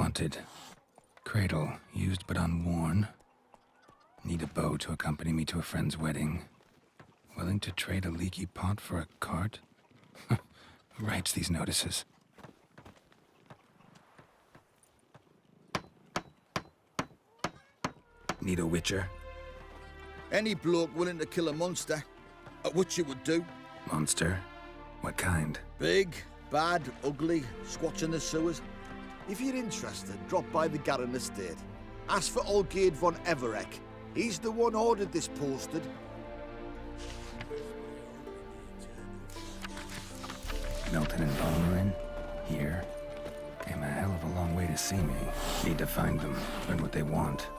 wanted. Cradle, used but unworn. Need a bow to accompany me to a friend's wedding. Willing to trade a leaky pot for a cart? Who writes these notices? Need a witcher? Any bloke willing to kill a monster, a witcher would do. Monster? What kind? Big, bad, ugly, squatch in the sewers. If you're interested, drop by the Garren estate. Ask for Olgierd von Everek. He's the one ordered this posted. Milton and Balmerin? Here? Came a hell of a long way to see me. Need to find them, learn what they want.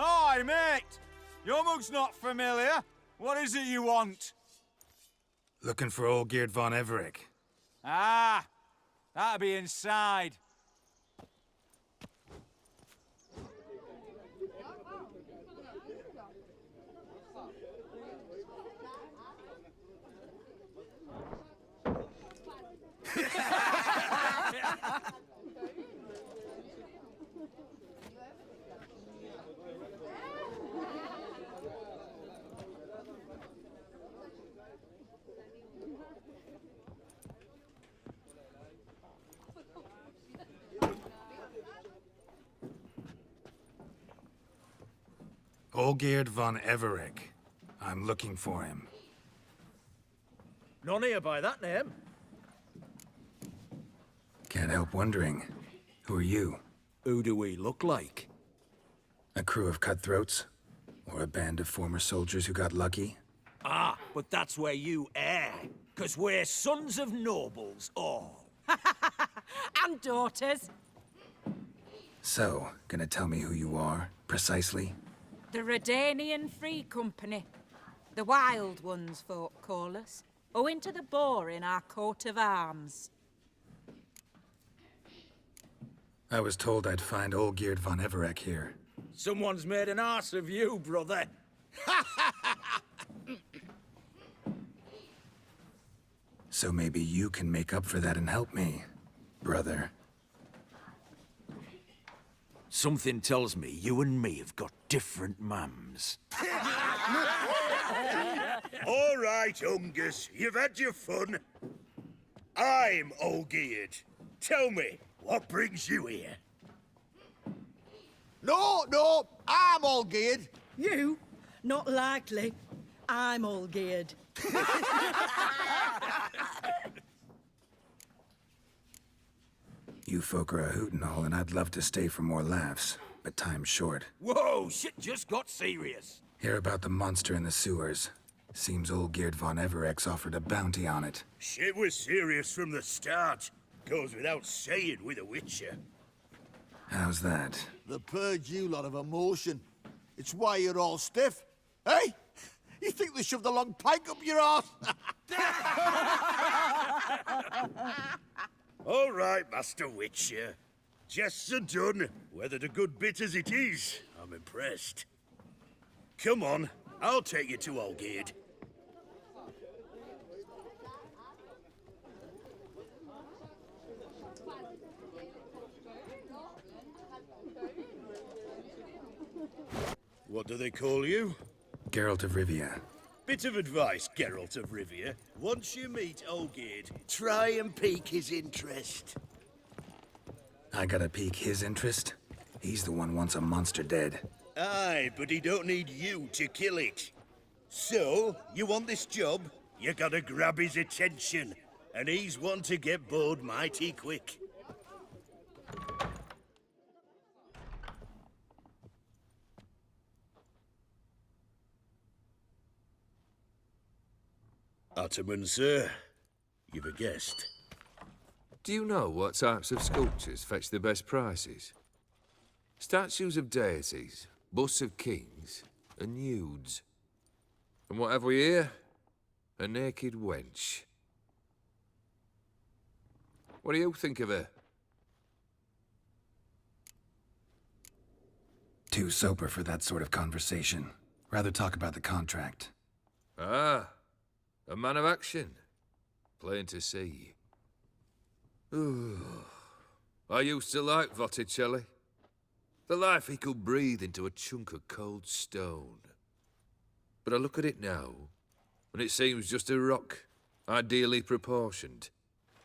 Hi, mate! Your mug's not familiar. What is it you want? Looking for Olgierd von Everek. Ah, that'll be inside. Olgierd von Everek. I'm looking for him. None here by that name. Can't help wondering. Who are you? Who do we look like? A crew of cutthroats? Or a band of former soldiers who got lucky? Ah, but that's where you err. 'Cause we're sons of nobles, all. And daughters. So, gonna tell me who you are, precisely? The Redanian Free Company. The Wild Ones, folk call us. Owing to the boar in our coat of arms. I was told I'd find Olgierd von Everek here. Someone's made an arse of you, brother. So maybe you can make up for that and help me, brother. Something tells me you and me have got different mums. All right, Ungus, you've had your fun. I'm Olgierd. Tell me, what brings you here? No, I'm Olgierd. You? Not likely. I'm all geared. You folk are a hoot and all, and I'd love to stay for more laughs, but time's short. Whoa, shit just got serious. Hear about the monster in the sewers. Seems Olgierd von Everek's offered a bounty on it. Shit was serious from the start. Goes without saying with a Witcher. How's that? The purge you lot of emotion. It's why you're all stiff. Hey? You think they shoved a long pike up your arse? All right, Master Witcher. Jests are done. Weathered a good bit as it is. I'm impressed. Come on, I'll take you to Olgierd. What do they call you? Geralt of Rivia. Bit of advice, Geralt of Rivia. Once you meet Olgierd, try and pique his interest. I gotta pique his interest? He's the one wants a monster dead. Aye, but he don't need you to kill it. So, you want this job? You gotta grab his attention. And he's one to get bored mighty quick. Ottoman, sir. You've a guest. Do you know what types of sculptures fetch the best prices? Statues of deities, busts of kings, and nudes. And what have we here? A naked wench. What do you think of her? Too sober for that sort of conversation. Rather talk about the contract. Ah, a man of action. Plain to see. Ooh. I used to like Botticelli. The life he could breathe into a chunk of cold stone. But I look at it now, and it seems just a rock, ideally proportioned.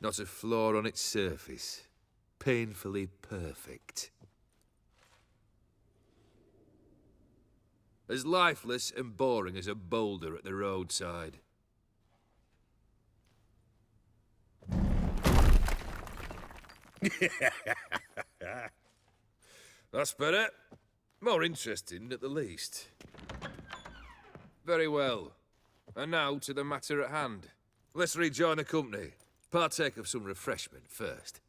Not a flaw on its surface. Painfully perfect. As lifeless and boring as a boulder at the roadside. That's better. More interesting, at the least. Very well. And now to the matter at hand. Let's rejoin the company. Partake of some refreshment first.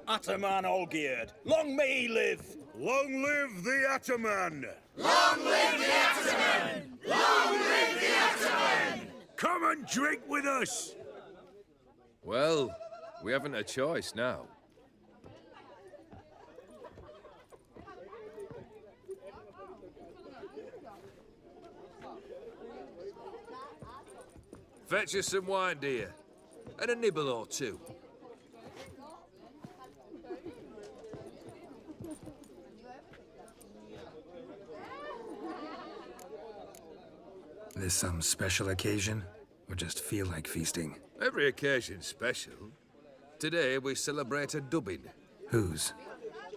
Ataman Olgierd, long may he live! Long live the Ataman! Long live the Ataman! Long live the Ataman! Come and drink with us! Well, we haven't a choice now. Fetch us some wine, dear. And a nibble or two. This some special occasion? Or just feel like feasting? Every occasion's special. Today we celebrate a dubbing. Whose?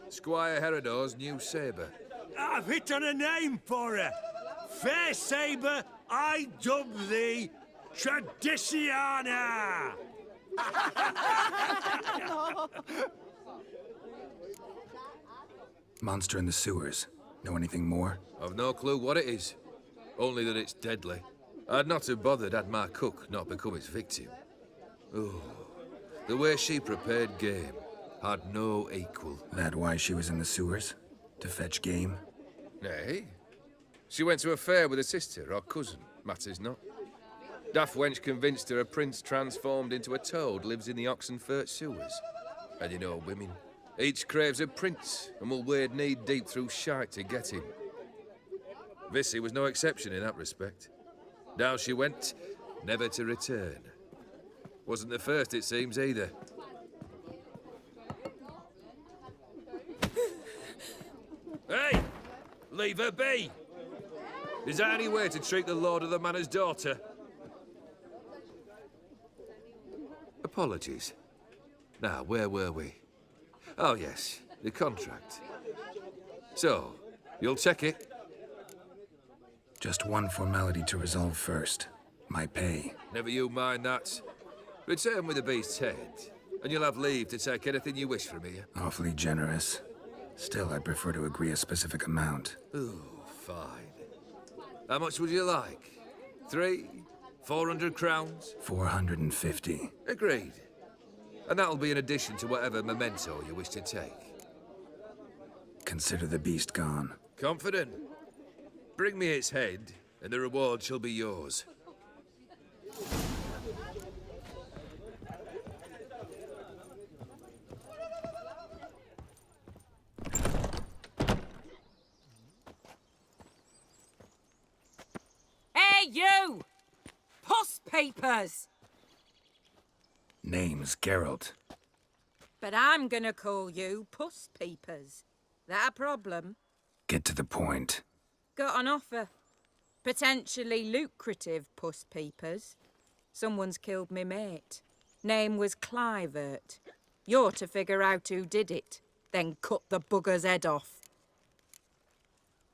Squire Herodor's new sabre. I've hit on a name for her. Fair sabre, I dub thee Tradiciana! Monster in the sewers. Know anything more? I've no clue what it is. Only that it's deadly. I'd not have bothered had my cook not become its victim. Oh, the way she prepared game had no equal. That why she was in the sewers? To fetch game? Nay. She went to a fair with a sister or cousin, matters not. Daft wench convinced her a prince transformed into a toad lives in the Oxenfurt sewers. And you know women. Each craves a prince and will wade knee-deep through shite to get him. Vissy was no exception in that respect. Down she went, never to return. Wasn't the first, it seems, either. Hey! Leave her be! Is that any way to treat the lord of the manor's daughter? Apologies. Now, where were we? Oh, yes, the contract. So, you'll check it? Just one formality to resolve first. My pay. Never you mind that. Return with the beast's head, and you'll have leave to take anything you wish from here. Awfully generous. Still, I'd prefer to agree a specific amount. Ooh, fine. How much would you like? 400 crowns? 450. Agreed. And that'll be in addition to whatever memento you wish to take. Consider the beast gone. Confident? Bring me its head, and the reward shall be yours. Hey, you! Puss papers! Name's Geralt. But I'm gonna call you Puss Peepers. That a problem? Get to the point. Got an offer. Potentially lucrative Puss Peepers. Someone's killed me mate. Name was Clivert. You're to figure out who did it, then cut the bugger's head off.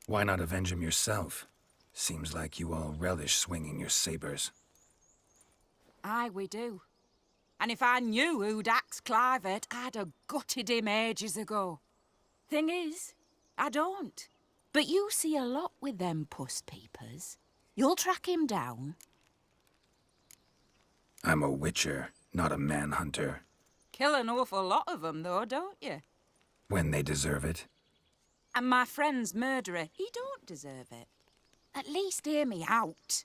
Why not avenge him yourself? Seems like you all relish swinging your sabers. Aye, we do. And if I knew who'd axed Clivert, I'd have gutted him ages ago. Thing is, I don't. But you see a lot with them Puss Peepers. You'll track him down. I'm a witcher, not a manhunter. Kill an awful lot of them, though, don't you? When they deserve it. And my friend's murderer, he don't deserve it. At least hear me out.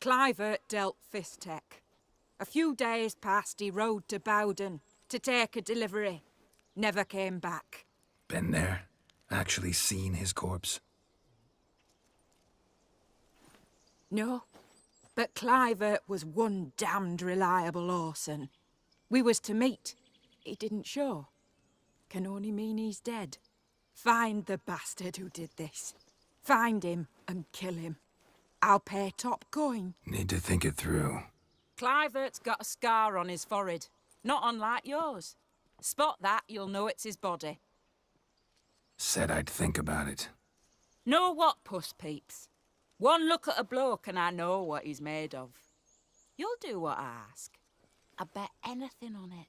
Clivert dealt Fistech. A few days past, he rode to Bowden to take a delivery. Never came back. Been there? Actually seen his corpse? No, but Clivert was one damned reliable Orson. We was to meet. He didn't show. Can only mean he's dead. Find the bastard who did this. Find him and kill him. I'll pay top coin. Need to think it through. Clivert's got a scar on his forehead, not unlike yours. Spot that, you'll know it's his body. Said I'd think about it. Know what, puss peeps? One look at a bloke and I know what he's made of. You'll do what I ask. I bet anything on it.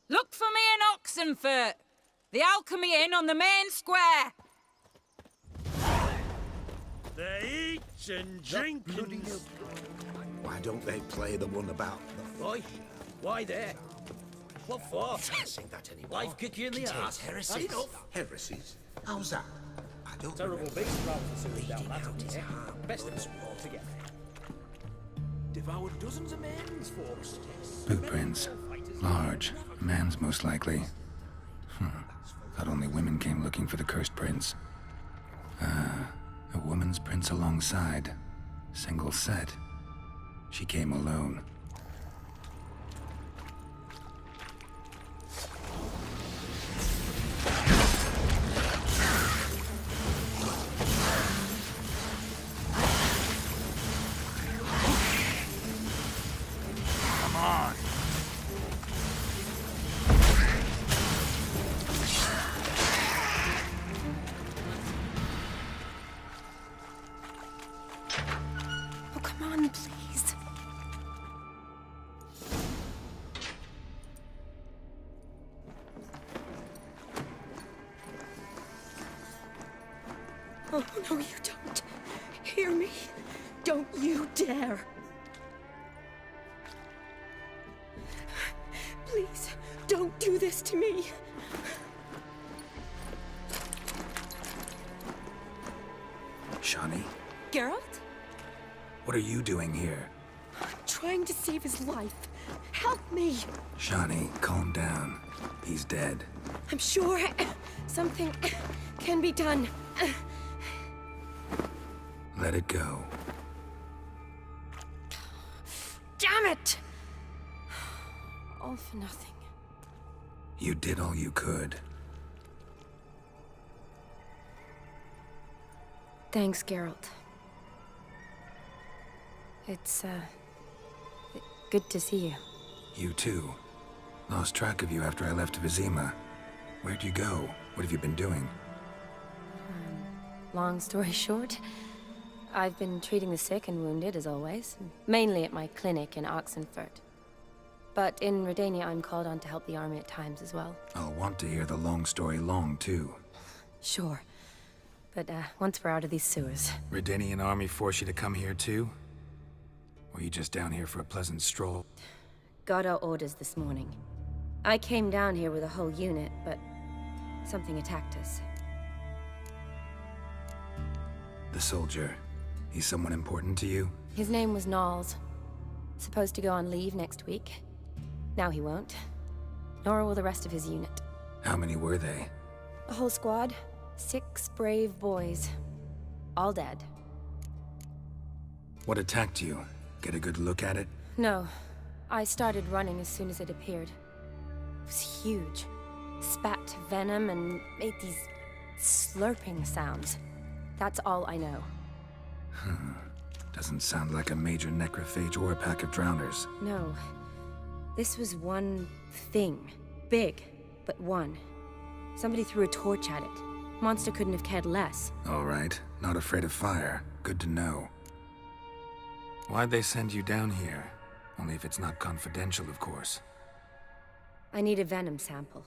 Look for me in Oxenfurt! The Alchemy Inn on the main square! The eats and drinkings. Why don't they play the one about the... Boy, why there? What for? Can't sing that anymore. Life kick you in the Contains arse. heresies. Had enough. Heresies? How's that? I don't Terrible remember. beast rather than sewers down Bleeding that out his heart. Best of us all together. Devoured dozens of men's for us. Boot prints. Large. A man's most likely. Thought only women came looking for the cursed prince. A woman's prints alongside. Single set. She came alone. Come on. Oh, come on, please. Oh, no, you don't. Hear me? Don't you dare. Please, don't do this to me. Shawnee, Geralt? what are you doing here? I'm trying to save his life. Help me. Shawnee, calm down. He's dead. I'm sure something can be done. Let it go. Damn it! All for nothing. You did all you could. Thanks, Geralt. It's, good to see you. You too. Lost track of you after I left Vizima. Where'd you go? What have you been doing? Long story short, I've been treating the sick and wounded, as always. Mainly at my clinic in Oxenfurt. But in Redania, I'm called on to help the army at times as well. I'll want to hear the long story long, too. Sure. But, once we're out of these sewers... Redanian army force you to come here, too? Or you just down here for a pleasant stroll? Got our orders this morning. I came down here with a whole unit, but... something attacked us. The soldier. He's someone important to you? His name was Knowles. Supposed to go on leave next week. Now he won't. Nor will the rest of his unit. How many were they? A whole squad. 6 brave boys. All dead. What attacked you? Get a good look at it? No. I started running as soon as it appeared. It was huge. Spat venom and made these slurping sounds. That's all I know. Doesn't sound like a major necrophage or a pack of drowners. No. This was one thing. Big, but one. Somebody threw a torch at it. Monster couldn't have cared less. All right. Not afraid of fire. Good to know. Why'd they send you down here? Only if it's not confidential, of course. I need a venom sample.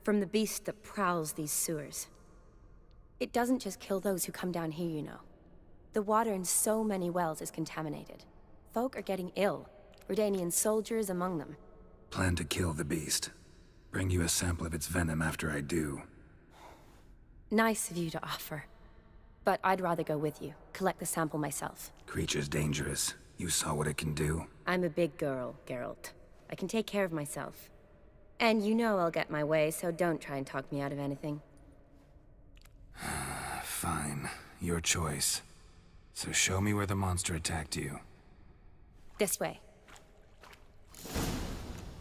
From the beast that prowls these sewers. It doesn't just kill those who come down here, you know. The water in so many wells is contaminated. Folk are getting ill. Redanian soldiers among them. Plan to kill the beast. Bring you a sample of its venom after I do. Nice of you to offer. But I'd rather go with you, collect the sample myself. Creature's dangerous. You saw what it can do. I'm a big girl, Geralt. I can take care of myself. And you know I'll get my way, so don't try and talk me out of anything. Fine. Your choice. So show me where the monster attacked you. This way.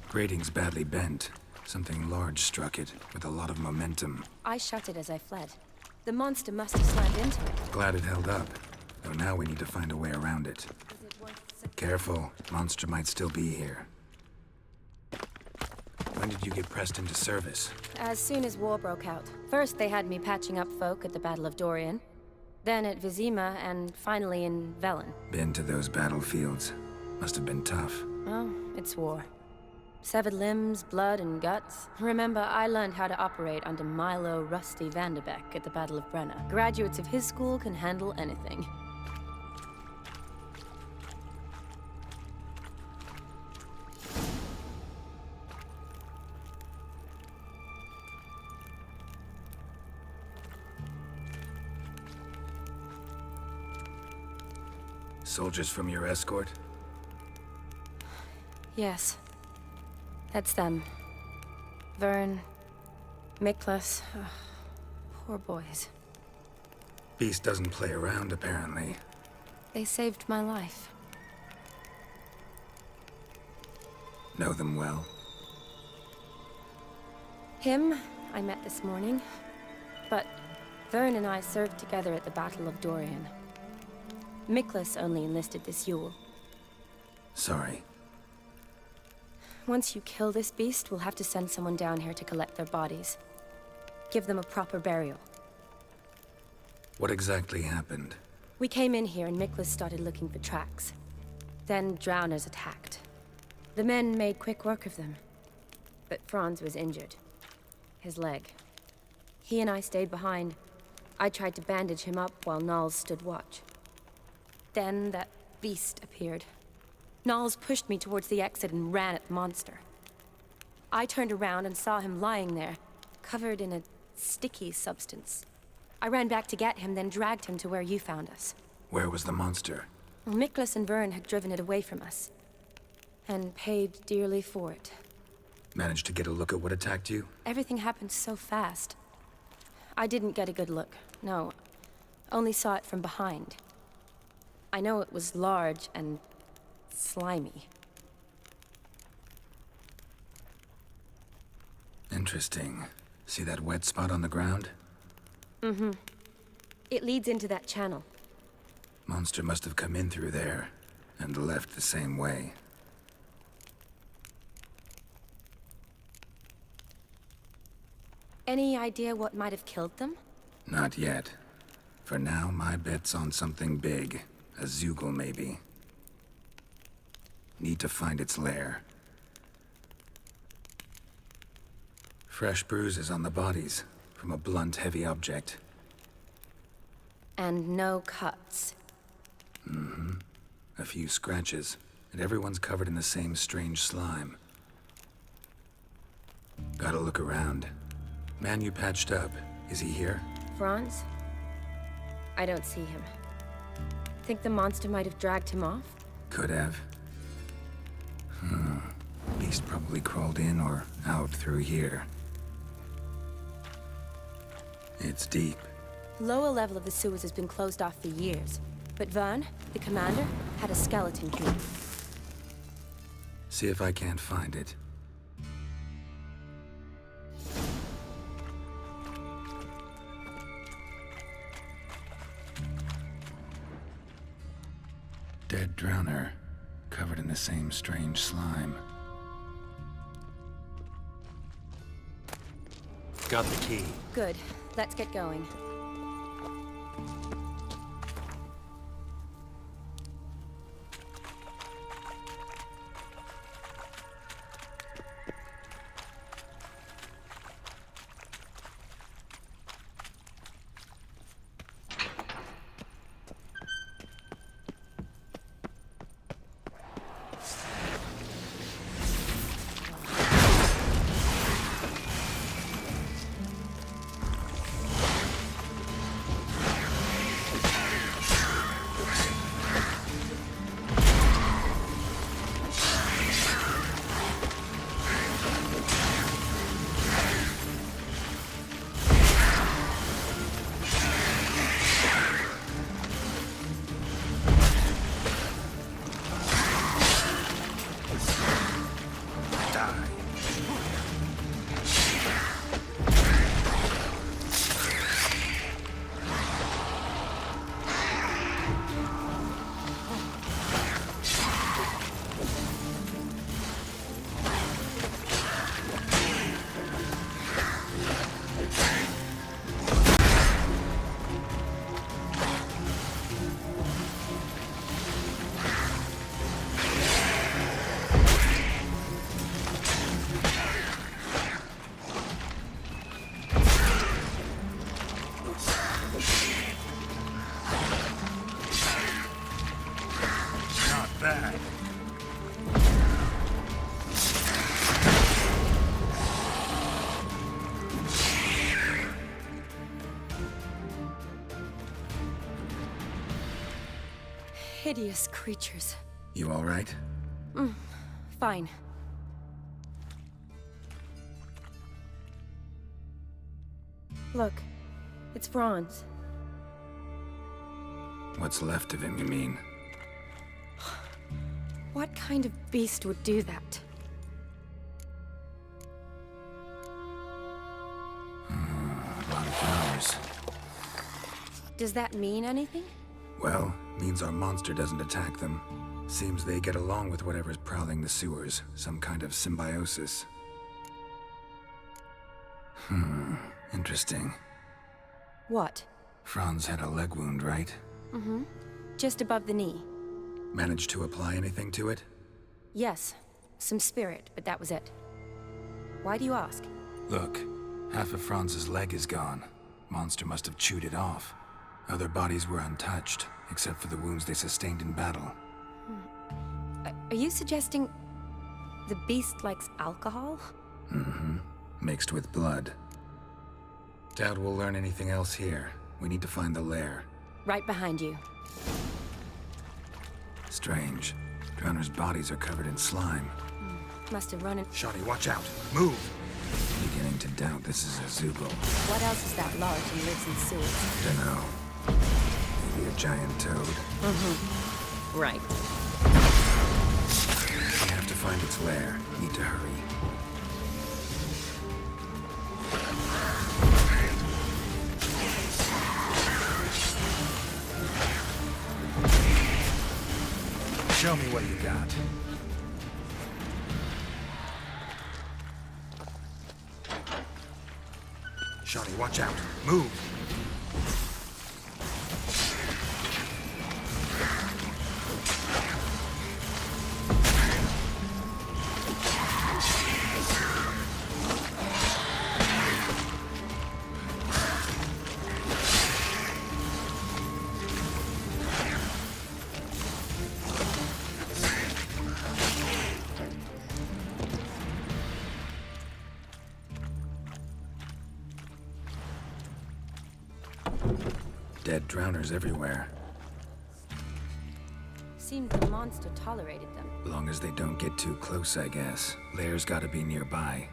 Grating's badly bent. Something large struck it, with a lot of momentum. I shut it as I fled. The monster must have slammed into it. Glad it held up. Though now we need to find a way around it. Careful. Monster might still be here. When did you get pressed into service? As soon as war broke out. First they had me patching up folk at the Battle of Dorian. Then at Vizima, and finally in Velen. Been to those battlefields. Must have been tough. Oh, it's war. Severed limbs, blood, and guts. Remember, I learned how to operate under Milo Rusty Vanderbeck at the Battle of Brenna. Graduates of his school can handle anything. Soldiers from your escort? Yes. That's them. Vern, Miklas. Poor boys. Beast doesn't play around, apparently. They saved my life. Know them well? Him, I met this morning. But Vern and I served together at the Battle of Dorian. Miklas only enlisted this Yule. Sorry. Once you kill this beast, we'll have to send someone down here to collect their bodies. Give them a proper burial. What exactly happened? We came in here and Miklas started looking for tracks. Then drowners attacked. The men made quick work of them. But Franz was injured. His leg. He and I stayed behind. I tried to bandage him up while Nals stood watch. Then that beast appeared. Nals pushed me towards the exit and ran at the monster. I turned around and saw him lying there, covered in a sticky substance. I ran back to get him, then dragged him to where you found us. Where was the monster? Miklas and Vern had driven it away from us. And paid dearly for it. Managed to get a look at what attacked you? Everything happened so fast. I didn't get a good look, no. Only saw it from behind. I know it was large and slimy. Interesting. See that wet spot on the ground? Mm-hmm. It leads into that channel. Monster must have come in through there, and left the same way. Any idea what might have killed them? Not yet. For now, my bet's on something big. A Zugel, maybe. Need to find its lair. Fresh bruises on the bodies, from a blunt, heavy object. And no cuts. Mm-hmm. A few scratches, and everyone's covered in the same strange slime. Gotta look around. Man you patched up, is he here? Franz? I don't see him. Think the monster might have dragged him off? Could have. Beast probably crawled in or out through here. It's deep. Lower level of the sewers has been closed off for years. But Vern, the commander, had a skeleton key. See if I can't find it. Dead drowner, covered in the same strange slime. Got the key. Good. Let's get going. hideous creatures. You all right? Fine. Look, it's Franz. What's left of him, you mean? What kind of beast would do that? A lot of flowers. Does that mean anything? Well, means our monster doesn't attack them. Seems they get along with whatever's prowling the sewers. Some kind of symbiosis. Interesting. What? Franz had a leg wound, right? Mm-hmm. Just above the knee. Managed to apply anything to it? Yes. Some spirit, but that was it. Why do you ask? Look, half of Franz's leg is gone. Monster must have chewed it off. Other bodies were untouched, except for the wounds they sustained in battle. Are you suggesting the beast likes alcohol? Mm-hmm. Mixed with blood. Doubt we'll learn anything else here. We need to find the lair. Right behind you. Strange. Drowners' bodies are covered in slime. Must have run in... Shawty, watch out! Move! Beginning to doubt this is a Zoogle. What else is that large and lives in sewers? Dunno. Maybe a giant toad. Mm-hmm. Right. We have to find its lair. Need to hurry. Show me what you got. Shawty, watch out. Move! Dead drowners everywhere. Seemed the monster tolerated them. Long as they don't get too close, I guess. Lair's gotta be nearby.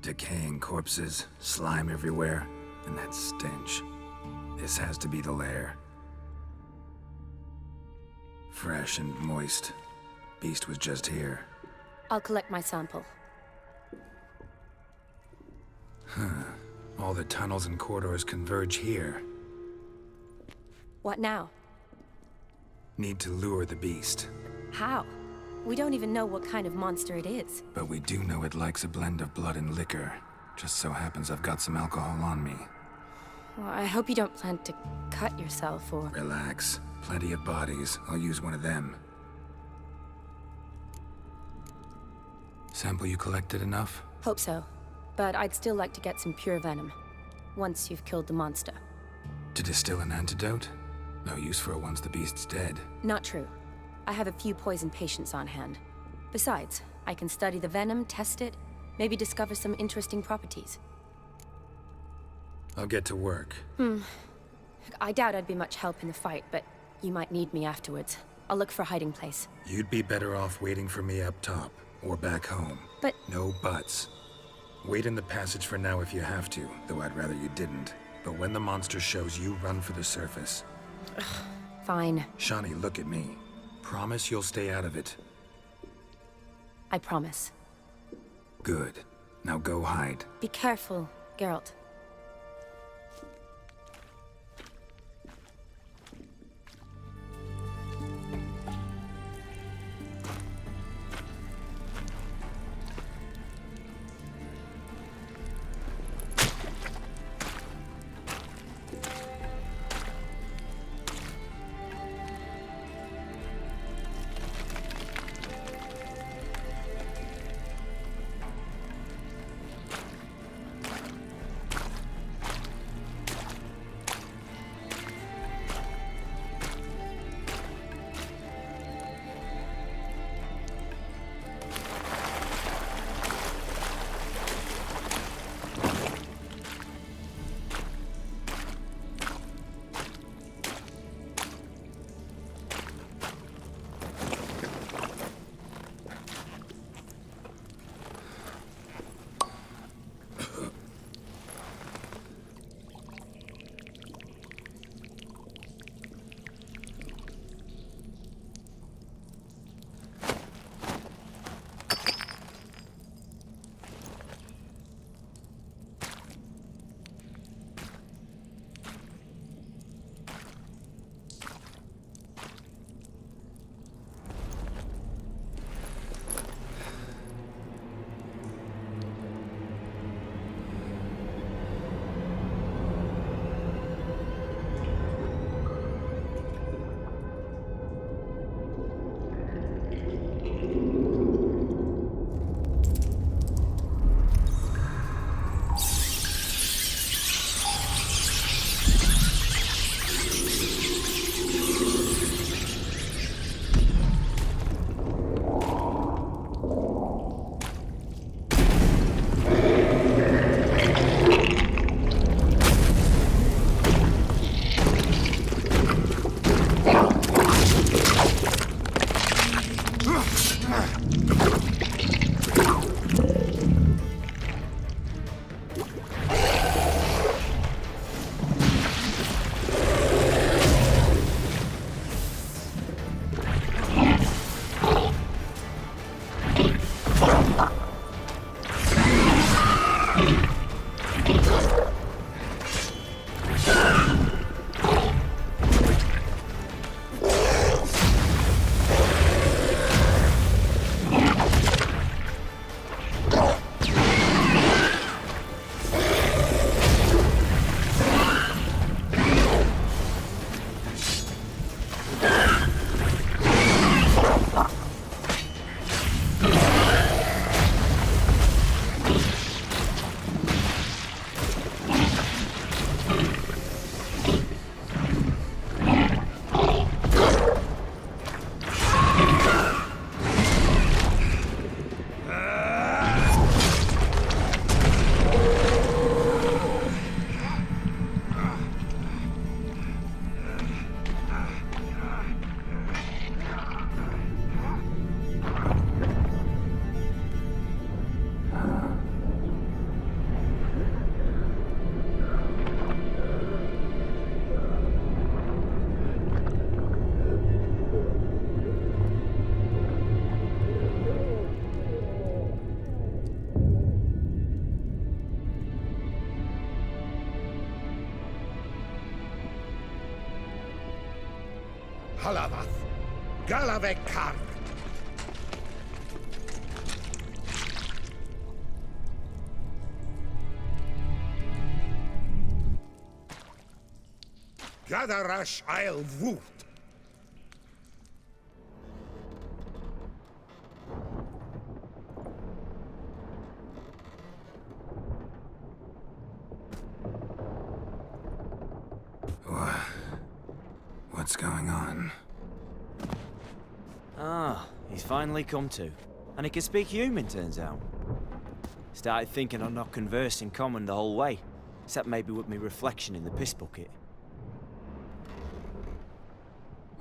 Decaying corpses, slime everywhere, and that stench. This has to be the lair. Fresh and moist. Beast was just here. I'll collect my sample. All the tunnels and corridors converge here. What now? Need to lure the beast. How? We don't even know what kind of monster it is. But we do know it likes a blend of blood and liquor. Just so happens I've got some alcohol on me. Well, I hope you don't plan to cut yourself or... Relax. Plenty of bodies. I'll use one of them. Sample you collected enough? Hope so. But I'd still like to get some pure venom. Once you've killed the monster. To distill an antidote? No use for it once the beast's dead. Not true. I have a few poison patients on hand. Besides, I can study the venom, test it, maybe discover some interesting properties. I'll get to work. I doubt I'd be much help in the fight, but you might need me afterwards. I'll look for a hiding place. You'd be better off waiting for me up top, or back home. But... No buts. Wait in the passage for now if you have to, though I'd rather you didn't. But when the monster shows you, run for the surface. Fine. Shani, look at me. Promise you'll stay out of it. I promise. Good. Now go hide. Be careful, Geralt. Halavath, Galavekar. Gadarash I'll Woot. What's going on? Ah, he's finally come to. And he can speak human, turns out. Started thinking I'd not conversed in common the whole way, except maybe with me reflection in the piss bucket.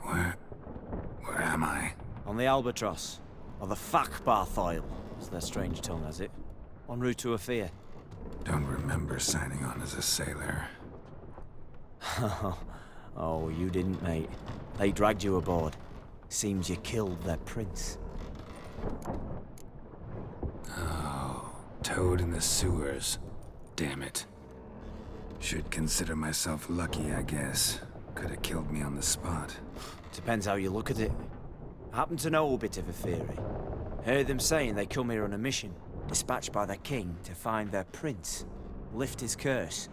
Where am I? On the Albatross, or the Fakbarthoil, as their strange tongue has it. En route to Afir. Don't remember signing on as a sailor. Oh, you didn't, mate. They dragged you aboard. Seems you killed their prince. Oh, toad in the sewers. Damn it. Should consider myself lucky, I guess. Could have killed me on the spot. Depends how you look at it. I happen to know a bit of a theory. Heard them saying they come here on a mission, dispatched by their king to find their prince, lift his curse.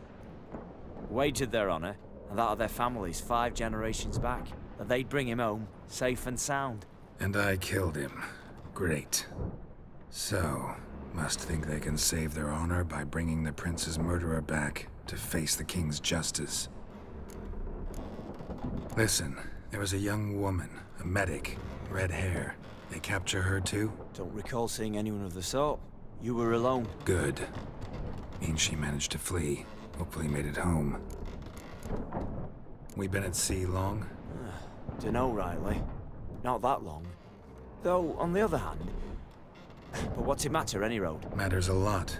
Wagered their honor, and that of their families 5 generations back, that they'd bring him home, safe and sound. And I killed him. Great. So, must think they can save their honor by bringing the prince's murderer back to face the king's justice. Listen, there was a young woman, a medic, red hair. They capture her too? Don't recall seeing anyone of the sort. You were alone. Good. Means she managed to flee. Hopefully made it home. We been at sea long? Dunno rightly. Not that long. Though, on the other hand... But what's it matter, any road? Matters a lot.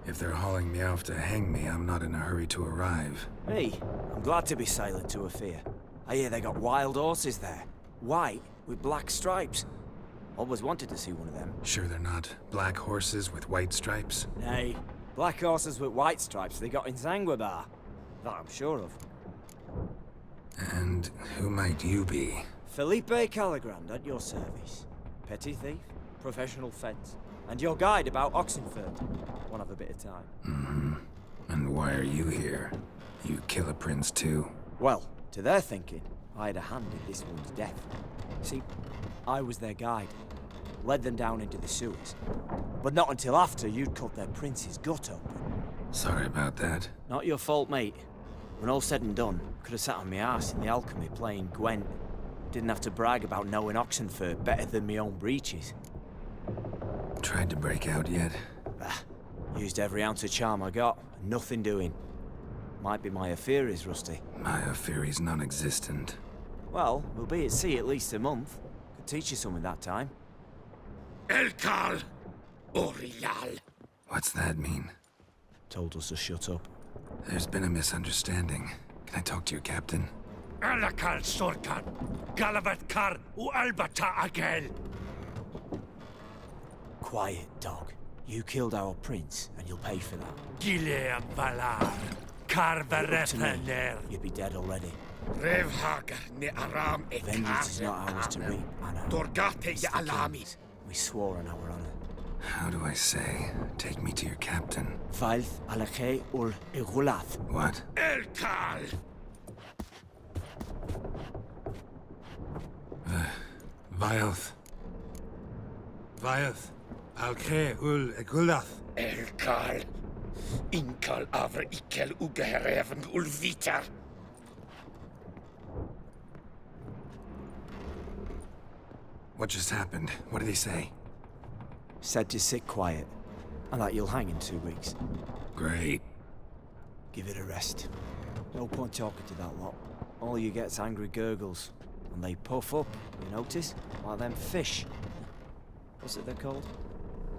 If they're hauling me off to hang me, I'm not in a hurry to arrive. Me? I'm glad to be sailing to Afir. I hear they got wild horses there. White, with black stripes. Always wanted to see one of them. Sure they're not black horses with white stripes? Nay, black horses with white stripes they got in Zanguebar. That I'm sure of. And who might you be? Felipe Caligrand at your service. Petty thief, professional fence, and your guide about Oxenford. Won't have a bit of time. Mm-hmm. And why are you here? You kill a prince too? Well, to their thinking, I had a hand in this one's death. See, I was their guide. Led them down into the sewers. But not until after you'd cut their prince's gut open. Sorry about that. Not your fault, mate. When all said and done, could have sat on my arse in the alchemy playing Gwent. Didn't have to brag about knowing Oxenford better than my own breeches. Tried to break out yet? Bah, used every ounce of charm I got, and nothing doing. Might be my affair is rusty. My affair is non-existent. Well, we'll be at sea at least a month. Could teach you something that time. Elkal, Orial. What's that mean? Told us to shut up. There's been a misunderstanding. Can I talk to your captain? Alakal Sorkan, Galavat Kar, U Albata Agel. Quiet, dog. You killed our prince, and you'll pay for that. Gileam Valar, Karvarefaner. You'd be dead already. Revhagar ne Aram e Vengeance is not ours to reap, Anna. Dorgate It's ya the Alami. king's. We swore on our honor. How do I say? Take me to your captain. Vailth Alache ul Igulath. What? Elkal. Vailth. Vailth. Alche ul Egulath. Elkal. Inkal avre ikel ugehereven ul Vitar. What just happened? What did he say? Said to sit quiet, and that you'll hang in 2 weeks. Great. Give it a rest. No point talking to that lot. All you get's angry gurgles. And they puff up, you notice? Like them fish. What's it they're called?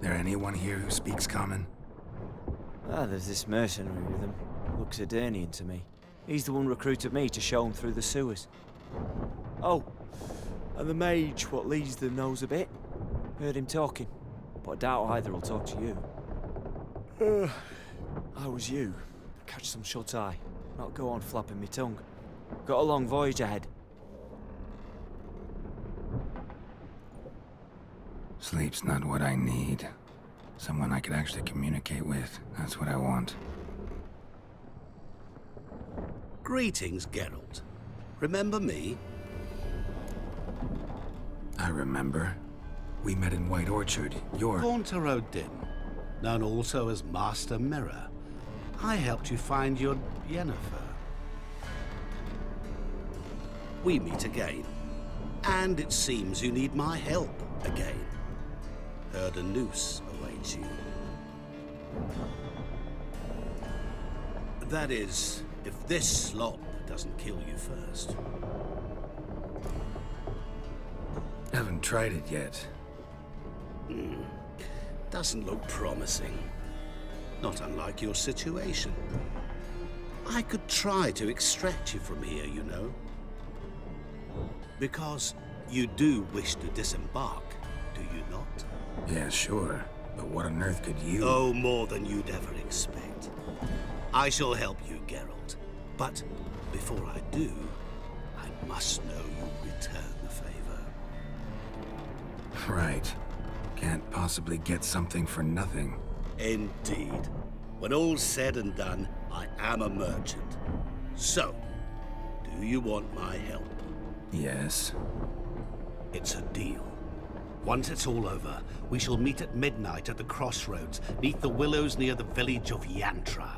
There anyone here who speaks common? Ah, there's this mercenary with them. Looks Adernian to me. He's the one recruited me to show him through the sewers. Oh, and the mage what leads them knows a bit. Heard him talking, but I doubt either will talk to you. I was you. Catch some shut-eye. Not go on flapping me tongue. Got a long voyage ahead. Sleep's not what I need. Someone I could actually communicate with. That's what I want. Greetings, Geralt. Remember me? I remember. We met in White Orchard. You're... Haunter Odin, known also as Master Mirror. I helped you find your Yennefer. We meet again. And it seems you need my help again. Heard a noose awaits you. That is, if this slop doesn't kill you first. Haven't tried it yet. Doesn't look promising. Not unlike your situation. I could try to extract you from here, you know. Because you do wish to disembark, do you not? Yeah, sure. But what on earth could you... Oh, more than you'd ever expect. I shall help you, Geralt. But before I do, I must know you return the favor. Right. Can't possibly get something for nothing. Indeed. When all's said and done, I am a merchant. So, do you want my help? Yes. It's a deal. Once it's all over, we shall meet at midnight at the crossroads, neath the willows near the village of Yantra.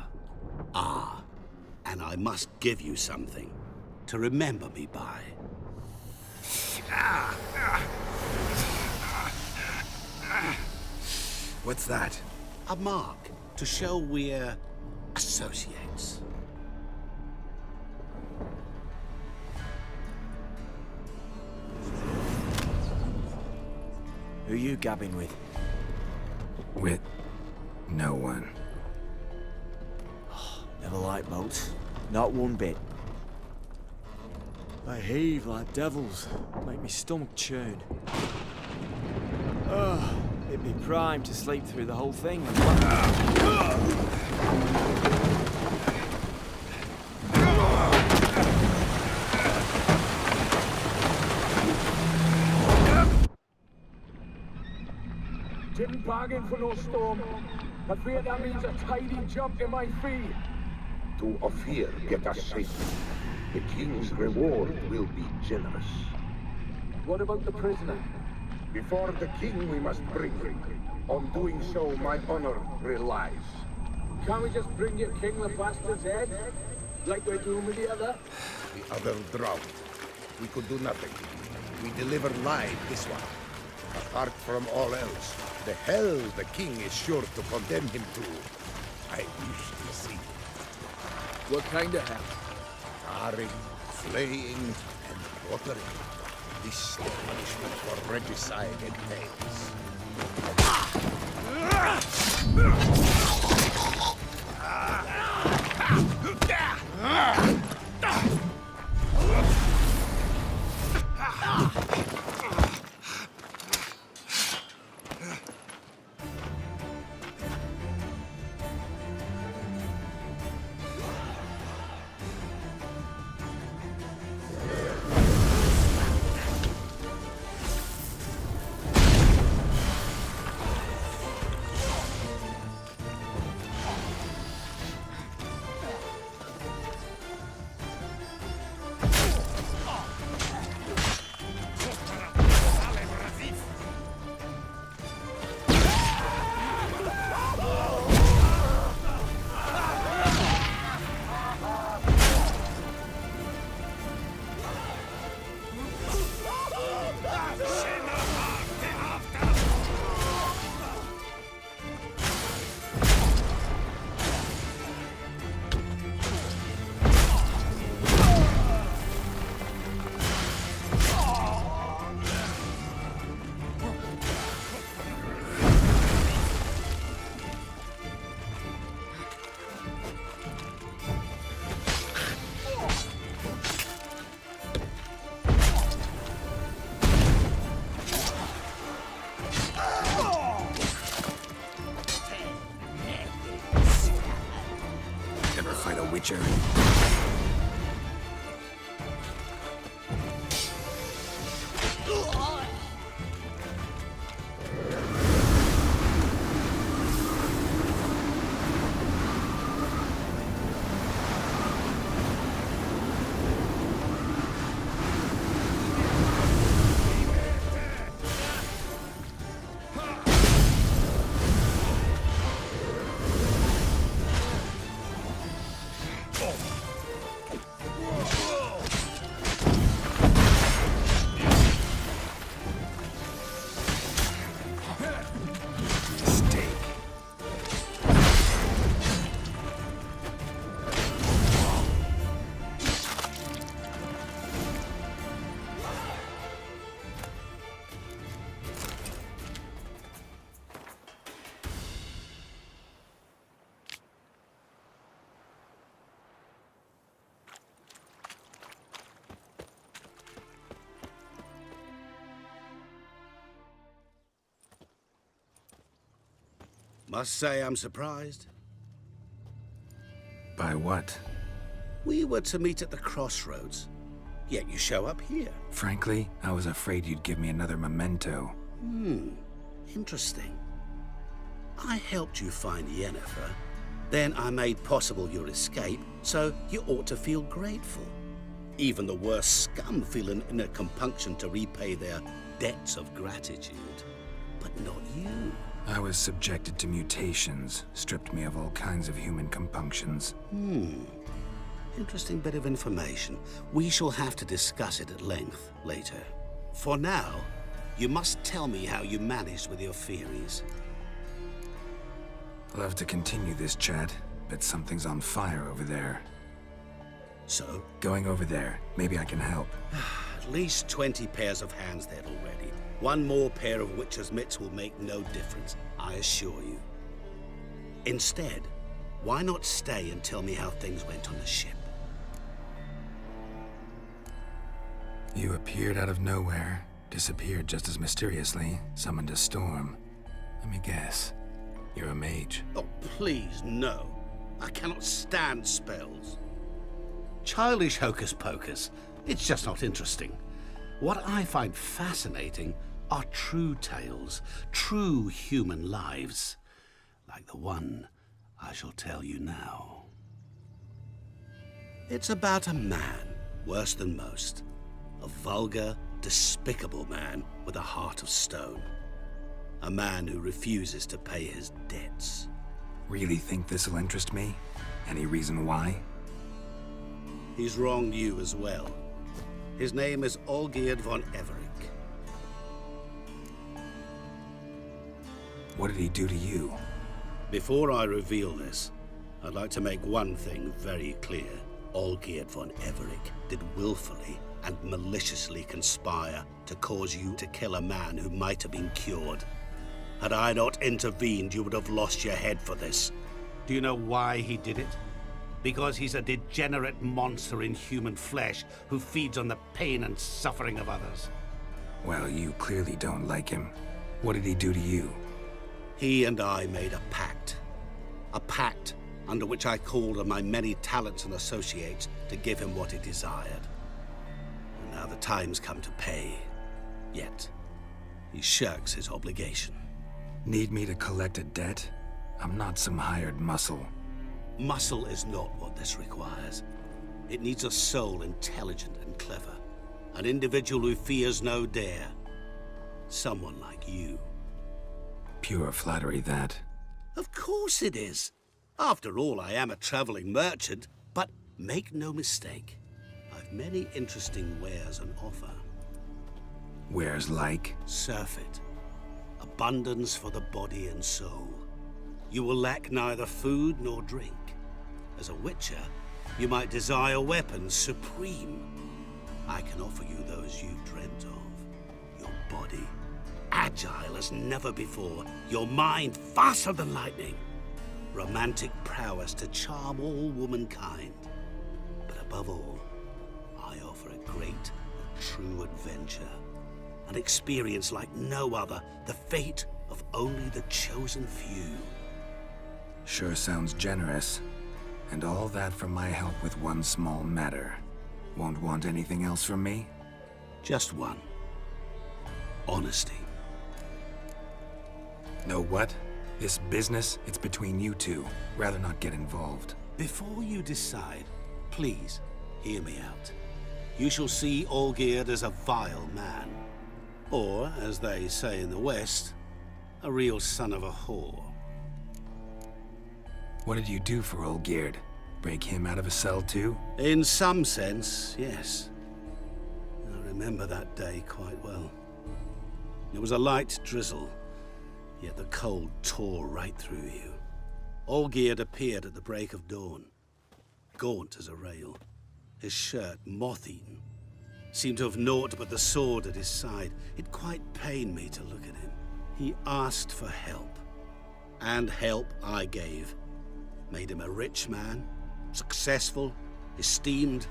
Ah, and I must give you something to remember me by. What's that? A mark to show we're associates. Who you gabbing with? With no one. Never liked boats. Not one bit. They heave like devils. Make me stomach churn. It'd be prime to sleep through the whole thing. Didn't bargain for no storm. I fear that means a tidy jump in my fee. To Ophir get us safely. The king's reward will be generous. What about the prisoner? Before the king we must bring him. On doing so, my honor relies. Can't we just bring your king the bastard's head? Like we're doing with the other? The other drowned. We could do nothing. We deliver live this one. Apart from all else, the hell the king is sure to condemn him to. I wish to see. What kind of hell? Charring, flaying, and quartering. This the punishment for regicide and pains. Witcher. Must say I'm surprised. By what? We were to meet at the crossroads, yet you show up here. Frankly, I was afraid you'd give me another memento. Interesting. I helped you find Yennefer. Then I made possible your escape, so you ought to feel grateful. Even the worst scum feel an inner compunction to repay their debts of gratitude. But not you. I was subjected to mutations, stripped me of all kinds of human compunctions. Interesting bit of information. We shall have to discuss it at length later. For now, you must tell me how you managed with your theories. Love to continue this chat, but something's on fire over there. So? Going over there. Maybe I can help. At least 20 pairs of hands there already. One more pair of witcher's mitts will make no difference, I assure you. Instead, why not stay and tell me how things went on the ship? You appeared out of nowhere, disappeared just as mysteriously, summoned a storm. Let me guess. You're a mage. Oh, please, no. I cannot stand spells. Childish hocus-pocus. It's just not interesting. What I find fascinating are true tales, true human lives, like the one I shall tell you now. It's about a man, worse than most. A vulgar, despicable man with a heart of stone. A man who refuses to pay his debts. Really think this'll interest me? Any reason why? He's wronged you as well. His name is Olgierd von Everec. What did he do to you? Before I reveal this, I'd like to make one thing very clear. Olgierd von Everec did willfully and maliciously conspire to cause you to kill a man who might have been cured. Had I not intervened, you would have lost your head for this. Do you know why he did it? Because he's a degenerate monster in human flesh who feeds on the pain and suffering of others. Well, you clearly don't like him. What did he do to you? He and I made a pact. A pact under which I called on my many talents and associates to give him what he desired. And now the time's come to pay. Yet, he shirks his obligation. Need me to collect a debt? I'm not some hired muscle. Muscle is not what this requires. It needs a soul intelligent and clever. An individual who fears no dare. Someone like you. Pure flattery, that. Of course it is. After all, I am a traveling merchant. But make no mistake, I've many interesting wares on offer. Wares like? Surfeit. Abundance for the body and soul. You will lack neither food nor drink. As a witcher, you might desire weapons supreme. I can offer you those you've dreamt of. Your body, agile as never before. Your mind, faster than lightning. Romantic prowess to charm all womankind. But above all, I offer a great, true adventure. An experience like no other, the fate of only the chosen few. Sure sounds generous. And all that for my help with one small matter. Won't want anything else from me? Just one. Honesty. Know what? This business, it's between you two. Rather not get involved. Before you decide, please hear me out. You shall see Olgierd as a vile man. Or, as they say in the West, a real son of a whore. What did you do for Olgierd? Break him out of a cell too? In some sense, yes. I remember that day quite well. It was a light drizzle, yet the cold tore right through you. Olgierd appeared at the break of dawn, gaunt as a rail, his shirt moth-eaten. Seemed to have naught but the sword at his side. It quite pained me to look at him. He asked for help, and help I gave. Made him a rich man, successful, esteemed.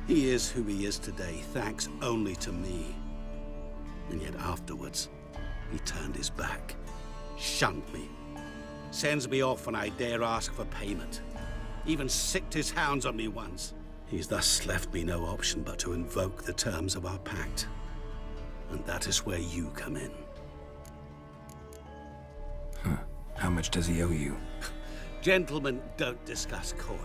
He is who he is today, thanks only to me. And yet afterwards, he turned his back, shunned me, Sends me off when I dare ask for payment. Even sicked his hounds on me once. He's thus left me no option but to invoke the terms of our pact. And that is where you come in. How much does he owe you? Gentlemen don't discuss coin.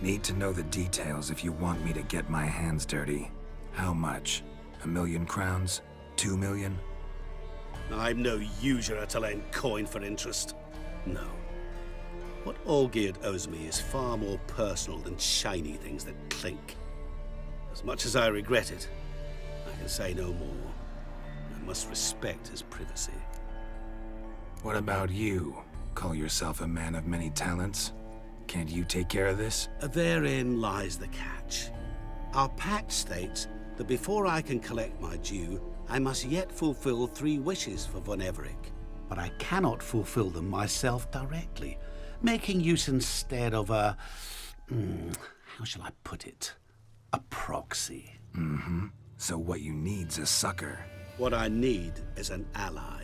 Need to know the details if you want me to get my hands dirty. How much? 1,000,000 crowns? 2 million? I'm no usurer to lend coin for interest. No. What Olgierd owes me is far more personal than shiny things that clink. As much as I regret it, I can say no more. I must respect his privacy. What about you? Call yourself a man of many talents? Can't you take care of this? Therein lies the catch. Our pact states that before I can collect my due, I must yet fulfill 3 wishes for Von Everec. But I cannot fulfill them myself directly, making use instead of a... how shall I put it? A proxy. So what you need's a sucker. What I need is an ally.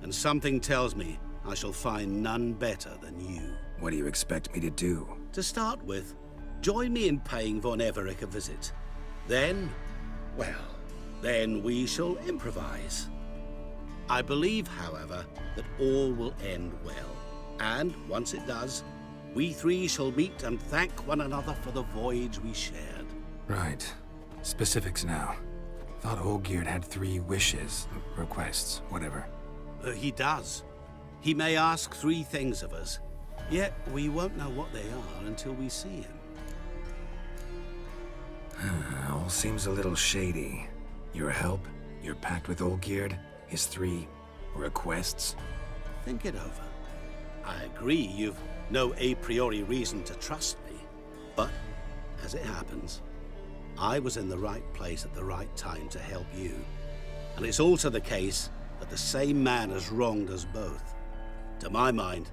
And something tells me I shall find none better than you. What do you expect me to do? To start with, join me in paying Von Everec a visit. Then, well, then we shall improvise. I believe, however, that all will end well. And once it does, we 3 shall meet and thank one another for the voyage we shared. Right. Specifics now. Thought Olgierd had 3 wishes, requests, whatever. He does. He may ask 3 things of us, yet we won't know what they are until we see him. All seems a little shady. Your help, your pact with Olgierd, his 3 requests. Think it over. I agree you've no a priori reason to trust me, but as it happens, I was in the right place at the right time to help you. And it's also the case that the same man has wronged us both. To my mind,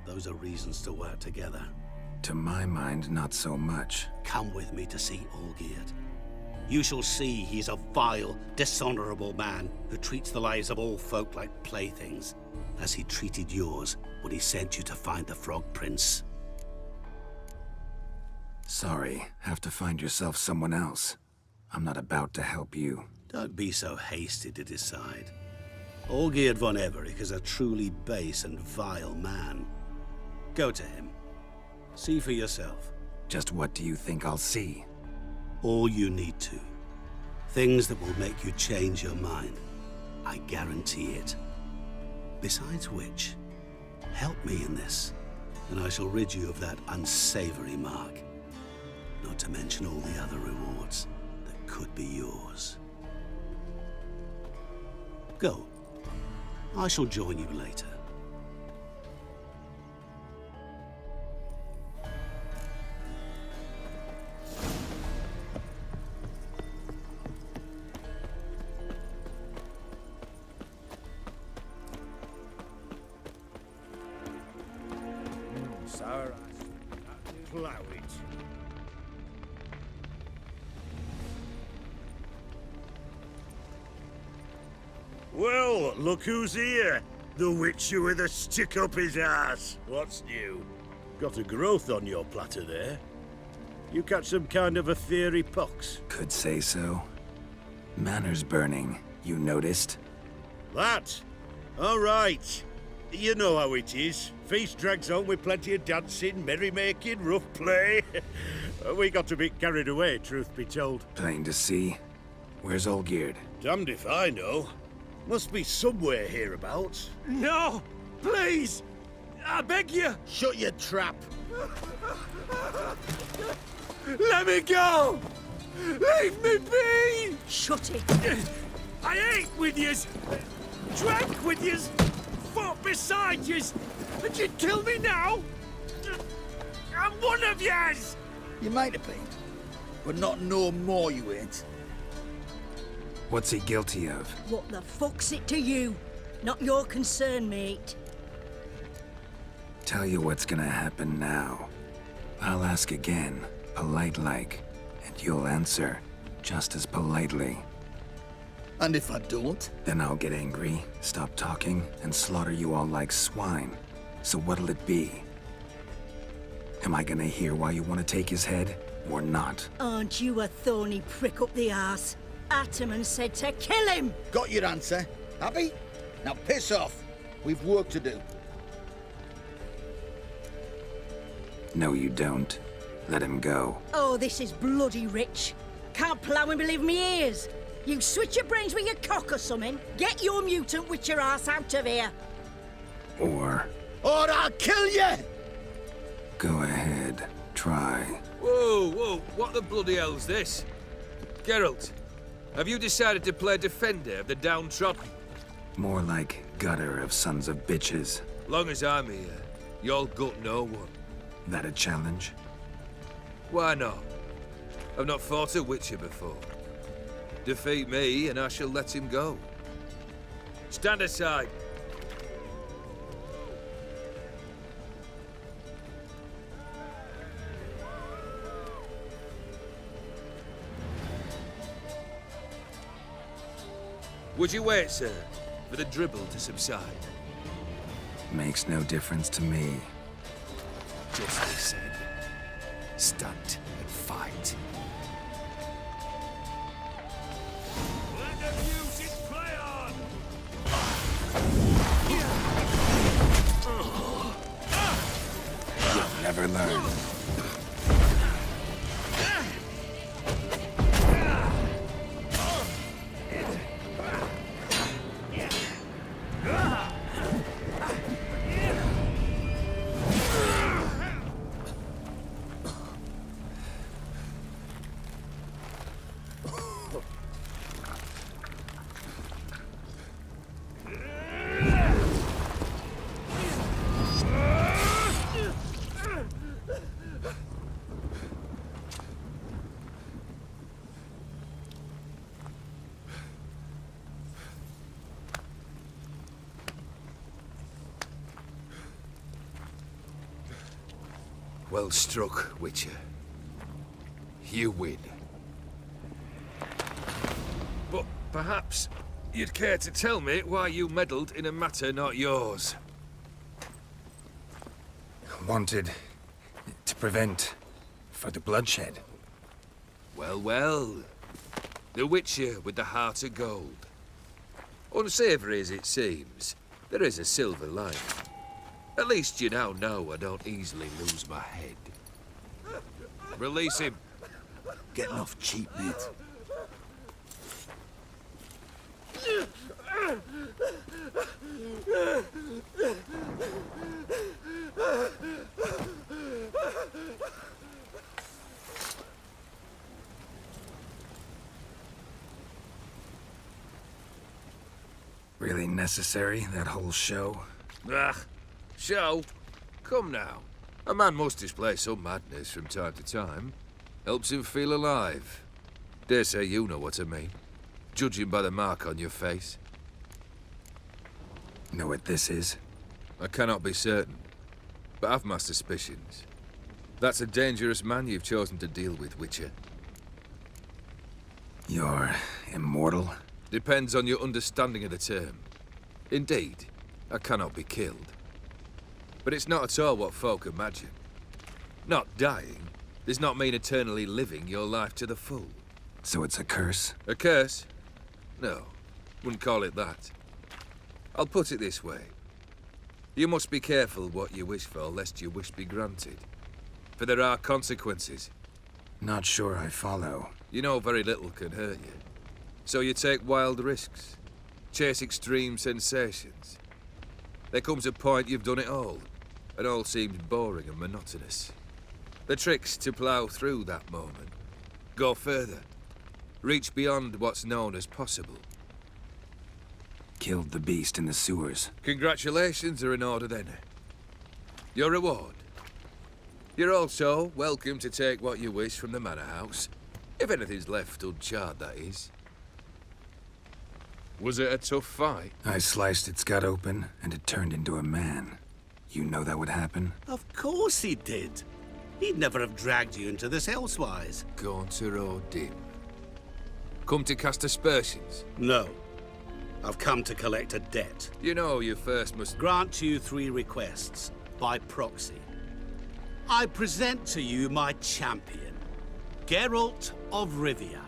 those are reasons to work together. To my mind, not so much. Come with me to see Olgierd. You shall see he's a vile, dishonorable man who treats the lives of all folk like playthings, as he treated yours when he sent you to find the Frog Prince. Sorry, have to find yourself someone else. I'm not about to help you. Don't be so hasty to decide. Olgierd von Everec is a truly base and vile man. Go to him. See for yourself. Just what do you think I'll see? All you need to. Things that will make you change your mind. I guarantee it. Besides which, help me in this, and I shall rid you of that unsavory mark. Not to mention all the other rewards that could be yours. Go. I shall join you later. Sour plow it. Well, look who's here. The Witcher with a stick up his ass. What's new? Got a growth on your platter there. You catch some kind of a theory pox? Could say so. Manners burning, you noticed? That? All right. You know how it is. Feast drags on with plenty of dancing, merrymaking, rough play. We got a bit carried away, truth be told. Plain to see. Where's Olgierd? Damned if I know. Must be somewhere hereabouts. No! Please! I beg you! Shut your trap! Let me go! Leave me be! Shut it! I ate with yous! Drank with yous! Fought beside yous! And you'd kill me now? I'm one of yous! You might have been, but not no more you ain't. What's he guilty of? What the fuck's it to you? Not your concern, mate. Tell you what's gonna happen now. I'll ask again, polite-like, and you'll answer just as politely. And if I don't? Then I'll get angry, stop talking, and slaughter you all like swine. So what'll it be? Am I gonna hear why you want to take his head, or not? Aren't you a thorny prick up the arse? Ataman said to kill him! Got your answer. Happy? Now piss off. We've work to do. No, you don't. Let him go. Oh, this is bloody rich. Can't plough and believe me ears. You switch your brains with your cock or something. Get your mutant witcher ass out of here. Or I'll kill you! go ahead. Try. Whoa, whoa, what the bloody hell's this? Geralt, have you decided to play defender of the downtrodden? More like gutter of sons of bitches. Long as I'm here, you'll gut no one. That a challenge? Why not? I've not fought a witcher before. Defeat me and I shall let him go. Stand aside. Would you wait, sir, for the dribble to subside? Makes no difference to me. Just as said. Stunt and fight. Let the music play on! You'll never learn. Well struck, Witcher. You win. But perhaps you'd care to tell me why you meddled in a matter not yours. Wanted to prevent further bloodshed. Well, well. The Witcher with the heart of gold. Unsavoury as it seems, there is a silver lining. At least you now know I don't easily lose my head. Release him. Getting off cheap, mate. Really necessary, that whole show? Ah, show? Come now. A man must display some madness from time to time. Helps him feel alive. Dare say you know what I mean. Judging by the mark on your face. Know what this is? I cannot be certain, but I've my suspicions. That's a dangerous man you've chosen to deal with, Witcher. You're immortal? Depends on your understanding of the term. Indeed, I cannot be killed. But it's not at all what folk imagine. Not dying does not mean eternally living your life to the full. So it's a curse? A curse? No, wouldn't call it that. I'll put it this way. You must be careful what you wish for, lest your wish be granted. For there are consequences. Not sure I follow. You know very little can hurt you. So you take wild risks. Chase extreme sensations. There comes a point you've done it all, and all seems boring and monotonous. The trick's to plough through that moment. Go further. Reach beyond what's known as possible. Killed the beast in the sewers. Congratulations are in order then. Your reward. You're also welcome to take what you wish from the manor house. If anything's left uncharred, that is. Was it a tough fight? I sliced its gut open, and it turned into a man. You know that would happen? Of course he did. He'd never have dragged you into this elsewise. Gaunter or dim? Come to cast aspersions? No. I've come to collect a debt. You know you first must... Grant you 3 requests, by proxy. I present to you my champion, Geralt of Rivia.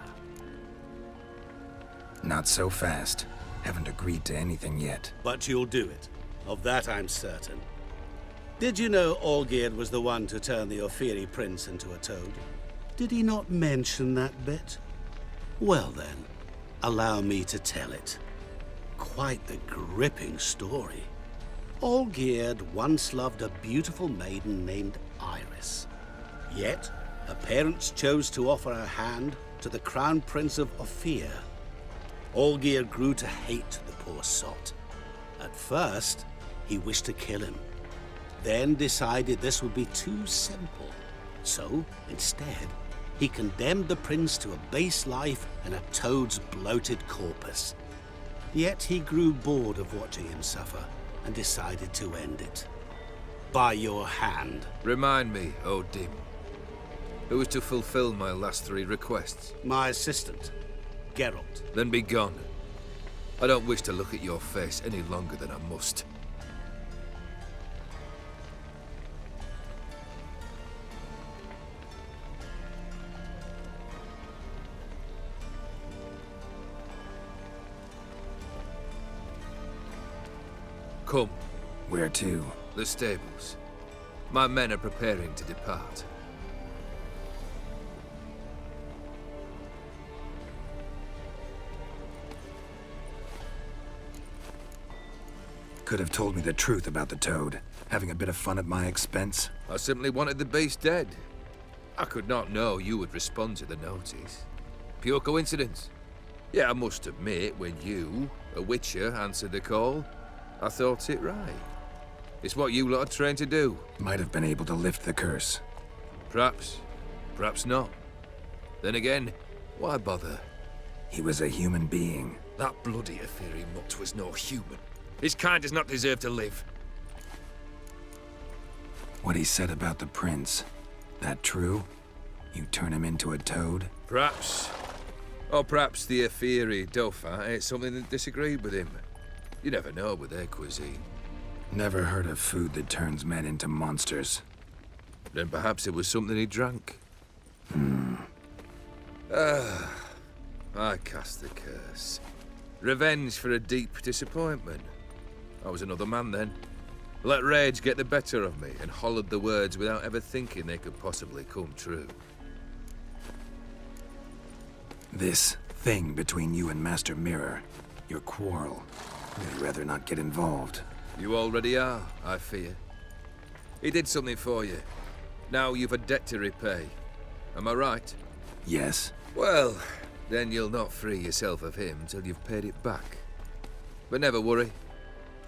Not so fast. Haven't agreed to anything yet. But you'll do it. Of that I'm certain. Did you know Olgierd was the one to turn the Ophiri prince into a toad? Did he not mention that bit? Well then, allow me to tell it. Quite the gripping story. Olgierd once loved a beautiful maiden named Iris. Yet, her parents chose to offer her hand to the Crown Prince of Ophir. Olgierd grew to hate the poor sot. At first, he wished to kill him. Then decided this would be too simple. So, instead, he condemned the prince to a base life in a toad's bloated corpus. Yet he grew bored of watching him suffer and decided to end it. By your hand. Remind me, O Dim. Who was to fulfill my last 3 requests? My assistant, Geralt. Then be gone. I don't wish to look at your face any longer than I must. Come. Where to? The stables. My men are preparing to depart. Could have told me the truth about the toad. Having a bit of fun at my expense. I simply wanted the beast dead. I could not know you would respond to the notice. Pure coincidence. Yeah, I must admit, when you, a witcher, answered the call, I thought it right. It's what you lot are trained to do. Might have been able to lift the curse. Perhaps. Perhaps not. Then again, why bother? He was a human being. That bloody Ophiri mutt was no human. His kind does not deserve to live. What he said about the prince, that true? You turn him into a toad? Perhaps. Or perhaps the Ophiri Dauphin ate something that disagreed with him. You never know with their cuisine. Never heard of food that turns men into monsters. Then perhaps it was something he drank. I cast the curse. Revenge for a deep disappointment. I was another man then. Let rage get the better of me and hollered the words without ever thinking they could possibly come true. This thing between you and Master Mirror, your quarrel, I'd rather not get involved. You already are, I fear. He did something for you. Now you've a debt to repay. Am I right? Yes. Well, then you'll not free yourself of him till you've paid it back. But never worry.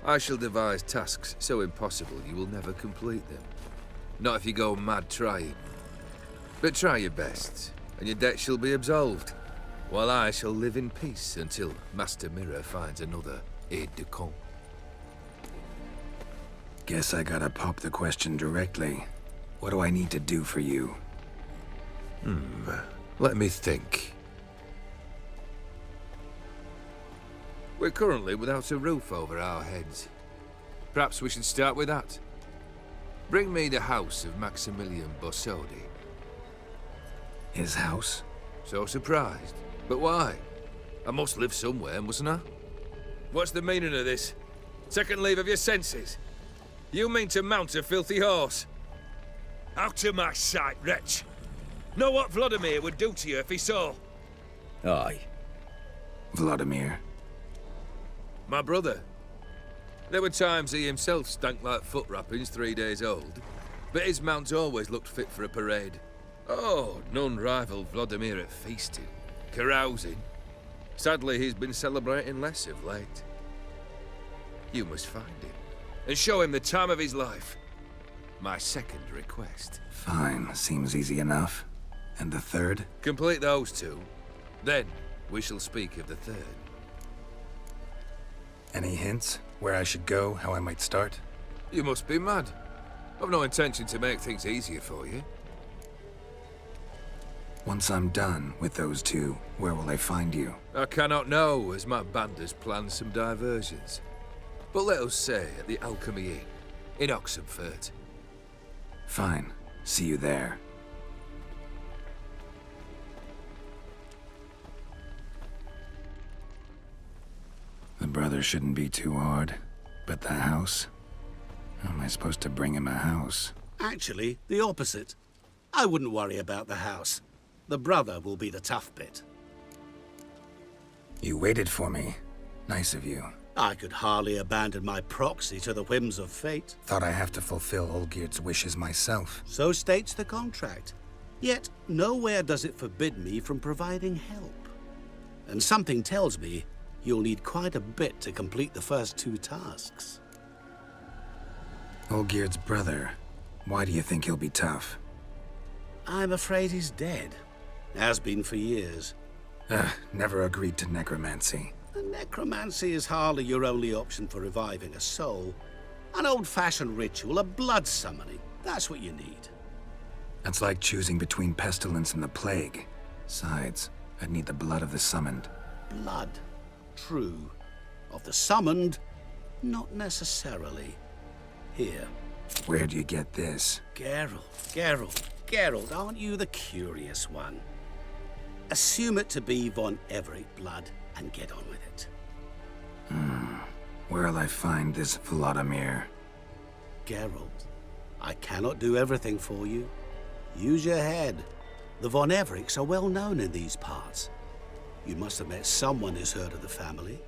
I shall devise tasks so impossible you will never complete them. Not if you go mad trying. But try your best, and your debt shall be absolved, while I shall live in peace until Master Mirror finds another aide-de-camp. Guess I gotta pop the question directly. What do I need to do for you? Let me think. We're currently without a roof over our heads. Perhaps we should start with that. Bring me the house of Maximilian Bossodi. His house? So surprised. But why? I must live somewhere, mustn't I? What's the meaning of this? Second leave of your senses? You mean to mount a filthy horse? Out of my sight, wretch! Know what Vladimir would do to you if he saw? Aye. Vladimir. My brother. There were times he himself stank like foot wrappings 3 days old, but his mount always looked fit for a parade. Oh, none rivaled Vladimir at feasting, carousing. Sadly, he's been celebrating less of late. You must find him, and show him the time of his life. My second request. Fine, seems easy enough. And the third? Complete those 2, then we shall speak of the third. Any hints? Where I should go? How I might start? You must be mad. I've no intention to make things easier for you. Once I'm done with those two, where will I find you? I cannot know, as my banders plan some diversions. But let us say at the Alchemy Inn, in Oxenfurt. Fine. See you there. The brother shouldn't be too hard. But the house? How am I supposed to bring him a house? Actually, the opposite. I wouldn't worry about the house. The brother will be the tough bit. You waited for me. Nice of you. I could hardly abandon my proxy to the whims of fate. Thought I have to fulfill Olgierd's wishes myself. So states the contract. Yet, nowhere does it forbid me from providing help. And something tells me you'll need quite a bit to complete the first two tasks. Olgierd's brother. Why do you think he'll be tough? I'm afraid he's dead. Has been for years. Never agreed to necromancy. Necromancy is hardly your only option for reviving a soul. An old-fashioned ritual, a blood summoning. That's what you need. That's like choosing between pestilence and the plague. Besides, I'd need the blood of the summoned. Blood. True. Of the summoned, not necessarily. Here. Where'd you get this? Geralt, aren't you the curious one? Assume it to be von Everett blood and get on with it. Where'll I find this Vladimir? Geralt, I cannot do everything for you. Use your head. The von Evericks are well known in these parts. You must have met someone who's heard of the family.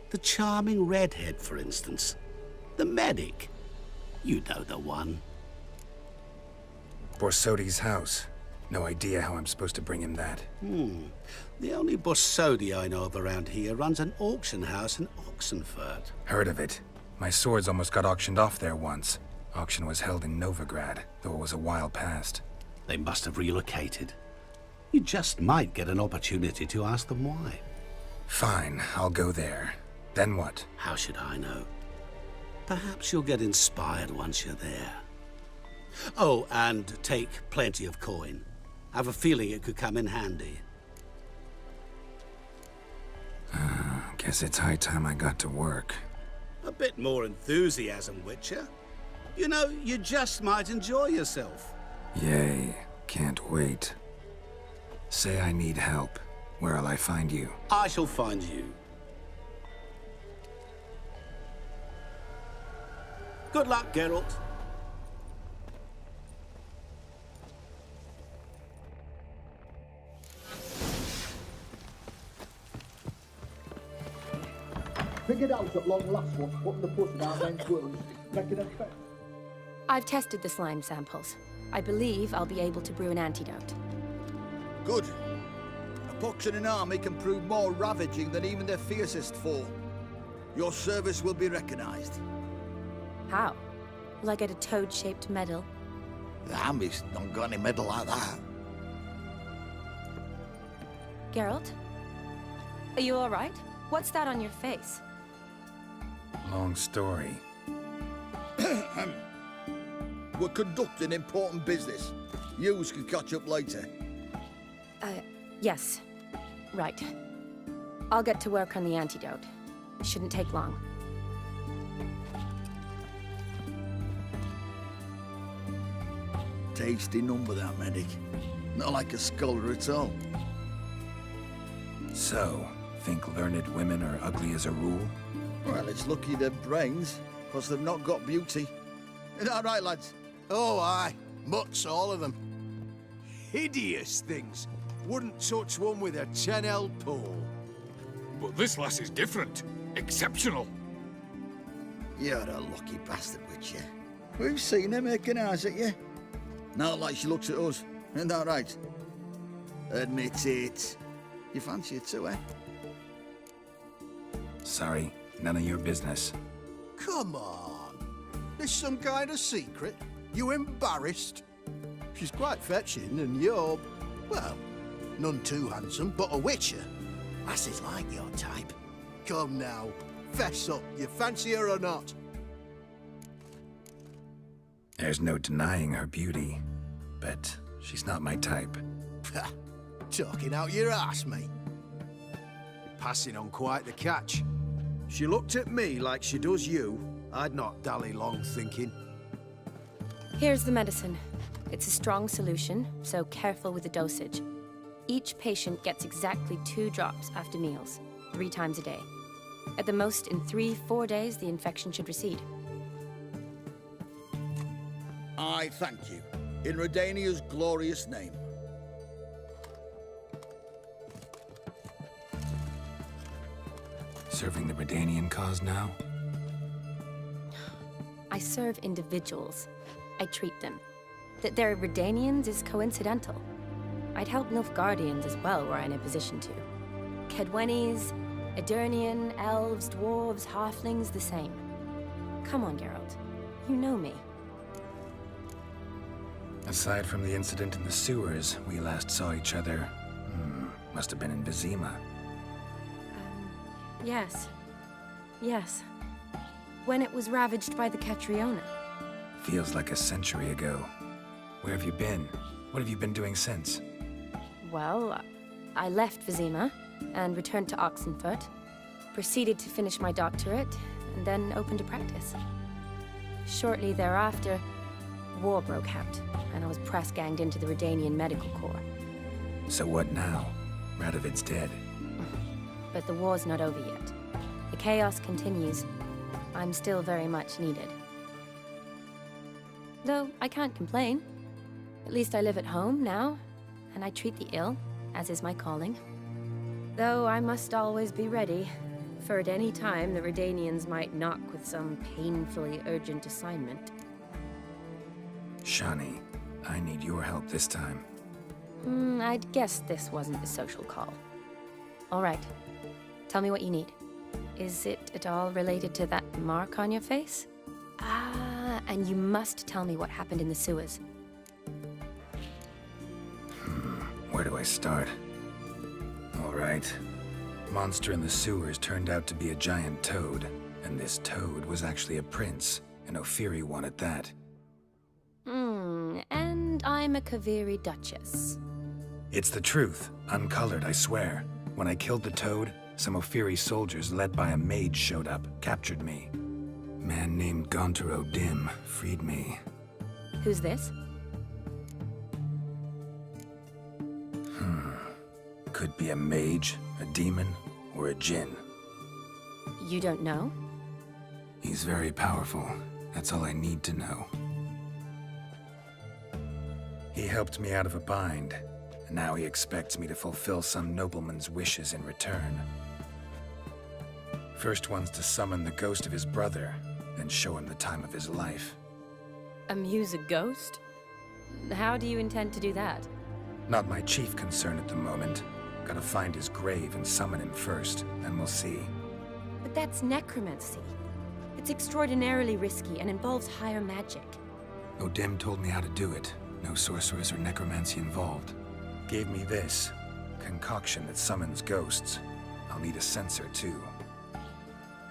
The charming redhead, for instance. The medic. You know the one. Borsodi's house. No idea how I'm supposed to bring him that. The only Borsodi I know of around here runs an auction house in Oxenfurt. Heard of it. My swords almost got auctioned off there once. Auction was held in Novigrad, though it was a while past. They must have relocated. You just might get an opportunity to ask them why. Fine, I'll go there. Then what? How should I know? Perhaps you'll get inspired once you're there. Oh, and take plenty of coin. Have a feeling it could come in handy. Guess it's high time I got to work. A bit more enthusiasm, Witcher. You know, you just might enjoy yourself. Yay, can't wait. Say I need help. Where'll I find you? I shall find you. Good luck, Geralt. Figured out at long last what's putting the puss in our men's wounds, making a effect. I've tested the slime samples. I believe I'll be able to brew an antidote. Good. A pox in an army can prove more ravaging than even their fiercest foe. Your service will be recognized. How? Will I get a toad-shaped medal? The army's not got any medal like that. Geralt? Are you all right? What's that on your face? Long story. We're conducting important business. Yous can catch up later. Yes. Right. I'll get to work on the antidote. It shouldn't take long. Tasty number, that medic. Not like a scholar at all. So, think learned women are ugly as a rule? Well, it's lucky they've brains, because they've not got beauty. Is that right, lads? Oh, aye. Mutts, all of them. Hideous things. Wouldn't touch one with a 10L pole. But this lass is different. Exceptional. You're a lucky bastard, Witcher. We've seen her making eyes at you. Not like she looks at us. Isn't that right? Admit it. You fancy her too, eh? Sorry, none of your business. Come on. There's some kind of secret. You embarrassed? She's quite fetching, and you're, well, none too handsome, but a witcher. Lasses like your type. Come now, fess up. You fancy her or not? There's no denying her beauty, but she's not my type. Pah, talking out your ass, mate. Passing on quite the catch. She looked at me like she does you. I'd not dally long thinking. Here's the medicine. It's a strong solution, so careful with the dosage. Each patient gets exactly 2 drops after meals, 3 times a day. At the most, in 3-4 days, the infection should recede. I thank you, in Redania's glorious name. Serving the Redanian cause now? I serve individuals. I treat them. That they're Redanians is coincidental. I'd help Nilfgaardians as well were I in a position to. Kedwenis, Edirnian, elves, dwarves, halflings, the same. Come on, Geralt. You know me. Aside from the incident in the sewers, we last saw each other... must have been in Vizima. Yes. Yes. When it was ravaged by the Catriona. Feels like a century ago. Where have you been? What have you been doing since? Well, I left Vizima and returned to Oxenfurt, proceeded to finish my doctorate, and then opened a practice. Shortly thereafter, war broke out, and I was press-ganged into the Redanian Medical Corps. So what now? Radovid's dead. But the war's not over yet. The chaos continues. I'm still very much needed. Though I can't complain. At least I live at home now, and I treat the ill, as is my calling. Though I must always be ready, for at any time the Redanians might knock with some painfully urgent assignment. Shani, I need your help this time. I'd guess this wasn't a social call. All right. Tell me what you need. Is it at all related to that mark on your face? Ah, and you must tell me what happened in the sewers. Where do I start? All right. Monster in the sewers turned out to be a giant toad, and this toad was actually a prince, an Ophiri one at that. And I'm a Kaviri Duchess. It's the truth, uncolored, I swear. When I killed the toad, some Ophiri soldiers led by a mage showed up, captured me. Man named Gaunter O'Dim freed me. Who's this? Could be a mage, a demon, or a djinn. You don't know? He's very powerful. That's all I need to know. He helped me out of a bind, and now he expects me to fulfill some nobleman's wishes in return. First one's to summon the ghost of his brother, then show him the time of his life. Amuse a ghost? How do you intend to do that? Not my chief concern at the moment. Gotta find his grave and summon him first, then we'll see. But that's necromancy. It's extraordinarily risky and involves higher magic. O'Dim told me how to do it. No sorcerers or necromancy involved. Gave me this concoction that summons ghosts. I'll need a censer too.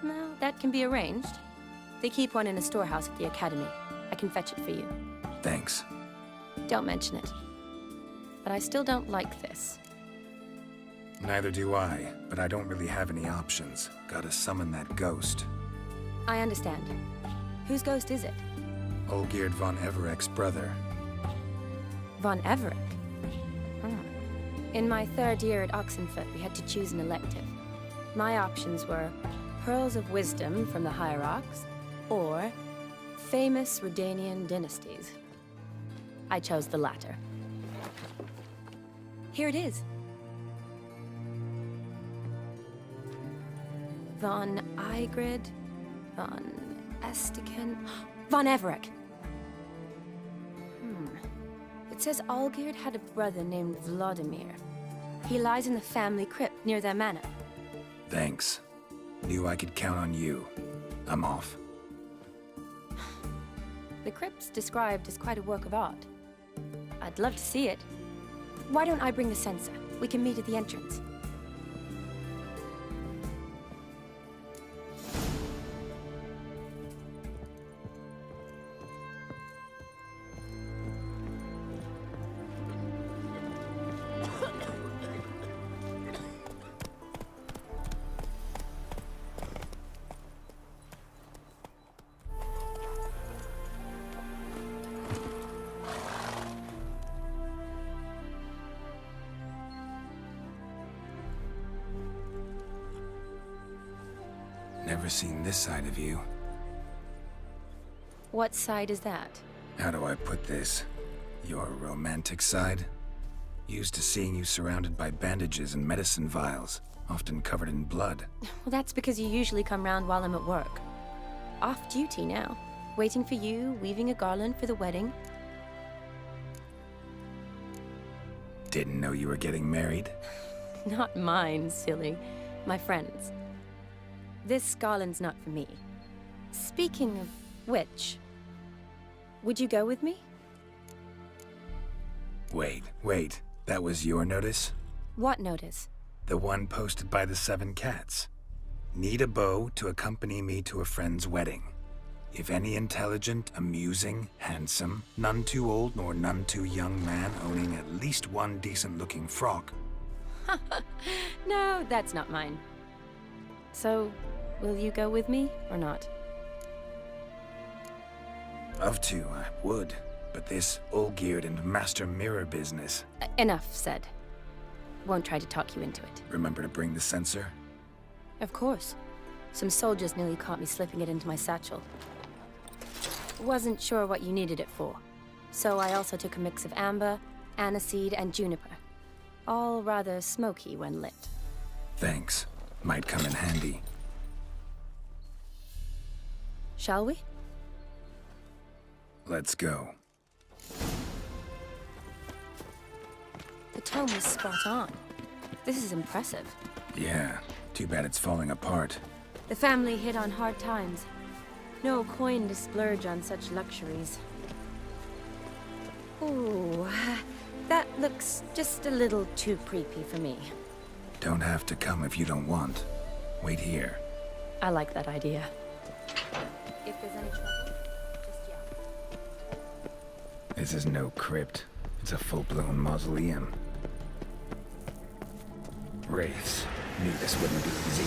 No, that can be arranged. They keep one in a storehouse at the academy. I can fetch it for you. Thanks. Don't mention it. But I still don't like this. Neither do I, but I don't really have any options. Gotta summon that ghost. I understand. Whose ghost is it? Olgierd von Everek's brother. Von Everek? In my 3rd year at Oxenfurt, we had to choose an elective. My options were Pearls of Wisdom from the Hierarchs, or famous Redanian dynasties. I chose the latter. Here it is. Von Igrid, von Estiken, von Everek. It says Olgierd had a brother named Vladimir. He lies in the family crypt near their manor. Thanks. Knew I could count on you. I'm off. The crypt's described as quite a work of art. I'd love to see it. Why don't I bring the censer? We can meet at the entrance. Never seen this side of you. What side is that? How do I put this? Your romantic side? Used to seeing you surrounded by bandages and medicine vials, often covered in blood. Well, that's because you usually come round while I'm at work. Off duty now. Waiting for you, weaving a garland for the wedding. Didn't know you were getting married? Not mine, silly. My friend's. This garland's not for me. Speaking of which, would you go with me? Wait. That was your notice? What notice? The one posted by the 7 cats. Need a beau to accompany me to a friend's wedding. If any intelligent, amusing, handsome, none too old nor none too young man owning at least one decent-looking frock. No, that's not mine. So, will you go with me or not? Of to, I would. But this all-geared and master mirror business... Enough said. Won't try to talk you into it. Remember to bring the censer? Of course. Some soldiers nearly caught me slipping it into my satchel. Wasn't sure what you needed it for. So I also took a mix of amber, aniseed, and juniper. All rather smoky when lit. Thanks. Might come in handy. Shall we? Let's go. The tone was spot on. This is impressive. Yeah, too bad it's falling apart. The family hit on hard times. No coin to splurge on such luxuries. Ooh, that looks just a little too creepy for me. Don't have to come if you don't want. Wait here. I like that idea. If there's any trouble, just yell. This is no crypt. It's a full-blown mausoleum. Wraiths. Knew this wouldn't be easy.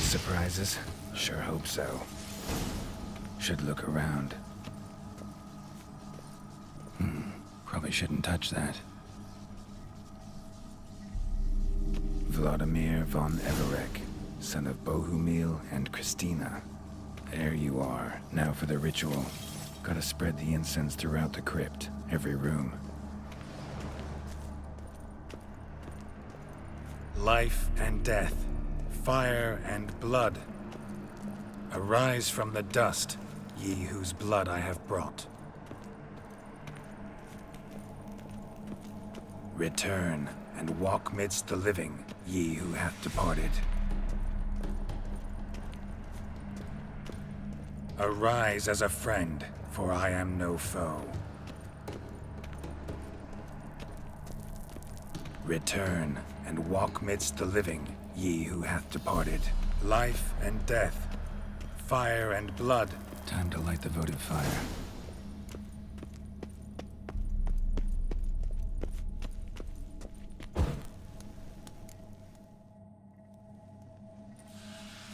Surprises? Sure hope so. Should look around. Probably shouldn't touch that. Vladimir von Everek, son of Bohumil and Christina. There you are. Now for the ritual. Gotta spread the incense throughout the crypt, every room. Life and death, fire and blood. Arise from the dust, ye whose blood I have brought. Return and walk midst the living, ye who hath departed. Arise as a friend, for I am no foe. Return and walk midst the living, ye who hath departed. Life and death, fire and blood. Time to light the votive fire.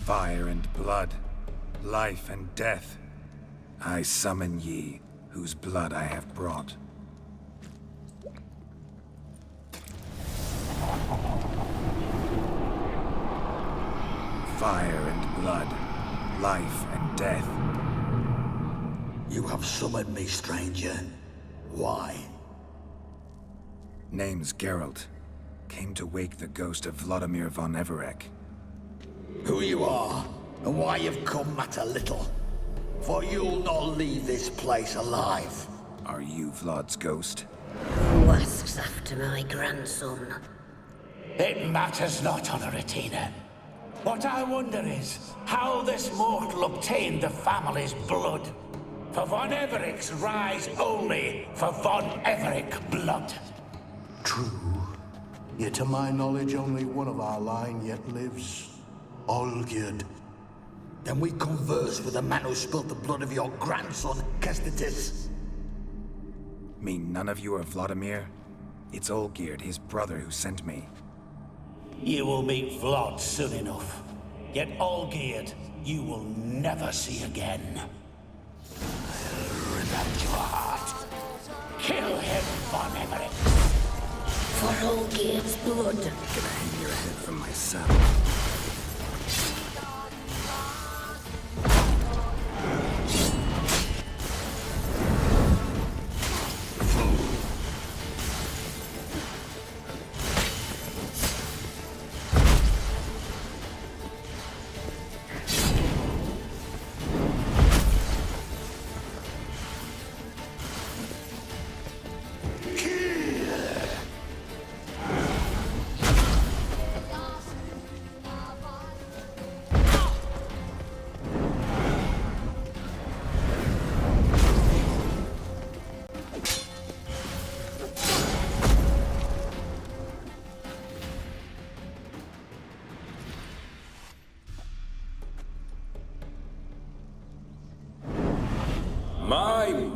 Fire and blood, life and death. I summon ye, whose blood I have brought. Fire and blood, life and death. You have summoned me, stranger. Why? Name's Geralt. Came to wake the ghost of Vladimir von Everec. Who you are, and why you've come matter little. For you'll not leave this place alive. Are you Vlad's ghost? Who asks after my grandson? It matters not, Honoratina. What I wonder is how this mortal obtained the family's blood. For von Everic's rise only for von Everec blood. True. Yet to my knowledge, only one of our line yet lives. Olgierd. Then we converse with the man who spilt the blood of your grandson, Kestitis. Mean none of you are Vladimir? It's Olgierd, his brother, who sent me. You will meet Vlad soon enough. Yet Olgierd, you will never see again. I'll rip out your heart. Kill him, von Everec. For Olgierd's blood. I'm gonna hang your head from my saddle.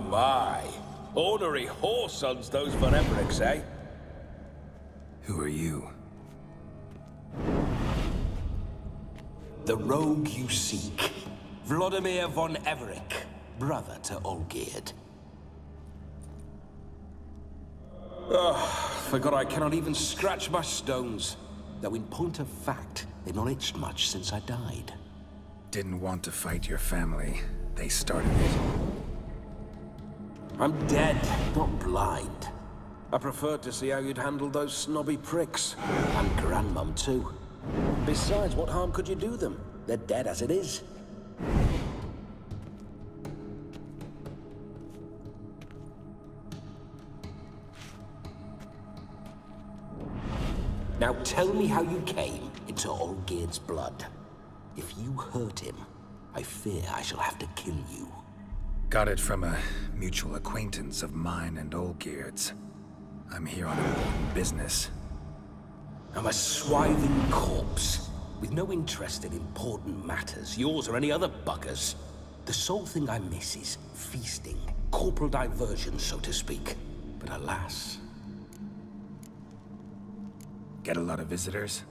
My. Ornery whoresons, those von Everecs, eh? Who are you? The rogue you seek. Vladimir von Everec, brother to Olgierd. Forgot I cannot even scratch my stones. Though in point of fact, they've not itched much since I died. Didn't want to fight your family. They started it. I'm dead, not blind. I preferred to see how you'd handle those snobby pricks. And Grandmum, too. Besides, what harm could you do them? They're dead as it is. Now tell me how you came into Olgierd's blood. If you hurt him, I fear I shall have to kill you. Got it from a mutual acquaintance of mine and Olgierd's. I'm here on important business. I'm a swiving corpse, with no interest in important matters, yours or any other buggers. The sole thing I miss is feasting, corporal diversion, so to speak. But alas... Get a lot of visitors?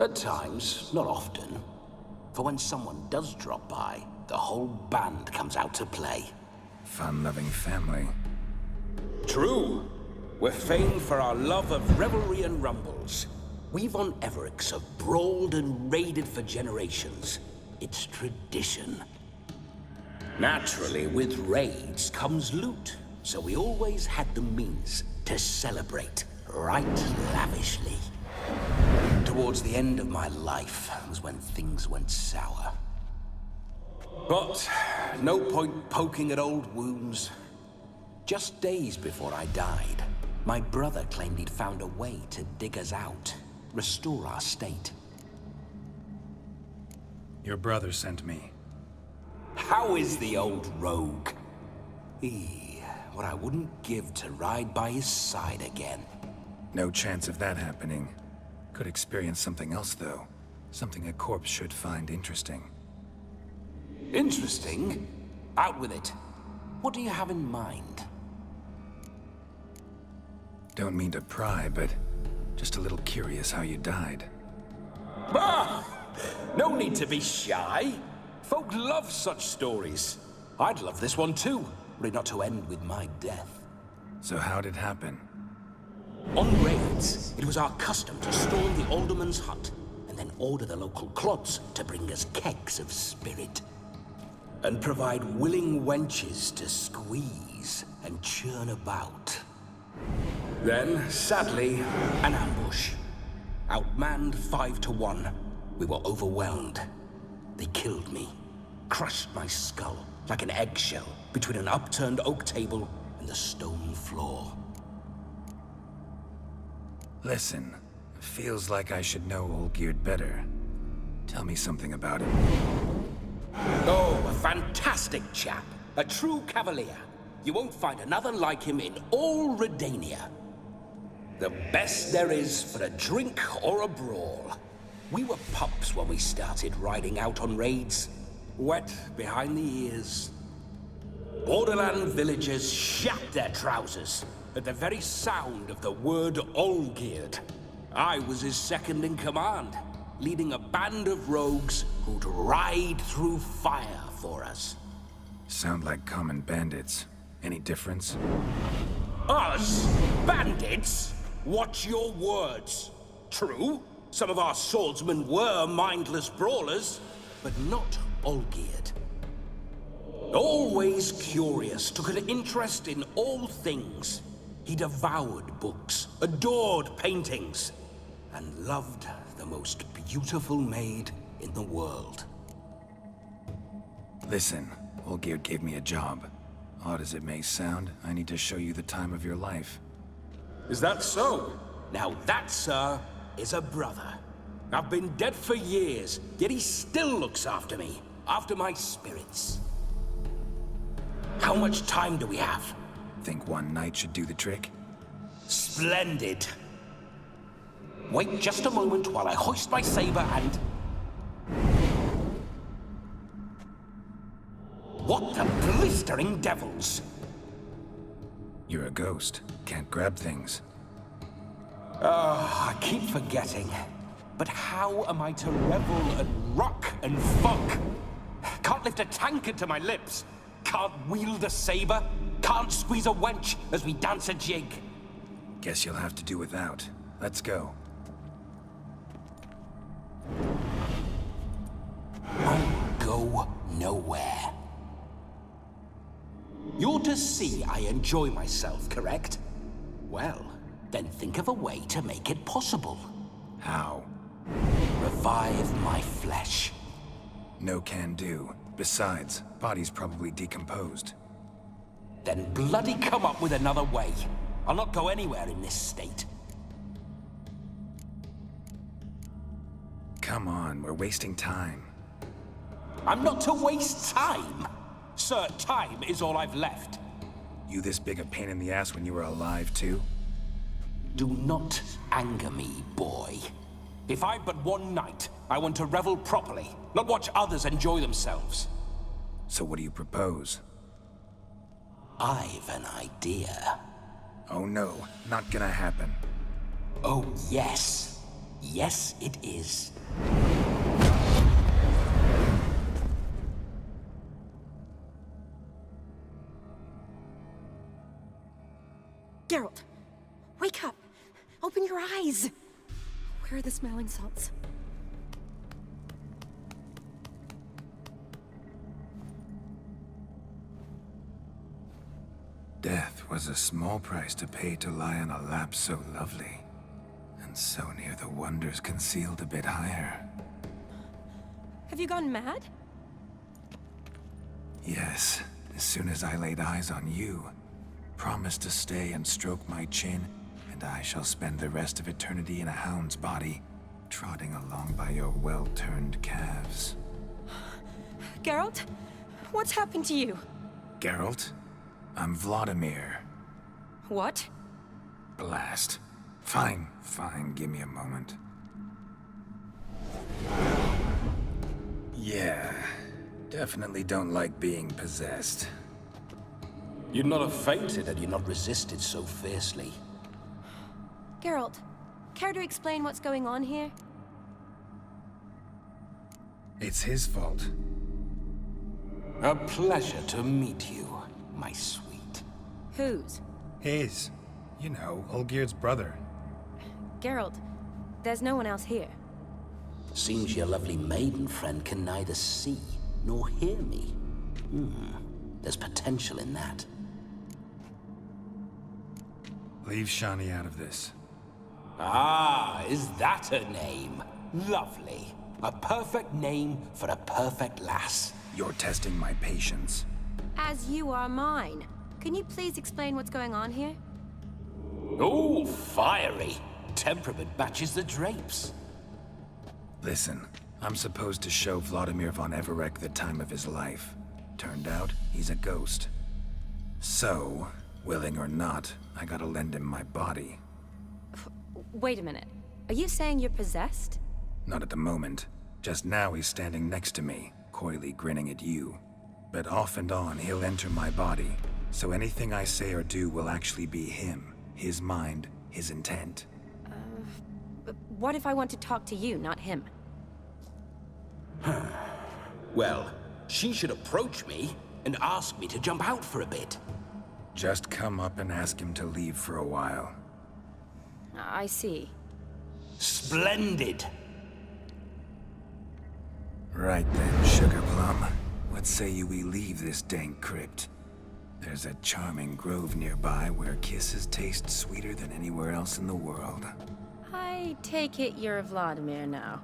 At times, not often. For when someone does drop by, the whole band comes out to play. Fun-loving family. True. We're famed for our love of revelry and rumbles. We von Everecs have brawled and raided for generations. It's tradition. Naturally, with raids comes loot, so we always had the means to celebrate right lavishly. Towards the end of my life was when things went sour. But no point poking at old wounds. Just days before I died, my brother claimed he'd found a way to dig us out, restore our state. Your brother sent me. How is the old rogue? What I wouldn't give to ride by his side again. No chance of that happening. Could experience something else, though. Something a corpse should find interesting. Interesting? Out with it. What do you have in mind? Don't mean to pry, but just a little curious how you died. Ah! No need to be shy. Folk love such stories. I'd love this one too, were it not to end with my death. So how'd it happen? On raids, it was our custom to storm the alderman's hut, and then order the local clods to bring us kegs of spirit. And provide willing wenches to squeeze and churn about. Then, sadly, an ambush. Outmanned 5 to 1. We were overwhelmed. They killed me. Crushed my skull like an eggshell between an upturned oak table and the stone floor. Listen, feels like I should know Olgierd better. Tell me something about him. Oh, a fantastic chap. A true cavalier. You won't find another like him in all Redania. The best there is for a drink or a brawl. We were pups when we started riding out on raids. Wet behind the ears. Borderland villagers shat their trousers at the very sound of the word Olgierd. I was his second in command, leading a band of rogues who'd ride through fire for us. Sound like common bandits. Any difference? Us? Bandits? Watch your words. True, some of our swordsmen were mindless brawlers, but not Olgierd. Always curious, took an interest in all things. He devoured books, adored paintings, and loved the most beautiful maid in the world. Listen, Olgierd gave me a job. Odd as it may sound, I need to show you the time of your life. Is that so? Now that, sir, is a brother. I've been dead for years, yet he still looks after me, after my spirits. How much time do we have? Think one night should do the trick? Splendid. Wait just a moment while I hoist my saber and... What the blistering devils? You're a ghost. Can't grab things. I keep forgetting. But how am I to revel and rock and fuck? Can't lift a tankard to my lips. Can't wield a saber. Can't squeeze a wench as we dance a jig. Guess you'll have to do without. Let's go. I'll go nowhere. You're to see I enjoy myself, correct? Well, then think of a way to make it possible. How? Revive my flesh. No can do. Besides, body's probably decomposed. Then bloody come up with another way. I'll not go anywhere in this state. Come on, we're wasting time. I'm not to waste time. Sir, time is all I've left. You this big a pain in the ass when you were alive, too? Do not anger me, boy. If I've but one night, I want to revel properly, not watch others enjoy themselves. So what do you propose? I've an idea. Oh no, not gonna happen. Oh yes. Yes, it is. Geralt, wake up! Open your eyes! Where are the smelling salts? Death was a small price to pay to lie on a lap so lovely, and so near the wonders concealed a bit higher. Have you gone mad? Yes, as soon as I laid eyes on you, promise to stay and stroke my chin, and I shall spend the rest of eternity in a hound's body, trotting along by your well-turned calves. Geralt? What's happened to you? Geralt? I'm Vladimir. What? Blast. Fine, give me a moment. Yeah, definitely don't like being possessed. You'd not have fainted had you not resisted so fiercely. Geralt, care to explain what's going on here? It's his fault. A pleasure to meet you, my sweet. Whose? His. You know, Olgierd's brother. Geralt, there's no one else here. Seems your lovely maiden friend can neither see nor hear me. There's potential in that. Leave Shani out of this. Ah, is that her name? Lovely. A perfect name for a perfect lass. You're testing my patience. As you are mine. Can you please explain what's going on here? Oh, fiery. Temperament matches the drapes. Listen, I'm supposed to show Vladimir von Everec the time of his life. Turned out, he's a ghost. So, willing or not, I gotta lend him my body. Wait a minute. Are you saying you're possessed? Not at the moment. Just now he's standing next to me, coyly grinning at you. But off and on, he'll enter my body. So anything I say or do will actually be him. His mind, his intent. But what if I want to talk to you, not him? Well, she should approach me and ask me to jump out for a bit. Just come up and ask him to leave for a while. I see. Splendid! Right then, Sugar Plum. What say you we leave this dank crypt? There's a charming grove nearby where kisses taste sweeter than anywhere else in the world. I take it you're Vladimir now.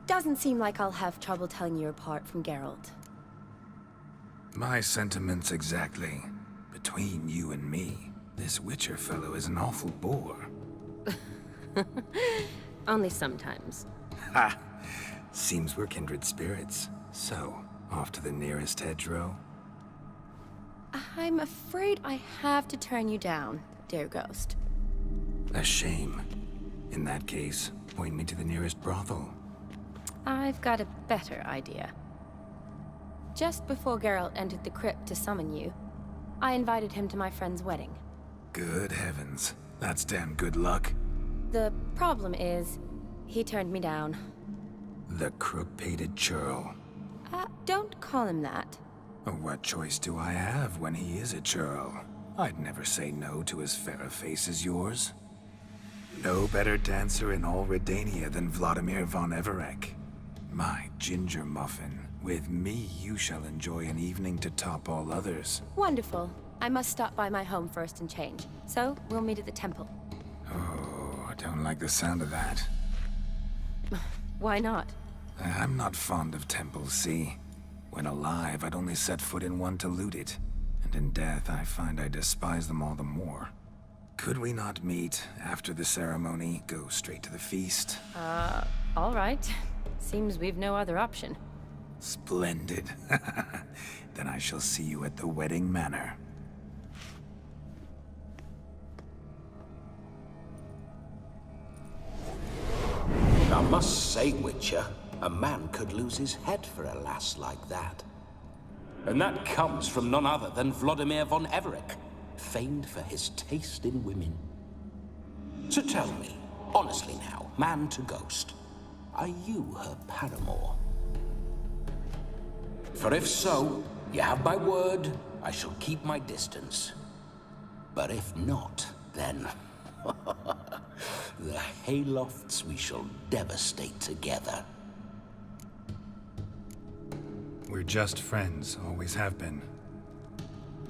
Doesn't seem like I'll have trouble telling you apart from Geralt. My sentiments exactly. Between you and me, this Witcher fellow is an awful bore. Only sometimes. Ha! Seems we're kindred spirits. So, off to the nearest hedgerow? I'm afraid I have to turn you down, dear ghost. A shame. In that case, point me to the nearest brothel. I've got a better idea. Just before Geralt entered the crypt to summon you, I invited him to my friend's wedding. Good heavens. That's damn good luck. The problem is, he turned me down. The crook-pated churl. Don't call him that. What choice do I have when he is a churl? I'd never say no to as fair a face as yours. No better dancer in all Redania than Vladimir von Everec. My ginger muffin. With me, you shall enjoy an evening to top all others. Wonderful. I must stop by my home first and change. So, we'll meet at the temple. Oh, I don't like the sound of that. Why not? I'm not fond of temples, see? When alive, I'd only set foot in one to loot it. And in death, I find I despise them all the more. Could we not meet after the ceremony, go straight to the feast? All right. Seems we've no other option. Splendid. Then I shall see you at the wedding manor. I must say, Witcher, a man could lose his head for a lass like that. And that comes from none other than Vladimir von Everec, famed for his taste in women. So tell me, honestly now, man to ghost, are you her paramour? For if so, you have my word, I shall keep my distance. But if not, then... the haylofts we shall devastate together. We're just friends, always have been.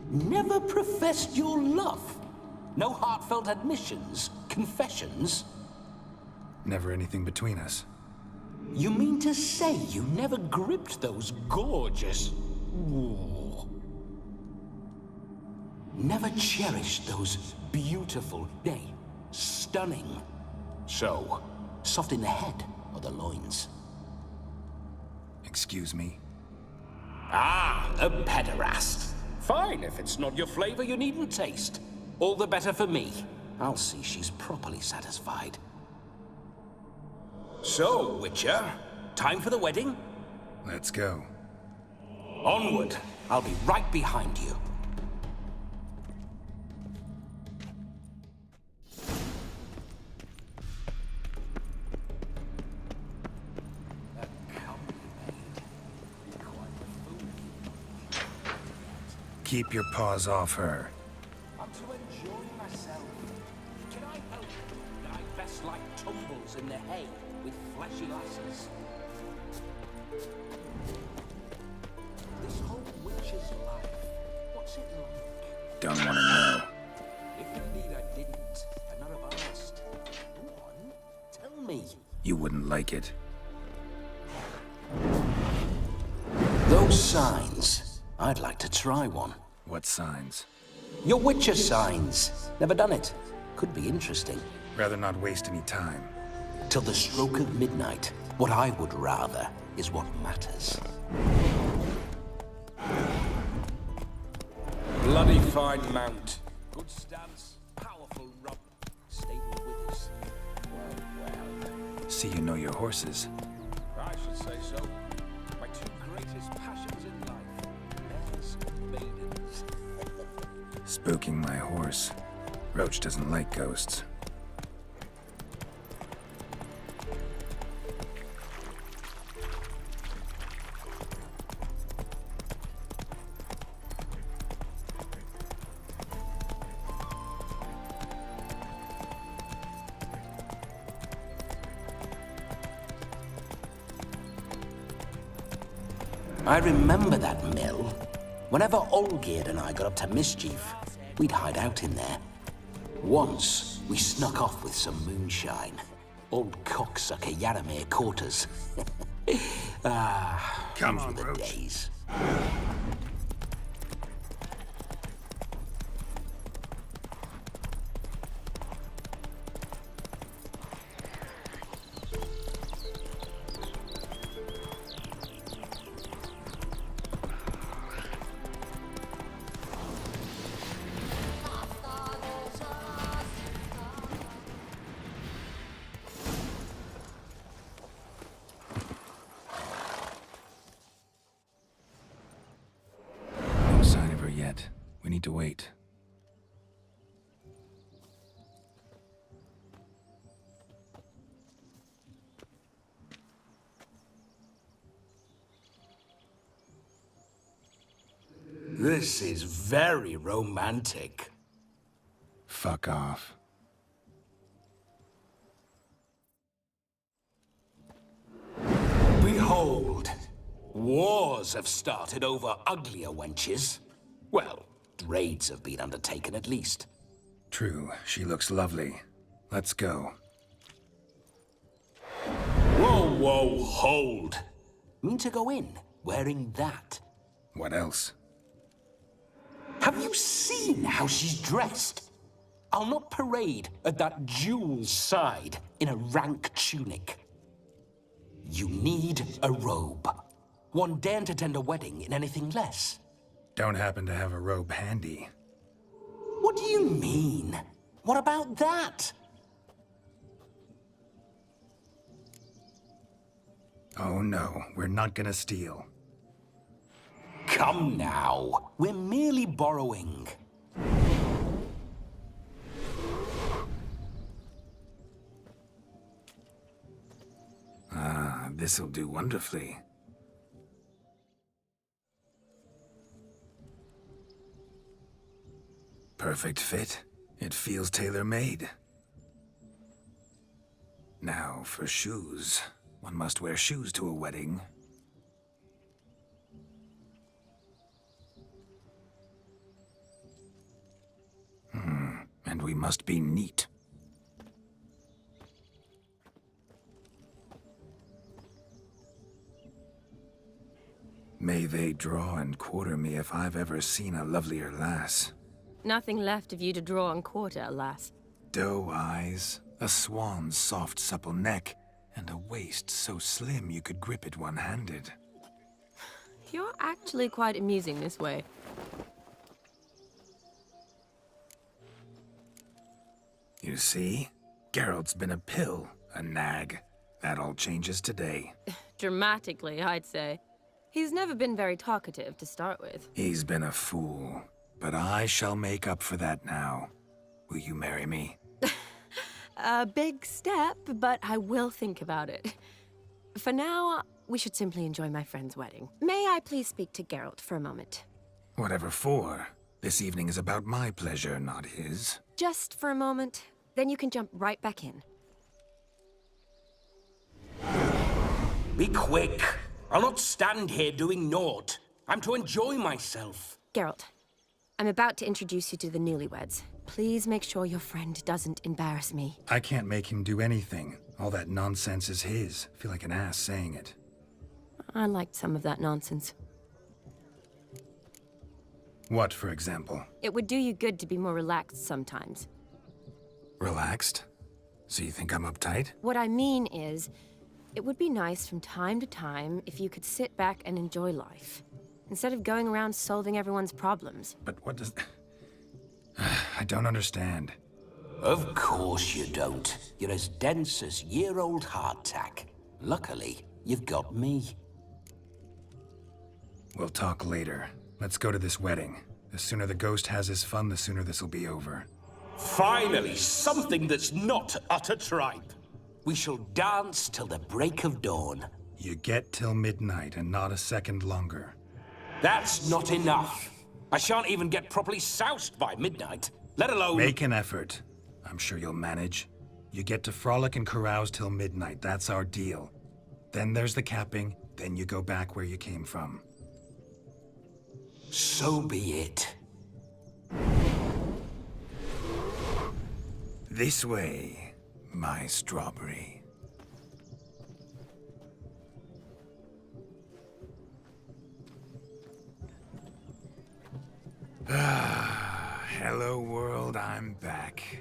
Never professed your love? No heartfelt admissions, confessions? Never anything between us. You mean to say you never gripped those gorgeous... Ooh. Never cherished those beautiful, nay, stunning... So, soft in the head or the loins? Excuse me? Ah, a pederast. Fine, if it's not your flavor, you needn't taste. All the better for me. I'll see she's properly satisfied. So, Witcher, time for the wedding? Let's go. Onward. I'll be right behind you. Keep your paws off her. I'm to enjoy myself. Can I help you? I best like tumbles in the hay with fleshy lasses. This whole witch's life, what's it like? Don't want to know. If you need a didn't. I'd not have asked. Go on, tell me. You wouldn't like it. Those signs. I'd like to try one. What signs? Your Witcher signs. Never done it. Could be interesting. Rather not waste any time. Till the stroke of midnight. What I would rather is what matters. Bloody fine mount. Good stance, powerful rump. Stable with us. Well. See you know your horses. I should say so. My two greatest passions in life. Mares and maidens. Spooking my horse. Roach doesn't like ghosts. I remember that mill. Whenever Olgierd and I got up to mischief, we'd hide out in there. Once, we snuck off with some moonshine. Old cocksucker Yaramir caught us. Come those on, were the Roach. days. No sign of her yet. We need to wait. This is very romantic. Fuck off. Behold, wars have started over uglier wenches. Well, raids have been undertaken at least. True, she looks lovely. Let's go. Whoa, whoa, hold. Mean to go in, wearing that? What else? Have you seen how she's dressed? I'll not parade at that jewel's side in a rank tunic. You need a robe. One daren't attend a wedding in anything less. Don't happen to have a robe handy. What do you mean? What about that? Oh no, we're not gonna steal. Come now, we're merely borrowing. Ah, this'll do wonderfully. Perfect fit. It feels tailor-made. Now, for shoes. One must wear shoes to a wedding. And we must be neat. May they draw and quarter me if I've ever seen a lovelier lass. Nothing left of you to draw and quarter, alas. Doe eyes, a swan's soft supple neck, and a waist so slim you could grip it one-handed. You're actually quite amusing this way. You see? Geralt's been a pill, a nag. That all changes today. Dramatically, I'd say. He's never been very talkative to start with. He's been a fool, but I shall make up for that now. Will you marry me? A big step, but I will think about it. For now, we should simply enjoy my friend's wedding. May I please speak to Geralt for a moment? Whatever for. This evening is about my pleasure, not his. Just for a moment, then you can jump right back in. Be quick. I'll not stand here doing naught. I'm to enjoy myself. Geralt, I'm about to introduce you to the newlyweds. Please make sure your friend doesn't embarrass me. I can't make him do anything. All that nonsense is his. I feel like an ass saying it. I liked some of that nonsense. What, for example? It would do you good to be more relaxed sometimes. Relaxed? So you think I'm uptight? What I mean is, it would be nice from time to time if you could sit back and enjoy life, instead of going around solving everyone's problems. But what does... I don't understand. Of course you don't. You're as dense as year-old hardtack. Luckily, you've got me. We'll talk later. Let's go to this wedding. The sooner the ghost has his fun, the sooner this'll be over. Finally, something that's not utter tripe. We shall dance till the break of dawn. You get till midnight and not a second longer. That's not enough. I shan't even get properly soused by midnight, let alone... Make an effort. I'm sure you'll manage. You get to frolic and carouse till midnight. That's our deal. Then there's the capping, then you go back where you came from. So be it. This way, my strawberry. Hello world, I'm back.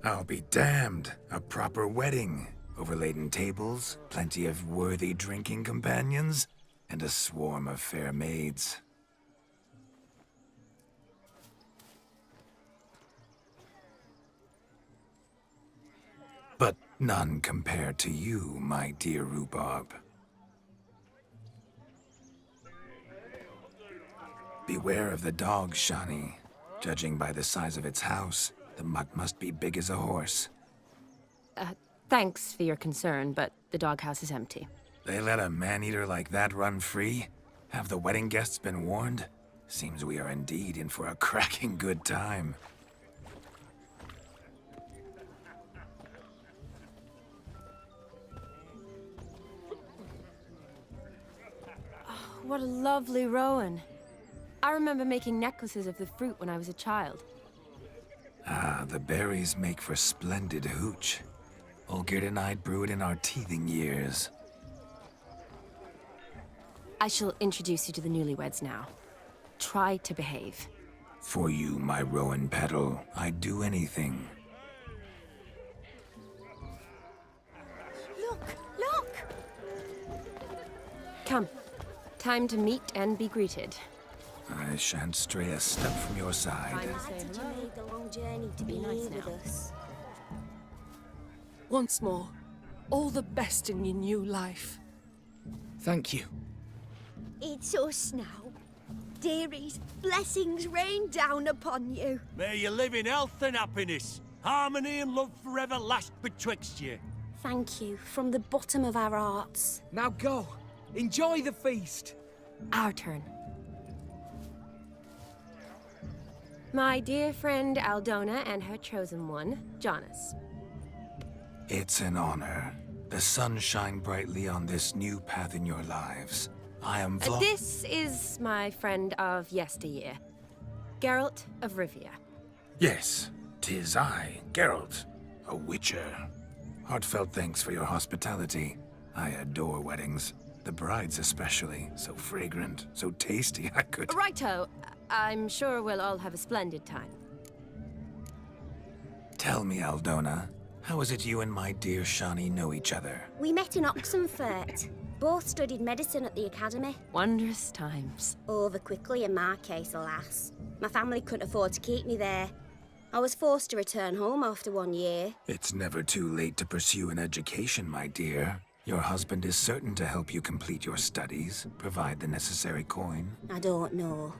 I'll be damned. A proper wedding. Overladen tables, plenty of worthy drinking companions, and a swarm of fair maids. But none compared to you, my dear rhubarb. Beware of the dog, Shani. Judging by the size of its house, the mutt must be big as a horse. Thanks for your concern, but the doghouse is empty. They let a man-eater like that run free? Have the wedding guests been warned? Seems we are indeed in for a cracking good time. Oh, what a lovely rowan. I remember making necklaces of the fruit when I was a child. Ah, the berries make for splendid hooch. Olgerd and I brewed in our teething years. I shall introduce you to the newlyweds now. Try to behave. For you, my rowan petal, I'd do anything. Look! Look! Come. Time to meet and be greeted. I shan't stray a step from your side. Why did you make the long journey to be nice here with now. us? Once more, all the best in your new life. Thank you. It's us now. Dearies, blessings rain down upon you. May you live in health and happiness. Harmony and love forever last betwixt you. Thank you, from the bottom of our hearts. Now go. Enjoy the feast. Our turn. My dear friend Aldona and her chosen one, Jonas. It's an honor. The sun shine brightly on this new path in your lives. I am This is my friend of yesteryear, Geralt of Rivia. Yes, 'tis I, Geralt, a witcher. Heartfelt thanks for your hospitality. I adore weddings. The brides especially. So fragrant, so tasty, I could... Righto. I'm sure we'll all have a splendid time. Tell me, Aldona, how is it you and my dear Shani know each other? We met in Oxenfurt. Both studied medicine at the academy. Wondrous times. Over quickly in my case, alas. My family couldn't afford to keep me there. I was forced to return home after 1 year. It's never too late to pursue an education, my dear. Your husband is certain to help you complete your studies, provide the necessary coin. I don't know.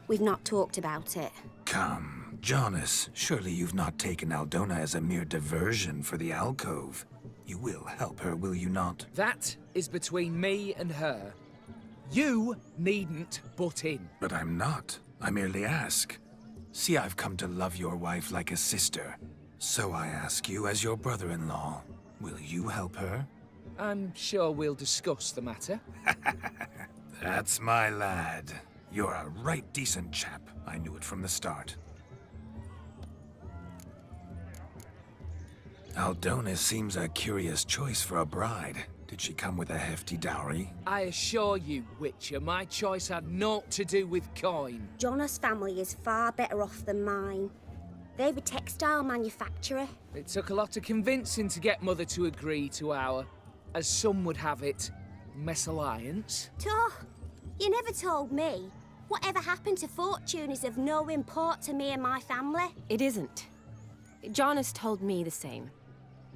We've not talked about it. Come, Jonas, surely you've not taken Aldona as a mere diversion for the alcove. You will help her, will you not? That is between me and her. You needn't butt in. But I'm not. I merely ask. See, I've come to love your wife like a sister. So I ask you as your brother-in-law, will you help her? I'm sure we'll discuss the matter. That's my lad. You're a right decent chap. I knew it from the start. Aldonis seems a curious choice for a bride. Did she come with a hefty dowry? I assure you, Witcher, my choice had naught to do with coin. Jonna's family is far better off than mine. They're a textile manufacturer. It took a lot of convincing to get Mother to agree to our, as some would have it, mesalliance. Toh, you never told me. Whatever happened to fortune is of no import to me and my family. It isn't. Jonas told me the same.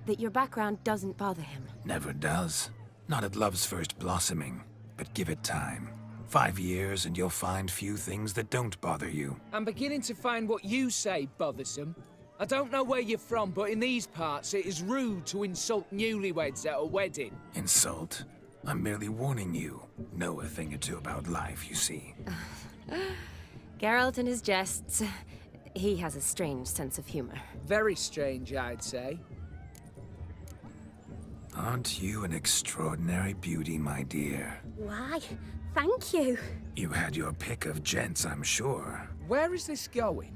That your background doesn't bother him. Never does. Not at love's first blossoming. But give it time. 5 years and you'll find few things that don't bother you. I'm beginning to find what you say bothersome. I don't know where you're from, but in these parts it is rude to insult newlyweds at a wedding. Insult? I'm merely warning you. Know a thing or two about life, you see. Geralt and his jests. He has a strange sense of humor. Very strange, I'd say. Aren't you an extraordinary beauty, my dear? Why, thank you. You had your pick of gents, I'm sure. Where is this going?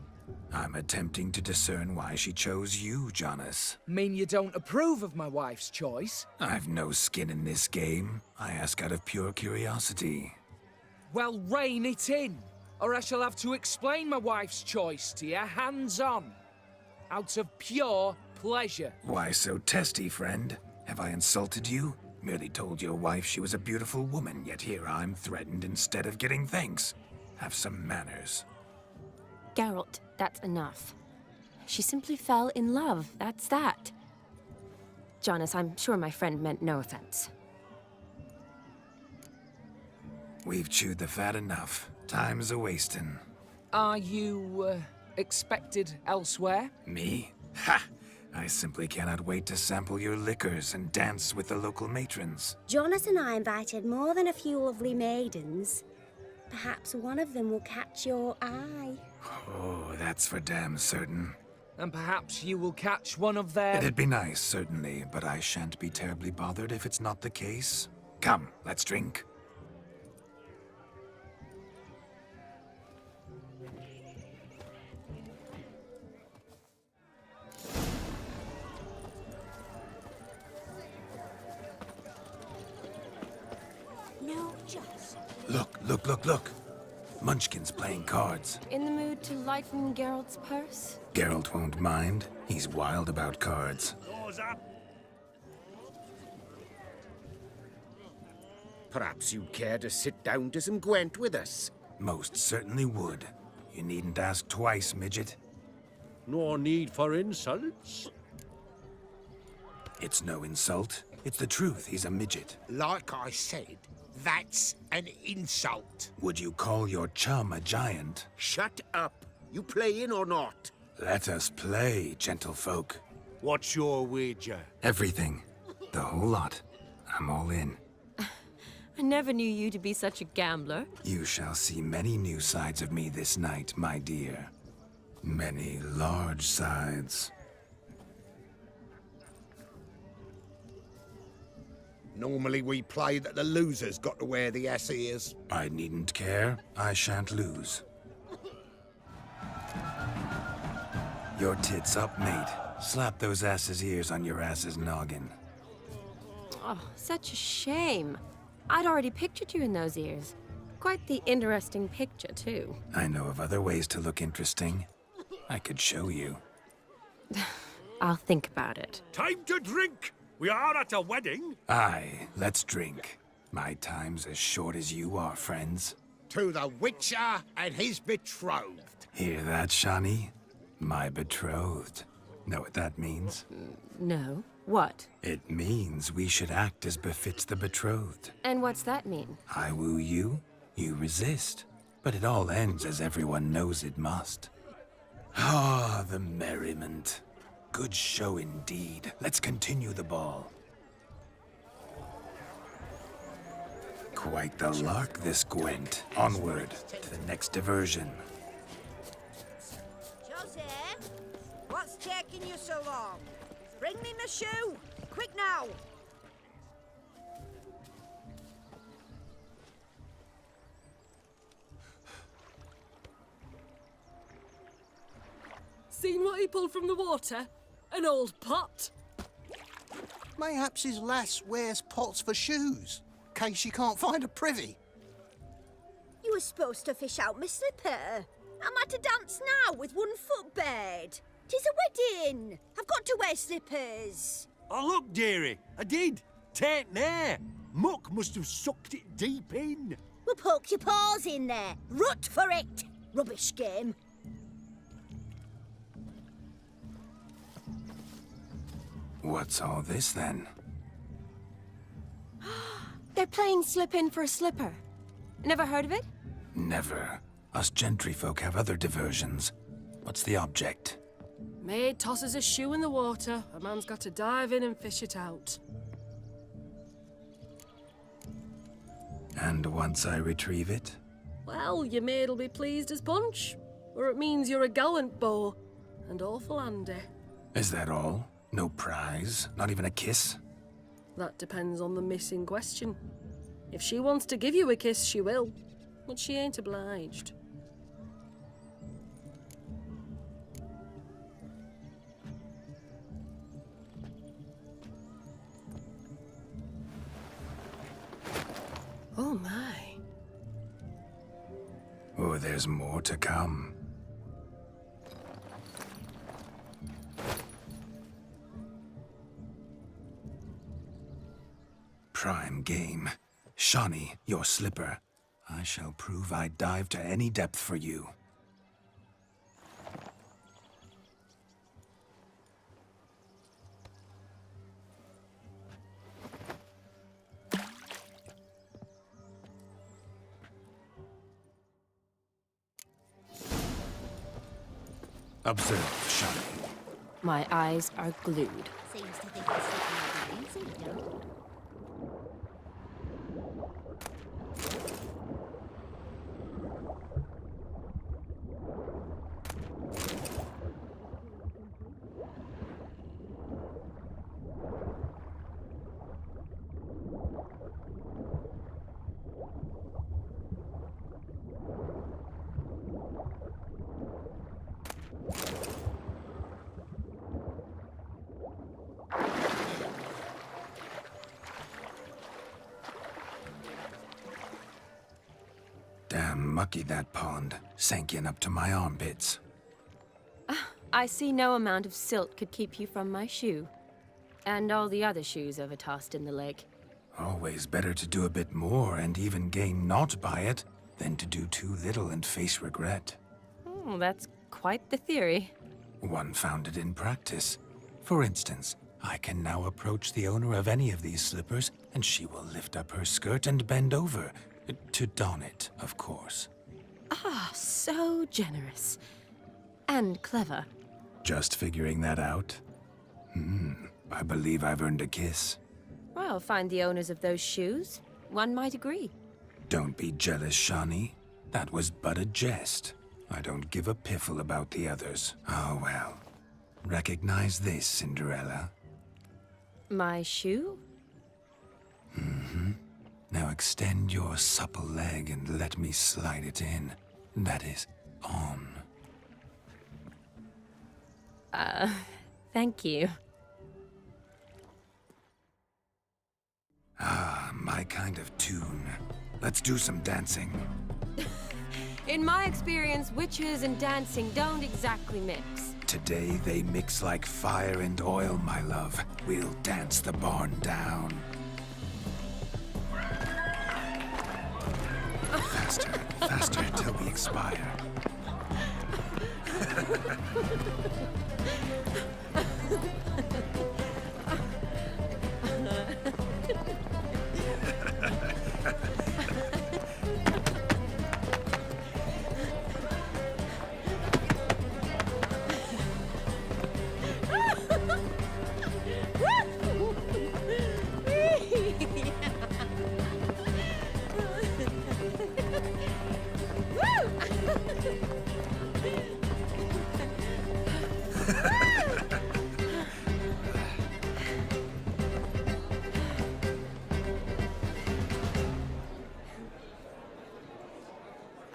I'm attempting to discern why she chose you, Jonas. Mean you don't approve of my wife's choice? I've no skin in this game. I ask out of pure curiosity. Well, rein it in, or I shall have to explain my wife's choice to you hands-on. Out of pure pleasure. Why so testy, friend? Have I insulted you? Merely told your wife she was a beautiful woman, yet here I'm threatened instead of getting thanks. Have some manners. Geralt, that's enough. She simply fell in love, that's that. Jonas, I'm sure my friend meant no offense. We've chewed the fat enough. Time's a-wasting. Are you, expected elsewhere? Me? Ha! I simply cannot wait to sample your liquors and dance with the local matrons. Jonas and I invited more than a few lovely maidens. Perhaps one of them will catch your eye. Oh, that's for damn certain. And perhaps you will catch one of their... It'd be nice, certainly, but I shan't be terribly bothered if it's not the case. Come, let's drink. No, just... Look. Munchkin's playing cards. In the mood to lighten Geralt's purse? Geralt won't mind. He's wild about cards. Doors up. Perhaps you'd care to sit down to some Gwent with us? Most certainly would. You needn't ask twice, midget. No need for insults. It's no insult. It's the truth. He's a midget. Like I said, that's an insult. Would you call your chum a giant? Shut up. You playing or not? Let us play, gentlefolk. What's your wager? Everything. The whole lot. I'm all in. I never knew you to be such a gambler. You shall see many new sides of me this night, my dear. Many large sides. Normally we play that the loser's got to wear the ass ears. I needn't care. I shan't lose. Your tits up, mate. Slap those asses' ears on your ass's noggin. Oh, such a shame. I'd already pictured you in those ears. Quite the interesting picture, too. I know of other ways to look interesting. I could show you. I'll think about it. Time to drink! We are at a wedding. Aye, let's drink. My time's as short as you are, friends. To the Witcher and his betrothed. Hear that, Shani? My betrothed. Know what that means? No. What? It means we should act as befits the betrothed. And what's that mean? I woo you, you resist. But it all ends as everyone knows it must. Ah, the merriment. Good show indeed. Let's continue the ball. Quite the lark, this Gwent. Onward to the next diversion. Joseph, what's taking you so long? Bring me my shoe! Quick now! Seen what he pulled from the water? An old pot. Mayhaps his lass wears pots for shoes, case she can't find a privy. You were supposed to fish out my slipper. I'm at a dance now with one foot bared. 'Tis a wedding. I've got to wear slippers. Oh, look, dearie, I did. Tain't there. Muck must have sucked it deep in. Well, poke your paws in there. Rut for it. Rubbish game. What's all this then? They're playing slip in for a slipper. Never heard of it? Never. Us gentry folk have other diversions. What's the object? Maid tosses a shoe in the water. A man's got to dive in and fish it out. And once I retrieve it? Well, your maid'll be pleased as punch. Or it means you're a gallant beau. And awful handy. Is that all? No prize? Not even a kiss? That depends on the miss in question. If she wants to give you a kiss, she will. But she ain't obliged. Oh my. Oh, there's more to come. Prime game. Shawnee, your slipper. I shall prove I'd dive to any depth for you. Observe, Shawnee. My eyes are glued. Seems to think it's slipping easy, don't it? Damn mucky, that pond. Sank in up to my armpits. I see no amount of silt could keep you from my shoe. And all the other shoes overtossed in the lake. Always better to do a bit more and even gain naught by it than to do too little and face regret. Oh, that's quite the theory. One founded in practice. For instance, I can now approach the owner of any of these slippers, and she will lift up her skirt and bend over. To don it, of course. Ah, so generous. And clever. Just figuring that out? I believe I've earned a kiss. Well, find the owners of those shoes. One might agree. Don't be jealous, Shawnee. That was but a jest. I don't give a piffle about the others. Oh, well. Recognize this, Cinderella? My shoe? Now extend your supple leg and let me slide it in. That is, on. Thank you. Ah, my kind of tune. Let's do some dancing. In my experience, witches and dancing don't exactly mix. Today they mix like fire and oil, my love. We'll dance the barn down. Faster, faster till we expire.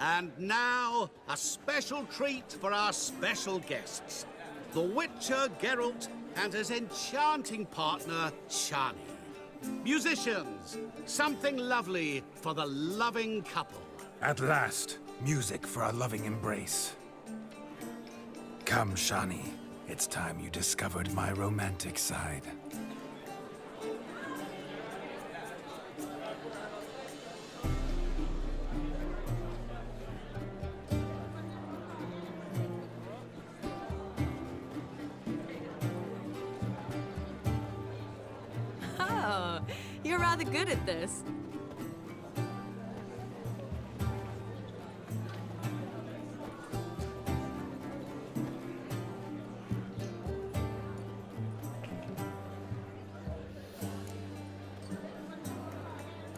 And now, a special treat for our special guests. the Witcher Geralt and his enchanting partner, Shani. Musicians, something lovely for the loving couple. At last, music for our loving embrace. Come, Shani. It's time you discovered my romantic side. Oh, you're rather good at this.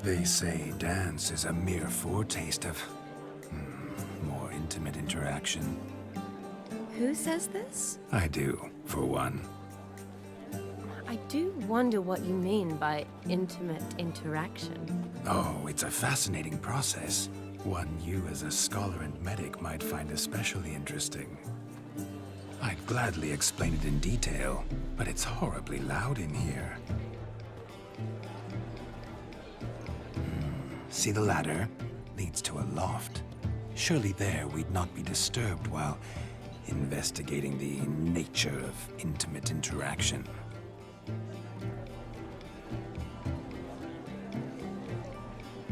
They say dance is a mere foretaste of more intimate interaction. Who says this? I do, for one. I do wonder what you mean by intimate interaction. Oh, it's a fascinating process. One you as a scholar and medic might find especially interesting. I'd gladly explain it in detail, but it's horribly loud in here. See the ladder? Leads to a loft. Surely there we'd not be disturbed while investigating the nature of intimate interaction.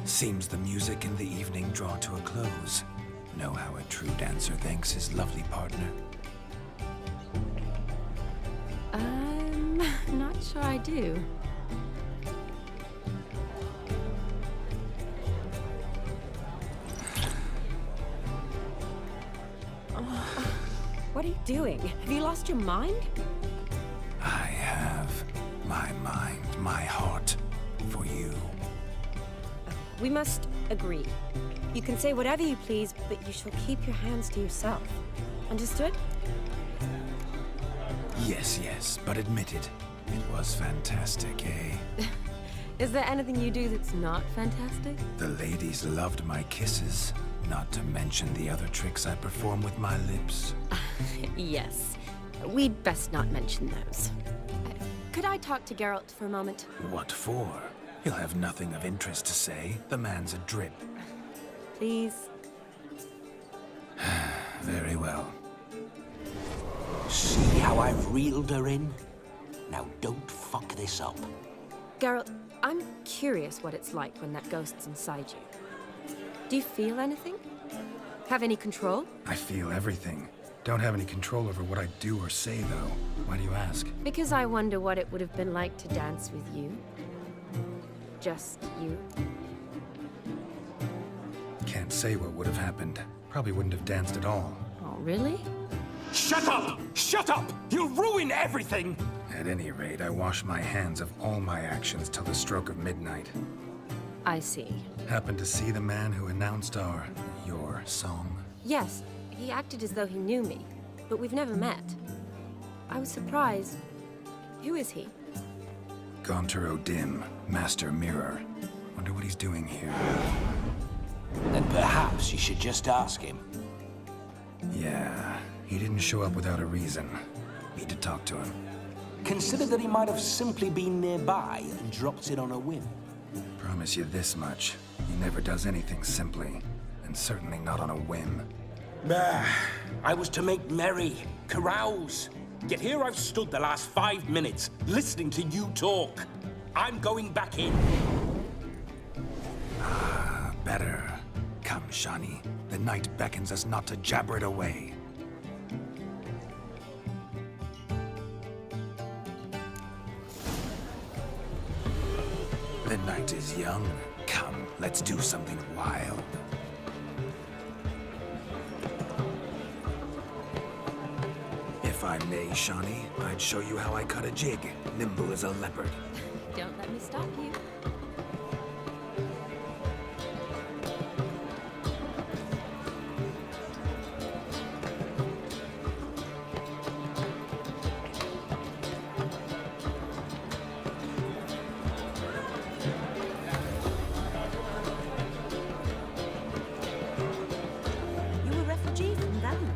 Seems the music and the evening draw to a close. Know how a true dancer thanks his lovely partner? I'm not sure I do. What are you doing? Have you lost your mind? I have my mind, my heart for you. We must agree. You can say whatever you please, but you shall keep your hands to yourself. Understood? Yes, but admit it. It was fantastic, eh? Is there anything you do that's not fantastic? The ladies loved my kisses, not to mention the other tricks I perform with my lips. Yes. We'd best not mention those. Could I talk to Geralt for a moment? What for? He'll have nothing of interest to say. The man's a drip. Please? Very well. See how I've reeled her in? Now don't fuck this up. Geralt, I'm curious what it's like when that ghost's inside you. Do you feel anything? Have any control? I feel everything. Don't have any control over what I do or say, though. Why do you ask? Because I wonder what it would have been like to dance with you. Just you. Can't say what would have happened. Probably wouldn't have danced at all. Oh, really? Shut up! Shut up! You'll ruin everything! At any rate, I wash my hands of all my actions till the stroke of midnight. I see. Happened to see the man who announced your song? Yes, he acted as though he knew me, but we've never met. I was surprised. Who is he? Gaunter O'Dim, Master Mirror. Wonder what he's doing here. Then perhaps you should just ask him. Yeah, he didn't show up without a reason. Need to talk to him. Consider that he might have simply been nearby and dropped in on a whim. Promise you this much. He never does anything simply, and certainly not on a whim. I was to make merry, carouse. Yet here I've stood the last 5 minutes, listening to you talk. I'm going back in. Better. Come, Shani. The night beckons us not to jabber it away. The night is young. Come, let's do something wild. If I may, Shani, I'd show you how I cut a jig, nimble as a leopard. Don't let me stop you. You a refugee from them?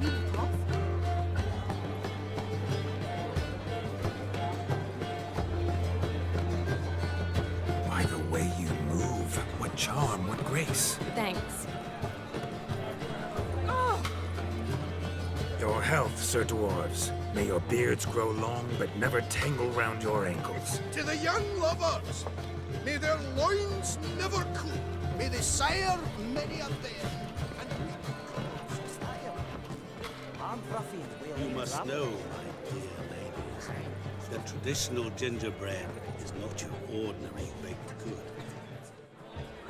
You off? What charm, what grace. Thanks. Your health, Sir Dwarves. May your beards grow long, but never tangle round your ankles. To the young lovers, may their loins never cool. May they sire many a bairn. You must know, my dear ladies, that traditional gingerbread is not your ordinary baked good.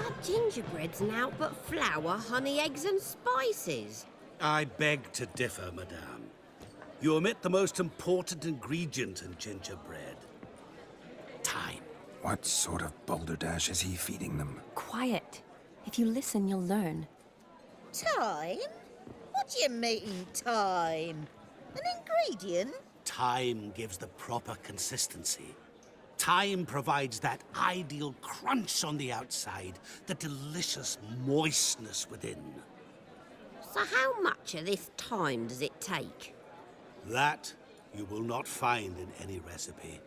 Our gingerbread's naught but flour, honey, eggs and spices. I beg to differ, madame. You omit the most important ingredient in gingerbread. Time. What sort of balderdash is he feeding them? Quiet. If you listen, you'll learn. Time? What do you mean, time? An ingredient? Time gives the proper consistency. Time provides that ideal crunch on the outside, the delicious moistness within. So how much of this time does it take? That you will not find in any recipe.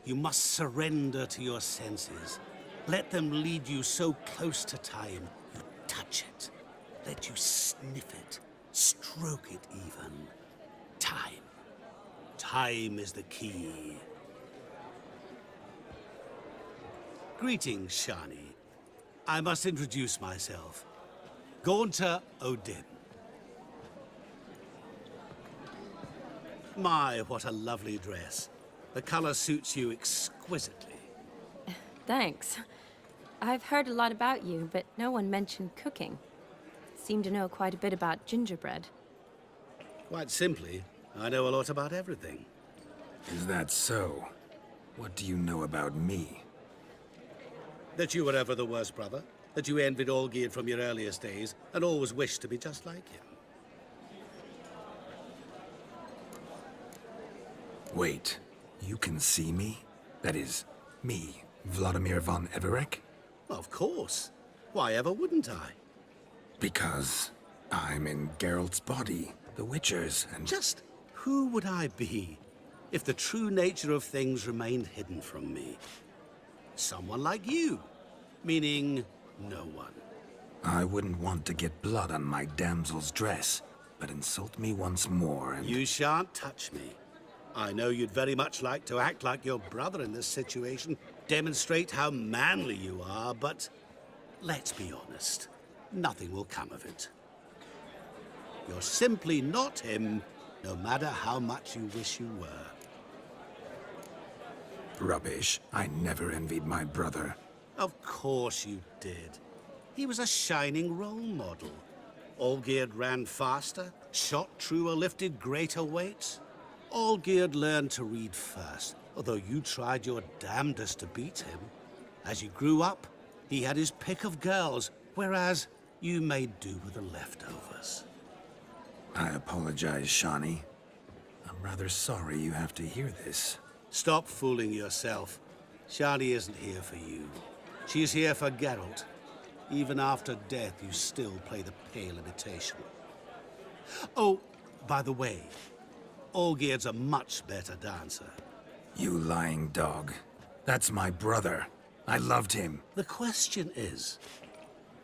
You must surrender to your senses. Let them lead you so close to time, you touch it. Let you sniff it, stroke it even. Time. Time is the key. Greetings, Shani. I must introduce myself. Gaunter O'Dim. My, what a lovely dress. The color suits you exquisitely. Thanks. I've heard a lot about you, but no one mentioned cooking. Seem to know quite a bit about gingerbread. Quite simply, I know a lot about everything. Is that so? What do you know about me? That you were ever the worst brother. That you envied Olgierd from your earliest days, and always wished to be just like him. Wait, you can see me? That is, me, Vladimir von Everek? Of course. Why ever wouldn't I? Because I'm in Geralt's body, the Witcher's, and... Just who would I be if the true nature of things remained hidden from me? Someone like you, meaning no one. I wouldn't want to get blood on my damsel's dress, but insult me once more and... You shan't touch me. I know you'd very much like to act like your brother in this situation, demonstrate how manly you are, but let's be honest, nothing will come of it. You're simply not him, no matter how much you wish you were. Rubbish. I never envied my brother. Of course you did. He was a shining role model. Olgierd ran faster, shot truer, lifted greater weights. Olgierd learned to read first, although you tried your damnedest to beat him. As you grew up, he had his pick of girls, whereas you made do with the leftovers. I apologize, Shani. I'm rather sorry you have to hear this. Stop fooling yourself. Shani isn't here for you. She's here for Geralt. Even after death, you still play the pale imitation. Oh, by the way, Olgierd's a much better dancer. You lying dog. That's my brother. I loved him. The question is,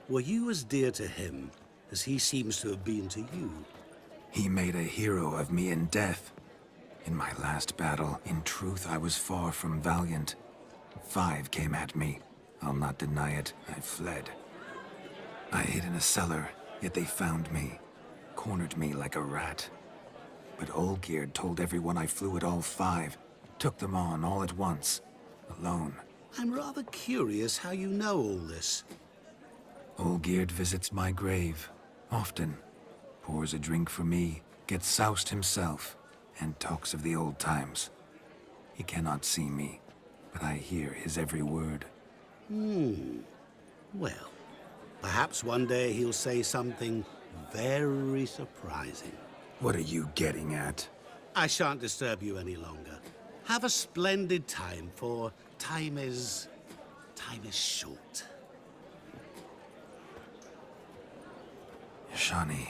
were you as dear to him as he seems to have been to you? He made a hero of me in death. In my last battle, in truth, I was far from valiant. 5 came at me. I'll not deny it. I fled. I hid in a cellar, yet they found me. Cornered me like a rat. But Olgierd told everyone I flew at all 5. Took them on all at once. Alone. I'm rather curious how you know all this. Olgierd visits my grave. Often. Pours a drink for me. Gets soused himself. And talks of the old times. He cannot see me, but I hear his every word. Well, perhaps one day he'll say something very surprising. What are you getting at? I shan't disturb you any longer. Have a splendid time, for time is short. Shani,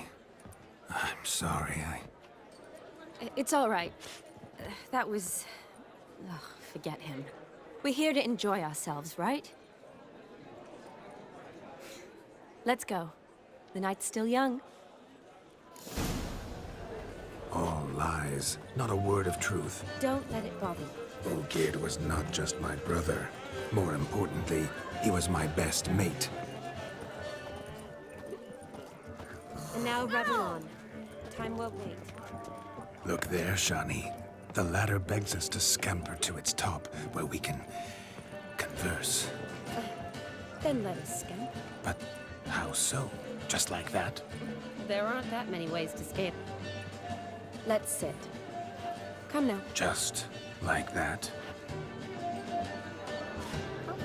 I'm sorry, It's all right. That was... Ugh, forget him. We're here to enjoy ourselves, right? Let's go. The night's still young. All lies, not a word of truth. Don't let it bother you. Olgierd was not just my brother. More importantly, he was my best mate. And now revel on. Time won't wait. Look there, Shani. The ladder begs us to scamper to its top, where we can converse. Then let us scamper. But how so? Just like that? There aren't that many ways to skip. Let's sit. Come now. Just like that?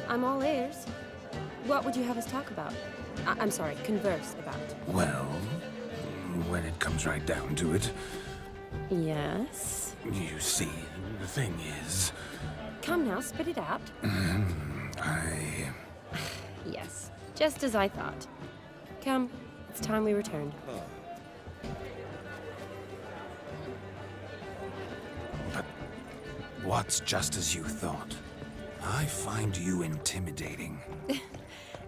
I'm all ears. What would you have us talk about? I'm sorry, converse about. Well, when it comes right down to it. Yes? You see, the thing is... Come now, spit it out. Yes, just as I thought. Come, it's time we returned. But what's just as you thought? I find you intimidating.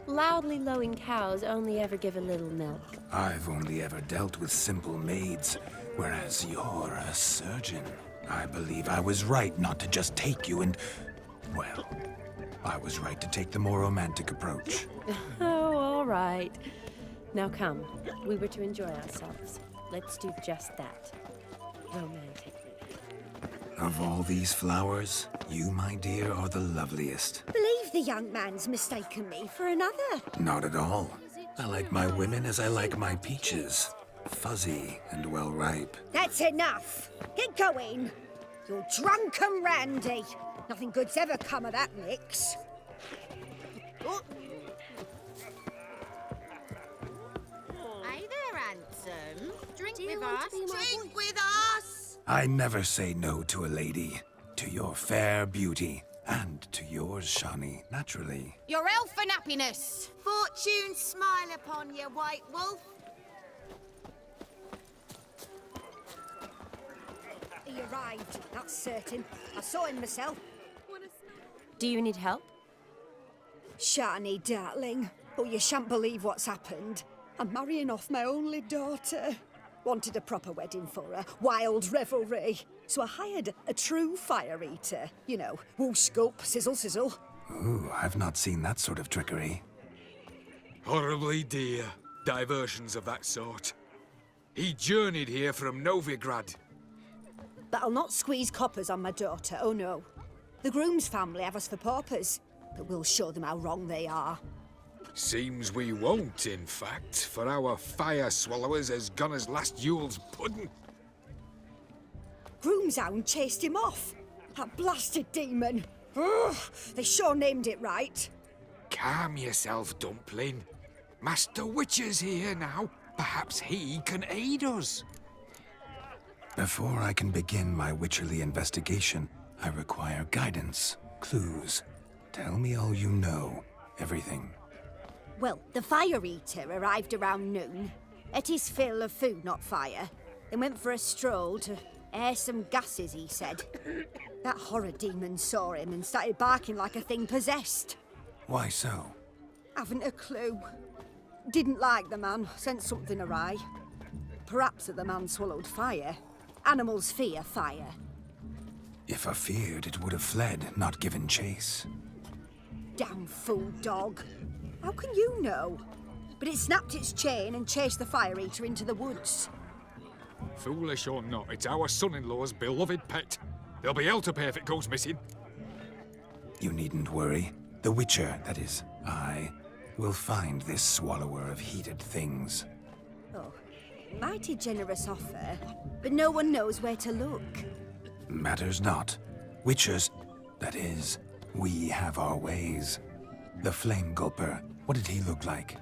Loudly lowing cows only ever give a little milk. I've only ever dealt with simple maids, whereas you're a surgeon. I believe I was right not to just take you and... well, I was right to take the more romantic approach. Oh, all right. Now come, we were to enjoy ourselves. Let's do just that. Romantically. Of all these flowers, you, my dear, are the loveliest. Believe the young man's mistaken me for another. Not at all. I like my women as I like my peaches. Fuzzy and well ripe. That's enough. Get going. You're drunk and randy. Nothing good's ever come of that mix. Oh. Hey there, handsome. Drink Do you with want us. to be my Drink boy? with us. I never say no to a lady. To your fair beauty. And to yours, Shani, naturally. Your elf and happiness. Fortune smile upon you, white wolf. He arrived, that's certain. I saw him myself. Do you need help? Shani, darling. Oh, you shan't believe what's happened. I'm marrying off my only daughter. Wanted a proper wedding for her, wild revelry. So I hired a true fire eater. You know, whoosh, gulp, sizzle, sizzle. Ooh, I've not seen that sort of trickery. Horribly dear diversions of that sort. He journeyed here from Novigrad. But I'll not squeeze coppers on my daughter, oh no. The groom's family have us for paupers, but we'll show them how wrong they are. Seems we won't, in fact, for our fire swallowers has gone as last Yule's pudding. Groom's hound chased him off. That blasted demon. Ugh, they sure named it right. Calm yourself, Dumpling. Master Witcher's here now. Perhaps he can aid us. Before I can begin my witcherly investigation, I require guidance, clues. Tell me all you know, everything. Well, the fire eater arrived around noon. Ate his fill of food, not fire. Then went for a stroll to air some gases, he said. That horror demon saw him and started barking like a thing possessed. Why so? Haven't a clue. Didn't like the man, sent something awry. Perhaps that the man swallowed fire. Animals fear fire. If I feared, it would have fled, not given chase. Damn fool dog. How can you know? But it snapped its chain and chased the fire eater into the woods. Foolish or not, it's our son-in-law's beloved pet. There'll be hell to pay if it goes missing. You needn't worry. The Witcher, that is, I, will find this swallower of heated things. Oh, mighty generous offer, but no one knows where to look. Matters not. Witchers, that is, we have our ways. The Flame Gulper, what did he look like?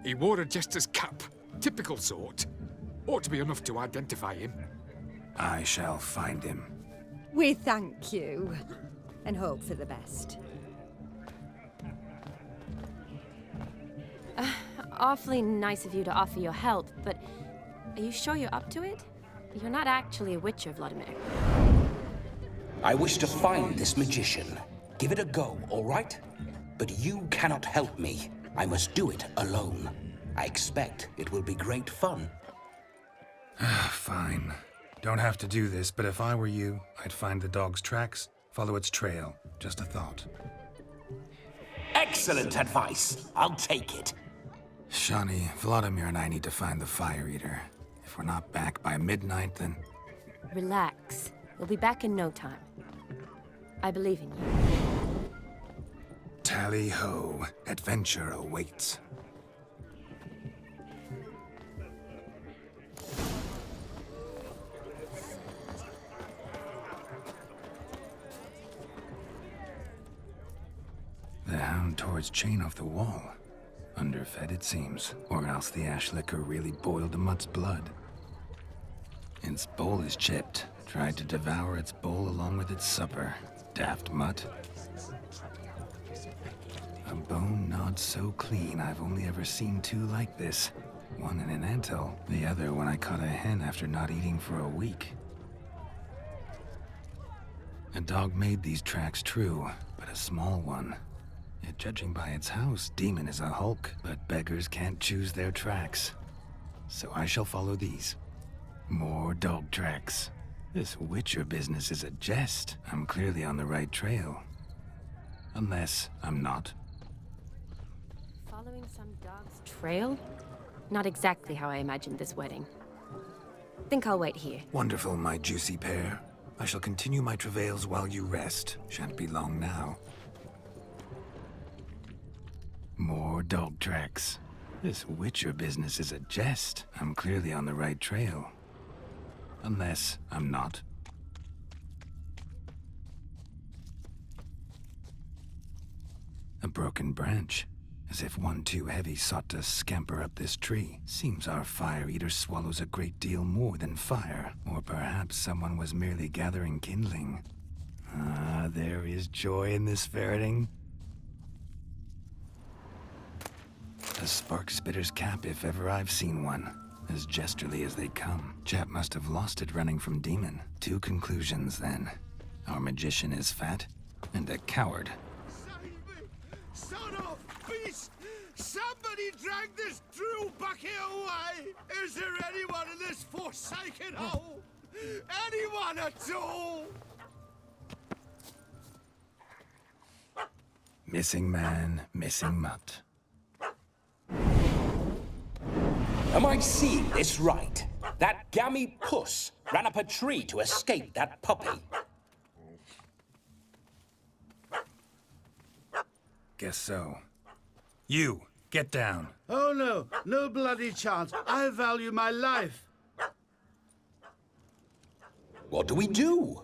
He wore a jester's cap. Typical sort. Ought to be enough to identify him. I shall find him. We thank you, and hope for the best. Awfully nice of you to offer your help, but are you sure you're up to it? You're not actually a Witcher, Vladimir. I wish to find this magician. Give it a go, all right? But you cannot help me. I must do it alone. I expect it will be great fun. Fine. Don't have to do this, but if I were you, I'd find the dog's tracks, follow its trail. Just a thought. Excellent advice. I'll take it. Shani, Vladimir and I need to find the Fire Eater. If we're not back by midnight, then... Relax. We'll be back in no time. I believe in you. Tally-ho. Adventure awaits. The hound tore its chain off the wall. Underfed, it seems. Or else the ash liquor really boiled the mutt's blood. Its bowl is chipped. Tried to devour its bowl along with its supper. Daft mutt. A bone gnawed so clean I've only ever seen two like this. One in an anthill, the other when I caught a hen after not eating for a week. A dog made these tracks true, but a small one. Yet judging by its house, Demon is a hulk, but beggars can't choose their tracks. So I shall follow these. More dog tracks. This Witcher business is a jest. I'm clearly on the right trail. Unless I'm not. Following some dog's trail? Not exactly how I imagined this wedding. Think I'll wait here. Wonderful, my juicy pair. I shall continue my travails while you rest. Shan't be long now. More dog tracks. This Witcher business is a jest. I'm clearly on the right trail. Unless I'm not. A broken branch. As if one too heavy sought to scamper up this tree. Seems our Fire Eater swallows a great deal more than fire. Or perhaps someone was merely gathering kindling. Ah, there is joy in this ferreting. A spark spitter's cap if ever I've seen one. As jesterly as they come. Chap must have lost it running from Demon. Two conclusions then. Our magician is fat, and a coward. Son of beast! Somebody drag this Drew back here away! Is there anyone in this forsaken hole? Anyone at all? Missing man, missing mutt. Am I seeing this right? That gammy puss ran up a tree to escape that puppy. Guess so. You, get down. Oh no, no bloody chance. I value my life. What do we do?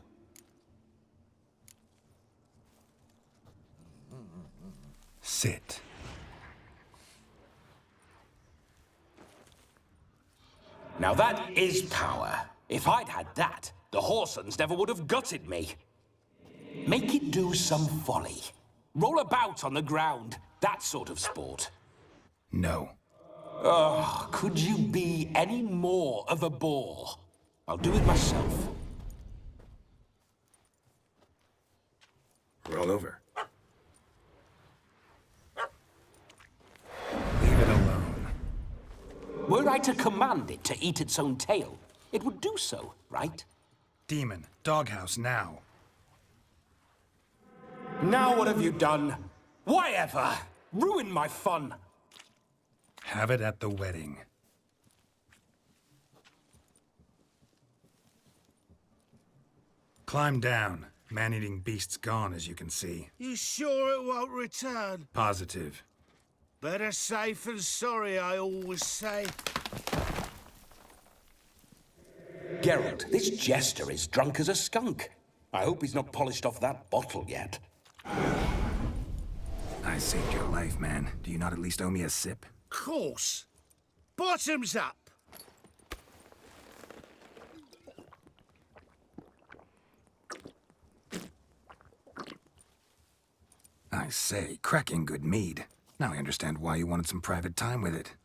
Sit. Now that is power. If I'd had that, the Horsons never would have gutted me. Make it do some folly. Roll about on the ground. That sort of sport. No. Oh, could you be any more of a bore? I'll do it myself. Roll over. Leave it alone. Were I to command it to eat its own tail, it would do so, right? Demon, doghouse now. Now what have you done? Why ever? Ruin my fun. Have it at the wedding. Climb down. Man-eating beast's gone, as you can see. You sure it won't return? Positive. Better safe than sorry, I always say. Geralt, this jester is drunk as a skunk. I hope he's not polished off that bottle yet. I saved your life, man. Do you not at least owe me a sip? Course. Bottoms up. I say, cracking good mead. Now I understand why you wanted some private time with it.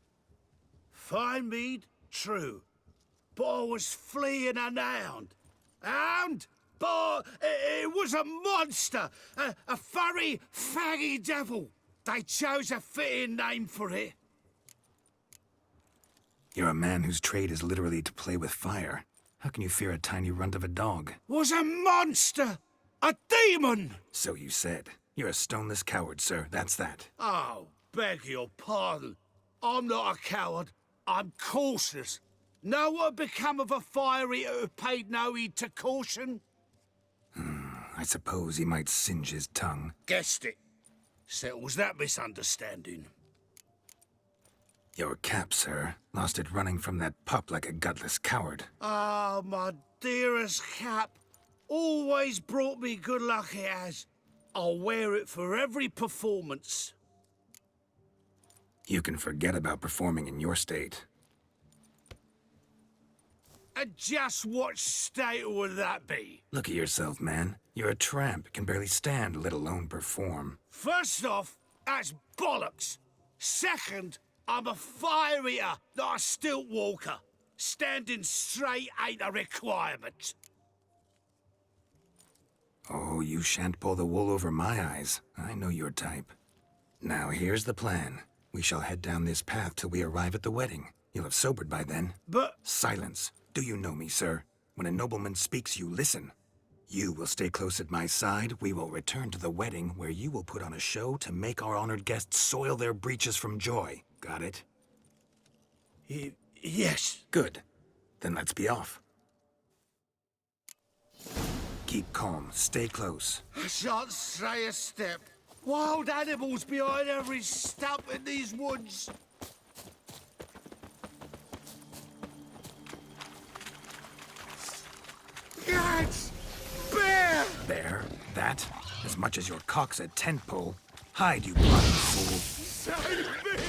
Fine mead, true. But I was fleeing an hound. Hound? But it was a monster. A furry, faggy devil. They chose a fitting name for it. You're a man whose trade is literally to play with fire. How can you fear a tiny runt of a dog? Was a monster! A demon! So you said. You're a stoneless coward, sir. That's that. Oh, beg your pardon. I'm not a coward. I'm cautious. Know what become of a fire eater who paid no heed to caution? I suppose he might singe his tongue. Guessed it. Settles that misunderstanding. Your cap, sir. Lost it running from that pup like a gutless coward. Ah, my dearest cap. Always brought me good luck it has. I'll wear it for every performance. You can forget about performing in your state. And just what state would that be? Look at yourself, man. You're a tramp, can barely stand, let alone perform. First off, that's bollocks. Second, I'm a fire eater, not a stilt walker. Standing straight ain't a requirement. Oh, you shan't pull the wool over my eyes. I know your type. Now, here's the plan. We shall head down this path till we arrive at the wedding. You'll have sobered by then. But... Silence. Do you know me, sir? When a nobleman speaks, you listen. You will stay close at my side. We will return to the wedding, where you will put on a show to make our honored guests soil their breeches from joy. Got it? Yes. Good. Then let's be off. Keep calm. Stay close. I shan't stray a step. Wild animals behind every stump in these woods. Cats! Bear! Bear? That? As much as your cock's a tent pole. Hide, you blind fool. Save me!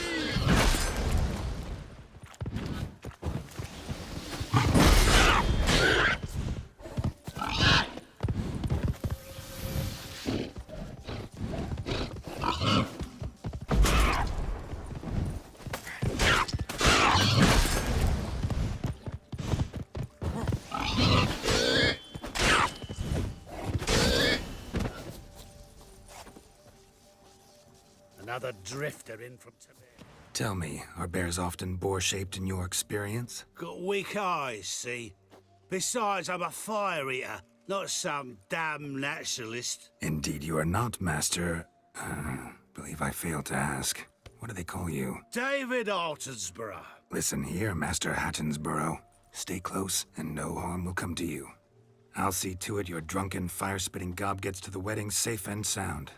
Another drifter in from Tibet. Tell me, are bears often boar-shaped in your experience? Got weak eyes, see? Besides, I'm a fire eater, not some damn naturalist. Indeed you are not, Master... believe I failed to ask. What do they call you? David Altonsborough. Listen here, Master Hattonsborough. Stay close, and no harm will come to you. I'll see to it your drunken, fire-spitting gob gets to the wedding safe and sound.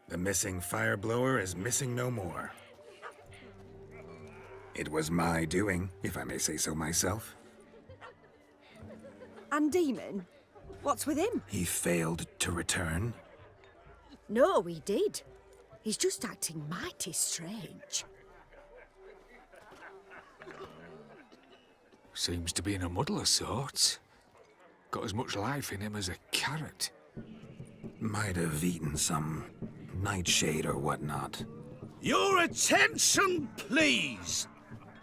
The missing fire blower is missing no more. It was my doing, if I may say so myself. And Demon? What's with him? He failed to return. No, he did. He's just acting mighty strange. Seems to be in a muddle of sorts. Got as much life in him as a carrot. Might have eaten some nightshade or whatnot. Your attention, please.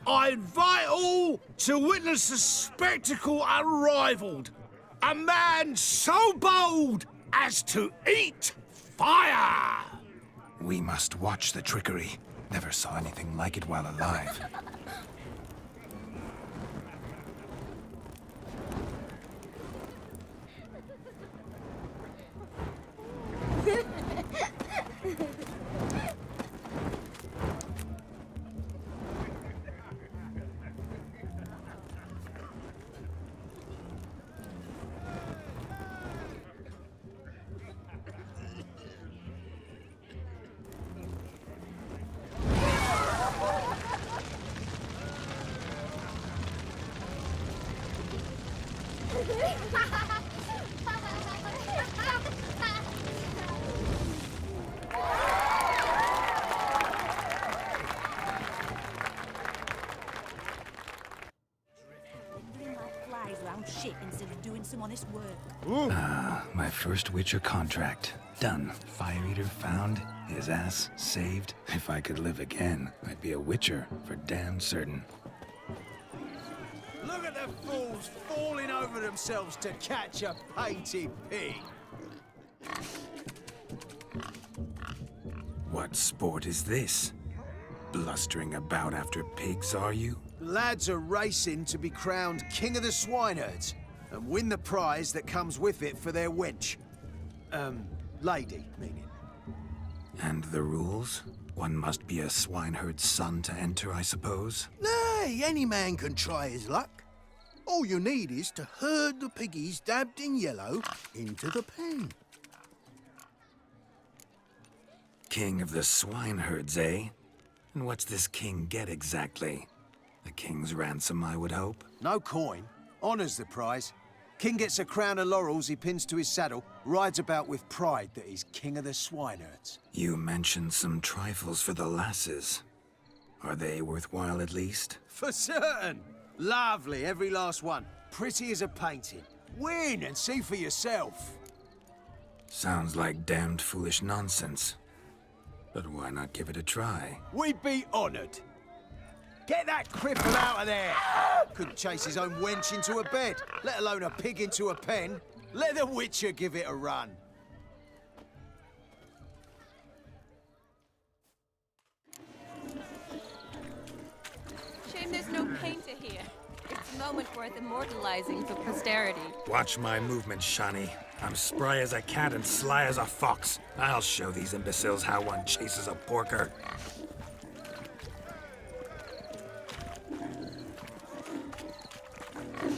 I invite all to witness a spectacle unrivaled. A man so bold as to eat fire! We must watch the trickery. Never saw anything like it while alive. My first Witcher contract. Done. Fire Eater found. His ass saved. If I could live again, I'd be a Witcher for damn certain. Look at the fools falling over themselves to catch a painted pig. What sport is this? blustering about after pigs, are you? The lads are racing to be crowned King of the Swineherds and win the prize that comes with it for their wench. Lady, meaning. And the rules? One must be a swineherd's son to enter, I suppose? Nay, any man can try his luck. All you need is to herd the piggies dabbed in yellow into the pen. King of the swineherds, eh? And what's this king get exactly? A king's ransom, I would hope? No coin. Honours the prize. King gets a crown of laurels he pins to his saddle, rides about with pride that he's king of the swineherds. You mentioned some trifles for the lasses. Are they worthwhile at least? For certain! Lovely, every last one. Pretty as a painting. Win and see for yourself. Sounds like damned foolish nonsense. But why not give it a try? We'd be honoured. Get that cripple out of there! Couldn't chase his own wench into a bed, let alone a pig into a pen. Let the Witcher give it a run. Shame there's no painter here. It's a moment worth immortalizing for posterity. Watch my movement, Shani. I'm spry as a cat and sly as a fox. I'll show these imbeciles how one chases a porker.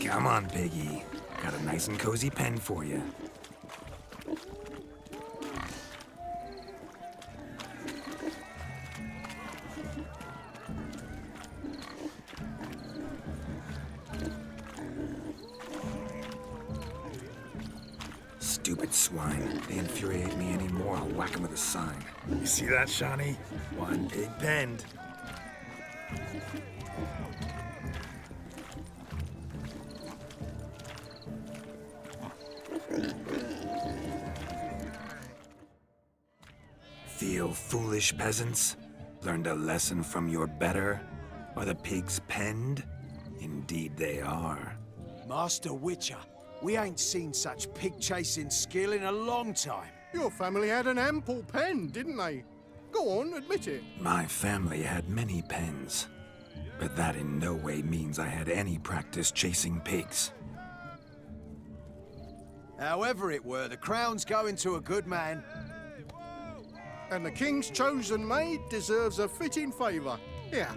Come on, piggy. Got a nice and cozy pen for you. Stupid swine. They infuriate me anymore. I'll whack them with a sign. You see that, Shani? One pig penned. Feel foolish, peasants? Learned a lesson from your better? Are the pigs penned? Indeed they are. Master Witcher, we ain't seen such pig-chasing skill in a long time. Your family had an ample pen, didn't they? Go on, admit it. My family had many pens, but that in no way means I had any practice chasing pigs. However it were, the crown's going to a good man. And the king's chosen maid deserves a fitting favour. Yeah.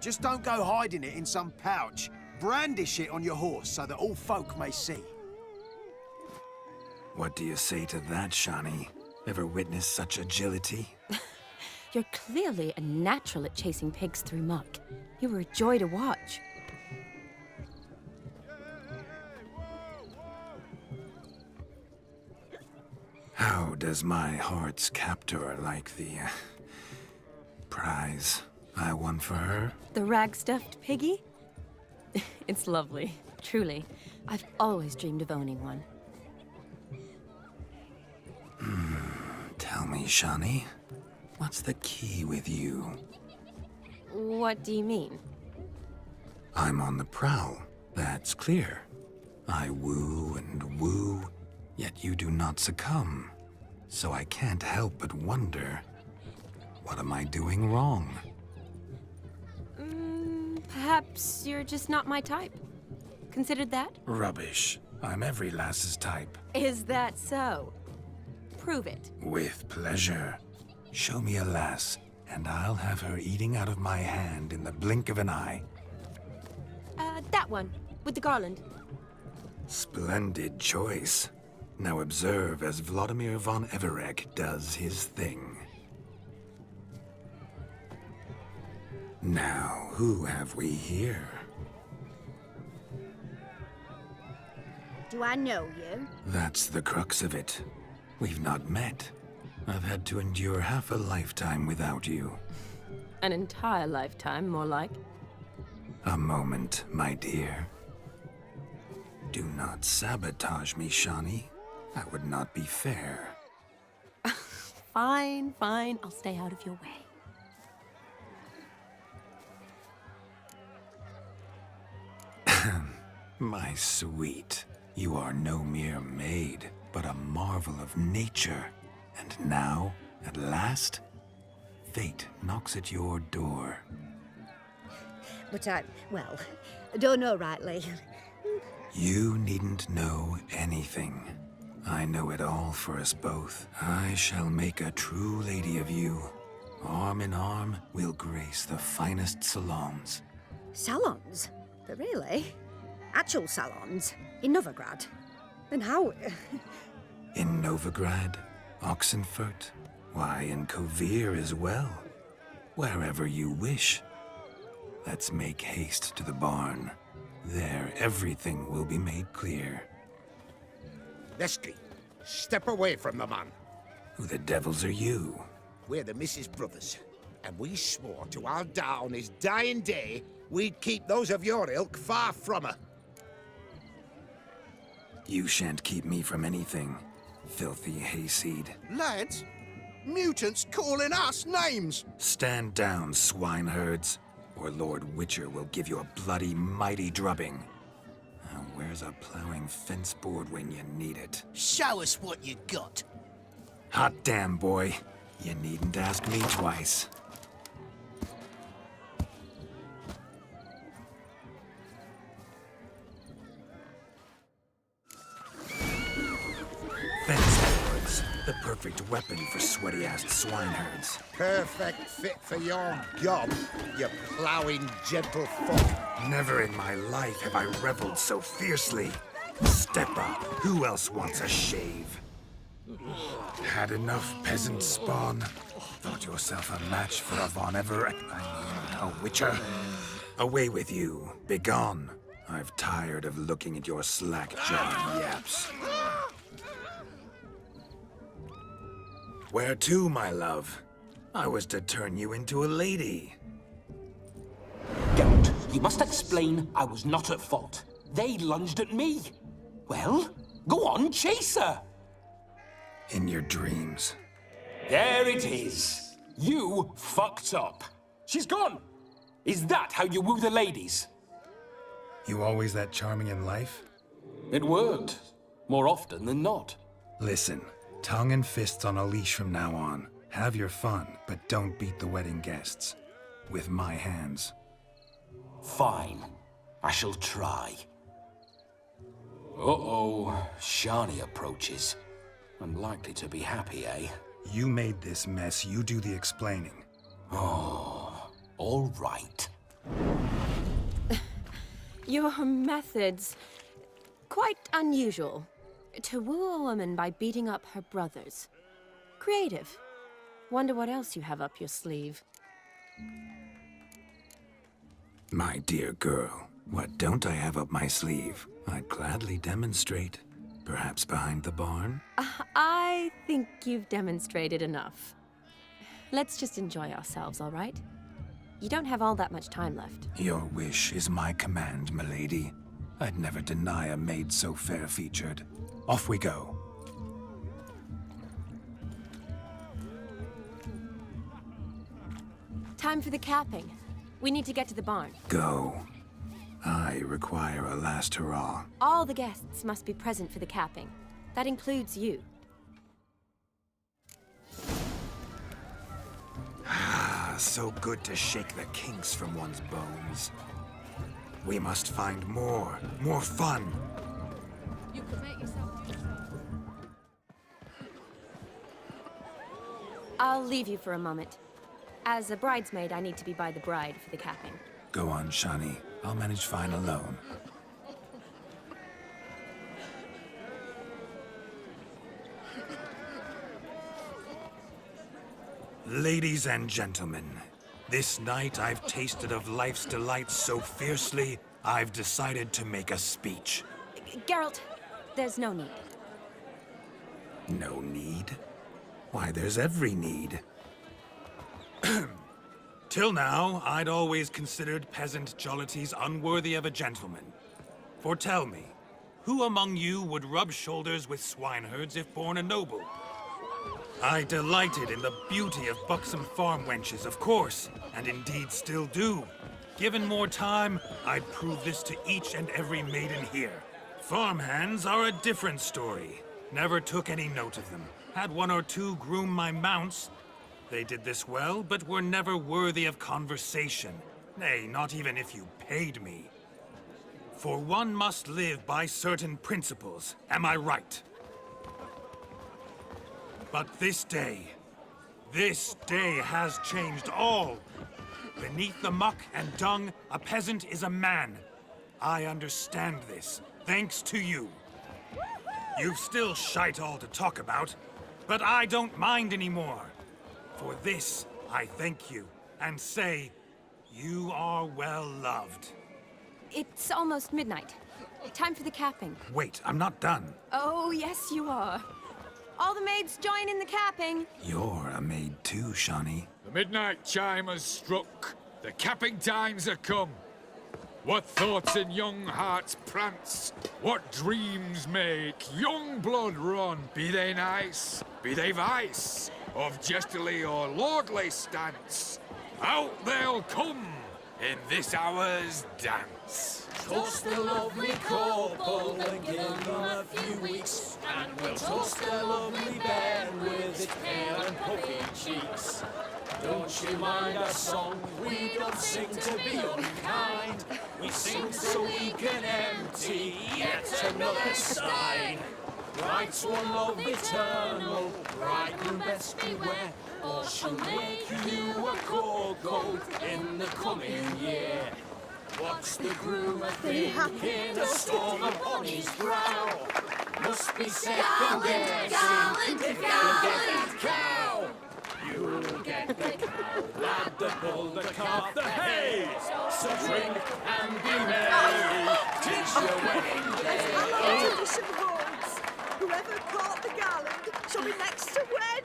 Just don't go hiding it in some pouch. Brandish it on your horse so that all folk may see. What do you say to that, Shani? Ever witnessed such agility? You're clearly a natural at chasing pigs through muck. You were a joy to watch. How does my heart's captor like the prize I won for her? The rag-stuffed piggy? It's lovely, truly. I've always dreamed of owning one. Tell me, Shani, what's the key with you? What do you mean? I'm on the prowl, that's clear. I woo and woo, yet you do not succumb. So I can't help but wonder, what am I doing wrong? Perhaps you're just not my type. Considered that? Rubbish. I'm every lass's type. Is that so? Prove it. With pleasure. Show me a lass, and I'll have her eating out of my hand in the blink of an eye. That one, with the garland. Splendid choice. Now observe as Vladimir von Everek does his thing. Now, who have we here? Do I know you? That's the crux of it. We've not met. I've had to endure half a lifetime without you. An entire lifetime, more like. A moment, my dear. Do not sabotage me, Shani. That would not be fair. Fine, fine. I'll stay out of your way. My sweet, you are no mere maid. but a marvel of nature. And now, at last, fate knocks at your door. But I don't know rightly. You needn't know anything. I know it all for us both. I shall make a true lady of you. Arm in arm, we'll grace the finest salons. Salons? But really? Actual salons? In Novigrad? Then how? In Novigrad, Oxenfurt, why, in Kovir as well. Wherever you wish. Let's make haste to the barn. There, everything will be made clear. Lesky, step away from the man. Who the devils are you? We're the Mrs. Brothers, and we swore to our da on his dying day we'd keep those of your ilk far from her. You shan't keep me from anything, filthy hayseed. Lads, mutants calling us names. Stand down, swineherds, or Lord Witcher will give you a bloody mighty drubbing. Now, where's a plowing fence board when you need it? Show us what you got. Hot damn, boy. You needn't ask me twice. Fence boards, the perfect weapon for sweaty-assed swineherds. Perfect fit for your gob, you ploughing gentlefolk. Never in my life have I reveled so fiercely. Step up. Who else wants a shave? Had enough, peasant spawn? Thought yourself a match for a Von Everett? A Witcher? Away with you. Begone. I've tired of looking at your slack-jawed yaps. Where to, my love? I was to turn you into a lady. Geralt, you must explain I was not at fault. They lunged at me. Well, go on, chase her. In your dreams. There it is. You fucked up. She's gone. Is that how you woo the ladies? You always that charming in life? It worked. More often than not. Listen, tongue and fists on a leash from now on. Have your fun, but don't beat the wedding guests. With my hands. Fine. I shall try. Uh-oh. Shani approaches. Unlikely to be happy, eh? You made this mess. You do the explaining. Oh, all right. Your methods... quite unusual. To woo a woman by beating up her brothers. Creative. Wonder what else you have up your sleeve. My dear girl, what don't I have up my sleeve? I'd gladly demonstrate. Perhaps behind the barn? I think you've demonstrated enough. Let's just enjoy ourselves, all right? You don't have all that much time left. Your wish is my command, milady. I'd never deny a maid so fair-featured. Off we go. Time for the capping. We need to get to the barn. Go. I require a last hurrah. All the guests must be present for the capping. That includes you. Ah, so good to shake the kinks from one's bones. We must find more fun. You could make yourself... I'll leave you for a moment. As a bridesmaid, I need to be by the bride for the capping. Go on, Shani. I'll manage fine alone. Ladies and gentlemen, this night I've tasted of life's delights so fiercely, I've decided to make a speech. Geralt, there's no need. No need? Why, there's every need. Till now, I'd always considered peasant jollities unworthy of a gentleman. For tell me, who among you would rub shoulders with swineherds if born a noble? I delighted in the beauty of buxom farm wenches, of course, and indeed still do. Given more time, I'd prove this to each and every maiden here. Farmhands are a different story. Never took any note of them. Had one or two groom my mounts. They did this well, but were never worthy of conversation. Nay, not even if you paid me. For one must live by certain principles, am I right? But this day has changed all. Beneath the muck and dung, a peasant is a man. I understand this, thanks to you. You've still shite all to talk about, but I don't mind anymore. For this, I thank you, and say, you are well loved. It's almost midnight. Time for the capping. Wait, I'm not done. Oh, yes, you are. All the maids join in the capping. You're a maid too, Shawnee. The midnight chime has struck. The capping times are come. What thoughts in young hearts prance? What dreams make young blood run? Be they nice, be they vice, of jestily or lordly stance, out they'll come in this hour's dance. Toast the lovely couple and give them a few weeks, and we'll toast the lovely bed with its pale and puffy cheeks. Don't you mind our song? We don't sing to be unkind. We sing so we can empty yet another stein. Writes one love eternal, bridegroom best beware, or she'll make you a cocoa in the coming year. What's the groom a-thinking? A storm upon his brow. Must be second guessing if you'll get that cow. You'll get the cow, lad, the bull, the calf, the hay. So drink and be merry, 'tis your wedding day. Our tradition holds. Whoever caught the garland shall be next to wed.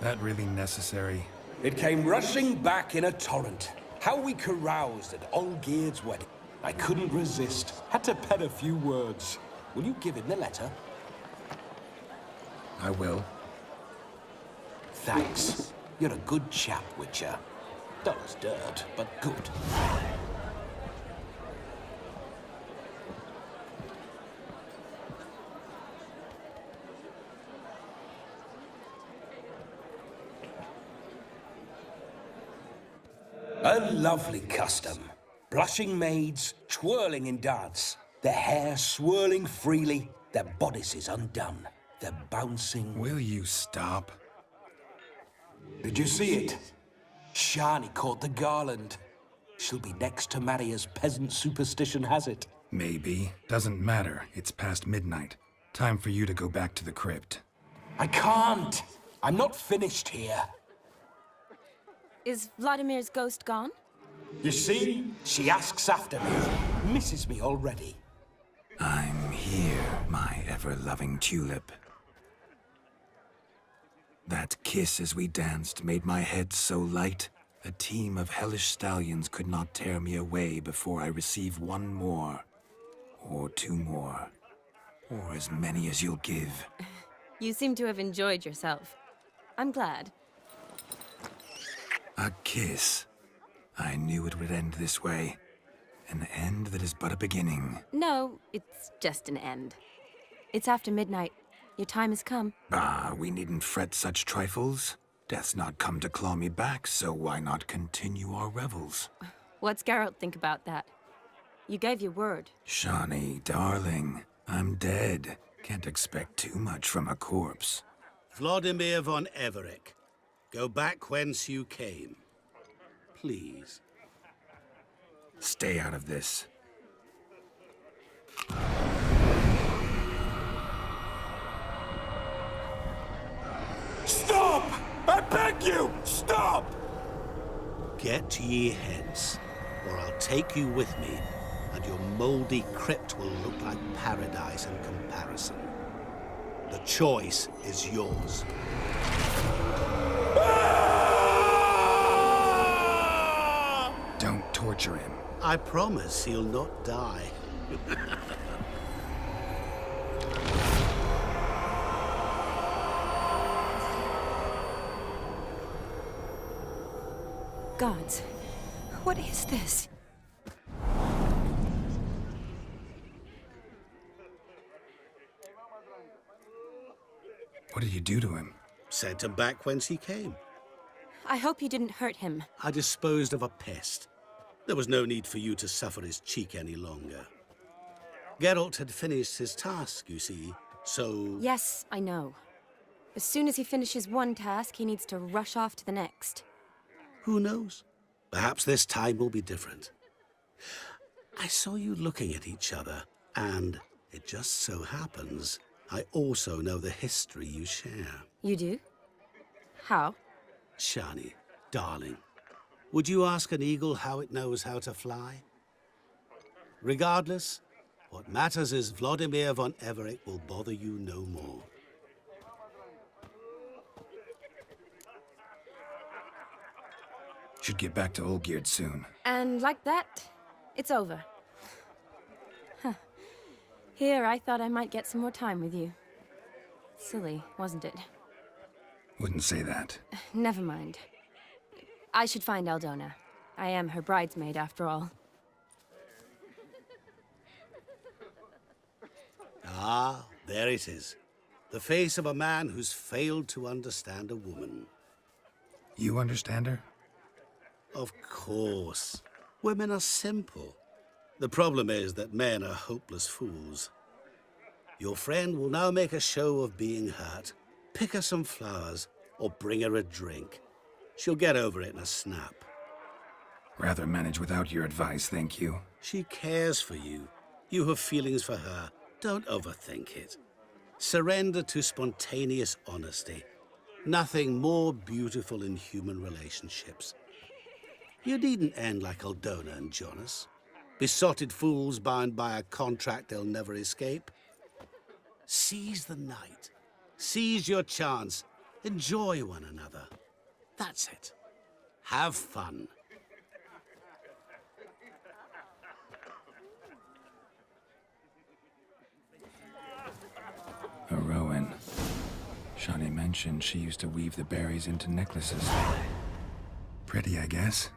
That really necessary? It came rushing back in a torrent. How we caroused at Olgierd's wedding. I couldn't resist. Had to pen a few words. Will you give him the letter? I will. Thanks. You're a good chap, Witcher. Dull as dirt, but good. A lovely custom. Blushing maids, twirling in dance, their hair swirling freely, their bodices undone, their bouncing... Will you stop? Did you see it? Shani caught the garland. She'll be next to marry as peasant superstition has it. Maybe. Doesn't matter. It's past midnight. Time for you to go back to the crypt. I can't. I'm not finished here. Is Vladimir's ghost gone? You see? She asks after me. Misses me already. I'm here, my ever-loving tulip. That kiss as we danced made my head so light, a team of hellish stallions could not tear me away before I receive one more. Or two more. Or as many as you'll give. You seem to have enjoyed yourself. I'm glad. A kiss. I knew it would end this way. An end that is but a beginning. No, it's just an end. It's after midnight. Your time has come. Ah, we needn't fret such trifles. Death's not come to claw me back, so why not continue our revels? What's Geralt think about that? You gave your word. Shawnee, darling, I'm dead. Can't expect too much from a corpse. Vladimir von Everec, go back whence you came. Please. Stay out of this. Stop! I beg you, stop! Get ye hence, or I'll take you with me, and your mouldy crypt will look like paradise in comparison. The choice is yours. Don't torture him. I promise he'll not die. Gods, what is this? What did you do to him? Sent him back whence he came. I hope you didn't hurt him. I disposed of a pest. There was no need for you to suffer his cheek any longer. Geralt had finished his task, you see, so... Yes, I know. As soon as he finishes one task, he needs to rush off to the next. Who knows? Perhaps this time will be different. I saw you looking at each other, and it just so happens I also know the history you share. You do? How? Shani, darling, would you ask an eagle how it knows how to fly? Regardless, what matters is Vladimir von Everett will bother you no more. Should get back to Olgierd soon. And like that, it's over. Huh. Here, I thought I might get some more time with you. Silly, wasn't it? Wouldn't say that. Never mind. I should find Aldona. I am her bridesmaid, after all. Ah, there it is. The face of a man who's failed to understand a woman. You understand her? Of course. Women are simple. The problem is that men are hopeless fools. Your friend will now make a show of being hurt, pick her some flowers, or bring her a drink. She'll get over it in a snap. Rather manage without your advice, thank you. She cares for you. You have feelings for her. Don't overthink it. Surrender to spontaneous honesty. Nothing more beautiful in human relationships. You needn't end like Aldona and Jonas. Besotted fools bound by a contract they'll never escape. Seize the night. Seize your chance. Enjoy one another. That's it. Have fun. A Rowan. Shani mentioned she used to weave the berries into necklaces. Pretty, I guess.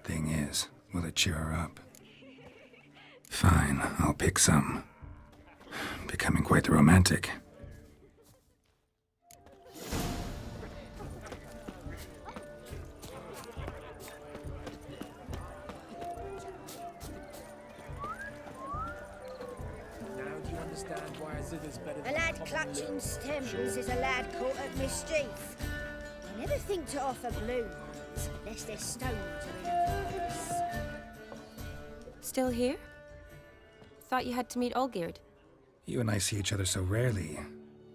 Thing is, will it cheer her up? Fine, I'll pick some. Becoming quite the romantic. A lad clutching stems is a lad caught at mischief. I never think to offer blooms, lest their stones are in a vase. Still here? Thought you had to meet Olgierd. You and I see each other so rarely.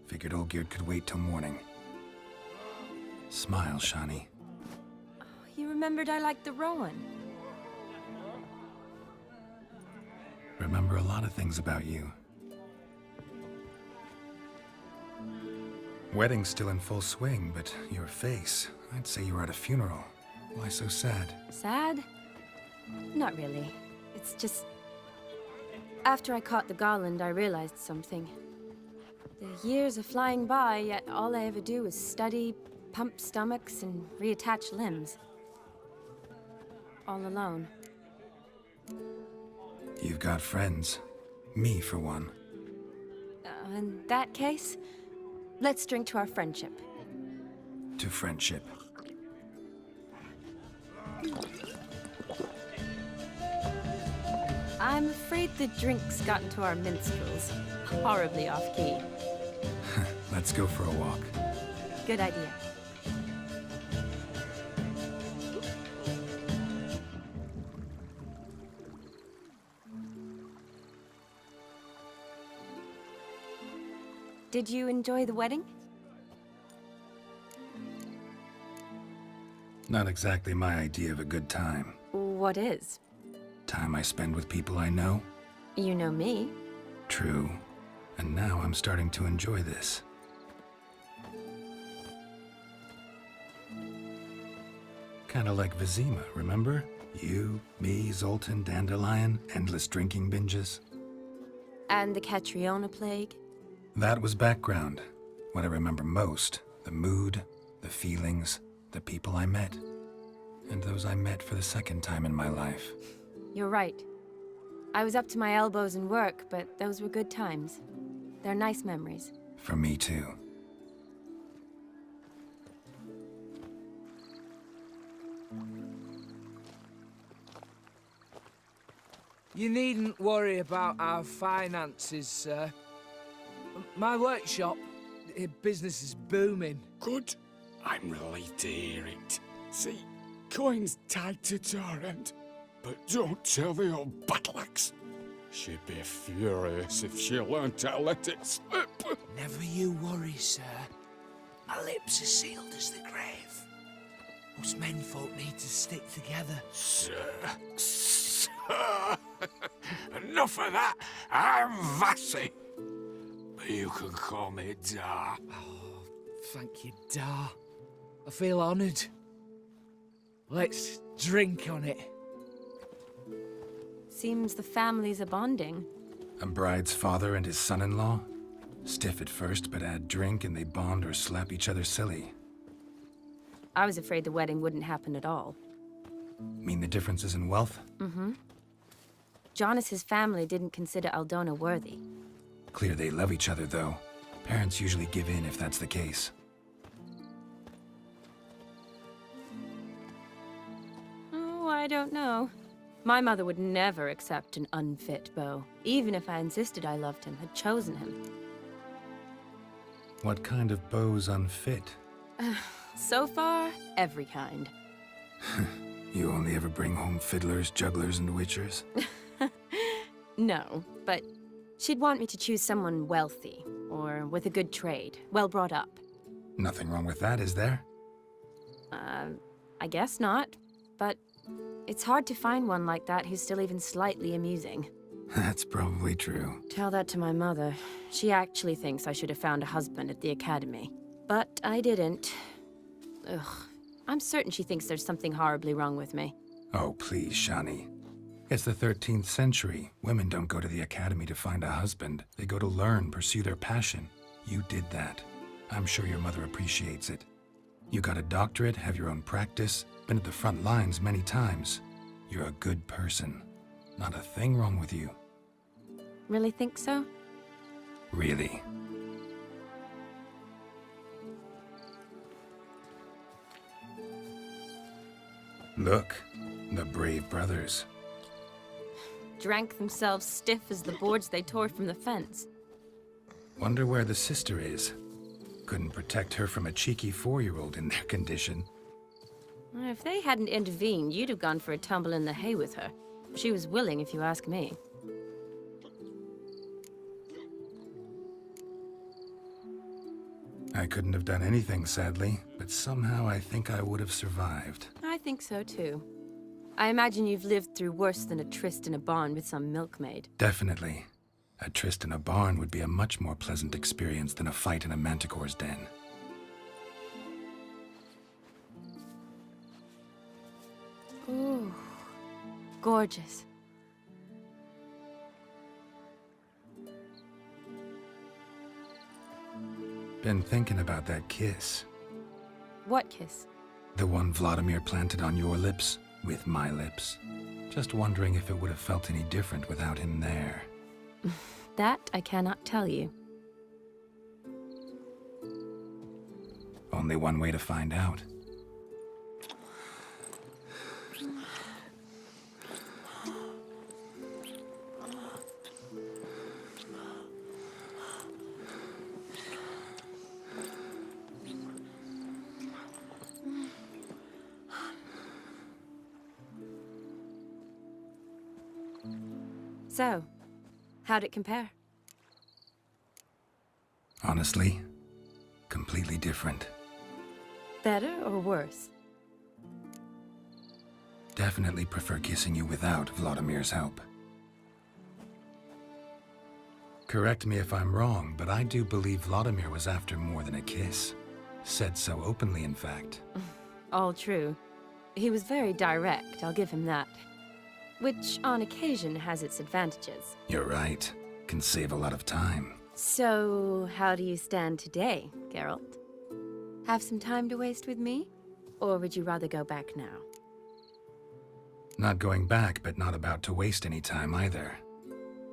Figured Olgierd could wait till morning. Smile, Shani. You remembered I liked the Rowan. Remember a lot of things about you. Wedding's still in full swing, but your face, I'd say you were at a funeral. Why so sad? Sad? Not really. It's just... After I caught the garland, I realized something. The years are flying by, yet all I ever do is study, pump stomachs, and reattach limbs. All alone. You've got friends. Me, for one. In that case, let's drink to our friendship. To friendship. I'm afraid the drinks got into our minstrels. Horribly off-key. Let's go for a walk. Good idea. Did you enjoy the wedding? Not exactly my idea of a good time. What is? Time I spend with people I know. You know me. True. And now I'm starting to enjoy this. Kinda like Vizima, remember? You, me, Zoltan, Dandelion, endless drinking binges. And the Catriona plague? That was background. What I remember most, the mood, the feelings, the people I met. And those I met for the second time in my life. You're right. I was up to my elbows in work, but those were good times. They're nice memories. For me too. You needn't worry about our finances, sir. My workshop, business is booming. Good. I'm relieved to hear it. See, coin's tied to Torrent, but don't tell the old battle-axe. She'd be furious if she learned to let it slip. Never you worry, sir. My lips are sealed as the grave. Us menfolk need to stick together. Sir. Enough of that. I'm Vassy. But you can call me Dar. Oh, thank you, Dar. I feel honoured. Let's drink on it. Seems the families are bonding. A bride's father and his son-in-law? Stiff at first, but add drink and they bond or slap each other silly. I was afraid the wedding wouldn't happen at all. Mean the differences in wealth? Mm-hmm. Jonas's family didn't consider Aldona worthy. Clear they love each other, though. Parents usually give in if that's the case. Oh, I don't know. My mother would never accept an unfit beau, even if I insisted I loved him, had chosen him. What kind of beau's unfit? So far, every kind. You only ever bring home fiddlers, jugglers, and witchers? No, but she'd want me to choose someone wealthy, or with a good trade, well brought up. Nothing wrong with that, is there? I guess not, but it's hard to find one like that who's still even slightly amusing. That's probably true. Tell that to my mother. She actually thinks I should have found a husband at the academy. But I didn't. Ugh. I'm certain she thinks there's something horribly wrong with me. Oh, please, Shani. It's the 13th century. Women don't go to the academy to find a husband. They go to learn, pursue their passion. You did that. I'm sure your mother appreciates it. You got a doctorate, have your own practice, been at the front lines many times. You're a good person. Not a thing wrong with you. Really think so? Really. Look, the brave brothers. Drank themselves stiff as the boards they tore from the fence. Wonder where the sister is. Couldn't protect her from a cheeky 4-year-old in their condition. If they hadn't intervened, you'd have gone for a tumble in the hay with her. She was willing, if you ask me. I couldn't have done anything, sadly, but somehow I think I would have survived. I think so, too. I imagine you've lived through worse than a tryst in a barn with some milkmaid. Definitely. A tryst in a barn would be a much more pleasant experience than a fight in a manticore's den. Ooh, gorgeous. Been thinking about that kiss. What kiss? The one Vladimir planted on your lips, with my lips. Just wondering if it would have felt any different without him there. That I cannot tell you. Only one way to find out. So, how'd it compare? Honestly, completely different. Better or worse? definitely prefer kissing you without Vladimir's help. Correct me if I'm wrong, but I do believe Vladimir was after more than a kiss. Said so openly, in fact. All true. He was very direct, I'll give him that. Which, on occasion, has its advantages. You're right. Can save a lot of time. So, how do you stand today, Geralt? Have some time to waste with me? Or would you rather go back now? Not going back, but not about to waste any time either.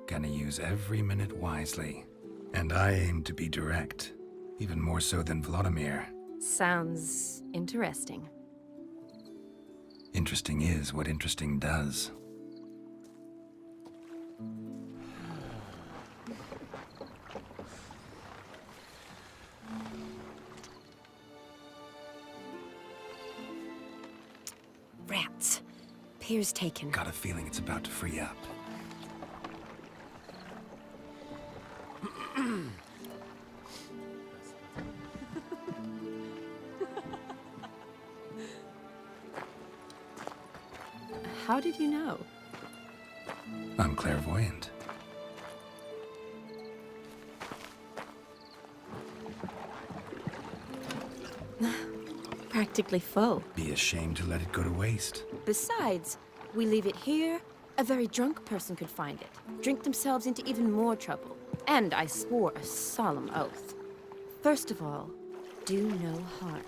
Gonna use every minute wisely. And I aim to be direct. Even more so than Vladimir. Sounds interesting. Interesting is what interesting does. Rats. Pier's taken. Got a feeling it's about to free up. How did you know? I'm clairvoyant. Practically full. Be ashamed to let it go to waste. Besides, we leave it here, a very drunk person could find it, drink themselves into even more trouble. And I swore a solemn oath. First of all, do no harm.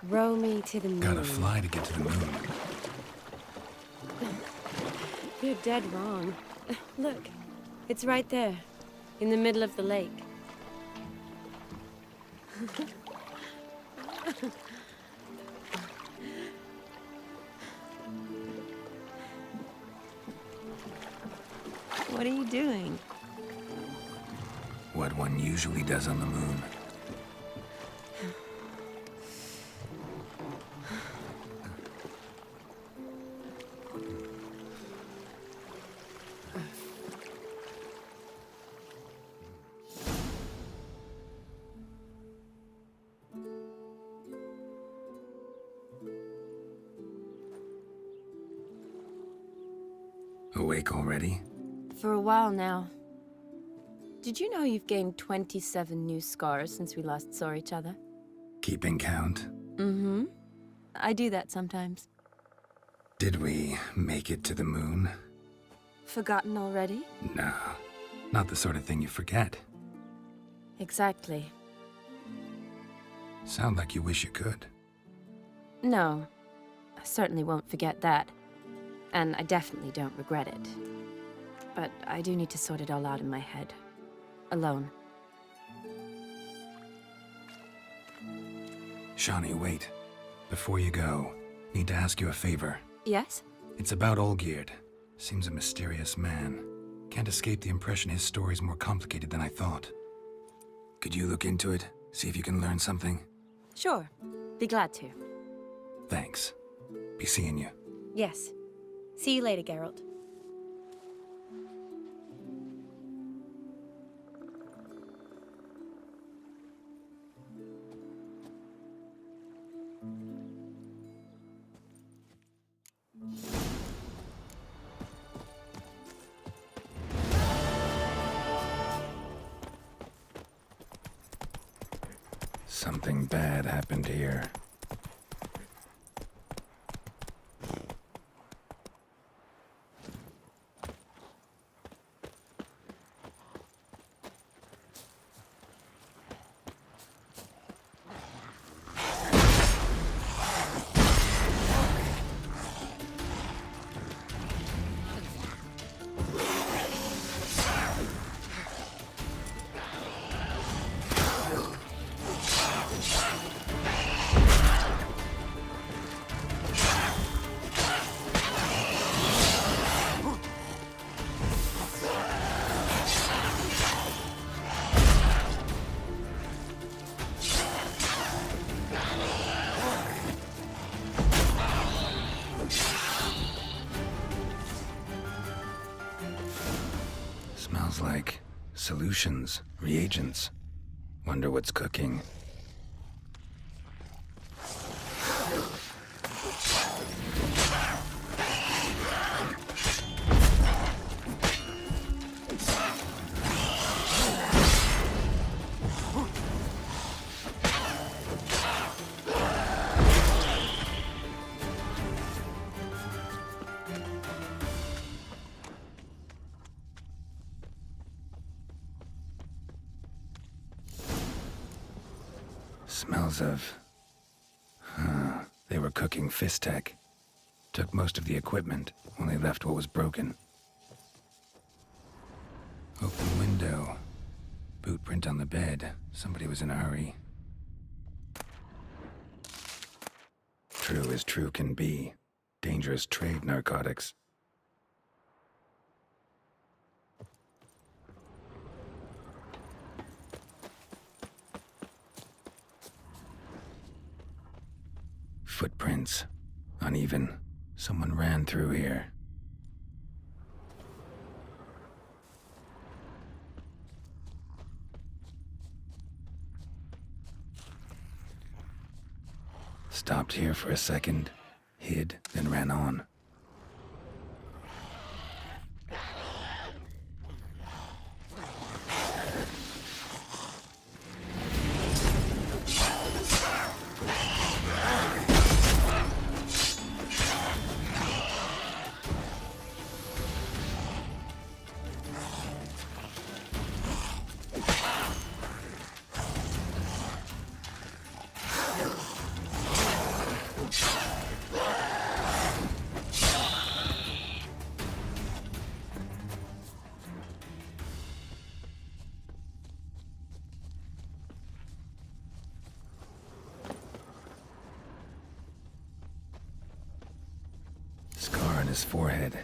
Row me to the moon. Gotta fly to get to the moon. You're dead wrong. Look, it's right there, in the middle of the lake. What are you doing? What one usually does on the moon. Awake already? For a while now. Did you know you've gained 27 new scars since we last saw each other? Keeping count? Mm-hmm. I do that sometimes. Did we make it to the moon? Forgotten already? No, not the sort of thing you forget. Exactly. Sound like you wish you could. No, I certainly won't forget that. And I definitely don't regret it. But I do need to sort it all out in my head. Alone. Shani, wait. Before you go, need to ask you a favor. Yes? It's about Olgierd. Seems a mysterious man. Can't escape the impression his story's more complicated than I thought. Could you look into it? See if you can learn something? Sure. Be glad to. Thanks. Be seeing you. Yes. See you later, Geralt. Something bad happened here. Smells like solutions, reagents. Wonder what's cooking. Smells of... They were cooking Fistech. Took most of the equipment, only left what was broken. Open window. Boot print on the bed. Somebody was in a hurry. True as true can be. Dangerous trade narcotics. Footprints. Uneven. Someone ran through here. Stopped here for a second, hid, then ran on. His forehead.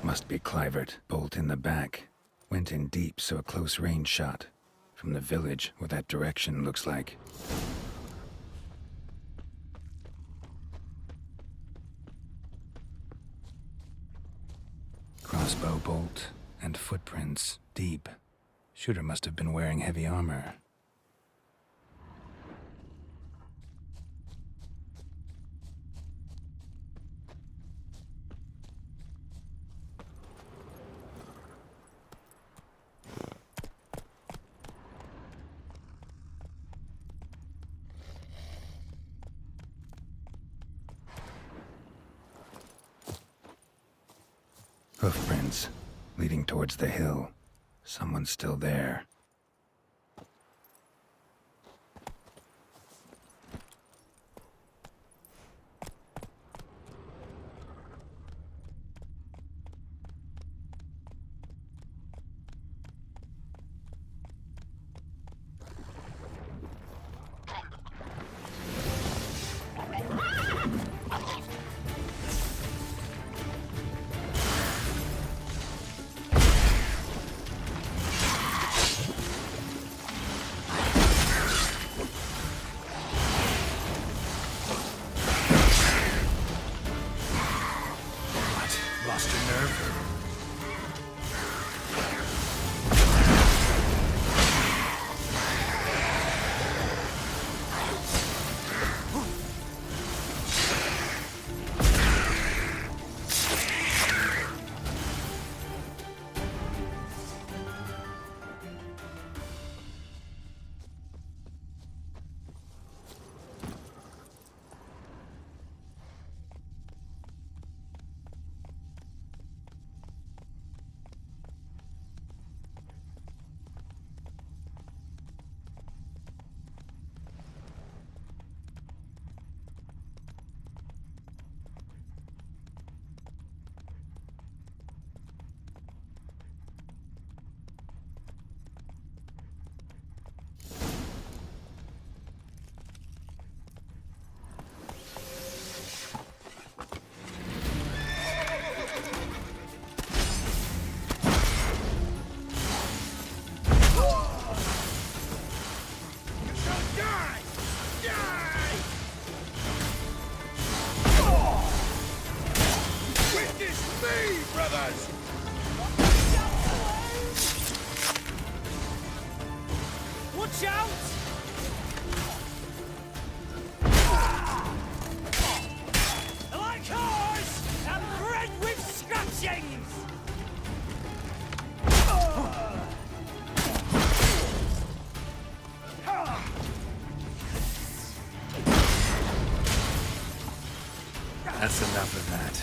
Must be Clivert. Bolt in the back. Went in deep, so a close range shot. From the village, what that direction looks like. Crossbow bolt and footprints deep. Shooter must have been wearing heavy armor. Hoofprints, leading towards the hill. Someone's still there. That's enough of that.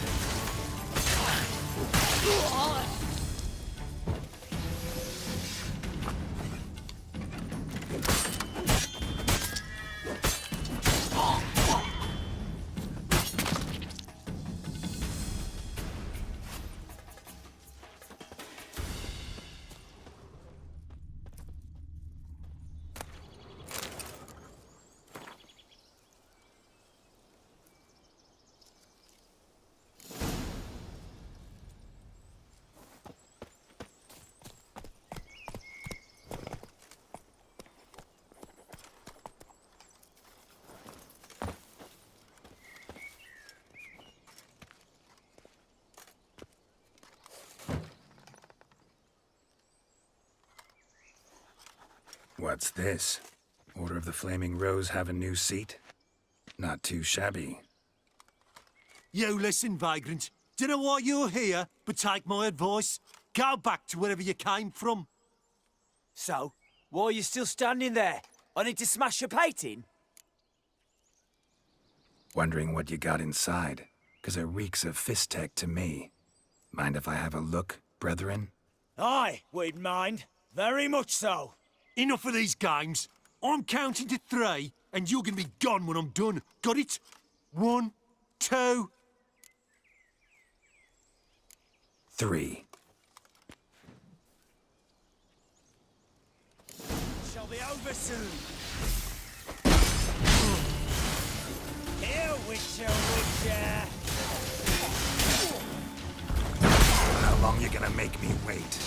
What's this? Order of the Flaming Rose have a new seat? Not too shabby. You listen, vagrant. Dunno why you're here, but take my advice. Go back to wherever you came from. So, why are you still standing there? I need to smash your plate in? Wondering what you got inside, 'cause it reeks of fist tech to me. Mind if I have a look, brethren? Aye, we'd mind. Very much so. Enough of these games. I'm counting to 3, and you're gonna be gone when I'm done. Got it? 1, 2... 3. Shall be over soon. Here, Witcher, Witcher. How long you gonna make me wait?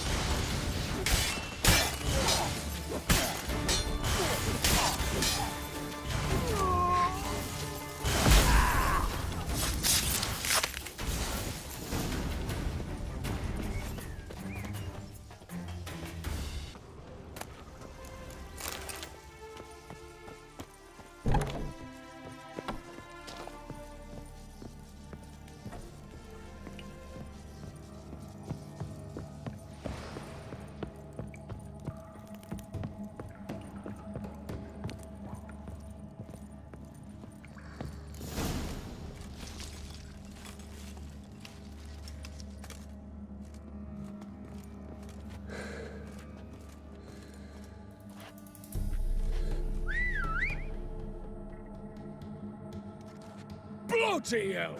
Bloody hell!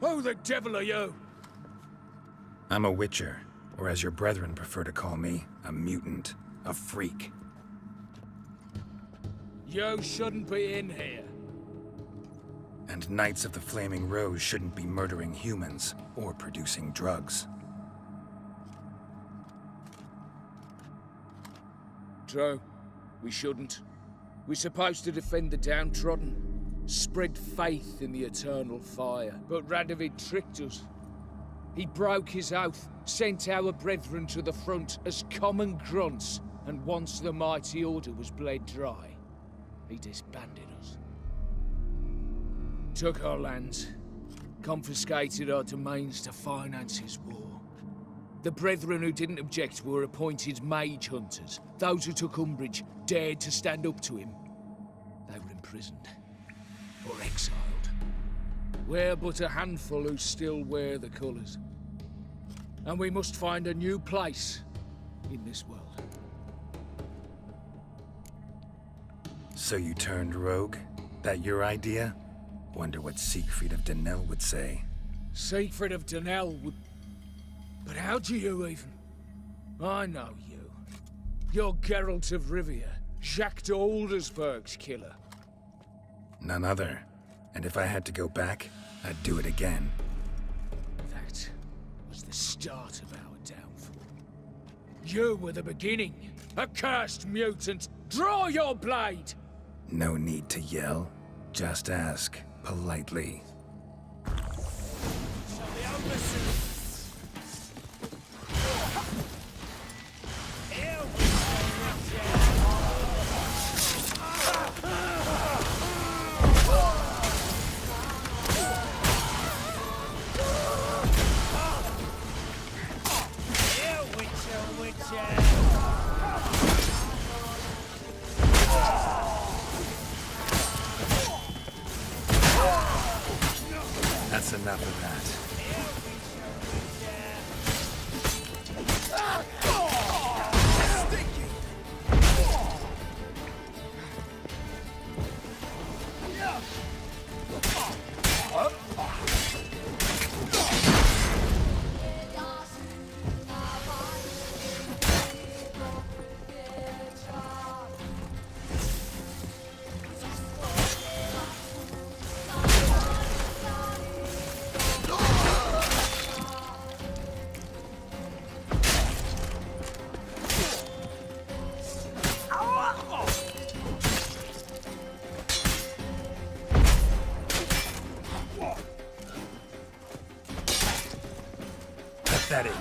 Who the devil are you? I'm a Witcher, or as your brethren prefer to call me, a mutant, a freak. You shouldn't be in here. And Knights of the Flaming Rose shouldn't be murdering humans or producing drugs. True. We shouldn't. We're supposed to defend the downtrodden. Spread faith in the eternal fire. But Radovid tricked us. He broke his oath, sent our brethren to the front as common grunts, and once the mighty order was bled dry, he disbanded us. Took our lands, confiscated our domains to finance his war. The brethren who didn't object were appointed mage hunters. Those who took umbrage dared to stand up to him. They were imprisoned or exiled. We're but a handful who still wear the colours. And we must find a new place in this world. So you turned rogue? That your idea? Wonder what Siegfried of Denel would say. Siegfried of Denel would... But how do you even... I know you. You're Geralt of Rivia, Jacques de Aldersberg's killer. None other. And if I had to go back, I'd do it again. That was the start of our downfall. You were the beginning. Accursed mutant! Draw your blade! No need to yell. Just ask, politely. Shall be over soon. Here, That's enough of that. Pathetic.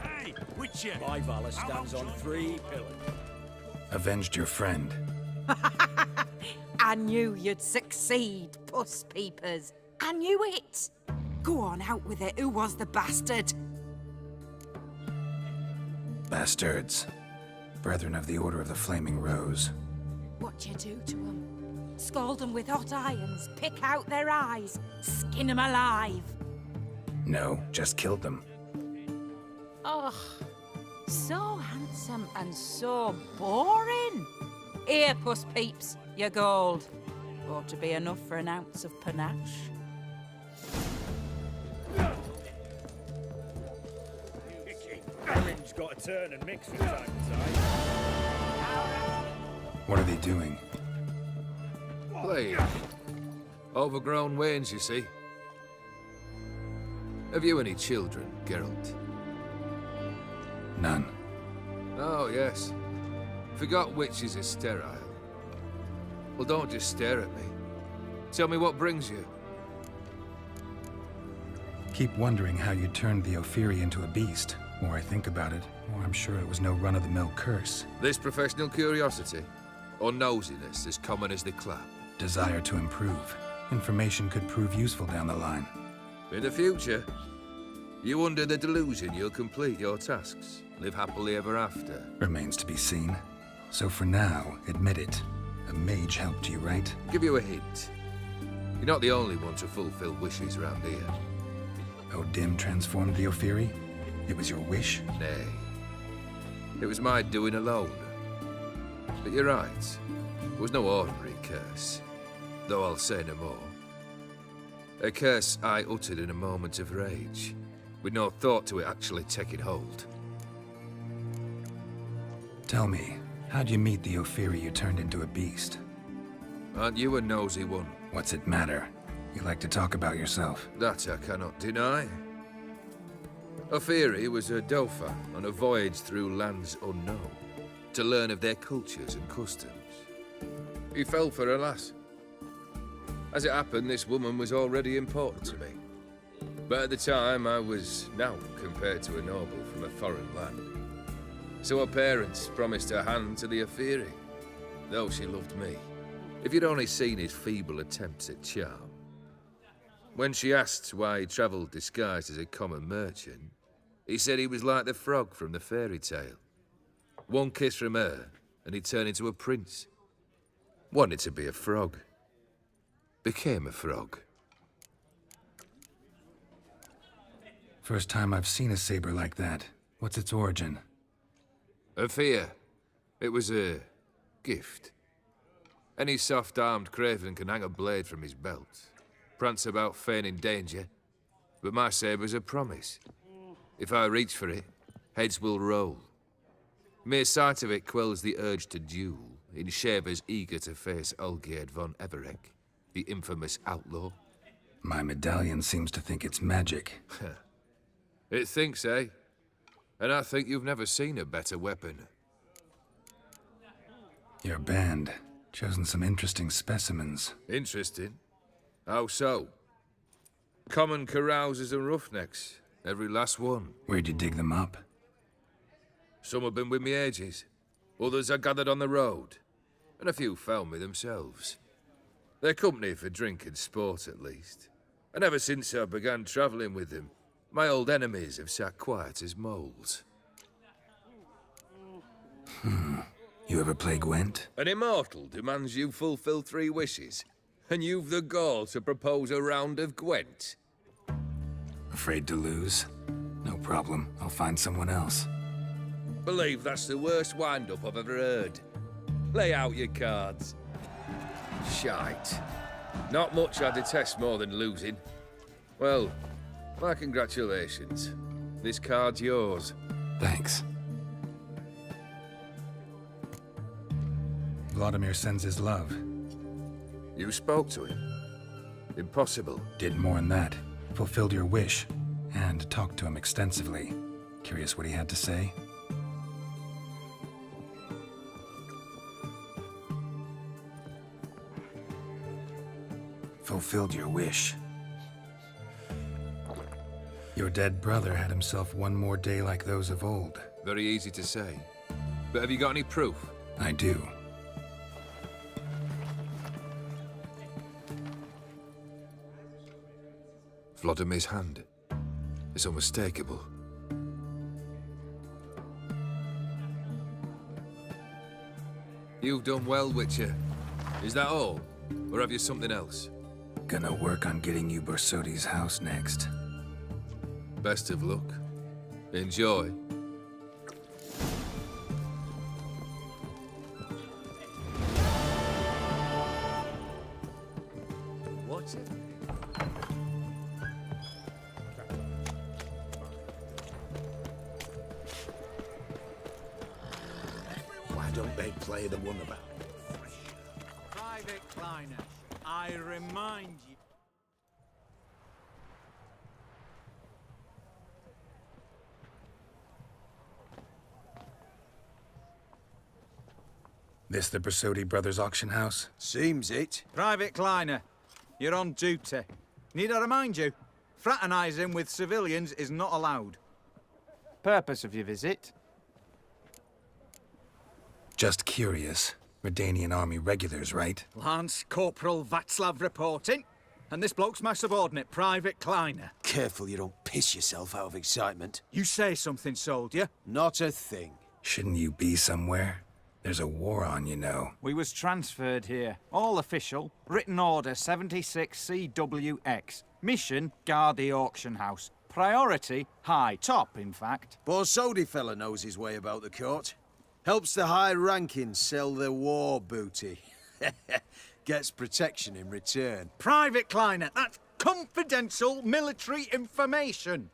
Hey, Witcher! My valor stands on 3 pillars. Avenged your friend. I knew you'd succeed, Puss Peepers. I knew it. Go on, out with it. Who was the bastard? Bastards. Brethren of the Order of the Flaming Rose. What you do to them? Scald them with hot irons, pick out their eyes, skin them alive. No, just killed them. Oh, so handsome and so boring. Here, Puss Peeps, your gold. Ought to be enough for an ounce of panache. Erin's got to turn and mix from time to time. What are they doing? Playing. Overgrown wains, you see. Have you any children, Geralt? None. Oh, yes. Forgot witches are sterile. Well, don't just stare at me. Tell me what brings you. Keep wondering how you turned the Ophiri into a beast. The more I think about it, the more I'm sure it was no run-of-the-mill curse. This professional curiosity? Or nosiness as common as the clap? Desire to improve. Information could prove useful down the line. In the future, you under the delusion you'll complete your tasks, live happily ever after. Remains to be seen. So for now, admit it. A mage helped you, right? Give you a hint. You're not the only one to fulfill wishes around here. Odim transformed the Ophiri? It was your wish? Nay. It was my doing alone. But you're right. It was no ordinary curse. Though I'll say no more. A curse I uttered in a moment of rage, with no thought to it actually taking hold. Tell me, how'd you meet the Ophiri you turned into a beast? Aren't you a nosy one? What's it matter? You like to talk about yourself. That I cannot deny. Ophiri was a Dauphin on a voyage through lands unknown, to learn of their cultures and customs. He fell for a lass. As it happened, this woman was already important to me. But at the time, I was naught compared to a noble from a foreign land. So her parents promised her hand to the Ophiri, though she loved me. If you'd only seen his feeble attempts at charm. When she asked why he travelled disguised as a common merchant, he said he was like the frog from the fairy tale. One kiss from her, and he'd turn into a prince. Wanted to be a frog. Became a frog. First time I've seen a saber like that. What's its origin? A fear. It was a gift. Any soft-armed craven can hang a blade from his belt, prance about feigning danger, but my saber's a promise. If I reach for it, heads will roll. Mere sight of it quells the urge to duel in shavers eager to face Olgierd von Everec, the infamous outlaw. My medallion seems to think it's magic. It thinks, eh? And I think you've never seen a better weapon. Your band. Chosen some interesting specimens. Interesting? How so? Common carousers and roughnecks. Every last one. Where'd you dig them up? Some have been with me ages. Others I gathered on the road. And a few found me themselves. They're company for drink and sport, at least. And ever since I began travelling with them, my old enemies have sat quiet as moles. You ever play Gwent? An immortal demands you fulfill 3 wishes, and you've the gall to propose a round of Gwent. Afraid to lose? No problem. I'll find someone else. Believe that's the worst wind-up I've ever heard. Lay out your cards. Shite. Not much I detest more than losing. Well, my congratulations. This card's yours. Thanks. Vladimir sends his love. You spoke to him? Impossible. Did more than that. Fulfilled your wish. And talked to him extensively. Curious what he had to say? Fulfilled your wish. Your dead brother had himself one more day like those of old. Very easy to say. But have you got any proof? I do. Vladimir's hand. It's unmistakable. You've done well, Witcher. Is that all? Or have you something else? Gonna work on getting you Borsodi's house next. Best of luck. Enjoy. What's it? Why don't they play the one about? Private Kleiner, I remind you. This the Borsodi Brothers auction house? Seems it. Private Kleiner, you're on duty. Need I remind you? Fraternising with civilians is not allowed. Purpose of your visit? Just curious. Redanian army regulars, right? Lance Corporal Václav reporting. And this bloke's my subordinate, Private Kleiner. Careful you don't piss yourself out of excitement. You say something, soldier? Not a thing. Shouldn't you be somewhere? There's a war on, you know. We was transferred here. All official. Written order 76 CWX. Mission, guard the auction house. Priority, high. Top, in fact. Borsodi fella knows his way about the court. Helps the high-rankings sell their war booty. Gets protection in return. Private Kleiner, that's confidential military information.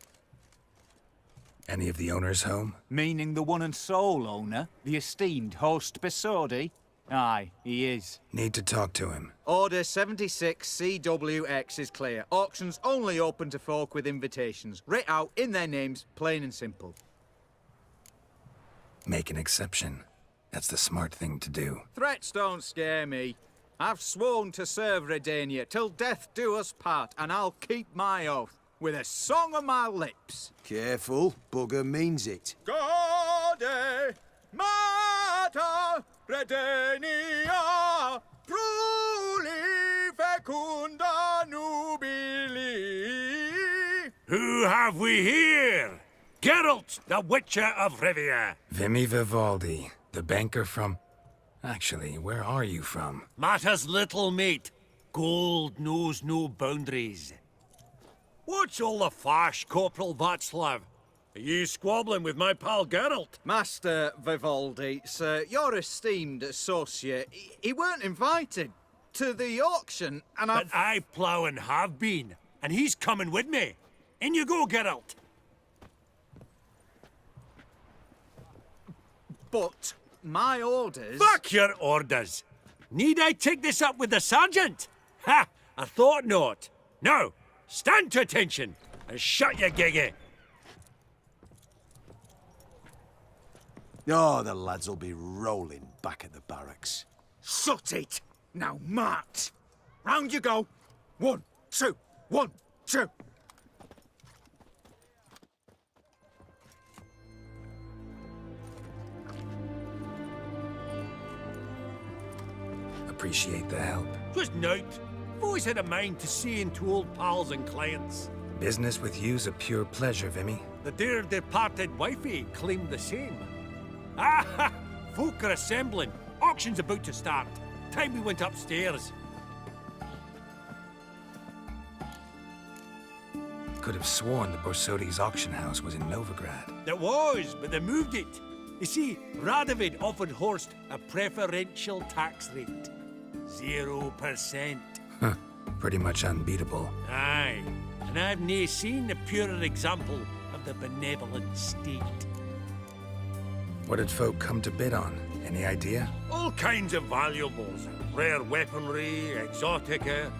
Any of the owners home? Meaning the one and sole owner, the esteemed host Borsodi? Aye, he is. Need to talk to him. Order 76 CWX is clear. Auctions only open to folk with invitations. Writ out in their names, plain and simple. Make an exception. That's the smart thing to do. Threats don't scare me. I've sworn to serve Redania till death do us part, and I'll keep my oath. With a song on my lips. Careful, bugger means it. Gaude, Mater, Redania, Pruli fecunda nubili. Who have we here? Geralt, the Witcher of Rivia. Vimy Vivaldi, the banker from... Actually, where are you from? Matters little, mate. Gold knows no boundaries. What's all the fash, Corporal Václav? Are you squabbling with my pal Geralt? Master Vivaldi, sir, your esteemed associate, he weren't invited to the auction, and But I plough and have been, and he's coming with me. In you go, Geralt. But my orders... Fuck your orders! Need I take this up with the sergeant? Ha! I thought not. Now, stand to attention and shut your giggy. Oh, the lads will be rolling back at the barracks. Shut it! Now march! Round you go! 1, 2, 1, 2! Appreciate the help. Just note, I've always had a mind to seeing to old pals and clients. Business with you's a pure pleasure, Vimy. The dear departed wifey claimed the same. Ah! Folk are assembling. Auction's about to start. Time we went upstairs. Could have sworn the Borsodi's auction house was in Novigrad. It was, but they moved it. You see, Radovid offered Horst a preferential tax rate. 0%. Huh. Pretty much unbeatable. Aye. And I've nae seen a purer example of the benevolent state. What did folk come to bid on? Any idea? All kinds of valuables. Rare weaponry, exotica.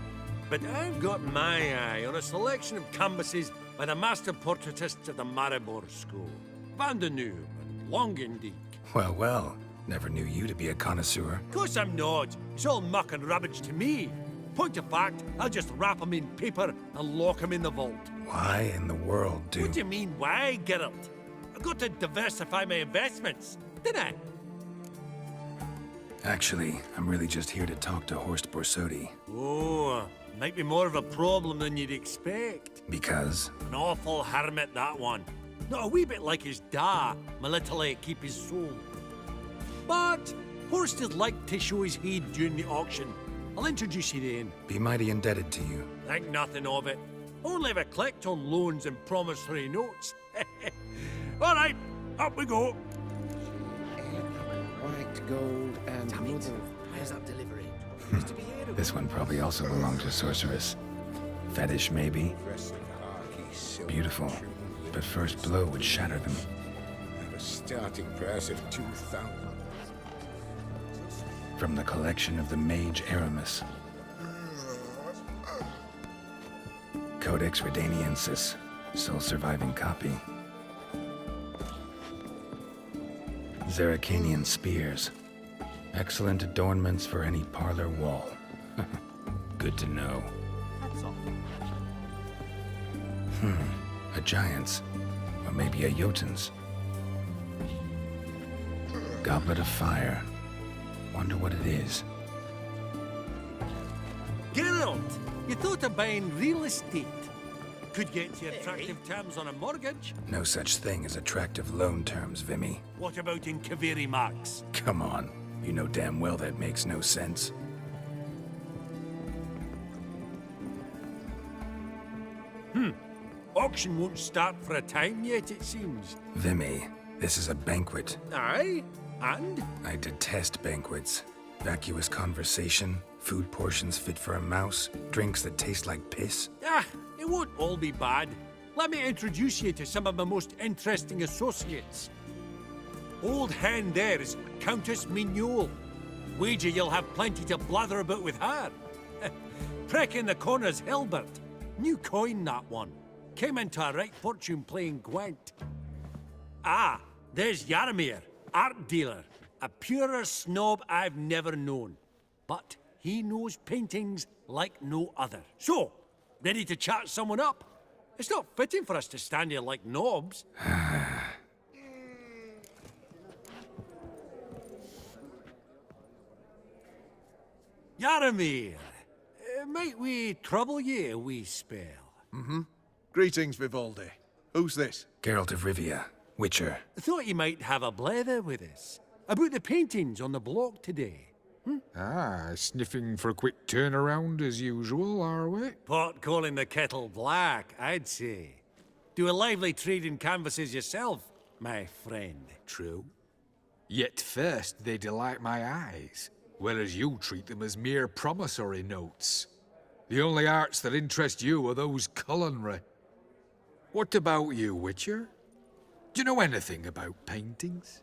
But I've got my eye on a selection of canvases by the master portraitists of the Maribor School. Van de Noob and Longendijk. Well, well. Never knew you to be a connoisseur. Course I'm not. It's all muck and rubbish to me. Point of fact, I'll just wrap 'em in paper and lock 'em in the vault. Why in the world do... What do you mean, why, Geralt? I've got to diversify my investments, didn't I? Actually, I'm really just here to talk to Horst Borsodi. Oh, might be more of a problem than you'd expect. Because? An awful hermit, that one. Not a wee bit like his da, military keep his soul. But Horst is like to show his head during the auction. I'll introduce you then. Be mighty indebted to you. Think nothing of it. Only if I collect on loans and promissory notes. All right, up we go. White gold and mother. Where's that delivery? This one probably also belonged to Sorceress. Fetish, maybe? Beautiful, but first blow would shatter them. At a starting price of 2,000. From the collection of the mage Aramis. Codex Redaniensis, sole surviving copy. Zeracanian spears. Excellent adornments for any parlor wall. Good to know. That's all. A giant's. Or maybe a Jotun's. Goblet of fire. Wonder what it is. Geralt, you thought of buying real estate. Could get you attractive terms on a mortgage. No such thing as attractive loan terms, Vimy. What about in Kaviri Marks? Come on. You know damn well that makes no sense. Auction won't start for a time yet, it seems. Vimy, this is a banquet. Aye? And? I detest banquets. Vacuous conversation, food portions fit for a mouse, drinks that taste like piss. Ah, it won't all be bad. Let me introduce you to some of my most interesting associates. Old hen there is Countess Mignol. Wager you'll have plenty to blather about with her. Prek in the corner's Hilbert. New coin, that one. Came into a right fortune playing Gwent. Ah, there's Yaramir, art dealer. A purer snob I've never known. But he knows paintings like no other. So, ready to chat someone up? It's not fitting for us to stand here like knobs. Yaramir, might we trouble ye a wee spell? Mm-hmm. Greetings, Vivaldi. Who's this? Geralt of Rivia, Witcher. Thought you might have a blether with us. About the paintings on the block today. Ah, sniffing for a quick turnaround as usual, are we? Pot calling the kettle black, I'd say. Do a lively trade in canvases yourself, my friend. True. Yet first they delight my eyes, whereas you treat them as mere promissory notes. The only arts that interest you are those culinary. What about you, Witcher? Do you know anything about paintings?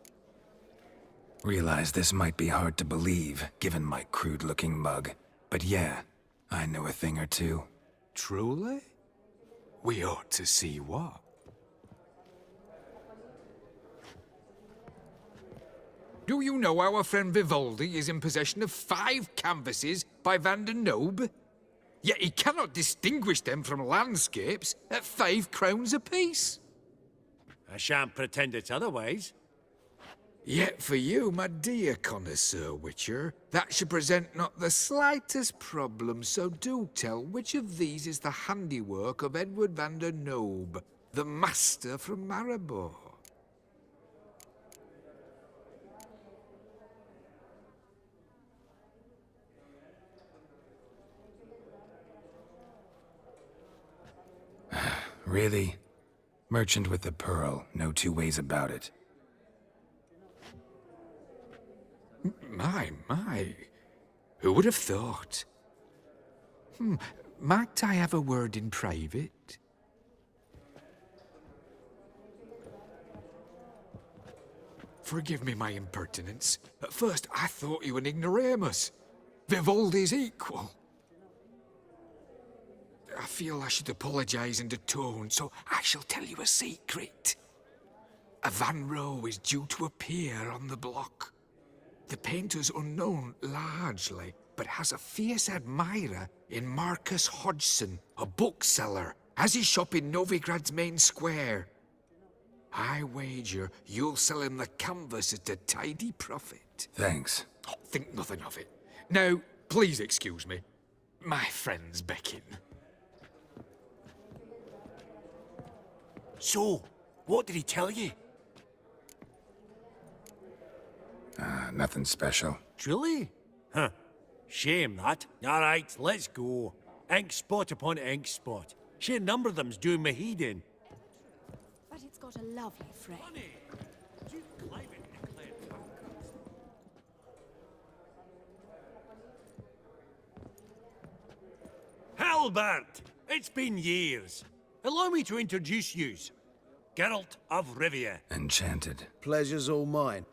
Realize this might be hard to believe, given my crude-looking mug. But yeah, I know a thing or two. Truly? We ought to see what. Do you know our friend Vivaldi is in possession of 5 canvases by Van der Nobe? Yet he cannot distinguish them from landscapes at 5 crowns apiece. I shan't pretend it's otherwise. Yet for you, my dear connoisseur Witcher, that should present not the slightest problem, so do tell which of these is the handiwork of Edward van der Nobe, the master from Maribor. Really? Merchant with the pearl, no two ways about it. My. Who would have thought? Might I have a word in private? Forgive me my impertinence. At first I thought you an ignoramus. Vivaldi's equal. I feel I should apologize and atone, so I shall tell you a secret. A Van Rohe is due to appear on the block. The painter's unknown largely, but has a fierce admirer in Marcus Hodgson, a bookseller, has his shop in Novigrad's main square. I wager you'll sell him the canvas at a tidy profit. Thanks. Oh, think nothing of it. Now, please excuse me. My friend's beckon. So, what did he tell you? Nothing special. Truly? Huh. Shame that. Alright, let's go. Ink spot upon ink spot. Sheer number of them's doing me heed in. But it's got a lovely frame. Halbert! It's been years. Allow me to introduce yous. Geralt of Rivia. Enchanted. Pleasure's all mine.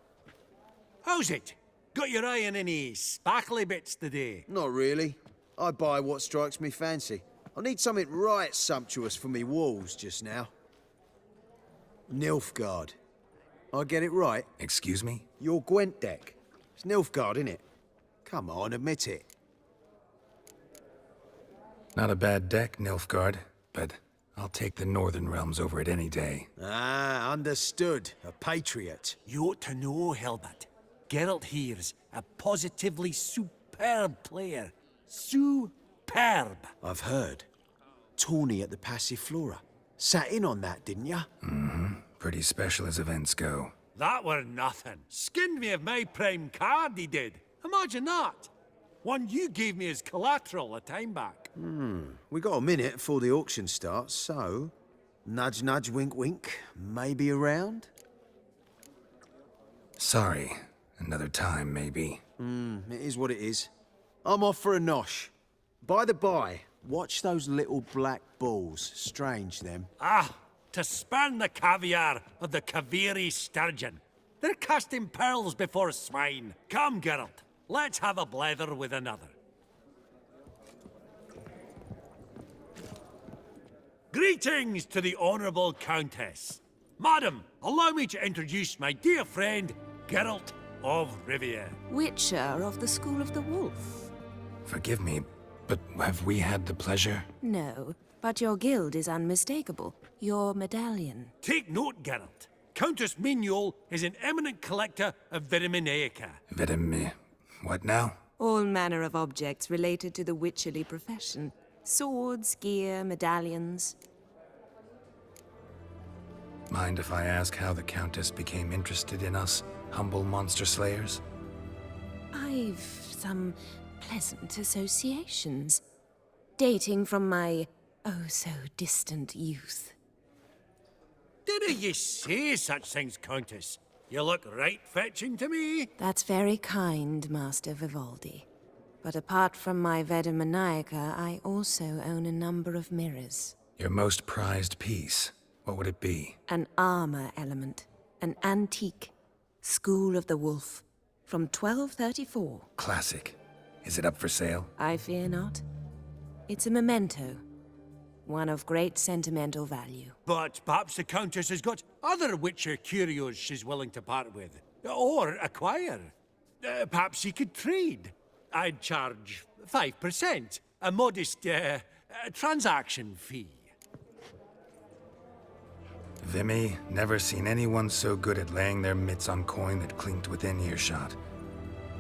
How's it? Got your eye on any sparkly bits today? Not really. I buy what strikes me fancy. I need something right sumptuous for me walls just now. Nilfgaard. I get it right? Excuse me? Your Gwent deck. It's Nilfgaard, innit? Come on, admit it. Not a bad deck, Nilfgaard, but I'll take the Northern Realms over it any day. Ah, understood. A patriot. You ought to know, Halbert. Geralt here's a positively superb player. Superb. I've heard. Tawny at the Passiflora. Sat in on that, didn't ya? Mm-hmm. Pretty special as events go. That were nothing. Skinned me of my prime card, he did. Imagine that. One you gave me as collateral a time back. We got a minute before the auction starts, so... Nudge, nudge, wink, wink. Maybe around? Sorry. Another time, maybe. It is what it is. I'm off for a nosh. By the by, watch those little black balls. Strange, them. Ah, to spurn the caviar of the Kaviri sturgeon. They're casting pearls before swine. Come, Geralt, let's have a blether with another. Greetings to the Honourable Countess. Madam, allow me to introduce my dear friend, Geralt of Rivia. Witcher of the School of the Wolf. Forgive me, but have we had the pleasure? No, but your guild is unmistakable. Your medallion. Take note, Geralt. Countess Mignol is an eminent collector of Vitaminaica. What now? All manner of objects related to the witcherly profession. Swords, gear, medallions. Mind if I ask how the Countess became interested in us, humble monster slayers? I've some pleasant associations, dating from my oh-so-distant youth. Didn't you say such things, Countess? You look right fetching to me. That's very kind, Master Vivaldi. But apart from my Veda Maniaca, I also own a number of mirrors. Your most prized piece, what would it be? An armor element. An antique. School of the Wolf. From 1234. Classic. Is it up for sale? I fear not. It's a memento. One of great sentimental value. But perhaps the Countess has got other Witcher curios she's willing to part with. Or acquire. Perhaps he could trade. I'd charge 5%, a modest transaction fee. Vimy, never seen anyone so good at laying their mitts on coin that clinked within earshot.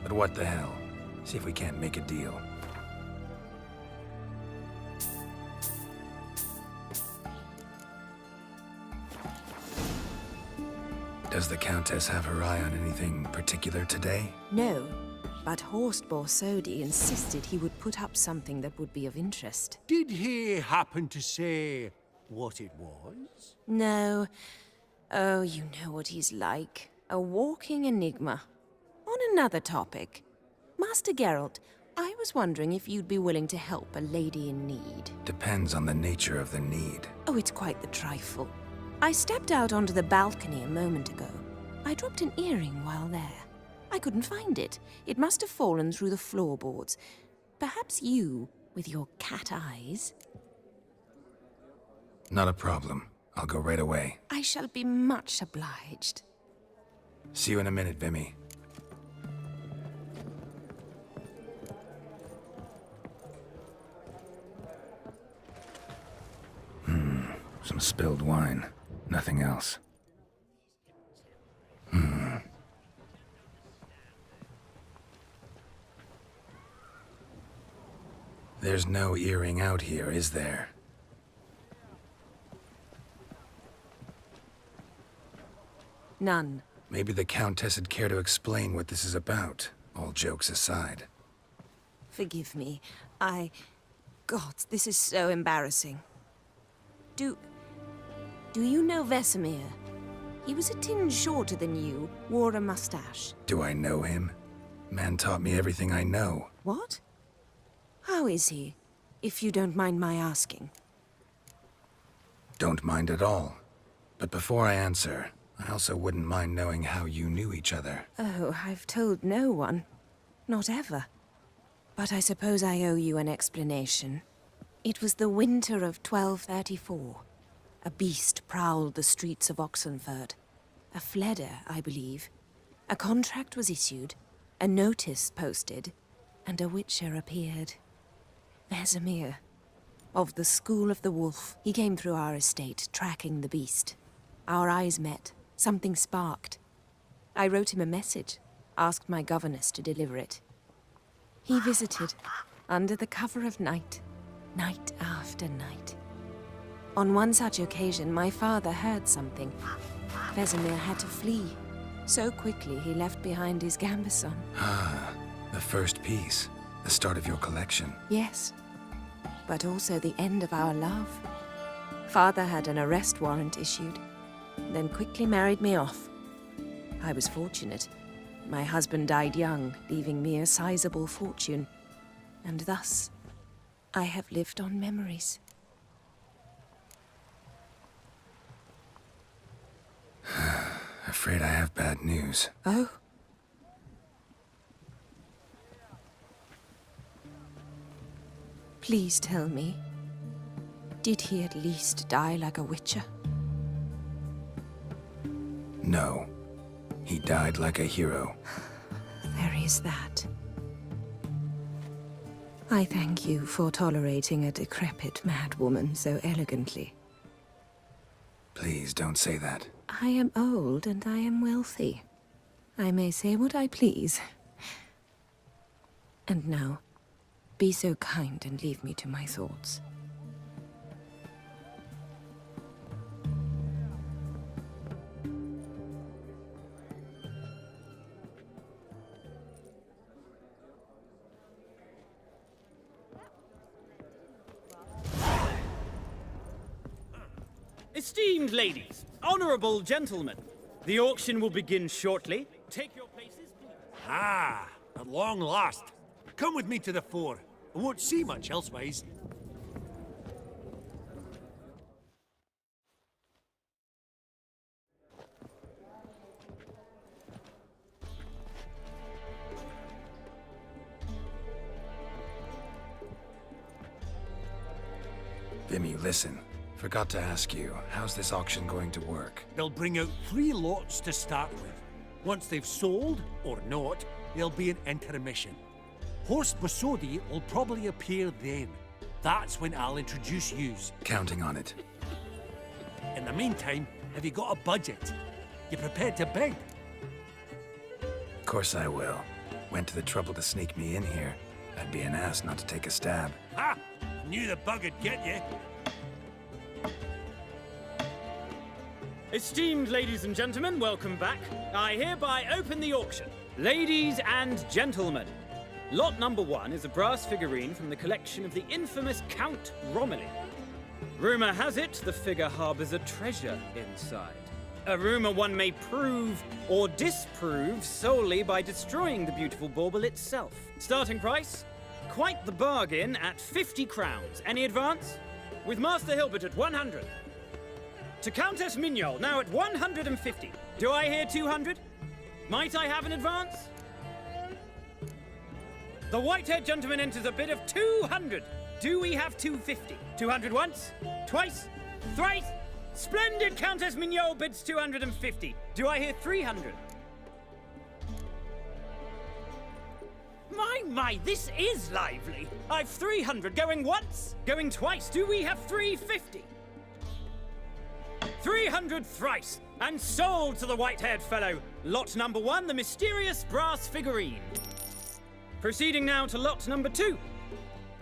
But what the hell? See if we can't make a deal. Does the Countess have her eye on anything particular today? No, but Horst Borsodi insisted he would put up something that would be of interest. Did he happen to say what it was? No. Oh, you know what he's like. A walking enigma. On another topic. Master Geralt, I was wondering if you'd be willing to help a lady in need. Depends on the nature of the need. Oh, it's quite the trifle. I stepped out onto the balcony a moment ago. I dropped an earring while there. I couldn't find it. It must have fallen through the floorboards. Perhaps you, with your cat eyes... Not a problem. I'll go right away. I shall be much obliged. See you in a minute, Vimy. Some spilled wine. Nothing else. There's no earring out here, is there? None. Maybe the Countess would care to explain what this is about, all jokes aside. Forgive me. God, this is so embarrassing. Do you know Vesemir? He was a tinge shorter than you, wore a mustache. Do I know him? Man taught me everything I know. What? How is he, if you don't mind my asking? Don't mind at all. But before I answer, I also wouldn't mind knowing how you knew each other. Oh, I've told no one. Not ever. But I suppose I owe you an explanation. It was the winter of 1234. A beast prowled the streets of Oxenford. A fleder, I believe. A contract was issued, a notice posted, and a witcher appeared. Vesemir. Of the School of the Wolf. He came through our estate, tracking the beast. Our eyes met. Something sparked. I wrote him a message, asked my governess to deliver it. He visited, under the cover of night, night after night. On one such occasion, my father heard something. Vesemir had to flee. So quickly, he left behind his gambeson. Ah, the first piece. The start of your collection. Yes, but also the end of our love. Father had an arrest warrant issued, then quickly married me off. I was fortunate. My husband died young, leaving me a sizable fortune. And thus, I have lived on memories. Afraid I have bad news. Oh? Please tell me, did he at least die like a witcher? No. He died like a hero. There is that. I thank you for tolerating a decrepit madwoman so elegantly. Please don't say that. I am old and I am wealthy. I may say what I please. And now, be so kind and leave me to my thoughts. Esteemed ladies, honorable gentlemen, the auction will begin shortly. Take your places, please. Ah, at long last. Come with me to the fore. I won't see much elsewise. Vimy, listen. Forgot to ask you, how's this auction going to work? They'll bring out 3 lots to start with. Once they've sold, or not, there'll be an intermission. Horst Bosodi will probably appear then. That's when I'll introduce yous. Counting on it. In the meantime, have you got a budget? You prepared to bid? Of course I will. Went to the trouble to sneak me in here. I'd be an ass not to take a stab. Ha! Knew the bug'd get you. Esteemed ladies and gentlemen, welcome back. I hereby open the auction. Ladies and gentlemen, lot number 1 is a brass figurine from the collection of the infamous Count Romilly. Rumour has it the figure harbours a treasure inside. A rumour one may prove or disprove solely by destroying the beautiful bauble itself. Starting price? Quite the bargain at 50 crowns. Any advance? With Master Hilbert at 100. To Countess Mignol, now at 150. Do I hear 200? Might I have an advance? The white-haired gentleman enters a bid of 200. Do we have 250? 200 once? Twice? Thrice? Splendid! Countess Mignol bids 250. Do I hear 300? My, this is lively. I've 300 going once, going twice. Do we have 350? 300 thrice, and sold to the white-haired fellow. Lot number 1, the mysterious brass figurine. Proceeding now to lot number 2.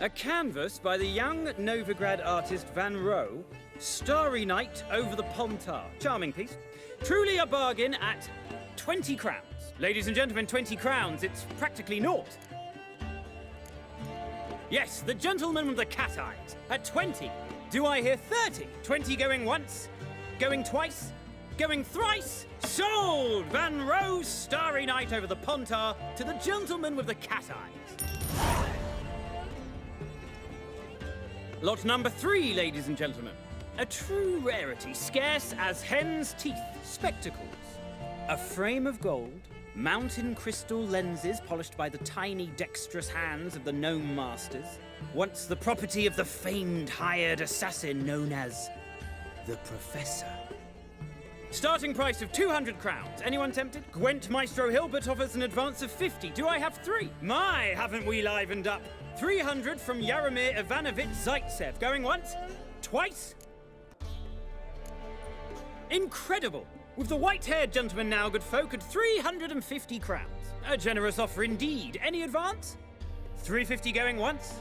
A canvas by the young Novigrad artist Van Rohe, Starry Night over the Pontar. Charming piece. Truly a bargain at 20 crowns. Ladies and gentlemen, 20 crowns, it's practically naught. Yes, the gentleman with the cat eyes, at 20. Do I hear 30? 20 going once? Going twice? Going thrice? Sold! Van Rohe's Starry Night over the Pontar to the gentleman with the cat eyes. Lot number 3, ladies and gentlemen. A true rarity, scarce as hen's teeth. Spectacles. A frame of gold, mountain crystal lenses polished by the tiny dexterous hands of the gnome masters. Once the property of the famed hired assassin known as the Professor. Starting price of 200 crowns. Anyone tempted? Gwent Maestro Hilbert offers an advance of 50. Do I have 3? My, haven't we livened up? 300 from Yaromir Ivanovich Zaitsev. Going once? Twice? Incredible! With the white-haired gentleman now, good folk, at 350 crowns. A generous offer indeed. Any advance? 350 going once?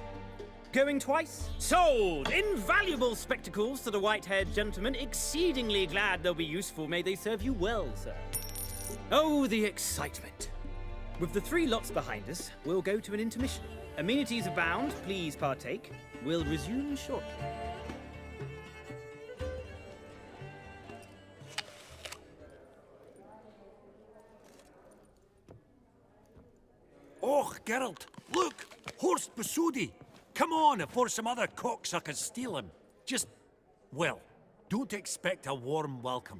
Going twice? Sold! Invaluable spectacles to the white-haired gentleman. Exceedingly glad they'll be useful. May they serve you well, sir. Oh, the excitement. With the 3 lots behind us, we'll go to an intermission. Amenities abound. Please partake. We'll resume shortly. Oh, Geralt, look! Horst Bosodi! Come on, before some other cocksuckers steal him. Just, well, don't expect a warm welcome.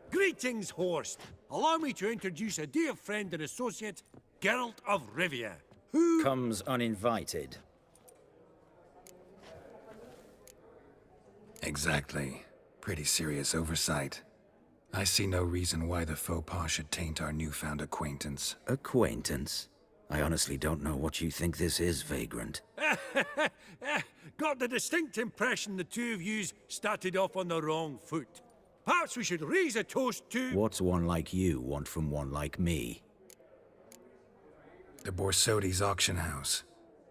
Greetings, Horst. Allow me to introduce a dear friend and associate, Geralt of Rivia, who comes uninvited. Exactly. Pretty serious oversight. I see no reason why the faux pas should taint our newfound acquaintance. Acquaintance? I honestly don't know what you think this is, Vagrant. Got the distinct impression the two of yous started off on the wrong foot. Perhaps we should raise a toast to... What's one like you want from one like me? The Borsodi's auction house.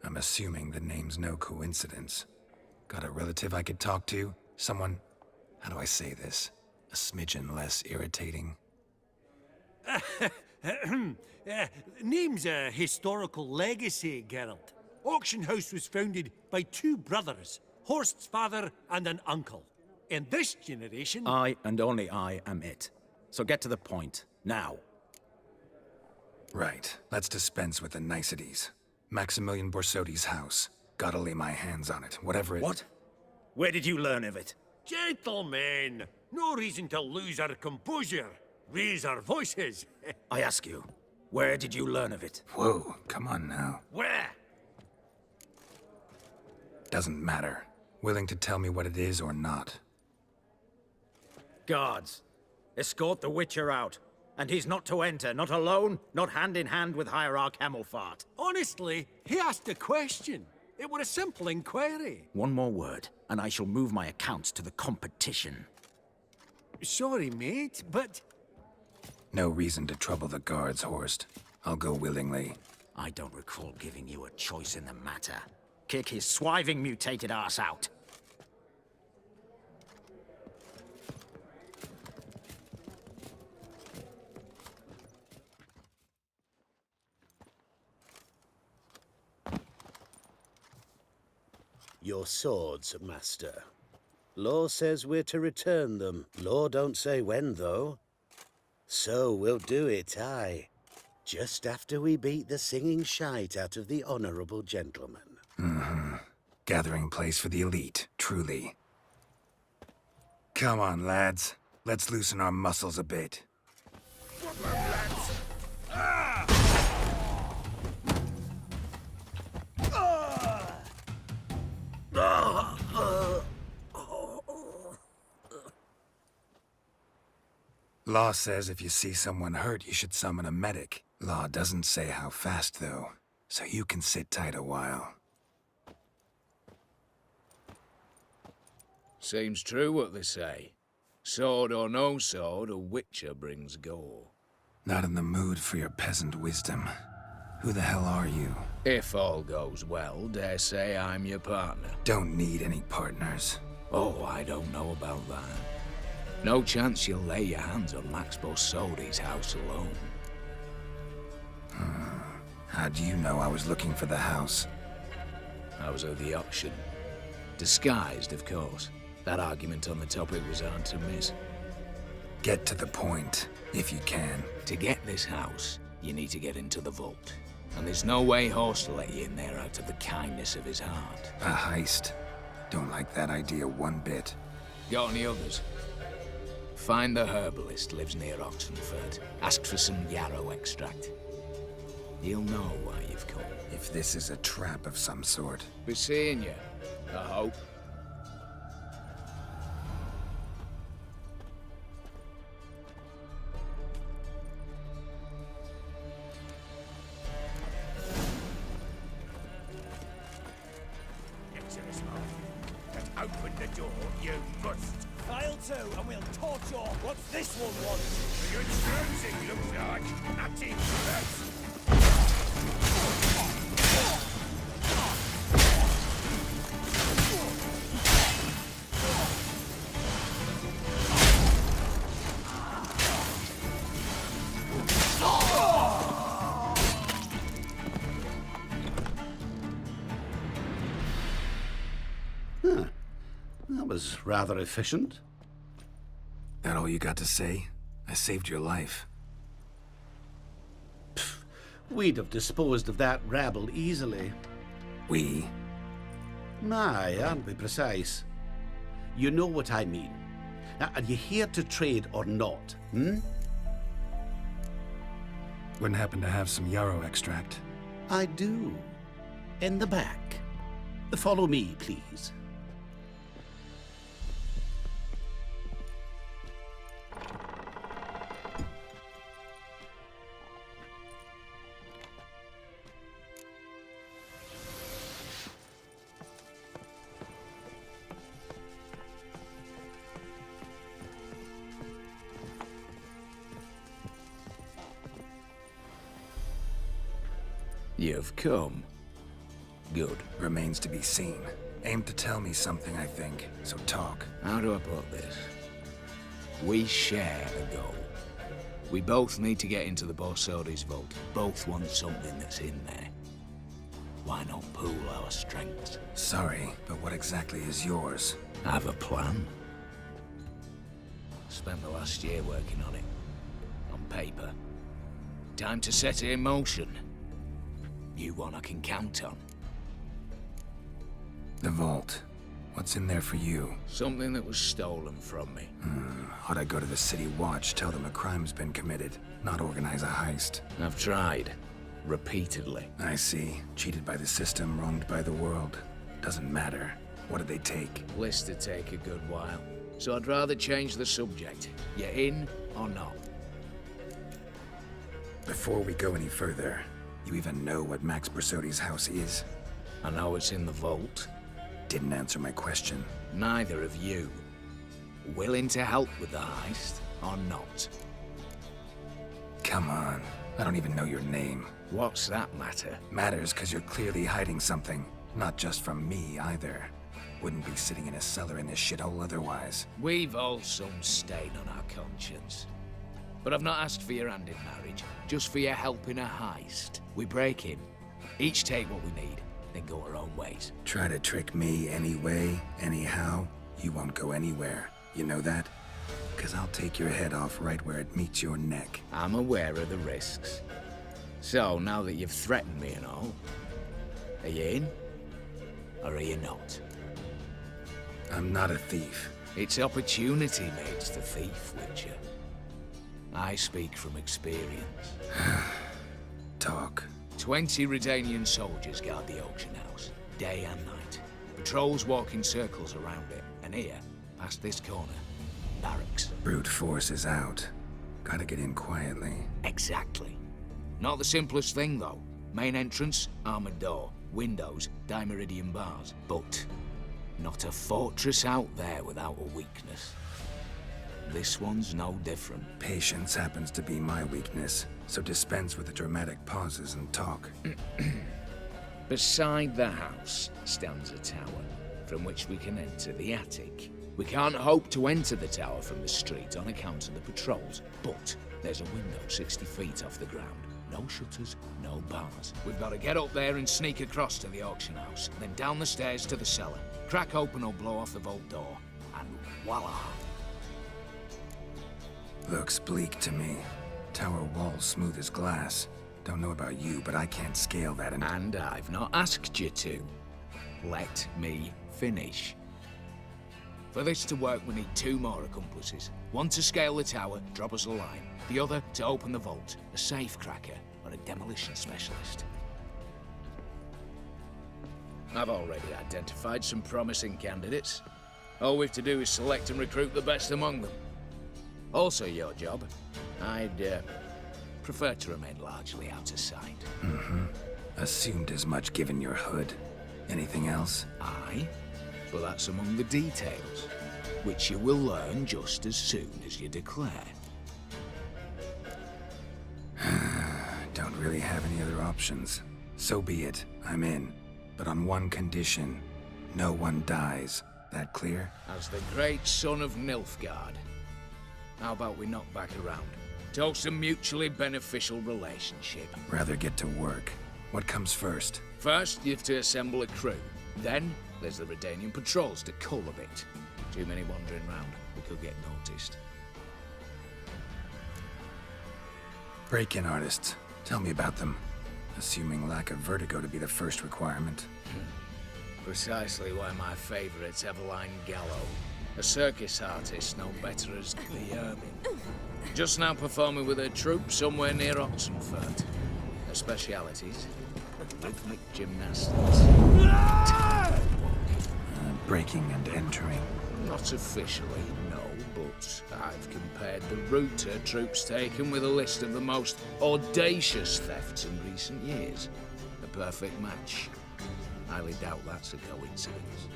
I'm assuming the name's no coincidence. Got a relative I could talk to? Someone... How do I say this? A smidgen less irritating. Name's a historical legacy, Geralt. Auction house was founded by 2 brothers, Horst's father and an uncle. In this generation... I, and only I, am it. So get to the point, now. Right. Let's dispense with the niceties. Maximilian Borsodi's house. Gotta lay my hands on it, whatever it... What? Where did you learn of it? Gentlemen, no reason to lose our composure. Raise our voices. I ask you, where did you learn of it? Whoa, come on now. Where? Doesn't matter. Willing to tell me what it is or not? Guards, escort the Witcher out. And he's not to enter, not alone, not hand in hand with Hierarch Hemmelfart. Honestly, he asked a question. It were a simple inquiry. One more word, and I shall move my accounts to the competition. Sorry, mate, but... No reason to trouble the guards, Horst. I'll go willingly. I don't recall giving you a choice in the matter. Kick his swiving mutated ass out. Your swords, master. Law says we're to return them. Law don't say when, though. So we'll do it, aye. Just after we beat the singing shite out of the honorable gentleman. Mm-hmm. Gathering place for the elite, truly. Come on, lads. Let's loosen our muscles a bit. Law says if you see someone hurt, you should summon a medic. Law doesn't say how fast, though, so you can sit tight a while. Seems true what they say. Sword or no sword, a witcher brings gore. Not in the mood for your peasant wisdom. Who the hell are you? If all goes well, dare say I'm your partner. Don't need any partners. Oh, I don't know about that. No chance you'll lay your hands on Max Borsodi's house alone. How do you know I was looking for the house? I was at the auction. Disguised, of course. That argument on the topic was hard to miss. Get to the point, if you can. To get this house, you need to get into the vault. And there's no way Horst will let you in there out of the kindness of his heart. A heist? Don't like that idea one bit. Got any others? Find the herbalist, lives near Oxenford. Ask for some yarrow extract. He'll know why you've come. If this is a trap of some sort. Be seeing you, I hope. Open the door, you must. File 2, and we'll torch you. What's this one want? You're trouncing, looks like. Not in first. Huh. That was rather efficient. That all you got to say? I saved your life. We'd have disposed of that rabble easily. We? Aye, aren't we precise? You know what I mean. Now, are you here to trade or not, Wouldn't happen to have some yarrow extract. I do. In the back. Follow me, please. You've come. Good. Remains to be seen. Aim to tell me something, I think, so talk. How do I put this? We share a goal. We both need to get into the Borsodi's vault. Both want something that's in there. Why not pool our strengths? Sorry, but what exactly is yours? I have a plan. Spent the last year working on it. On paper. Time to set it in motion. You one I can count on. The vault. What's in there for you? Something that was stolen from me. Ought I go to the city watch, tell them a crime's been committed, not organize a heist? I've tried. Repeatedly. I see. Cheated by the system, wronged by the world. Doesn't matter. What did they take? Lists to take a good while. So I'd rather change the subject. You in or not? Before we go any further, you even know what Max Bersodi's house is? I know it's in the vault. Didn't answer my question. Neither of you. Willing to help with the heist or not? Come on. I don't even know your name. What's that matter? Matters because you're clearly hiding something. Not just from me, either. Wouldn't be sitting in a cellar in this shithole otherwise. We've all some stain on our conscience. But I've not asked for your hand in marriage, just for your help in a heist. We break in, each take what we need, then go our own ways. Try to trick me any way, anyhow, you won't go anywhere. You know that? Because I'll take your head off right where it meets your neck. I'm aware of the risks. So, now that you've threatened me and all, are you in? Or are you not? I'm not a thief. It's opportunity makes the thief, Witcher. I speak from experience. Talk. 20 Redanian soldiers guard the auction house, day and night. Patrols walk in circles around it, and here, past this corner, barracks. Brute force is out. Gotta get in quietly. Exactly. Not the simplest thing, though. Main entrance, armored door. Windows, dimeridian bars. But not a fortress out there without a weakness. This one's no different. Patience happens to be my weakness, so dispense with the dramatic pauses and talk. Beside the house stands a tower, from which we can enter the attic. We can't hope to enter the tower from the street on account of the patrols, but there's a window 60 feet off the ground. No shutters, no bars. We've got to get up there and sneak across to the auction house, then down the stairs to the cellar, crack open or blow off the vault door, and voila! Looks bleak to me. Tower wall smooth as glass. Don't know about you, but I can't scale that and I've not asked you to. Let me finish. For this to work, we need 2 more accomplices. One to scale the tower, drop us a line. The other to open the vault, a safe cracker or a demolition specialist. I've already identified some promising candidates. All we've to do is select and recruit the best among them. Also your job. I'd prefer to remain largely out of sight. Assumed as much given your hood. Anything else? Aye, but that's among the details, which you will learn just as soon as you declare. Don't really have any other options. So be it. I'm in. But on one condition. No one dies. That clear? As the great son of Nilfgaard. How about we knock back around? Toast a mutually beneficial relationship. Rather get to work. What comes first? First, you have to assemble a crew. Then, there's the Redanian patrols to cull a bit. Too many wandering round. We could get noticed. Break-in artists. Tell me about them. Assuming lack of vertigo to be the first requirement. Precisely why my favourite's Eveline Gallo. A circus artist known better as the Ermine. Just now performing with her troupe somewhere near Oxenfurt. Her specialities? Rhythmic gymnastics. Breaking and entering. Not officially, no, but I've compared the route her troop's taken with a list of the most audacious thefts in recent years. A perfect match. Highly doubt that's a coincidence.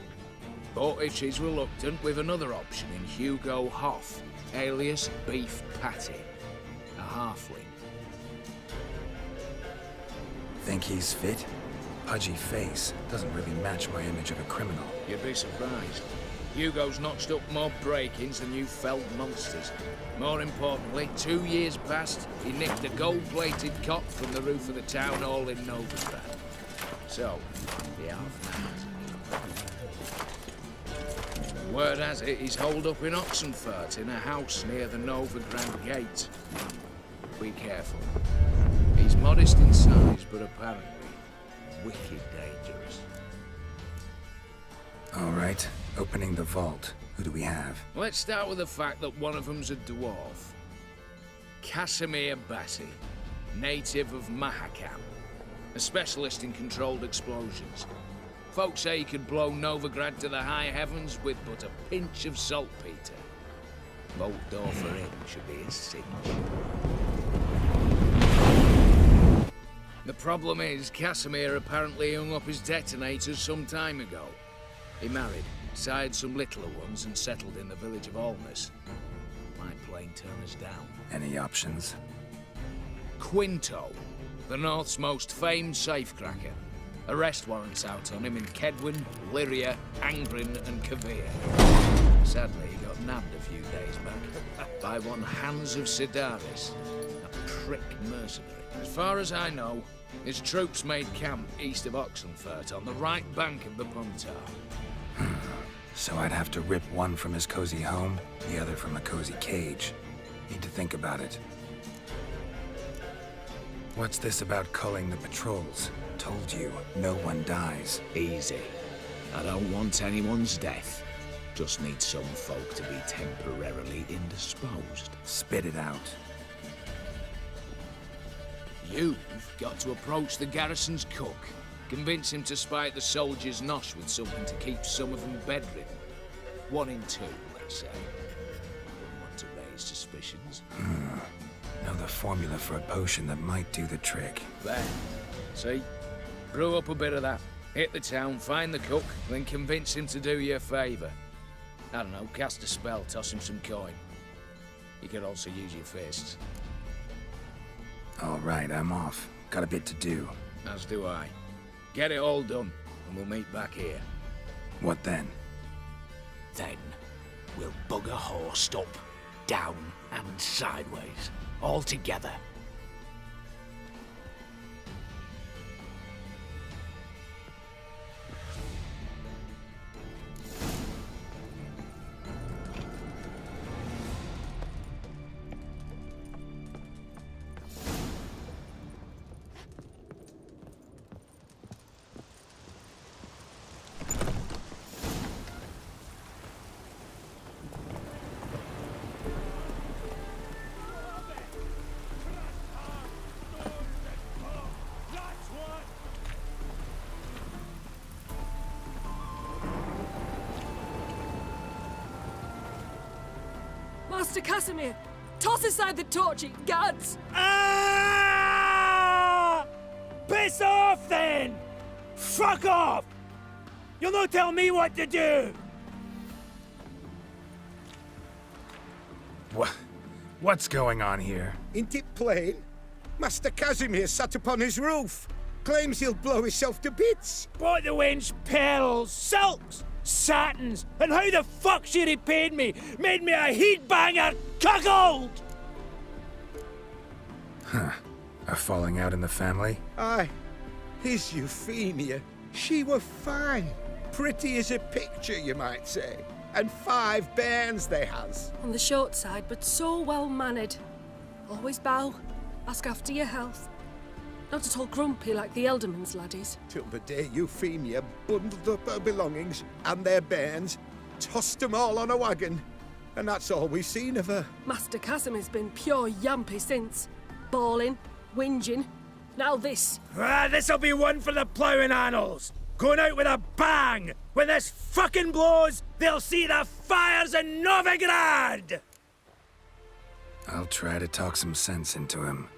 But if she's reluctant, we've another option in Hugo Hoff, alias Beef Patty, a halfling. Think he's fit? Pudgy face. Doesn't really match my image of a criminal. You'd be surprised. Hugo's notched up more break-ins than you felled monsters. More importantly, 2 years past, he nicked a gold-plated cop from the roof of the town hall in Novigrad. So, the half-man. Word has it he's holed up in Oxenfurt in a house near the Novigrad gate. Be careful. He's modest in size, but apparently wicked dangerous. All right, opening the vault. Who do we have? Let's start with the fact that one of them's a dwarf. Casimir Bassi, native of Mahakam, a specialist in controlled explosions. Folks say he could blow Novigrad to the high heavens with but a pinch of saltpeter. Bolt door for him should be his cinch. The problem is, Casimir apparently hung up his detonators some time ago. He married, sired some littler ones, and settled in the village of Alness. Might plain turn us down. Any options? Quinto, the North's most famed safecracker. Arrest warrants out on him in Kedwin, Lyria, Angrin, and Kavir. Sadly, he got nabbed a few days back by one Hans of Sidaris, a prick mercenary. As far as I know, his troops made camp east of Oxenfurt on the right bank of the Puntar. So I'd have to rip one from his cozy home, the other from a cozy cage. Need to think about it. What's this about culling the patrols? Told you, no one dies. Easy. I don't want anyone's death. Just need some folk to be temporarily indisposed. Spit it out. You've got to approach the garrison's cook. Convince him to spike the soldiers' nosh with something to keep some of them bedridden. 1 in 2, let's say. Wouldn't want to raise suspicions. Know the formula for a potion that might do the trick. There. See? Brew up a bit of that. Hit the town, find the cook, then convince him to do you a favour. I don't know, cast a spell, toss him some coin. You could also use your fists. All right, I'm off. Got a bit to do. As do I. Get it all done, and we'll meet back here. What then? Then, we'll bugger horse up, down and sideways, all together. Master Casimir, toss aside the torch, it guards! Ah! Piss off, then! Fuck off! You'll not tell me what to do! What's going on here? Ain't it plain? Master Casimir sat upon his roof. Claims he'll blow himself to bits. Bought the wench pearls, silks, satins, and how the fuck she repaid me made me a heat-banger cuckold! Huh. A falling out in the family? Aye. His Euphemia. She were fine. Pretty as a picture, you might say. And 5 bairns they has. On the short side, but so well-mannered. Always bow, ask after your health. Not at all grumpy like the Elderman's laddies. Till the day Euphemia bundled up her belongings and their bairns, tossed them all on a wagon. And that's all we've seen of her. Master Casimir's been pure yampy since. Bawling, whinging, now this. Ah, this'll be one for the ploughing annals. Going out with a bang! When this fucking blows, they'll see the fires in Novigrad! I'll try to talk some sense into him.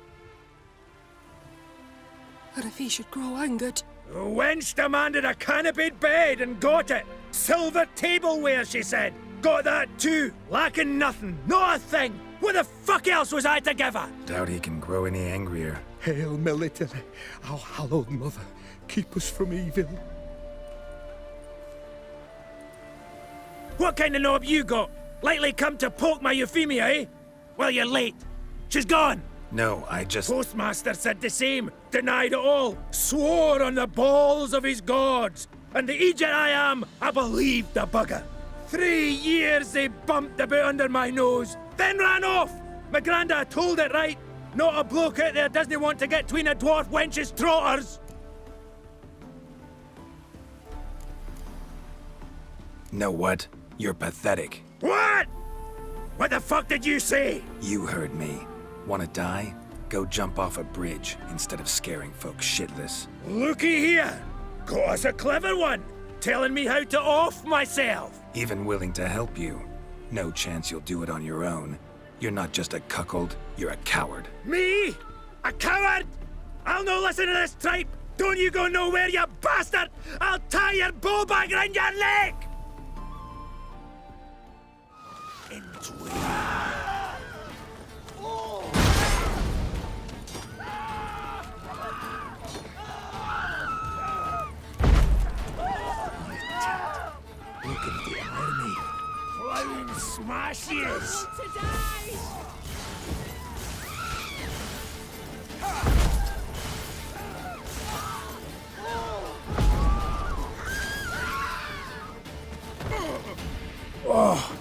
And if he should grow angered? The wench demanded a canopied bed and got it. Silver tableware, she said. Got that too. Lacking nothing. Not a thing. What the fuck else was I to give her? Doubt he can grow any angrier. Hail Military, our hallowed mother, keep us from evil. What kind of knob you got? Lately come to poke my Euphemia, eh? Well, you're late. She's gone. No, I just... Postmaster said the same. Denied it all. Swore on the balls of his gods. And the Egypt I am, I believed the bugger. 3 years they bumped about under my nose, then ran off. My granda told it right. Not a bloke out there doesn't want to get between a dwarf wench's trotters. Know what? You're pathetic. What? What the fuck did you say? You heard me. Wanna die? Go jump off a bridge instead of scaring folks shitless. Looky here. Got us a clever one, telling me how to off myself. Even willing to help you. No chance you'll do it on your own. You're not just a cuckold, you're a coward. Me? A coward? I'll no listen to this tripe! Don't you go nowhere, you bastard! I'll tie your bull bag around your neck! Into it. Look at the army. Flying smashes! Oh!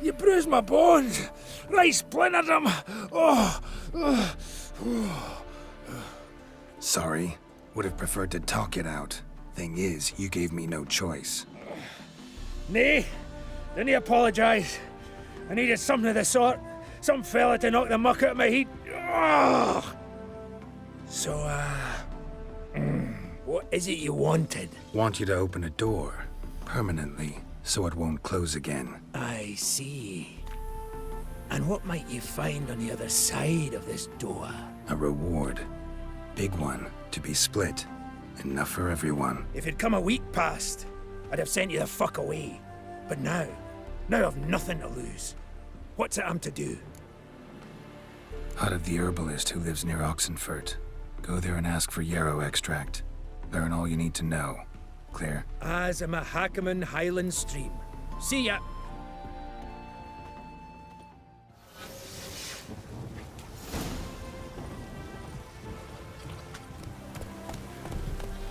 You bruised my bones! Right splintered them! Oh! Sorry. Would have preferred to talk it out. Thing is, you gave me no choice. Nay, didn't apologise. I needed something of the sort. Some fella to knock the muck out of my head. Oh! So, what is it you wanted? Want you to open a door. Permanently, so it won't close again. I see. And what might you find on the other side of this door? A reward. Big one, to be split. Enough for everyone. If it'd come a week past, I'd have sent you the fuck away. But now I've nothing to lose. What's it I'm to do? Hut of the herbalist who lives near Oxenfurt. Go there and ask for yarrow extract. Learn all you need to know. Clear? As a Mahakaman Highland Stream. See ya!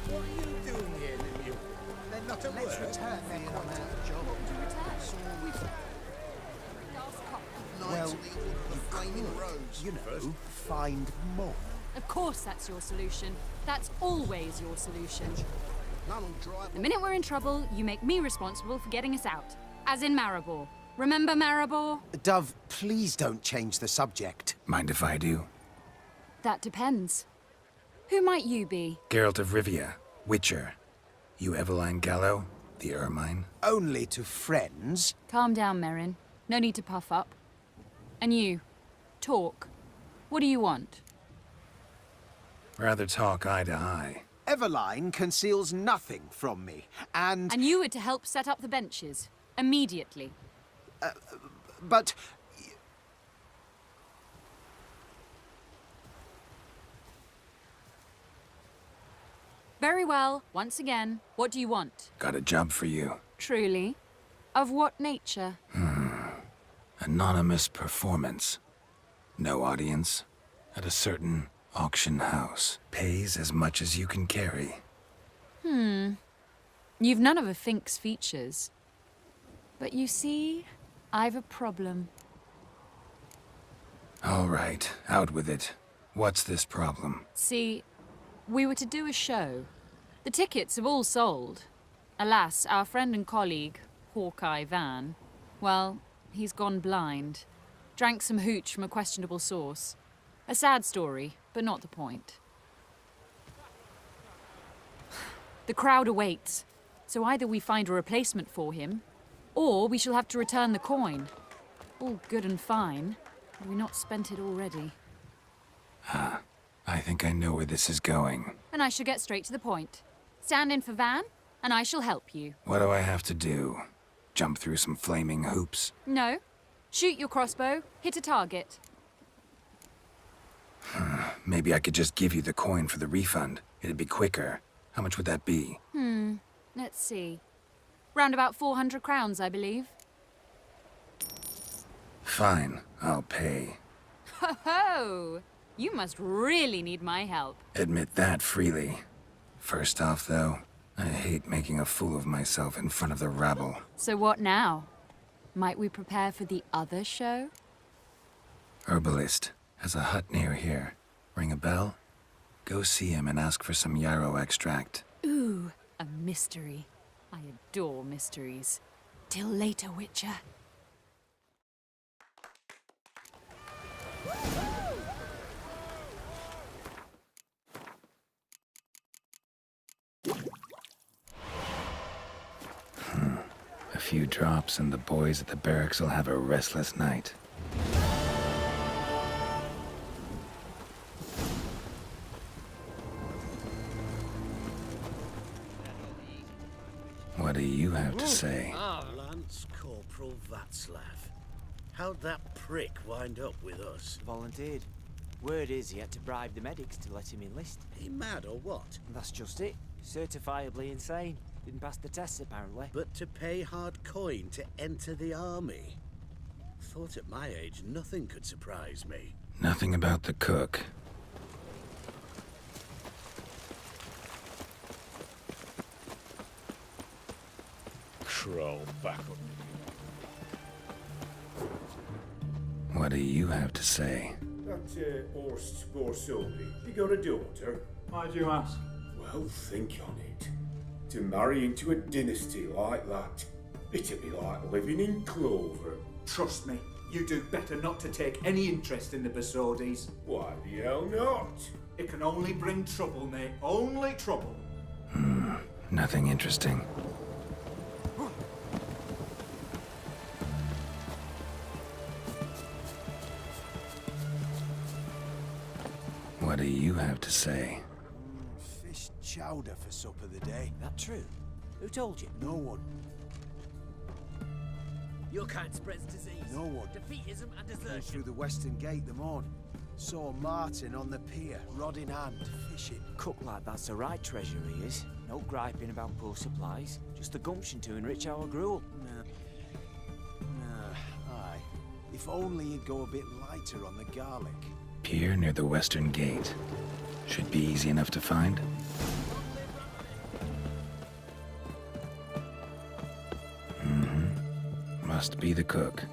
What are you doing here, Lemieux? They're not at work. Return their coin to the job. Well, you know, find more. Of course that's your solution. That's always your solution. The minute we're in trouble, you make me responsible for getting us out. As in Maribor. Remember Maribor? Dove, please don't change the subject. Mind if I do? That depends. Who might you be? Geralt of Rivia, Witcher. You Eveline Gallo, the Ermine? Only to friends. Calm down, Merrin. No need to puff up. And you, talk. What do you want? Rather talk eye to eye. Eveline conceals nothing from me, and... And you were to help set up the benches. Immediately. But... Very well. Once again, what do you want? Got a job for you. Truly? Of what nature? Anonymous performance. No audience. At a certain auction house. Pays as much as you can carry. You've none of a Fink's features. But you see, I've a problem. All right, out with it. What's this problem? See, we were to do a show. The tickets have all sold. Alas, our friend and colleague, Hawkeye Van, well, he's gone blind. Drank some hooch from a questionable source. A sad story, but not the point. The crowd awaits, so either we find a replacement for him, or we shall have to return the coin. All good and fine. Have we not spent it already? I think I know where this is going. And I shall get straight to the point. Stand in for Van, and I shall help you. What do I have to do? Jump through some flaming hoops? No. Shoot your crossbow, hit a target. Maybe I could just give you the coin for the refund. It'd be quicker. How much would that be? Let's see. Round about 400 crowns, I believe. Fine, I'll pay. Ho ho! You must really need my help. Admit that freely. First off, though, I hate making a fool of myself in front of the rabble. So what now? Might we prepare for the other show? Herbalist has a hut near here. Ring a bell? Go see him and ask for some yarrow extract. Ooh, a mystery. I adore mysteries. Till later, Witcher. few drops and the boys at the barracks will have a restless night. What do you have to say? Lance Corporal Václav. How'd that prick wind up with us? Volunteered. Word is he had to bribe the medics to let him enlist. He mad or what? That's just it. Certifiably insane. Didn't pass the tests, apparently. But to pay hard coin to enter the army? Thought at my age nothing could surprise me. Nothing about the cook. Crawl back up. What do you have to say? That Horst Borsodi, he got a daughter. Why'd you ask? Well, think on it. To marry into a dynasty like that, it'd be like living in clover. Trust me, you do better not to take any interest in the Borsodis. Why the hell not? It can only bring trouble, mate. Only trouble. Nothing interesting. What do you have to say? Fish chowder for supper the day. That true? Who told you? No one. Your kind spreads disease. No one. Defeatism and Came desertion. through the western gate the morn. Saw Martin on the pier, rod in hand, fishing. Cook like that's the right treasure he is. No griping about poor supplies. Just the gumption to enrich our gruel. Aye. If only he'd go a bit lighter on the garlic. Pier near the western gate. Should be easy enough to find. Must be the cook.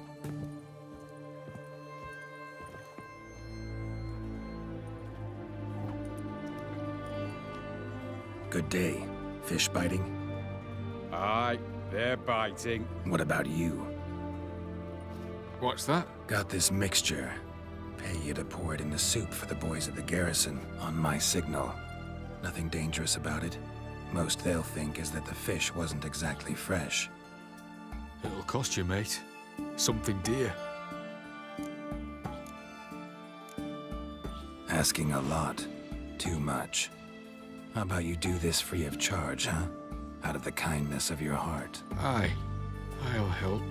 Good day. Fish biting? Aye, they're biting. What about you? What's that? Got this mixture. Pay you to pour it in the soup for the boys at the garrison, on my signal. Nothing dangerous about it. Most they'll think is that the fish wasn't exactly fresh. It'll cost you, mate. Something dear. Asking a lot. Too much. How about you do this free of charge, huh? Out of the kindness of your heart. Aye, I'll help.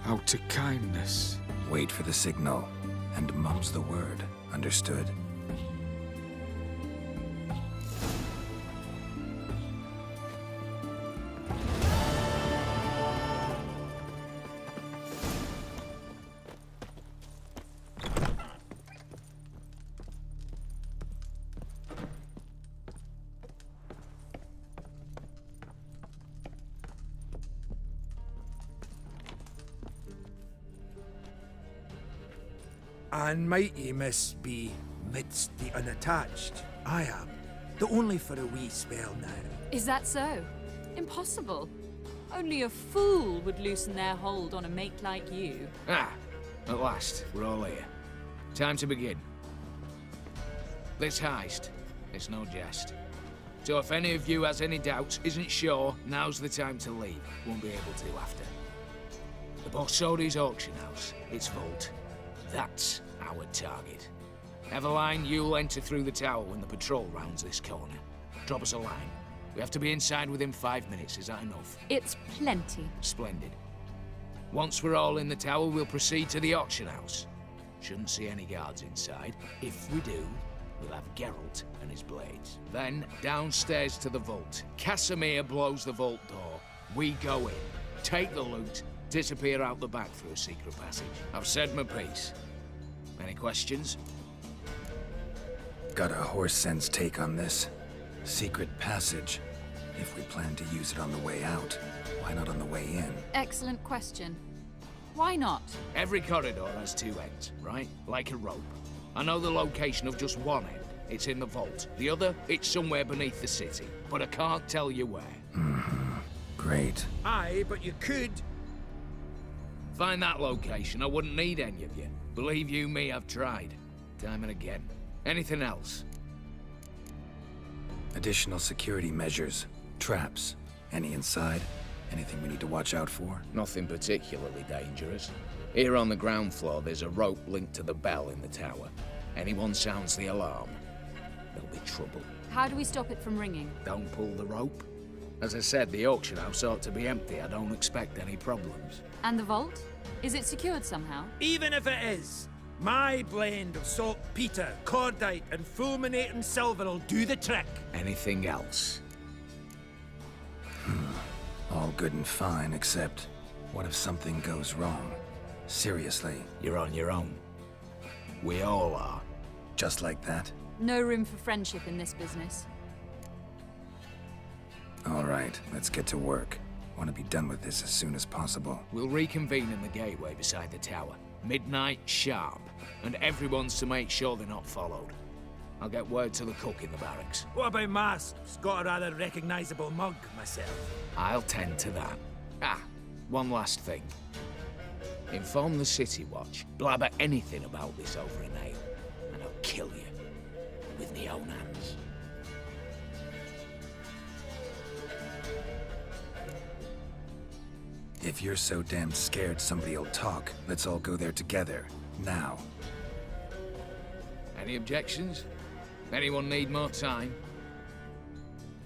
Out to kindness. Wait for the signal, and mum's the word. Understood? And mighty must be midst the unattached. I am, though only for a wee spell now. Is that so? Impossible. Only a fool would loosen their hold on a mate like you. Ah, at last, we're all here. Time to begin. This heist, it's no jest. So if any of you has any doubts, isn't sure, now's the time to leave. Won't be able to after. The Borsodi's auction house, its vault. That's our target. Eveline, you'll enter through the tower when the patrol rounds this corner. Drop us a line. We have to be inside within 5 minutes, is that enough? It's plenty. Splendid. Once we're all in the tower, we'll proceed to the auction house. Shouldn't see any guards inside. If we do, we'll have Geralt and his blades. Then, downstairs to the vault. Casimir blows the vault door. We go in, take the loot, disappear out the back through a secret passage. I've said my piece. Any questions? Got a horse sense take on this. Secret passage. If we plan to use it on the way out, why not on the way in? Excellent question. Why not? Every corridor has two ends, right? Like a rope. I know the location of just one end. It's in the vault. The other, it's somewhere beneath the city. But I can't tell you where. Great. Aye, but you could. Find that location, I wouldn't need any of you. Believe you me, I've tried. Time and again. Anything else? Additional security measures. Traps. Any inside? Anything we need to watch out for? Nothing particularly dangerous. Here on the ground floor, there's a rope linked to the bell in the tower. Anyone sounds the alarm, there'll be trouble. How do we stop it from ringing? Don't pull the rope. As I said, the auction house ought to be empty. I don't expect any problems. And the vault? Is it secured somehow? Even if it is, my blend of saltpeter, cordite, and fulminating silver will do the trick. Anything else? All good and fine, except what if something goes wrong? Seriously. You're on your own. We all are. Just like that? No room for friendship in this business. All right, let's get to work. Want to be done with this as soon as possible. We'll reconvene in the gateway beside the tower. Midnight sharp. And everyone's to make sure they're not followed. I'll get word to the cook in the barracks. What about masks? Got a rather recognizable mug myself. I'll tend to that. Ah, one last thing. Inform the City Watch. Blabber anything about this over an ale, and I'll kill you. With my own hands. If you're so damn scared somebody'll talk, let's all go there together. Now. Any objections? Anyone need more time?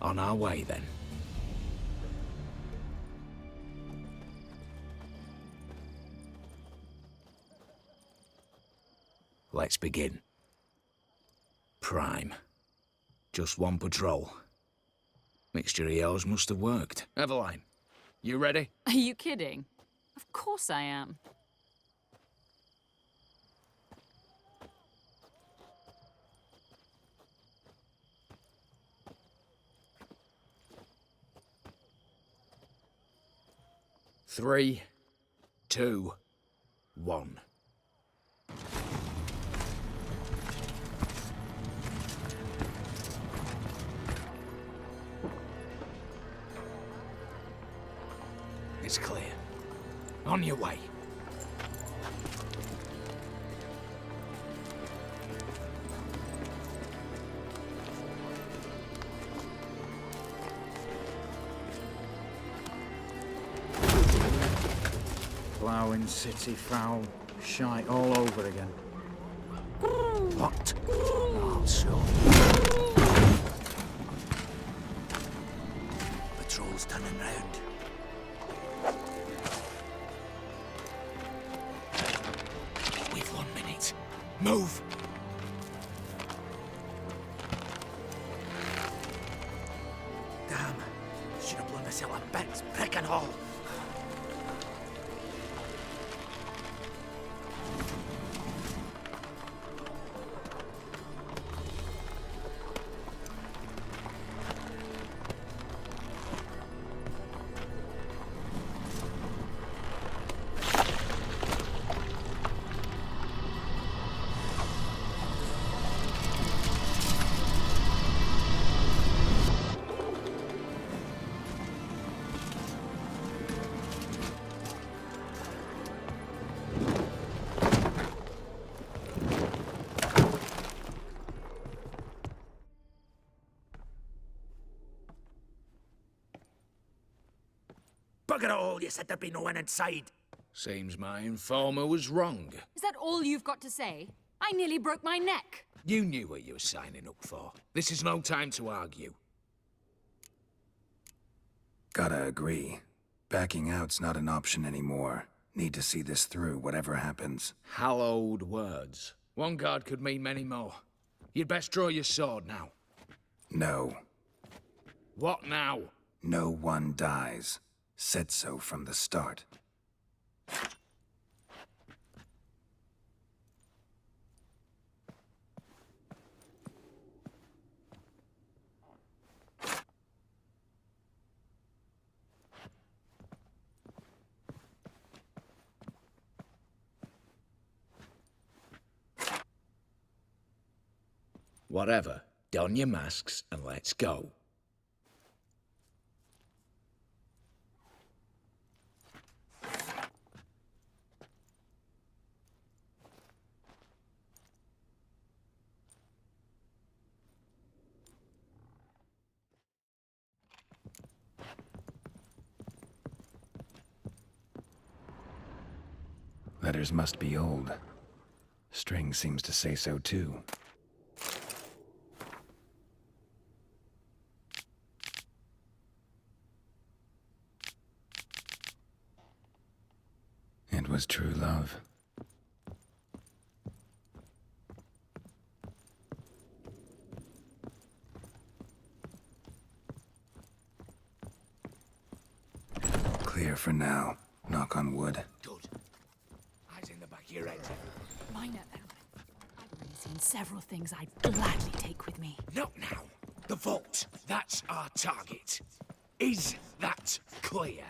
On our way, then. Let's begin. Prime. Just one patrol. Mixture of yours must have worked. Eveline, you ready? Are you kidding? Of course I am. Three, two, one. It's clear. On your way. Ploughing city foul. Shite all over again. What? Oh, so. Patrol's turning round. We've 1 minute. Move! Damn. Should have blown myself a bit, prick and all. Bugger it all, you said there'd be no one inside. Seems my informer was wrong. Is that all you've got to say? I nearly broke my neck. You knew what you were signing up for. This is no time to argue. Gotta agree. Backing out's not an option anymore. Need to see this through, whatever happens. Hallowed words. One guard could mean many more. You'd best draw your sword now. No. What now? No one dies. Said so from the start. Whatever. Don your masks and let's go. Letters must be old. String seems to say so too. It was true love. Clear for now. Knock on wood. Good. Eyes in the back of your head. Minor then. I've only seen several things I'd gladly take with me. Not now. The vault. That's our target. Is that clear?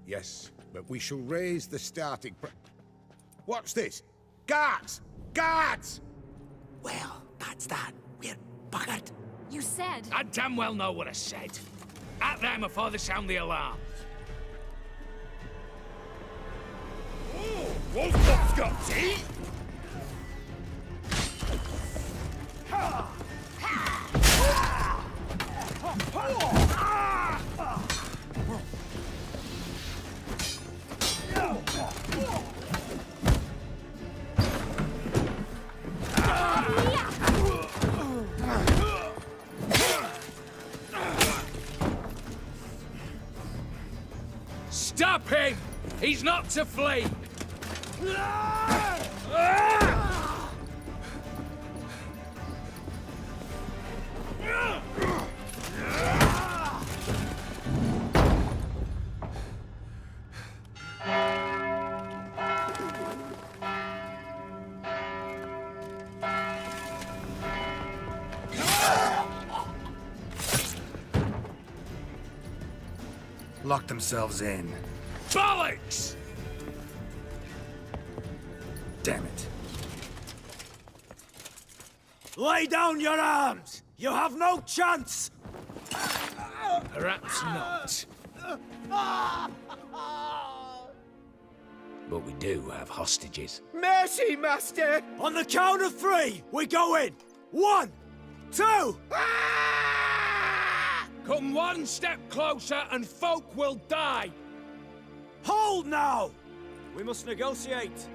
Yes, but we shall raise the starting What's this? Guards! Guards! Well, that's that. We're buggered. You said... I damn well know what I said. At them before they sound the alarm. Oh, Wolf's got teeth! Stop him! He's not to flee! Lock themselves in. Bollocks! Damn it. Lay down your arms! You have no chance! Perhaps not. But we do have hostages. Mercy, Master! On the count of 3, we go in! 1, 2... Come one step closer and folk will die! Hold now! We must negotiate.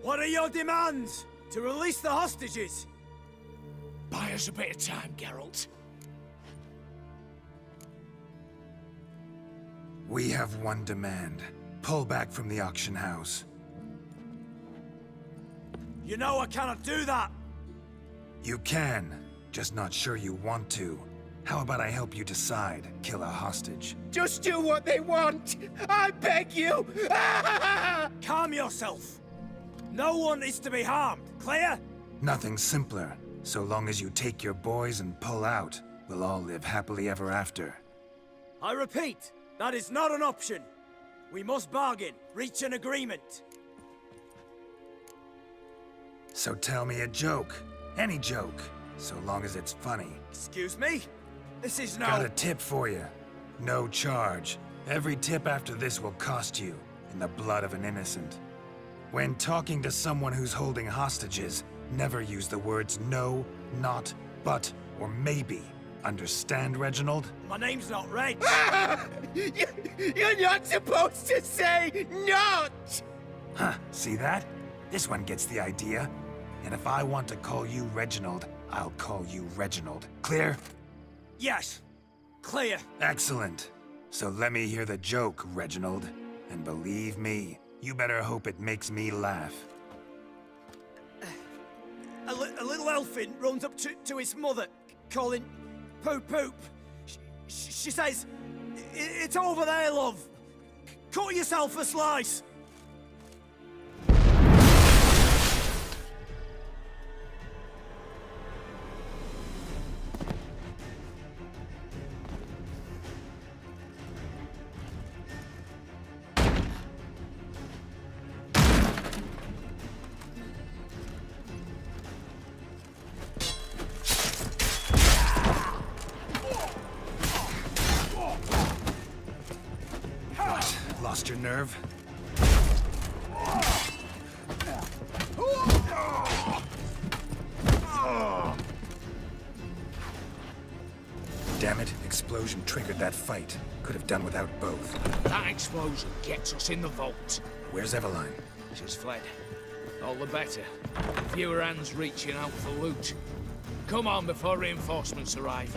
What are your demands? To release the hostages? Buy us a bit of time, Geralt. We have one demand. Pull back from the auction house. You know I cannot do that! You can, just not sure you want to. How about I help you decide? Kill a hostage. Just do what they want! I beg you! Calm yourself! No one is to be harmed, clear? Nothing simpler. So long as you take your boys and pull out, we'll all live happily ever after. I repeat, that is not an option. We must bargain, reach an agreement. So tell me a joke. Any joke. So long as it's funny. Excuse me? This is no... Got a tip for you. No charge. Every tip after this will cost you, in the blood of an innocent. When talking to someone who's holding hostages, never use the words no, not, but, or maybe. Understand, Reginald? My name's not Reg. You're not supposed to say not! Huh, see that? This one gets the idea. And if I want to call you Reginald, I'll call you Reginald. Clear? Yes. Clear. Excellent. So let me hear the joke, Reginald. And believe me, you better hope it makes me laugh. A little elfin runs up to his mother, calling Poop Poop. She says, "It's over there, love. Cut yourself a slice." Lost your nerve? Damn it, explode. explosion triggered that fight. Could have done without both. That explosion gets us in the vault. Where's Eveline? She's fled. All the better. Fewer hands reaching out for loot. Come on before reinforcements arrive.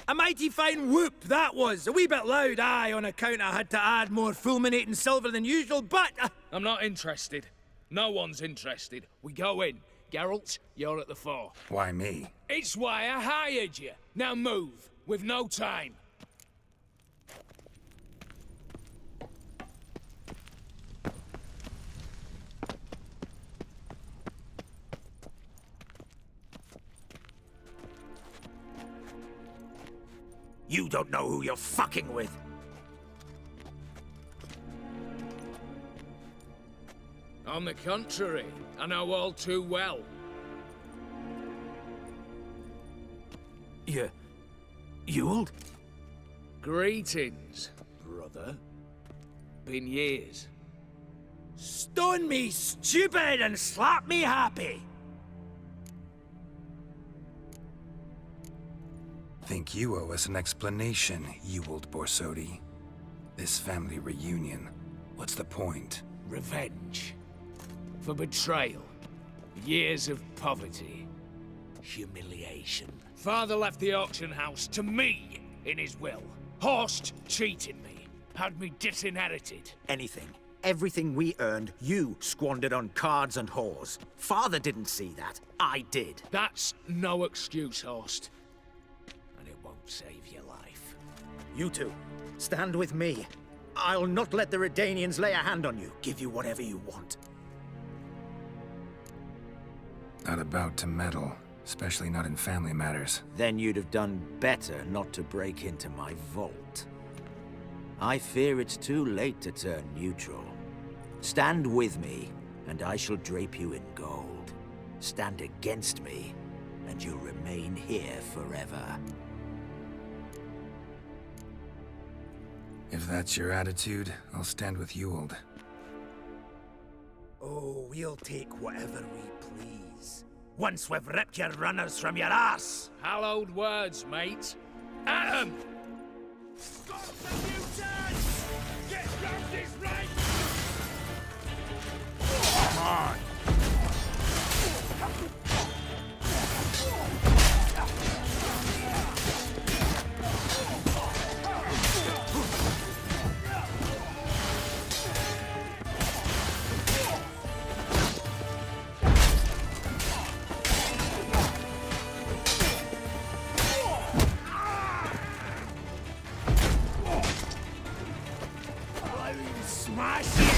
A mighty fine whoop that was. A wee bit loud, aye, on account I had to add more fulminating silver than usual, but... I'm not interested. No one's interested. We go in. Geralt, you're at the fore. Why me? It's why I hired you. Now move. We've no time. You don't know who you're fucking with. On the contrary, I know all too well. You old? Greetings, brother. Been years. Stone me stupid and slap me happy. Think you owe us an explanation, you old Borsodi. This family reunion, what's the point? Revenge. For betrayal. Years of poverty. Humiliation. Father left the auction house to me in his will. Horst cheated me. Had me disinherited. Anything. Everything we earned, you squandered on cards and whores. Father didn't see that. I did. That's no excuse, Horst. And it won't save your life. You two, stand with me. I'll not let the Redanians lay a hand on you. Give you whatever you want. Not about to meddle, especially not in family matters. Then you'd have done better not to break into my vault. I fear it's too late to turn neutral. Stand with me, and I shall drape you in gold. Stand against me, and you'll remain here forever. If that's your attitude, I'll stand with Ewald. Oh, we'll take whatever we please. Once we've ripped your runners from your ass. Hallowed words, mate. At 'em! Get round this right! Come on! Smash it!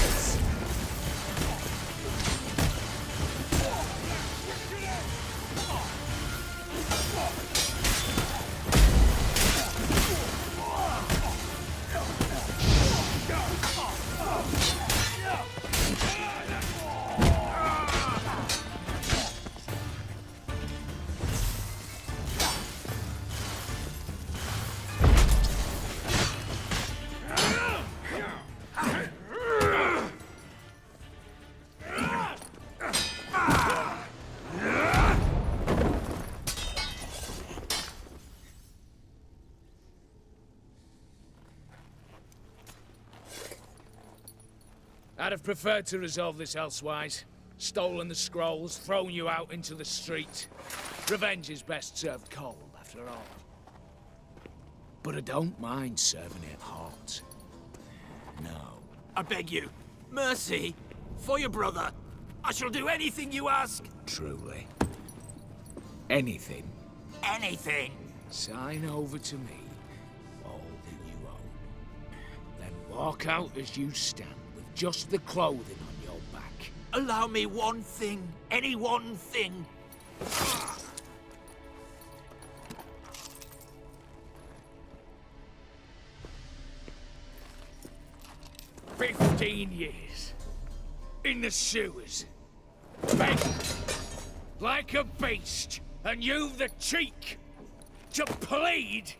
I'd have preferred to resolve this elsewise. Stolen the scrolls, thrown you out into the street. Revenge is best served cold, after all. But I don't mind serving it hot. No. I beg you, mercy, for your brother. I shall do anything you ask. Truly. Anything. Anything. Sign over to me all that you own. Then walk out as you stand, with just the clothing on your back. Allow me one thing. Any one thing. 15 years. In the sewers. Begging. Like a beast. And you've the cheek to plead.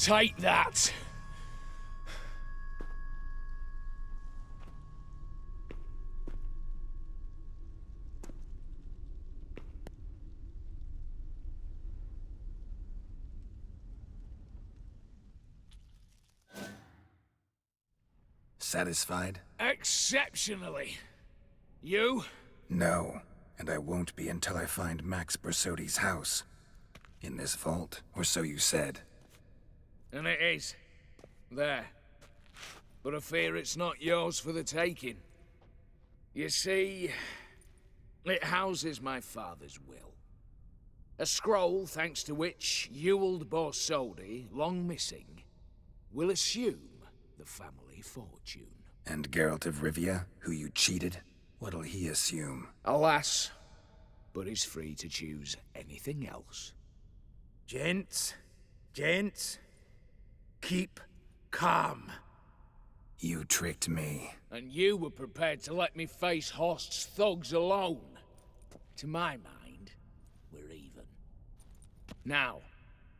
Take that. Satisfied? Exceptionally. You? No, and I won't be until I find Max Bersodi's house. In this vault, or so you said. And it is. There. But I fear it's not yours for the taking. You see, it houses my father's will. A scroll thanks to which Ewald Borsodi, long missing, will assume the family fortune. And Geralt of Rivia, who you cheated? What'll he assume? Alas, but he's free to choose anything else. Gents, keep calm. You tricked me. And you were prepared to let me face Horst's thugs alone. To my mind, we're even. Now,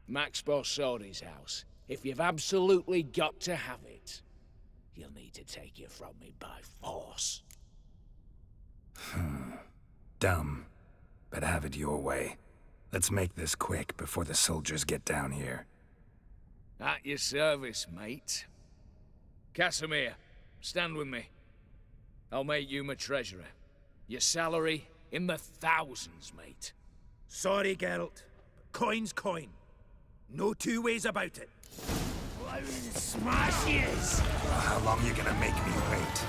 Max Borsodi's house. If you've absolutely got to have it, you'll need to take it from me by force. Dumb, but have it your way. Let's make this quick before the soldiers get down here. At your service, mate. Casimir, stand with me. I'll make you my treasurer. Your salary in the thousands, mate. Sorry, Geralt. Coin's coin. No two ways about it. Smashes! Well, how long you gonna make me wait?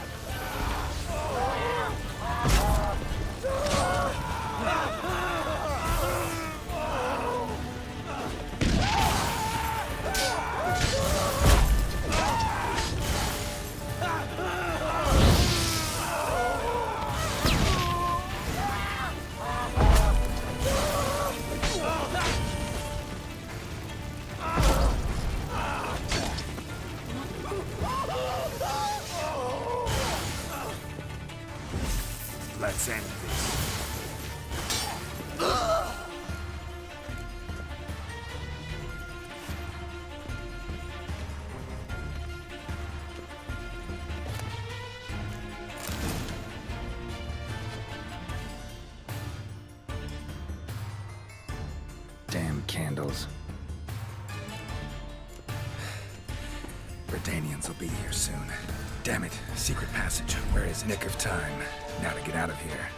Let's end this. Damn candles. Redanians will be here soon. Damn it, secret passage. Where is it? Nick of time. Now to get out of here.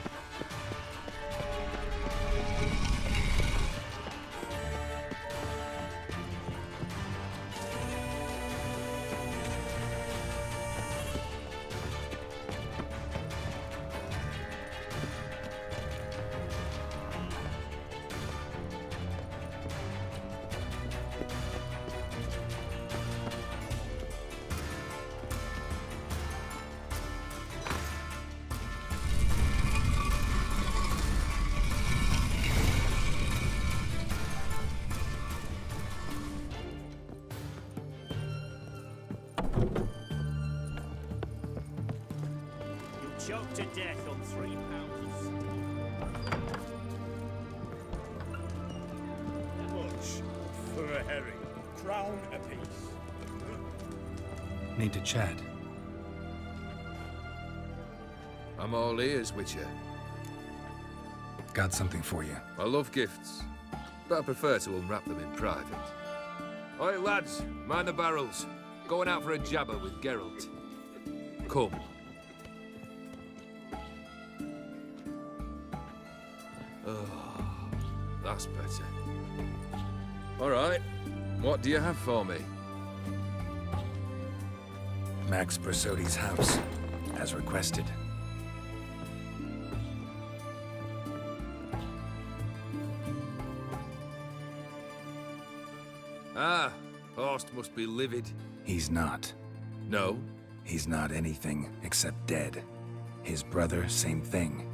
Choked to death on 3 pounds. Much for a herring. Crown apiece. Need to chat. I'm all ears, Witcher. Got something for you. I love gifts, but I prefer to unwrap them in private. Oi, lads, mind the barrels. Going out for a jabber with Geralt. Come. Oh, that's better. All right, what do you have for me? Max Bersodi's house, as requested. Ah, Horst must be livid. He's not. No? He's not anything except dead. His brother, same thing.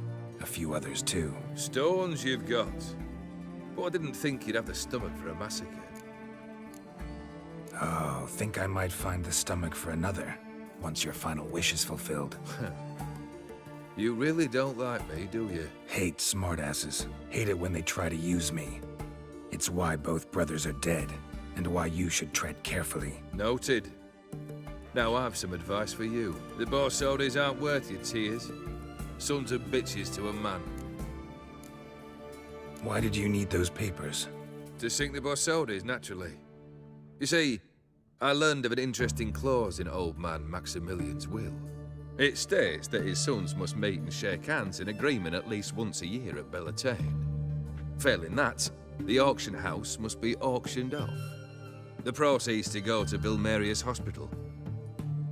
A few others too. Stones you've got. But I didn't think you'd have the stomach for a massacre. Oh, think I might find the stomach for another, once your final wish is fulfilled. You really don't like me, do you? Hate smartasses. Hate it when they try to use me. It's why both brothers are dead, and why you should tread carefully. Noted. Now I've some advice for you. The Borsodis aren't worth your tears. Sons of bitches to a man. Why did you need those papers? To sink the Borsodis, naturally. You see, I learned of an interesting clause in old man Maximilian's will. It states that his sons must meet and shake hands in agreement at least once a year at Bellatane. Failing that, the auction house must be auctioned off. The proceeds to go to Vilmeria's hospital.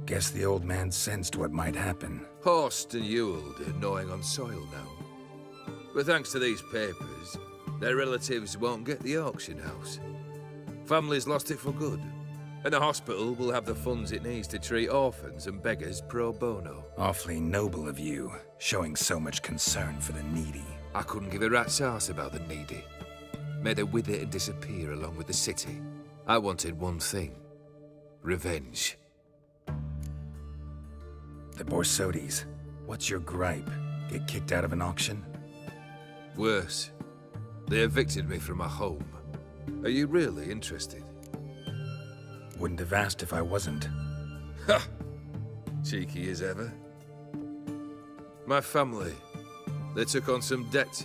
Guess the old man sensed what might happen. Horst and Ewald are gnawing on soil now. But thanks to these papers, their relatives won't get the auction house. Families lost it for good. And the hospital will have the funds it needs to treat orphans and beggars pro bono. Awfully noble of you, showing so much concern for the needy. I couldn't give a rat's ass about the needy. May they wither and disappear along with the city. I wanted one thing. Revenge. The Borsodis. What's your gripe? Get kicked out of an auction? Worse. They evicted me from my home. Are you really interested? Wouldn't have asked if I wasn't. Ha! Cheeky as ever. My family, they took on some debt.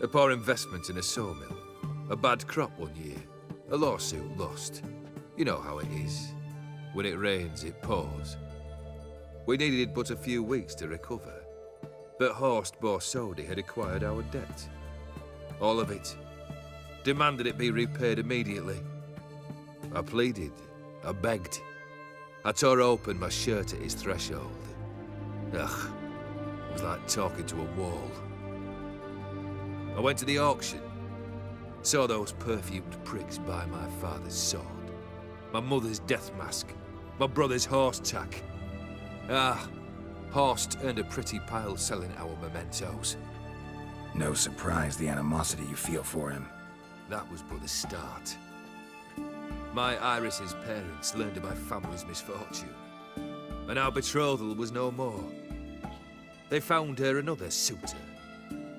A poor investment in a sawmill. A bad crop one year. A lawsuit lost. You know how it is. When it rains, it pours. We needed but a few weeks to recover. But Horst Borsodi had acquired our debt. All of it. Demanded it be repaid immediately. I pleaded. I begged. I tore open my shirt at his threshold. Ugh. It was like talking to a wall. I went to the auction. Saw those perfumed pricks buy my father's sword. My mother's death mask. My brother's horse tack. Ah, Horst earned a pretty pile selling our mementos. No surprise the animosity you feel for him. That was but the start. My Iris's parents learned of my family's misfortune, and our betrothal was no more. They found her another suitor,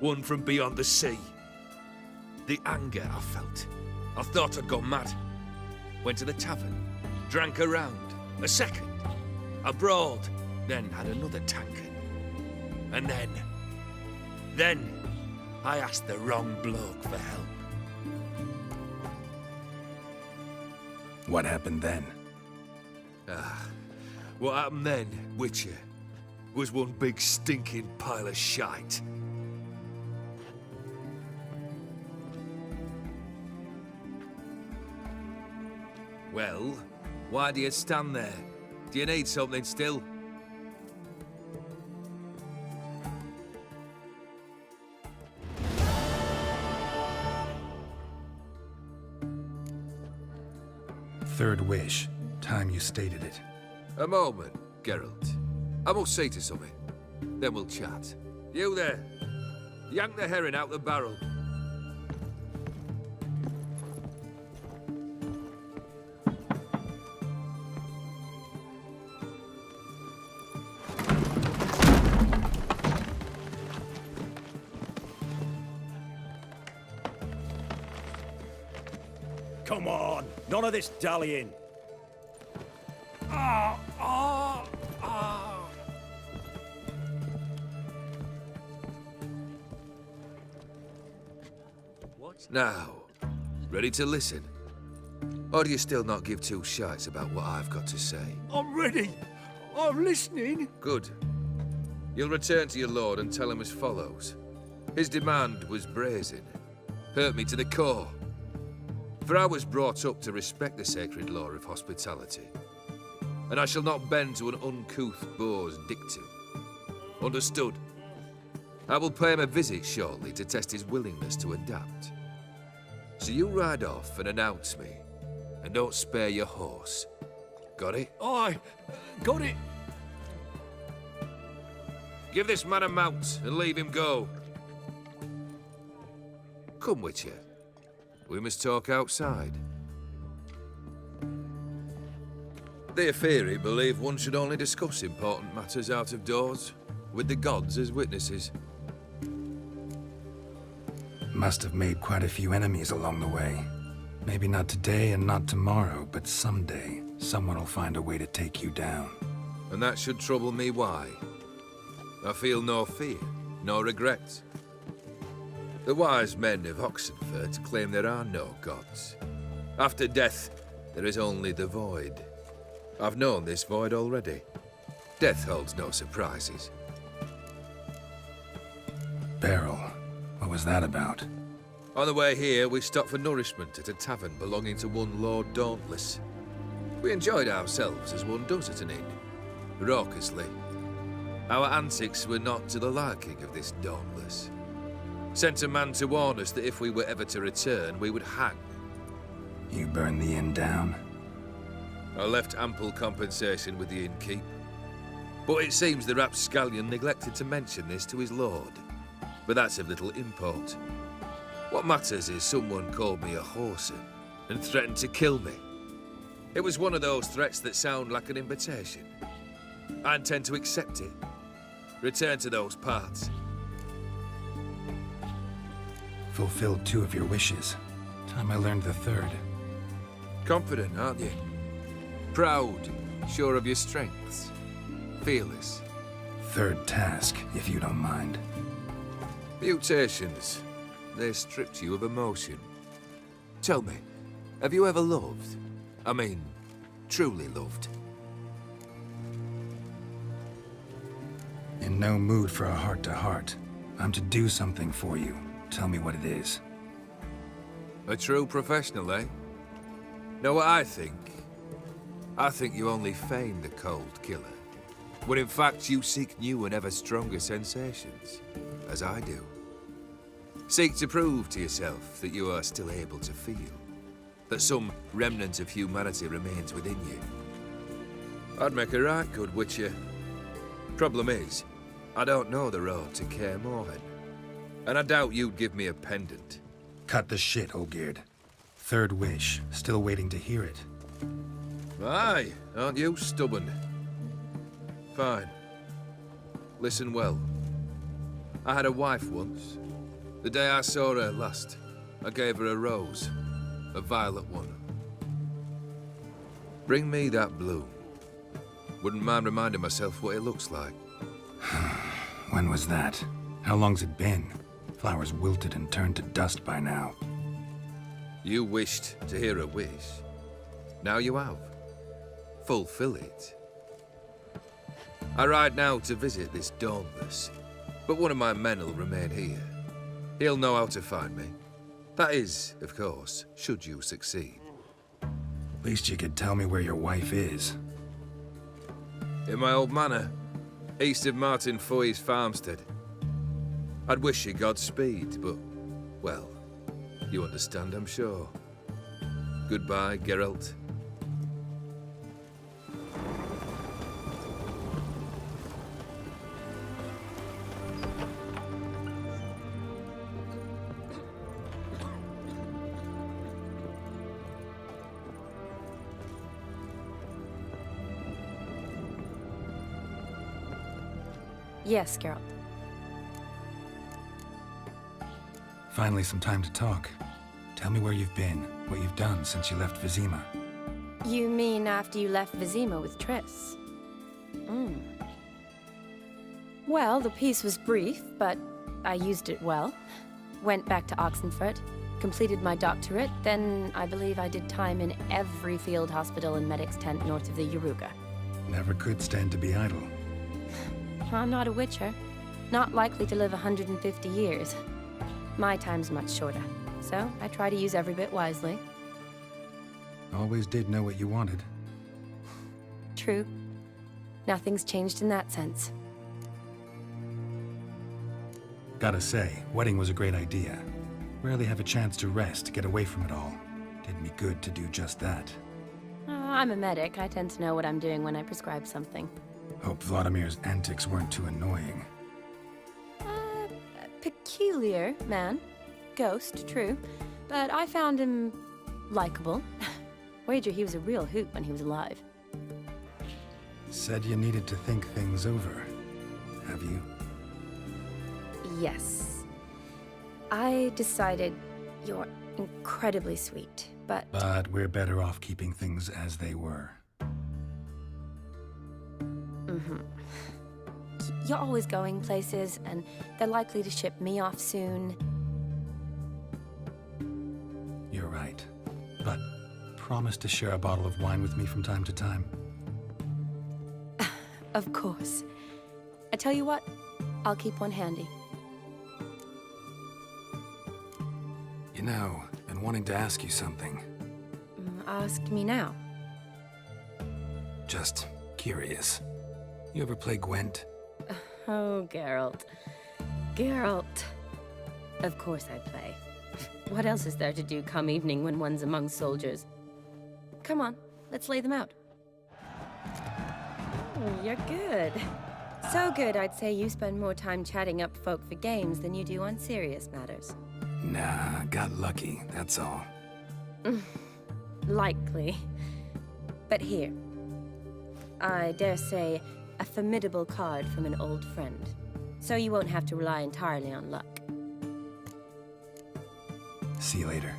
one from beyond the sea. The anger I felt, I thought I'd gone mad. Went to the tavern, drank a round, a second, abroad, then had another tankard. And then I asked the wrong bloke for help. What happened then? What happened then, Witcher, was one big stinking pile of shite. Well, why do you stand there? Do you need something still? Third wish. Time you stated it. A moment, Geralt. I must see to something. Then we'll chat. You there. Yank the herring out the barrel. Come on, none of this dallying. Now, ready to listen? Or do you still not give two shites about what I've got to say? I'm ready. I'm listening. Good. You'll return to your lord and tell him as follows. His demand was brazen. Hurt me to the core. For I was brought up to respect the sacred law of hospitality. And I shall not bend to an uncouth boor's dictum. Understood? I will pay him a visit shortly to test his willingness to adapt. So you ride off and announce me. And don't spare your horse. Got it? Aye, got it. Give this man a mount and leave him go. Come, Witcher. We must talk outside. The Aetheri believe one should only discuss important matters out of doors, with the gods as witnesses. Must have made quite a few enemies along the way. Maybe not today and not tomorrow, but someday, someone will find a way to take you down. And that should trouble me why? I feel no fear, no regret. The wise men of Oxenford claim there are no gods. After death, there is only the void. I've known this void already. Death holds no surprises. Beryl, what was that about? On the way here, we stopped for nourishment at a tavern belonging to one Lord Dauntless. We enjoyed ourselves as one does at an inn, raucously. Our antics were not to the liking of this Dauntless. Sent a man to warn us that if we were ever to return, we would hang. You burned the inn down? I left ample compensation with the innkeep. But it seems the rapscallion neglected to mention this to his lord. But that's of little import. What matters is someone called me a whoreson and threatened to kill me. It was one of those threats that sound like an invitation. I intend to accept it. Return to those parts. Fulfilled 2 of your wishes. Time I learned the 3rd. Confident, aren't you? Proud, sure of your strengths. Fearless. 3rd task, if you don't mind. Mutations. They stripped you of emotion. Tell me, have you ever loved? I mean, truly loved? In no mood for a heart-to-heart. I'm to do something for you. Tell me what it is. A true professional, eh? Know what I think? I think you only feign the cold killer, when in fact you seek new and ever stronger sensations, as I do. Seek to prove to yourself that you are still able to feel, that some remnant of humanity remains within you. I'd make a right good witcher. Problem is, I don't know the road to Kaer Morhen, and I doubt you'd give me a pendant. Cut the shit, Olgierd. 3rd wish, still waiting to hear it. Aye, aren't you stubborn? Fine. Listen well. I had a wife once. The day I saw her last, I gave her a rose. A violet one. Bring me that bloom. Wouldn't mind reminding myself what it looks like. When was that? How long's it been? Flowers wilted and turned to dust by now. You wished to hear a wish. Now you have. Fulfill it. I ride now to visit this Dauntless, but one of my men will remain here. He'll know how to find me. That is, of course, should you succeed. Least you could tell me where your wife is. In my old manor, east of Martin Foy's farmstead. I'd wish you Godspeed, but, well, you understand, I'm sure. Goodbye, Geralt. Yes, Geralt. Finally some time to talk. Tell me where you've been, what you've done since you left Vizima. You mean after you left Vizima with Triss? Well, the peace was brief, but I used it well. Went back to Oxenford, completed my doctorate, then I believe I did time in every field hospital and medic's tent north of the Yaruga. Never could stand to be idle. I'm not a witcher. Not likely to live 150 years. My time's much shorter, so I try to use every bit wisely. Always did know what you wanted. True. Nothing's changed in that sense. Gotta say, wedding was a great idea. Rarely have a chance to rest, get away from it all. Did me good to do just that. I'm a medic. I tend to know what I'm doing when I prescribe something. Hope Vladimir's antics weren't too annoying. Peculiar man. Ghost, true. But I found him likable. Wager he was a real hoot when he was alive. Said you needed to think things over. Have you? Yes. I decided you're incredibly sweet, but... But we're better off keeping things as they were. You're always going places, and they're likely to ship me off soon. You're right. But promise to share a bottle of wine with me from time to time. Of course. I tell you what, I'll keep one handy. You know, I've been wanting to ask you something. Ask me now. Just curious. You ever play Gwent? Oh, Geralt. Geralt. Of course I play. What else is there to do come evening when one's among soldiers? Come on, let's lay them out. Oh, you're good. So good, I'd say you spend more time chatting up folk for games than you do on serious matters. Nah, got lucky, that's all. Likely. But here. I dare say, a formidable card from an old friend. So you won't have to rely entirely on luck. See you later.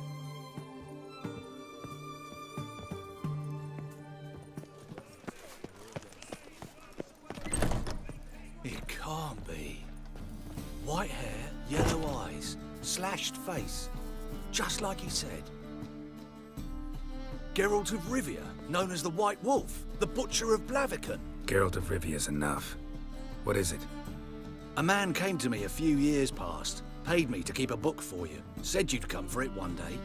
It can't be. White hair, yellow eyes, slashed face. Just like he said. Geralt of Rivia, known as the White Wolf, the Butcher of Blaviken. Geralt of Rivia's enough. What is it? A man came to me a few years past, paid me to keep a book for you. Said you'd come for it one day.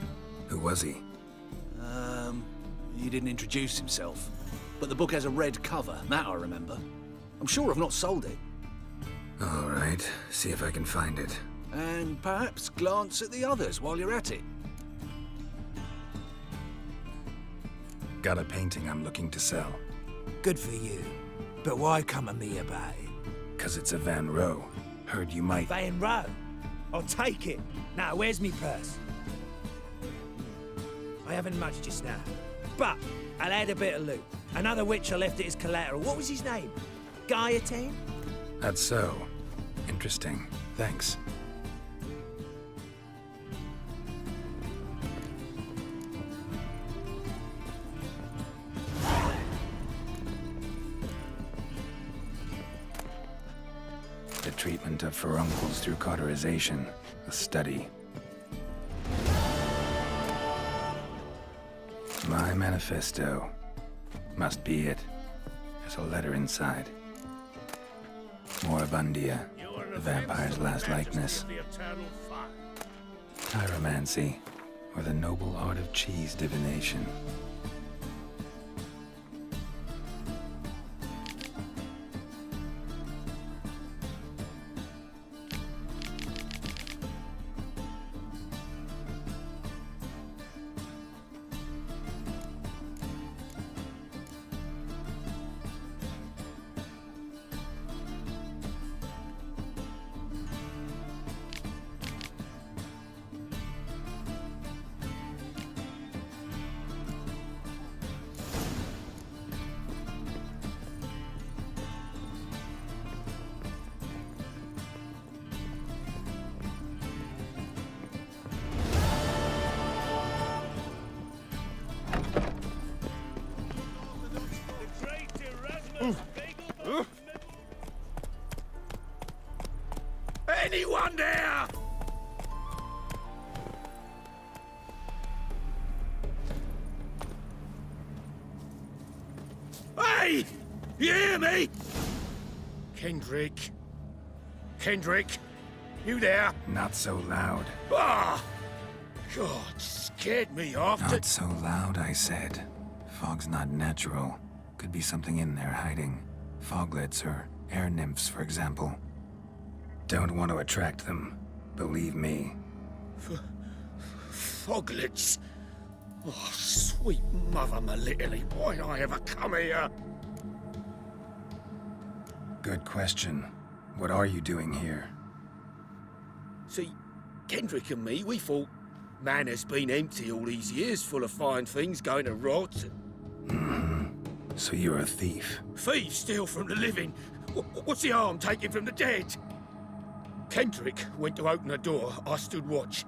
Who was he? He didn't introduce himself. But the book has a red cover, that I remember. I'm sure I've not sold it. All right, see if I can find it. And perhaps glance at the others while you're at it. Got a painting I'm looking to sell. Good for you. But why come to me about it? 'Cause it's a Van Row. Heard you might... Van Row? I'll take it. Now, where's me purse? I haven't much just now. But I'll add a bit of loot. Another witch I left it as collateral. What was his name? Guillotine? That's so. Interesting. Thanks. The treatment of furuncles through cauterization. A study. My manifesto. Must be it. There's a letter inside. Moribundia, the vampire's last likeness. Pyromancy, or the noble art of cheese divination. Anyone there? Hey! You hear me? Kendrick. Kendrick, you there? Not so loud. Ah! God, scared me off. Not so loud, I said. Fog's not natural. Could be something in there hiding. Foglets or air nymphs, for example. Don't want to attract them. Believe me. Foglets? Oh, sweet mother Melitterly, why did I ever come here? Good question. What are you doing here? See, Kendrick and me, we thought Manor's been empty all these years, full of fine things going to rot. So you're a thief? Thieves steal from the living. What's the harm taking from the dead? Kendrick went to open the door. I stood watch.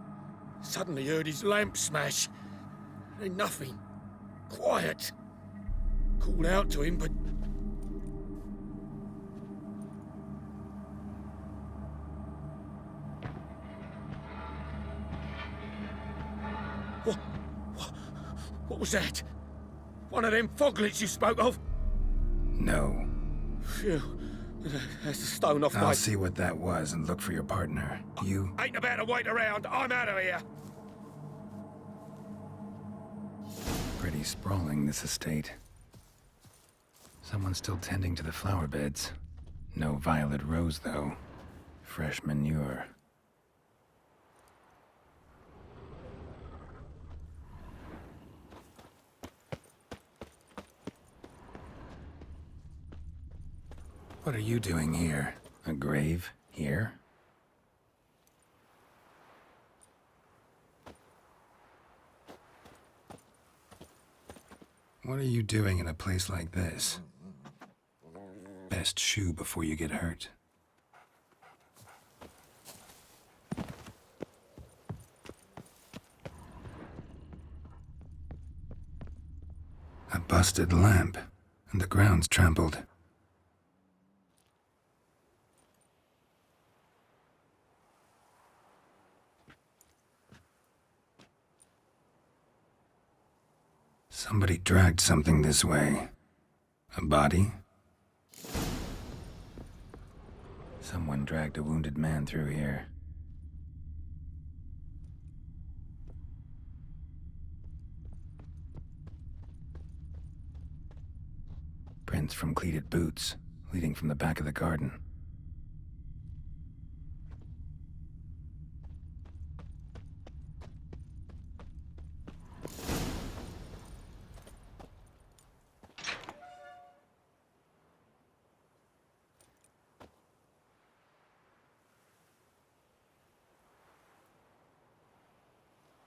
Suddenly heard his lamp smash. Ain't nothing. Quiet. Called out to him, but... What was that? One of them foglets you spoke of? No. Phew. That's the stone off my... I'll see what that was and look for your partner. You... Ain't about to wait around. I'm out of here. Pretty sprawling, this estate. Someone's still tending to the flower beds. No violet rose, though. Fresh manure. What are you doing here? A grave here? What are you doing in a place like this? Best shoe before you get hurt. A busted lamp, and the ground's trampled. Somebody dragged something this way. A body? Someone dragged a wounded man through here. Prints from cleated boots, leading from the back of the garden.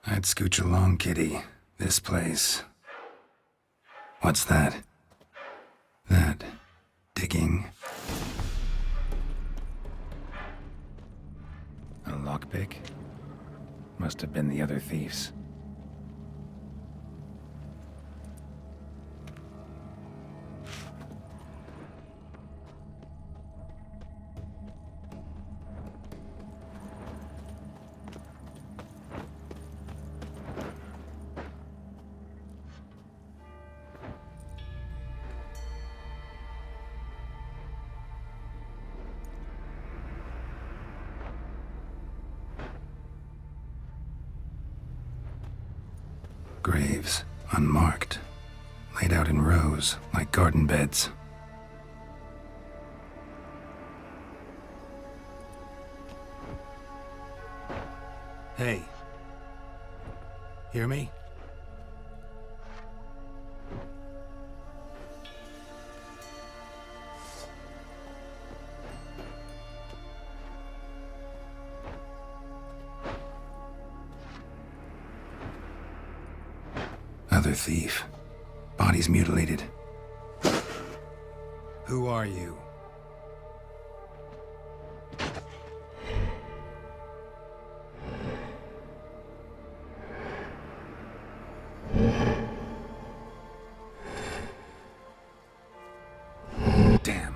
I'd scooch along, kitty. This place. What's that? That. Digging. A lockpick? Must have been the other thieves. Graves, unmarked, laid out in rows like garden beds. Hey. Hear me? Another thief. Body's mutilated. Who are you? Damn.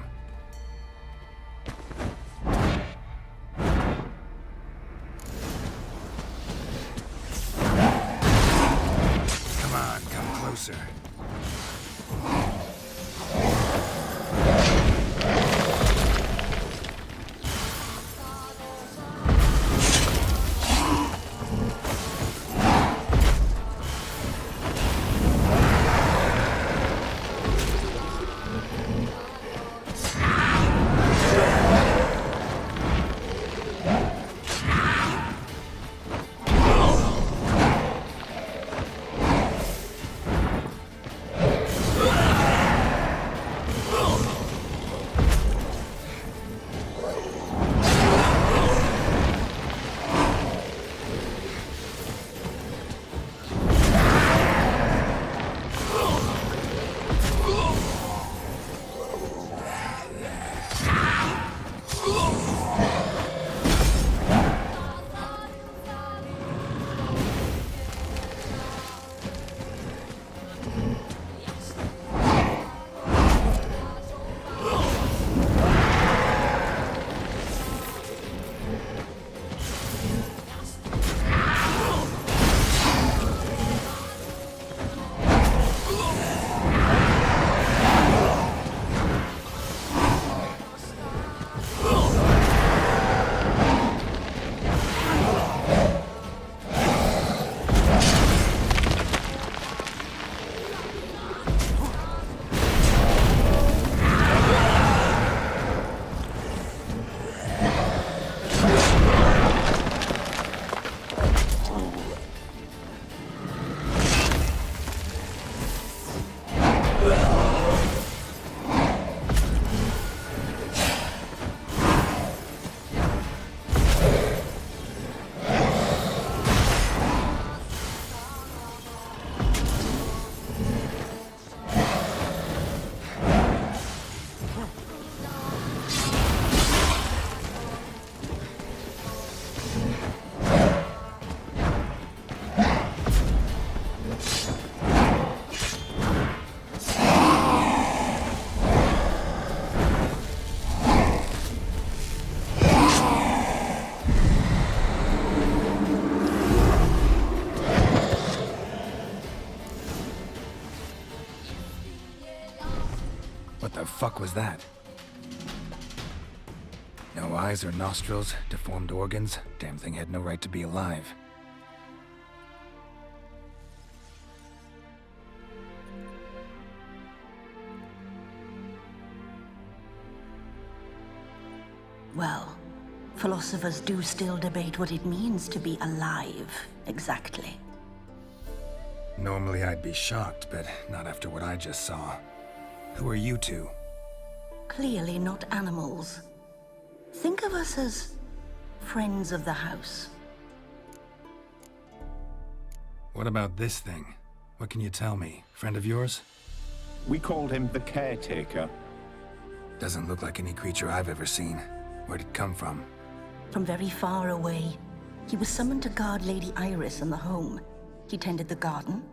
Come on, come closer. fuck was that? No eyes or nostrils, deformed organs. Damn thing had no right to be alive. Well, philosophers do still debate what it means to be alive, exactly. Normally I'd be shocked, but not after what I just saw. Who are you two? Clearly not animals. Think of us as friends of the house. What about this thing? What can you tell me? Friend of yours? We called him the Caretaker. Doesn't look like any creature I've ever seen. Where'd it come from? From very far away. He was summoned to guard Lady Iris and the home. He tended the garden,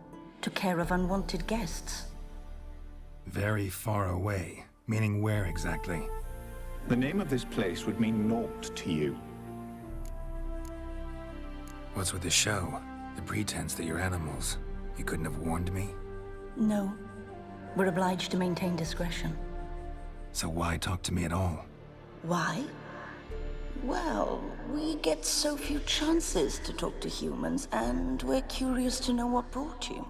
took care of unwanted guests. Very far away. Meaning where exactly? The name of this place would mean naught to you. What's with the show? The pretense that you're animals. You couldn't have warned me? No. We're obliged to maintain discretion. So why talk to me at all? Why? Well, we get so few chances to talk to humans, and we're curious to know what brought you.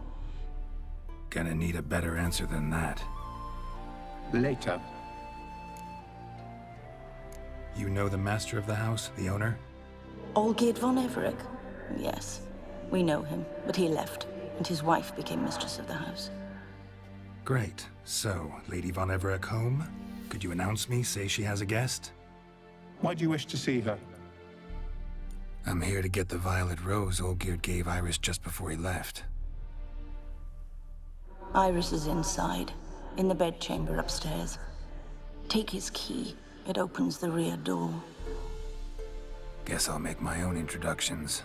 Gonna need a better answer than that. Later. You know the master of the house, the owner? Olgierd von Everec? Yes. We know him, but he left, and his wife became mistress of the house. Great. So, Lady von Everec home? Could you announce me, say she has a guest? Why do you wish to see her? I'm here to get the violet rose Olgierd gave Iris just before he left. Iris is inside, in the bedchamber upstairs. Take his key. It opens the rear door. Guess I'll make my own introductions.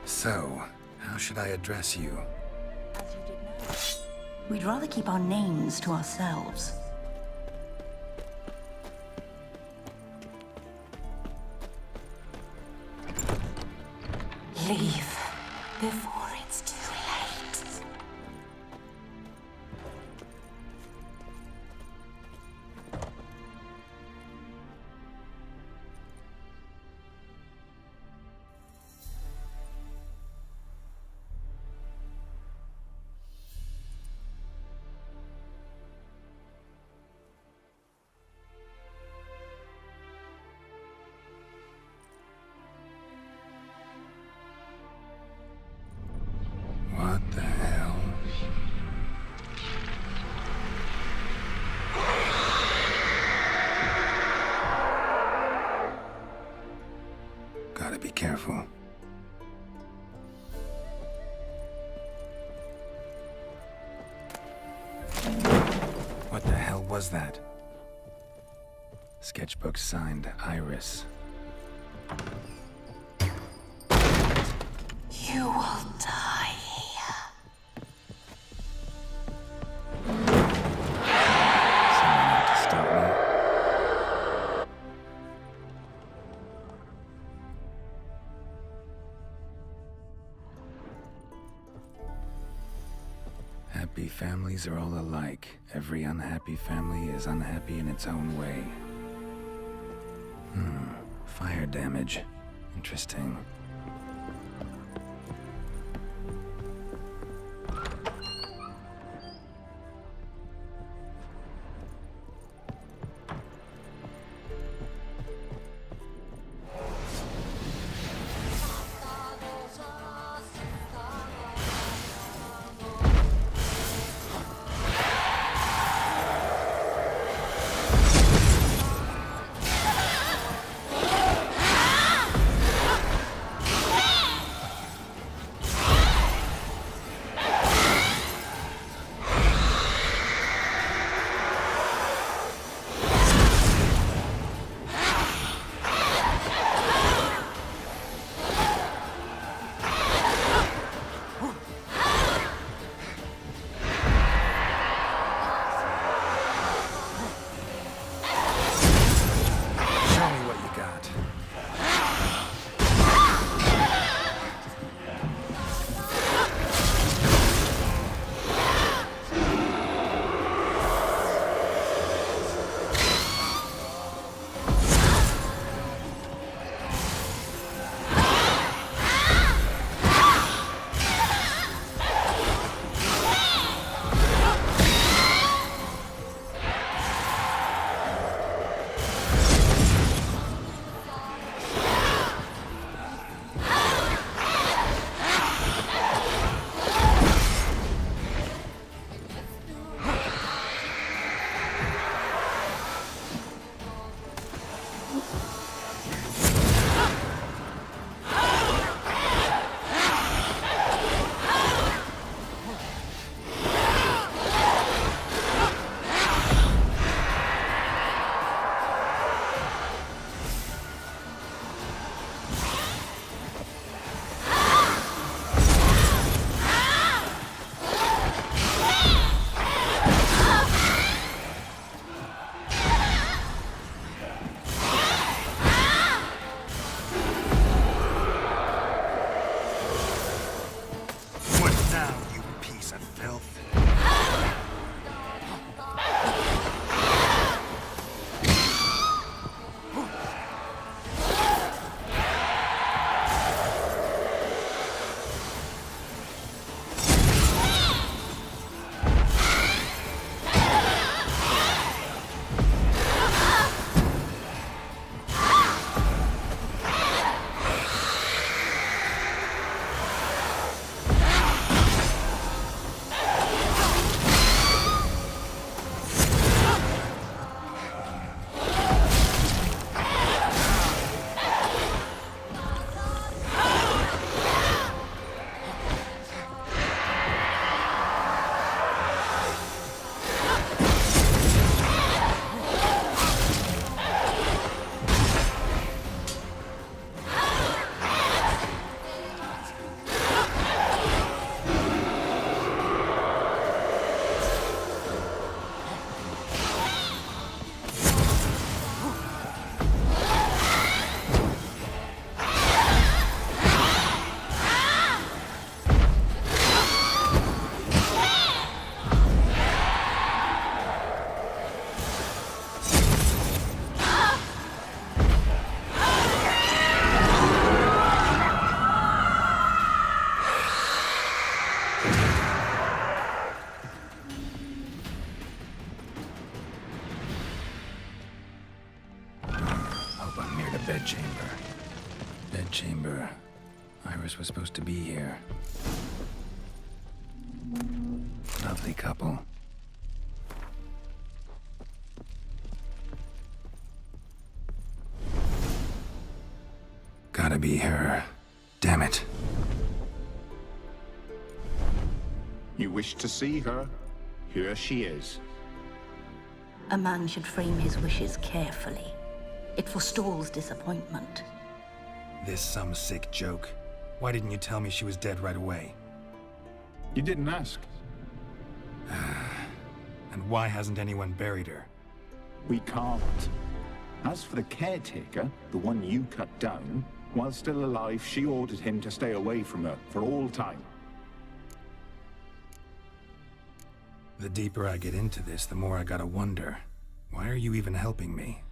So, how should I address you? We'd rather keep our names to ourselves. Leave before it's too late. What the hell? Gotta be careful. What the hell was that? Sketchbook signed Iris. You will die here. Someone had to stop me. Happy families are all alike. Every unhappy family is unhappy in its own way. Fire damage. Interesting. chamber. Iris was supposed to be here. Lovely couple. Gotta be her. Damn it. You wish to see her? Here she is. A man should frame his wishes carefully. It forestalls disappointment. This some sick joke. Why didn't you tell me she was dead right away? You didn't ask. And why hasn't anyone buried her? We can't. As for the caretaker, the one you cut down, while still alive, she ordered him to stay away from her for all time. The deeper I get into this, the more I gotta wonder. Why are you even helping me?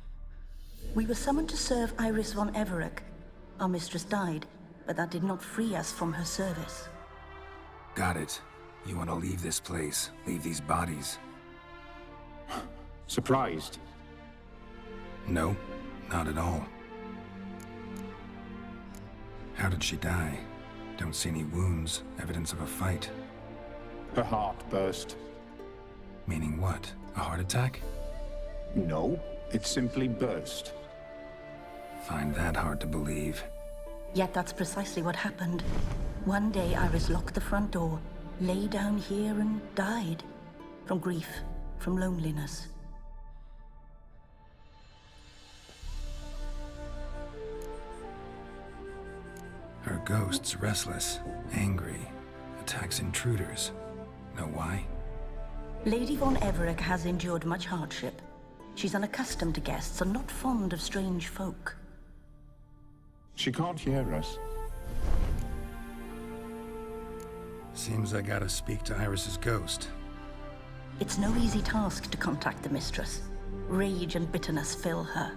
We were summoned to serve Iris von Everec. Our mistress died, but that did not free us from her service. Got it. You want to leave this place, leave these bodies. Surprised? No, not at all. How did she die? Don't see any wounds, evidence of a fight. Her heart burst. Meaning what? A heart attack? No, it simply burst. Find that hard to believe. Yet that's precisely what happened. One day Iris locked the front door, lay down here and died. From grief, from loneliness. Her ghost's restless, angry, attacks intruders. Know why? Lady von Everec has endured much hardship. She's unaccustomed to guests and not fond of strange folk. She can't hear us. Seems I gotta speak to Iris's ghost. It's no easy task to contact the mistress. Rage and bitterness fill her.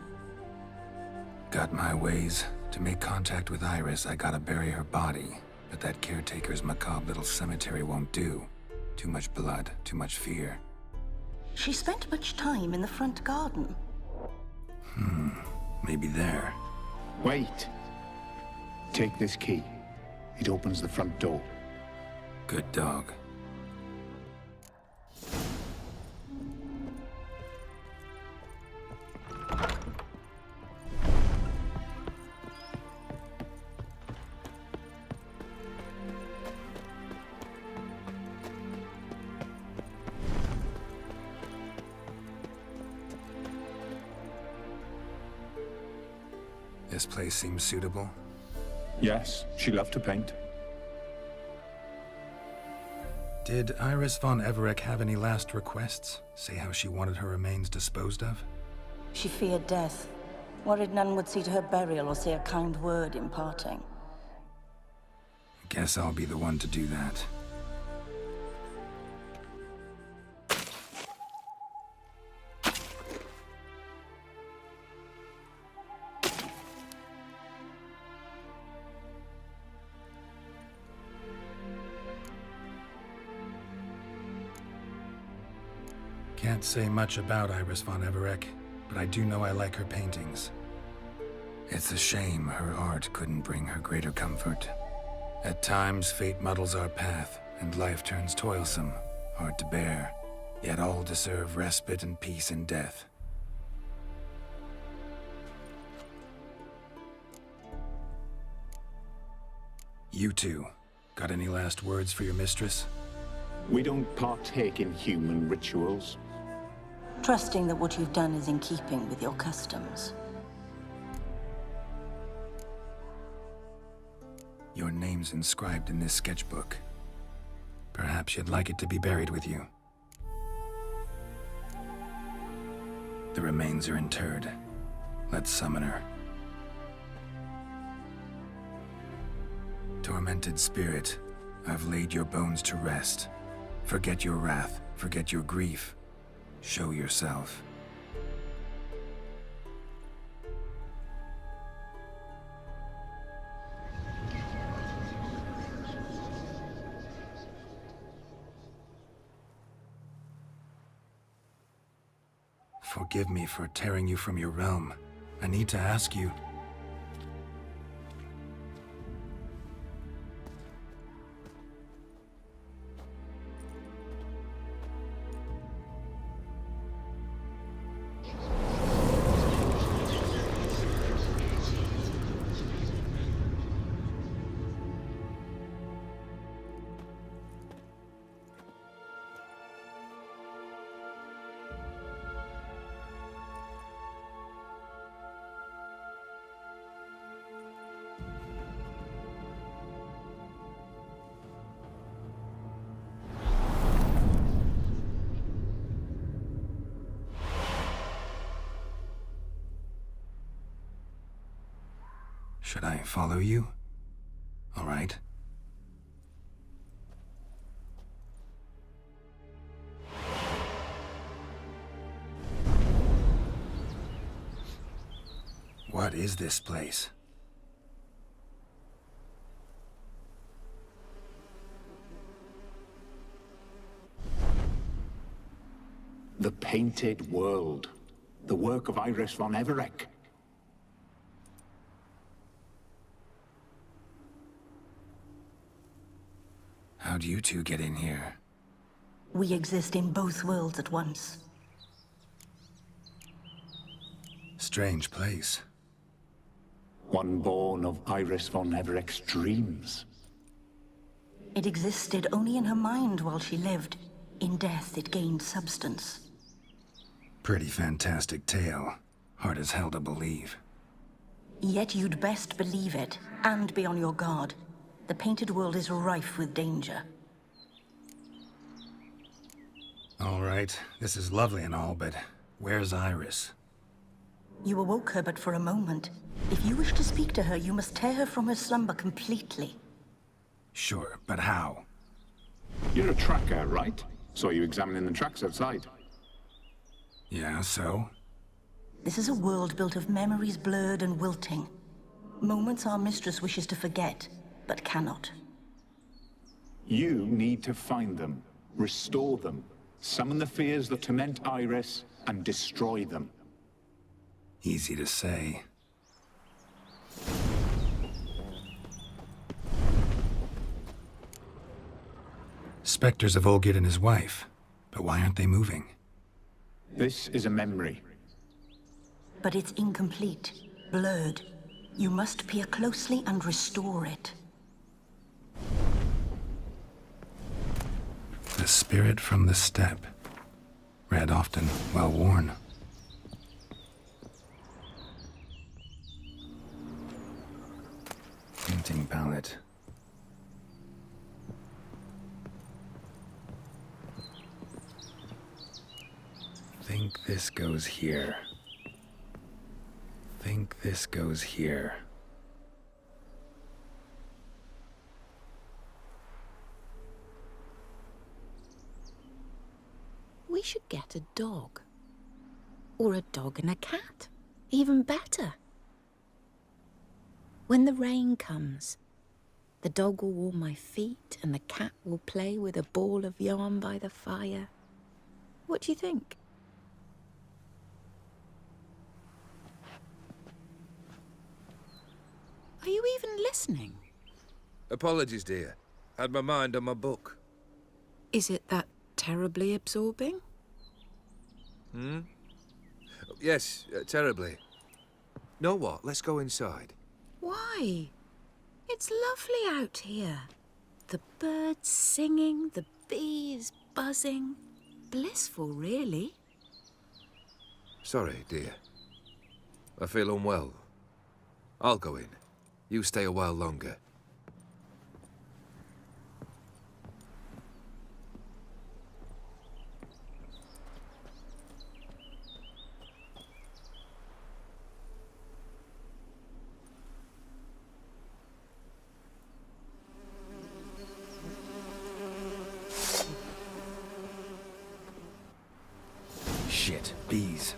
Got my ways. To make contact with Iris, I gotta bury her body. But that caretaker's macabre little cemetery won't do. Too much blood, too much fear. She spent much time in the front garden. Maybe there. Wait. Take this key. It opens the front door. Good dog. This place seems suitable. Yes, she loved to paint. Did Iris von Everec have any last requests? Say how she wanted her remains disposed of? She feared death. Worried none would see to her burial or say a kind word in parting. Guess I'll be the one to do that. Can't say much about Iris von Everec, but I do know I like her paintings. It's a shame her art couldn't bring her greater comfort. At times, fate muddles our path, and life turns toilsome, hard to bear, yet all deserve respite and peace in death. You two, got any last words for your mistress? We don't partake in human rituals. Trusting that what you've done is in keeping with your customs. Your name's inscribed in this sketchbook. Perhaps you'd like it to be buried with you. The remains are interred. Let's summon her. Tormented spirit, I've laid your bones to rest. Forget your wrath, forget your grief. Show yourself. Forgive me for tearing you from your realm. I need to ask you. Should I follow you? All right. What is this place? The Painted World. The work of Iris von Everec. How'd you two get in here? We exist in both worlds at once. Strange place. One born of Iris von Everec's dreams. It existed only in her mind while she lived. In death, it gained substance. Pretty fantastic tale. Hard as hell to believe. Yet you'd best believe it, and be on your guard. The Painted World is rife with danger. All right, this is lovely and all, but where's Iris? You awoke her but for a moment. If you wish to speak to her, you must tear her from her slumber completely. Sure, but how? You're a tracker, right? Saw you examining the tracks outside. Yeah, so? This is a world built of memories blurred and wilting. Moments our mistress wishes to forget, but cannot. You need to find them, restore them, summon the fears that torment Iris, and destroy them. Easy to say. Spectres of Olgid and his wife. But why aren't they moving? This is a memory. But it's incomplete, blurred. You must peer closely and restore it. The spirit from the steppe. Read often, well worn. Painting palette. Think this goes here. Think this goes here. We should get a dog. Or a dog and a cat. Even better. When the rain comes, the dog will warm my feet and the cat will play with a ball of yarn by the fire. What do you think? Are you even listening? Apologies, dear. Had my mind on my book. Is it that terribly absorbing? Hmm? Yes, terribly. Know what? Let's go inside. Why? It's lovely out here. The birds singing, the bees buzzing. Blissful, really. Sorry, dear. I feel unwell. I'll go in. You stay a while longer. Shit, bees.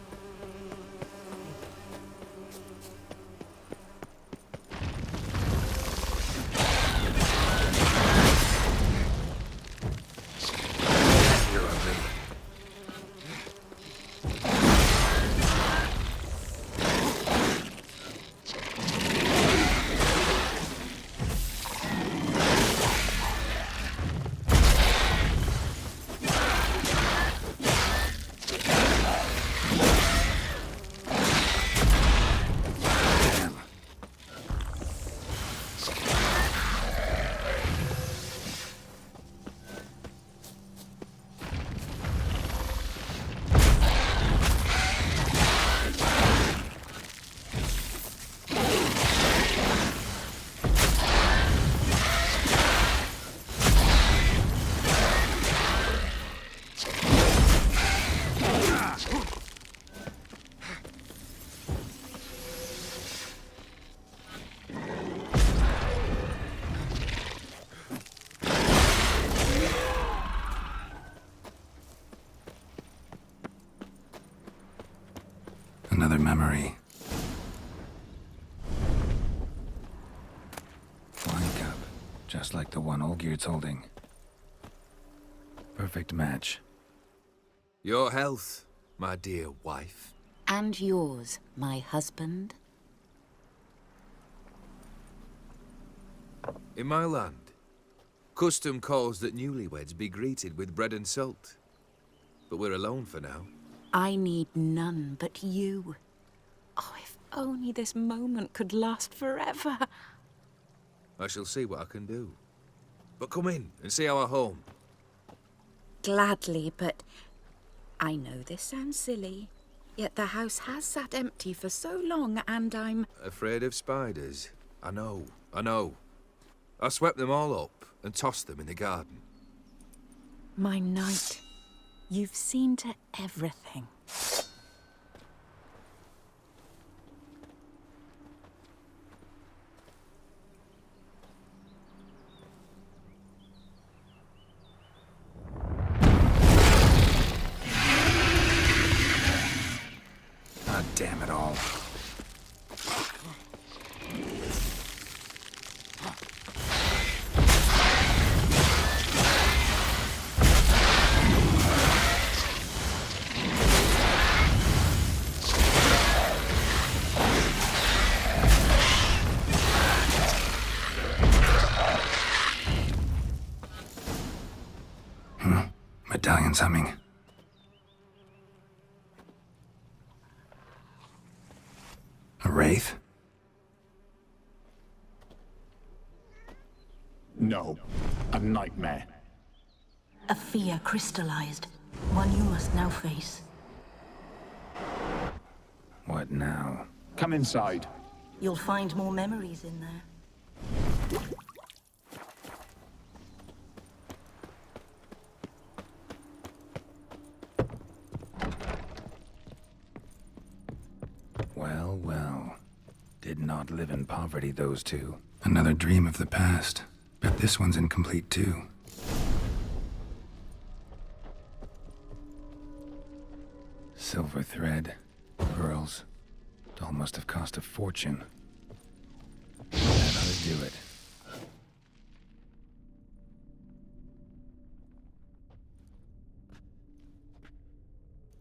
just like the one Olgier's holding. Perfect match. Your health, my dear wife. And yours, my husband. In my land, custom calls that newlyweds be greeted with bread and salt. But we're alone for now. I need none but you. Oh, if only this moment could last forever. I shall see what I can do. But come in and see our home. Gladly, but I know this sounds silly, yet the house has sat empty for so long, and I'm... Afraid of spiders. I know. I swept them all up and tossed them in the garden. My knight, you've seen to everything. God damn it all. Medallion's humming. A wraith? No, a nightmare. A fear crystallized, one you must now face. What now? Come inside. You'll find more memories in there. Well, well. Did not live in poverty, those two. Another dream of the past. Bet this one's incomplete, too. Silver thread, pearls. It all must have cost a fortune. That ought to do it.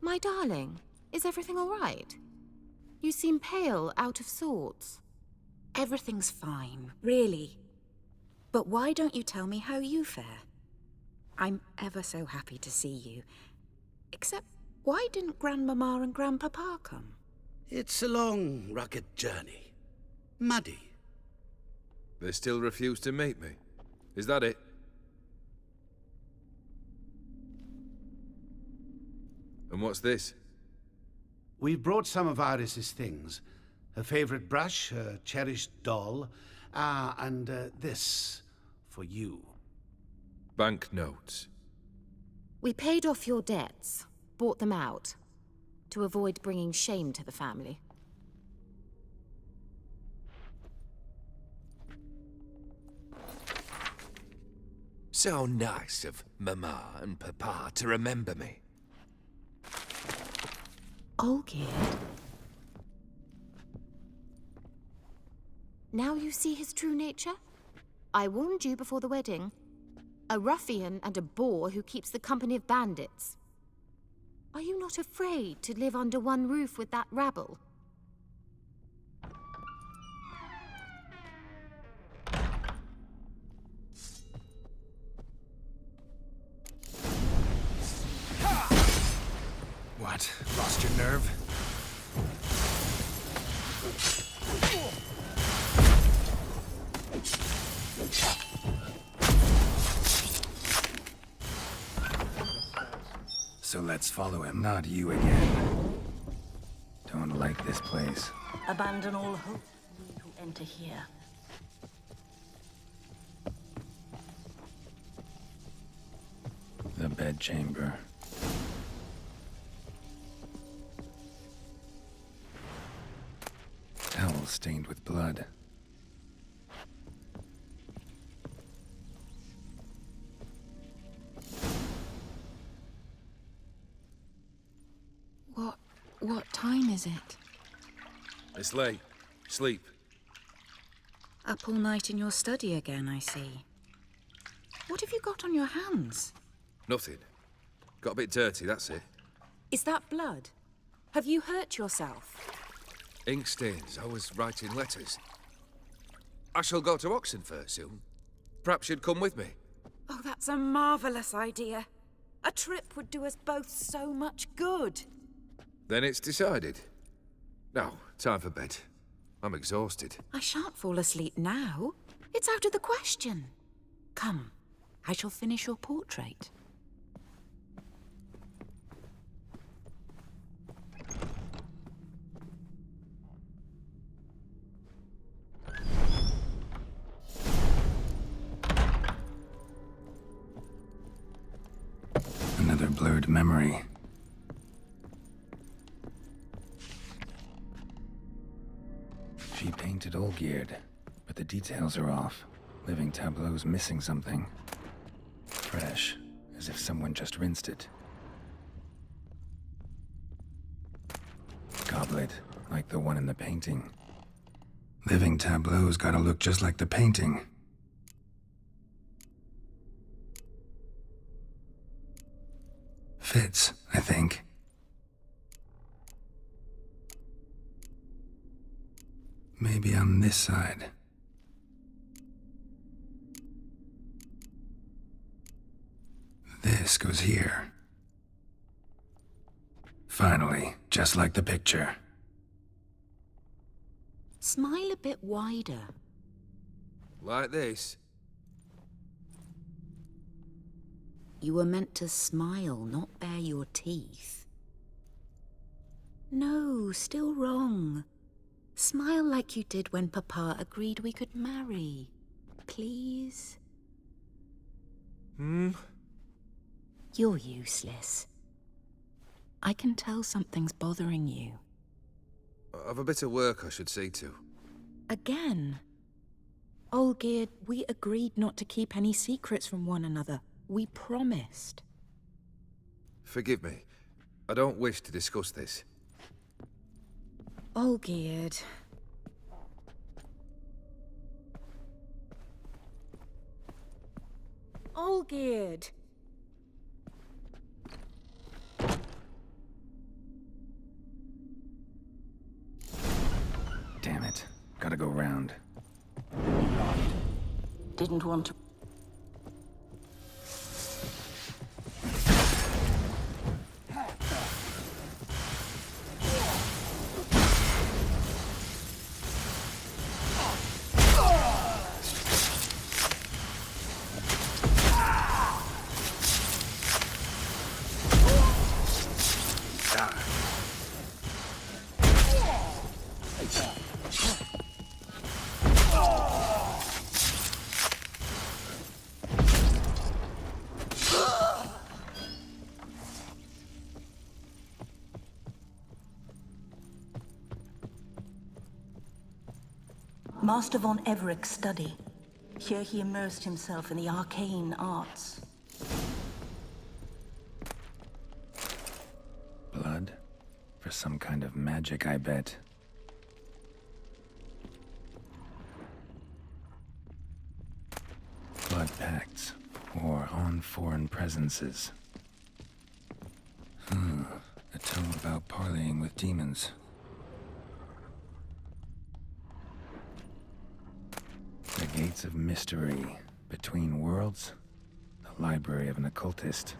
My darling, is everything all right? You seem pale, out of sorts. Everything's fine, really. But why don't you tell me how you fare? I'm ever so happy to see you. Except, why didn't Grandmama and Grandpapa come? It's a long, rugged journey. Muddy. They still refuse to meet me. Is that it? And what's this? We've brought some of Iris's things. Her favorite brush, her cherished doll, and this for you. Banknotes. We paid off your debts, bought them out, to avoid bringing shame to the family. So nice of Mama and Papa to remember me. Olgierd? Now you see his true nature? I warned you before the wedding. A ruffian and a boor who keeps the company of bandits. Are you not afraid to live under one roof with that rabble? What? Lost your nerve? So let's follow him, not you again. Don't like this place. Abandon all hope who enter here. The bedchamber. Towel stained with blood. What time is it? It's late. Sleep. Up all night in your study again, I see. What have you got on your hands? Nothing. Got a bit dirty, that's it. Is that blood? Have you hurt yourself? Ink stains. I was writing letters. I shall go to Oxenfurt soon. Perhaps you'd come with me. Oh, that's a marvellous idea. A trip would do us both so much good. Then it's decided. Now, time for bed. I'm exhausted. I shan't fall asleep now. It's out of the question. Come, I shall finish your portrait. Another blurred memory. She painted Olgierd, but the details are off. Living tableau's missing something. Fresh, as if someone just rinsed it. Goblet, like the one in the painting. Living tableau's gotta look just like the painting. Fits, I think. Maybe on this side. This goes here. Finally, just like the picture. Smile a bit wider. Like this? You were meant to smile, not bare your teeth. No, still wrong. Smile like you did when Papa agreed we could marry. Please? You're useless. I can tell something's bothering you. I've a bit of work I should see to. Again. Olgierd, we agreed not to keep any secrets from one another. We promised. Forgive me. I don't wish to discuss this. Olgierd. Olgierd. Damn it. Gotta go round. Didn't want to. Master von Evereck's study. Here he immersed himself in the arcane arts. Blood? For some kind of magic, I bet. Blood pacts, or on foreign presences. A tome about parleying with demons. The Gates of Mystery, Between Worlds, the library of an occultist.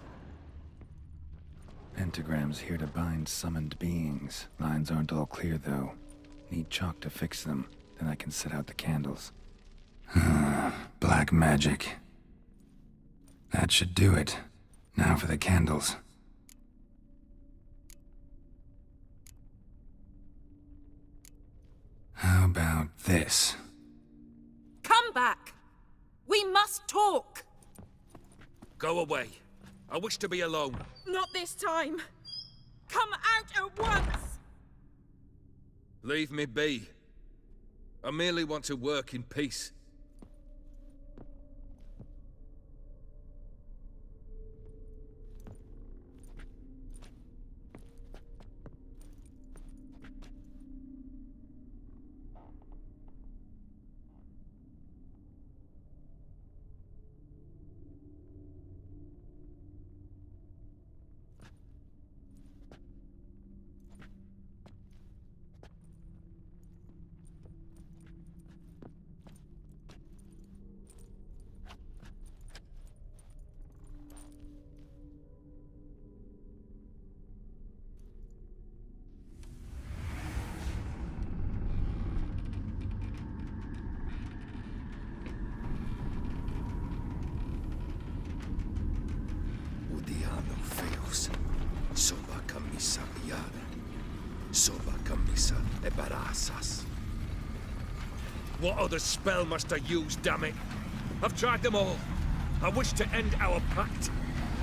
Pentagrams here to bind summoned beings. Lines aren't all clear, though. Need chalk to fix them, then I can set out the candles. Black magic. That should do it. Now for the candles. How about this? Come back! We must talk! Go away. I wish to be alone. Not this time! Come out at once! Leave me be. I merely want to work in peace. Ebarasas. What other spell must I use, damn it? I've tried them all. I wish to end our pact.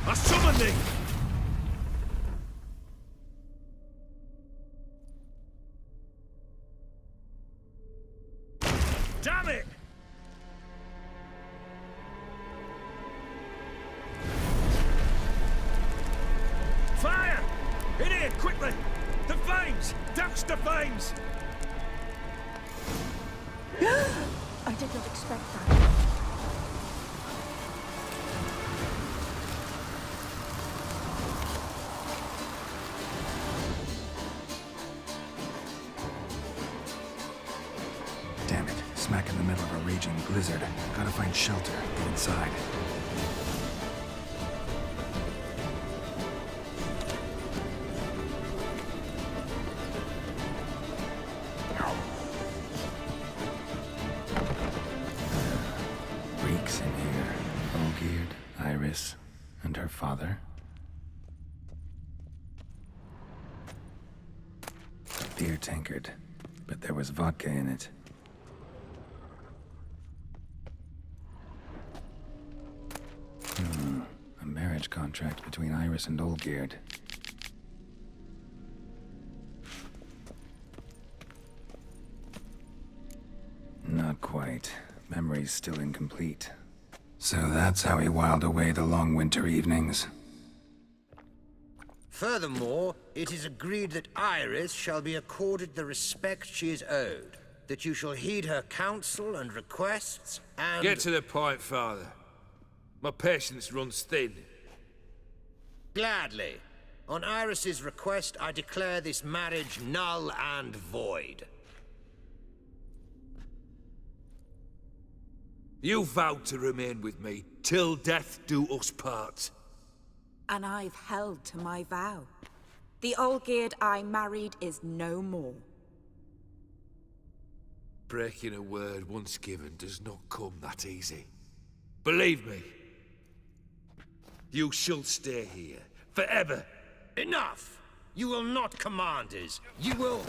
I summon thee! Damn it! Fire! In here, quickly! The flames! Douse the flames! I did not expect that. Damn it. Smack in the middle of a raging blizzard. Gotta find shelter. Get inside. Reeks in here. Olgierd, Iris, and her father. Beer tankard, but there was vodka in it. A marriage contract between Iris and Olgierd. Not quite. Memory's still incomplete. So that's how he whiled away the long winter evenings. Furthermore, it is agreed that Iris shall be accorded the respect she is owed, that you shall heed her counsel and requests, and... Get to the point, Father. My patience runs thin. Gladly. On Iris's request, I declare this marriage null and void. You vowed to remain with me till death do us part. And I've held to my vow. The Olgierd I married is no more. Breaking a word once given does not come that easy. Believe me. You shall stay here, forever. Enough! You will not command us. You will...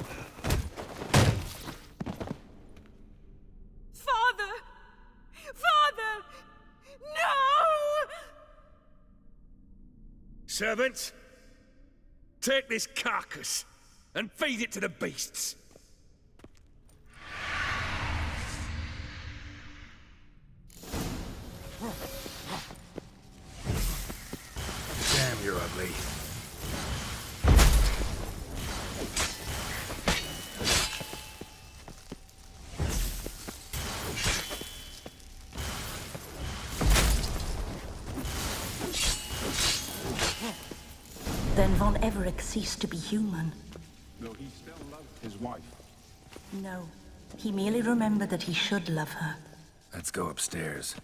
Father! Father! No! Servants, take this carcass and feed it to the beasts. Damn, you're ugly. Then Von Everett ceased to be human. Though he still loved his wife. No, he merely remembered that he should love her. Let's go upstairs.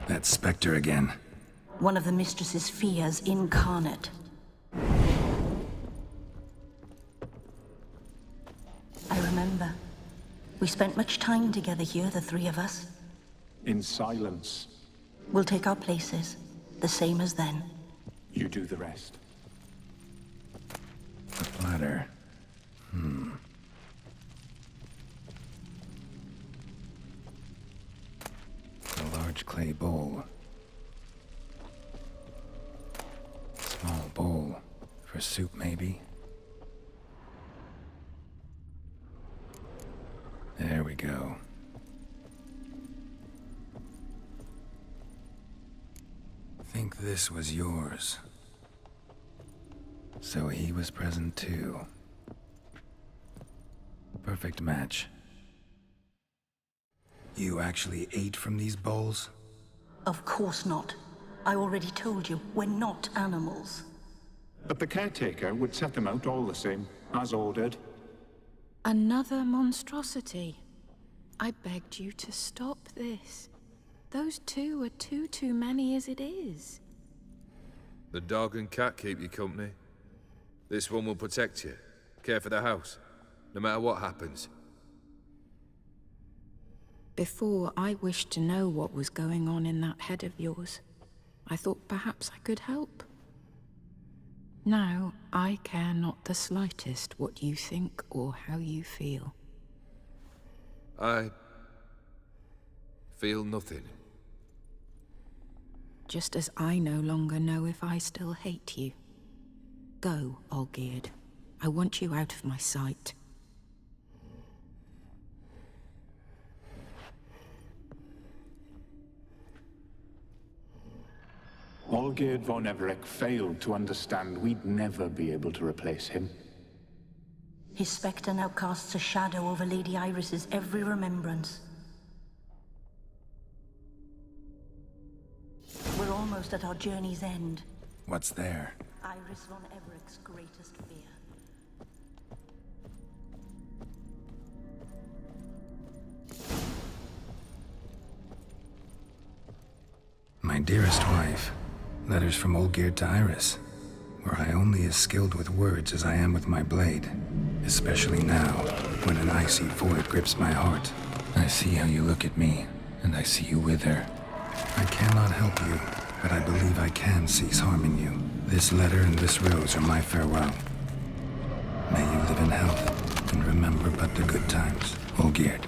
That specter again. One of the mistress's fears incarnate. I remember. We spent much time together here, the three of us. In silence. We'll take our places, the same as then. You do the rest. The platter. A large clay bowl. Small bowl. For soup, maybe? There we go. Think this was yours. So he was present too. Perfect match. You actually ate from these bowls? Of course not. I already told you, we're not animals. But the caretaker would set them out all the same, as ordered. Another monstrosity. I begged you to stop this. Those two are too many as it is. The dog and cat keep you company. This one will protect you, care for the house, no matter what happens. Before, I wished to know what was going on in that head of yours. I thought perhaps I could help. Now, I care not the slightest what you think or how you feel. I feel nothing. Just as I no longer know if I still hate you. Go, Olgierd. I want you out of my sight. Olgierd von Everec failed to understand we'd never be able to replace him. His spectre now casts a shadow over Lady Iris's every remembrance. We're almost at our journey's end. What's there? Iris von Everec's greatest fear. My dearest wife. Letters from Olgierd to Iris. Were I only as skilled with words as I am with my blade. Especially now, when an icy void grips my heart. I see how you look at me, and I see you wither. I cannot help you, but I believe I can cease harming you. This letter and this rose are my farewell. May you live in health, and remember but the good times, Olgierd.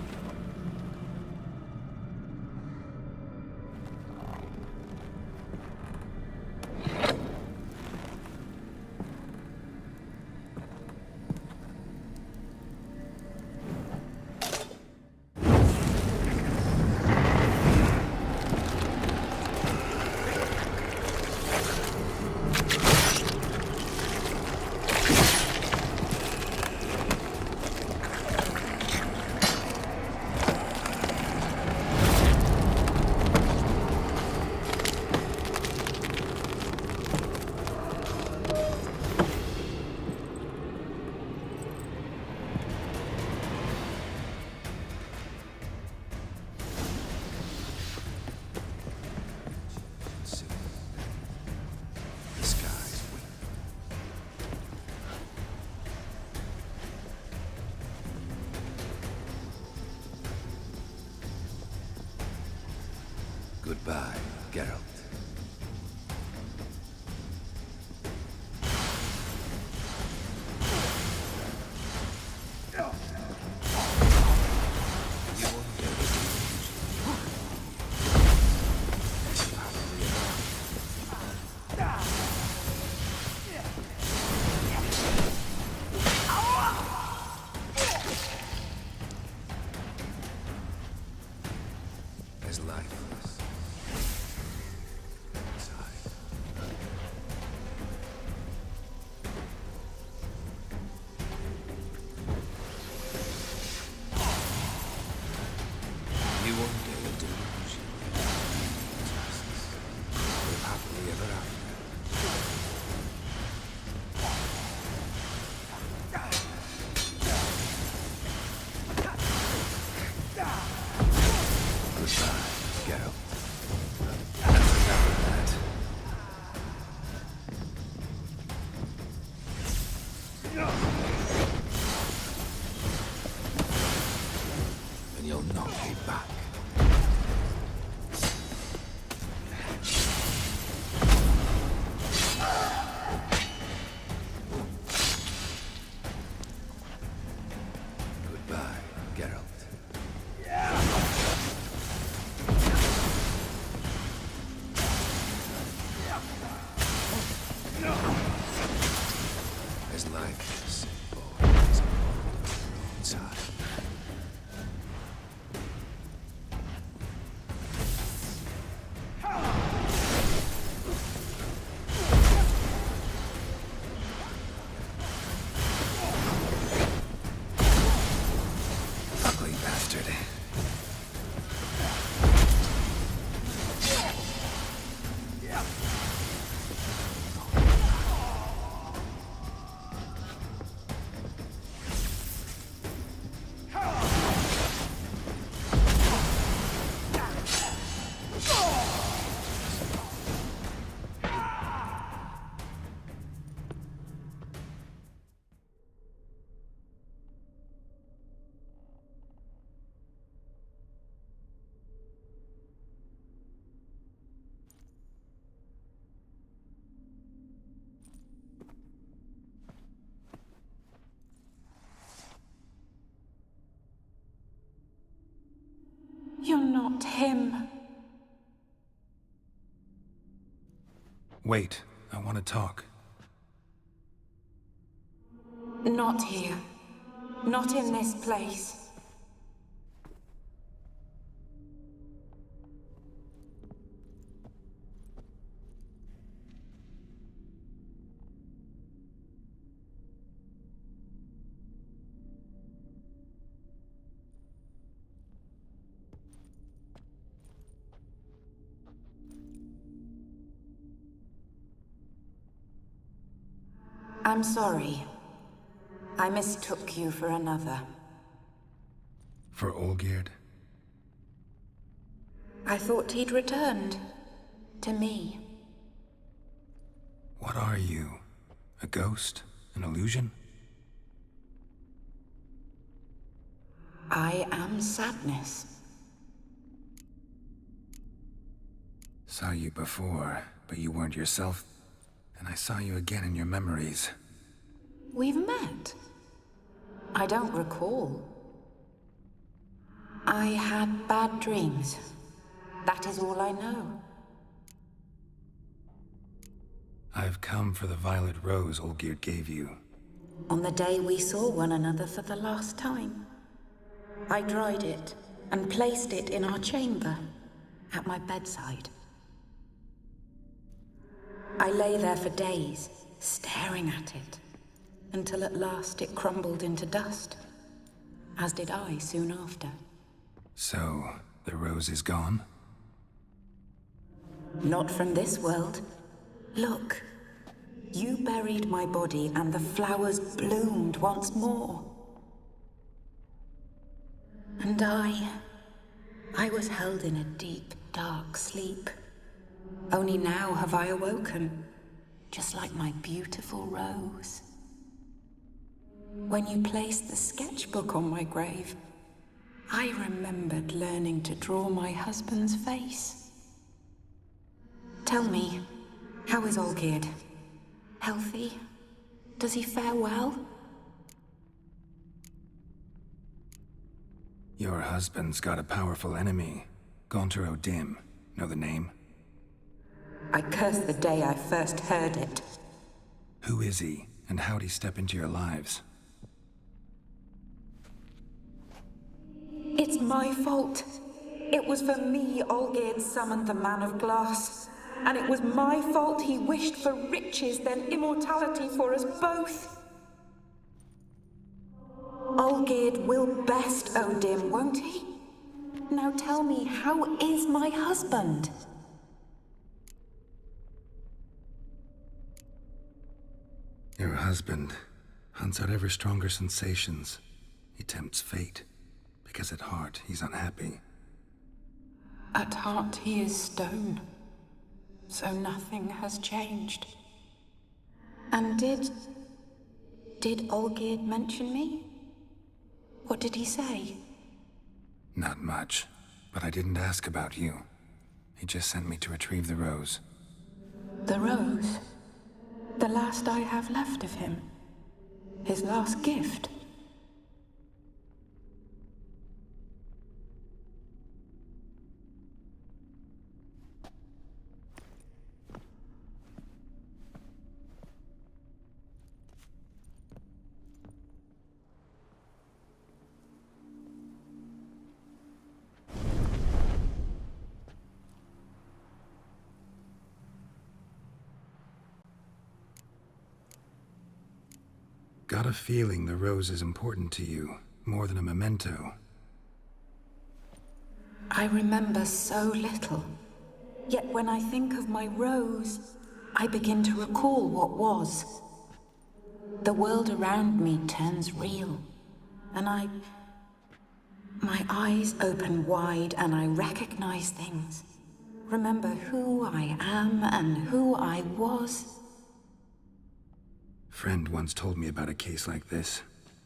Goodbye, Geralt. As lifeless. You won't dare delusion. Live happily ever after. Goodbye, Geralt. And remember that. And you'll not be back. Goodbye, Geralt. As life is always inside. Ugly not him. Wait, I want to talk. Not here. Not in this place. I'm sorry. I mistook you for another. For Olgierd? I thought he'd returned. To me. What are you? A ghost? An illusion? I am sadness. Saw you before, but you weren't yourself. And I saw you again in your memories. We've met. I don't recall. I had bad dreams. That is all I know. I've come for the violet rose Olgierd gave you. On the day we saw one another for the last time, I dried it and placed it in our chamber, at my bedside. I lay there for days, staring at it, until at last it crumbled into dust, as did I soon after. So, the rose is gone? Not from this world. Look, you buried my body and the flowers bloomed once more. And I was held in a deep, dark sleep. Only now have I awoken, just like my beautiful rose. When you placed the sketchbook on my grave, I remembered learning to draw my husband's face. Tell me, how is Olgierd? Healthy? Does he fare well? Your husband's got a powerful enemy. Gaunter O'Dim. Know the name? I curse the day I first heard it. Who is he, and how'd he step into your lives? It's my fault. It was for me Olgierd summoned the Man of Glass. And it was my fault he wished for riches, then immortality for us both. Olgierd will best O'Dim, won't he? Now tell me, how is my husband? Your husband hunts out ever stronger sensations. He tempts fate, because at heart he's unhappy. At heart he is stone, so nothing has changed. And did Olgierd mention me? What did he say? Not much, but I didn't ask about you. He just sent me to retrieve the rose. The rose? The last I have left of him? His last gift? Got a feeling the rose is important to you, more than a memento. I remember so little. Yet when I think of my rose, I begin to recall what was. The world around me turns real, and my eyes open wide and I recognize things. Remember who I am and who I was. Friend once told me about a case like this.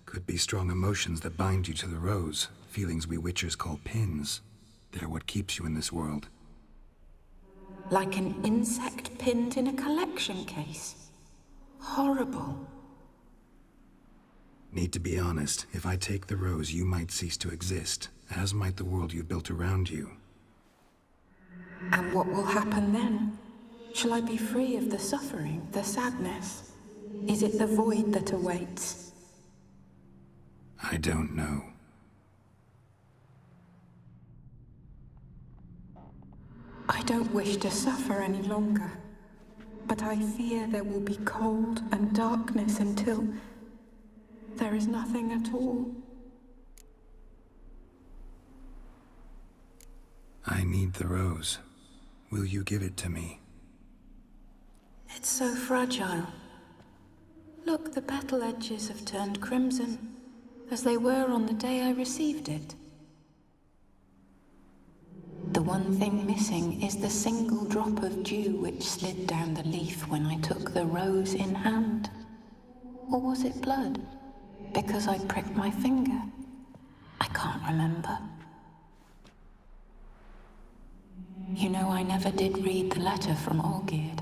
Could be strong emotions that bind you to the rose, feelings we witchers call pins. They're what keeps you in this world. Like an insect pinned in a collection case. Horrible. Need to be honest, if I take the rose, you might cease to exist. as might the world you've built around you. And what will happen then? Shall I be free of the suffering, the sadness? Is it the void that awaits? I don't know. I don't wish to suffer any longer, but I fear there will be cold and darkness until there is nothing at all. I need the rose. Will you give it to me? It's so fragile. Look, the petal edges have turned crimson, as they were on the day I received it. The one thing missing is the single drop of dew which slid down the leaf when I took the rose in hand. Or was it blood? Because I pricked my finger? I can't remember. You know, I never did read the letter from Olgierd.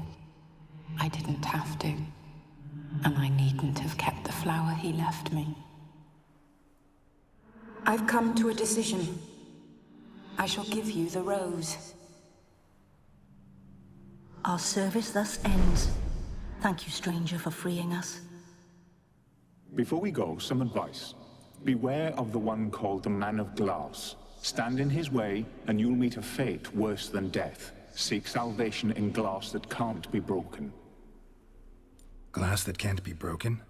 I didn't have to. And I needn't have kept the flower he left me. I've come to a decision. I shall give you the rose. Our service thus ends. Thank you, stranger, for freeing us. Before we go, some advice. Beware of the one called the Man of Glass. Stand in his way, and you'll meet a fate worse than death. Seek salvation in glass that can't be broken. Glass that can't be broken?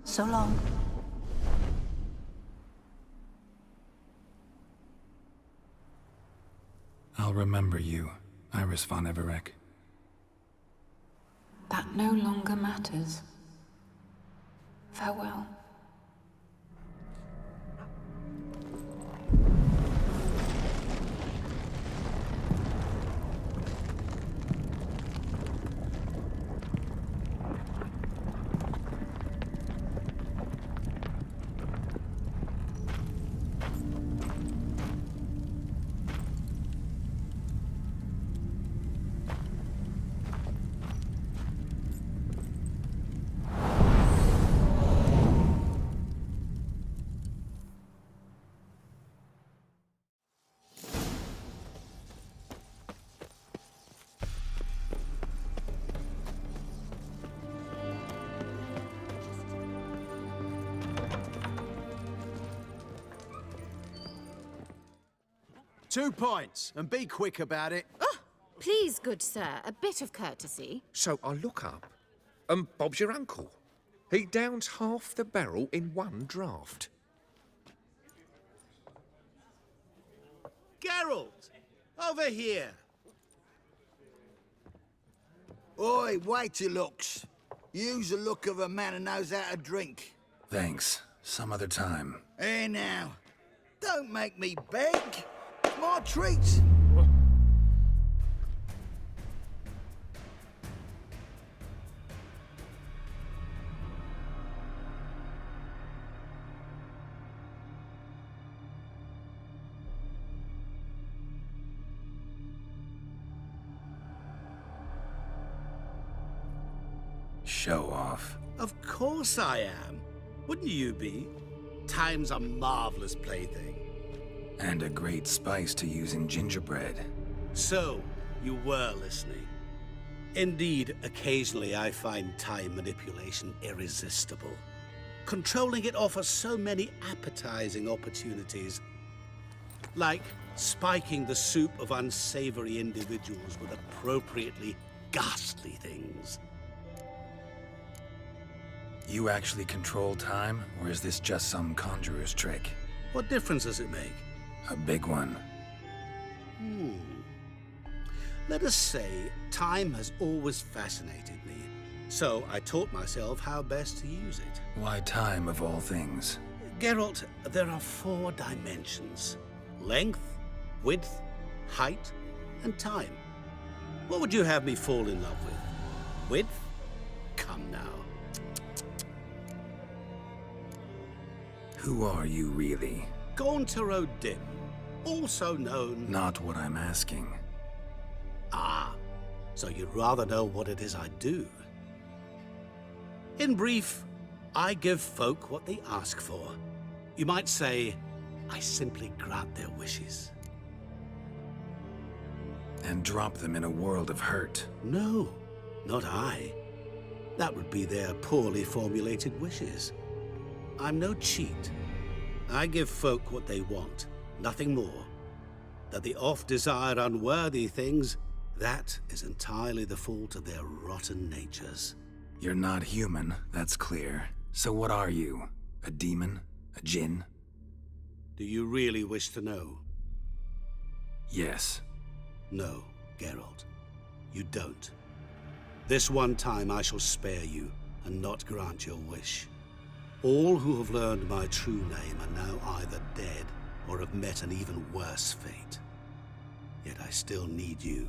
So long. I'll remember you, Iris von Everec. That no longer matters. Farewell. Two points, and be quick about it. Oh, please, good sir, a bit of courtesy. So I look up, and Bob's your uncle. He downs half the barrel in one draught. Geralt! Over here! Oi, waiter looks. Use the look of a man who knows how to drink. Thanks. Some other time. Here now. Don't make me beg. It's my treat. Show off. Of course I am. Wouldn't you be? Time's a marvelous plaything. And a great spice to use in gingerbread. So, you were listening. Indeed, occasionally I find time manipulation irresistible. Controlling it offers so many appetizing opportunities. Like spiking the soup of unsavory individuals with appropriately ghastly things. You actually control time, or is this just some conjurer's trick? What difference does it make? A big one. Let us say time has always fascinated me, so I taught myself how best to use it. Why time, of all things? Geralt, there are 4 dimensions. Length, width, height, and time. What would you have me fall in love with? Width? Come now. Who are you, really? Gauntero Dim, also known... Not what I'm asking. Ah, so you'd rather know what it is I do. In brief, I give folk what they ask for. You might say, I simply grant their wishes. And drop them in a world of hurt. No, not I. That would be their poorly formulated wishes. I'm no cheat. I give folk what they want, nothing more. That they oft desire unworthy things, that is entirely the fault of their rotten natures. You're not human, that's clear. So what are you? A demon? A djinn? Do you really wish to know? Yes. No, Geralt. You don't. This one time I shall spare you, and not grant your wish. All who have learned my true name are now either dead, or have met an even worse fate. Yet I still need you.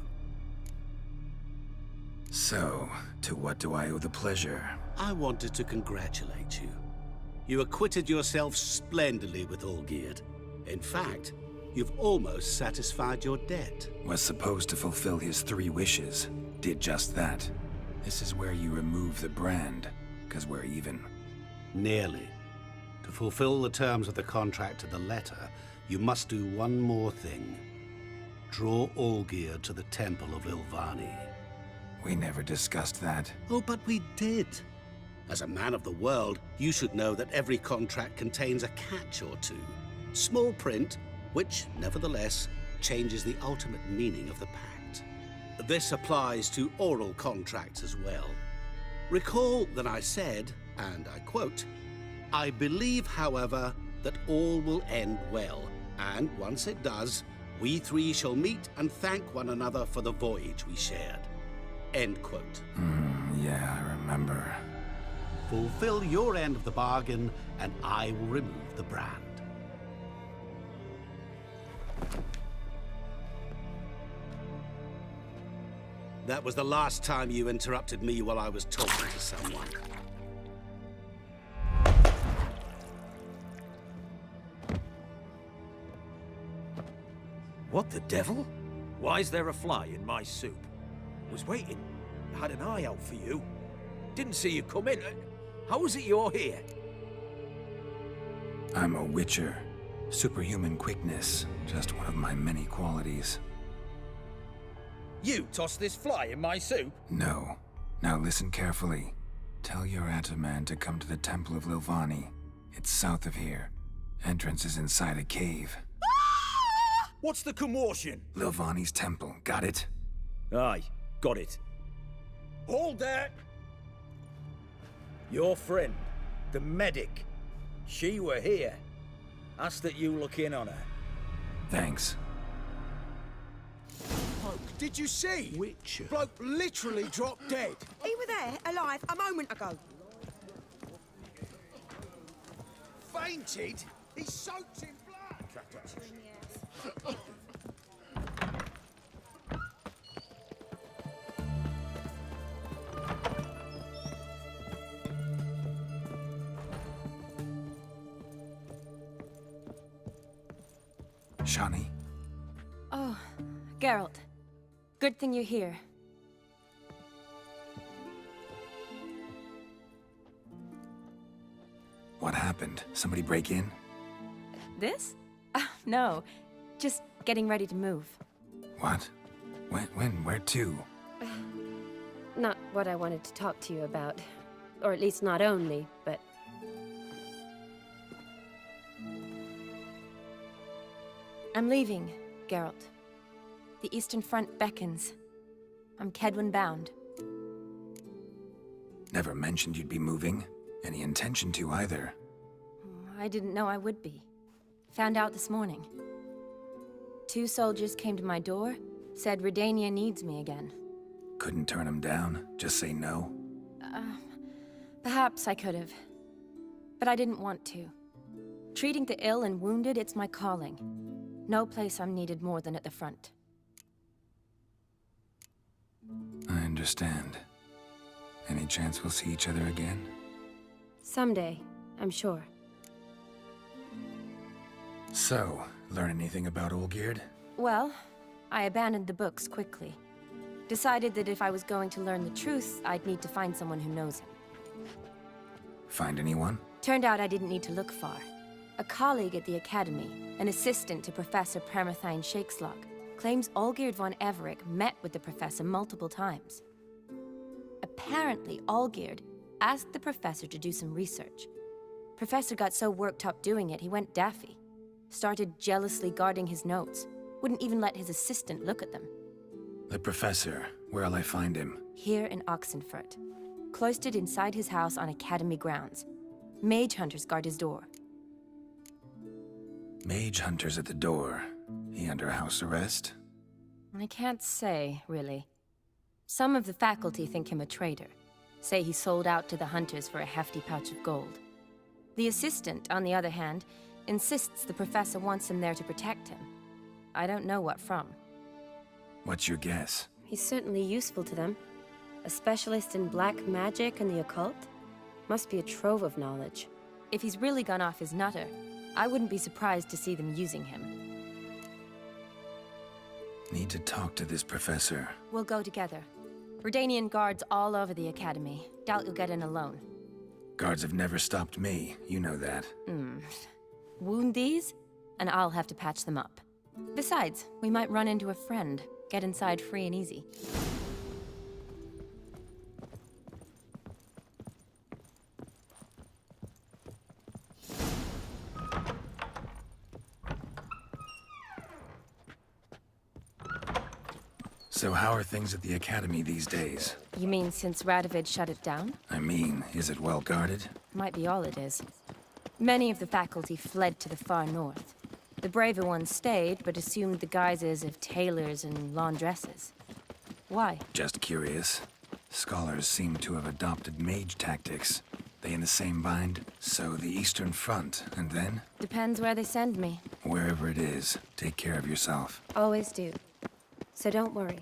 So, to what do I owe the pleasure? I wanted to congratulate you. You acquitted yourself splendidly with Olgierd. In fact, you've almost satisfied your debt. Was supposed to fulfill his 3 wishes. Did just that. This is where you remove the brand, 'cause we're even. Nearly. To fulfill the terms of the contract to the letter, you must do one more thing. Draw Olgierd to the Temple of Ilvani. We never discussed that. Oh, but we did. As a man of the world, you should know that every contract contains a catch or two. Small print, which, nevertheless, changes the ultimate meaning of the pact. This applies to oral contracts as well. Recall that I said, and I quote, "I believe, however, that all will end well, and once it does, we 3 shall meet and thank one another for the voyage we shared." End quote. Yeah, I remember. Fulfill your end of the bargain, and I will remove the brand. That was the last time you interrupted me while I was talking to someone. What the devil? Why is there a fly in my soup? Was waiting. Had an eye out for you. Didn't see you come in. How is it you're here? I'm a witcher. Superhuman quickness. Just one of my many qualities. You tossed this fly in my soup? No. Now listen carefully. Tell your Ataman to come to the Temple of Ilvani. It's south of here. Entrance is inside a cave. What's the commotion? Lilvani's temple. Got it? Aye, got it. Hold there! Your friend, the medic, she were here. Asked that you look in on her. Thanks. Bloke, did you see? Which? Bloke literally dropped dead. He were there, alive, a moment ago. Fainted? He's soaked in blood. Shani? Oh, Geralt. Good thing you're here. What happened? Somebody break in? This? No. Just getting ready to move. What? When? Where to? Not what I wanted to talk to you about. Or at least not only, but... I'm leaving, Geralt. The Eastern Front beckons. I'm Kedwin bound. Never mentioned you'd be moving. Any intention to either. I didn't know I would be. Found out this morning. 2 soldiers came to my door, said Redania needs me again. Couldn't turn him down? Just say no? Perhaps I could have. But I didn't want to. Treating the ill and wounded, it's my calling. No place I'm needed more than at the front. I understand. Any chance we'll see each other again? Someday, I'm sure. So, learn anything about Olgierd? Well, I abandoned the books quickly. Decided that if I was going to learn the truth, I'd need to find someone who knows him. Find anyone? Turned out I didn't need to look far. A colleague at the Academy, an assistant to Professor Permathine Shakeslog, claims Olgierd von Everick met with the professor multiple times. Apparently, Olgierd asked the professor to do some research. Professor got so worked up doing it, he went daffy. Started jealously guarding his notes. Wouldn't even let his assistant look at them. The professor, where'll I find him? Here in Oxenfurt. Cloistered inside his house on Academy grounds. Mage hunters guard his door. Mage hunters at the door. He under house arrest? I can't say, really. Some of the faculty think him a traitor. Say he sold out to the hunters for a hefty pouch of gold. The assistant, on the other hand, insists the professor wants him there to protect him. I don't know what from. What's your guess? He's certainly useful to them. A specialist in black magic and the occult? Must be a trove of knowledge. If he's really gone off his nutter, I wouldn't be surprised to see them using him. Need to talk to this professor. We'll go together. Redanian guards all over the Academy. Doubt you'll get in alone. Guards have never stopped me, you know that. Wound these, and I'll have to patch them up. Besides, we might run into a friend. Get inside free and easy. So how are things at the Academy these days? You mean since Radovid shut it down? I mean, is it well guarded? Might be all it is. Many of the faculty fled to the far north. The braver ones stayed, but assumed the guises of tailors and laundresses. Why? Just curious. Scholars seem to have adopted mage tactics. They in the same bind? So the Eastern Front, and then? Depends where they send me. Wherever it is, take care of yourself. Always do. So don't worry.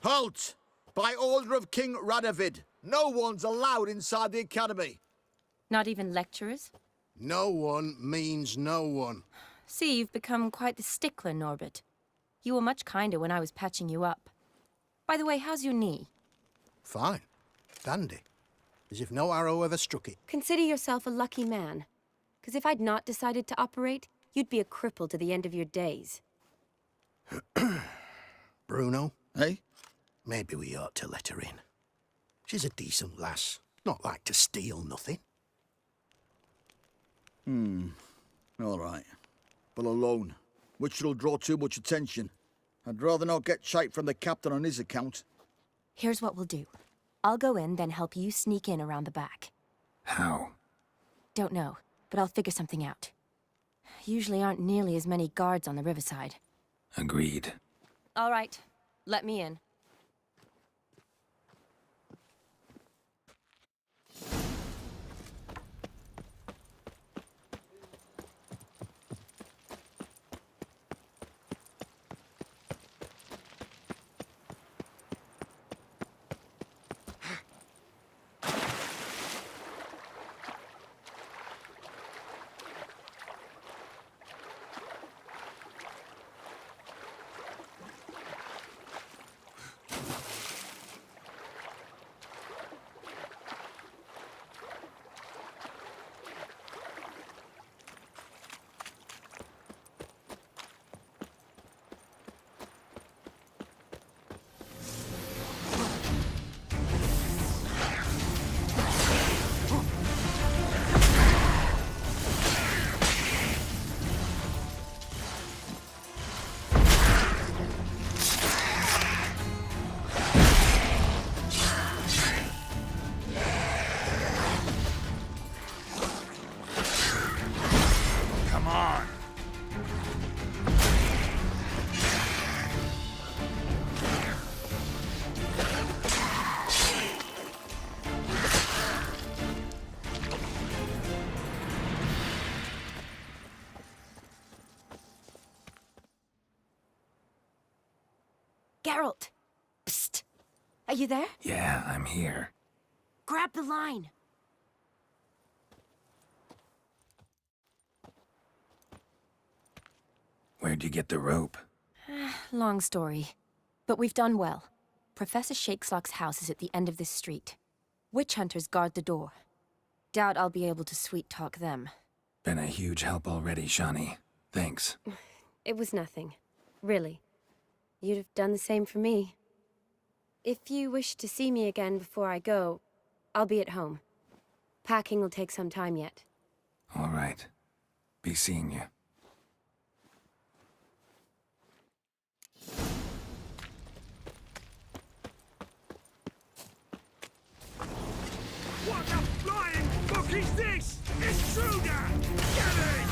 Halt! By order of King Radovid, no one's allowed inside the Academy. Not even lecturers? No one means no one. See, you've become quite the stickler, Norbert. You were much kinder when I was patching you up. By the way, how's your knee? Fine. Dandy. As if no arrow ever struck it. Consider yourself a lucky man. Because if I'd not decided to operate, you'd be a cripple to the end of your days. Bruno? Eh? Maybe we ought to let her in. She's a decent lass. Not like to steal nothing. All right. But alone, which will draw too much attention. I'd rather not get shite from the captain on his account. Here's what we'll do. I'll go in, then help you sneak in around the back. How? Don't know, but I'll figure something out. Usually aren't nearly as many guards on the riverside. Agreed. All right, let me in. Geralt! Psst! Are you there? Yeah, I'm here. Grab the line. Where'd you get the rope? Long story. But we've done well. Professor Shakeslock's house is at the end of this street. Witch hunters guard the door. Doubt I'll be able to sweet-talk them. Been a huge help already, Shani. Thanks. It was nothing. Really. You'd have done the same for me. If you wish to see me again before I go, I'll be at home. Packing will take some time yet. All right. Be seeing you. What the flying fuck is this? Intruder! Get it!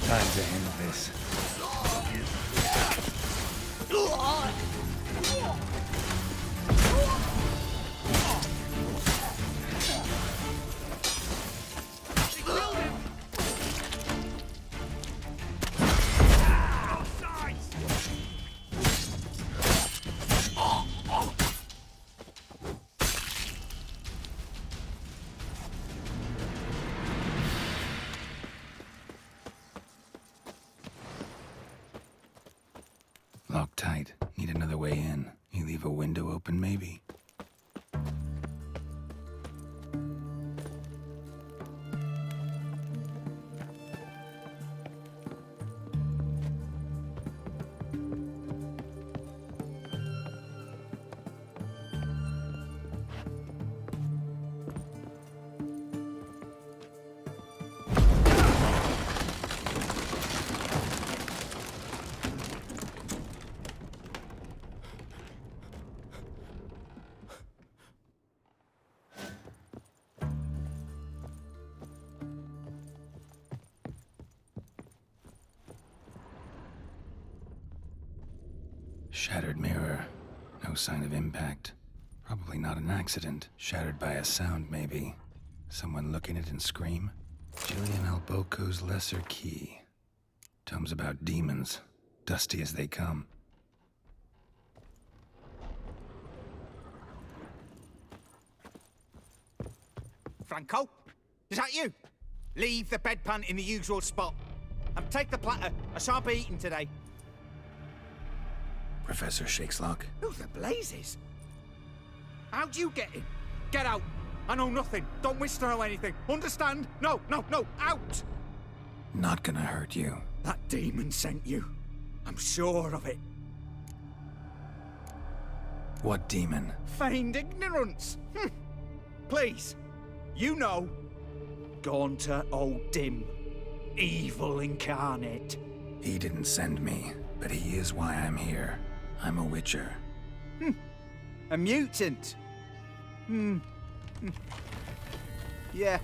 Time to end this. Locked tight. Need another way in. You leave a window open, maybe? Shattered mirror. No sign of impact. Probably not an accident. Shattered by a sound, maybe. Someone look in it and scream? Julian Alboco's Lesser Key. Tomes about demons. Dusty as they come. Franco? Is that you? Leave the bedpan in the usual spot. And take the platter. I shan't be eating today. Professor Shakeslock? Who the blazes? How'd you get in? Get out. I know nothing. Don't wish to know anything. Understand? No, no, no. Out! Not gonna hurt you. That demon sent you. I'm sure of it. What demon? Feigned ignorance. Please. You know. Gaunter O'Dim. Evil incarnate. He didn't send me, but he is why I'm here. I'm a witcher. A mutant. Yeah.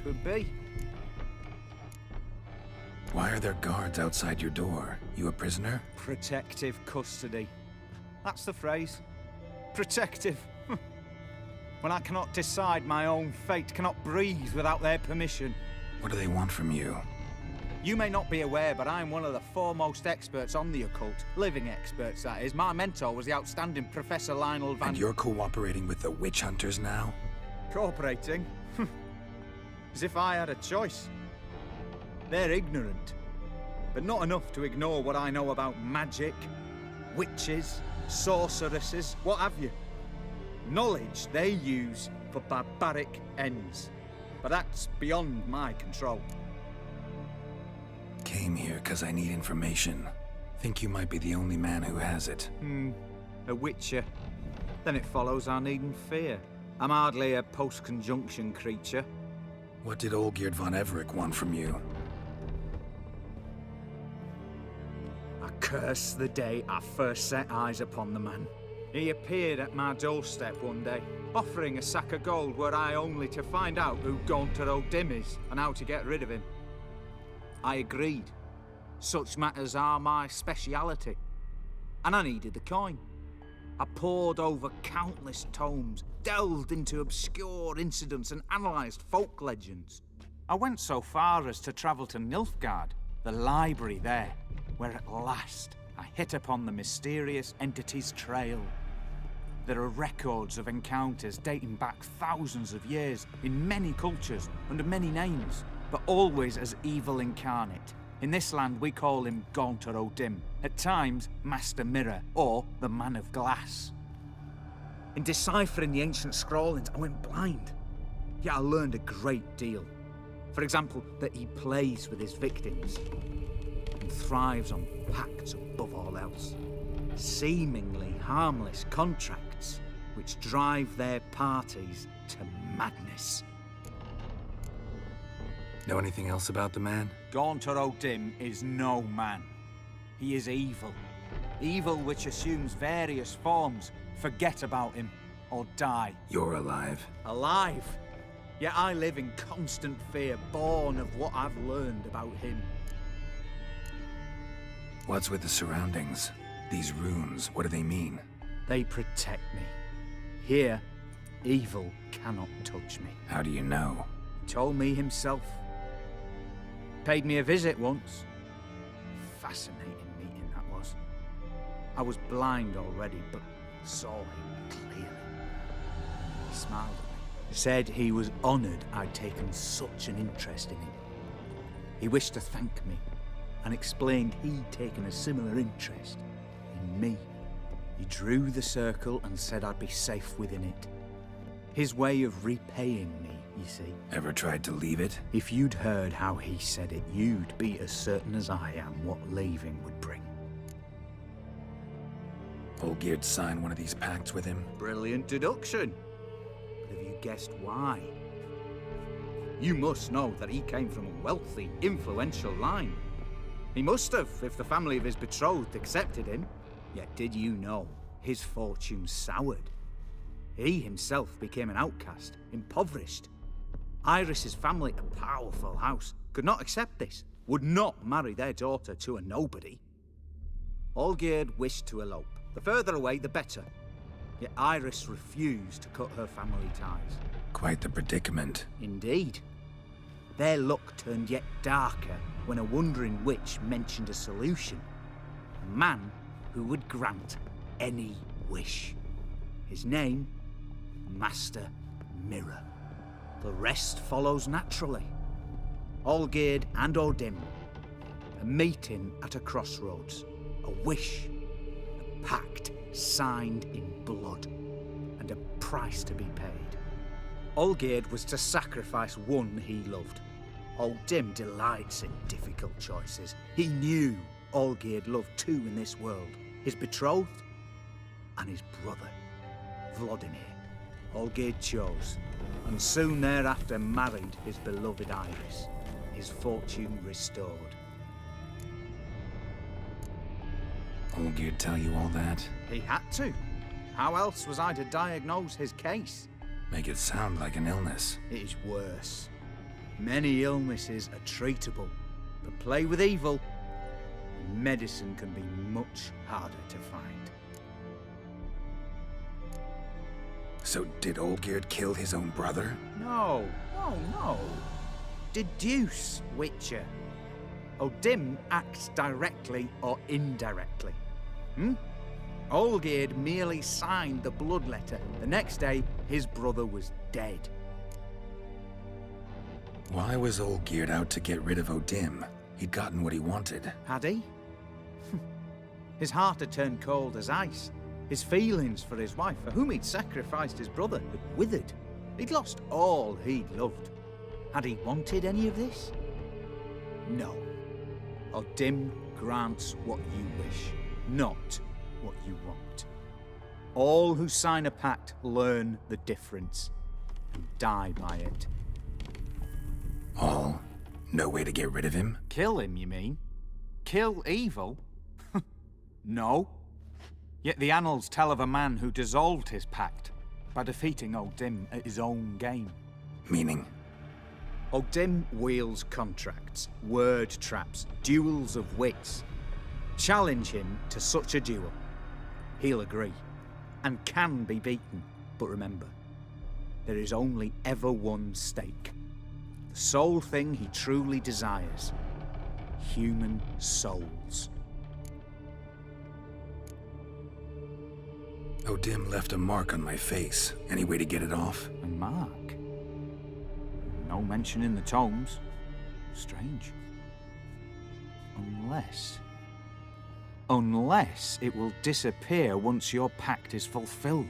Could be. Why are there guards outside your door? You a prisoner? Protective custody. That's the phrase. Protective. When I cannot decide my own fate, cannot breathe without their permission. What do they want from you? You may not be aware, but I'm one of the foremost experts on the occult. Living experts, that is. My mentor was the outstanding Professor Lionel Van... And you're cooperating with the witch hunters now? Cooperating? As if I had a choice. They're ignorant, but not enough to ignore what I know about magic, witches, sorceresses, what have you. Knowledge they use for barbaric ends, but that's beyond my control. Came here because I need information. Think you might be the only man who has it. A witcher. Then it follows I needn't fear. I'm hardly a post-conjunction creature. What did Olgierd von Everec want from you? I curse the day I first set eyes upon the man. He appeared at my doorstep one day, offering a sack of gold were I only to find out who Gaunter O'Dim is and how to get rid of him. I agreed. Such matters are my speciality. And I needed the coin. I pored over countless tomes, delved into obscure incidents and analysed folk legends. I went so far as to travel to Nilfgaard, the library there, where at last I hit upon the mysterious entity's trail. There are records of encounters dating back thousands of years in many cultures, under many names, but always as evil incarnate. In this land we call him Gaunter O'Dim, at times Master Mirror, or the Man of Glass. In deciphering the ancient scrawlings, I went blind. Yet I learned a great deal. For example, that he plays with his victims and thrives on pacts above all else. Seemingly harmless contracts which drive their parties to madness. Know anything else about the man? Gaunter O'Dim is no man. He is evil. Evil which assumes various forms. Forget about him, or die. You're alive. Alive? Yet I live in constant fear, born of what I've learned about him. What's with the surroundings? These runes, what do they mean? They protect me. Here, evil cannot touch me. How do you know? He told me himself. Paid me a visit once. Fascinating meeting that was. I was blind already, but saw him clearly. He smiled at me. Said he was honoured I'd taken such an interest in him. He wished to thank me, and explained he'd taken a similar interest in me. He drew the circle and said I'd be safe within it. His way of repaying me, you see. Ever tried to leave it? If you'd heard how he said it, you'd be as certain as I am what leaving would bring. Olgierd signed one of these pacts with him? Brilliant deduction. But have you guessed why? You must know that he came from a wealthy, influential line. He must have, if the family of his betrothed accepted him. Yet did you know his fortune soured? He himself became an outcast, impoverished. Iris's family, a powerful house, could not accept this, would not marry their daughter to a nobody. Olgierd wished to elope. The further away, the better. Yet Iris refused to cut her family ties. Quite the predicament. Indeed. Their luck turned yet darker when a wandering witch mentioned a solution. A man who would grant any wish. His name, Master Mirror. The rest follows naturally. Olgierd and O'Dim, a meeting at a crossroads, a wish, a pact signed in blood, and a price to be paid. Olgierd was to sacrifice one he loved. O'Dim delights in difficult choices. He knew Olgierd loved two in this world, his betrothed and his brother, Vladimir. Olgierd chose, and soon thereafter married his beloved Iris, his fortune restored. Olgierd tell you all that? He had to. How else was I to diagnose his case? Make it sound like an illness. It is worse. Many illnesses are treatable, but play with evil, medicine can be much harder to find. So did Olgierd kill his own brother? No. Deduce, Witcher. O'Dim acts directly or indirectly. Olgierd merely signed the blood letter. The next day, his brother was dead. Why was Olgierd out to get rid of O'Dim? He'd gotten what he wanted. Had he? His heart had turned cold as ice. His feelings for his wife, for whom he'd sacrificed his brother, had withered. He'd lost all he'd loved. Had he wanted any of this? No. O'Dim grants what you wish, not what you want. All who sign a pact learn the difference and die by it. All? No way to get rid of him? Kill him, you mean? Kill evil? No. Yet the annals tell of a man who dissolved his pact by defeating O'Dim at his own game. Meaning? O'Dim wields contracts, word traps, duels of wits. Challenge him to such a duel. He'll agree. and can be beaten. But remember, there is only ever one stake. The sole thing he truly desires. Human souls. O'Dim left a mark on my face. Any way to get it off? A mark? No mention in the tomes. Strange. Unless it will disappear once your pact is fulfilled.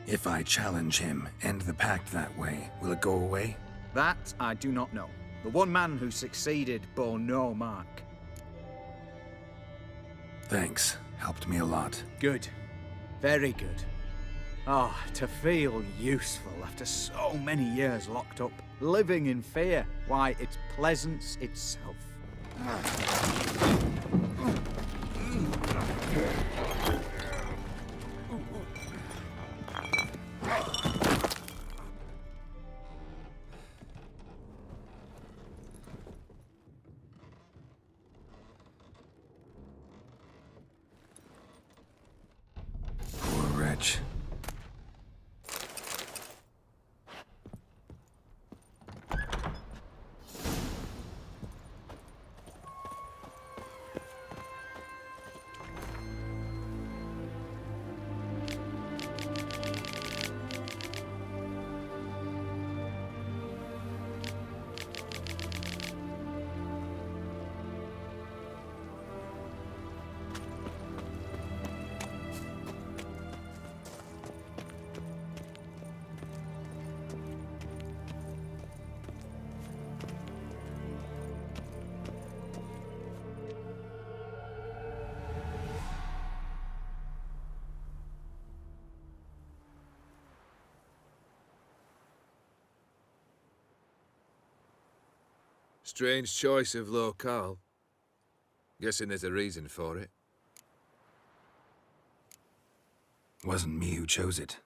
If I challenge him, end the pact that way, will it go away? That I do not know. The one man who succeeded bore no mark. Thanks. Helped me a lot. Good. Very good. Oh, to feel useful after so many years locked up, living in fear. Why, it's pleasance itself. Poor wretch. Strange choice of locale. Guessing there's a reason for it. Wasn't me who chose it.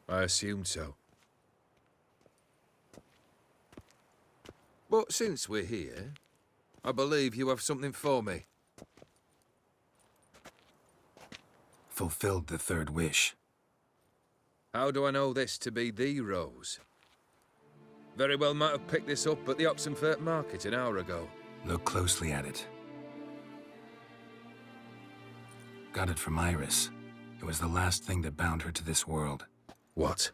I assumed so. But since we're here, I believe you have something for me. Fulfilled the third wish. How do I know this to be the rose? Very well might have picked this up at the Oxenfurt market an hour ago. Look closely at it. Got it from Iris. It was the last thing that bound her to this world. What?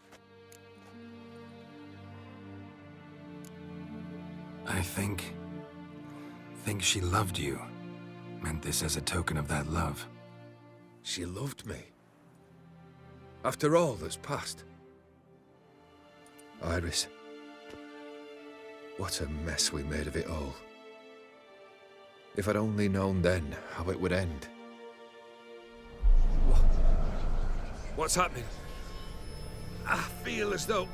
I think she loved you. Meant this as a token of that love. She loved me. After all that's passed. Iris. What a mess we made of it all. If I'd only known then how it would end. What's happening? I feel as though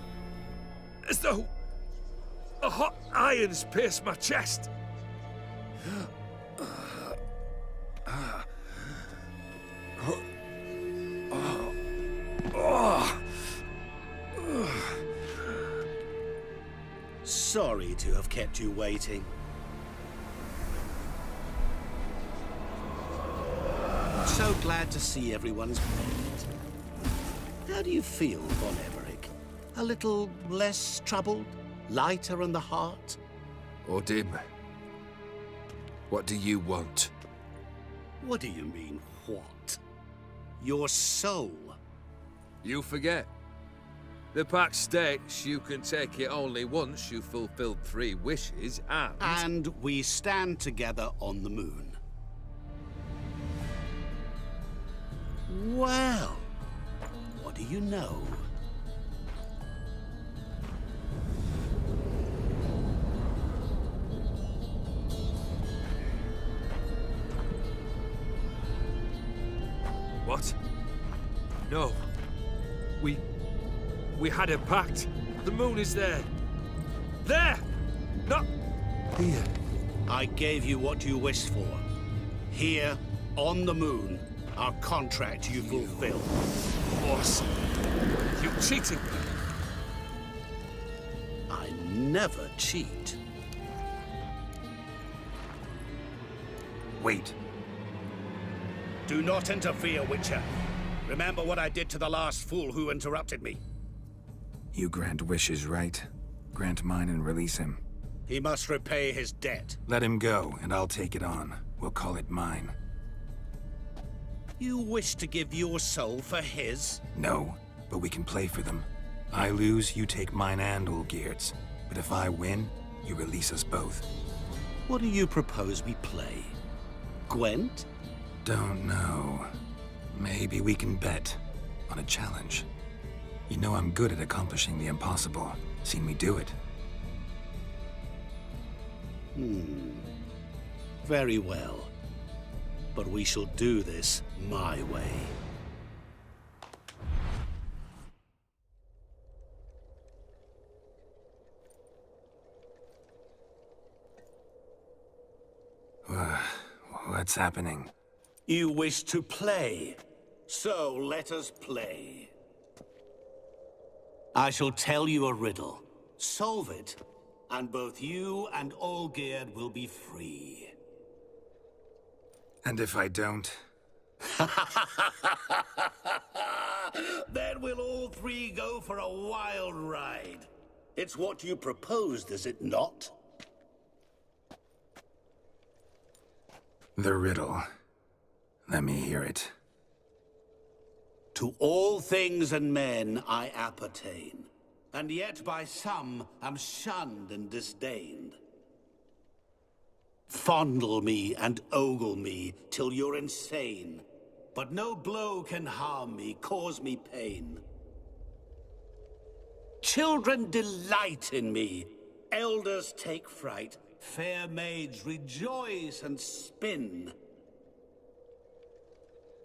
a hot iron's pierced my chest. Sorry to have kept you waiting. So glad to see everyone's made. How do you feel, Von Emmerich? A little less troubled? Lighter in the heart? O'Dim, what do you want? What do you mean, what? Your soul. You forget. The pact states you can take it only once you've fulfilled 3 wishes, and... And we stand together on the moon. Well, what do you know? What? No. We had a pact. The moon is there. There! Not here. I gave you what you wished for. Here, on the moon, our contract you fulfilled. Boss, you cheated me. I never cheat. Wait. Do not interfere, Witcher. Remember what I did to the last fool who interrupted me. You grant wishes, right? Grant mine and release him. He must repay his debt. Let him go, and I'll take it on. We'll call it mine. You wish to give your soul for his? No, but we can play for them. I lose, you take mine and Olgierd's. But if I win, you release us both. What do you propose we play? Gwent? Don't know. Maybe we can bet on a challenge. You know I'm good at accomplishing the impossible. Seen me do it. Very well. But we shall do this my way. What's happening? You wish to play, so let us play. I shall tell you a riddle. Solve it, and both you and Olgierd will be free. And if I don't? Then we'll all three go for a wild ride. It's what you proposed, is it not? The riddle. Let me hear it. To all things and men I appertain, and yet by some am shunned and disdained. Fondle me and ogle me till you're insane, but no blow can harm me, cause me pain. Children delight in me, elders take fright, fair maids rejoice and spin.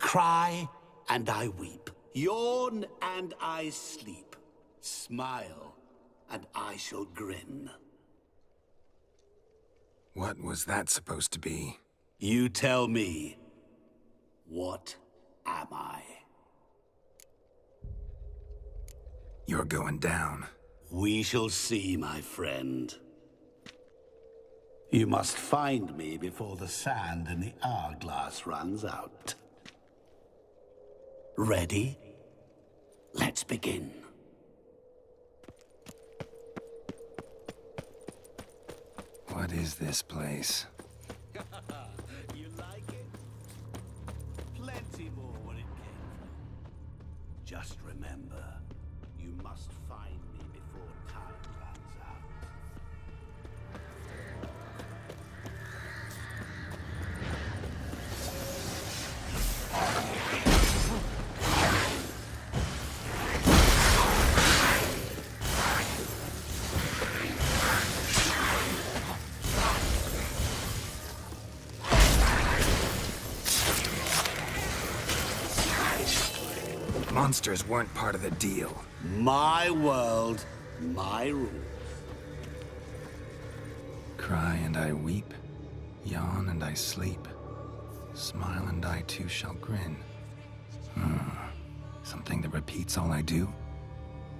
Cry and I weep, yawn and I sleep, smile and I shall grin. What was that supposed to be? You tell me, what am I? You're going down. We shall see, my friend. You must find me before the sand in the hourglass runs out. Ready? Let's begin. What is this place? You like it? Plenty more where it came from. Just remember, you must find me before time runs out. Monsters weren't part of the deal. My world, my rules. Cry and I weep, yawn and I sleep, smile and I too shall grin. Something that repeats all I do?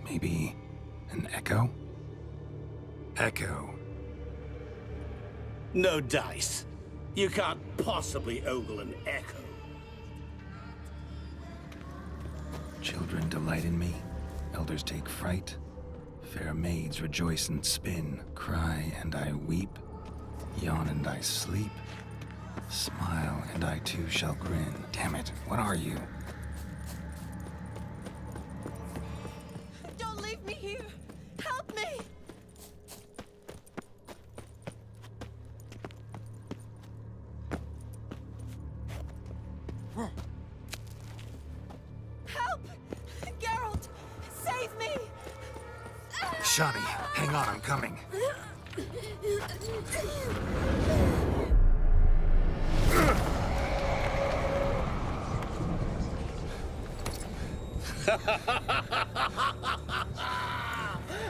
Maybe an echo? Echo. No dice. You can't possibly ogle an echo. Children delight in me, elders take fright, fair maids rejoice and spin, cry and I weep, yawn and I sleep, smile and I too shall grin. Damn it, what are you? Don't leave me here! Help me! Help! Geralt! Save me! Shani, hang on, I'm coming.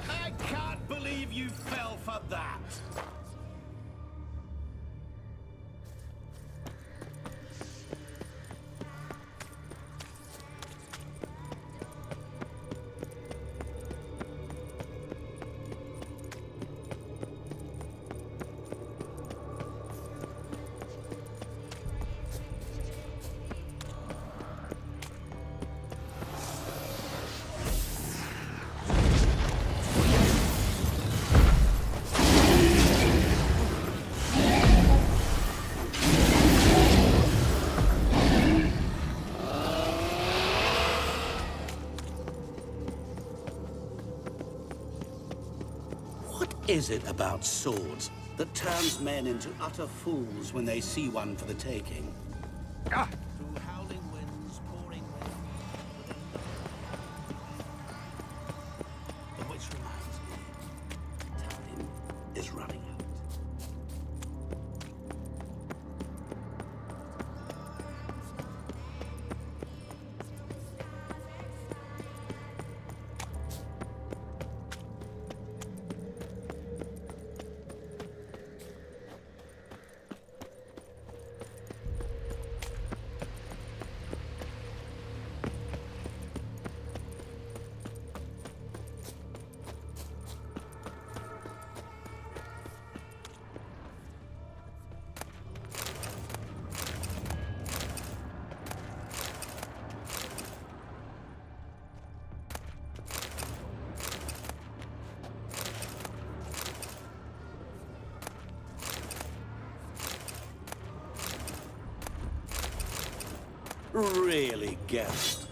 I can't believe you fell for that. is it about swords that turns men into utter fools when they see one for the taking? Ah! Through howling winds, pouring rain. Which reminds me, time is running out. Really, Geralt?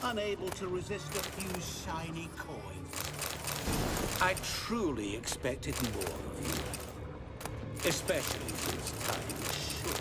Unable to resist a few shiny coins? I truly expected more of you. Especially since time is short.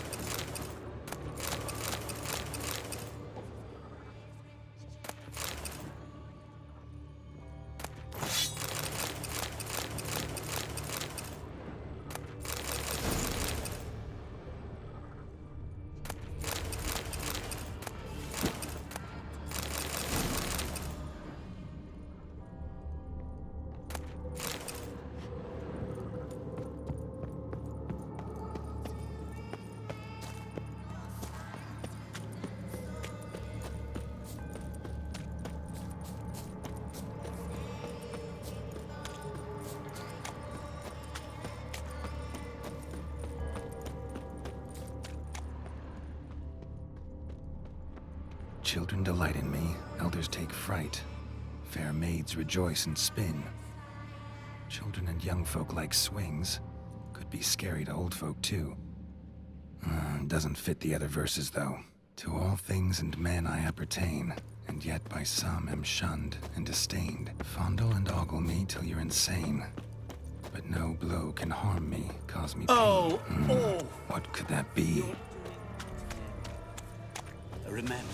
Children delight in me, elders take fright. Fair maids rejoice and spin. Children and young folk like swings. Could be scary to old folk too. Doesn't fit the other verses though. To all things and men I appertain, and yet by some am shunned and disdained. Fondle and ogle me till you're insane. But no blow can harm me, cause me pain. What could that be? Remember.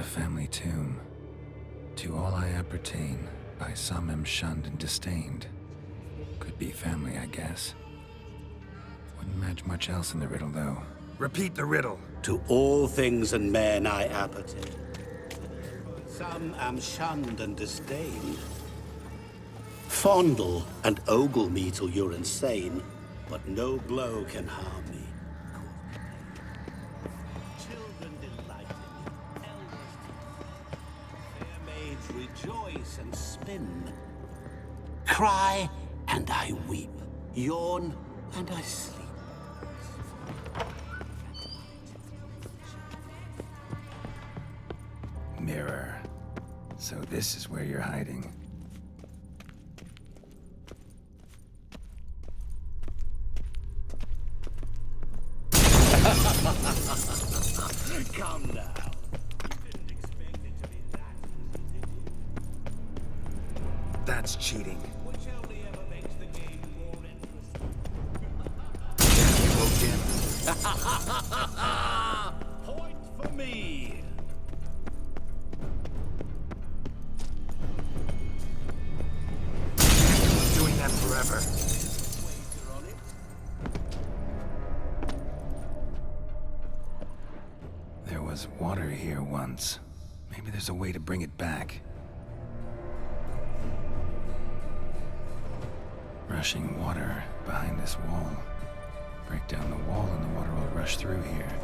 Family tomb. To all I appertain, by some am shunned and disdained. Could be family, I guess. Wouldn't match much else in the riddle, though. Repeat the riddle. To all things and men I appertain. Some am shunned and disdained. Fondle and ogle me till you're insane, but no blow can harm me. Rejoice and spin. Cry and I weep. Yawn and I sleep. Mirror. So this is where you're hiding. Come now. That's cheating. Which only ever makes the game more interesting. Point for me. Doing that forever. There was water here once. Maybe there's a way to bring it back. Rushing water behind this wall. Break down the wall and the water will rush through here.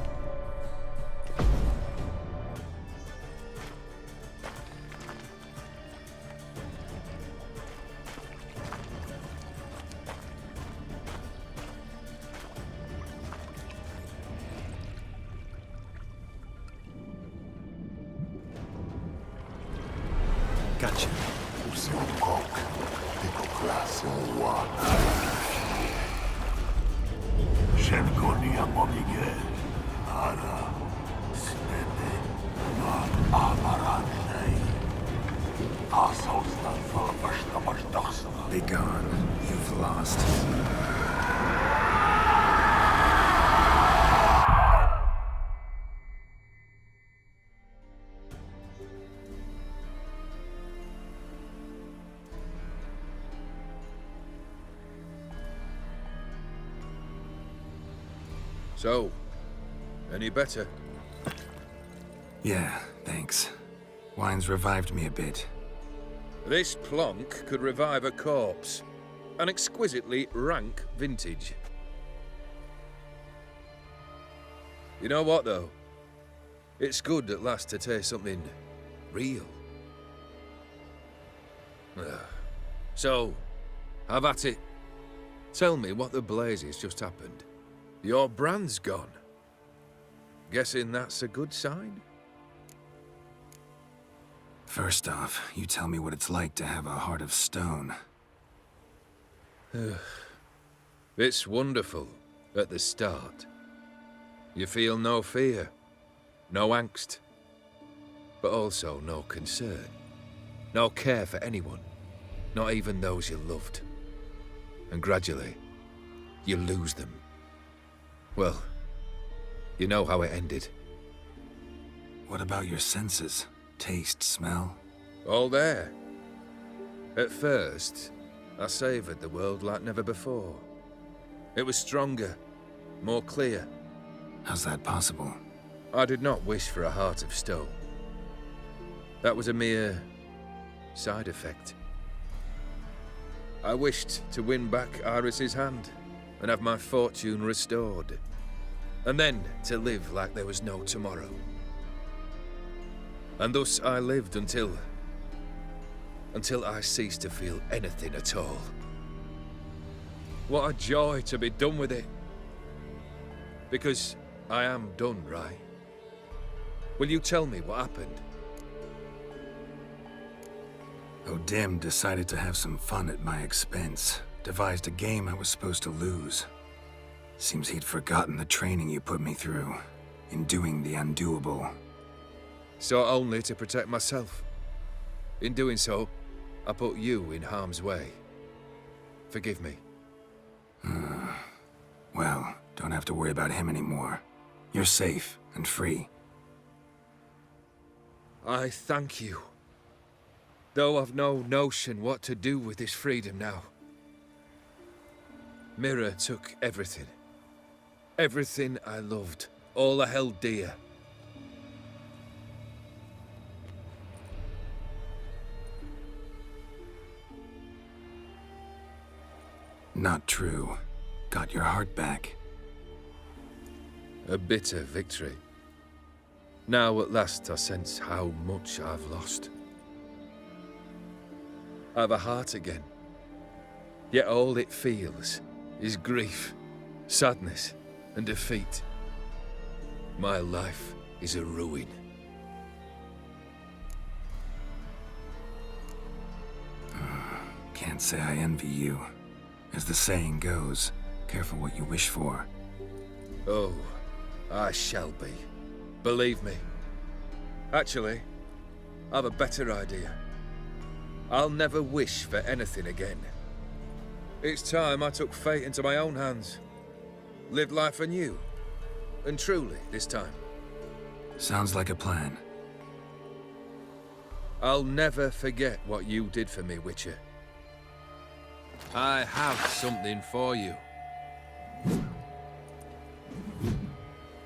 kitchen. Shenkonia Momige, Ara, Snede, Ma Amaranei, Asostan for Vashtamashdaxna. Be gone. You've lost. So, any better? Yeah, thanks. Wine's revived me a bit. This plonk could revive a corpse. An exquisitely rank vintage. You know what, though? It's good at last to taste something real. So, have at it. Tell me what the blazes just happened. Your brand's gone. Guessing that's a good sign? First off, you tell me what it's like to have a heart of stone. It's wonderful at the start. You feel no fear, no angst, but also no concern, no care for anyone, not even those you loved. And gradually, you lose them. Well, you know how it ended. What about your senses? Taste, smell? All there. At first, I savoured the world like never before. It was stronger, more clear. How's that possible? I did not wish for a heart of stone. That was a mere side effect. I wished to win back Iris's hand and have my fortune restored. And then to live like there was no tomorrow. And thus I lived until I ceased to feel anything at all. What a joy to be done with it. Because I am done, right? Will you tell me what happened? O'Dim decided to have some fun at my expense. Devised a game I was supposed to lose. Seems he'd forgotten the training you put me through, in doing the undoable. So only to protect myself. In doing so, I put you in harm's way. Forgive me. Well, don't have to worry about him anymore. You're safe and free. I thank you. Though I've no notion what to do with this freedom now. Mira took everything. Everything I loved. All I held dear. Not true. Got your heart back. A bitter victory. Now at last I sense how much I've lost. I've a heart again. Yet all it feels is grief, sadness, and defeat. My life is a ruin. Can't say I envy you. As the saying goes, careful what you wish for. Oh, I shall be. Believe me. Actually, I've a better idea. I'll never wish for anything again. It's time I took fate into my own hands. Lived life anew. And truly, this time. Sounds like a plan. I'll never forget what you did for me, Witcher. I have something for you.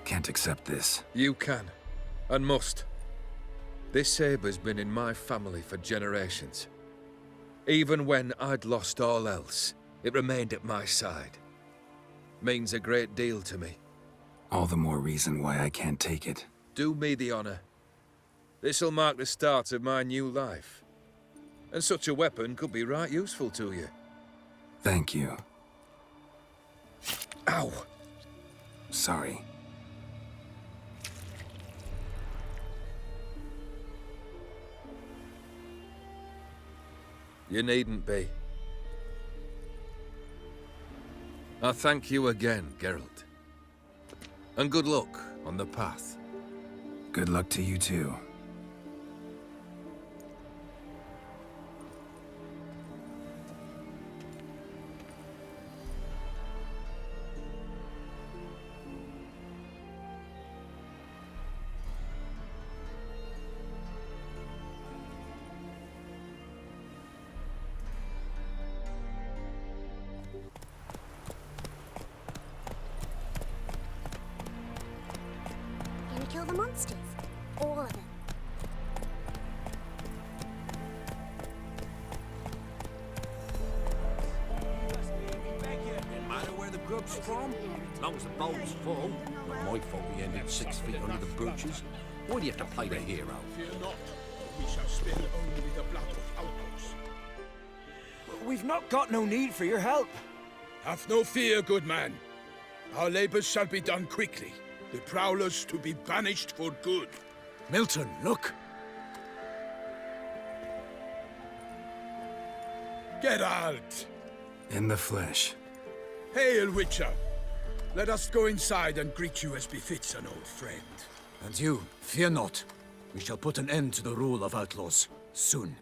Can't accept this. You can, and must. This sabre's been in my family for generations. Even when I'd lost all else, it remained at my side. Means a great deal to me. All the more reason why I can't take it. Do me the honor. This'll mark the start of my new life. And such a weapon could be right useful to you. Thank you. Ow! Sorry. You needn't be. I thank you again, Geralt. And good luck on the path. Good luck to you too. Gonna kill the monsters. All of them. No matter where the grub's from, as long as the bowl's full. Not my fault we ended 6 feet under the brooches. Why do you have to play the hero? Fear not, we shall spill only the blood of outlaws. We've not got no need for your help. Have no fear, good man. Our labors shall be done quickly. The prowlers to be banished for good. Milton, look! Geralt! In the flesh. Hail, Witcher! Let us go inside and greet you as befits an old friend. And you, fear not. We shall put an end to the rule of outlaws, soon.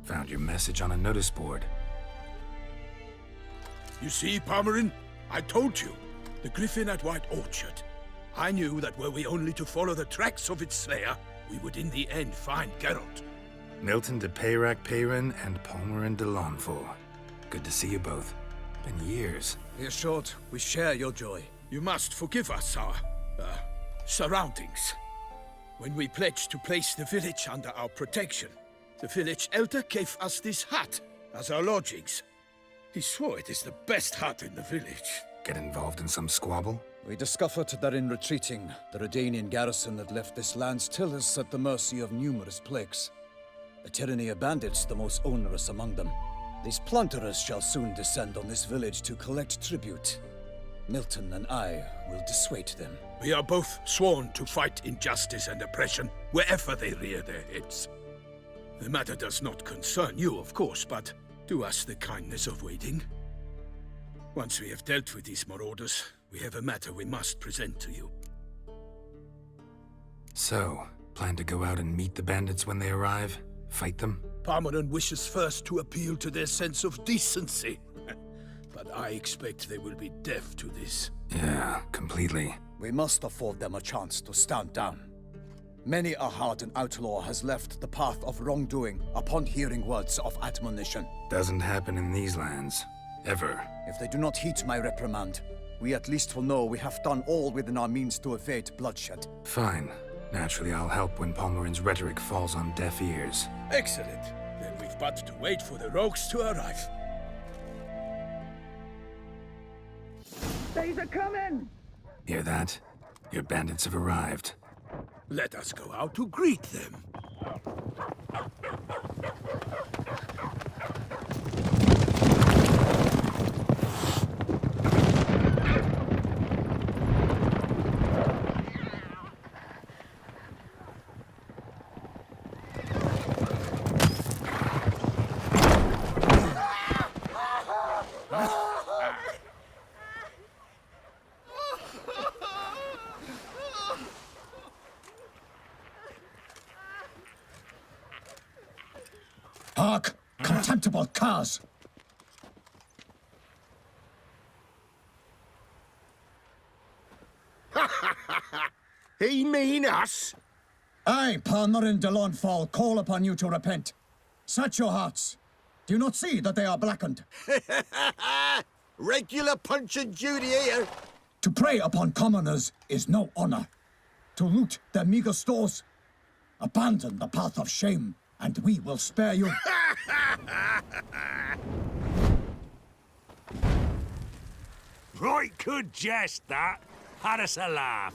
Found your message on a notice board. You see, Palmerin? I told you. The griffin at White Orchard. I knew that were we only to follow the tracks of its slayer, we would in the end find Geralt. Milton de Peyrac-Peyrin and Palmerin de Lawnful. Good to see you both. Been years. Be assured, we share your joy. You must forgive us our, surroundings. When we pledged to place the village under our protection, the village elder gave us this hut as our lodgings. He swore it is the best hut in the village. Get involved in some squabble? We discovered that in retreating, the Redanian garrison that left this land still is at the mercy of numerous plagues. A tyranny of bandits, the most onerous among them. These plunderers shall soon descend on this village to collect tribute. Milton and I will dissuade them. We are both sworn to fight injustice and oppression wherever they rear their heads. The matter does not concern you, of course, but do us the kindness of waiting. Once we have dealt with these marauders, we have a matter we must present to you. So, plan to go out and meet the bandits when they arrive? Fight them? Palmerin wishes first to appeal to their sense of decency. But I expect they will be deaf to this. Yeah, completely. We must afford them a chance to stand down. Many a hardened outlaw has left the path of wrongdoing upon hearing words of admonition. Doesn't happen in these lands. Ever. If they do not heed my reprimand, we at least will know we have done all within our means to evade bloodshed. Fine. Naturally, I'll help when Palmerin's rhetoric falls on deaf ears. Excellent. Then we've but to wait for the rogues to arrive. They's a-coming! Hear that? Your bandits have arrived. Let us go out to greet them. Hark! Contemptible curs! He mean us? I, Palmerin de Lawnfall, call upon you to repent. Search your hearts. Do you not see that they are blackened? Regular Punch and Judy here. To prey upon commoners is no honor. To loot their meager stores, abandon the path of shame, and we will spare you. Right good jest, that. Had us a laugh.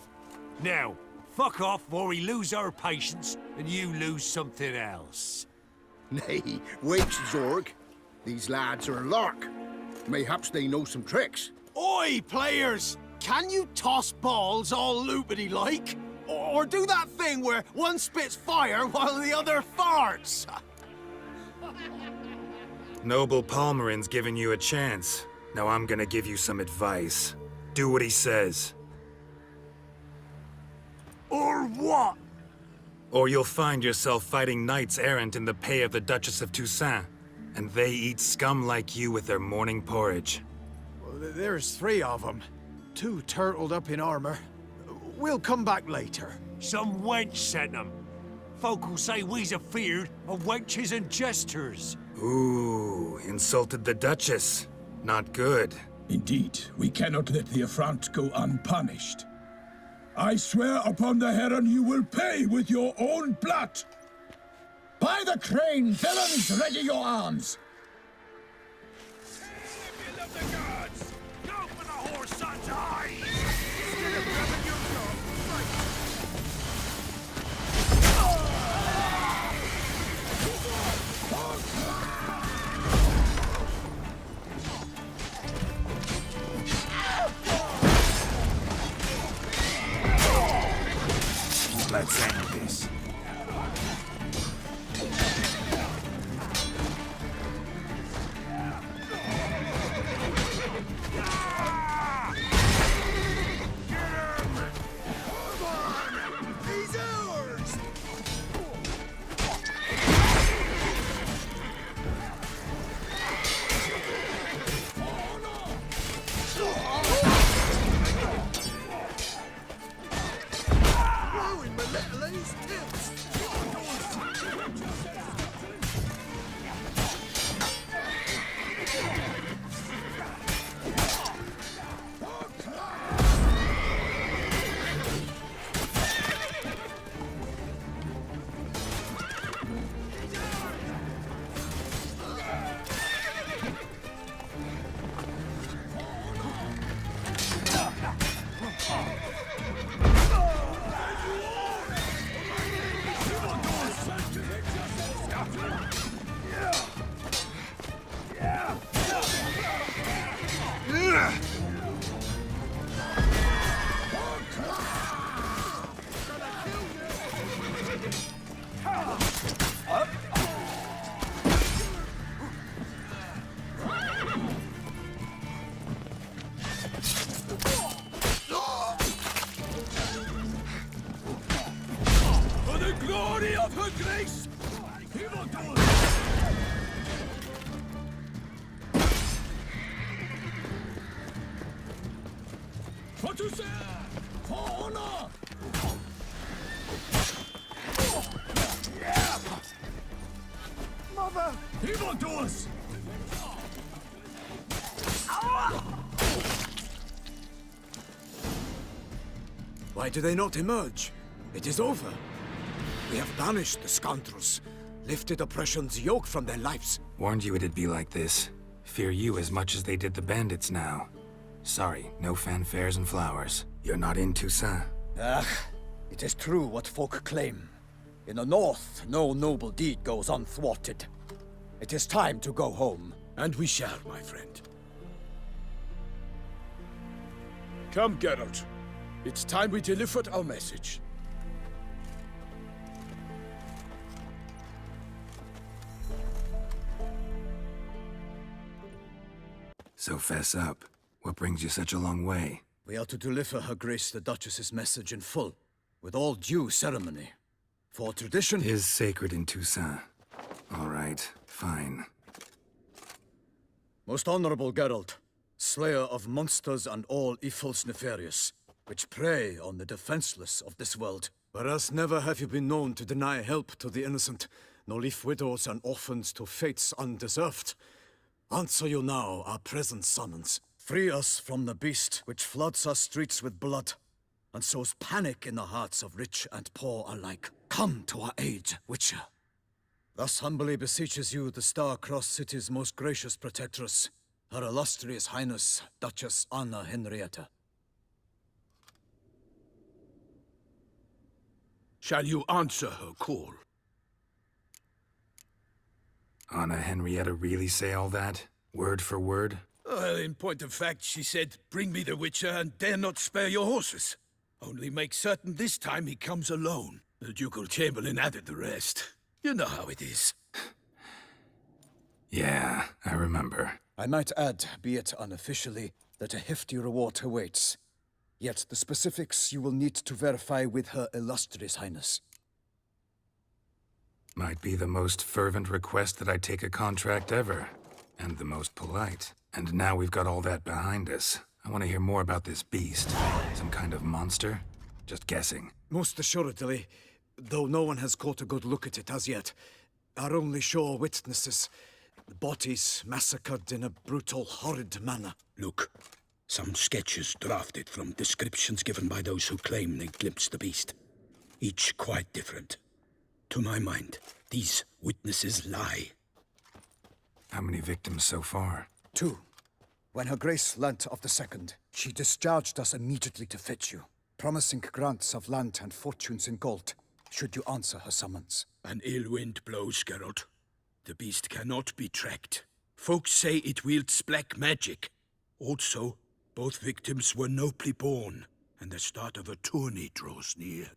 Now, fuck off or we lose our patience and you lose something else. Nay, wait, Zorg. These lads are lark. Mayhaps they know some tricks. Oi, players! Can you toss balls all loopity-like? Or do that thing where one spits fire while the other farts? Noble Palmerin's giving you a chance. Now I'm gonna give you some advice. Do what he says. Or what? Or you'll find yourself fighting knights errant in the pay of the Duchess of Toussaint. And they eat scum like you with their morning porridge. Well, there's 3 of them. 2 turtled up in armor. We'll come back later. Some wench sent them. Folk will say we's afeard of wenches and jesters. Ooh, insulted the Duchess. Not good. Indeed, we cannot let the affront go unpunished. I swear upon the Heron you will pay with your own blood! By the crane, villains, ready your arms! Let's end this. Evildoers! Why do they not emerge? It is over. We have banished the scoundrels, lifted oppression's yoke from their lives. Warned you it'd be like this. Fear you as much as they did the bandits now. Sorry, no fanfares and flowers. You're not in Toussaint. Ah, it is true what folk claim. In the north, no noble deed goes unthwarted. It is time to go home. And we shall, my friend. Come, Geralt. It's time we delivered our message. So fess up. What brings you such a long way? We are to deliver Her Grace the Duchess's message in full, with all due ceremony. For tradition is sacred in Toussaint. All right, fine. Most honorable Geralt, slayer of monsters and all evils nefarious, which prey on the defenseless of this world. Whereas never have you been known to deny help to the innocent, nor leave widows and orphans to fates undeserved. Answer you now our present summons. Free us from the beast which floods our streets with blood, and sows panic in the hearts of rich and poor alike. Come to our aid, Witcher. Thus humbly beseeches you the Star-Crossed City's most gracious protectress, Her Illustrious Highness, Duchess Anna Henrietta. Shall you answer her call? Anna Henrietta really say all that? Word for word? Well, in point of fact, she said, bring me the Witcher and dare not spare your horses. Only make certain this time he comes alone. The Ducal Chamberlain added the rest. You know how it is. Yeah, I remember. I might add, be it unofficially, that a hefty reward awaits. Yet the specifics you will need to verify with Her Illustrious Highness. Might be the most fervent request that I take a contract ever. And the most polite. And now we've got all that behind us. I want to hear more about this beast. Some kind of monster? Just guessing. Most assuredly, though no one has caught a good look at it as yet. Our only sure witnesses. Bodies massacred in a brutal, horrid manner. Look, some sketches drafted from descriptions given by those who claim they glimpsed the beast. Each quite different. To my mind, these witnesses lie. How many victims so far? 2. When Her Grace learnt of the second, she discharged us immediately to fetch you, promising grants of land and fortunes in gold, should you answer her summons. An ill wind blows, Geralt. The beast cannot be tracked. Folks say it wields black magic. Also, both victims were nobly born, and the start of a tourney draws near.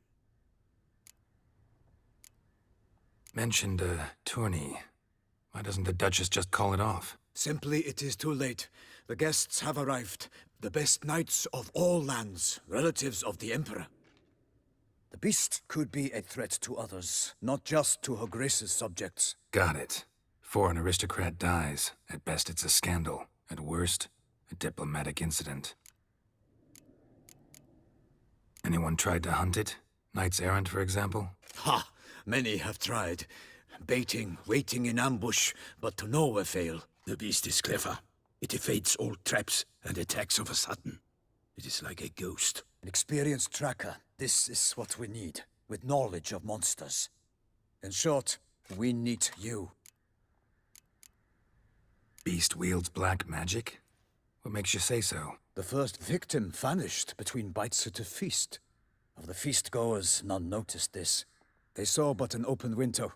Mentioned a tourney. Why doesn't the Duchess just call it off? Simply, it is too late. The guests have arrived. The best knights of all lands, relatives of the Emperor. The beast could be a threat to others, not just to Her Grace's subjects. Got it. Before an aristocrat dies, at best it's a scandal. At worst, a diplomatic incident. Anyone tried to hunt it? Knights errant, for example? Ha! Many have tried. Baiting, waiting in ambush, but to no avail. The beast is clever. It evades all traps and attacks of a sudden. It is like a ghost. An experienced tracker. This is what we need, with knowledge of monsters. In short, we need you. Beast wields black magic? What makes you say so? The first victim vanished between bites at a feast. Of the feast-goers, none noticed this. They saw but an open window,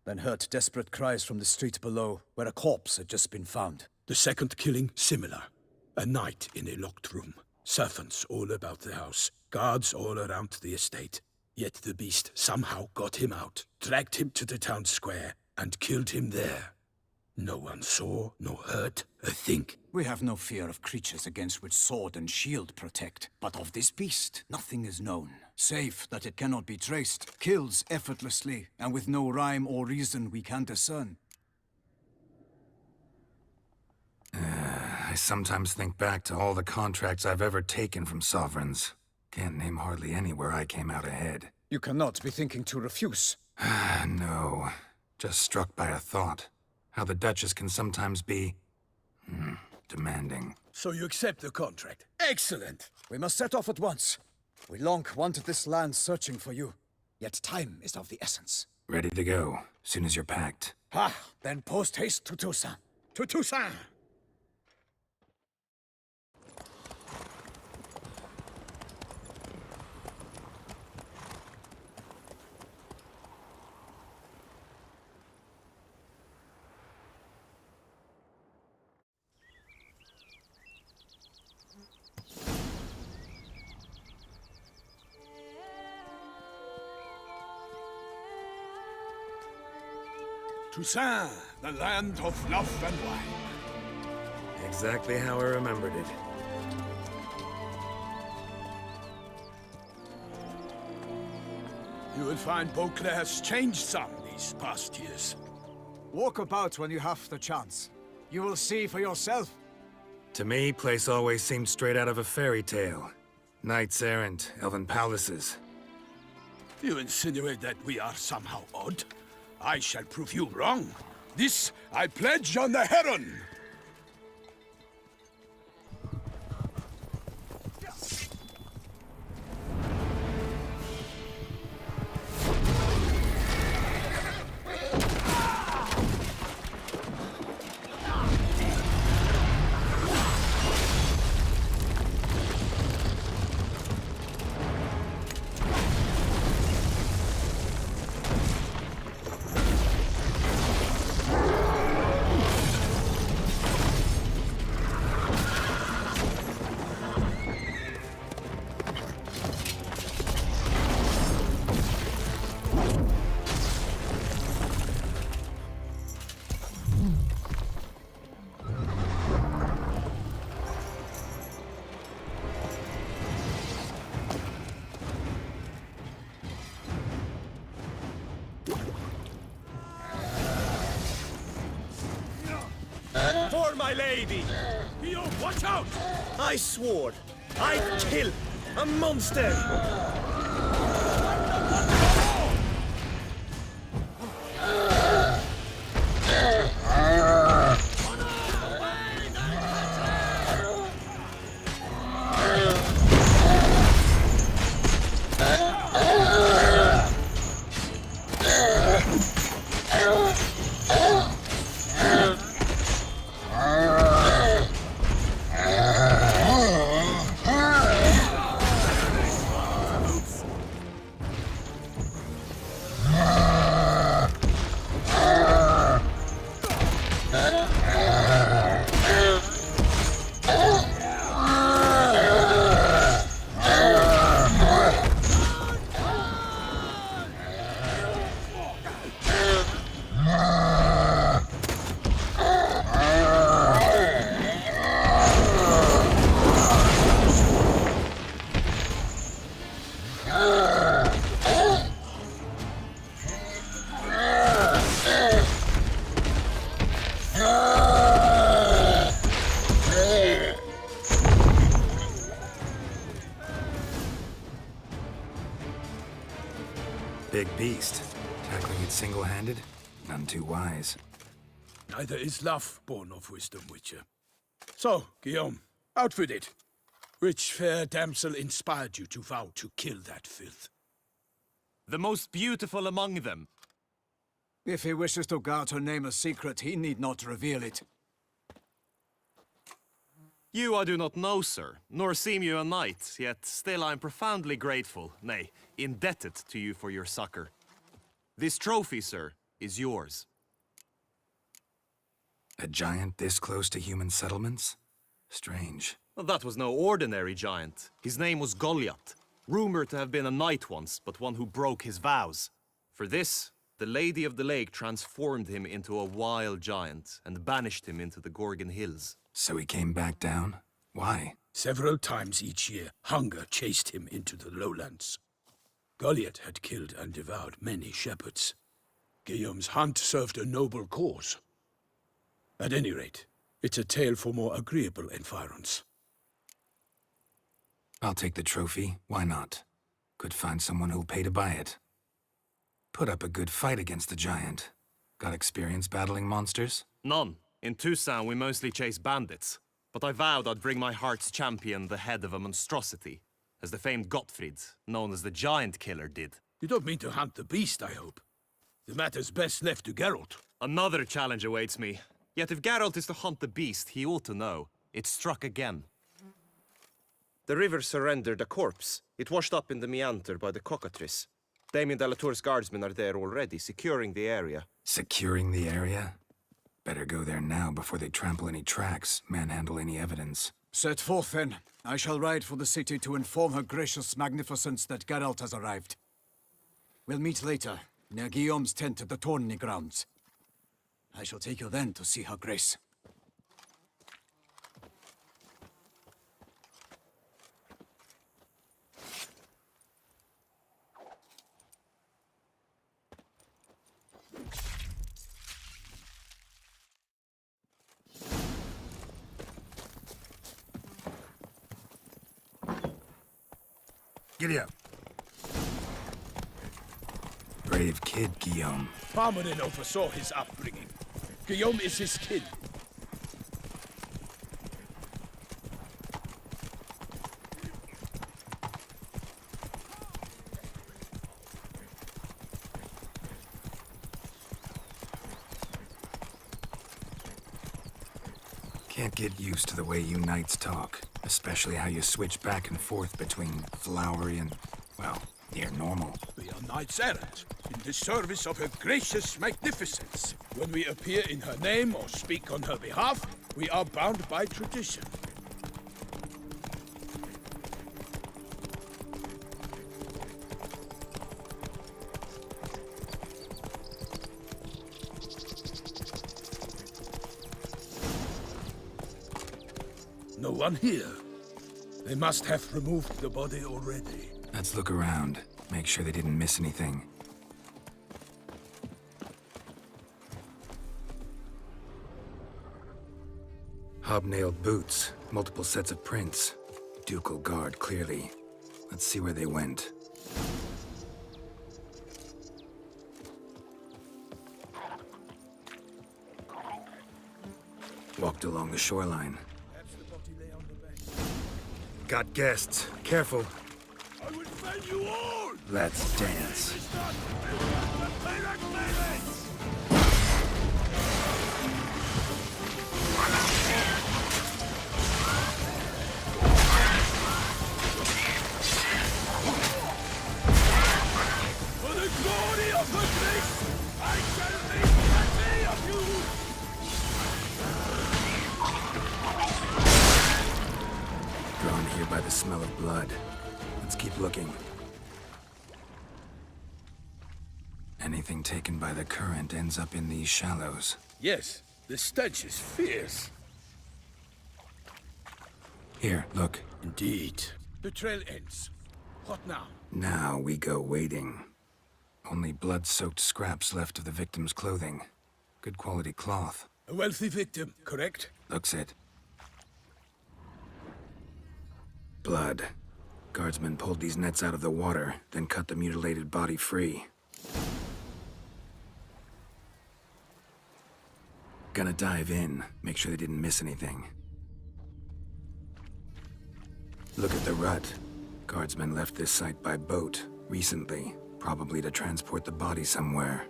then heard desperate cries from the street below, where a corpse had just been found. The second killing, similar. A night in a locked room. Servants all about the house. Guards all around the estate. Yet the beast somehow got him out, dragged him to the town square, and killed him there. No one saw, nor heard a thing. We have no fear of creatures against which sword and shield protect. But of this beast, nothing is known. Save that it cannot be traced, kills effortlessly, and with no rhyme or reason we can discern. I sometimes think back to all the contracts I've ever taken from sovereigns. Can't name hardly any where I came out ahead. You cannot be thinking to refuse. No. Just struck by a thought. How the Duchess can sometimes be... demanding. So you accept the contract. Excellent! We must set off at once. We long wanted this land searching for you. Yet time is of the essence. Ready to go, soon as you're packed. Then post-haste to Toussaint. To Toussaint! Toussaint, the land of love and wine. Exactly how I remembered it. You will find Beauclair's changed some these past years. Walk about when you have the chance. You will see for yourself. To me, place always seemed straight out of a fairy tale. Knights errant, elven palaces. You insinuate that we are somehow odd? I shall prove you wrong. This I pledge on the Heron! swore, my lady! Guillaume, watch out! I swore I'd kill a monster! Big beast. Tackling it single-handed? None too wise. Neither is love born of wisdom, Witcher. So, Guillaume, out with it. Which fair damsel inspired you to vow to kill that filth? The most beautiful among them. If he wishes to guard her name a secret, he need not reveal it. You I do not know, sir, nor seem you a knight, yet still I am profoundly grateful, nay, indebted to you for your succor. This trophy, sir, is yours. A giant this close to human settlements? Strange. Well, that was no ordinary giant. His name was Goliath, rumored to have been a knight once, but one who broke his vows. For this, the Lady of the Lake transformed him into a wild giant and banished him into the Gorgon Hills. So he came back down? Why? Several times each year, hunger chased him into the lowlands. Goliath had killed and devoured many shepherds. Guillaume's hunt served a noble cause. At any rate, it's a tale for more agreeable environs. I'll take the trophy. Why not? Could find someone who'll pay to buy it. Put up a good fight against the giant. Got experience battling monsters? None. In Toussaint, we mostly chase bandits. But I vowed I'd bring my heart's champion the head of a monstrosity, as the famed Gottfried, known as the Giant Killer, did. You don't mean to hunt the beast, I hope. The matter's best left to Geralt. Another challenge awaits me. Yet if Geralt is to hunt the beast, he ought to know. It struck again. The river surrendered a corpse. It washed up in the meander by the cockatrice. Damien de la Tour's guardsmen are there already, securing the area. Securing the area? Better go there now before they trample any tracks, manhandle any evidence. Set forth, then. I shall ride for the city to inform her gracious magnificence that Geralt has arrived. We'll meet later, near Guillaume's tent at the Tourney grounds. I shall take you then to see her grace. Giddy up. Brave kid, Guillaume. Parmanin oversaw his upbringing. Guillaume is his kin. Can't get used to the way you knights talk, especially how you switch back and forth between flowery and, well, near normal. We are knights errant, in the service of her gracious magnificence. When we appear in her name or speak on her behalf, we are bound by tradition. No one here. They must have removed the body already. Let's look around. Make sure they didn't miss anything. Hobnailed boots, multiple sets of prints. Ducal guard, clearly. Let's see where they went. Walked along the shoreline. Got guests. Careful. I will fell you all! Let's dance. For the glory of the Triss, I shall make plenty of you! Drawn here by the smell of blood. Let's keep looking. Anything taken by the current ends up in these shallows. Yes, the stench is fierce. Here, look. Indeed. The trail ends. What now? Now we go wading. Only blood-soaked scraps left of the victim's clothing. Good quality cloth. A wealthy victim, correct? Looks it. Blood. Guardsmen pulled these nets out of the water, then cut the mutilated body free. Gonna dive in, make sure they didn't miss anything. Look at the rut. Guardsmen left this site by boat, recently, probably to transport the body somewhere.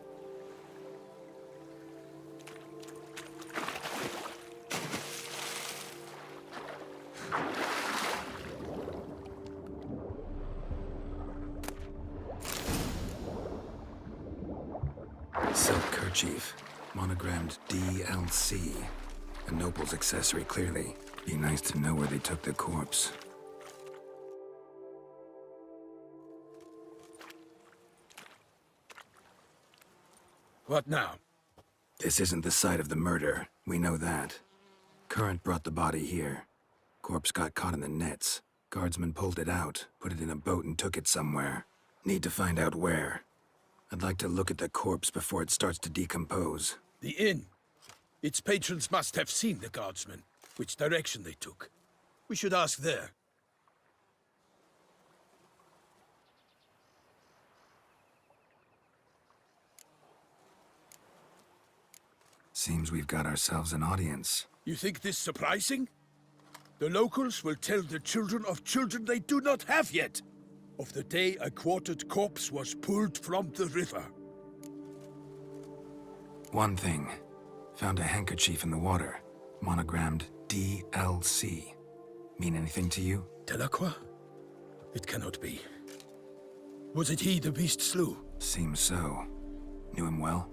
Silk kerchief, monogrammed DLC. A noble's accessory, clearly. Be nice to know where they took the corpse. What now? This isn't the site of the murder. We know that. Current brought the body here. Corpse got caught in the nets. Guardsmen pulled it out, put it in a boat and took it somewhere. Need to find out where. I'd like to look at the corpse before it starts to decompose. The inn. Its patrons must have seen the guardsmen, which direction they took. We should ask there. Seems we've got ourselves an audience. You think this surprising? The locals will tell the children of children they do not have yet, of the day a quartered corpse was pulled from the river. One thing. Found a handkerchief in the water. Monogrammed DLC. Mean anything to you? Delacroix? It cannot be. Was it he the beast slew? Seems so. Knew him well?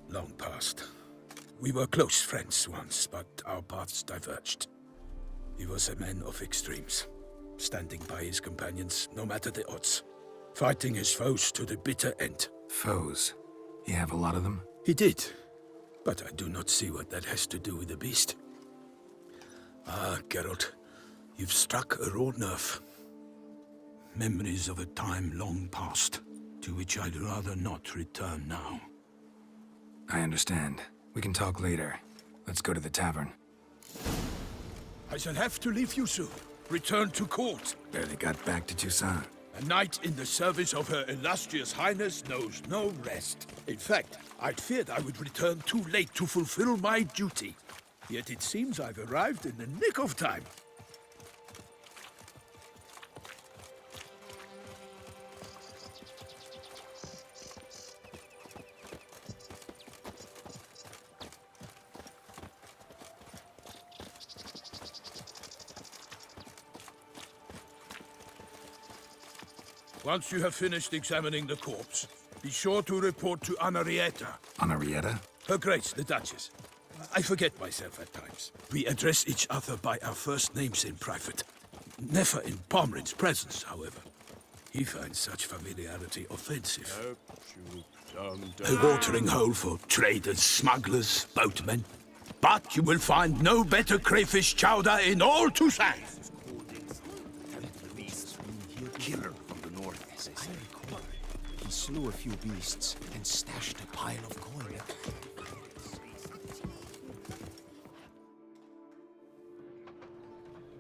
Long past. We were close friends once, but our paths diverged. He was a man of extremes, standing by his companions no matter the odds, fighting his foes to the bitter end. Foes? You have a lot of them? He did, but I do not see what that has to do with the beast. Ah, Geralt, you've struck a raw nerve. Memories of a time long past, to which I'd rather not return now. I understand. We can talk later. Let's go to the tavern. I shall have to leave you soon. Return to court. Barely got back to Toussaint. A knight in the service of Her Illustrious Highness knows no rest. In fact, I'd feared I would return too late to fulfill my duty. Yet it seems I've arrived in the nick of time. Once you have finished examining the corpse, be sure to report to Anarietta. Anarietta? Her Grace, the Duchess. I forget myself at times. We address each other by our first names in private. Never in Pomrin's presence, however. He finds such familiarity offensive. A watering hole for traders, smugglers, boatmen. But you will find no better crayfish chowder in all Toussaint. Killer from the north. I recall. He slew a few beasts and stashed a pile of coin.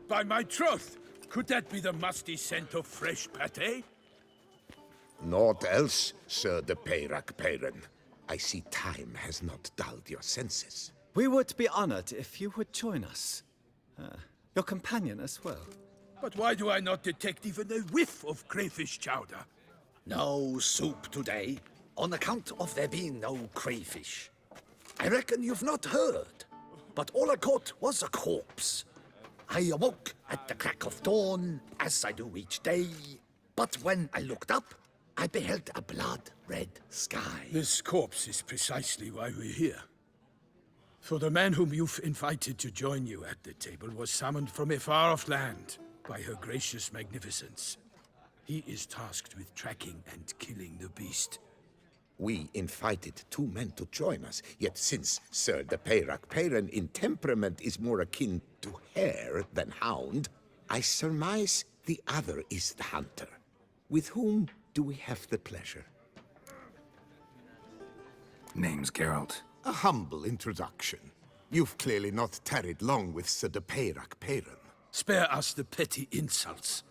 By my troth, could that be the musty scent of fresh pate? Naught else, Sir de Peyrac Peyran. I see time has not dulled your senses. We would be honored if you would join us. Your companion as well. But why do I not detect even a whiff of crayfish chowder? No soup today, on account of there being no crayfish. I reckon you've not heard, but all I caught was a corpse. I awoke at the crack of dawn, as I do each day, but when I looked up, I beheld a blood-red sky. This corpse is precisely why we're here. For the man whom you've invited to join you at the table was summoned from a far-off land by her gracious magnificence. He is tasked with tracking and killing the beast. We invited 2 men to join us, yet since Sir de Peyrac Peyran in temperament is more akin to hare than hound, I surmise the other is the hunter. With whom do we have the pleasure? Name's Geralt. A humble introduction. You've clearly not tarried long with Sir de Peyrac Peyran. Spare us the petty insults.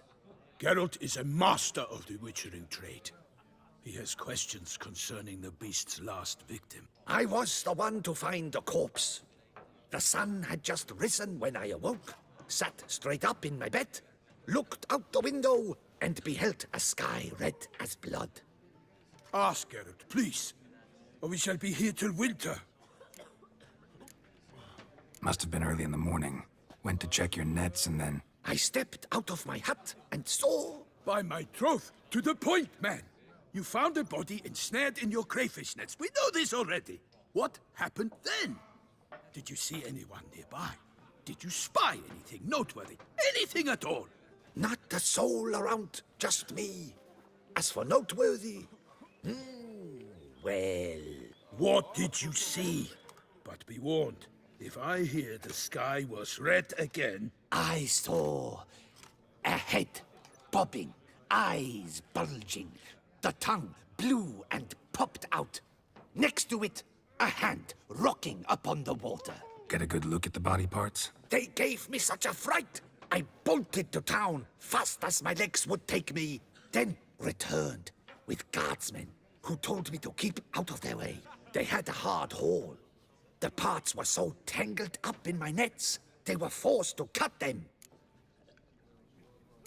Geralt is a master of the witchering trade. He has questions concerning the beast's last victim. I was the one to find the corpse. The sun had just risen when I awoke, sat straight up in my bed, looked out the window, and beheld a sky red as blood. Ask Geralt, please, or we shall be here till winter. Must have been early in the morning. Went to check your nets and then... I stepped out of my hut and saw... By my troth, to the point, man. You found a body ensnared in your crayfish nets. We know this already. What happened then? Did you see anyone nearby? Did you spy anything noteworthy? Anything at all? Not a soul around, just me. As for noteworthy... well... What did you see? But be warned, if I hear the sky was red again... I saw a head bobbing, eyes bulging, the tongue blew and popped out. Next to it, a hand rocking upon the water. Get a good look at the body parts? They gave me such a fright. I bolted to town, fast as my legs would take me, then returned with guardsmen who told me to keep out of their way. They had a hard haul. The parts were so tangled up in my nets, they were forced to cut them.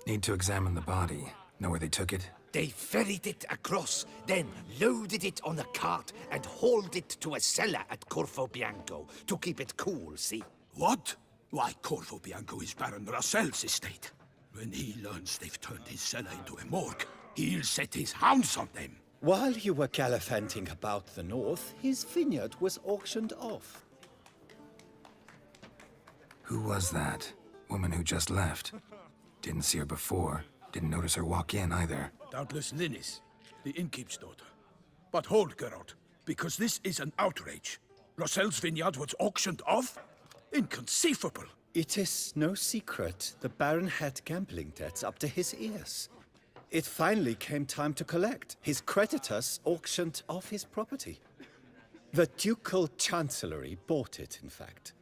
Need to examine the body. Know where they took it? They ferried it across, then loaded it on a cart and hauled it to a cellar at Corvo Bianco to keep it cool, see? What? Why, Corvo Bianco is Baron Russell's estate. When he learns they've turned his cellar into a morgue, he'll set his hounds on them. While you were gallivanting about the north, his vineyard was auctioned off. Who was that? Woman who just left. Didn't see her before. Didn't notice her walk in either. Doubtless Linnis, the innkeep's daughter. But hold, Geralt, because this is an outrage. Russell's vineyard was auctioned off? Inconceivable. It is no secret the Baron had gambling debts up to his ears. It finally came time to collect. His creditors auctioned off his property. The Ducal Chancellery bought it, in fact.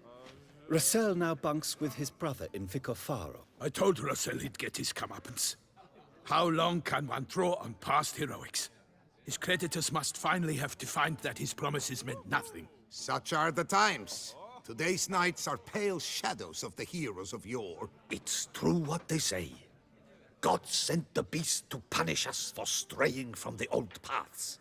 Russell now bunks with his brother in Vicofaro. I told Russell he'd get his comeuppance. How long can one draw on past heroics? His creditors must finally have to find that his promises meant nothing. Such are the times. Today's knights are pale shadows of the heroes of yore. It's true what they say. God sent the beast to punish us for straying from the old paths.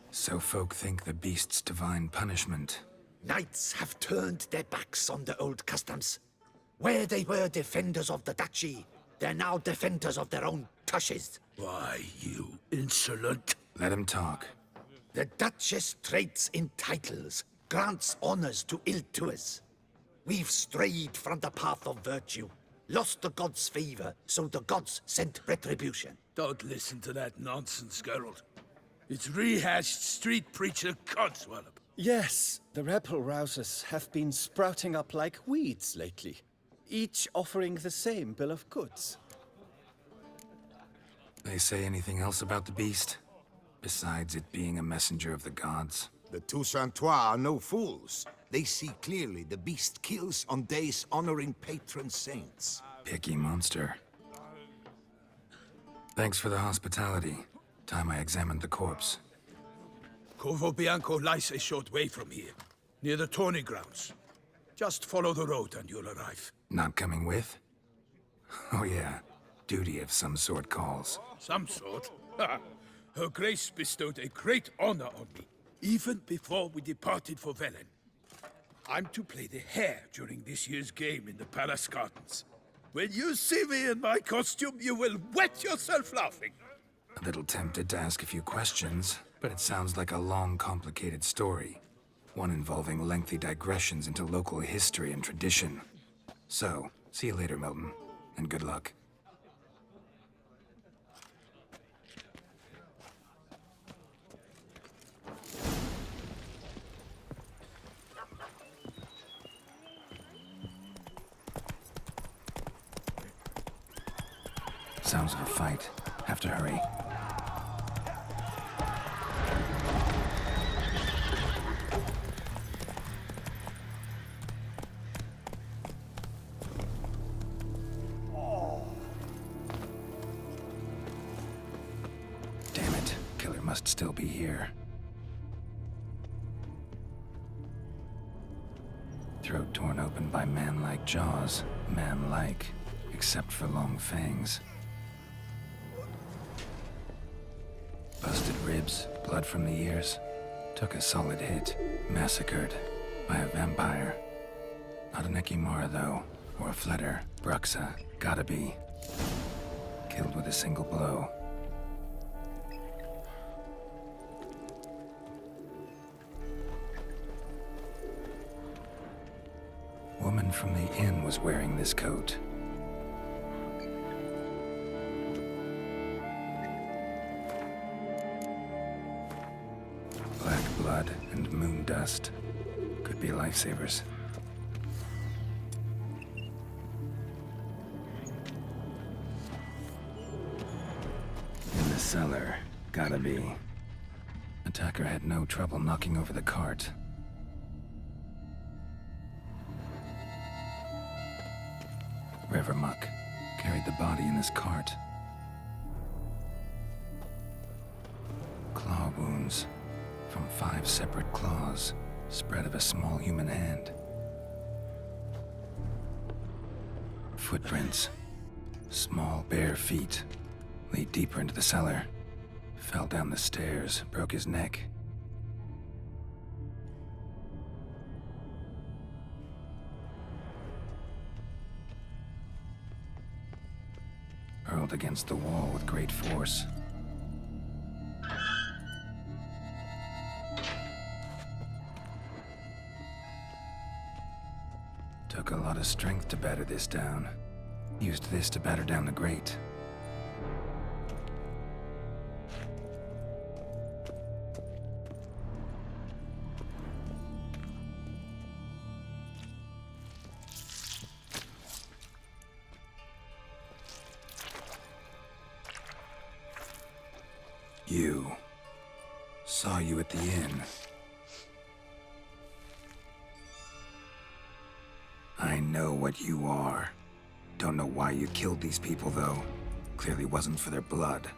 So folk think the beast's divine punishment. Knights have turned their backs on the old customs. Where they were defenders of the duchy, they're now defenders of their own tushes. Why, you insolent... Let him talk. The Duchess trades in titles, grants honors to ill-doers. We've strayed from the path of virtue, lost the gods' favor, so the gods sent retribution. Don't listen to that nonsense, Geralt. It's rehashed street preacher codswallop. Yes, the rebel-rousers have been sprouting up like weeds lately, each offering the same bill of goods. They say anything else about the beast? Besides it being a messenger of the gods? The Toussaintois are no fools. They see clearly the beast kills on days honoring patron saints. Picky monster. Thanks for the hospitality. Time I examined the corpse. Corvo Bianco lies a short way from here, near the tourney grounds. Just follow the road and you'll arrive. Not coming with? Oh yeah, duty of some sort calls. Some sort? Her Grace bestowed a great honor on me, even before we departed for Velen. I'm to play the hare during this year's game in the palace gardens. When you see me in my costume, you will wet yourself laughing. A little tempted to ask a few questions, but it sounds like a long, complicated story. One involving lengthy digressions into local history and tradition. So, see you later, Milton, and good luck. Sounds of a fight. Have to hurry. Damn it. Killer must still be here. Throat torn open by man-like jaws. Man-like, except for long fangs. Busted ribs, blood from the ears. Took a solid hit. Massacred by a vampire. Not an Ekimara, though. Or a Fletter. Bruxa. Gotta be. Killed with a single blow. Woman from the inn was wearing this coat. Black blood and moon dust. Could be lifesavers. In the cellar. Gotta be. Attacker had no trouble knocking over the cart. River muck carried the body in his cart. Claw wounds from 5 separate claws, spread of a small human hand. Footprints. Small bare feet. Lead deeper into the cellar. Fell down the stairs, broke his neck. Hurled against the wall with great force. Took a lot of strength to batter this down. Used this to batter down the grate. You. Saw you at the inn. I know what you are. Don't know why you killed these people, though. Clearly wasn't for their blood.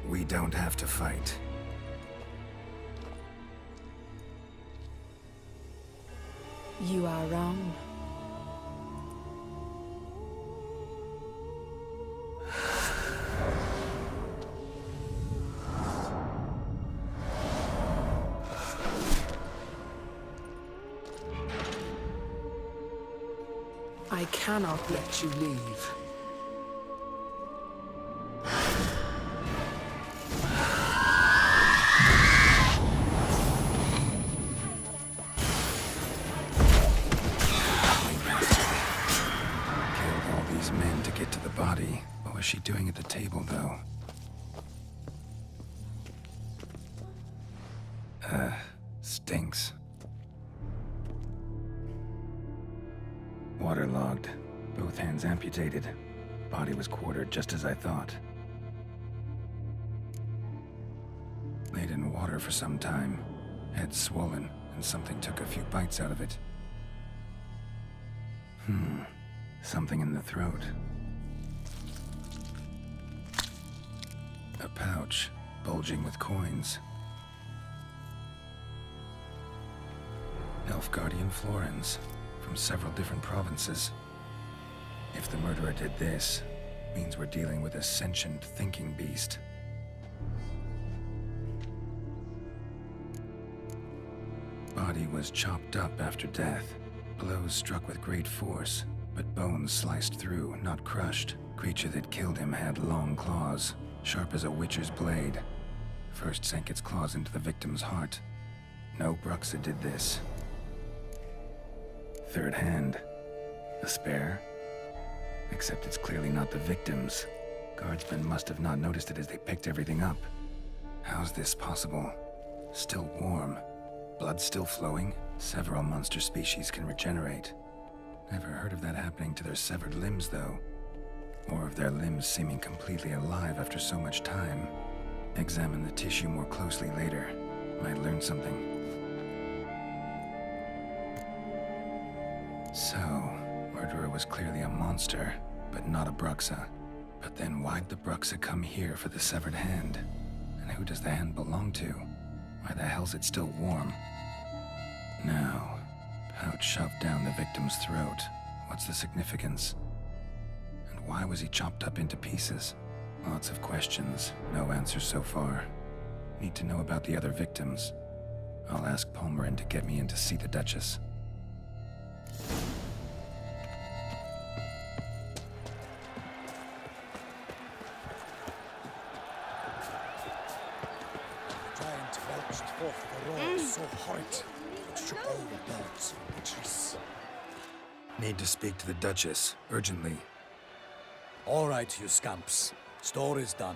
We don't have to fight. You are wrong. I cannot let you leave. What was she doing at the table, though? stinks. Waterlogged. Both hands amputated. Body was quartered just as I thought. Laid in water for some time. Head swollen, and something took a few bites out of it. Something in the throat. A pouch, bulging with coins. Nilfgaardian florins, from several different provinces. If the murderer did this, means we're dealing with a sentient thinking beast. Body was chopped up after death. Blows struck with great force, but bones sliced through, not crushed. Creature that killed him had long claws, sharp as a witcher's blade. First sank its claws into the victim's heart. No Bruxa did this. Third hand. A spare? Except it's clearly not the victim's. Guardsmen must have not noticed it as they picked everything up. How's this possible? Still warm. Blood still flowing? Several monster species can regenerate. Never heard of that happening to their severed limbs, though. Or of their limbs seeming completely alive after so much time. Examine the tissue more closely later. Might learn something. So, murderer was clearly a monster, but not a Bruxa. But then why'd the Bruxa come here for the severed hand? And who does the hand belong to? Why the hell's it still warm? Now, pouch shoved down the victim's throat. What's the significance? And why was he chopped up into pieces? Lots of questions, no answers so far. Need to know about the other victims. I'll ask Palmerin to get me in to see the Duchess. So horrid. It shook all the bones of Triss. Need to speak to the Duchess, urgently. All right, you scamps. Story's done.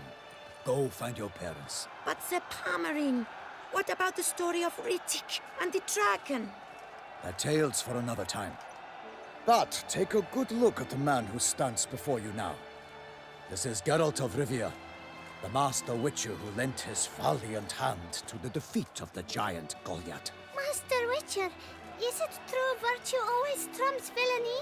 Go find your parents. But Sir Palmerin, what about the story of Rittik and the dragon? That tale's for another time. But take a good look at the man who stands before you now. This is Geralt of Rivia, the master witcher who lent his valiant hand to the defeat of the giant Goliath. Master Witcher, is it true virtue always trumps villainy?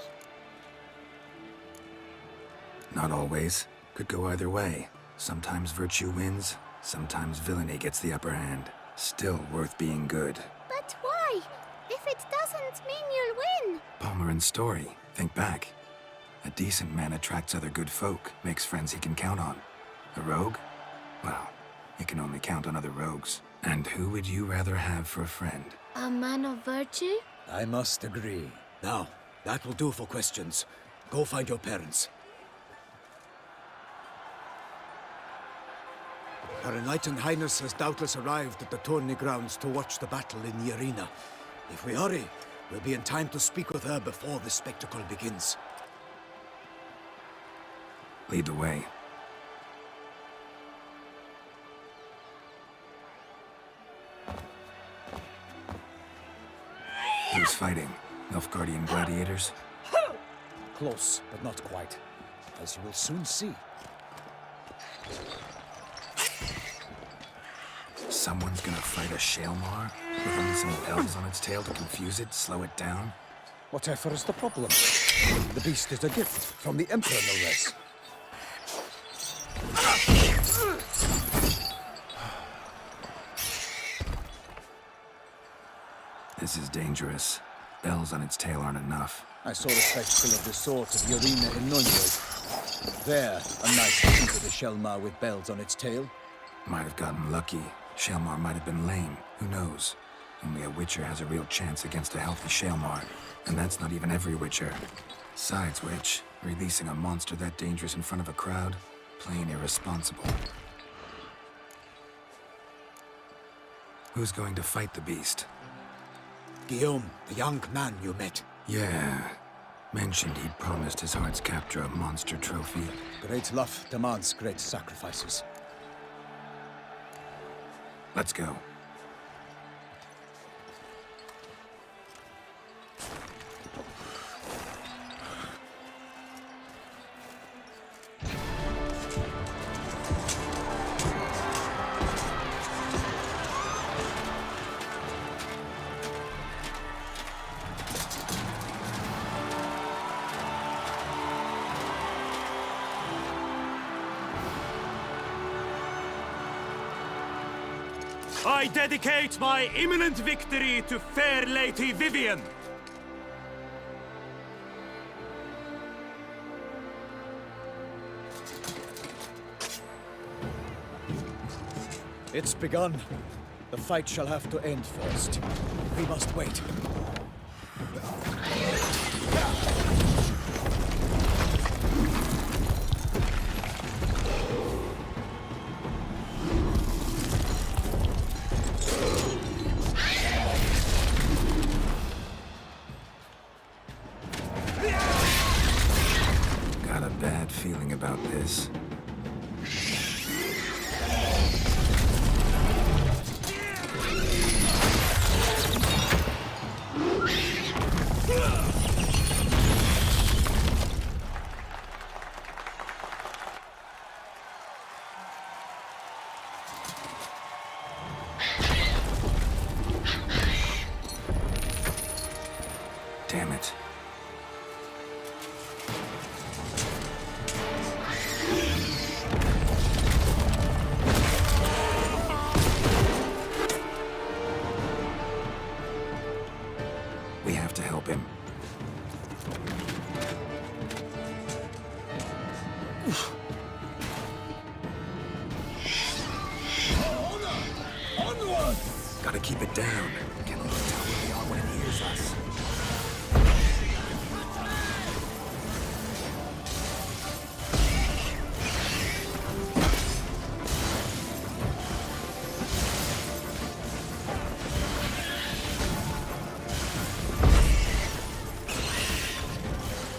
Not always. Could go either way. Sometimes virtue wins, sometimes villainy gets the upper hand. Still worth being good. But why? If it doesn't mean you'll win. Palmerin's story. Think back. A decent man attracts other good folk, makes friends he can count on. A rogue? Well, you can only count on other rogues. And who would you rather have for a friend? A man of virtue? I must agree. Now, that will do for questions. Go find your parents. Her Enlightened Highness has doubtless arrived at the tourney grounds to watch the battle in the arena. If we hurry, we'll be in time to speak with her before the spectacle begins. Lead the way. Who's fighting? Nilfgaardian gladiators? Close, but not quite. As you will soon see. Someone's gonna fight a Shaelmar? With only some bells on its tail to confuse it, slow it down? Whatever is the problem? The beast is a gift from the Emperor, no less. This is dangerous. Bells on its tail aren't enough. I saw the spectacle of the sword of the arena in Nunwood. There, a knight defeated a Shaelmar with bells on its tail. Might have gotten lucky. Shaelmar might have been lame. Who knows? Only a Witcher has a real chance against a healthy Shaelmar. And that's not even every Witcher. Besides which, releasing a monster that dangerous in front of a crowd? Plain irresponsible. Who's going to fight the beast? Guillaume, the young man you met. Yeah. Mentioned he'd promised his heart's captor a monster trophy. Great love demands great sacrifices. Let's go. I dedicate my imminent victory to fair Lady Vivian. It's begun. The fight shall have to end first. We must wait. Got a bad feeling about this. Damn it. We have to help him. Onward! Gotta keep it down. Can't let him tell where we are when it hears us.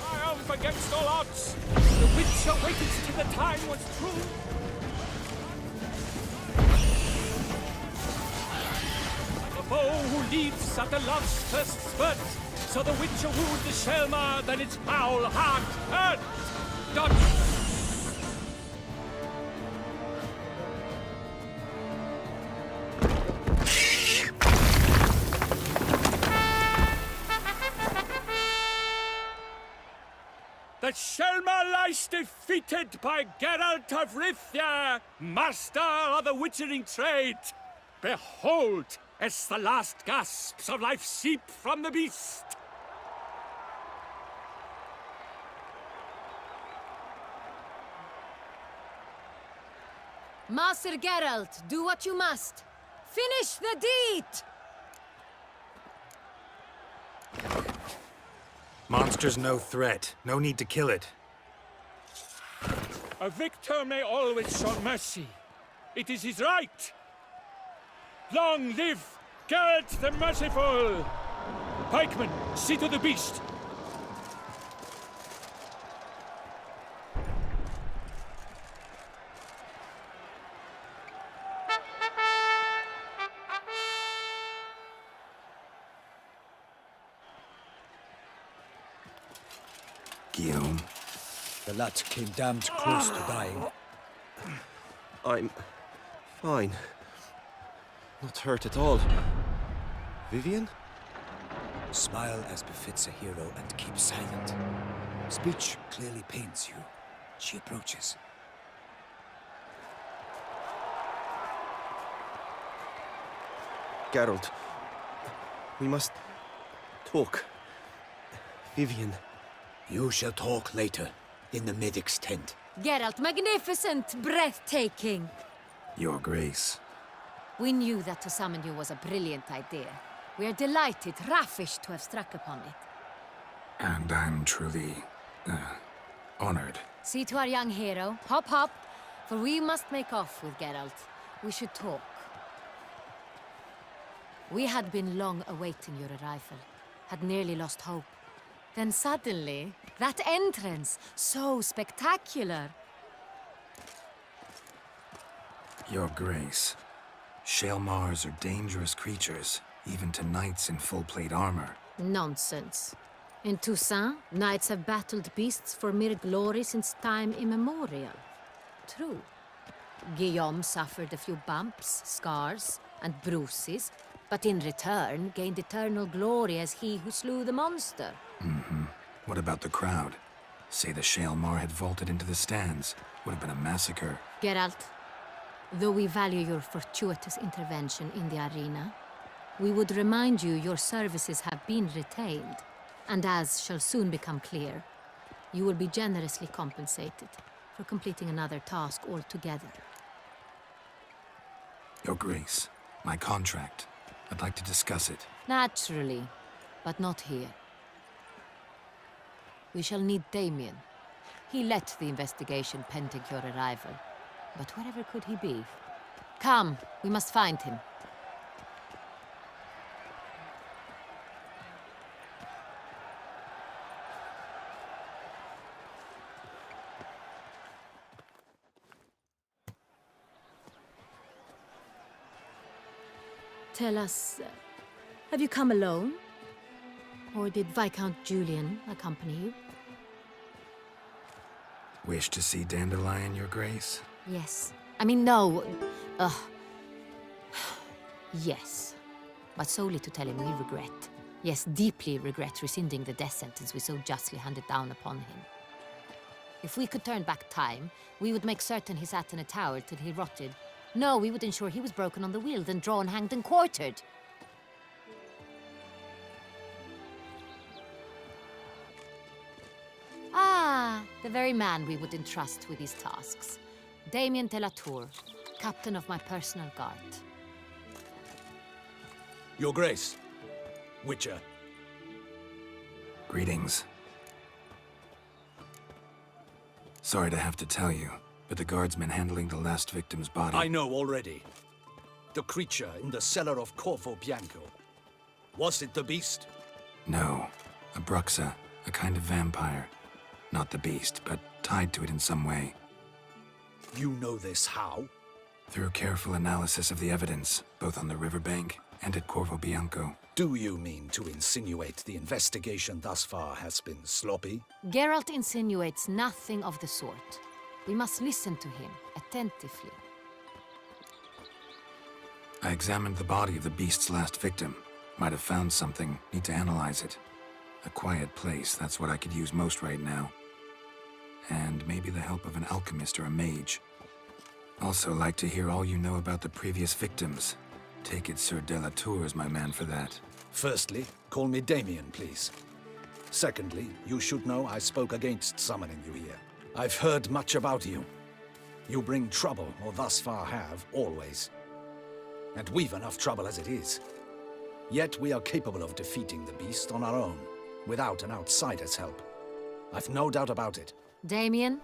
Triumph against all odds. The Witcher waited till the time was true. Like a bow who leaps at the love's first spurt, so the Witcher wooed the Shelmar, then its foul heart hurt. Dodge! The Shelmar lies defeated by Geralt of Rithia, master of the witchering trade. Behold, as the last gasps of life seep from the beast. Master Geralt, do what you must. Finish the deed! Monster's no threat. No need to kill it. A victor may always show mercy. It is his right. Long live Geralt the Merciful! Pikemen, see to the beast. Guillaume. The lad came damned close to dying. I'm fine. Not hurt at all. Vivian? Smile as befits a hero and keep silent. Speech clearly pains you. She approaches. Geralt, we must talk. Vivian. You shall talk later, in the medic's tent. Geralt, magnificent, breathtaking. Your Grace. We knew that to summon you was a brilliant idea. We are delighted, ravished to have struck upon it. And I'm truly, honored. See to our young hero. Hop, hop. For we must make off with Geralt. We should talk. We had been long awaiting your arrival. Had nearly lost hope. Then suddenly, that entrance, so spectacular. Your Grace. Shelmars are dangerous creatures, even to knights in full-plate armor. Nonsense. In Toussaint, knights have battled beasts for mere glory since time immemorial. True. Guillaume suffered a few bumps, scars, and bruises, but in return gained eternal glory as he who slew the monster. Mm-hmm. What about the crowd? Say the Shelmar had vaulted into the stands. Would have been a massacre. Geralt, Though we value your fortuitous intervention in the arena, we would remind you your services have been retained, and as shall soon become clear, you will be generously compensated for completing another task altogether. Your Grace, my contract. I'd like to discuss it. Naturally, but not here. We shall need Damien. He led the investigation pending your arrival. But wherever could he be? Come, we must find him. Tell us, have you come alone? Or did Viscount Julian accompany you? Wish to see Dandelion, Your Grace? Yes. I mean, no. Yes. But solely to tell him we regret. Yes, deeply regret rescinding the death sentence we so justly handed down upon him. If we could turn back time, we would make certain he sat in a tower till he rotted. No, we would ensure he was broken on the wheel, then drawn, hanged, and quartered. Ah, the very man we would entrust with these tasks. Damien de la Tour, captain of my personal guard. Your Grace, Witcher. Greetings. Sorry to have to tell you, but the guardsman handling the last victim's body... I know already. The creature in the cellar of Corvo Bianco. Was it the beast? No. A bruxa, a kind of vampire. Not the beast, but tied to it in some way. You know this how? Through careful analysis of the evidence, both on the riverbank and at Corvo Bianco. Do you mean to insinuate the investigation thus far has been sloppy? Geralt insinuates nothing of the sort. We must listen to him attentively. I examined the body of the beast's last victim. Might have found something. Need to analyze it. A quiet place, that's what I could use most right now. And maybe the help of an alchemist or a mage. Also like to hear all you know about the previous victims. Take it Sir de la Tour is my man for that. Firstly, call me Damien, please. Secondly, you should know I spoke against summoning you here. I've heard much about you. You bring trouble, or thus far have, always. And we've enough trouble as it is. Yet we are capable of defeating the beast on our own, without an outsider's help. I've no doubt about it. Damien,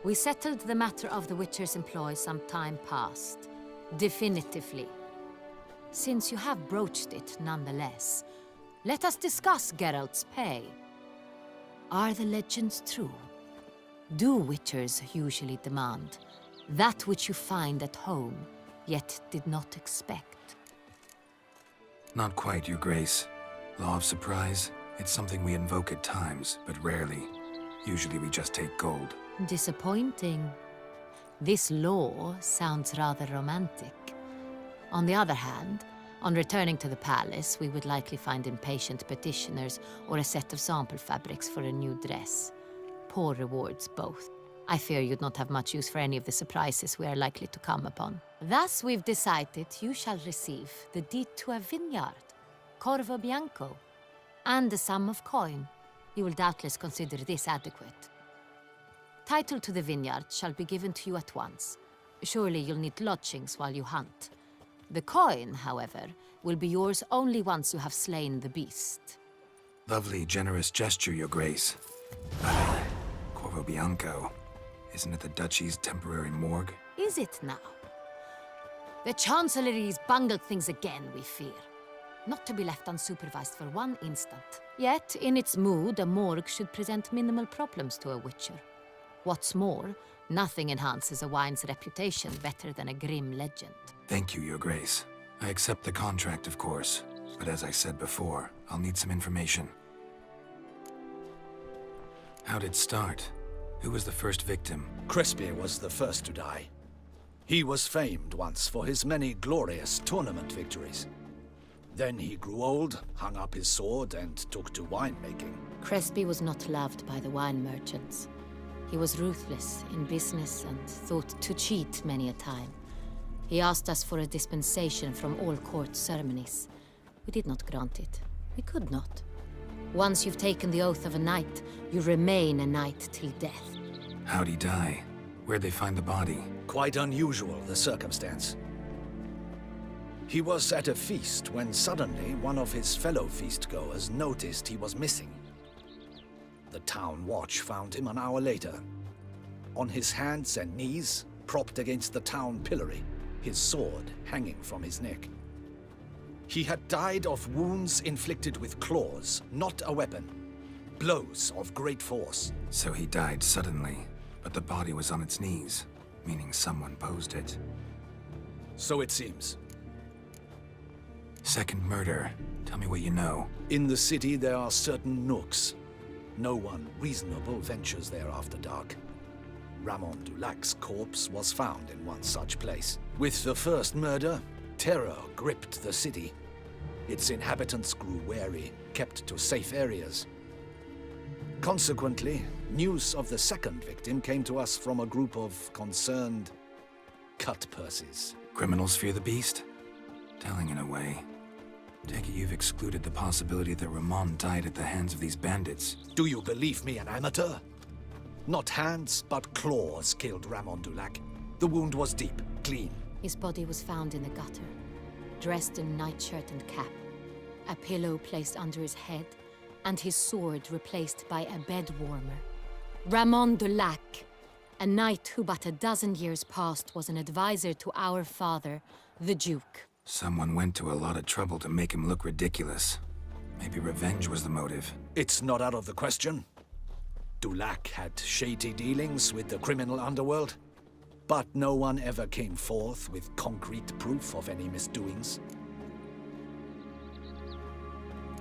we settled the matter of the Witcher's employ some time past. Definitively. Since you have broached it nonetheless, let us discuss Geralt's pay. Are the legends true? Do Witchers usually demand that which you find at home, yet did not expect? Not quite, Your Grace. Law of surprise, it's something we invoke at times, but rarely. Usually we just take gold. Disappointing. This law sounds rather romantic. On the other hand, on returning to the palace, we would likely find impatient petitioners or a set of sample fabrics for a new dress. Poor rewards, both. I fear you'd not have much use for any of the surprises we are likely to come upon. Thus, we've decided you shall receive the deed to a vineyard, Corvo Bianco, and a sum of coin. You will doubtless consider this adequate. Title to the vineyard shall be given to you at once. Surely you'll need lodgings while you hunt. The coin, however, will be yours only once you have slain the beast. Lovely, generous gesture, Your Grace. Corvo Bianco. Isn't it the Duchy's temporary morgue? Is it now? The Chancellery's bungled things again, we fear. Not to be left unsupervised for one instant. Yet, in its mood, a morgue should present minimal problems to a Witcher. What's more, nothing enhances a wine's reputation better than a grim legend. Thank you, Your Grace. I accept the contract, of course. But as I said before, I'll need some information. How'd it start? Who was the first victim? Crespi was the first to die. He was famed once for his many glorious tournament victories. Then he grew old, hung up his sword, and took to winemaking. Crespi was not loved by the wine merchants. He was ruthless in business and thought to cheat many a time. He asked us for a dispensation from all court ceremonies. We did not grant it. We could not. Once you've taken the oath of a knight, you remain a knight till death. How'd he die? Where'd they find the body? Quite unusual, the circumstance. He was at a feast when suddenly one of his fellow feastgoers noticed he was missing. The town watch found him an hour later. On his hands and knees, propped against the town pillory, his sword hanging from his neck. He had died of wounds inflicted with claws, not a weapon. Blows of great force. So he died suddenly, but the body was on its knees, meaning someone posed it. So it seems. Second murder. Tell me what you know. In the city there are certain nooks. No one reasonable ventures there after dark. Ramon Dulac's corpse was found in one such place. With the first murder, terror gripped the city. Its inhabitants grew wary, kept to safe areas. Consequently, news of the second victim came to us from a group of concerned cut-purses. Criminals fear the beast? Telling in a way. Take it you've excluded the possibility that Ramon died at the hands of these bandits. Do you believe me an amateur? Not hands, but claws killed Ramon Dulac. The wound was deep, clean. His body was found in the gutter, dressed in nightshirt and cap, a pillow placed under his head, and his sword replaced by a bed warmer. Ramon Dulac, a knight who but a dozen years past was an advisor to our father, the Duke. Someone went to a lot of trouble to make him look ridiculous. Maybe revenge was the motive. It's not out of the question. Dulac had shady dealings with the criminal underworld, but no one ever came forth with concrete proof of any misdoings.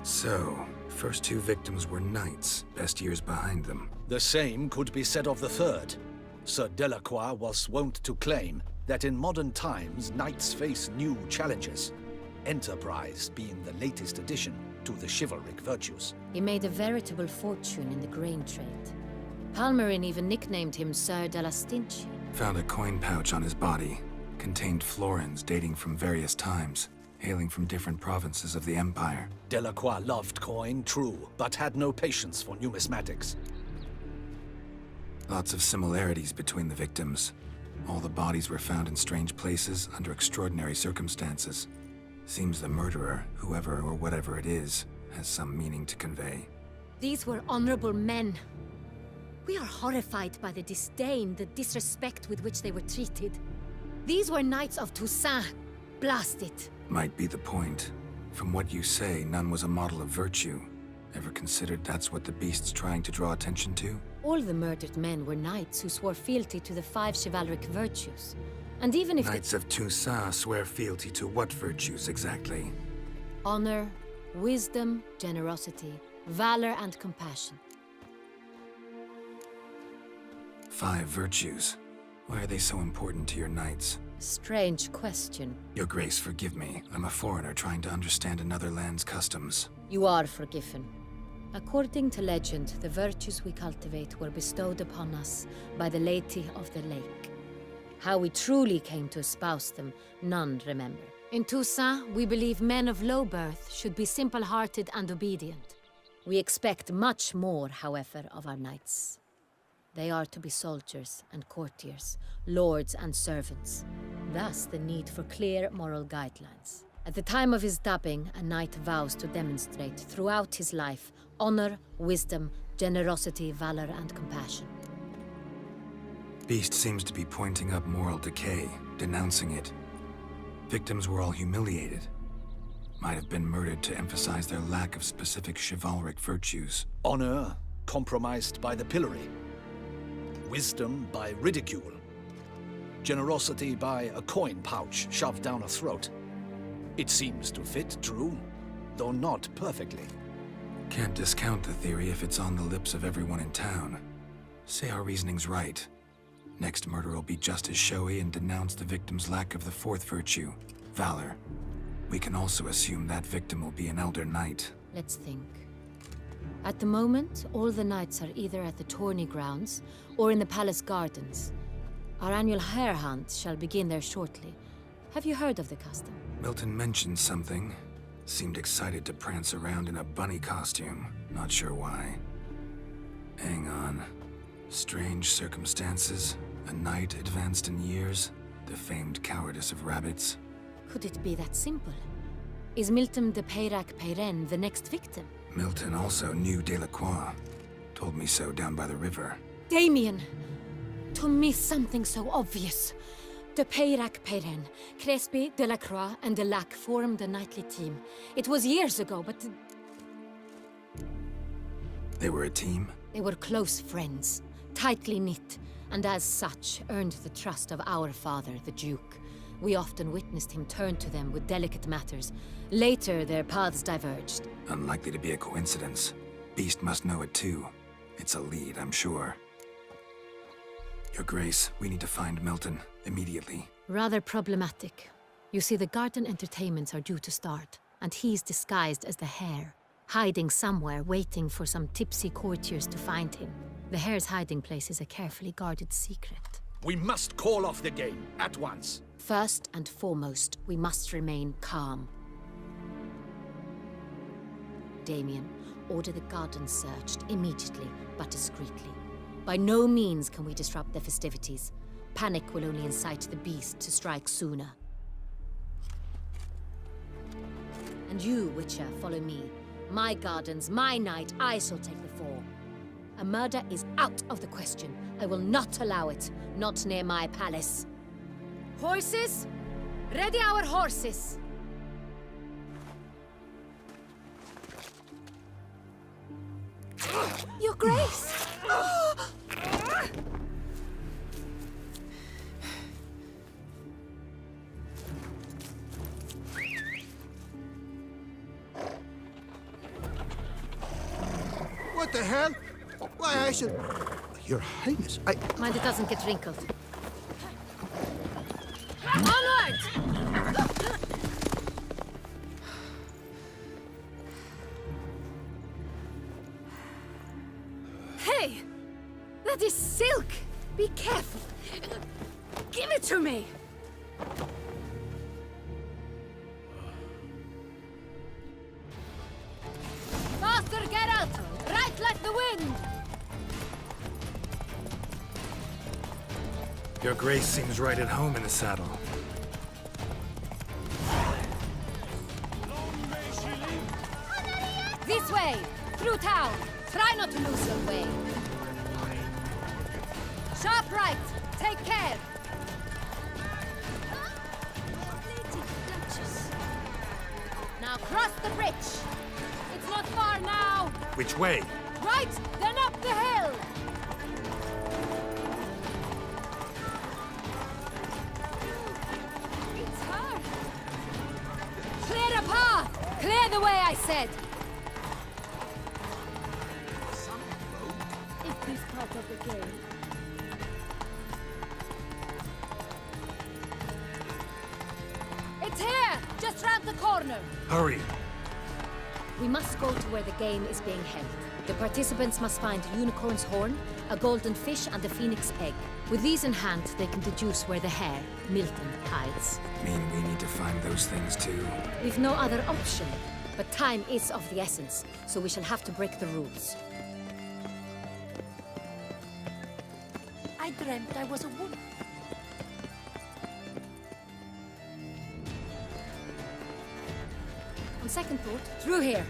So, first two victims were knights, best years behind them. The same could be said of the third. Sir Delacroix was wont to claim that in modern times, knights face new challenges, enterprise being the latest addition to the chivalric virtues. He made a veritable fortune in the grain trade. Palmerin even nicknamed him Sir de la Stinchi. Found a coin pouch on his body. Contained florins dating from various times, hailing from different provinces of the Empire. Delacroix loved coin, true, but had no patience for numismatics. Lots of similarities between the victims. All the bodies were found in strange places under extraordinary circumstances. Seems the murderer, whoever or whatever it is, has some meaning to convey. These were honorable men. We are horrified by the disdain, the disrespect with which they were treated. These were knights of Toussaint. Blast it. Might be the point. From what you say, none was a model of virtue. Ever considered that's what the beast's trying to draw attention to? All the murdered men were knights who swore fealty to the 5 chivalric virtues. And even if Knights of Toussaint swear fealty to what virtues exactly? honor, wisdom, generosity, valor, and compassion. 5 virtues. Why are they so important to your knights? Strange question. Your Grace, forgive me. I'm a foreigner trying to understand another land's customs. You are forgiven. According to legend, the virtues we cultivate were bestowed upon us by the Lady of the Lake. How we truly came to espouse them, none remember. In Toussaint, we believe men of low birth should be simple-hearted and obedient. We expect much more, however, of our knights. They are to be soldiers and courtiers, lords and servants. Thus, the need for clear moral guidelines. At the time of his dubbing, a knight vows to demonstrate throughout his life honor, wisdom, generosity, valor, and compassion. Beast seems to be pointing up moral decay, denouncing it. Victims were all humiliated. Might have been murdered to emphasize their lack of specific chivalric virtues. Honor compromised by the pillory. Wisdom by ridicule. Generosity by a coin pouch shoved down a throat. It seems to fit, true, though not perfectly. Can't discount the theory if it's on the lips of everyone in town. Say our reasoning's right. Next murder will be just as showy and denounce the victim's lack of the 4th virtue, valor. We can also assume that victim will be an elder knight. Let's think. At the moment, all the knights are either at the tourney grounds or in the palace gardens. Our annual hare hunt shall begin there shortly. Have you heard of the custom? Milton mentioned something. Seemed excited to prance around in a bunny costume. Not sure why. Hang on. Strange circumstances. A knight advanced in years. The famed cowardice of rabbits. Could it be that simple? Is Milton de Peyrac-Peyren the next victim? Milton also knew Delacroix. Told me so down by the river. Damien! To miss something so obvious. De Peyrac-Peyren, Crespi, Delacroix, and Delac formed a knightly team. It was years ago, but... They were a team? They were close friends, tightly knit, and as such earned the trust of our father, the Duke. We often witnessed him turn to them with delicate matters. Later, their paths diverged. Unlikely to be a coincidence. Beast must know it too. It's a lead, I'm sure. Your Grace, we need to find Milton, immediately. Rather problematic. You see, the garden entertainments are due to start, and he's disguised as the Hare, hiding somewhere, waiting for some tipsy courtiers to find him. The Hare's hiding place is a carefully guarded secret. We must call off the game, at once. First and foremost, we must remain calm. Damien, order the garden searched immediately, but discreetly. By no means can we disrupt the festivities. Panic will only incite the beast to strike sooner. And you, Witcher, follow me. My gardens, my night, I shall take the fall. A murder is out of the question. I will not allow it. Not near my palace. Horses? Ready our horses! Your Grace! What the hell? Why, I should... Your Highness, I... Mind it doesn't get wrinkled. Onward! Hey! That is silk! Be careful! Give it to me! Faster, Geralt! Right like the wind! Your Grace seems right at home in the saddle. This way! Through town! Try not to lose your way! Sharp right! Take care! Now cross the bridge! It's not far now! Which way? Right, then up the hill! It's her! Clear a path! Clear the way, I said! Is this part of the game? It's here! Just round the corner! Hurry! We must go to where the game is being held. The participants must find a unicorn's horn, a golden fish, and a phoenix egg. With these in hand, they can deduce where the Hare, Milton, hides. Mean we need to find those things too? We've no other option. But time is of the essence, so we shall have to break the rules. I dreamt I was a woman. On second thought, through here.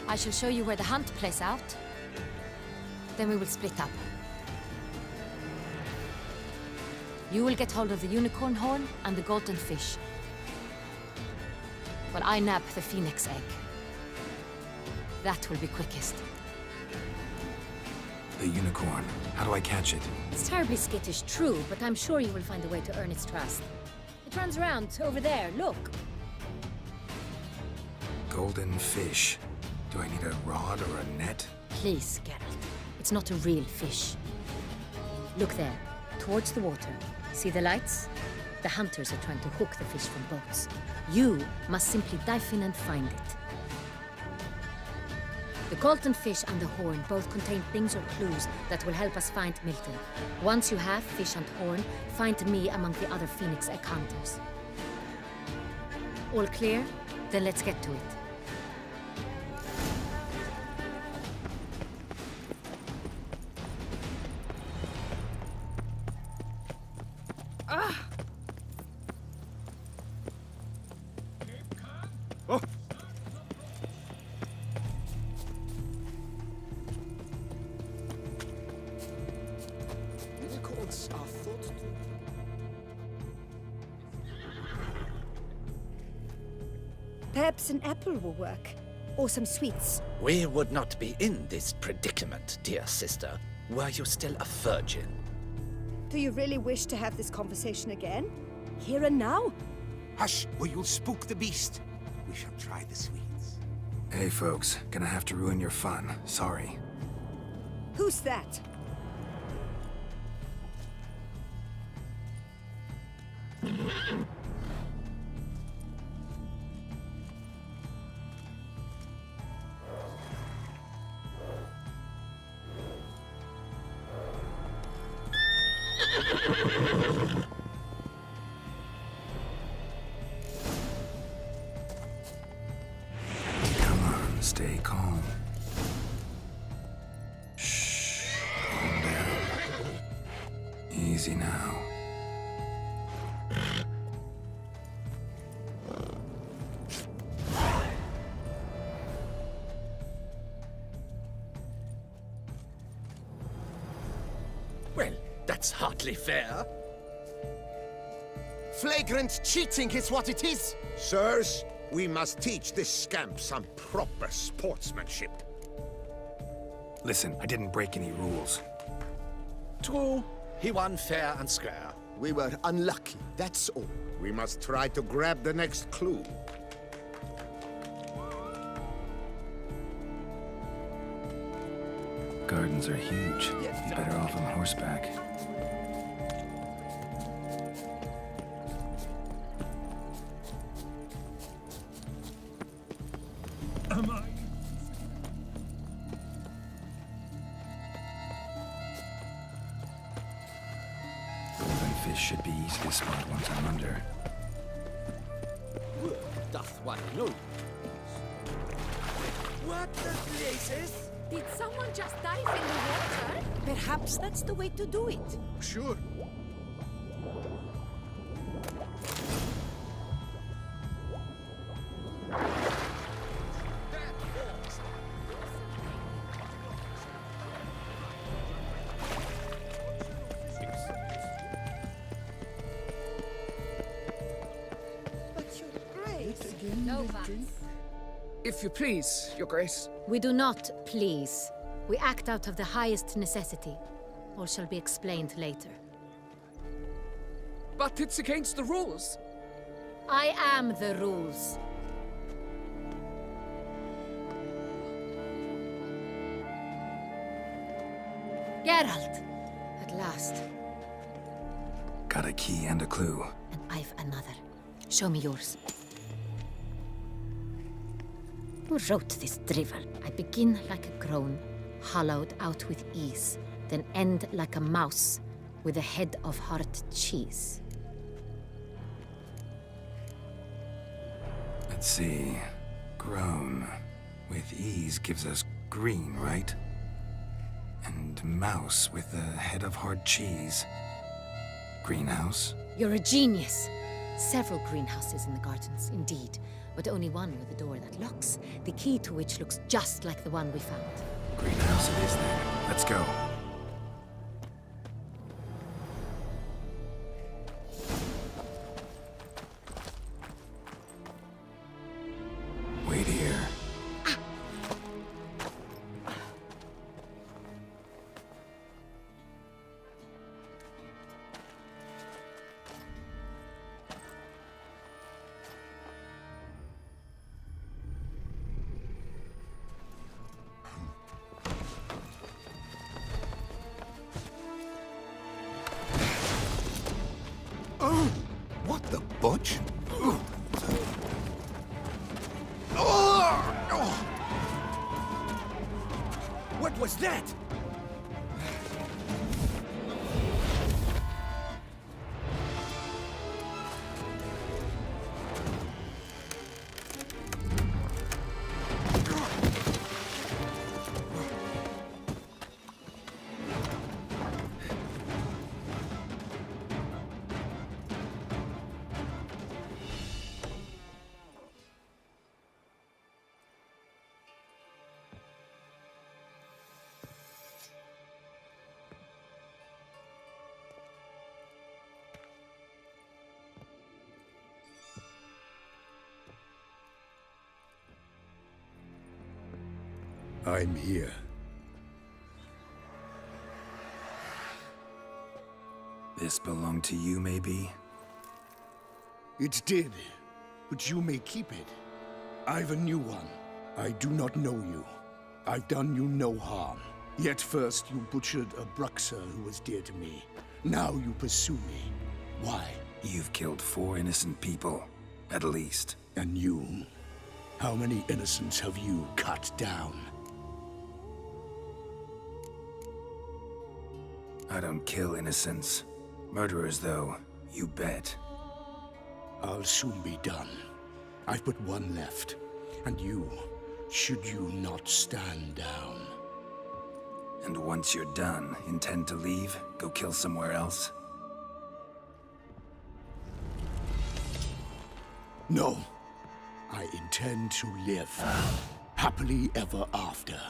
I shall show you where the hunt plays out. Then we will split up. You will get hold of the unicorn horn and the golden fish, while I nab the phoenix egg. That will be quickest. The unicorn. How do I catch it? It's terribly skittish, true, but I'm sure you will find a way to earn its trust. It runs around over there, look. Golden fish. Do I need a rod or a net? Please, Geralt. It's not a real fish. Look there, towards the water. See the lights? The hunters are trying to hook the fish from boats. You must simply dive in and find it. The Colton fish and the horn both contain things or clues that will help us find Milton. Once you have fish and horn, find me among the other Phoenix Egg hunters. All clear? Then let's get to it. Oh! Unicorns are thought to... Perhaps an apple will work. Or some sweets. We would not be in this predicament, dear sister, were you still a virgin. Do you really wish to have this conversation again? Here and now? Hush, or you'll spook the beast. We shall try the sweets. Hey, folks. Gonna have to ruin your fun. Sorry. Who's that? Come on, stay calm. Shh. Calm down. Easy now. Well, that's hardly fair. Flagrant cheating is what it is! Sirs, we must teach this scamp some proper sportsmanship. Listen, I didn't break any rules. True, he won fair and square. We were unlucky, that's all. We must try to grab the next clue. Gardens are huge. Be better off on horseback. Am I? Golden fish should be easy to spot once I'm under. Doth one know? What the blazes? Did someone just dive in the water? Perhaps that's the way to do it. Sure. No thanks. If you please, Your Grace. We do not please. We act out of the highest necessity. All shall be explained later. But it's against the rules. I am the rules. Geralt! At last. Got a key and a clue. And I've another. Show me yours. Who wrote this drivel? I begin like a groan, hollowed out with ease, then end like a mouse with a head of hard cheese. Let's see. Grown. With ease gives us green, right? And mouse with a head of hard cheese. Greenhouse? You're a genius. Several greenhouses in the gardens, indeed, but only one with a door that locks, the key to which looks just like the one we found. Greenhouse it is then. Let's go. Wait here. Oh! What the butch? that! I'm here. This belonged to you, maybe? It did, but you may keep it. I've a new one. I do not know you. I've done you no harm. Yet first you butchered a Bruxer who was dear to me. Now you pursue me. Why? You've killed 4 innocent people, at least. And you? How many innocents have you cut down? I don't kill innocents. Murderers, though, you bet. I'll soon be done. I've but one left. And you, should you not stand down. And once you're done, intend to leave? Go kill somewhere else? No. I intend to live. Happily ever after.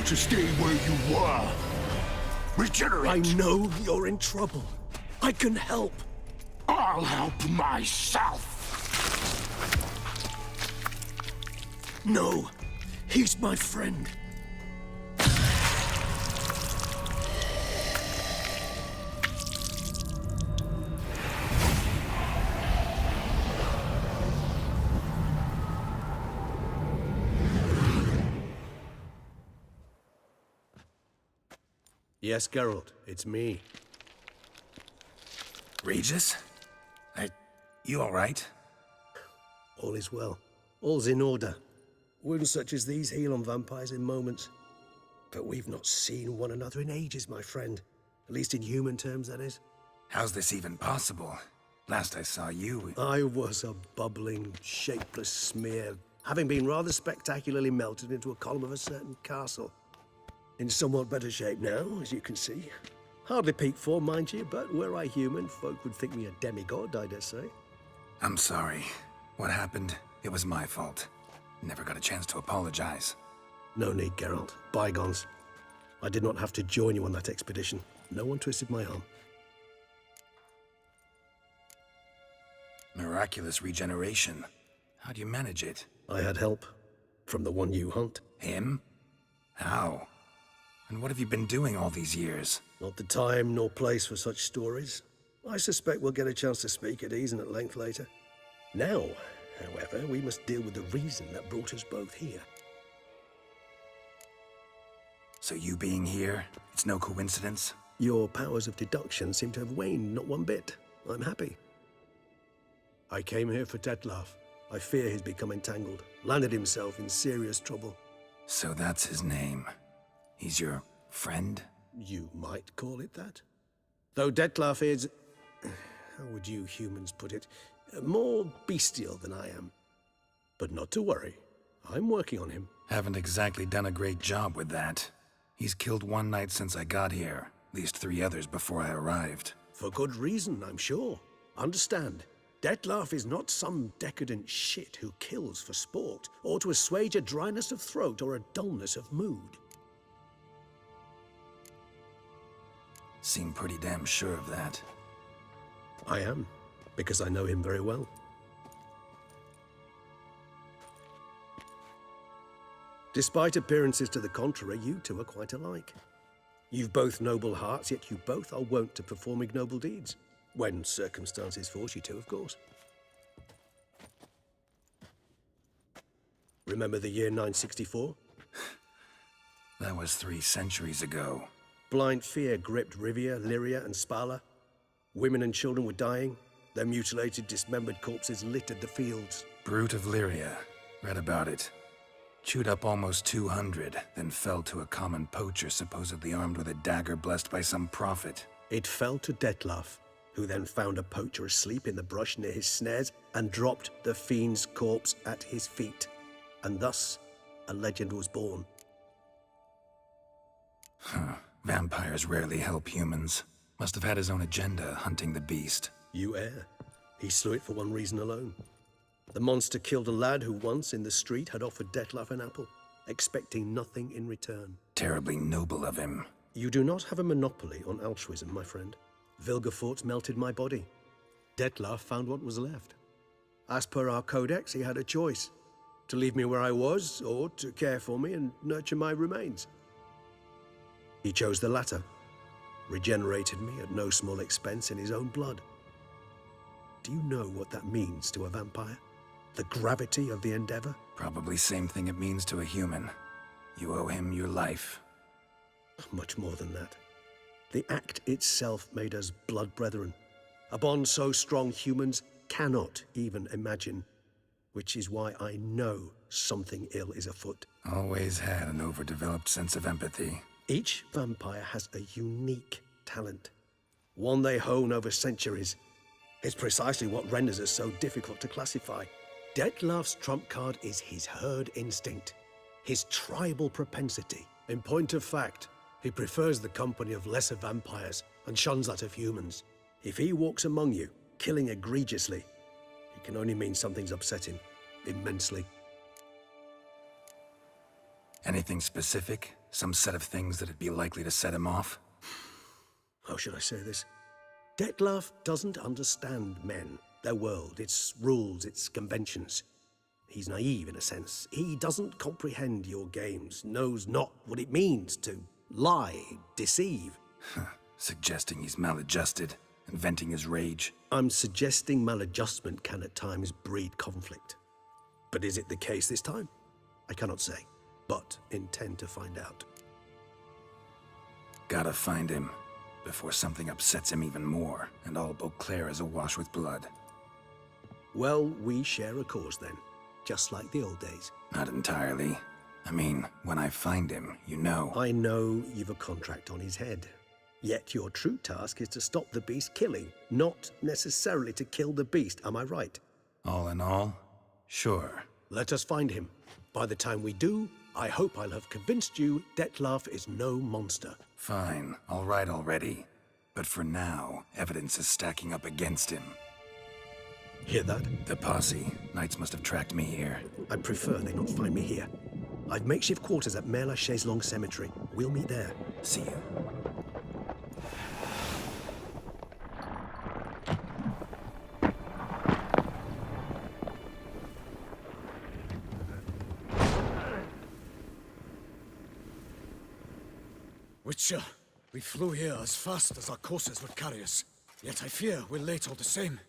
To stay where you were. Regenerate! I know you're in trouble. I can help. I'll help myself! No, he's my friend. Yes, Geralt, it's me. Regis? You all right? All is well. All's in order. Wounds such as these heal on vampires in moments. But we've not seen one another in ages, my friend. At least in human terms, that is. How's this even possible? Last I saw you... I was a bubbling, shapeless smear, having been rather spectacularly melted into a column of a certain castle. In somewhat better shape now, as you can see. Hardly peak form, mind you, but were I human, folk would think me a demigod, I dare say. I'm sorry. What happened, it was my fault. Never got a chance to apologize. No need, Geralt. Bygones. I did not have to join you on that expedition. No one twisted my arm. Miraculous regeneration. How do you manage it? I had help. From the one you hunt. Him? How? And what have you been doing all these years? Not the time nor place for such stories. I suspect we'll get a chance to speak at ease and at length later. Now, however, we must deal with the reason that brought us both here. So you being here, it's no coincidence? Your powers of deduction seem to have waned not one bit. I'm happy. I came here for Detlef. I fear he's become entangled, landed himself in serious trouble. So that's his name. He's your friend? You might call it that. Though Dettlaff is, how would you humans put it, more bestial than I am. But not to worry, I'm working on him. Haven't exactly done a great job with that. He's killed one knight since I got here, at least 3 others before I arrived. For good reason, I'm sure. Understand, Dettlaff is not some decadent shit who kills for sport, or to assuage a dryness of throat or a dullness of mood. Seem pretty damn sure of that. I am, because I know him very well. Despite appearances to the contrary, you two are quite alike. You've both noble hearts, yet you both are wont to perform ignoble deeds. When circumstances force you to, of course. Remember the year 964? That was 3 centuries ago. Blind fear gripped Rivia, Lyria, and Spala. Women and children were dying. Their mutilated, dismembered corpses littered the fields. Brute of Lyria. Read about it. Chewed up almost 200, then fell to a common poacher supposedly armed with a dagger blessed by some prophet. It fell to Dettlaff, who then found a poacher asleep in the brush near his snares and dropped the fiend's corpse at his feet. And thus, a legend was born. Huh. Vampires rarely help humans. Must have had his own agenda, hunting the beast. You err. He slew it for one reason alone. The monster killed a lad who once, in the street, had offered Dettlaff an apple, expecting nothing in return. Terribly noble of him. You do not have a monopoly on altruism, my friend. Vilgefortz melted my body. Dettlaff found what was left. As per our codex, he had a choice. To leave me where I was, or to care for me and nurture my remains. He chose the latter. Regenerated me at no small expense in his own blood. Do you know what that means to a vampire? The gravity of the endeavor? Probably same thing it means to a human. You owe him your life. Much more than that. The act itself made us blood brethren. A bond so strong humans cannot even imagine. Which is why I know something ill is afoot. Always had an overdeveloped sense of empathy. Each vampire has a unique talent. One they hone over centuries. It's precisely what renders us so difficult to classify. Dettlaff's trump card is his herd instinct, his tribal propensity. In point of fact, he prefers the company of lesser vampires and shuns that of humans. If he walks among you, killing egregiously, it can only mean something's upset him, immensely. Anything specific? Some set of things that'd be likely to set him off? How should I say this? Dettlaff doesn't understand men, their world, its rules, its conventions. He's naive in a sense. He doesn't comprehend your games, knows not what it means to lie, deceive. Suggesting he's maladjusted and venting his rage. I'm suggesting maladjustment can at times breed conflict. But is it the case this time? I cannot say, but intend to find out. Gotta find him before something upsets him even more, and all Beauclair is awash with blood. Well, we share a cause then, just like the old days. Not entirely. I mean, when I find him, you know. I know you've a contract on his head. Yet your true task is to stop the beast killing, not necessarily to kill the beast, am I right? All in all, sure. Let us find him. By the time we do, I hope I'll have convinced you Dettlaff is no monster. Fine, all right already. But for now, evidence is stacking up against him. Hear that? The posse. Knights must have tracked me here. I'd prefer they not find me here. I've makeshift quarters at Mère Lachaise Long Cemetery. We'll meet there. See you. Witcher, we flew here as fast as our courses would carry us. Yet I fear we're late all the same.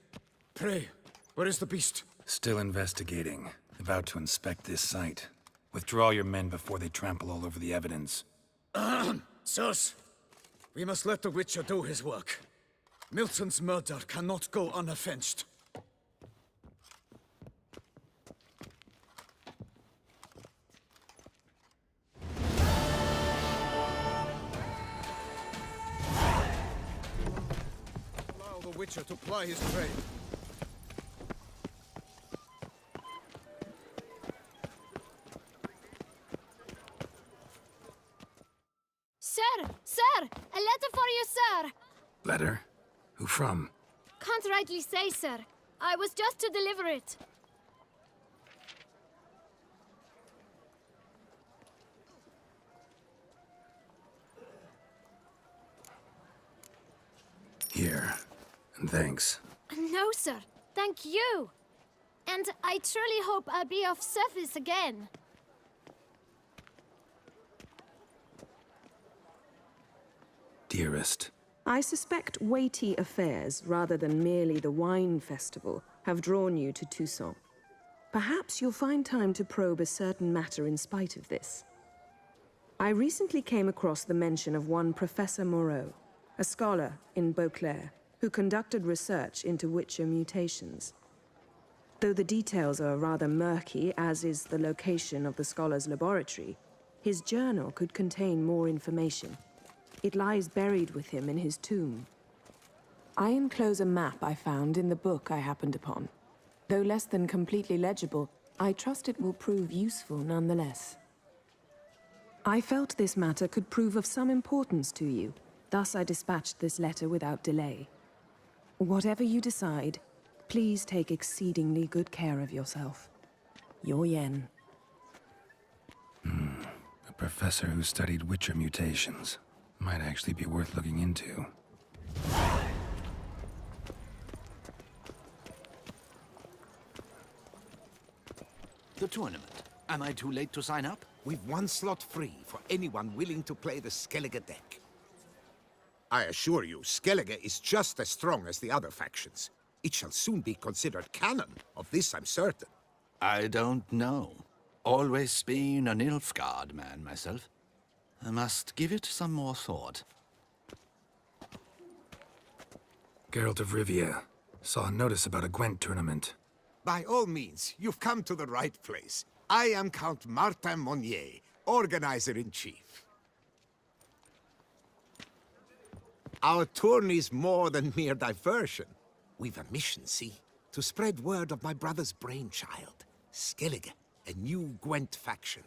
Pray, where is the beast? Still investigating. About to inspect this site. Withdraw your men before they trample all over the evidence. Sirs, we must let the Witcher do his work. Milton's murder cannot go unavenged. Witcher to ply his trade. Sir! Sir! A letter for you, sir! Letter? Who from? Can't rightly say, sir. I was just to deliver it. Here. And thanks. No, sir. Thank you. And I truly hope I'll be of service again. Dearest. I suspect weighty affairs, rather than merely the wine festival, have drawn you to Toussaint. Perhaps you'll find time to probe a certain matter in spite of this. I recently came across the mention of one Professor Moreau, a scholar in Beauclair, who conducted research into Witcher mutations. Though the details are rather murky, as is the location of the scholar's laboratory, his journal could contain more information. It lies buried with him in his tomb. I enclose a map I found in the book I happened upon. Though less than completely legible, I trust it will prove useful nonetheless. I felt this matter could prove of some importance to you, thus I dispatched this letter without delay. Whatever you decide, please take exceedingly good care of yourself. Your Yen. A professor who studied Witcher mutations. Might actually be worth looking into. The tournament. Am I too late to sign up? We've one slot free for anyone willing to play the Skellige deck. I assure you, Skellige is just as strong as the other factions. It shall soon be considered canon. Of this I'm certain. I don't know. Always been a Nilfgaard man myself. I must give it some more thought. Geralt of Rivia. Saw a notice about a Gwent tournament. By all means, you've come to the right place. I am Count Martin Monnier, Organizer-in-Chief. Our tourney's more than mere diversion. We've a mission, see? To spread word of my brother's brainchild, Skellige, a new Gwent faction.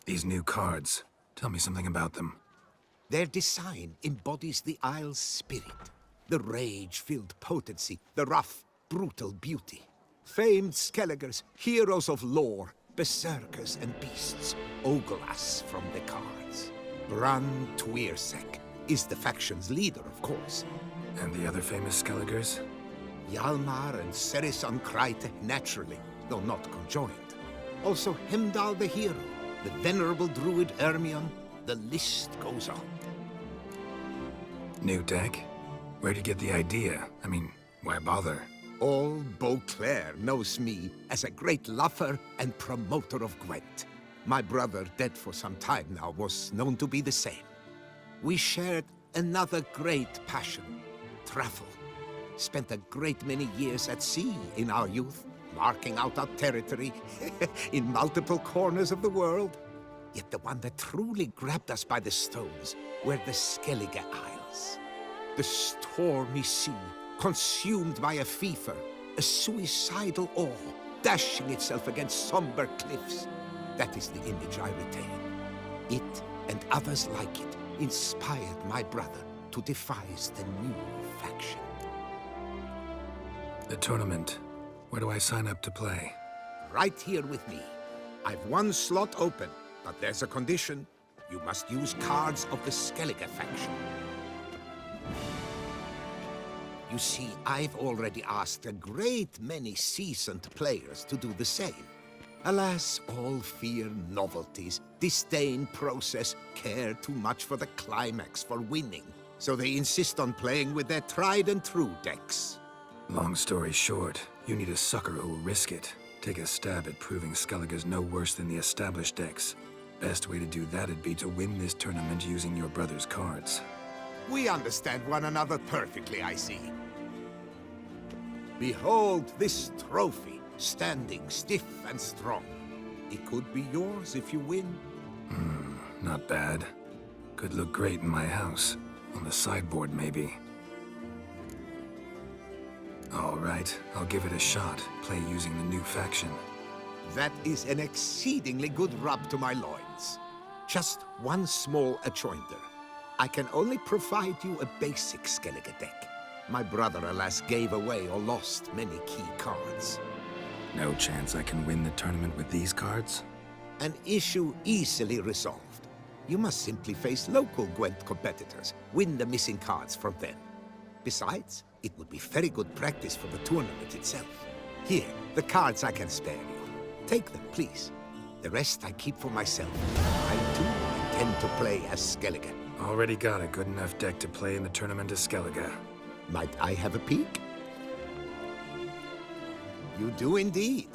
These new cards. Tell me something about them. Their design embodies the Isle's spirit. The rage-filled potency, the rough, brutal beauty. Famed Skelligers, heroes of lore, berserkers and beasts, ogle us from the cards. Bran Tuirsek is the faction's leader, of course. And the other famous Skelligers? Hjalmar and Ciri Kreite, naturally, though not conjoined. Also Hemdall the hero, the venerable druid Ermion, the list goes on. New deck? Where'd you get the idea? I mean, why bother? All Beauclair knows me as a great lover and promoter of Gwent. My brother, dead for some time now, was known to be the same. We shared another great passion, travel. Spent a great many years at sea in our youth, marking out our territory in multiple corners of the world. Yet the one that truly grabbed us by the stones were the Skellige Isles. The stormy sea, consumed by a fever, a suicidal awe, dashing itself against somber cliffs. That is the image I retain. It, and others like it, inspired my brother to devise the new faction. The tournament. Where do I sign up to play? Right here with me. I've one slot open, but there's a condition. You must use cards of the Skellige faction. You see, I've already asked a great many seasoned players to do the same. Alas, all fear novelties, disdain process, care too much for the climax, for winning. So they insist on playing with their tried and true decks. Long story short, you need a sucker who will risk it. Take a stab at proving Skellige's no worse than the established decks. Best way to do that'd be to win this tournament using your brother's cards. We understand one another perfectly, I see. Behold this trophy, standing stiff and strong. It could be yours if you win. Not bad. Could look great in my house. On the sideboard, maybe. All right, I'll give it a shot. Play using the new faction. That is an exceedingly good rub to my loins. Just one small adjoinder. I can only provide you a basic Skellige deck. My brother, alas, gave away or lost many key cards. No chance I can win the tournament with these cards? An issue easily resolved. You must simply face local Gwent competitors, win the missing cards from them. Besides, it would be very good practice for the tournament itself. Here, the cards I can spare you. Take them, please. The rest I keep for myself. I too intend to play as Skellige. Already got a good enough deck to play in the tournament as Skellige. Might I have a peek? You do indeed.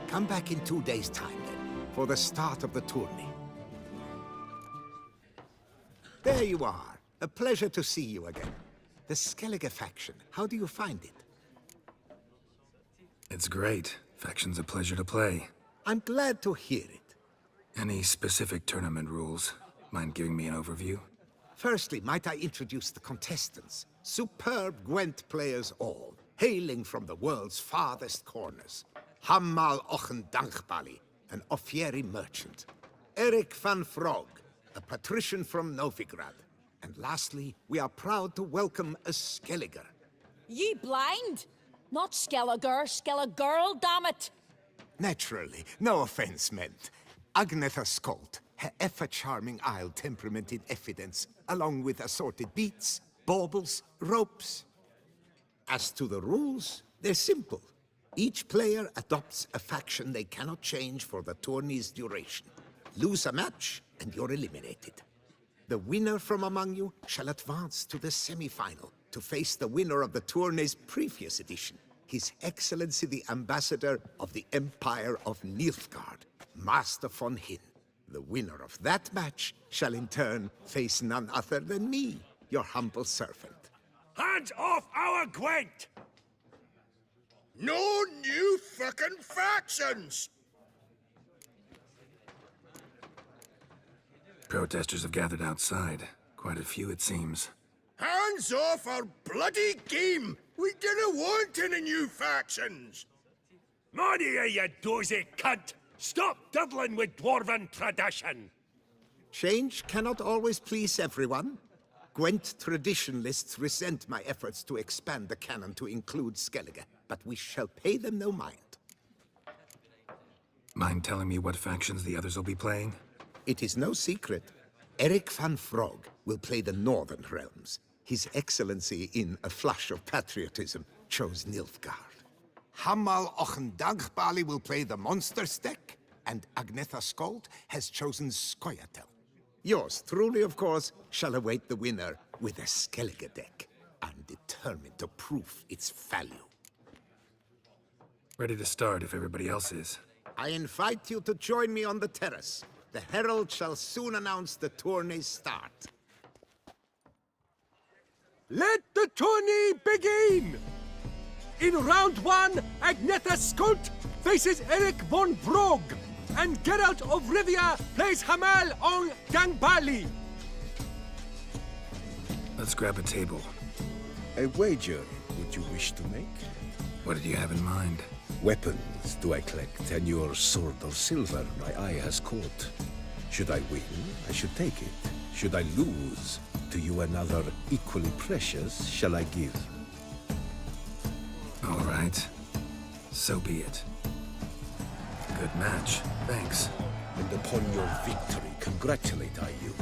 Come back in 2 days' time, then, for the start of the tourney. There you are. A pleasure to see you again. The Skellige faction, how do you find it? It's great. Faction's a pleasure to play. I'm glad to hear it. Any specific tournament rules? Mind giving me an overview? Firstly, might I introduce the contestants? Superb Gwent players all, hailing from the world's farthest corners. Hammal Ochen Dankbali, an Offieri merchant. Eric van Frog, a patrician from Novigrad. And lastly, we are proud to welcome a Skelliger. Ye blind? Not Skelliger, Skelligirl, damn it! Naturally, no offense meant. Agnetha Skolt, her ever-charming Isle temperament in evidence, along with assorted beats, baubles, ropes. As to the rules, they're simple. Each player adopts a faction they cannot change for the tourney's duration. Lose a match, and you're eliminated. The winner from among you shall advance to the semi-final to face the winner of the tourney's previous edition, His Excellency the Ambassador of the Empire of Nilfgaard, Master von Hin. The winner of that match shall in turn face none other than me, your humble servant. Hands off our Gwent! No new fucking factions! Protesters have gathered outside. Quite a few, it seems. Hands off our bloody game! We didn't want any new factions! Money, you dozy cunt! Stop diddling with dwarven tradition! Change cannot always please everyone. Gwent traditionalists resent my efforts to expand the canon to include Skellige, but we shall pay them no mind. Mind telling me what factions the others will be playing? It is no secret. Eric van Frog will play the Northern Realms. His Excellency, in a flush of patriotism, chose Nilfgaard. Hammal Ochen Dankbali will play the Monsters deck, and Agnetha Skolt has chosen Scoia'tael. Yours truly, of course, shall await the winner with a Skellige deck. I'm determined to prove its value. Ready to start if everybody else is. I invite you to join me on the terrace. The herald shall soon announce the tourney's start. Let the tourney begin! In round 1, Agnetha Skolt faces Eric von Brog, and Geralt of Rivia plays Hammal on Gangbali. Let's grab a table. A wager would you wish to make? What did you have in mind? Weapons do I collect, and your sword of silver my eye has caught. Should I win, I should take it. Should I lose, to you another equally precious shall I give. All right. So be it. Good match. Thanks. And upon your victory congratulate I you.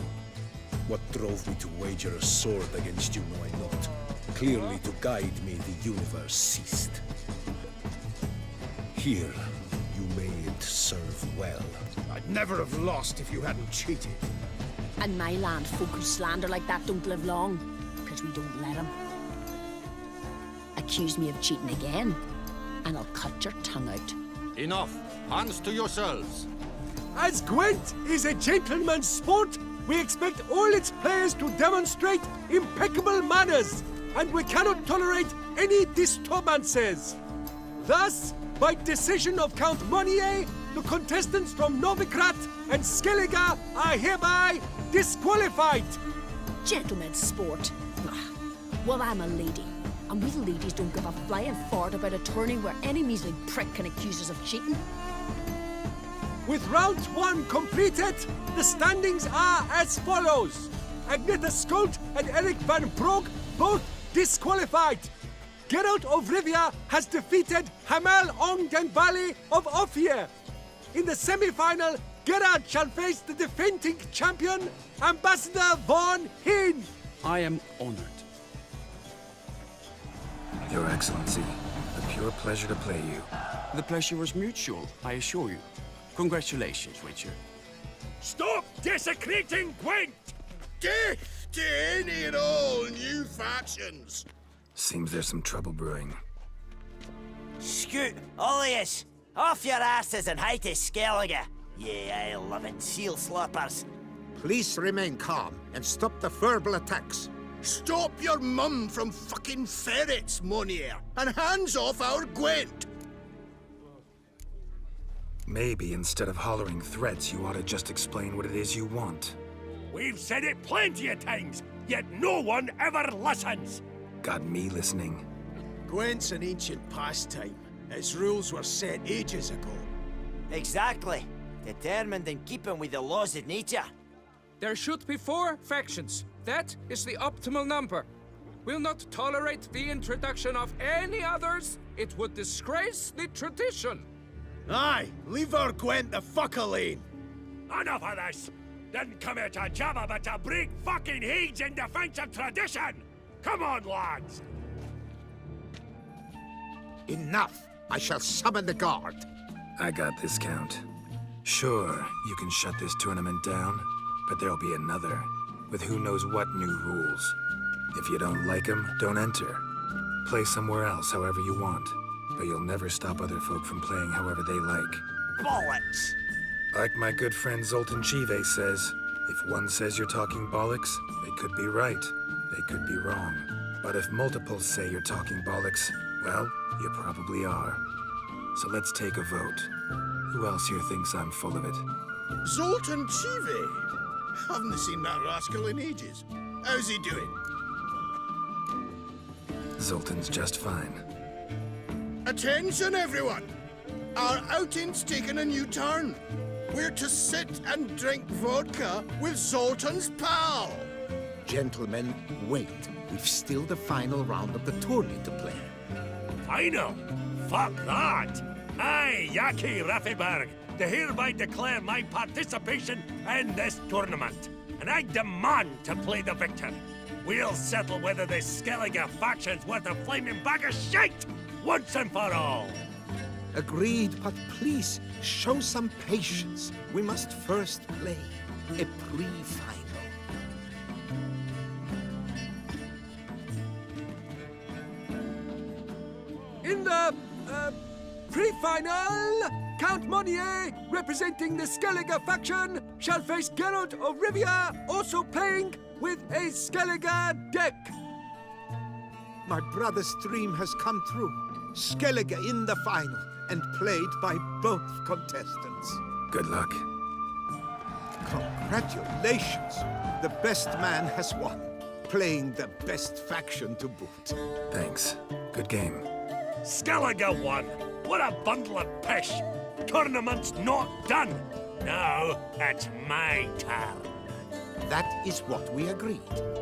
What drove me to wager a sword against you know I not. Clearly to guide me the universe ceased. Here, you made serve well. I'd never have lost if you hadn't cheated. And my land folk who slander like that don't live long, because we don't let them. Accuse me of cheating again, and I'll cut your tongue out. Enough. Hands to yourselves. As Gwent is a gentleman's sport, we expect all its players to demonstrate impeccable manners, and we cannot tolerate any disturbances. Thus, by decision of Count Monnier, the contestants from Novigrad and Skellige are hereby disqualified. Gentleman's sport. Well, I'm a lady. And we ladies don't give a flying fart about a tourney where any measly prick can accuse us of cheating. With round 1 completed, the standings are as follows. Agneta Skolt and Eric van Brogg both disqualified. Geralt of Rivia has defeated Hamel Ong den Valley of Ophir. In the semi-final, Geralt shall face the defending champion, Ambassador Von Hinn. I am honored. Your Excellency, a pure pleasure to play you. The pleasure was mutual, I assure you. Congratulations, Witcher. Stop desecrating Gwent! Death to any and all new factions! Seems there's some trouble brewing. Scoot, all of yous! Off your asses and hide to Skellige, ye eye-loving seal sloppers. Please remain calm and stop the verbal attacks. Stop your mum from fucking ferrets, Monier, and hands off our Gwent! Maybe instead of hollering threats, you ought to just explain what it is you want. We've said it plenty of times, yet no one ever listens. Got me listening. Gwent's an ancient pastime. Its rules were set ages ago. Exactly. Determined in keeping with the laws of nature. There should be 4 factions. That is the optimal number. We'll not tolerate the introduction of any others. It would disgrace the tradition. Aye, leave our Gwent the fuck alone. Enough of this! Didn't come here to jabber, but to break fucking heads in defense of tradition! Come on, lads! Enough! I shall summon the guard. I got this, Count. Sure, you can shut this tournament down, but there'll be another, with who knows what new rules. If you don't like them, don't enter. Play somewhere else however you want, but you'll never stop other folk from playing however they like. Bollocks! Like my good friend Zoltan Chive says, if one says you're talking bollocks, they could be right, they could be wrong. But if multiples say you're talking bollocks, well, you probably are. So let's take a vote. Who else here thinks I'm full of it? Zoltan Chive? Haven't seen that rascal in ages. How's he doing? Zoltan's just fine. Attention, everyone! Our outing's taken a new turn. We're to sit and drink vodka with Zoltan's pal. Gentlemen, wait. We've still the final round of the tourney to play. Final? Fuck that! I, Yaki Raffiberg, do hereby declare my participation in this tournament, and I demand to play the victor. We'll settle whether this Skellige faction's worth a flaming bag of shite once and for all. Agreed, but please, show some patience. We must first play a pre-final. In the pre-final, Count Monnier, representing the Skellige faction, shall face Geralt of Rivia, also playing with a Skellige deck. My brother's dream has come true. Skellige in the final, and played by both contestants. Good luck. Congratulations! The best man has won, playing the best faction to boot. Thanks. Good game. Skellige won! What a bundle of pish! Tournament's not done! Now, it's my turn. That is what we agreed.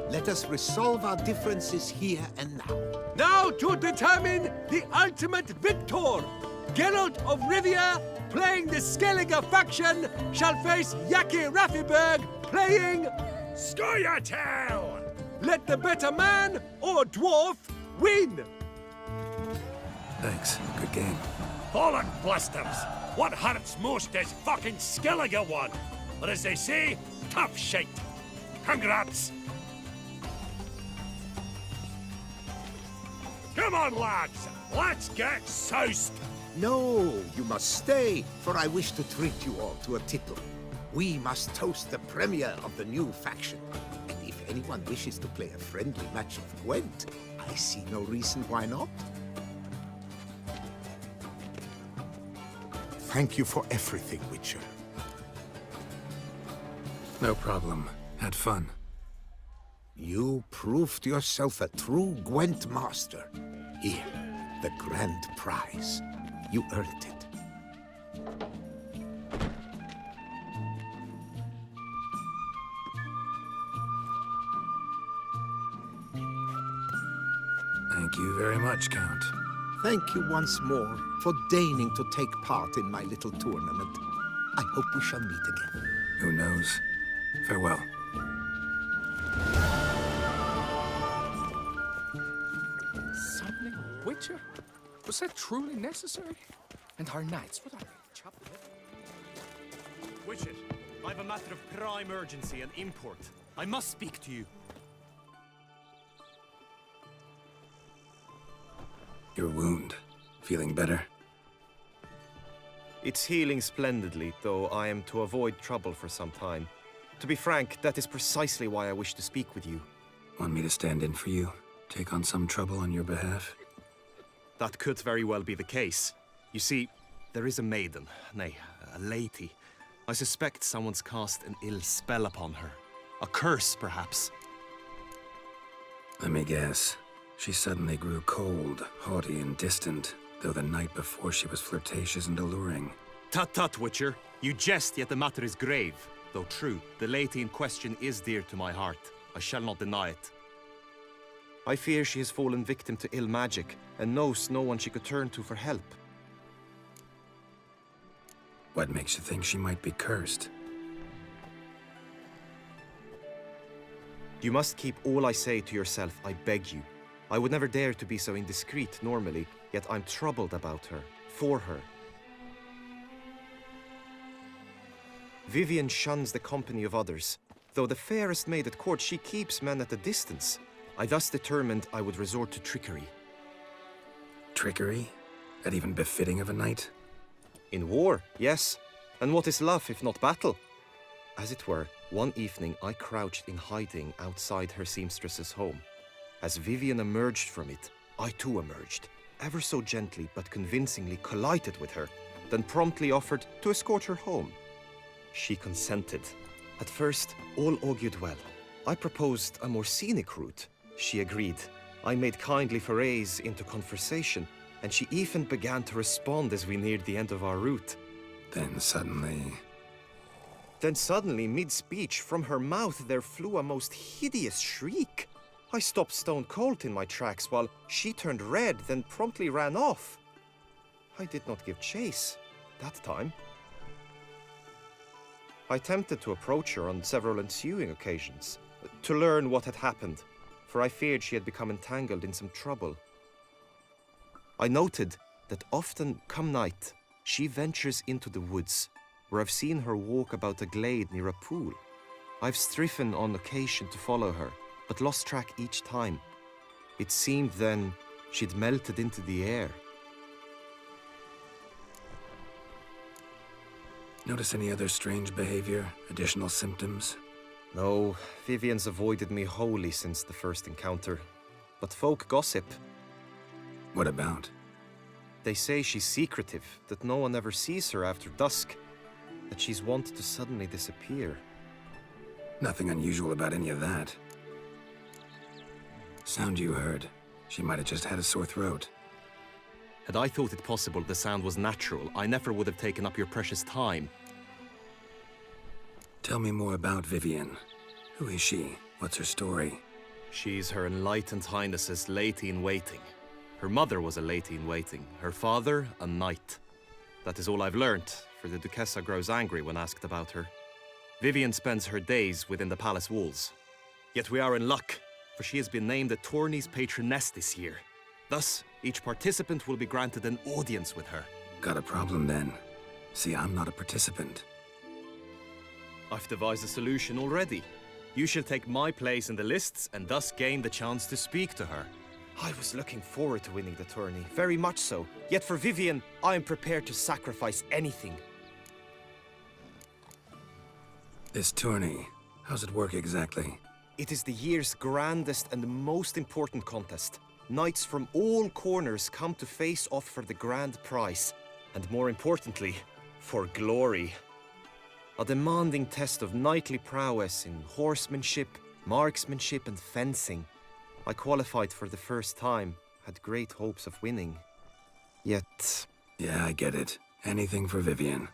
Let us resolve our differences here and now. Now to determine the ultimate victor! Geralt of Rivia, playing the Skellige faction, shall face Yaki Raffiberg, playing... Scoia'tael! Let the better man, or dwarf, win! Thanks. Good game. Bollock blisters! What hurts most is fucking Skellige won! But as they say, tough shite. Congrats! Come on, lads! Let's get soused! No, you must stay, for I wish to treat you all to a tipple. We must toast the premier of the new faction. And if anyone wishes to play a friendly match of Gwent, I see no reason why not. Thank you for everything, Witcher. No problem. Had fun. You proved yourself a true Gwent master. Here, the grand prize. You earned it. Thank you very much, Count. Thank you once more for deigning to take part in my little tournament. I hope we shall meet again. Who knows? Farewell. Summoning a witcher? Was that truly necessary? And our knights, what are they? Chopped liver? Witcher, I have a matter of prime urgency and import. I must speak to you. Your wound. Feeling better? It's healing splendidly, though I am to avoid trouble for some time. To be frank, that is precisely why I wish to speak with you. Want me to stand in for you? Take on some trouble on your behalf? That could very well be the case. You see, there is a maiden, nay, a lady. I suspect someone's cast an ill spell upon her. A curse, perhaps. Let me guess. She suddenly grew cold, haughty, and distant, though the night before she was flirtatious and alluring. Tut tut, Witcher. You jest, yet the matter is grave. Though true, the lady in question is dear to my heart. I shall not deny it. I fear she has fallen victim to ill magic, and knows no one she could turn to for help. What makes you think she might be cursed? You must keep all I say to yourself, I beg you. I would never dare to be so indiscreet normally, yet I'm troubled about her, for her. Vivian shuns the company of others. Though the fairest maid at court, she keeps men at a distance. I thus determined I would resort to trickery. Trickery? That even befitting of a knight? In war, yes. And what is love if not battle? As it were, one evening I crouched in hiding outside her seamstress's home. As Vivian emerged from it, I too emerged, ever so gently but convincingly collided with her, then promptly offered to escort her home. She consented. At first, all augured well. I proposed a more scenic route. She agreed. I made kindly forays into conversation, and she even began to respond as we neared the end of our route. Then suddenly, mid-speech, from her mouth there flew a most hideous shriek. I stopped stone cold in my tracks while she turned red, then promptly ran off. I did not give chase that time. I attempted to approach her on several ensuing occasions, to learn what had happened, for I feared she had become entangled in some trouble. I noted that often, come night, she ventures into the woods, where I've seen her walk about a glade near a pool. I've striven on occasion to follow her, but lost track each time. It seemed then she'd melted into the air. notice any other strange behavior, additional symptoms? No, Vivian's avoided me wholly since the first encounter. But folk gossip. What about? They say she's secretive, that no one ever sees her after dusk, that she's wont to suddenly disappear. Nothing unusual about any of that. Sound you heard. She might have just had a sore throat. Had I thought it possible the sound was natural, I never would have taken up your precious time. Tell me more about Vivian. Who is she? What's her story? She's Her Enlightened Highness's lady-in-waiting. Her mother was a lady-in-waiting, her father a knight. That is all I've learnt, for the Duchessa grows angry when asked about her. Vivian spends her days within the palace walls. Yet we are in luck, for she has been named the tourney's patroness this year. Thus, each participant will be granted an audience with her. Got a problem then. See, I'm not a participant. I've devised a solution already. You shall take my place in the lists and thus gain the chance to speak to her. I was looking forward to winning the tourney, very much so. Yet for Vivian, I am prepared to sacrifice anything. This tourney, how's it work exactly? It is the year's grandest and most important contest. Knights from all corners come to face off for the grand prize. And more importantly, for glory. A demanding test of knightly prowess in horsemanship, Marksmanship and fencing. I qualified for the first time, had great hopes of winning. Yet... Yeah, I get it. Anything for Vivian.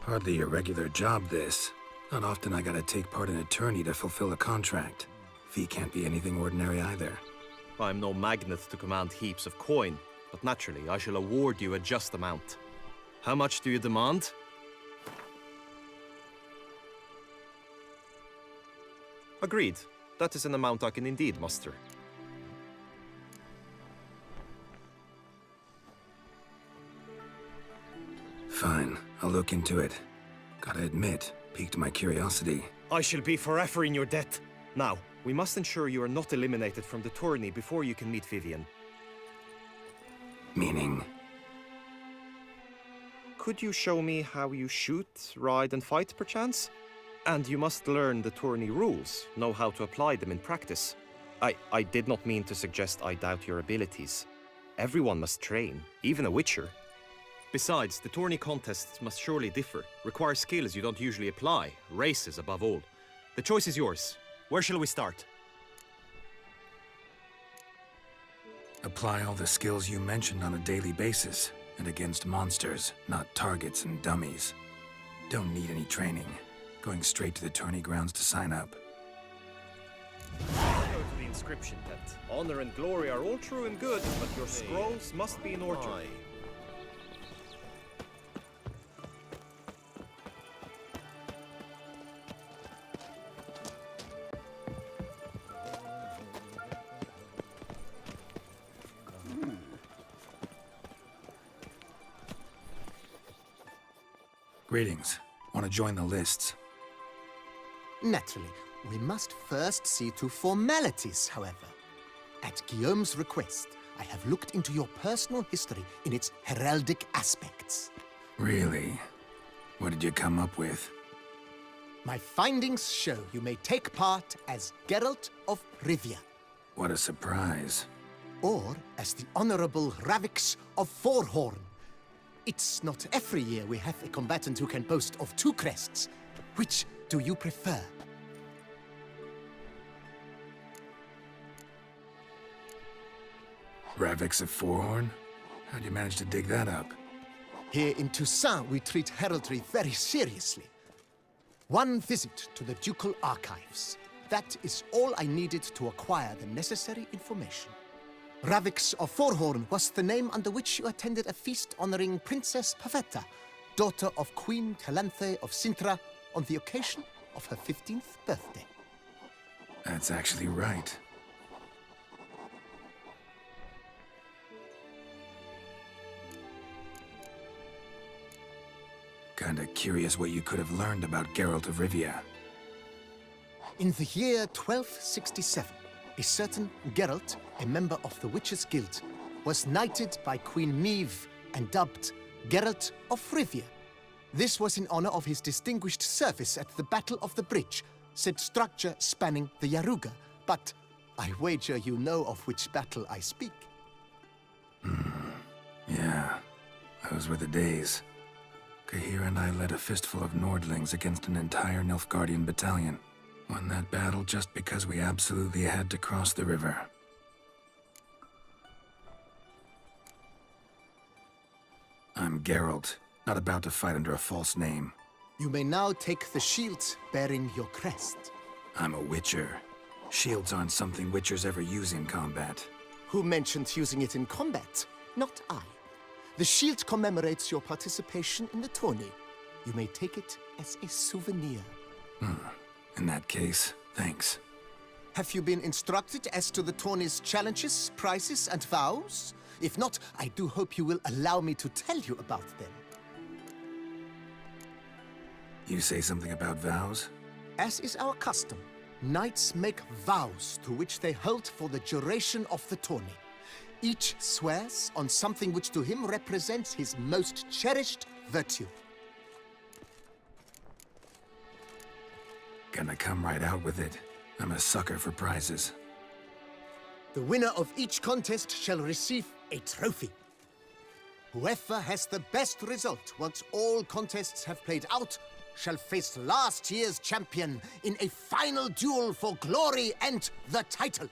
Hardly a regular job, this. Not often I gotta take part in a tourney to fulfill a contract. Fee can't be anything ordinary either. I'm no magnet to command heaps of coin, but naturally I shall award you a just amount. How much do you demand? Agreed. That is an amount I can indeed muster. Fine, I'll look into it. Gotta admit, piqued my curiosity. I shall be forever in your debt. Now, we must ensure you are not eliminated from the tourney before you can meet Vivian. Meaning? Could you show me how you shoot, ride and fight, perchance? And you must learn the tourney rules, know how to apply them in practice. I did not mean to suggest I doubt your abilities. Everyone must train, even a witcher. Besides, the tourney contests must surely differ, require skills you don't usually apply, races above all. The choice is yours. Where shall we start? Apply all the skills you mentioned on a daily basis, and against monsters, not targets and dummies. Don't need any training. Going straight to the tourney grounds to sign up. Go to the inscription tent. Honor and glory are all true and good, but your scrolls must be in order. Greetings. Want to join the lists? Naturally, we must first see to formalities, however. At Guillaume's request, I have looked into your personal history in its heraldic aspects. Really? What did you come up with? My findings show you may take part as Geralt of Rivia. What a surprise. Or as the Honorable Ravix of Forhorn. It's not every year we have a combatant who can boast of 2 crests. Which do you prefer? Ravix of Forhorn? How'd you manage to dig that up? Here in Toussaint, we treat heraldry very seriously. One visit to the ducal archives. That is all I needed to acquire the necessary information. Ravix of Forhorn was the name under which you attended a feast honoring Princess Pavetta, daughter of Queen Calanthe of Sintra, on the occasion of her 15th birthday. That's actually right. Kinda curious what you could have learned about Geralt of Rivia. In the year 1267, a certain Geralt, a member of the Witches' Guild, was knighted by Queen Meve and dubbed Geralt of Rivia. This was in honor of his distinguished service at the Battle of the Bridge, said structure spanning the Yaruga. But I wager you know of which battle I speak. Yeah, those were the days. Kahir and I led a fistful of Nordlings against an entire Nilfgaardian battalion. Won that battle just because we absolutely had to cross the river. I'm Geralt, not about to fight under a false name. You may now take the shield bearing your crest. I'm a witcher. Shields aren't something witchers ever use in combat. Who mentioned using it in combat? Not I. The shield commemorates your participation in the tourney. You may take it as a souvenir. In that case, thanks. Have you been instructed as to the tourney's challenges, prizes, and vows? If not, I do hope you will allow me to tell you about them. You say something about vows? As is our custom, knights make vows to which they hold for the duration of the tourney. Each swears on something which to him represents his most cherished virtue. Gonna come right out with it. I'm a sucker for prizes. The winner of each contest shall receive a trophy. Whoever has the best result once all contests have played out shall face last year's champion in a final duel for glory and the title.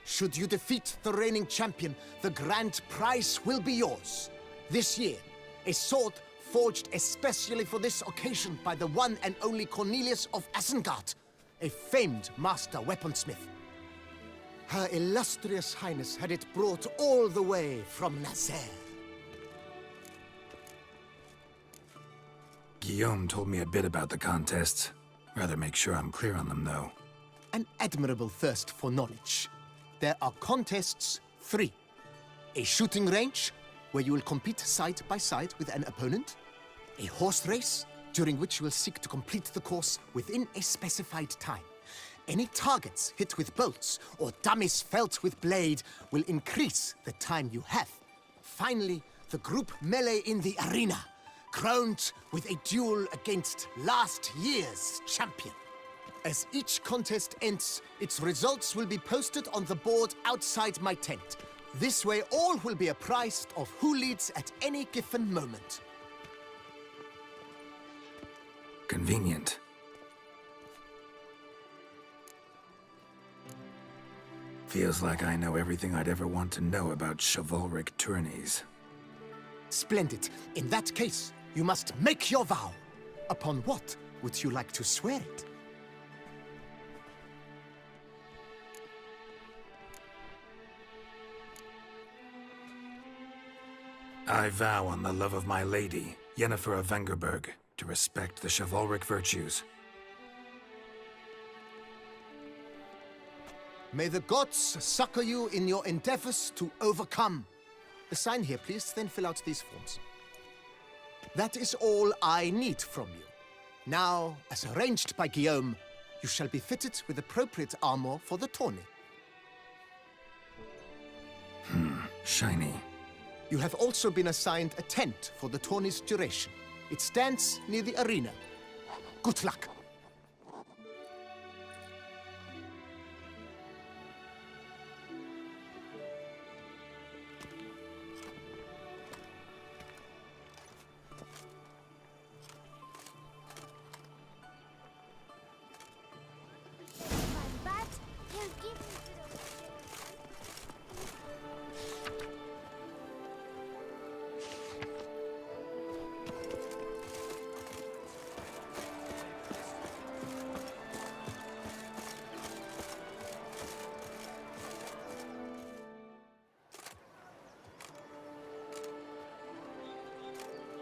Should you defeat the reigning champion, the grand prize will be yours. This year, a sword forged especially for this occasion by the one and only Cornelius of Isengard, a famed master weaponsmith. Her illustrious highness had it brought all the way from Nazaire. Guillaume told me a bit about the contests. Rather make sure I'm clear on them, though. An admirable thirst for knowledge. There are contests 3. A shooting range, where you will compete side by side with an opponent. A horse race, during which you will seek to complete the course within a specified time. Any targets hit with bolts or dummies felt with blade will increase the time you have. Finally, the group melee in the arena, crowned with a duel against last year's champion. As each contest ends, its results will be posted on the board outside my tent. This way, all will be apprised of who leads at any given moment. Convenient. Feels like I know everything I'd ever want to know about chivalric tourneys. Splendid. In that case, you must make your vow. Upon what would you like to swear it? I vow on the love of my lady, Yennefer of Vengerberg, to respect the chivalric virtues. May the gods succor you in your endeavors to overcome. Sign here, please, then fill out these forms. That is all I need from you. Now, as arranged by Guillaume, you shall be fitted with appropriate armor for the tourney. Shiny. You have also been assigned a tent for the tourney's duration. It stands near the arena. Good luck.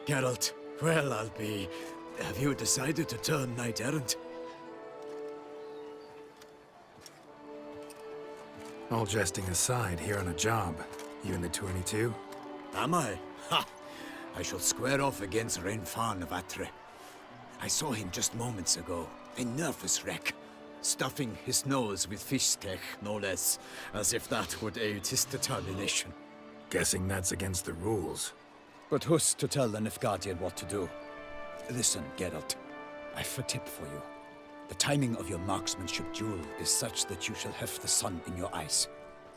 Geralt, well, I'll be... Have you decided to turn knight-errant? All jesting aside, here on a job. You in the tourney too? Am I? Ha! I shall square off against Rainfan of Atre. I saw him just moments ago. A nervous wreck. Stuffing his nose with fish steak, no less. As if that would aid his determination. Guessing that's against the rules. But who's to tell the Nilfgaardian what to do? Listen, Geralt. I've a tip for you. The timing of your marksmanship duel is such that you shall have the sun in your eyes.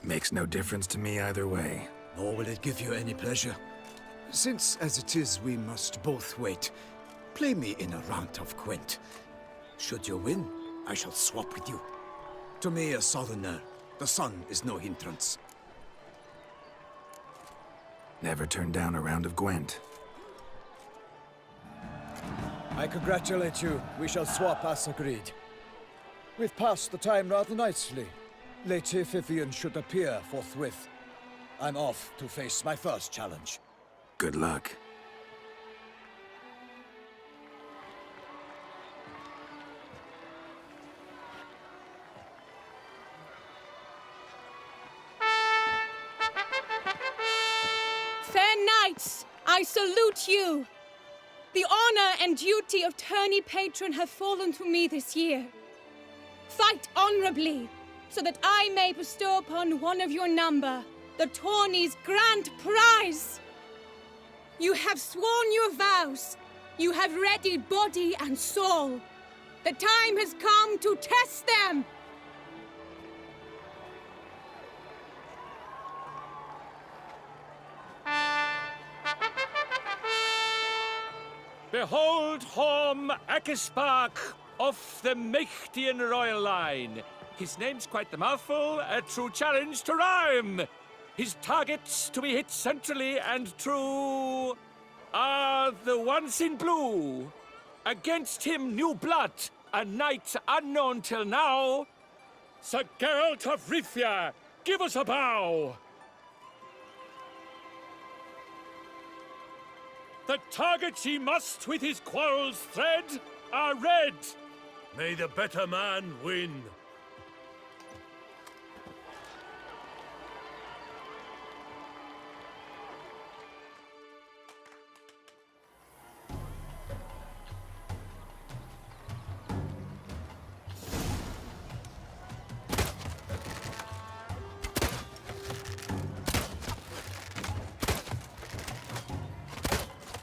Makes no difference to me either way. Nor will it give you any pleasure. Since, as it is, we must both wait, play me in a round of Gwent. Should you win, I shall swap with you. To me, a southerner, the sun is no hindrance. Never turn down a round of Gwent. I congratulate you. We shall swap as agreed. We've passed the time rather nicely. Lady Vivian should appear forthwith. I'm off to face my first challenge. Good luck. Fair knights, I salute you. The honor and duty of tourney patron have fallen to me this year. Fight honorably, so that I may bestow upon one of your number the tourney's grand prize. You have sworn your vows. You have readied body and soul. The time has come to test them. Behold Horm Akispark of the Mechtian royal line. His name's quite the mouthful, a true challenge to rhyme. His targets to be hit centrally and true are the ones in blue. Against him, new blood, a knight unknown till now. Sir Geralt of Rivia, give us a bow. The targets he must with his quarrels thread are red. May the better man win.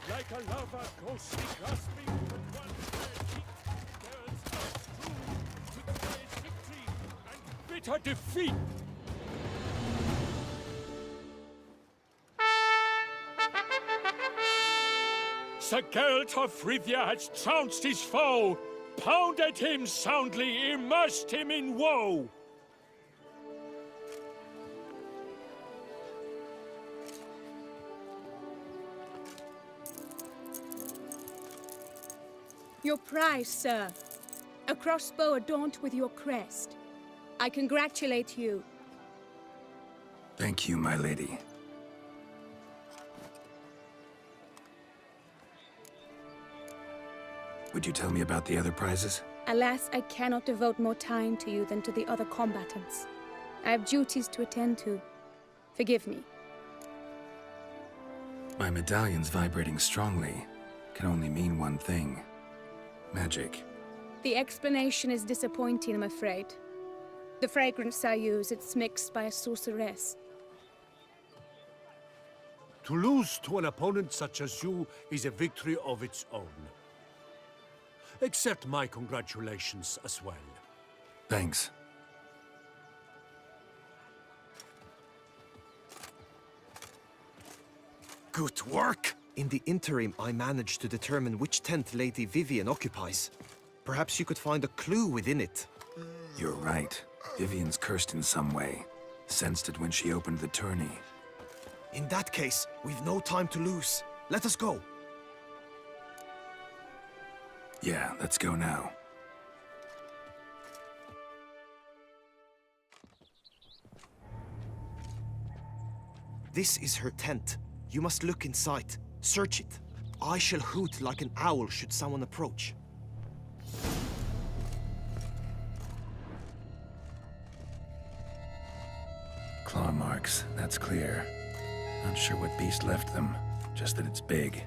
Like a lover ghostly grasping for one fair cheek, Geralt's heart true to glorious victory and bitter defeat. Sir Geralt of Rivia has trounced his foe, pounded him soundly, immersed him in woe. Your prize, sir. A crossbow adorned with your crest. I congratulate you. Thank you, my lady. Would you tell me about the other prizes? Alas, I cannot devote more time to you than to the other combatants. I have duties to attend to. Forgive me. My medallion's vibrating strongly. Can only mean one thing. Magic. The explanation is disappointing, I'm afraid. The fragrance I use, it's mixed by a sorceress. To lose to an opponent such as you is a victory of its own. Accept my congratulations as well. Thanks. Good work! In the interim, I managed to determine which tent Lady Vivian occupies. Perhaps you could find a clue within it. You're right. Vivian's cursed in some way. Sensed it when she opened the tourney. In that case, we've no time to lose. Let us go. Yeah, let's go now. This is her tent. You must look inside. Search it. I shall hoot like an owl should someone approach. Claw marks, that's clear. Not sure what beast left them, just that it's big.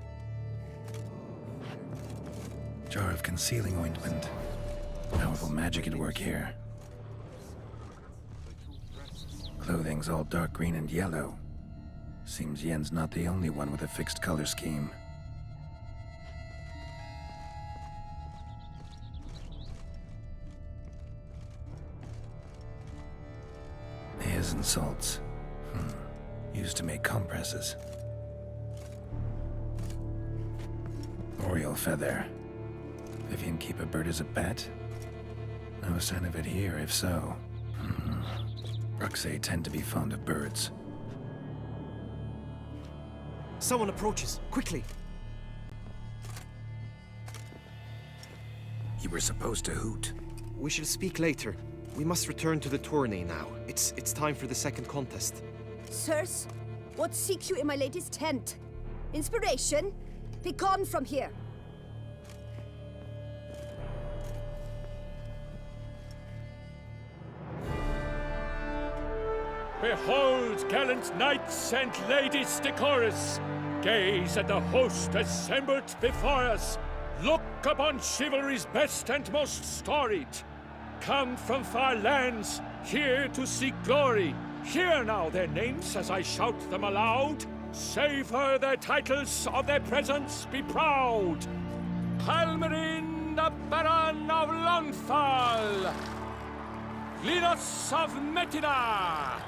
Jar of concealing ointment. Powerful magic at work here. Clothing's all dark green and yellow. Seems Yen's not the only one with a fixed color scheme. His and salts. Used to make compresses. Oriole feather. Vivian keep a bird as a pet? No sign of it here, if so. Bruxay tend to be fond of birds. Someone approaches. Quickly! You were supposed to hoot. We shall speak later. We must return to the tourney now. It's time for the second contest. Sirs, what seek you in my lady's tent? Inspiration? Be gone from here. Behold, gallant knights and ladies decorous! Gaze at the host assembled before us! Look upon chivalry's best and most storied! Come from far lands, here to seek glory! Hear now their names as I shout them aloud! Savor their titles, of their presence be proud! Halmarin, the Baron of Lonthal! Linus of Metina!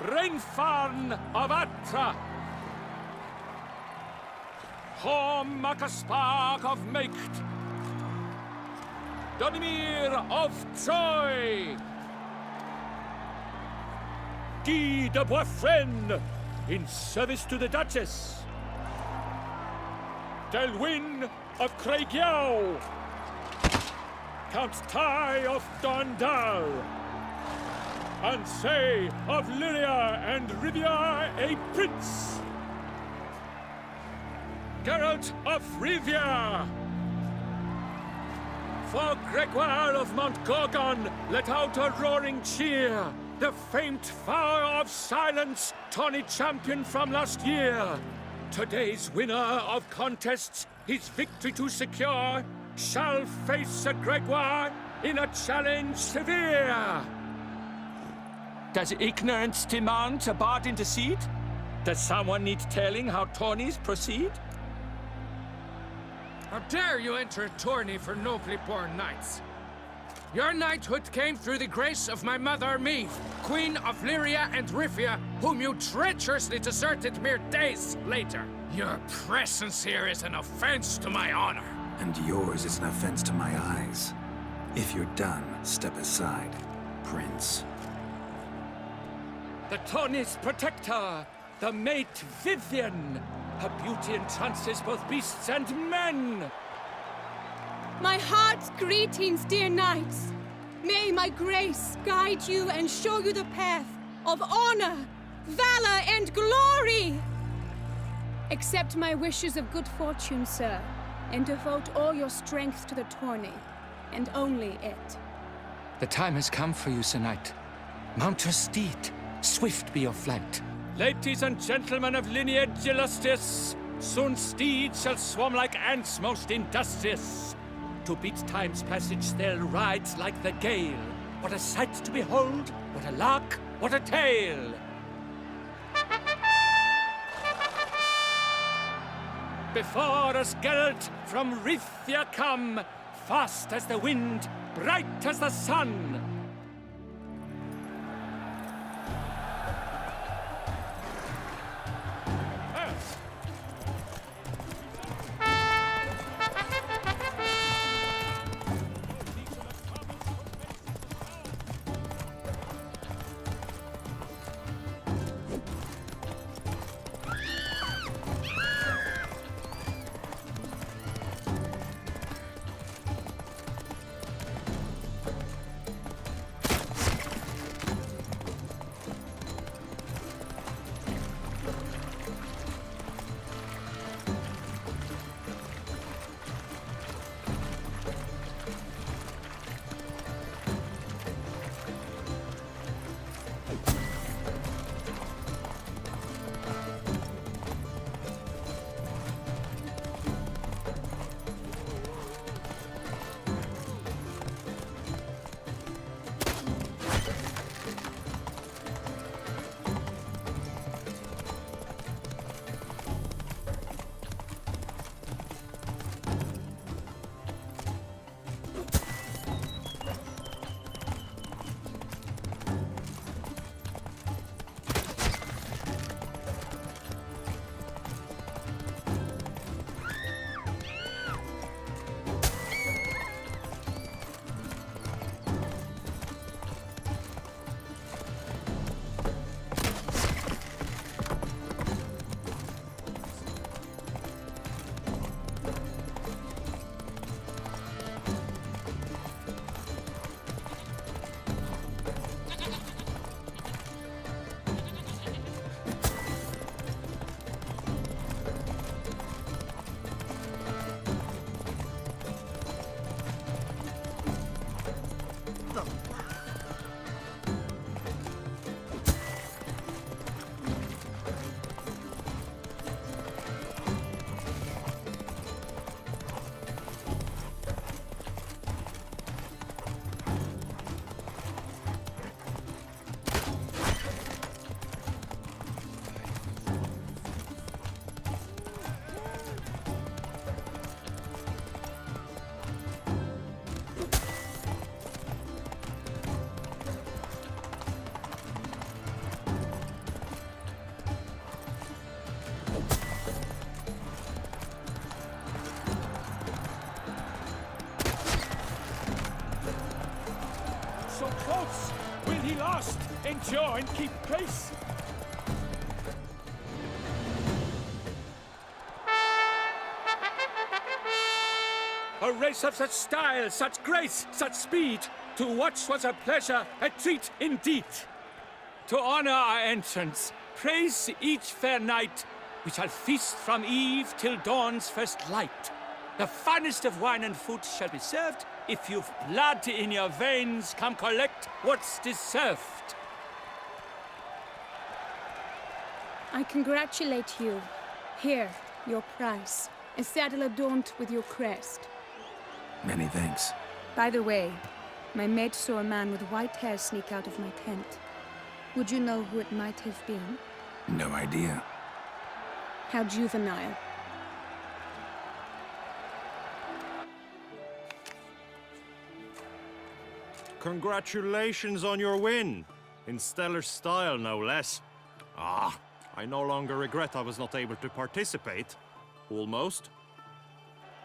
Rainfarn of Atra, Hom ac a spark of Meicht, Donimir of Troy, Guy de Boisfren, in service to the Duchess, Delwyn of Craigiau, Count Tai of Dondal, Ansay of Lyria and Rivia a prince, Geralt of Rivia. For Gregoire of Montgorgon, let out a roaring cheer. The famed fire of silence, tawny champion from last year. Today's winner of contests, his victory to secure, shall face Sir Gregoire in a challenge severe. Does ignorance demand a bard intercede? Does someone need telling how tourneys proceed? How dare you enter a tourney for nobly born knights? Your knighthood came through the grace of my mother, Meve, Queen of Lyria and Rivia, whom you treacherously deserted mere days later. Your presence here is an offense to my honor. And yours is an offense to my eyes. If you're done, step aside, Prince. The tourney's protector, the mate Vivian. Her beauty entrances both beasts and men. My heart's greetings, dear knights. May my grace guide you and show you the path of honor, valor, and glory. Accept my wishes of good fortune, sir, and devote all your strength to the tourney, and only it. The time has come for you, Sir Knight. Mount your steed. Swift be your flight. Ladies and gentlemen of lineage illustrious, soon steeds shall swarm like ants most industrious. To beat time's passage they'll ride like the gale. What a sight to behold, what a lark, what a tale! Before us Geralt from Rithia come, fast as the wind, bright as the sun. must endure and keep pace. A race of such style, such grace, such speed. To watch was a pleasure, a treat indeed. To honor our entrance, praise each fair knight. We shall feast from eve till dawn's first light. The finest of wine and food shall be served. If you've blood in your veins, come collect what's deserved. I congratulate you. Here, your prize. A saddle adorned with your crest. Many thanks. By the way, my maid saw a man with white hair sneak out of my tent. Would you know who it might have been? No idea. How juvenile. Congratulations on your win. In stellar style, no less. Ah, I no longer regret I was not able to participate. Almost.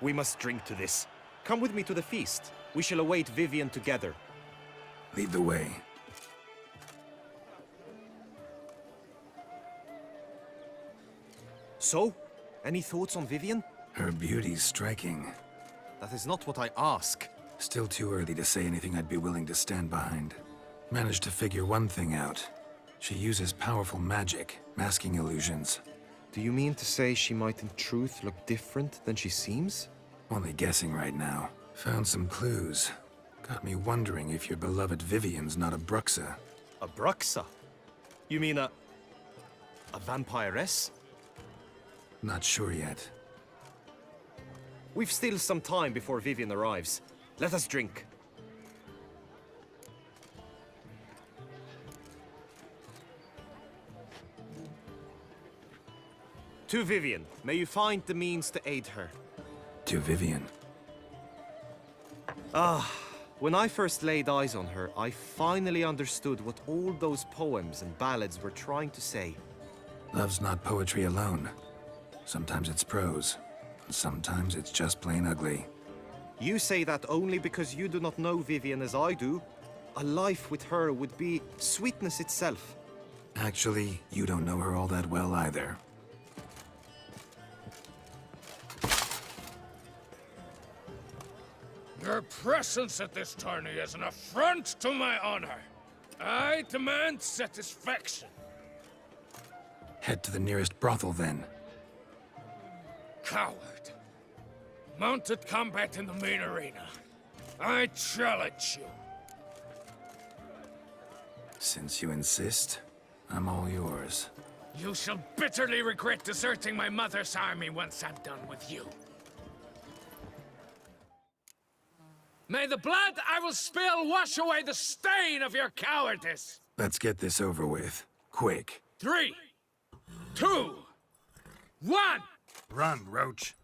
We must drink to this. Come with me to the feast. We shall await Vivian together. Lead the way. So, any thoughts on Vivian? Her beauty's striking. That is not what I ask. Still too early to say anything I'd be willing to stand behind. Managed to figure one thing out. She uses powerful magic, masking illusions. Do you mean to say she might in truth look different than she seems? Only guessing right now. Found some clues. Got me wondering if your beloved Vivian's not a Bruxa. A Bruxa? You mean a vampiress? Not sure yet. We've still some time before Vivian arrives. Let us drink. To Vivian, may you find the means to aid her. To Vivian. Ah, when I first laid eyes on her, I finally understood what all those poems and ballads were trying to say. Love's not poetry alone. Sometimes it's prose. Sometimes it's just plain ugly. You say that only because you do not know Vivian as I do. A life with her would be sweetness itself. Actually, you don't know her all that well either. Your presence at this tourney is an affront to my honor. I demand satisfaction. Head to the nearest brothel, then. Coward. Mounted combat in the main arena. I challenge you. Since you insist, I'm all yours. You shall bitterly regret deserting my mother's army once I'm done with you. May the blood I will spill wash away the stain of your cowardice! Let's get this over with. Quick. 3, 2, 1! Run, Roach.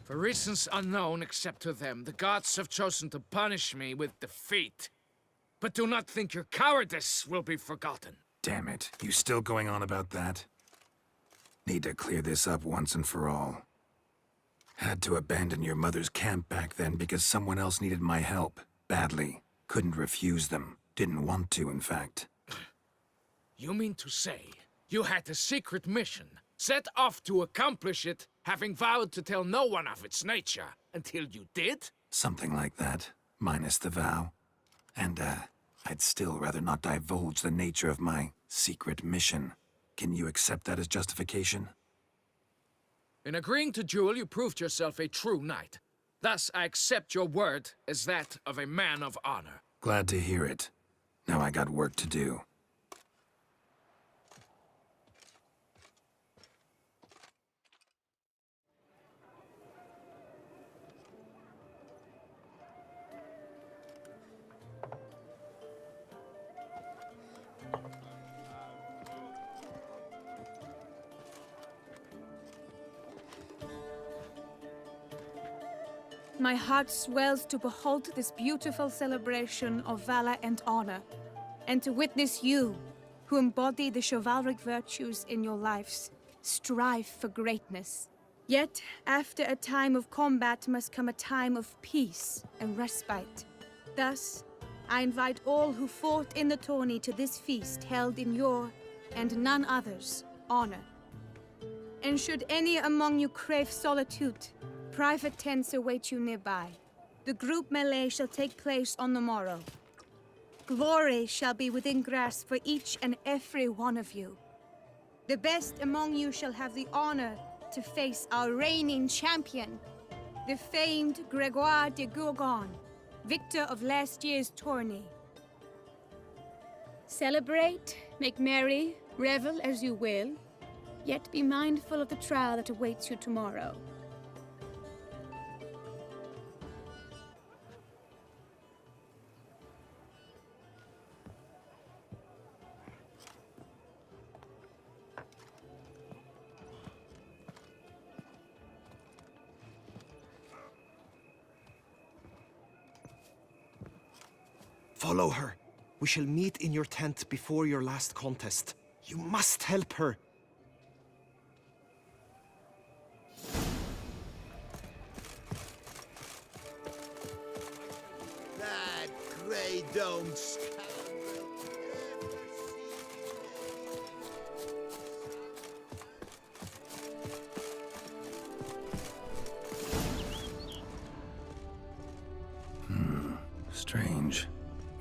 For reasons unknown except to them, the gods have chosen to punish me with defeat. But do not think your cowardice will be forgotten. Damn it. You still going on about that? Need to clear this up once and for all. Had to abandon your mother's camp back then because someone else needed my help. Badly. Couldn't refuse them. Didn't want to, in fact. You mean to say you had a secret mission, set off to accomplish it, having vowed to tell no one of its nature, until you did? Something like that, minus the vow. And, I'd still rather not divulge the nature of my secret mission. Can you accept that as justification? In agreeing to duel, you proved yourself a true knight. Thus, I accept your word as that of a man of honor. Glad to hear it. Now I got work to do. My heart swells to behold this beautiful celebration of valor and honor, and to witness you, who embody the chivalric virtues in your lives, strive for greatness. Yet, after a time of combat must come a time of peace and respite. Thus, I invite all who fought in the tourney to this feast held in your, and none other's, honor. And should any among you crave solitude, private tents await you nearby. The group melee shall take place on the morrow. Glory shall be within grasp for each and every one of you. The best among you shall have the honor to face our reigning champion, the famed Gregoire de Gourgon, victor of last year's tourney. Celebrate, make merry, revel as you will, yet be mindful of the trial that awaits you tomorrow. Follow her. We shall meet in your tent before your last contest. You must help her. That grey domed scoundrel. Strange.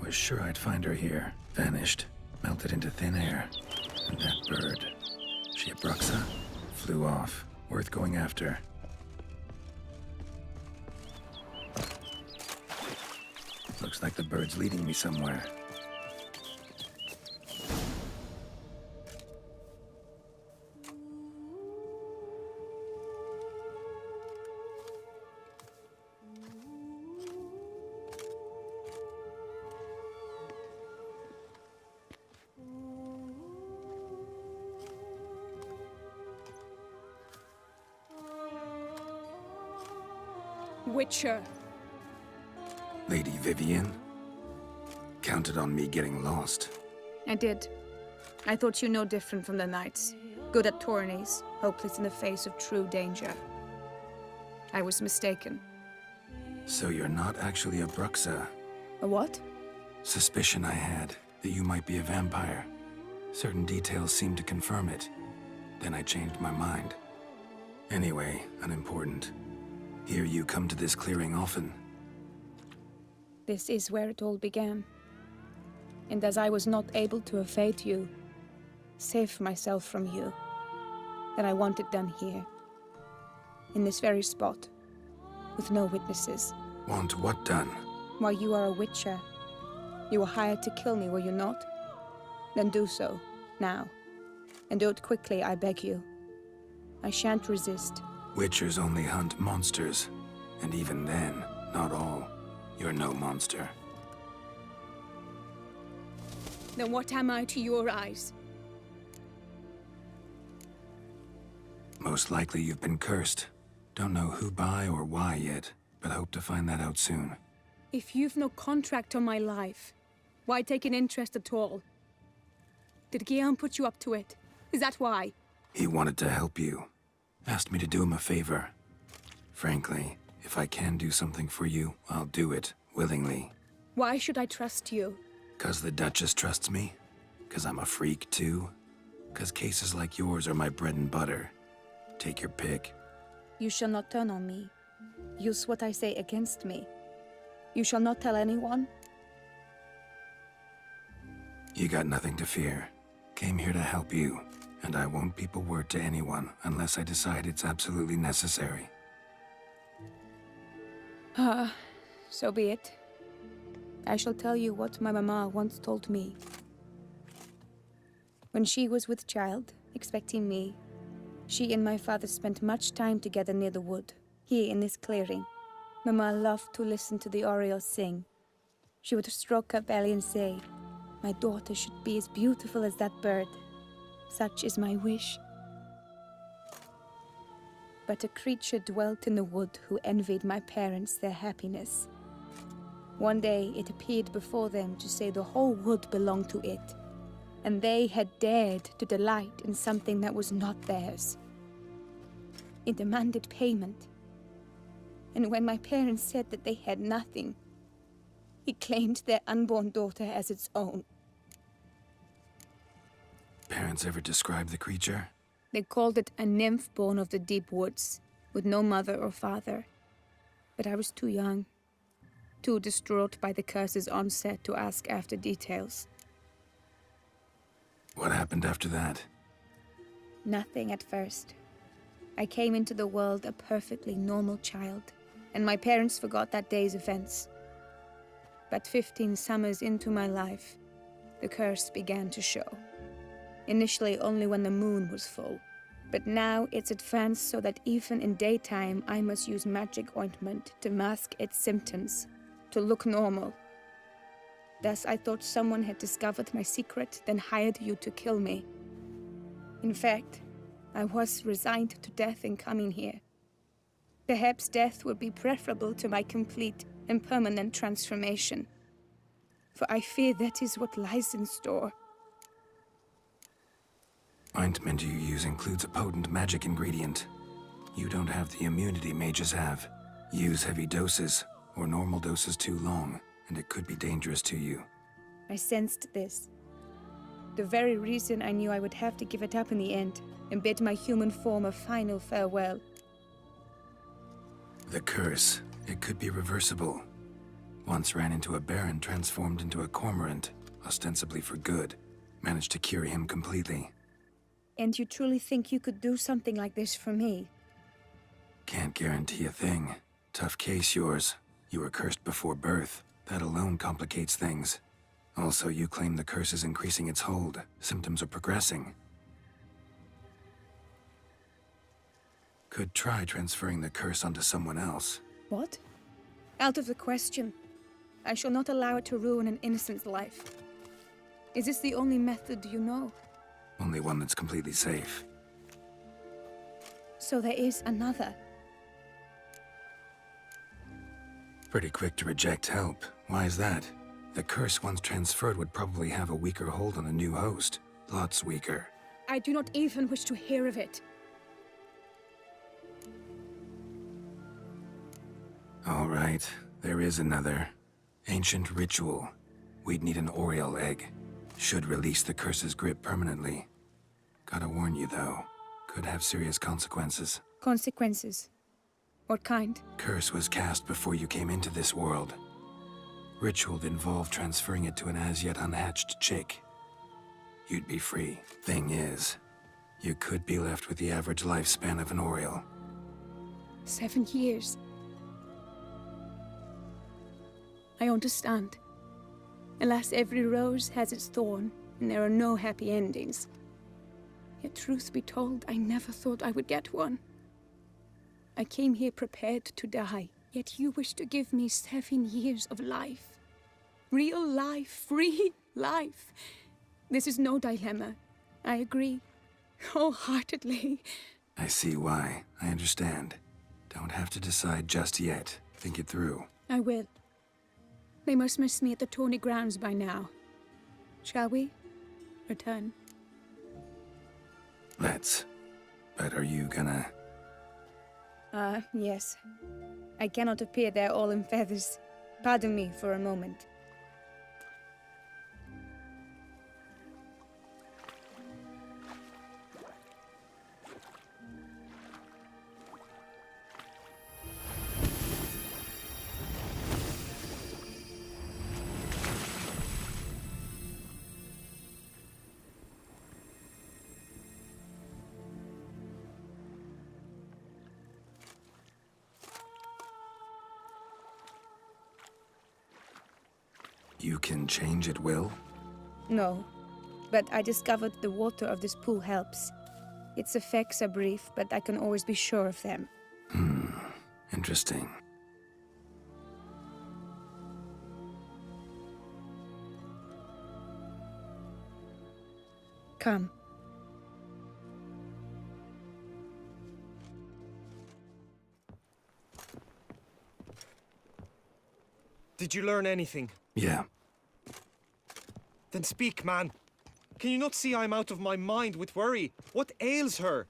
Was sure I'd find her here. Vanished. Melted into thin air. And that bird. She a Bruxa? Flew off. Worth going after. Looks like the bird's leading me somewhere. Witcher. Lady Vivian? Counted on me getting lost. I did. I thought you no different from the knights. Good at tourneys, hopeless in the face of true danger. I was mistaken. So you're not actually a Bruxa? A what? Suspicion I had, that you might be a vampire. Certain details seemed to confirm it. Then I changed my mind. Anyway, unimportant. Hear you come to this clearing often. This is where it all began. And as I was not able to evade you, save myself from you, then I want it done here. In this very spot. With no witnesses. Want what done? Why, you are a witcher. You were hired to kill me, were you not? Then do so, now. And do it quickly, I beg you. I shan't resist. Witchers only hunt monsters. And even then, not all. You're no monster. Then what am I to your eyes? Most likely you've been cursed. Don't know who by or why yet, but hope to find that out soon. If you've no contract on my life, why take an interest at all? Did Guillaume put you up to it? Is that why? He wanted to help you. Asked me to do him a favor. Frankly, if I can do something for you, I'll do it, willingly. Why should I trust you? 'Cause the Duchess trusts me? 'Cause I'm a freak, too? 'Cause cases like yours are my bread and butter. Take your pick. You shall not turn on me. Use what I say against me. You shall not tell anyone? You got nothing to fear. Came here to help you, And I won't peep a word to anyone unless I decide it's absolutely necessary. So be it. I shall tell you what my mama once told me. When she was with child, expecting me, she and my father spent much time together near the wood, here in this clearing. Mama loved to listen to the orioles sing. She would stroke her belly and say, "My daughter should be as beautiful as that bird. Such is my wish." But a creature dwelt in the wood who envied my parents their happiness. One day it appeared before them to say the whole wood belonged to it, and they had dared to delight in something that was not theirs. It demanded payment, and when my parents said that they had nothing, it claimed their unborn daughter as its own. Parents ever describe the creature? They called it a nymph born of the deep woods, with no mother or father. But I was too young, too distraught by the curse's onset to ask after details. What happened after that? Nothing at first. I came into the world a perfectly normal child, and my parents forgot that day's events. But 15 summers into my life, the curse began to show. Initially only when the moon was full, but now it's advanced so that even in daytime I must use magic ointment to mask its symptoms, to look normal. Thus I thought someone had discovered my secret, then hired you to kill me. In fact, I was resigned to death in coming here. Perhaps death would be preferable to my complete and permanent transformation, for I fear that is what lies in store. Ointment you use includes a potent magic ingredient. You don't have the immunity mages have. Use heavy doses, or normal doses too long, and it could be dangerous to you. I sensed this. The very reason I knew I would have to give it up in the end, and bid my human form a final farewell. The curse, it could be reversible. Once ran into a baron transformed into a cormorant, ostensibly for good. Managed to cure him completely. And you truly think you could do something like this for me? Can't guarantee a thing. Tough case, yours. You were cursed before birth. That alone complicates things. Also, you claim the curse is increasing its hold. Symptoms are progressing. Could try transferring the curse onto someone else. What? Out of the question. I shall not allow it to ruin an innocent's life. Is this the only method you know? Only one that's completely safe. So there is another. Pretty quick to reject help. Why is that? The curse once transferred would probably have a weaker hold on the new host. Lots weaker. I do not even wish to hear of it. All right, there is another. Ancient ritual. We'd need an Oriole egg. Should release the curse's grip permanently. Gotta warn you, though. Could have serious consequences. Consequences? What kind? Curse was cast before you came into this world. Ritual involved transferring it to an as-yet unhatched chick. You'd be free. Thing is, you could be left with the average lifespan of an Oriole. 7 years. I understand. Alas, every rose has its thorn, and there are no happy endings. Yet truth be told, I never thought I would get one. I came here prepared to die, yet you wish to give me 7 years of life. Real life, free life. This is no dilemma. I agree, wholeheartedly. I see why. I understand. Don't have to decide just yet. Think it through. I will. They must miss me at the tourney grounds by now. Shall we return? Let's. But are you gonna... Yes. I cannot appear there all in feathers. Pardon me for a moment. You can change at will? No, but I discovered the water of this pool helps. Its effects are brief, but I can always be sure of them. Interesting. Come. Did you learn anything? Yeah. Then speak, man. Can you not see I'm out of my mind with worry? What ails her?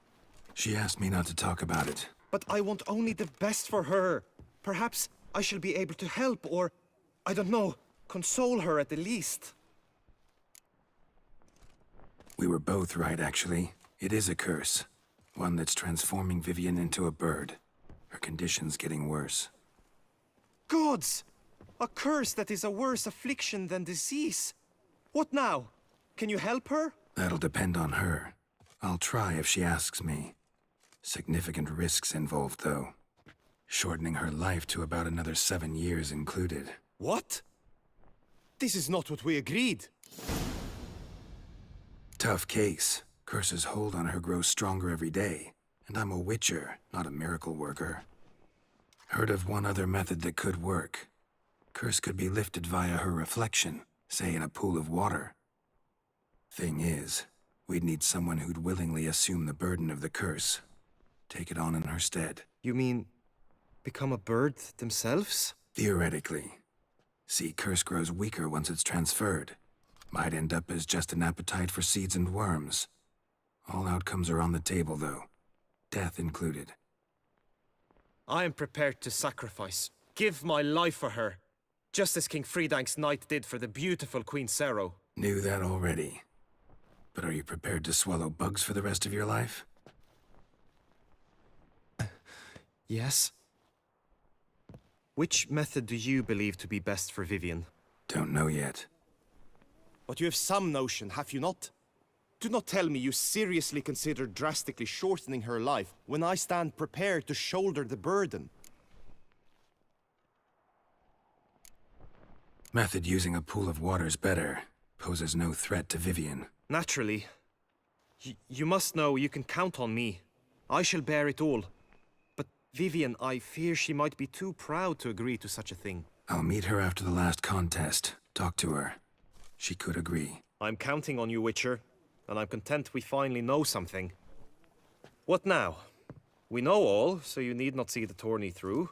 She asked me not to talk about it. But I want only the best for her. Perhaps I shall be able to help, or, I don't know, console her at the least. We were both right, actually. It is a curse. One that's transforming Vivian into a bird. Her condition's getting worse. Gods! A curse that is a worse affliction than disease. What now? Can you help her? That'll depend on her. I'll try if she asks me. Significant risks involved, though. Shortening her life to about another 7 years included. What? This is not what we agreed. Tough case. Curse's hold on her grows stronger every day. And I'm a witcher, not a miracle worker. Heard of one other method that could work. Curse could be lifted via her reflection, say in a pool of water. Thing is, we'd need someone who'd willingly assume the burden of the curse. Take it on in her stead. You mean, become a bird themselves? Theoretically. See, curse grows weaker once it's transferred. Might end up as just an appetite for seeds and worms. All outcomes are on the table, though. Death included. I am prepared to sacrifice. Give my life for her. Just as King Fridank's knight did for the beautiful Queen Cero. Knew that already. But are you prepared to swallow bugs for the rest of your life? Yes. Which method do you believe to be best for Vivian? Don't know yet. But you have some notion, have you not? Do not tell me you seriously consider drastically shortening her life when I stand prepared to shoulder the burden. Method using a pool of water's better. Poses no threat to Vivian. Naturally. You must know you can count on me. I shall bear it all. But Vivian, I fear she might be too proud to agree to such a thing. I'll meet her after the last contest. Talk to her. She could agree. I'm counting on you, Witcher. And I'm content we finally know something. What now? We know all, so you need not see the tourney through.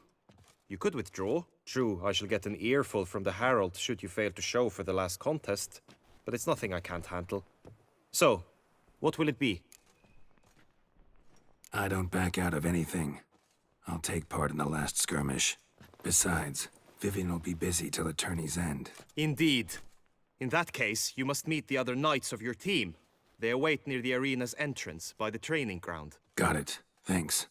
You could withdraw. True, I shall get an earful from the Herald should you fail to show for the last contest. But it's nothing I can't handle. So, what will it be? I don't back out of anything. I'll take part in the last skirmish. Besides, Vivian will be busy till the tourney's end. Indeed. In that case, you must meet the other knights of your team. They await near the arena's entrance, by the training ground. Got it. Thanks.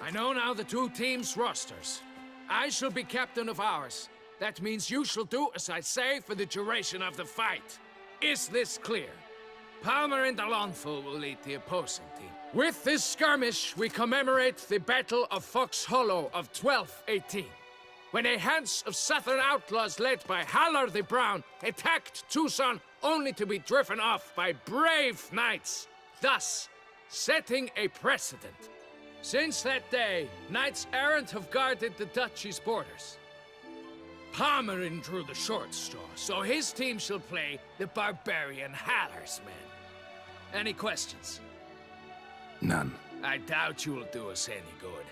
I know now the two teams' rosters. I shall be captain of ours. That means you shall do as I say for the duration of the fight. Is this clear? Palmer and Alonso will lead the opposing team. With this skirmish, we commemorate the Battle of Fox Hollow of 1218, when a Hans of Southern outlaws led by Halar the Brown attacked Tucson only to be driven off by brave knights, thus setting a precedent. Since that day, knights errant have guarded the duchy's borders. Palmerin drew the short straw, so his team shall play the barbarian Halar's men. Any questions? None. I doubt you will do us any good.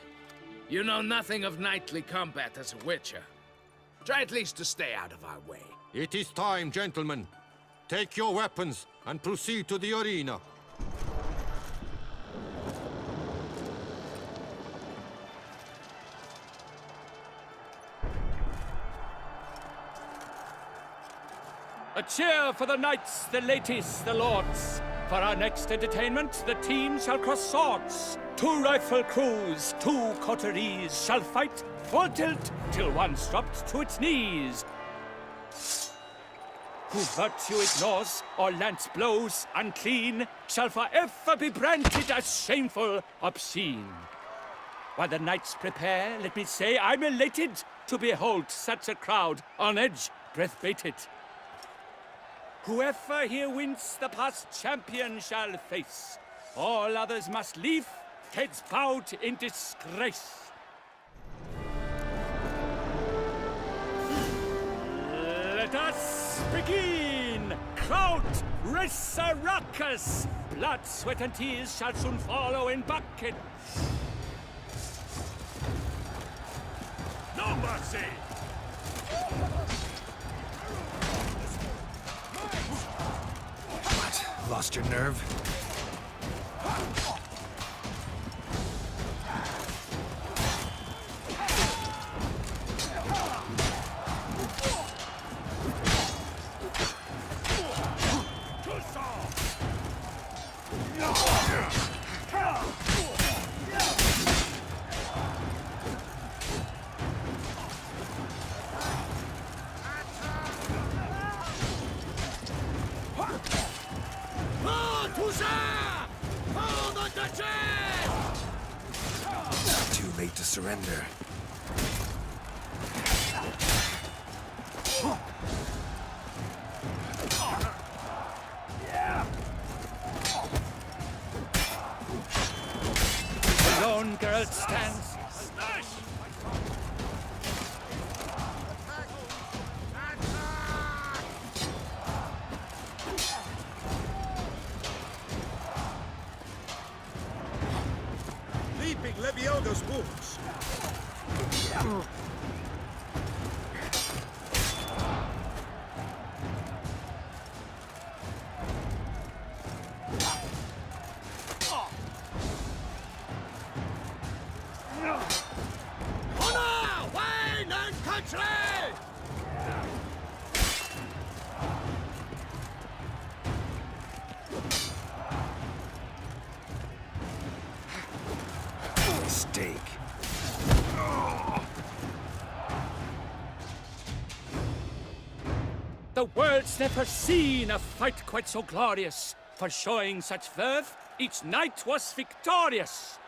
You know nothing of knightly combat as a witcher. Try at least to stay out of our way. It is time, gentlemen. Take your weapons and proceed to the arena. A cheer for the knights, the ladies, the lords. For our next entertainment, the teams shall cross swords. 2 rifle crews, 2 coteries shall fight full tilt till one's dropped to its knees. Who virtue ignores or lance blows unclean shall forever be branded as shameful, obscene. While the knights prepare, let me say I'm elated to behold such a crowd on edge, breath bated. Whoever here wins the past champion shall face. All others must leave, heads bowed in disgrace. Let us begin! Crowd, race a ruckus! Blood, sweat, and tears shall soon follow in buckets. No mercy! What? Lost your nerve? Too late to surrender. Alone Geralt stands. Leaping Leviogo's wounds. Honor, wine, and country! Mistake. The world's never seen a fight quite so glorious. For showing such verve, each knight was victorious.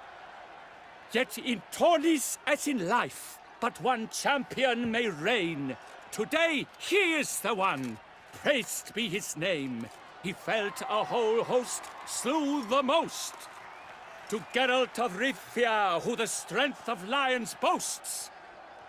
Yet in tourneys as in life, but one champion may reign. Today, he is the one. Praised be his name. He felled a whole host, slew the most. To Geralt of Rivia, who the strength of lions boasts.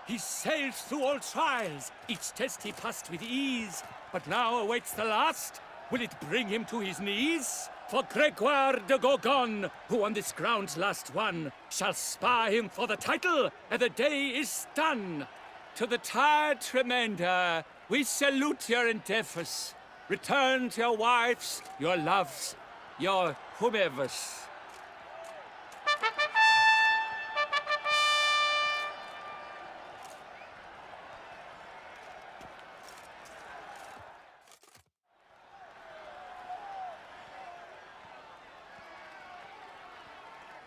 He sailed through all trials, each test he passed with ease. But now awaits the last. Will it bring him to his knees? For Gregoire de Gorgon, who on this ground last won, shall spar him for the title, and the day is done. To the tired remainder, we salute your endeavors. Return to your wives, your loves, your whomevers.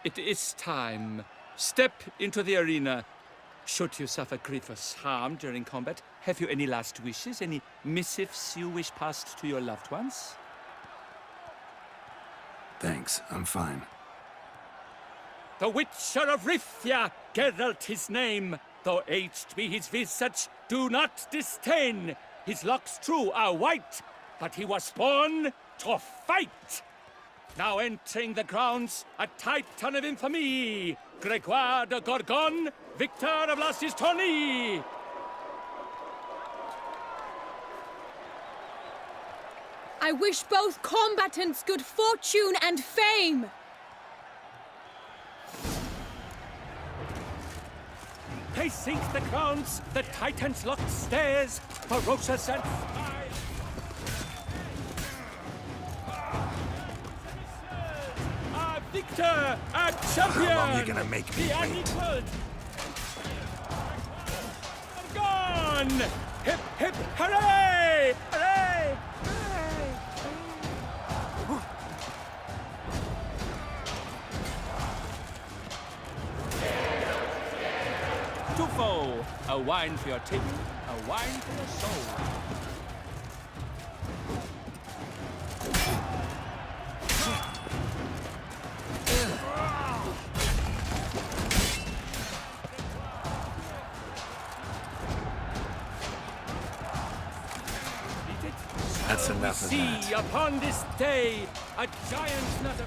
It is time. Step into the arena. Should you suffer grievous harm during combat, have you any last wishes? Any missives you wish passed to your loved ones? Thanks, I'm fine. The Witcher of Rivia, Geralt his name. Though aged be his visage, do not disdain. His locks true are white, but he was born to fight. Now entering the grounds, a titan of infamy, Gregoire de Gorgon, victor of last his tourney. I wish both combatants good fortune and fame. Pacing the grounds, the titans locked stairs, ferocious and victor, a champion! How long are you gonna make me the wait? unequaled! Gone! Hip, hip, hooray! Hooray! Tufo, a wine for your taste, a wine for your soul. That's enough of that. See upon this day a giant nut of...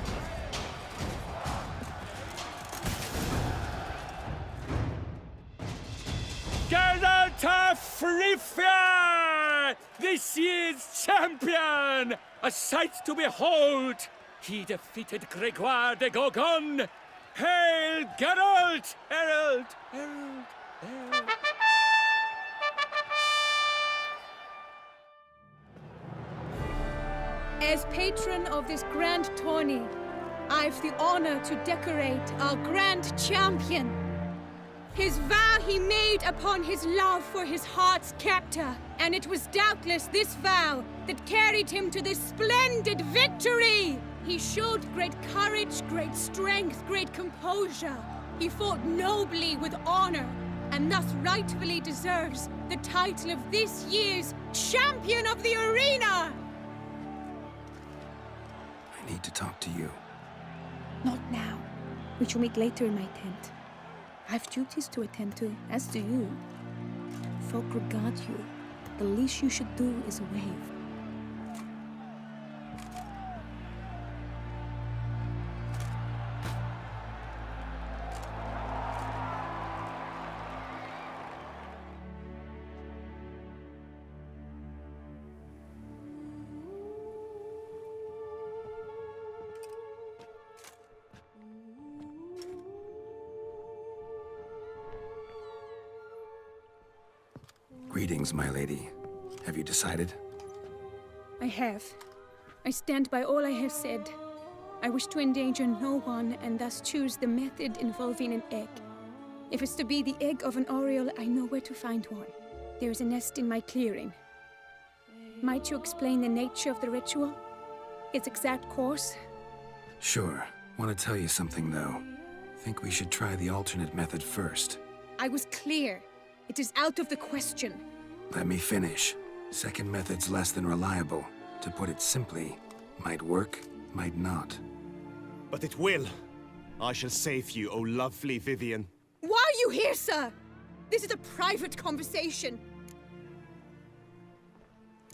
Geralt of Rivia! This year's champion! A sight to behold! He defeated Gregoire de Gorgon! Hail Geralt! Herald! Herald! Herald! As patron of this grand tourney, I've the honor to decorate our grand champion. His vow he made upon his love for his heart's captor, and it was doubtless this vow that carried him to this splendid victory! He showed great courage, great strength, great composure. He fought nobly with honor, and thus rightfully deserves the title of this year's Champion of the Arena! I need to talk to you. Not now. We shall meet later in my tent. I have duties to attend to, as do you. Folk regard you. The least you should do is wave. Greetings, my lady. Have you decided? I have. I stand by all I have said. I wish to endanger no one, and thus choose the method involving an egg. If it's to be the egg of an oriole, I know where to find one. There is a nest in my clearing. Might you explain the nature of the ritual? Its exact course? Sure. Want to tell you something, though. Think we should try the alternate method first. I was clear. It is out of the question. Let me finish. Second method's less than reliable. To put it simply, might work, might not. But it will. I shall save you, O lovely Vivian. Why are you here, sir? This is a private conversation.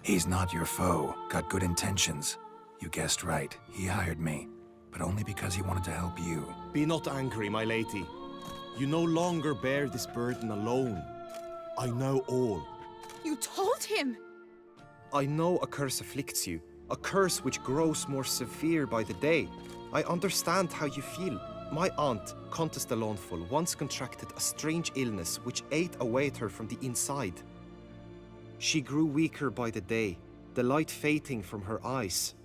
He's not your foe. Got good intentions. You guessed right. He hired me. But only because he wanted to help you. Be not angry, my lady. You no longer bear this burden alone. I know all. You told him? I know a curse afflicts you. A curse which grows more severe by the day. I understand how you feel. My aunt, Countess de Lawnful, once contracted a strange illness which ate away at her from the inside. She grew weaker by the day, the light fading from her eyes.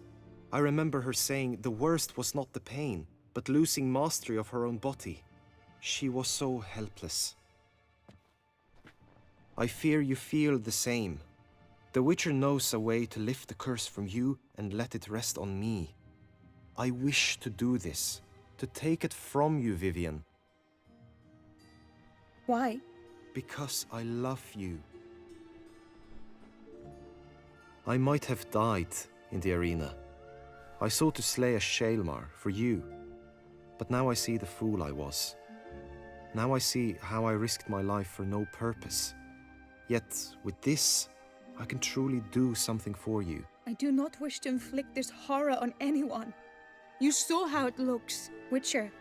I remember her saying the worst was not the pain, but losing mastery of her own body. She was so helpless. I fear you feel the same. The Witcher knows a way to lift the curse from you and let it rest on me. I wish to do this, to take it from you, Vivian. Why? Because I love you. I might have died in the arena. I sought to slay a Shaelmar for you, but now I see the fool I was. Now I see how I risked my life for no purpose. Yet, with this, I can truly do something for you. I do not wish to inflict this horror on anyone. You saw how it looks, Witcher.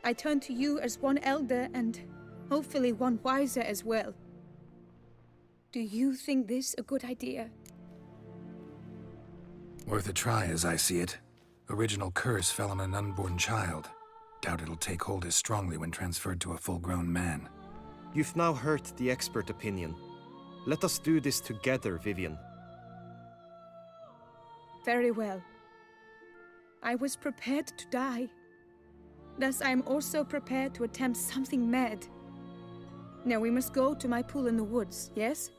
I turn to you as one elder and hopefully one wiser as well. Do you think this a good idea? Worth a try, as I see it. Original curse fell on an unborn child. Doubt it'll take hold as strongly when transferred to a full-grown man. You've now heard the expert opinion. Let us do this together, Vivian. Very well. I was prepared to die. Thus I am also prepared to attempt something mad. Now we must go to my pool in the woods, yes?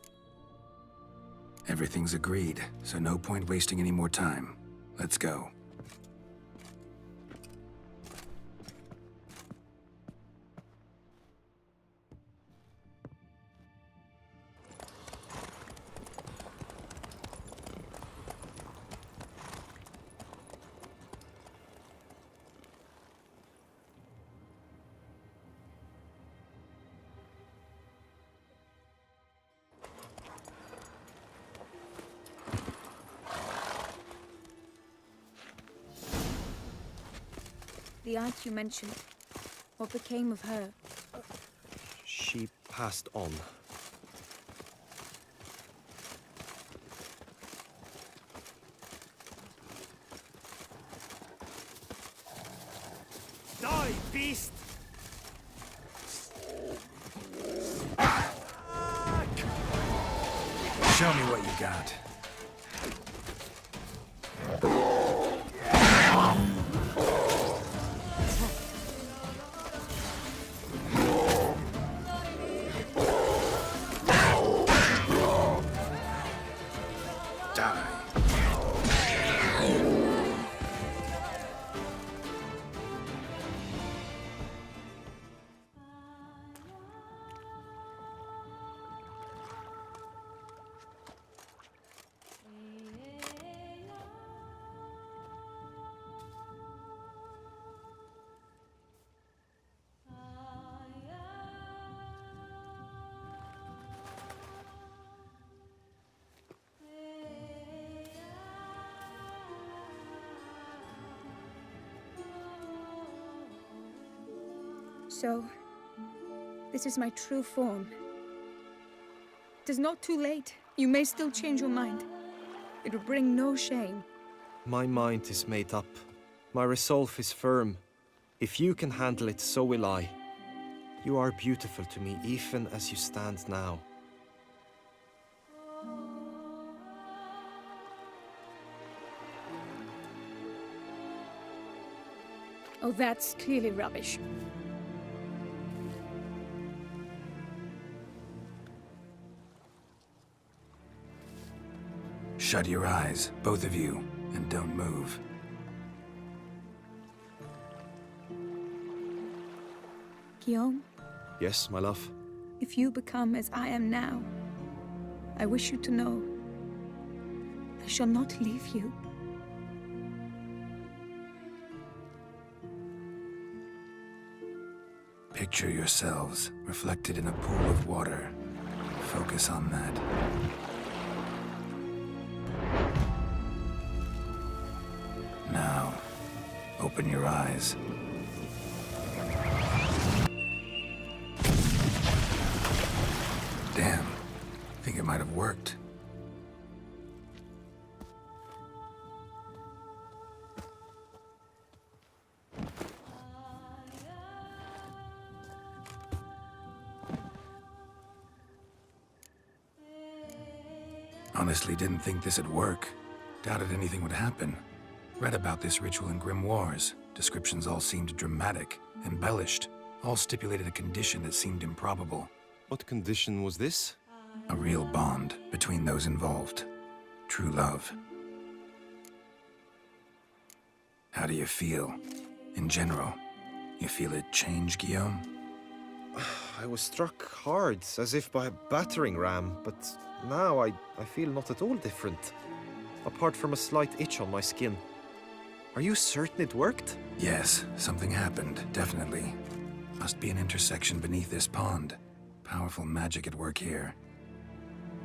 Everything's agreed, so no point wasting any more time. Let's go. the aunt you mentioned? What became of her? She passed on. Die, beast! Show me what you got. So, this is my true form. It is not too late. You may still change your mind. It will bring no shame. My mind is made up. My resolve is firm. If you can handle it, so will I. You are beautiful to me, even as you stand now. Oh, that's clearly rubbish. Shut your eyes, both of you, and don't move. Guillaume, Yes, my love? if you become as I am now, I wish you to know I shall not leave you. Picture yourselves reflected in a pool of water. Focus on that. Now, open your eyes. Damn, I think it might have worked. Honestly, didn't think this'd work. Doubted anything would happen. Read about this ritual in grimoires. Descriptions all seemed dramatic, embellished. All stipulated a condition that seemed improbable. What condition was this? A real bond between those involved. True love. How do you feel? In general, you feel it change, Guillaume? I was struck hard, as if by a battering ram, but now I feel not at all different. Apart from a slight itch on my skin. Are you certain it worked? Yes, something happened, definitely. Must be an intersection beneath this pond. Powerful magic at work here.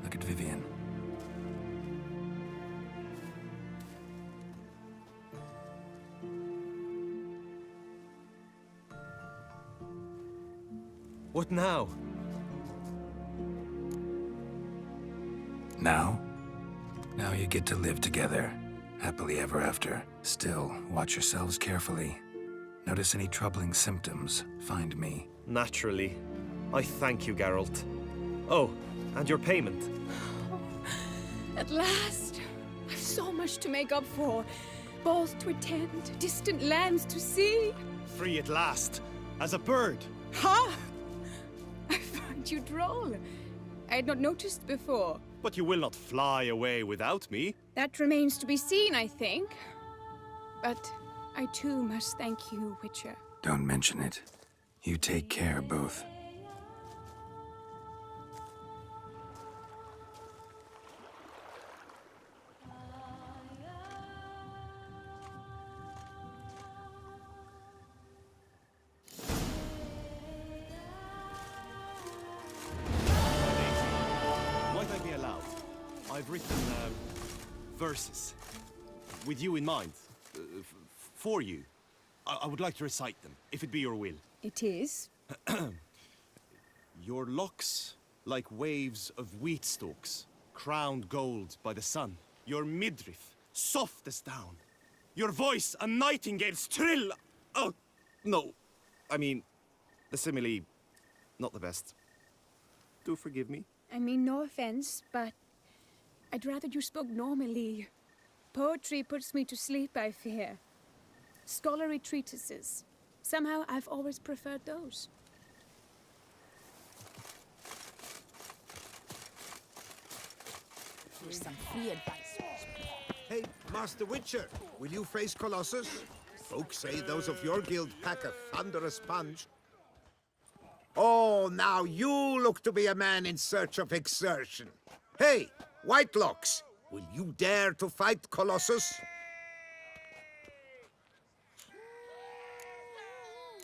Look at Vivian. What now? Now? Now you get to live together. Happily ever after. Still, watch yourselves carefully. Notice any troubling symptoms, find me. Naturally. I thank you, Geralt. Oh, and your payment. At last! I've so much to make up for. Balls to attend, distant lands to see. Free at last, as a bird. Ha! I find you droll. I had not noticed before. But you will not fly away without me. That remains to be seen, I think. But I too must thank you, Witcher. Don't mention it. You take care, both. Might I be allowed? I've written verses with you in mind. For you. I would like to recite them, if it be your will. It is. Your locks like waves of wheat stalks, crowned gold by the sun. Your midriff, soft as down. Your voice, a nightingale's trill. Oh, no. I mean, the simile, not the best. Do forgive me. I mean, no offense, but I'd rather you spoke normally. Poetry puts me to sleep, I fear. Scholarly treatises. Somehow, I've always preferred those. Here's some free advice. Hey, Master Witcher, will you face Colossus? Folks say those of your guild pack a thunderous punch. Oh, now you look to be a man in search of exertion. Hey, Whitelocks, will you dare to fight Colossus?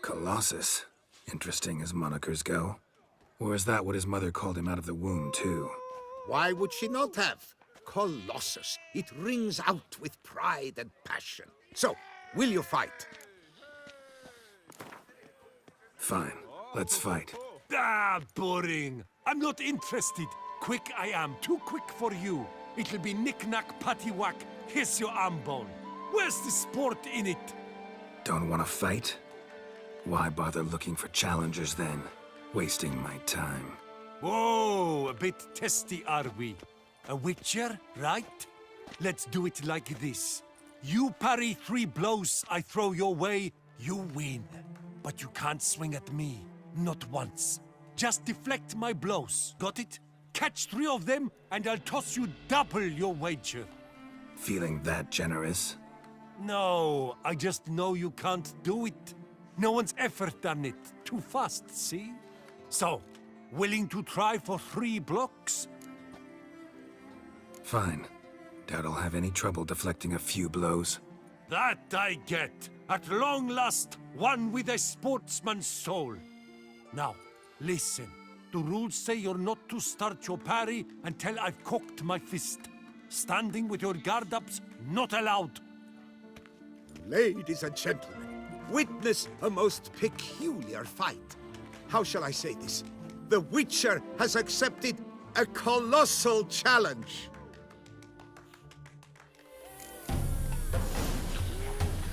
Colossus. Interesting as monikers go. Or is that what his mother called him out of the womb, too? Why would she not have? Colossus. It rings out with pride and passion. So, will you fight? Fine. Let's fight. Ah, boring. I'm not interested. Quick I am, too quick for you. It'll be knick-knack, pattywhack, here's your arm bone. Where's the sport in it? Don't want to fight? Why bother looking for challengers then? Wasting my time. Whoa, a bit testy are we? A witcher, right? Let's do it like this. You parry 3 blows I throw your way, you win. But you can't swing at me, not once. Just deflect my blows, got it? Catch 3 of them, and I'll toss you double your wager. Feeling that generous? No, I just know you can't do it. No one's ever done it. Too fast, see? So, willing to try for 3 blocks? Fine. Doubt I'll have any trouble deflecting a few blows. That I get. At long last, one with a sportsman's soul. Now, listen. The rules say you're not to start your parry until I've cocked my fist. Standing with your guard-ups, not allowed. Ladies and gentlemen, witness a most peculiar fight. How shall I say this? The Witcher has accepted a colossal challenge.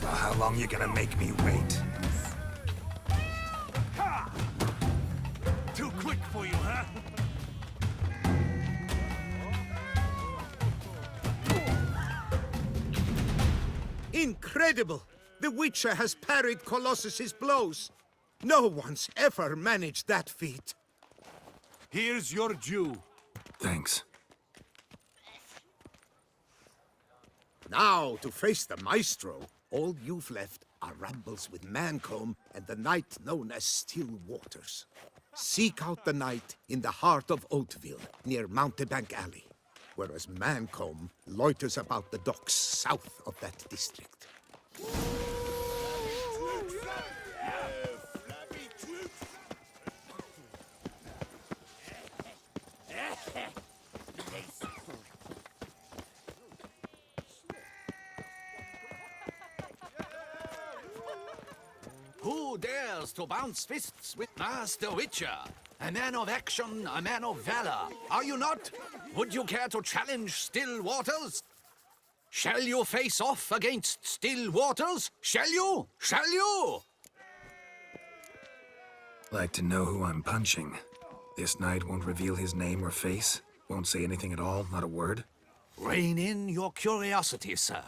Well, how long you gonna make me wait? Too quick for you, huh? Incredible! The Witcher has parried Colossus's blows. No one's ever managed that feat. Here's your due. Thanks. Now, to face the Maestro, all you've left are rambles with Mancomb and the knight known as Still Waters. Seek out the knight in the heart of Oatville, near Mountebank Alley, whereas Mancomb loiters about the docks south of that district. Who dares to bounce fists with Master Witcher? A man of action, a man of valor. Are you not? Would you care to challenge Still Waters? Shall you face off against Still Waters? Shall you? Shall you? Like to know who I'm punching. This knight won't reveal his name or face? Won't say anything at all, not a word? Rein in your curiosity, sir.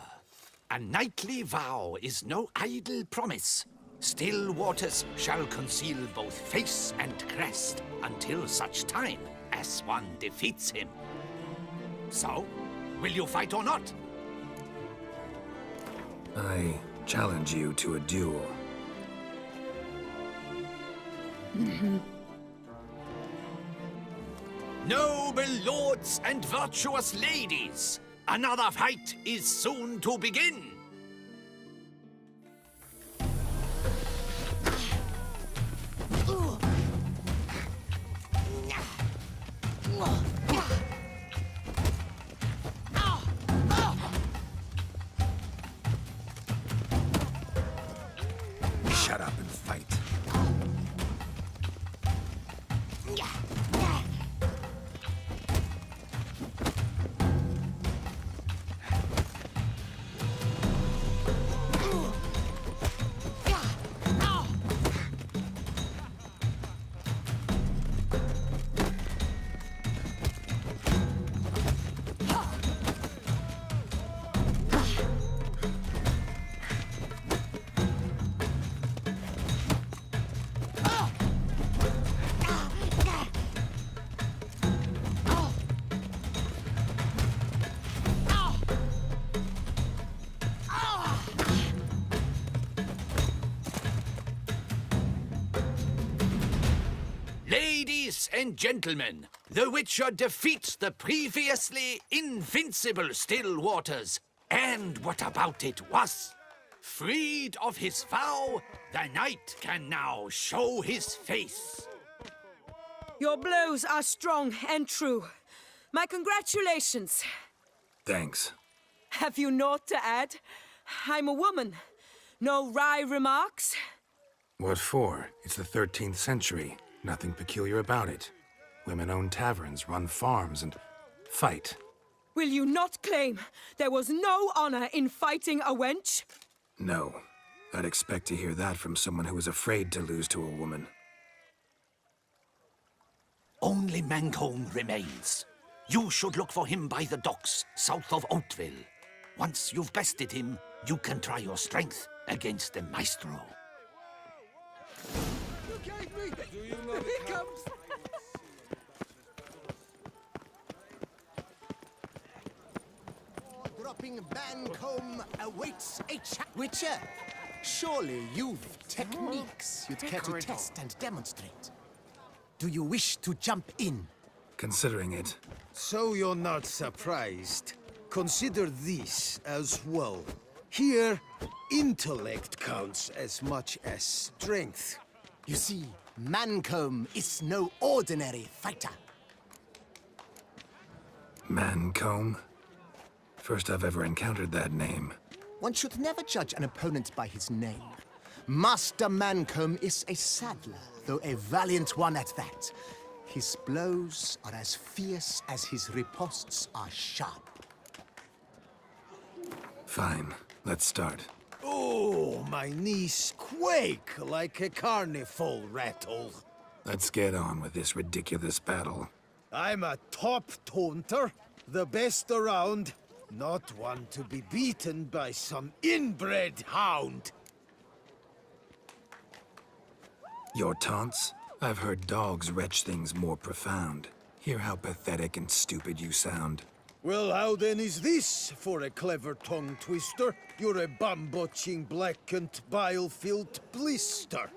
A knightly vow is no idle promise. Still Waters shall conceal both face and crest until such time as one defeats him. So, will you fight or not? I challenge you to a duel. Noble lords and virtuous ladies, another fight is soon to begin. and gentlemen, the Witcher defeats the previously invincible Still Waters. And what about it was? Freed of his vow, the knight can now show his face. Your blows are strong and true. My congratulations. Thanks. Have you naught to add? I'm a woman. No wry remarks? What for? It's the 13th century. Nothing peculiar about it. Women own taverns, run farms, and fight. Will you not claim there was no honor in fighting a wench? No. I'd expect to hear that from someone who was afraid to lose to a woman. Only Mancomb remains. You should look for him by the docks, south of Oatville. Once you've bested him, you can try your strength against the Maestro. Here comes! Dropping Mancomb awaits a Witcher, surely you've techniques you'd care to test and demonstrate. Do you wish to jump in? Considering it. So you're not surprised. Consider this as well. Here, intellect counts as much as strength. You see, Mancomb is no ordinary fighter. Mancomb? First I've ever encountered that name. One should never judge an opponent by his name. Master Mancomb is a saddler, though a valiant one at that. His blows are as fierce as his riposts are sharp. Fine, let's start. Oh, my knees quake like a carnival rattle. Let's get on with this ridiculous battle. I'm a top taunter, the best around, not one to be beaten by some inbred hound. Your taunts? I've heard dogs retch things more profound. Hear how pathetic and stupid you sound. Well, how then is this for a clever tongue twister? You're a bum-botching, blackened, bile-filled blister.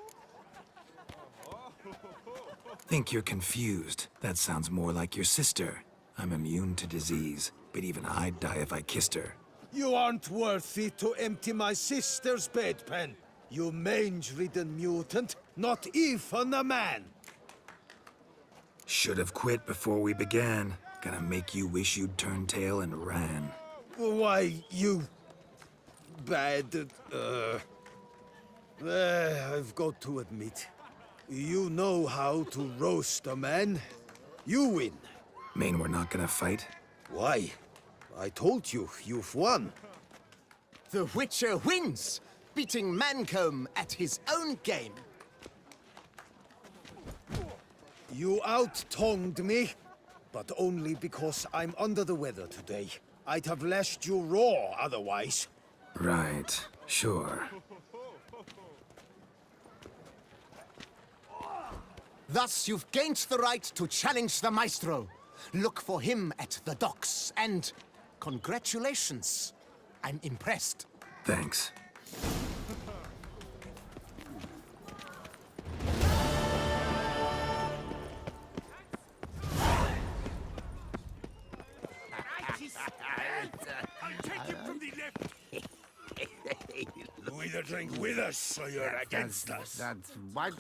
Think you're confused. That sounds more like your sister. I'm immune to disease, but even I'd die if I kissed her. You aren't worthy to empty my sister's bedpan. You mange-ridden mutant, not even a man. Should have quit before we began. Gonna make you wish you'd turned tail and ran. Why, you... bad... I've got to admit, you know how to roast a man. You win. Mean we're not gonna fight? Why? I told you, you've won. The Witcher wins, beating Mancomb at his own game. You out-tongued me, but only because I'm under the weather today. I'd have lashed you raw otherwise. Right, sure. Thus, you've gained the right to challenge the Maestro. Look for him at the docks, and congratulations. I'm impressed. Thanks. I'll take him from the left. You either drink with us or you're against us. That's what?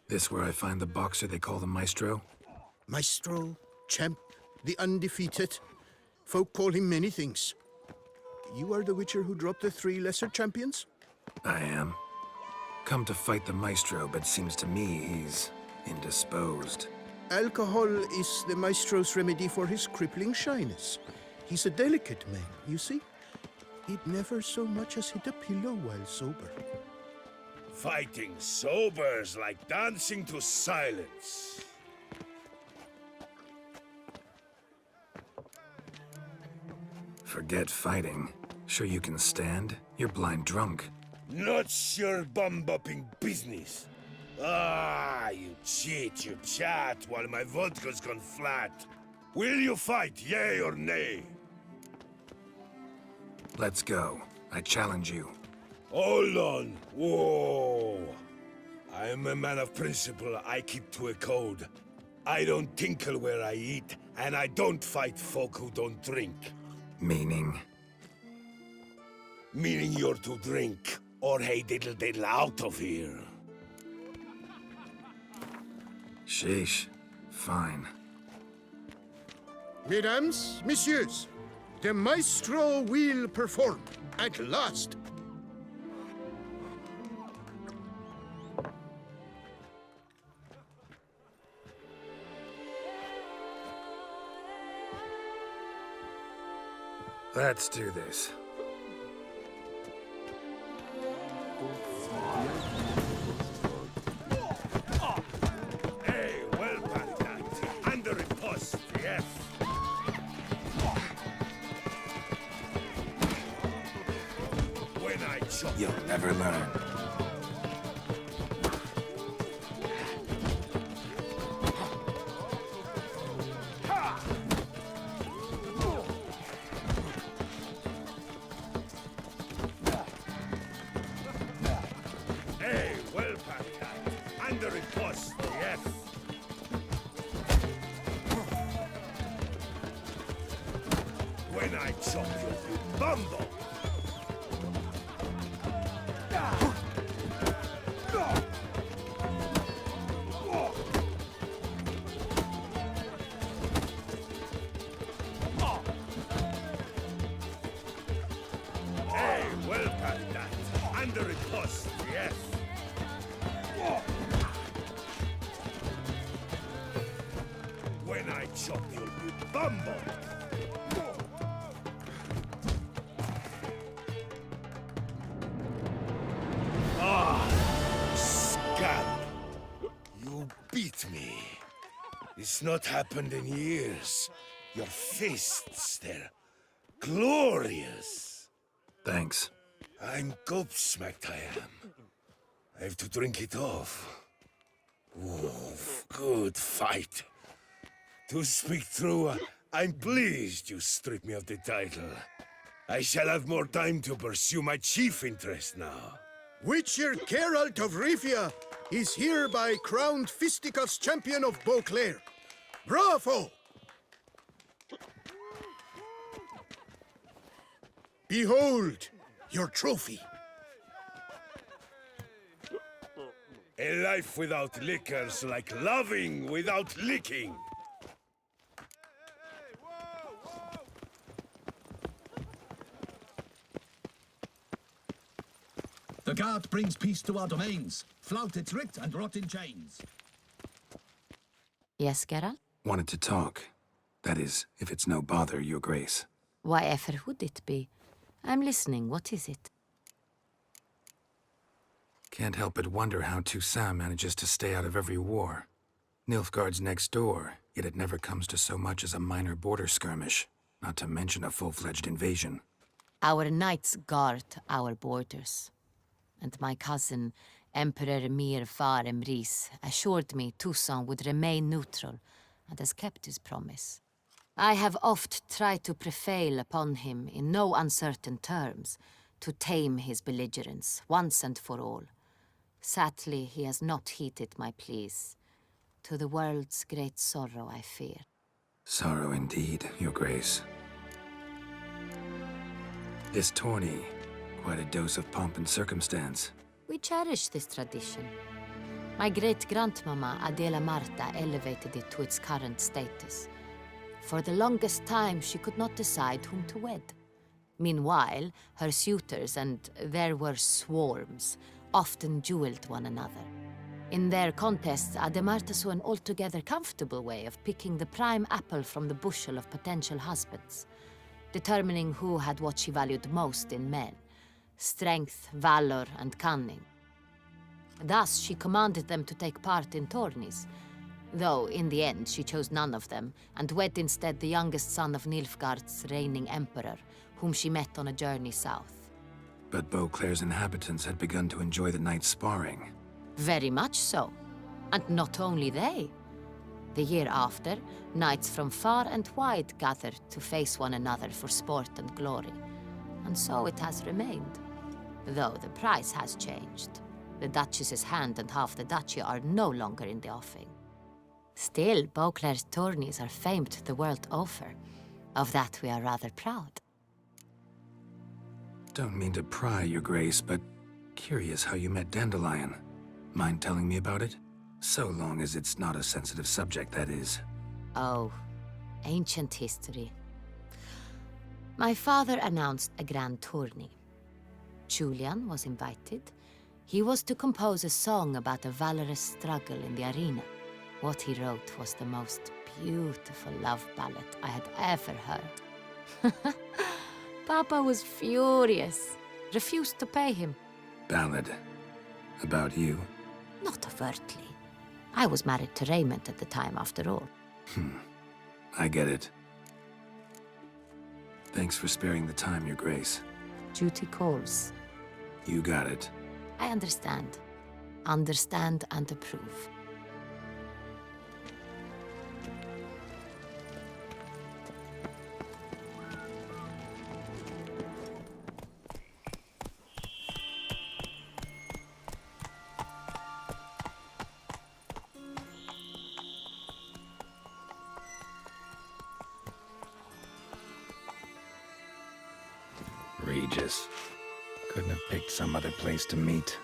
This where I find the boxer they call the Maestro? Maestro, champ, the undefeated. Folk call him many things. You are the Witcher who dropped the 3 lesser champions? I am. Come to fight the Maestro, but seems to me he's indisposed. Alcohol is the Maestro's remedy for his crippling shyness. He's a delicate man, you see? He'd never so much as hit a pillow while sober. Fighting sober's like dancing to silence. Forget fighting. Sure you can stand? You're blind drunk. Not your bum-bopping business. Ah, you cheat, you chat, while my vodka's gone flat. Will you fight, yay or nay? Let's go. I challenge you. Hold on. Whoa. I'm a man of principle. I keep to a code. I don't tinkle where I eat, and I don't fight folk who don't drink. Meaning? Meaning you're to drink, or hey diddle diddle out of here. Sheesh. Fine. Mesdames, messieurs, the maestro will perform at last. Let's do this. Hey, well, Paradise. Under a post, yes. When I chop. You'll never learn. Hey, well, Paradise. Under a post, yes. When I chop you, you bumble. Hey, well, Paradise. Under a post, yes. When I chop you, you bumble. Scab! You beat me. It's not happened in years. Your fists, they're glorious. Thanks. I'm gobsmacked, I am. I have to drink it off. Oof, good fight. To speak true, I'm pleased you stripped me of the title. I shall have more time to pursue my chief interest now. Witcher Geralt of Rivia is hereby crowned Fisticuffs champion of Beauclair. Bravo! Behold your trophy. A life without liquor's like loving without licking. The guard brings peace to our domains. Flout its writ and rot in chains. Yes, Geralt? Wanted to talk. That is, if it's no bother, Your Grace. Why ever would it be? I'm listening. What is it? Can't help but wonder how Toussaint manages to stay out of every war. Nilfgaard's next door, yet it never comes to so much as a minor border skirmish, not to mention a full-fledged invasion. Our knights guard our borders. And my cousin, Emperor Mir Far Emrys, assured me Toussaint would remain neutral, and has kept his promise. I have oft tried to prevail upon him in no uncertain terms, to tame his belligerence, once and for all. Sadly, he has not heeded my pleas. To the world's great sorrow, I fear. Sorrow indeed, Your Grace. This tourney, quite a dose of pomp and circumstance. We cherish this tradition. My great-grandmama Adela Marta elevated it to its current status. For the longest time, she could not decide whom to wed. Meanwhile, her suitors, and there were swarms, often dueled one another. In their contests, Ademarta saw an altogether comfortable way of picking the prime apple from the bushel of potential husbands, determining who had what she valued most in men: strength, valor, and cunning. Thus, she commanded them to take part in tourneys, though in the end she chose none of them, and wed instead the youngest son of Nilfgaard's reigning emperor, whom she met on a journey south. But Beauclair's inhabitants had begun to enjoy the night's sparring. Very much so. And not only they. The year after, knights from far and wide gathered to face one another for sport and glory. And so it has remained, though the price has changed. The Duchess's hand and half the duchy are no longer in the offing. Still, Beauclair's tourneys are famed the world over. Of that we are rather proud. Don't mean to pry, Your Grace, but curious how you met Dandelion. Mind telling me about it? So long as it's not a sensitive subject, that is. Oh, ancient history. My father announced a grand tourney. Julian was invited. He was to compose a song about a valorous struggle in the arena. What he wrote was the most beautiful love ballad I had ever heard. Papa was furious, refused to pay him. Ballad. About you? Not overtly. I was married to Raymond at the time, after all. I get it. Thanks for sparing the time, Your Grace. Duty calls. You got it. I understand. Understand and approve. Regis. Couldn't have picked some other place to meet.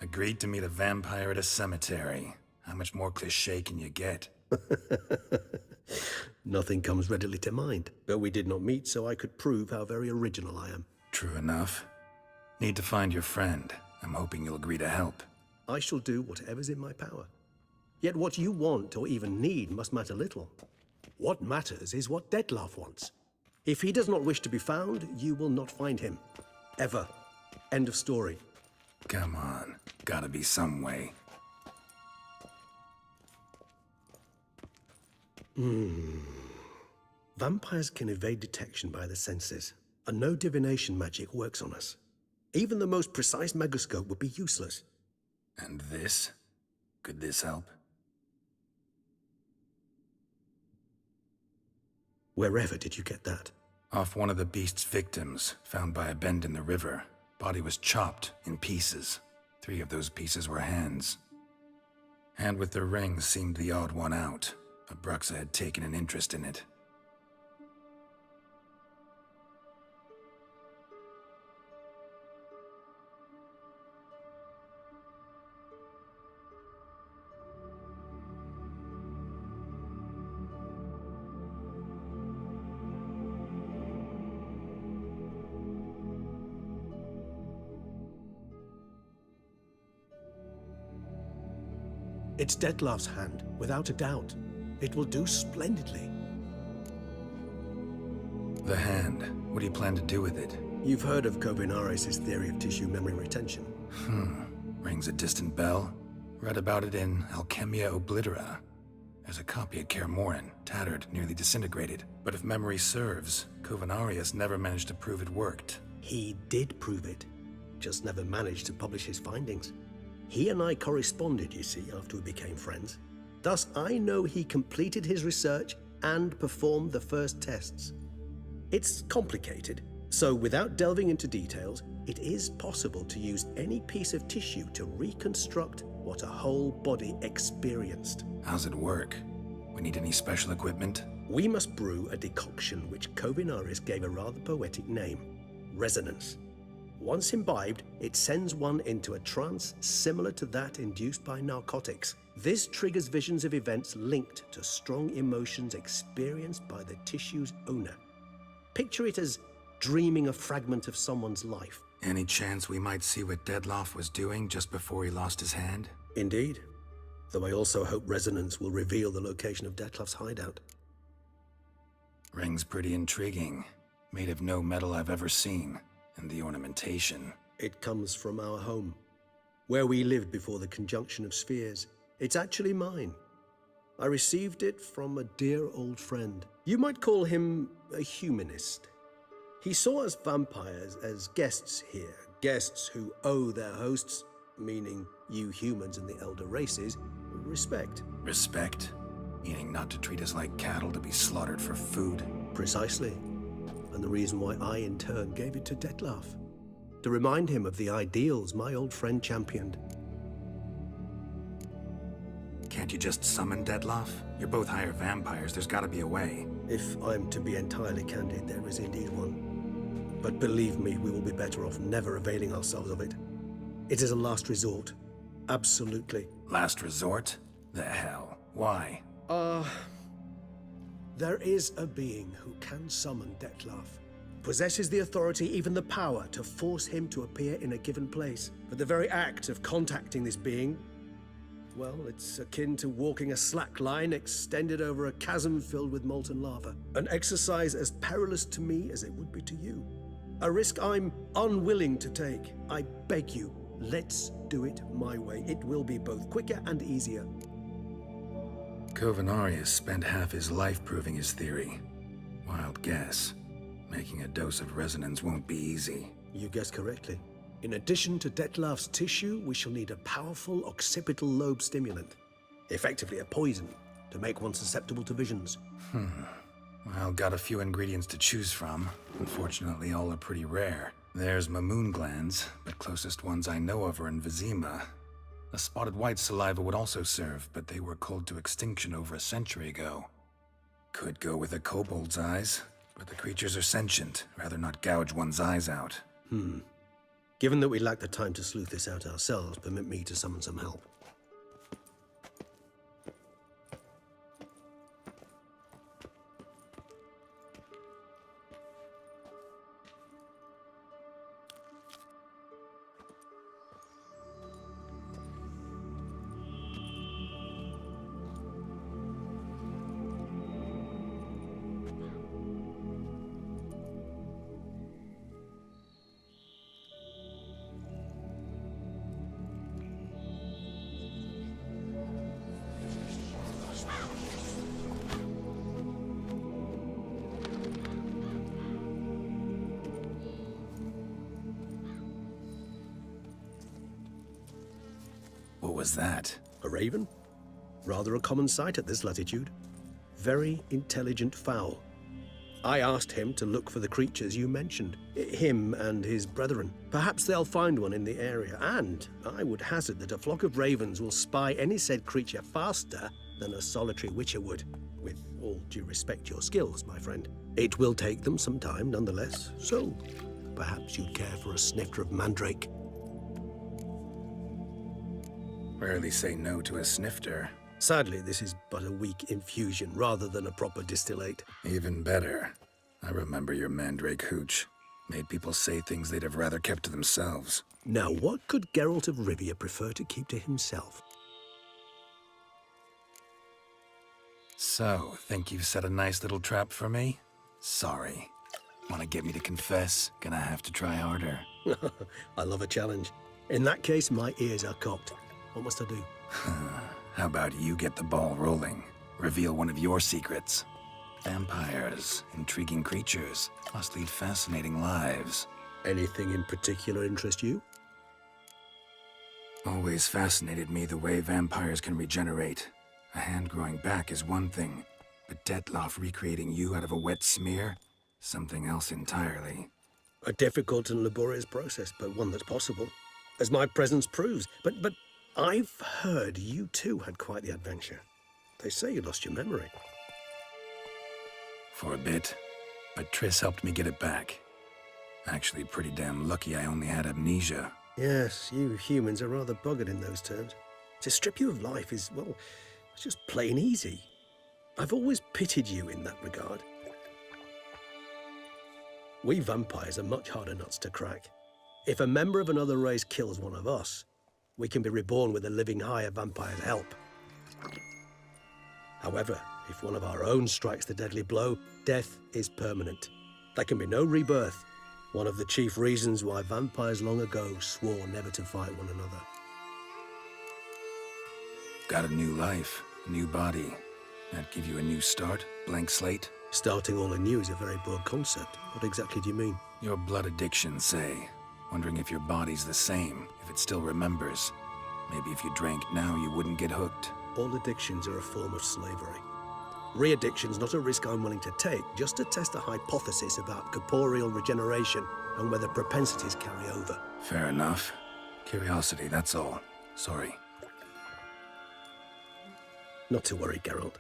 Agreed to meet a vampire at a cemetery. How much more cliché can you get? Nothing comes readily to mind, but we did not meet so I could prove how very original I am. True enough. Need to find your friend. I'm hoping you'll agree to help. I shall do whatever's in my power. Yet what you want or even need must matter little. What matters is what Dettlaff wants. If he does not wish to be found, you will not find him. Ever. End of story. Come on. Gotta be some way. Vampires can evade detection by the senses, and no divination magic works on us. Even the most precise megascope would be useless. And this? Could this help? Wherever did you get that? Off one of the beast's victims, found by a bend in the river. Body was chopped in pieces. 3 of those pieces were hands. Hand with the rings seemed the odd one out. Abruxa had taken an interest in it. It's Dettlaff's hand, without a doubt. It will do splendidly. The hand. What do you plan to do with it? You've heard of Kovinaris' theory of tissue memory retention. Rings a distant bell. Read about it in Alchemia Oblitera. There's a copy at Kaer Morhen, tattered, nearly disintegrated. But if memory serves, Kovinarius never managed to prove it worked. He did prove it, just never managed to publish his findings. He and I corresponded, you see, after we became friends. Thus, I know he completed his research and performed the first tests. It's complicated, so without delving into details, it is possible to use any piece of tissue to reconstruct what a whole body experienced. How's it work? We need any special equipment? We must brew a decoction which Kovinaris gave a rather poetic name, resonance. Once imbibed, it sends one into a trance similar to that induced by narcotics. This triggers visions of events linked to strong emotions experienced by the tissue's owner. Picture it as dreaming a fragment of someone's life. Any chance we might see what Dettlaff was doing just before he lost his hand? Indeed. Though I also hope resonance will reveal the location of Dettlaff's hideout. Ring's pretty intriguing. Made of no metal I've ever seen. And the ornamentation. It comes from our home, where we lived before the conjunction of spheres. It's actually mine. I received it from a dear old friend. You might call him a humanist. He saw us vampires as guests here, guests who owe their hosts, meaning you humans and the elder races, respect. Respect? Meaning not to treat us like cattle to be slaughtered for food? Precisely. And the reason why I, in turn, gave it to Dettlaff. To remind him of the ideals my old friend championed. Can't you just summon Dettlaff? You're both higher vampires, there's gotta be a way. If I'm to be entirely candid, there is indeed one. But believe me, we will be better off never availing ourselves of it. It is a last resort. Absolutely. Last resort? The hell? Why? There is a being who can summon Dettlaff. Possesses the authority, even the power, to force him to appear in a given place. But the very act of contacting this being, well, it's akin to walking a slack line extended over a chasm filled with molten lava. An exercise as perilous to me as it would be to you. A risk I'm unwilling to take. I beg you, let's do it my way. It will be both quicker and easier. Kovinarius spent half his life proving his theory. Wild guess. Making a dose of resonance won't be easy. You guessed correctly. In addition to Dettlaff's tissue, we shall need a powerful occipital lobe stimulant. Effectively a poison, to make one susceptible to visions. Well, got a few ingredients to choose from. Unfortunately, all are pretty rare. There's Mamoon glands, but closest ones I know of are in Vizima. A spotted white saliva would also serve, but they were cold to extinction over a century ago. Could go with a kobold's eyes, but the creatures are sentient. Rather not gouge one's eyes out. Given that we lack the time to sleuth this out ourselves, permit me to summon some help. What was that? A raven? Rather a common sight at this latitude. Very intelligent fowl. I asked him to look for the creatures you mentioned. Him and his brethren. Perhaps they'll find one in the area, and I would hazard that a flock of ravens will spy any said creature faster than a solitary witcher would. With all due respect to your skills, my friend. It will take them some time, nonetheless, so perhaps you'd care for a snifter of mandrake. Rarely say no to a snifter. Sadly, this is but a weak infusion rather than a proper distillate. Even better. I remember your mandrake hooch. Made people say things they'd have rather kept to themselves. Now, what could Geralt of Rivia prefer to keep to himself? So, think you've set a nice little trap for me? Sorry. Want to get me to confess? Gonna have to try harder. I love a challenge. In that case, my ears are cocked. What must I do? How about you get the ball rolling? Reveal one of your secrets. Vampires, intriguing creatures, must lead fascinating lives. Anything in particular interest you? Always fascinated me the way vampires can regenerate. A hand growing back is one thing, but Detloff recreating you out of a wet smear? Something else entirely. A difficult and laborious process, but one that's possible, as my presence proves. But I've heard you too had quite the adventure. They say you lost your memory. For a bit, but Triss helped me get it back. Actually, pretty damn lucky I only had amnesia. Yes, you humans are rather buggered in those terms. To strip you of life is, well, it's just plain easy. I've always pitied you in that regard. We vampires are much harder nuts to crack. If a member of another race kills one of us, we can be reborn with a living higher vampire's help. However, if one of our own strikes the deadly blow, death is permanent. There can be no rebirth. One of the chief reasons why vampires long ago swore never to fight one another. Got a new life, new body. That give you a new start? Blank slate? Starting all anew is a very broad concept. What exactly do you mean? Your blood addiction, say. Wondering if your body's the same, if it still remembers. Maybe if you drank now, you wouldn't get hooked. All addictions are a form of slavery. Re-addiction's not a risk I'm willing to take, just to test a hypothesis about corporeal regeneration and whether propensities carry over. Fair enough. Curiosity, that's all. Sorry. Not to worry, Geralt.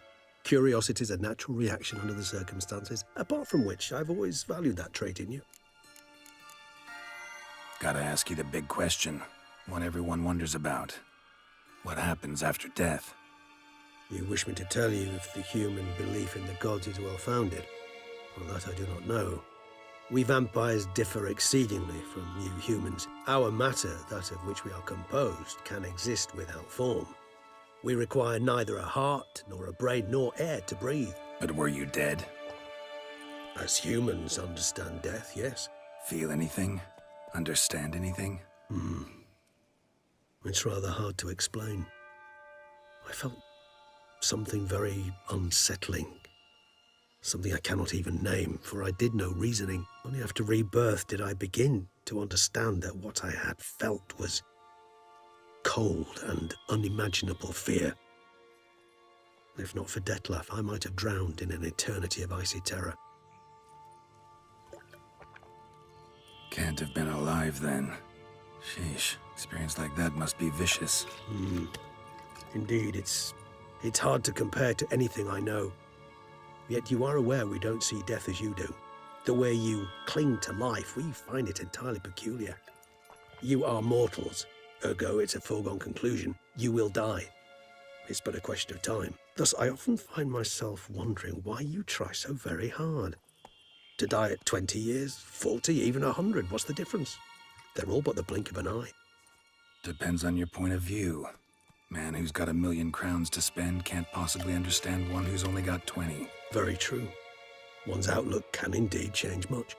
Curiosity's a natural reaction under the circumstances, apart from which I've always valued that trait in you. Gotta ask you the big question. One everyone wonders about. What happens after death? You wish me to tell you if the human belief in the gods is well-founded? Well, that I do not know. We vampires differ exceedingly from you humans. Our matter, that of which we are composed, can exist without form. We require neither a heart, nor a brain, nor air to breathe. But were you dead? As humans understand death, yes. Feel anything? Understand anything? It's rather hard to explain. I felt something very unsettling. Something I cannot even name, for I did no reasoning. Only after rebirth did I begin to understand that what I had felt was cold and unimaginable fear. If not for Detloff, I might have drowned in an eternity of icy terror. Can't have been alive then. Sheesh, experience like that must be vicious. Indeed, it's hard to compare to anything I know. Yet you are aware we don't see death as you do. The way you cling to life, we find it entirely peculiar. You are mortals, ergo it's a foregone conclusion. You will die. It's but a question of time. Thus, I often find myself wondering why you try so very hard. To die at 20 years, 40, even 100, what's the difference? They're all but the blink of an eye. Depends on your point of view. Man who's got 1,000,000 crowns to spend can't possibly understand one who's only got 20. Very true. One's outlook can indeed change much.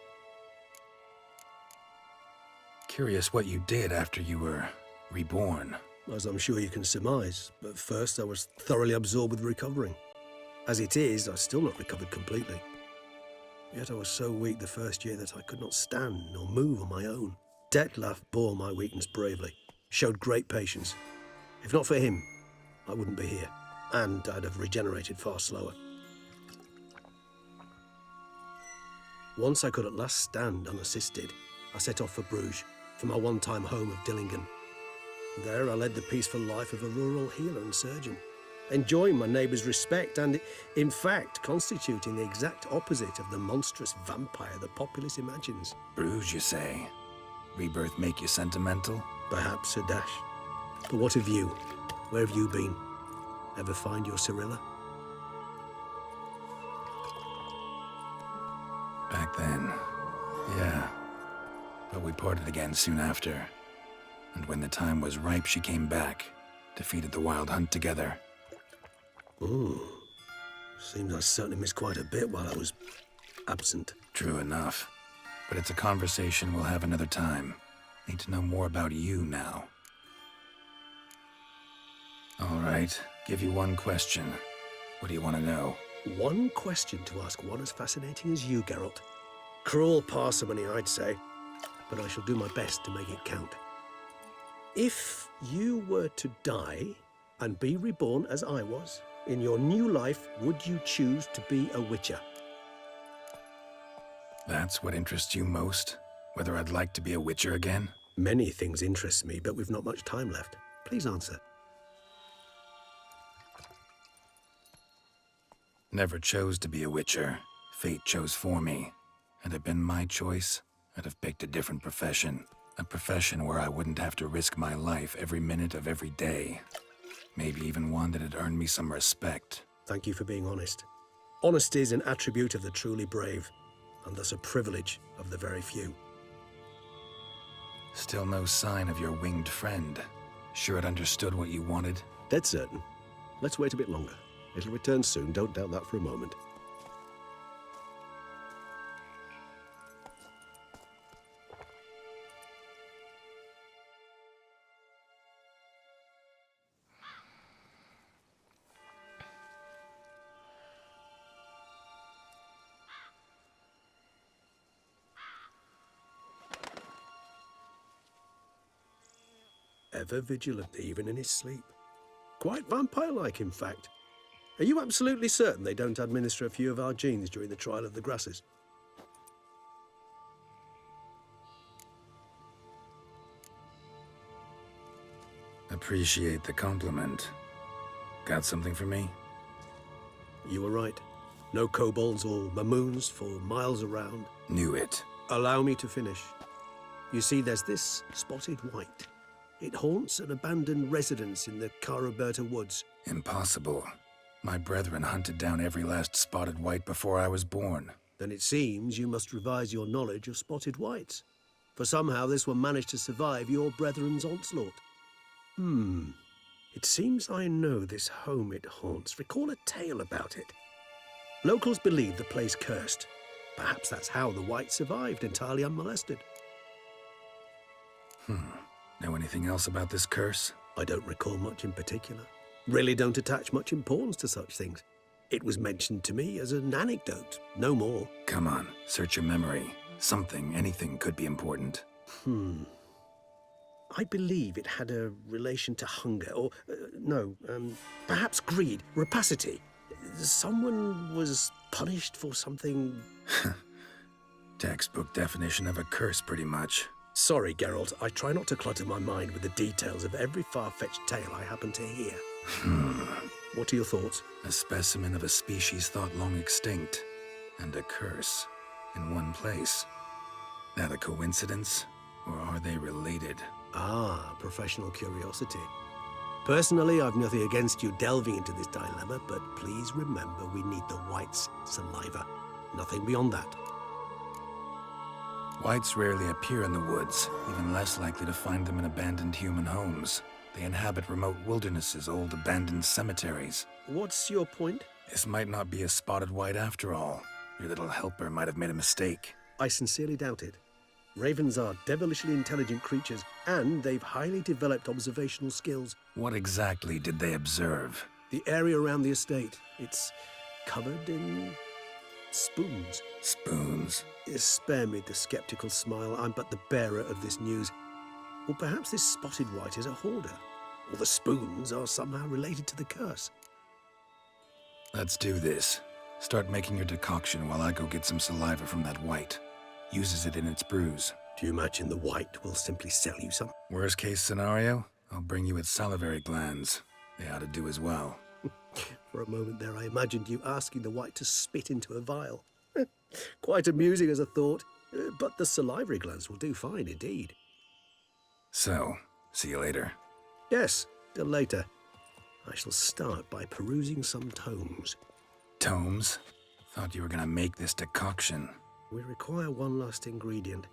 Curious what you did after you were reborn. As I'm sure you can surmise, but first I was thoroughly absorbed with recovering. As it is, I've still not recovered completely. Yet I was so weak the first year that I could not stand nor move on my own. Detloff bore my weakness bravely, showed great patience. If not for him, I wouldn't be here, and I'd have regenerated far slower. Once I could at last stand unassisted, I set off for Bruges, for my one-time home of Dillingen. There I led the peaceful life of a rural healer and surgeon, enjoying my neighbours' respect and, in fact, constituting the exact opposite of the monstrous vampire the populace imagines. Bruges, you say? Rebirth make you sentimental? Perhaps a dash. But what of you? Where have you been? Ever find your Cirilla? Back then, yeah. But we parted again soon after. And when the time was ripe, she came back. Defeated the Wild Hunt together. Ooh. Seems I certainly missed quite a bit while I was absent. True enough. But it's a conversation we'll have another time. Need to know more about you now. All right, give you one question. What do you want to know? One question to ask one as fascinating as you, Geralt. Cruel parsimony, I'd say, but I shall do my best to make it count. If you were to die and be reborn as I was, in your new life, would you choose to be a witcher? That's what interests you most? Whether I'd like to be a witcher again? Many things interest me, but we've not much time left. Please answer. Never chose to be a witcher. Fate chose for me. Had it been my choice, I'd have picked a different profession. A profession where I wouldn't have to risk my life every minute of every day. Maybe even one that had earned me some respect. Thank you for being honest. Honesty is an attribute of the truly brave, and thus a privilege of the very few. Still no sign of your winged friend. Sure it understood what you wanted? Dead certain. Let's wait a bit longer. It'll return soon, don't doubt that for a moment. Ever vigilant, even in his sleep. Quite vampire-like, in fact. Are you absolutely certain they don't administer a few of our genes during the trial of the grasses? Appreciate the compliment. Got something for me? You were right. No kobolds or mamoons for miles around. Knew it. Allow me to finish. You see, there's this spotted white. It haunts an abandoned residence in the Caraberta woods. Impossible. My brethren hunted down every last spotted white before I was born. Then it seems you must revise your knowledge of spotted whites. For somehow this one managed to survive your brethren's onslaught. It seems I know this home it haunts. Recall a tale about it. Locals believe the place cursed. Perhaps that's how the white survived entirely unmolested. Know anything else about this curse? I don't recall much in particular. Really don't attach much importance to such things. It was mentioned to me as an anecdote, no more. Come on, search your memory. Something, anything could be important. I believe it had a relation to hunger, or, perhaps greed, rapacity. Someone was punished for something... Textbook definition of a curse, pretty much. Sorry, Geralt. I try not to clutter my mind with the details of every far-fetched tale I happen to hear. What are your thoughts? A specimen of a species thought long extinct, and a curse in one place. That a coincidence, or are they related? Ah, professional curiosity. Personally, I've nothing against you delving into this dilemma, but please remember we need the white's saliva. Nothing beyond that. Whites rarely appear in the woods, even less likely to find them in abandoned human homes. They inhabit remote wildernesses, old abandoned cemeteries. What's your point? This might not be a spotted white after all. Your little helper might have made a mistake. I sincerely doubt it. Ravens are devilishly intelligent creatures, and they've highly developed observational skills. What exactly did they observe? The area around the estate. It's covered in... spoons. Spoons? Spare me the skeptical smile. I'm but the bearer of this news. Or perhaps this spotted white is a hoarder. Or the spoons are somehow related to the curse. Let's do this. Start making your decoction while I go get some saliva from that white. Uses it in its brews. Do you imagine the white will simply sell you some? Worst case scenario, I'll bring you its salivary glands. They ought to do as well. For a moment there, I imagined you asking the white to spit into a vial. Quite amusing as a thought, but the salivary glands will do fine indeed. So, see you later. Yes, till later. I shall start by perusing some tomes. Tomes? Thought you were gonna make this decoction. We require one last ingredient.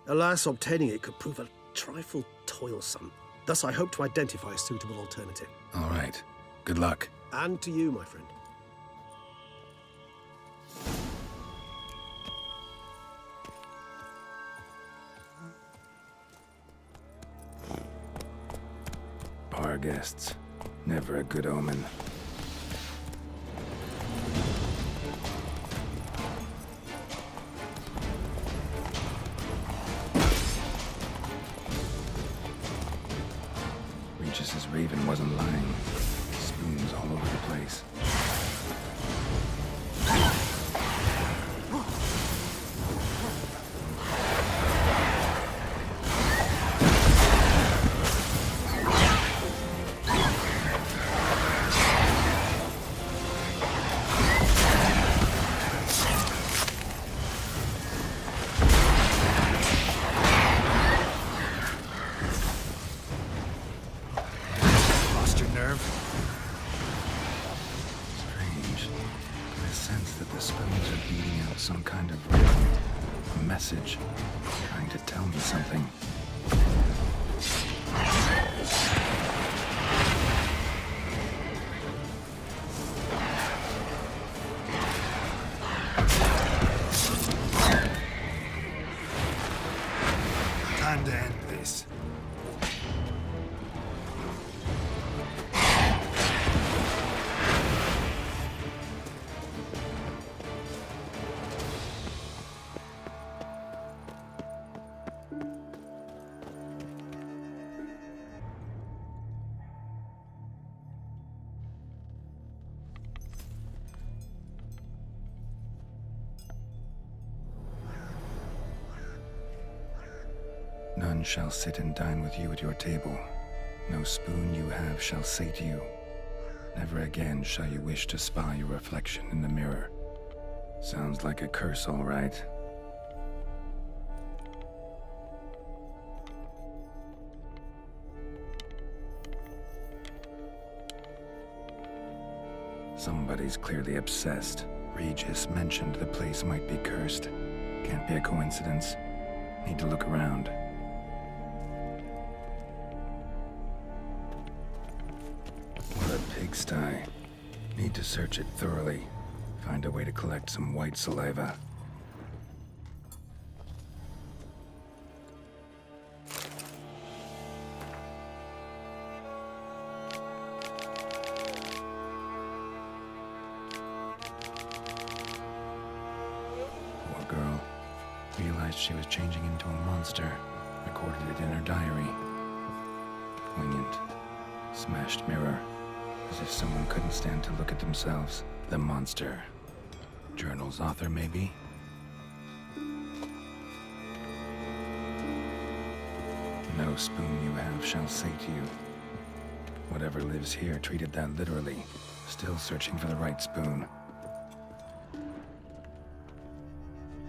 Alas, obtaining it could prove a trifle toilsome. Thus, I hope to identify a suitable alternative. All right. Good luck. And to you, my friend. guests. Never a good omen. Regis's raven wasn't lying. Spoons all over the place. Some kind of rhythm, a message, trying to tell me something. Time to end this. None shall sit and dine with you at your table. No spoon you have shall sate you. Never again shall you wish to spy your reflection in the mirror. Sounds like a curse, all right. Somebody's clearly obsessed. Regis mentioned the place might be cursed. Can't be a coincidence. Need to look around. What a pigsty. Need to search it thoroughly. Find a way to collect some white saliva. Poor girl. Realized she was changing into a monster. Recorded it in her diary. Poignant. Smashed mirror. As if someone couldn't stand to look at themselves. The monster. Journal's author, maybe? No spoon you have shall sate you. Whatever lives here treated that literally. Still searching for the right spoon.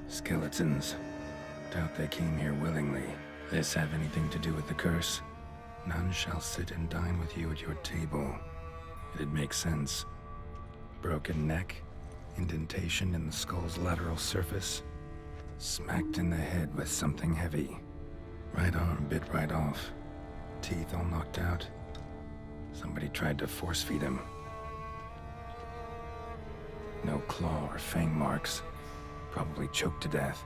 Skeletons. Doubt they came here willingly. This have anything to do with the curse? None shall sit and dine with you at your table. It'd make sense. Broken neck, indentation in the skull's lateral surface, smacked in the head with something heavy. Right arm bit right off, teeth all knocked out. Somebody tried to force feed him. No claw or fang marks, probably choked to death.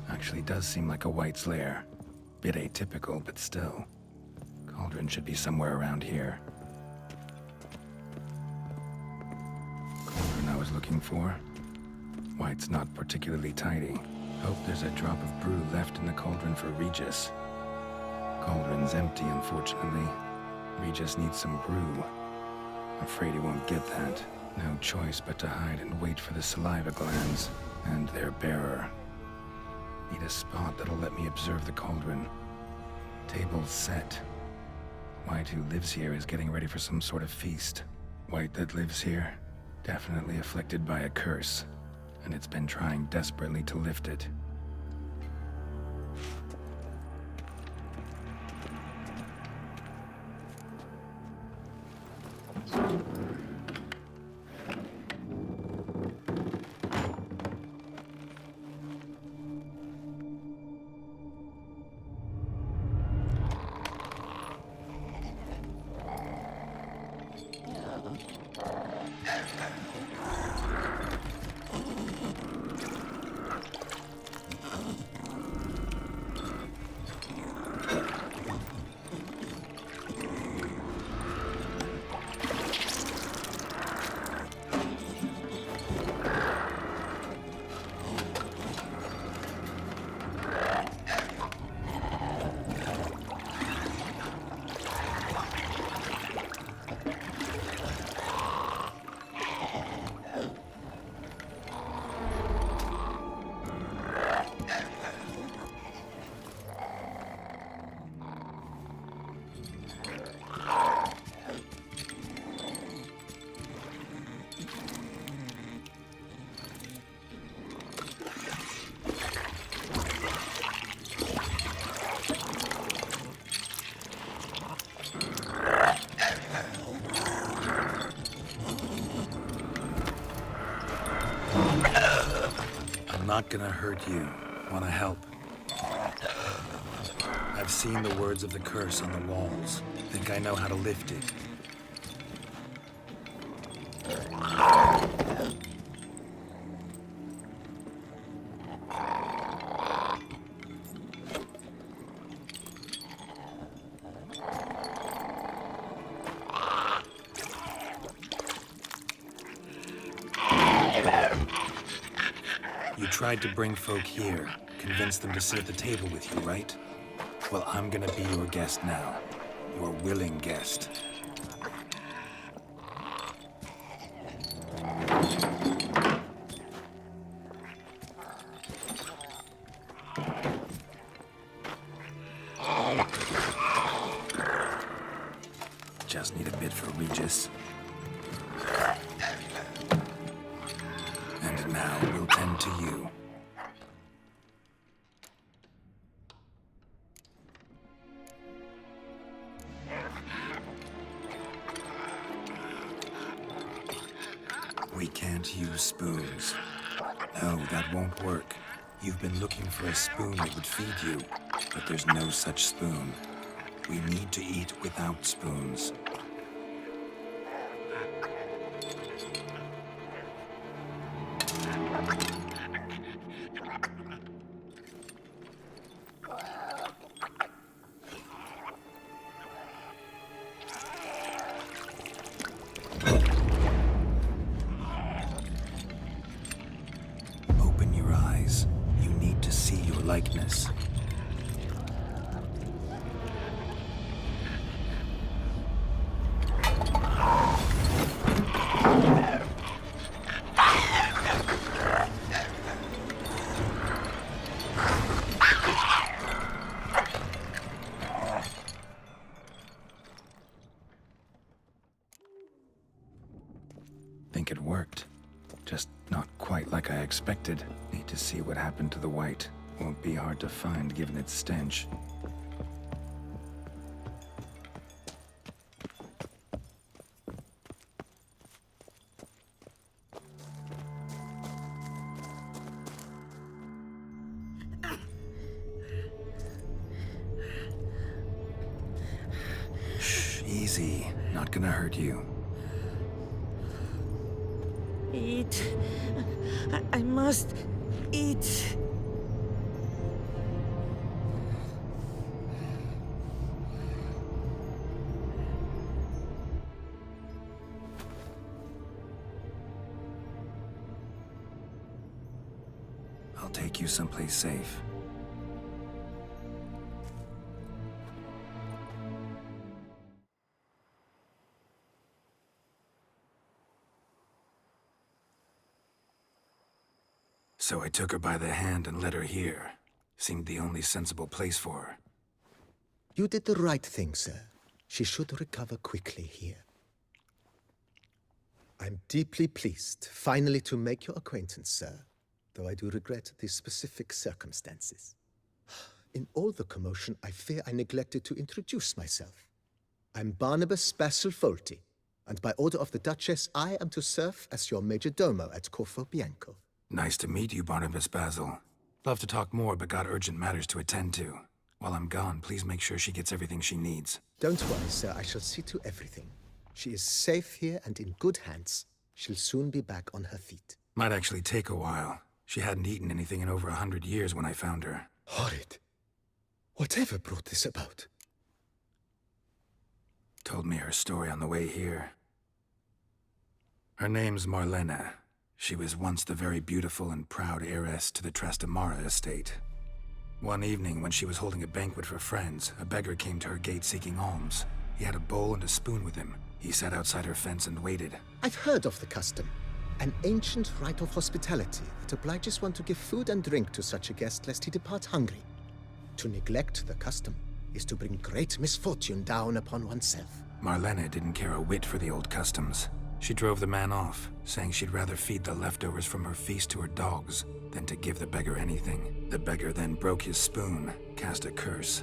Actually does seem like a White's lair. Bit atypical, but still. Cauldron should be somewhere around here. Cauldron I was looking for. White's not particularly tidy. Hope there's a drop of brew left in the cauldron for Regis. Cauldron's empty, unfortunately. Regis needs some brew. Afraid he won't get that. No choice but to hide and wait for the saliva glands and their bearer. Need a spot that'll let me observe the cauldron. Table set. White who lives here is getting ready for some sort of feast. White that lives here, definitely afflicted by a curse, and it's been trying desperately to lift it. I'm not gonna hurt you. Wanna help? I've seen the words of the curse on the walls. Think I know how to lift it. You tried to bring folk here, convince them to sit at the table with you, right? Well, I'm gonna be your guest now. Your willing guest. Just need a bit for Regis. And now we'll tend to you. We can't use spoons. No, that won't work. You've been looking for a spoon that would feed you, but there's no such spoon. We need to eat without spoons. Open your eyes. You need to see your likeness. Think it worked. Just not quite like I expected. Need to see what happened to the white. Won't be hard to find given its stench. Shh, easy. Not gonna hurt you. Eat. I must eat. I'll take you someplace safe. So I took her by the hand and led her here. Seemed the only sensible place for her. You did the right thing, sir. She should recover quickly here. I'm deeply pleased, finally, to make your acquaintance, sir, though I do regret the specific circumstances. In all the commotion, I fear I neglected to introduce myself. I'm Barnabas Basilfolti, and by order of the Duchess, I am to serve as your major domo at Corfo Bianco. Nice to meet you, Barnabas Basil. Love to talk more, but got urgent matters to attend to. While I'm gone, please make sure she gets everything she needs. Don't worry, sir. I shall see to everything. She is safe here and in good hands. She'll soon be back on her feet. Might actually take a while. She hadn't eaten anything in over 100 years when I found her. Horrid. Whatever brought this about? Told me her story on the way here. Her name's Marlena. She was once the very beautiful and proud heiress to the Trastamara estate. One evening, when she was holding a banquet for friends, a beggar came to her gate seeking alms. He had a bowl and a spoon with him. He sat outside her fence and waited. I've heard of the custom. An ancient rite of hospitality that obliges one to give food and drink to such a guest lest he depart hungry. To neglect the custom is to bring great misfortune down upon oneself. Marlena didn't care a whit for the old customs. She drove the man off, saying she'd rather feed the leftovers from her feast to her dogs than to give the beggar anything. The beggar then broke his spoon, cast a curse.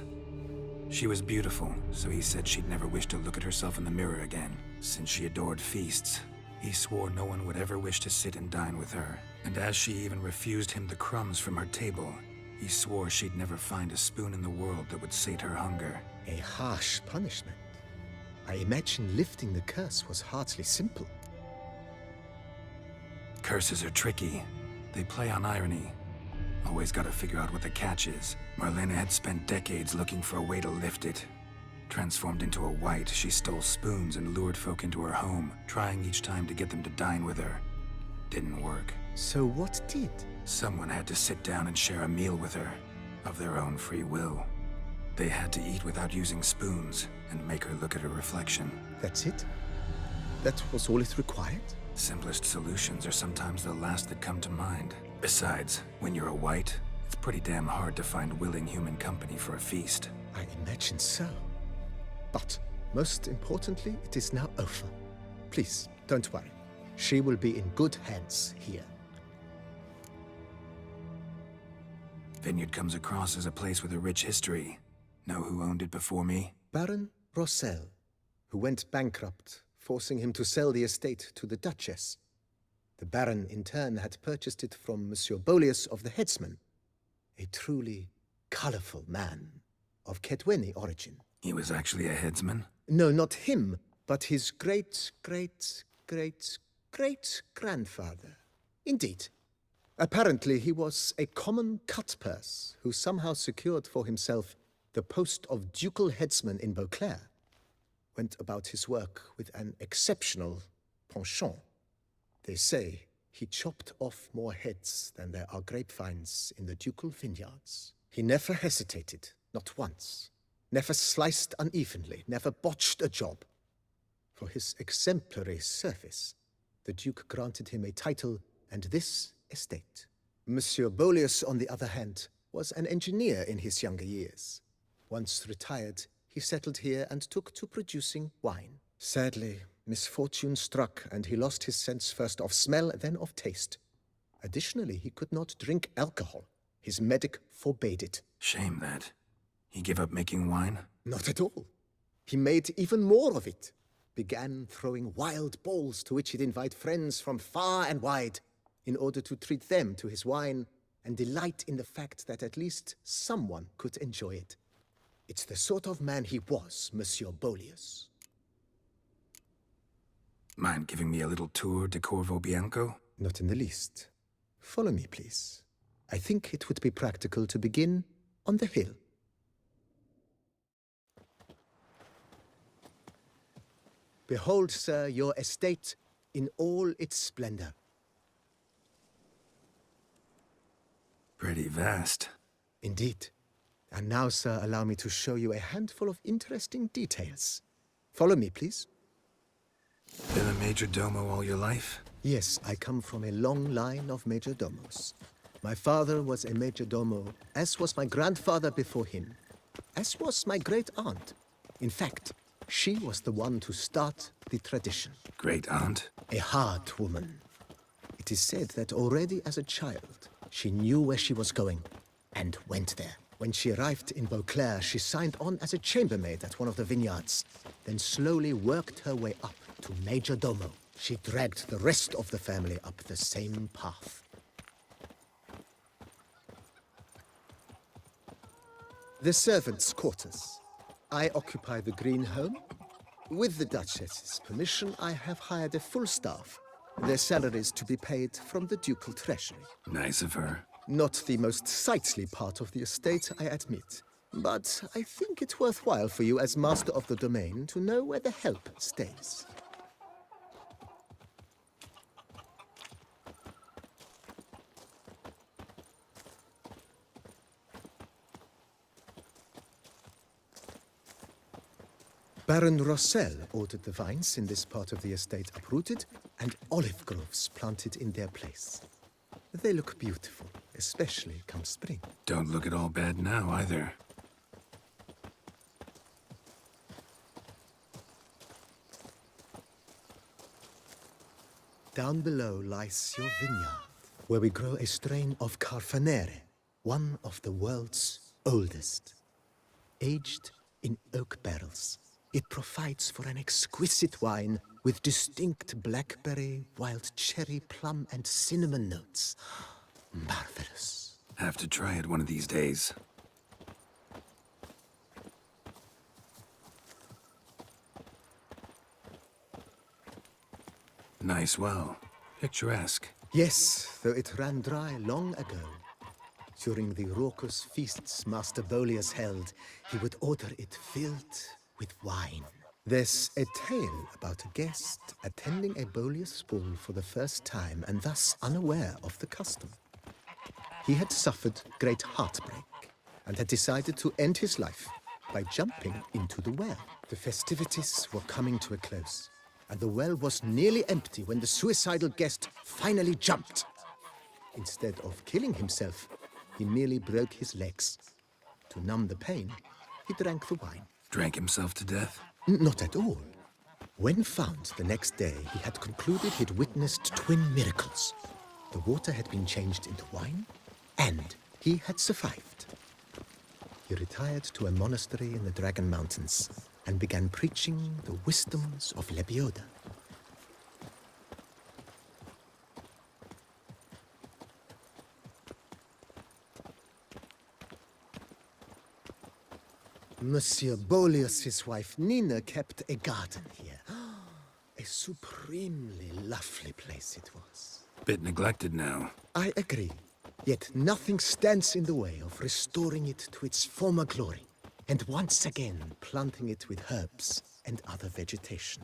She was beautiful, so he said she'd never wish to look at herself in the mirror again, since she adored feasts. He swore no one would ever wish to sit and dine with her. And as she even refused him the crumbs from her table, he swore she'd never find a spoon in the world that would sate her hunger. A harsh punishment. I imagine lifting the curse was hardly simple. Curses are tricky. They play on irony. Always gotta figure out what the catch is. Marlena had spent decades looking for a way to lift it. Transformed into a wight, she stole spoons and lured folk into her home, trying each time to get them to dine with her. Didn't work. So what did? Someone had to sit down and share a meal with her, of their own free will. They had to eat without using spoons, and make her look at her reflection. That's it? That was all it required? Simplest solutions are sometimes the last that come to mind. Besides, when you're a wight, it's pretty damn hard to find willing human company for a feast. I imagine so. But, most importantly, it is now over. Please, don't worry. She will be in good hands here. Vineyard comes across as a place with a rich history. Know who owned it before me? Baron Rossel, who went bankrupt, forcing him to sell the estate to the Duchess. The Baron, in turn, had purchased it from Monsieur Bolius of the Headsman, a truly colorful man of Kedweni origin. He was actually a headsman? No, not him, but his great-great-great-great-grandfather. Indeed. Apparently, he was a common cut-purse who somehow secured for himself the post of ducal headsman in Beauclair. Went about his work with an exceptional penchant. They say he chopped off more heads than there are grapevines in the ducal vineyards. He never hesitated, not once. Never sliced unevenly, never botched a job. For his exemplary service, the Duke granted him a title and this estate. Monsieur Bolius, on the other hand, was an engineer in his younger years. Once retired, he settled here and took to producing wine. Sadly, misfortune struck and he lost his sense first of smell, then of taste. Additionally, he could not drink alcohol. His medic forbade it. Shame that. He gave up making wine? Not at all. He made even more of it. Began throwing wild balls to which he'd invite friends from far and wide in order to treat them to his wine and delight in the fact that at least someone could enjoy it. It's the sort of man he was, Monsieur Bolius. Mind giving me a little tour de Corvo Bianco? Not in the least. Follow me, please. I think it would be practical to begin on the hill. Behold, sir, your estate in all its splendor. Pretty vast. Indeed. And now, sir, allow me to show you a handful of interesting details. Follow me, please. Been a major domo all your life? Yes, I come from a long line of major domos. My father was a major domo, as was my grandfather before him, as was my great-aunt. In fact, she was the one to start the tradition. Great-aunt? A hard woman. It is said that already as a child, she knew where she was going, and went there. When she arrived in Beauclair, she signed on as a chambermaid at one of the vineyards, then slowly worked her way up to major domo. She dragged the rest of the family up the same path. The servants' quarters. I occupy the green home. With the Duchess's permission, I have hired a full staff. Their salaries to be paid from the ducal treasury. Nice of her. Not the most sightly part of the estate, I admit. But I think it's worthwhile for you as master of the domain to know where the help stays. Baron Rossel ordered the vines in this part of the estate uprooted and olive groves planted in their place. They look beautiful, especially come spring. Don't look at all bad now, either. Down below lies your vineyard, where we grow a strain of Carfanere, one of the world's oldest, aged in oak barrels. It provides for an exquisite wine with distinct blackberry, wild cherry, plum, and cinnamon notes. Marvelous. Have to try it one of these days. Nice well. Picturesque. Yes, though it ran dry long ago. During the raucous feasts Master Boleus held, he would order it filled with wine. There's a tale about a guest attending a Boleus ball for the first time and thus unaware of the custom. He had suffered great heartbreak and had decided to end his life by jumping into the well. The festivities were coming to a close, and the well was nearly empty when the suicidal guest finally jumped. Instead of killing himself, he merely broke his legs. To numb the pain, he drank the wine. Drank himself to death? Not at all. When found the next day, he had concluded he'd witnessed twin miracles. The water had been changed into wine, and he had survived. He retired to a monastery in the Dragon Mountains and began preaching the wisdoms of Lebioda. Monsieur Boleus' wife Nina kept a garden here. A supremely lovely place it was. Bit neglected now. I agree. Yet nothing stands in the way of restoring it to its former glory, and once again planting it with herbs and other vegetation.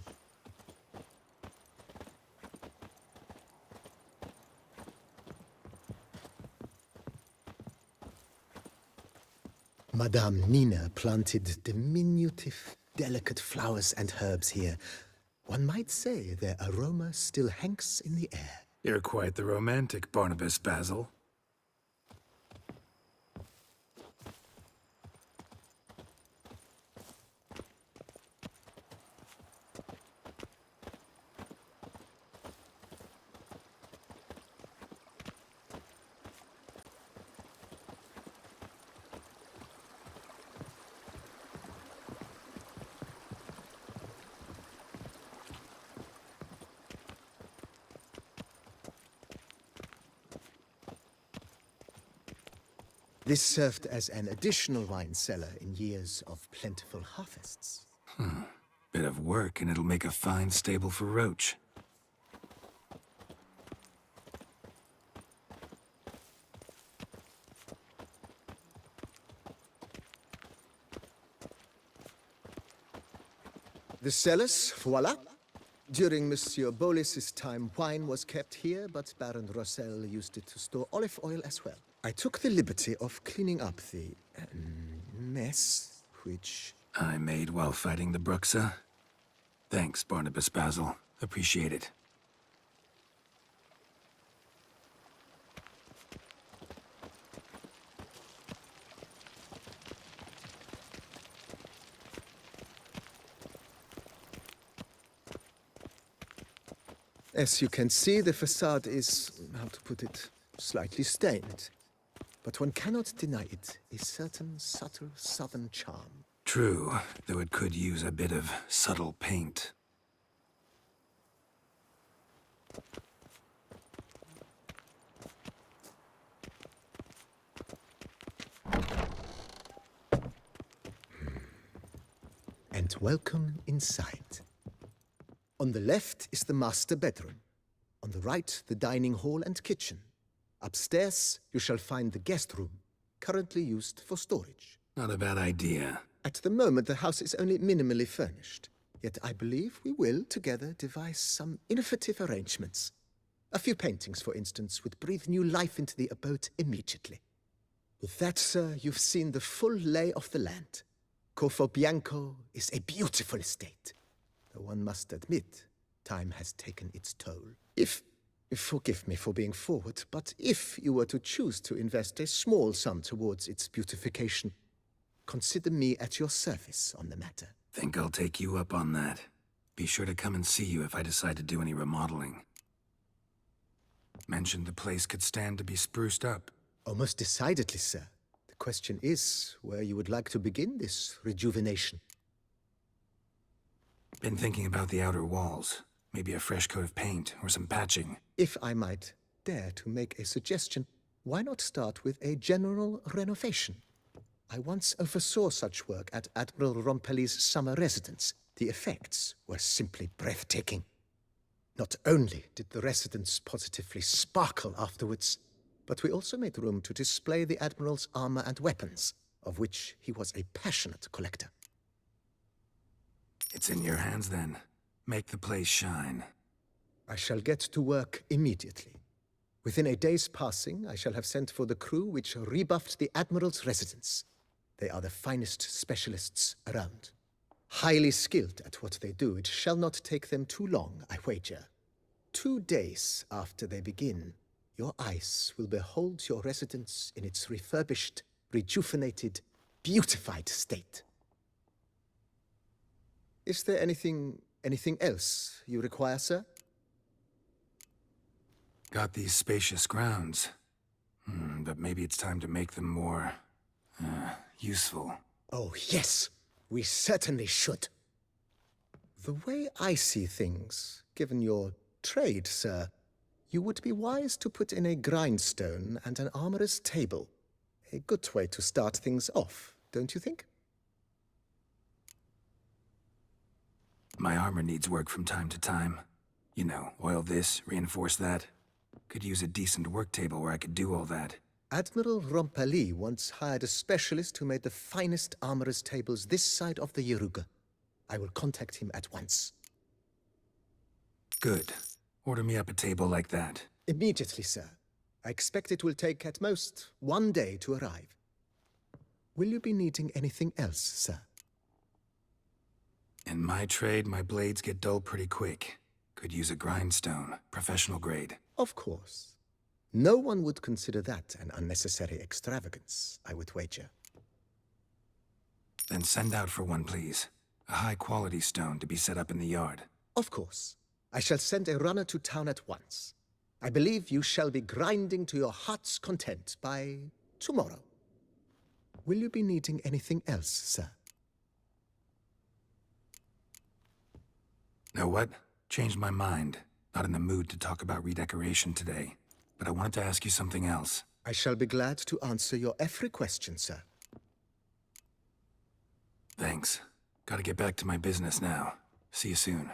Madame Nina planted diminutive, delicate flowers and herbs here. One might say their aroma still hangs in the air. You're quite the romantic, Barnabas Basil. This served as an additional wine cellar in years of plentiful harvests. Bit of work, and it'll make a fine stable for Roach. The cellars, voila. During Monsieur Boleus' time, wine was kept here, but Baron Rossel used it to store olive oil as well. I took the liberty of cleaning up the mess, which I made while fighting the Bruxa. Thanks, Barnabas Basil. Appreciate it. As you can see, the facade is, how to put it, slightly stained. But one cannot deny it, a certain subtle southern charm. True, though it could use a bit of subtle paint. And welcome inside. On the left is the master bedroom. On the right, the dining hall and kitchen. Upstairs, you shall find the guest room, currently used for storage. Not a bad idea. At the moment, the house is only minimally furnished. Yet I believe we will, together, devise some innovative arrangements. A few paintings, for instance, would breathe new life into the abode immediately. With that, sir, you've seen the full lay of the land. Corvo Bianco is a beautiful estate. Though one must admit, time has taken its toll. Forgive me for being forward, but if you were to choose to invest a small sum towards its beautification, consider me at your service on the matter. Think I'll take you up on that. Be sure to come and see you if I decide to do any remodeling. Mentioned the place could stand to be spruced up. Oh, most decidedly, sir. The question is where you would like to begin this rejuvenation. Been thinking about the outer walls. Maybe a fresh coat of paint or some patching. If I might dare to make a suggestion, why not start with a general renovation? I once oversaw such work at Admiral Rompelli's summer residence. The effects were simply breathtaking. Not only did the residence positively sparkle afterwards, but we also made room to display the Admiral's armor and weapons, of which he was a passionate collector. It's in your hands then. Make the place shine. I shall get to work immediately. Within a day's passing, I shall have sent for the crew which rebuffed the Admiral's residence. They are the finest specialists around. Highly skilled at what they do, it shall not take them too long, I wager. 2 days after they begin, your eyes will behold your residence in its refurbished, rejuvenated, beautified state. Is there anything else you require, sir? Got these spacious grounds. But maybe it's time to make them more... useful. Oh, yes. We certainly should. The way I see things, given your trade, sir, you would be wise to put in a grindstone and an armorer's table. A good way to start things off, don't you think? My armor needs work from time to time. You know, oil this, reinforce that. Could use a decent work table where I could do all that. Admiral Rompelli once hired a specialist who made the finest armorer's tables this side of the Yaruga. I will contact him at once. Good. Order me up a table like that. Immediately, sir. I expect it will take at most 1 day to arrive. Will you be needing anything else, sir? In my trade, my blades get dull pretty quick. Could use a grindstone, professional grade. Of course. No one would consider that an unnecessary extravagance, I would wager. Then send out for one, please. A high-quality stone to be set up in the yard. Of course. I shall send a runner to town at once. I believe you shall be grinding to your heart's content by tomorrow. Will you be needing anything else, sir? Know what? Changed my mind. Not in the mood to talk about redecoration today. But I wanted to ask you something else. I shall be glad to answer your every question, sir. Thanks. Gotta get back to my business now. See you soon.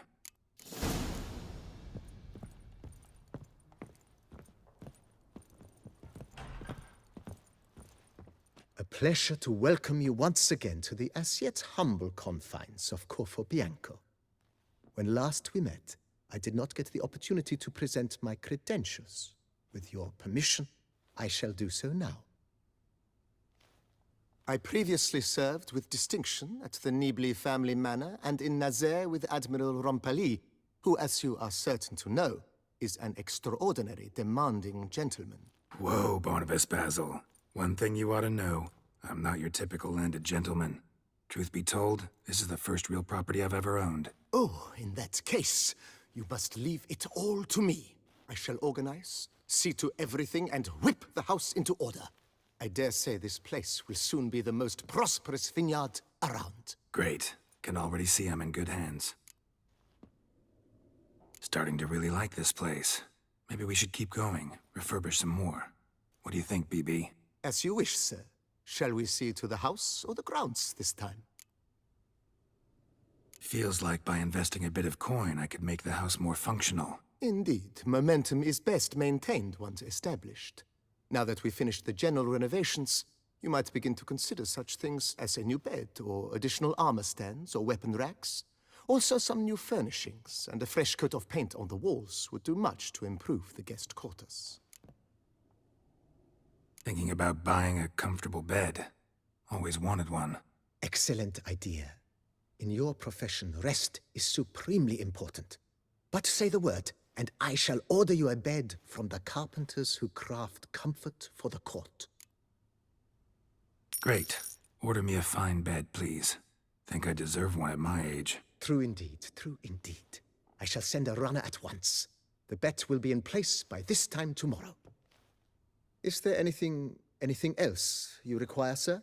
A pleasure to welcome you once again to the as yet humble confines of Corfo Bianco. When last we met, I did not get the opportunity to present my credentials. With your permission, I shall do so now. I previously served with distinction at the Nibli family manor and in Nazaire with Admiral Rompelli, who, as you are certain to know, is an extraordinary, demanding gentleman. Whoa, Barnabas Basil. One thing you ought to know. I'm not your typical landed gentleman. Truth be told, this is the first real property I've ever owned. Oh, in that case, you must leave it all to me. I shall organize, see to everything, and whip the house into order. I dare say this place will soon be the most prosperous vineyard around. Great. Can already see I'm in good hands. Starting to really like this place. Maybe we should keep going, refurbish some more. What do you think, BB? As you wish, sir. Shall we see to the house or the grounds this time? Feels like by investing a bit of coin, I could make the house more functional. Indeed, momentum is best maintained once established. Now that we've finished the general renovations, you might begin to consider such things as a new bed, or additional armor stands, or weapon racks. Also some new furnishings, and a fresh coat of paint on the walls would do much to improve the guest quarters. Thinking about buying a comfortable bed. Always wanted one. Excellent idea. In your profession, rest is supremely important. But say the word, and I shall order you a bed from the carpenters who craft comfort for the court. Great. Order me a fine bed, please. Think I deserve one at my age. True indeed, true indeed. I shall send a runner at once. The bet will be in place by this time tomorrow. Is there anything else you require, sir?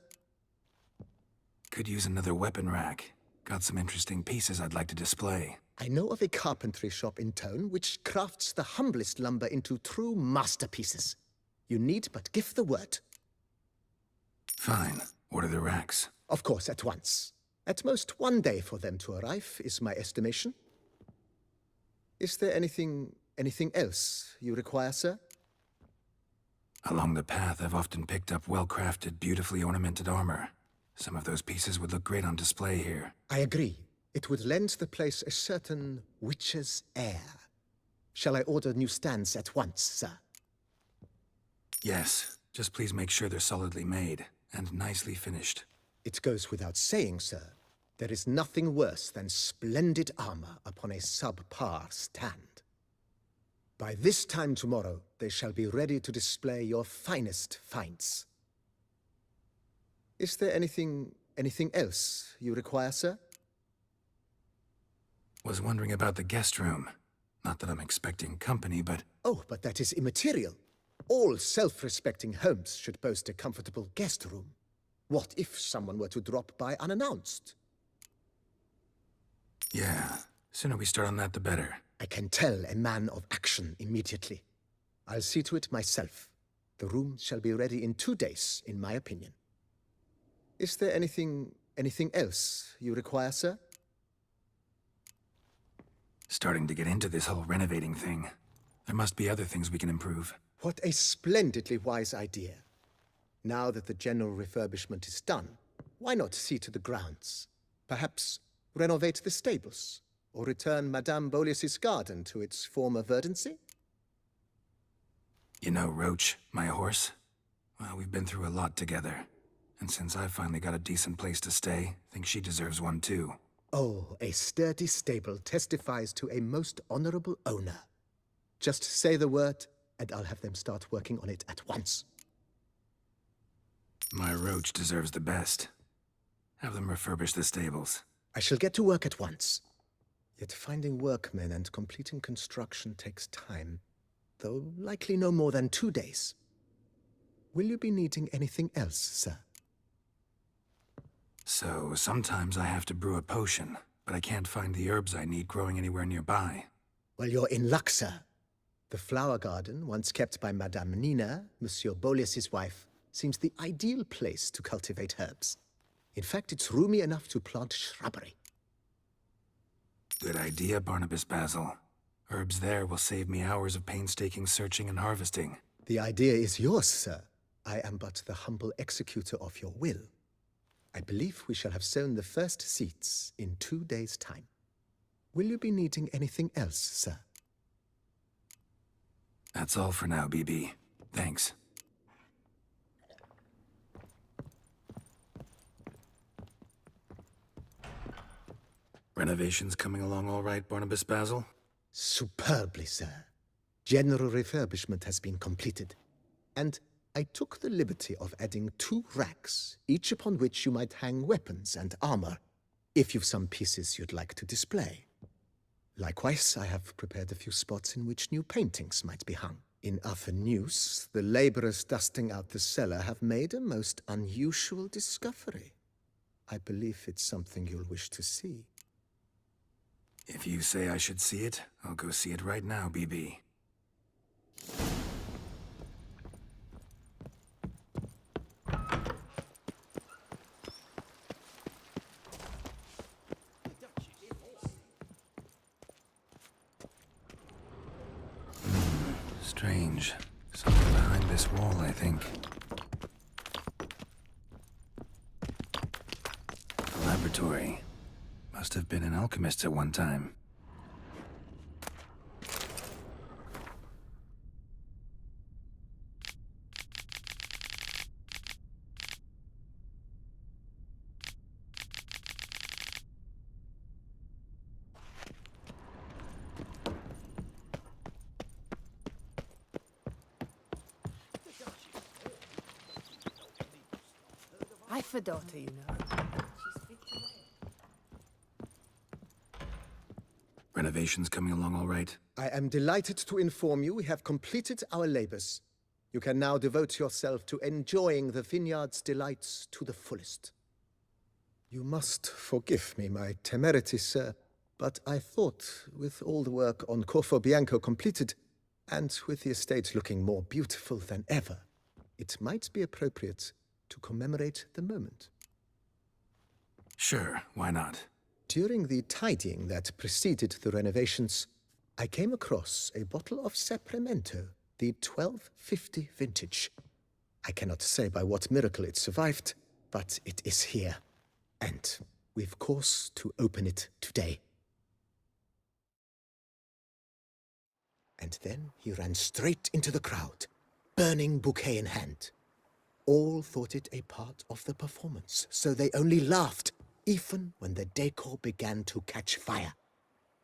Could use another weapon rack. Got some interesting pieces I'd like to display. I know of a carpentry shop in town which crafts the humblest lumber into true masterpieces. You need but give the word. Fine. Order the racks. Of course, at once. At most 1 day for them to arrive, is my estimation. Is there anything else you require, sir? Along the path, I've often picked up well-crafted, beautifully ornamented armor. Some of those pieces would look great on display here. I agree. It would lend the place a certain witch's air. Shall I order new stands at once, sir? Yes. Just please make sure they're solidly made and nicely finished. It goes without saying, sir. There is nothing worse than splendid armor upon a subpar stand. By this time tomorrow, they shall be ready to display your finest finds. Is there anything else you require, sir? Was wondering about the guest room. Not that I'm expecting company, but... Oh, but that is immaterial. All self-respecting homes should boast a comfortable guest room. What if someone were to drop by unannounced? Yeah, sooner we start on that the better. I can tell a man of action immediately. I'll see to it myself. The room shall be ready in 2 days, in my opinion. Is there anything else you require, sir? Starting to get into this whole renovating thing. There must be other things we can improve. What a splendidly wise idea. Now that the general refurbishment is done, why not see to the grounds? Perhaps renovate the stables, or return Madame Boleus's garden to its former verdancy? You know Roach, my horse? Well, we've been through a lot together. And since I've finally got a decent place to stay, I think she deserves one too. Oh, a sturdy stable testifies to a most honorable owner. Just say the word, and I'll have them start working on it at once. My Roach deserves the best. Have them refurbish the stables. I shall get to work at once. Yet finding workmen and completing construction takes time, though likely no more than 2 days. Will you be needing anything else, sir? So, sometimes I have to brew a potion, but I can't find the herbs I need growing anywhere nearby. Well, you're in luck, sir. The flower garden, once kept by Madame Nina, Monsieur Boleus's wife, seems the ideal place to cultivate herbs. In fact, it's roomy enough to plant shrubbery. Good idea, Barnabas Basil. Herbs there will save me hours of painstaking searching and harvesting. The idea is yours, sir. I am but the humble executor of your will. I believe we shall have sown the first seeds in 2 days' time. Will you be needing anything else, sir? That's all for now, BB. Thanks. Renovations coming along all right, Barnabas Basil? Superbly, sir. General refurbishment has been completed. And I took the liberty of adding 2 racks, each upon which you might hang weapons and armor, if you've some pieces you'd like to display. Likewise, I have prepared a few spots in which new paintings might be hung. In other news, the laborers dusting out the cellar have made a most unusual discovery. I believe it's something you'll wish to see. If you say I should see it, I'll go see it right now, BB. Strange. Something behind this wall, I think. A laboratory. Must have been an alchemist at one time. I've a daughter, you know. Renovations coming along all right? I am delighted to inform you we have completed our labors. You can now devote yourself to enjoying the vineyard's delights to the fullest. You must forgive me my temerity, sir, but I thought, with all the work on Corfo Bianco completed, and with the estate looking more beautiful than ever, it might be appropriate to commemorate the moment. Sure, why not? During the tidying that preceded the renovations, I came across a bottle of Sapramento, the 1250 vintage. I cannot say by what miracle it survived, but it is here. And we've cause to open it today. And then he ran straight into the crowd, burning bouquet in hand. All thought it a part of the performance, so they only laughed, even when the decor began to catch fire.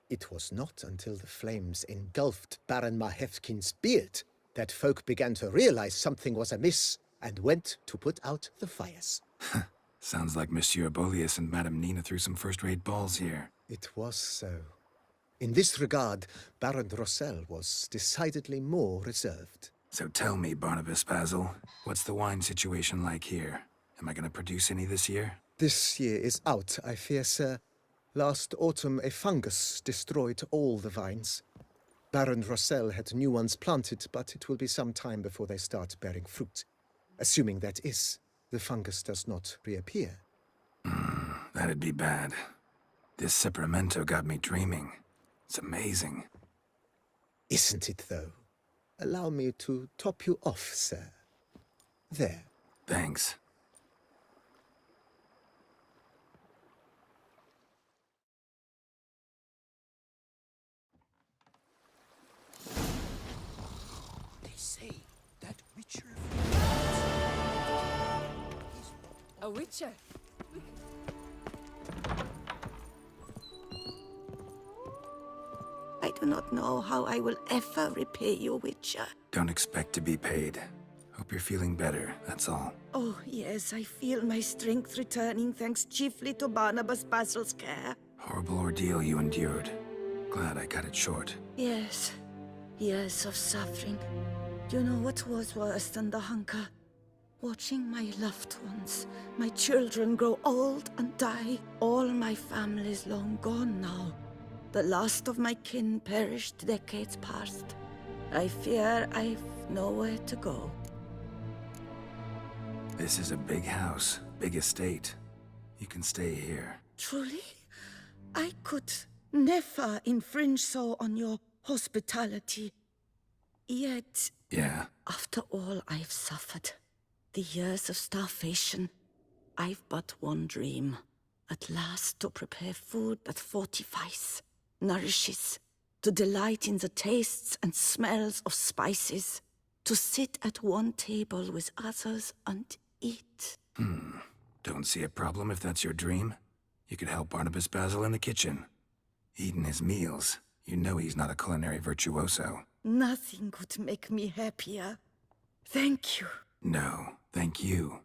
It was not until the flames engulfed Baron Mahevkin's beard that folk began to realize something was amiss and went to put out the fires. Sounds like Monsieur Bolius and Madame Nina threw some first-rate balls here. It was so. In this regard, Baron Rossel was decidedly more reserved. So tell me, Barnabas Basil, what's the wine situation like here? Am I going to produce any this year? This year is out, I fear, sir. Last autumn, a fungus destroyed all the vines. Baron Rossel had new ones planted, but it will be some time before they start bearing fruit. Assuming that is, the fungus does not reappear. That'd be bad. This Sapramento got me dreaming. It's amazing. Isn't it, though? Allow me to top you off, sir. There. Thanks. They say that Witcher... A Witcher? I do not know how I will ever repay you, Witcher. Don't expect to be paid. Hope you're feeling better, that's all. Oh, yes, I feel my strength returning thanks chiefly to Barnabas Basil's care. Horrible ordeal you endured. Glad I cut it short. Yes, years of suffering. You know what was worse than the hunger? Watching my loved ones, my children grow old and die. All my family's long gone now. The last of my kin perished decades past. I fear I've nowhere to go. This is a big house, big estate. You can stay here. Truly? I could never infringe so on your hospitality. Yet... Yeah? After all I've suffered, the years of starvation, I've but one dream. At last to prepare food that fortifies, nourishes, to delight in the tastes and smells of spices, to sit at one table with others and eat. Don't see a problem if that's your dream. You could help Barnabas Basil in the kitchen. Eating his meals. You know he's not a culinary virtuoso. Nothing could make me happier. Thank you. No, thank you.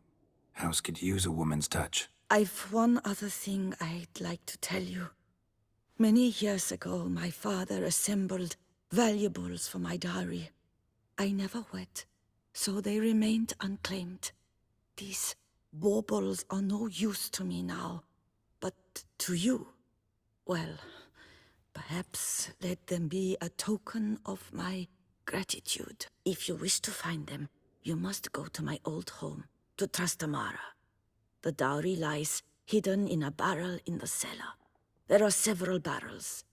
House could use a woman's touch. I've one other thing I'd like to tell you. Many years ago, my father assembled valuables for my dowry. I never wed, so they remained unclaimed. These baubles are no use to me now, but to you, well, perhaps let them be a token of my gratitude. If you wish to find them, you must go to my old home, to Trastamara. The dowry lies hidden in a barrel in the cellar. There are several barrels.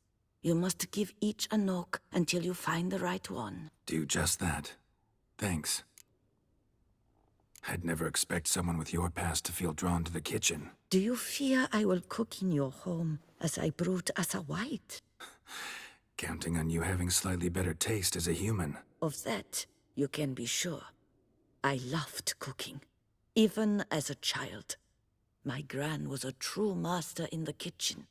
You must give each a knock until you find the right one. Do just that. Thanks. I'd never expect someone with your past to feel drawn to the kitchen. Do you fear I will cook in your home as I brewed as a white? Counting on you having slightly better taste as a human. Of that, you can be sure. I loved cooking, even as a child. My gran was a true master in the kitchen.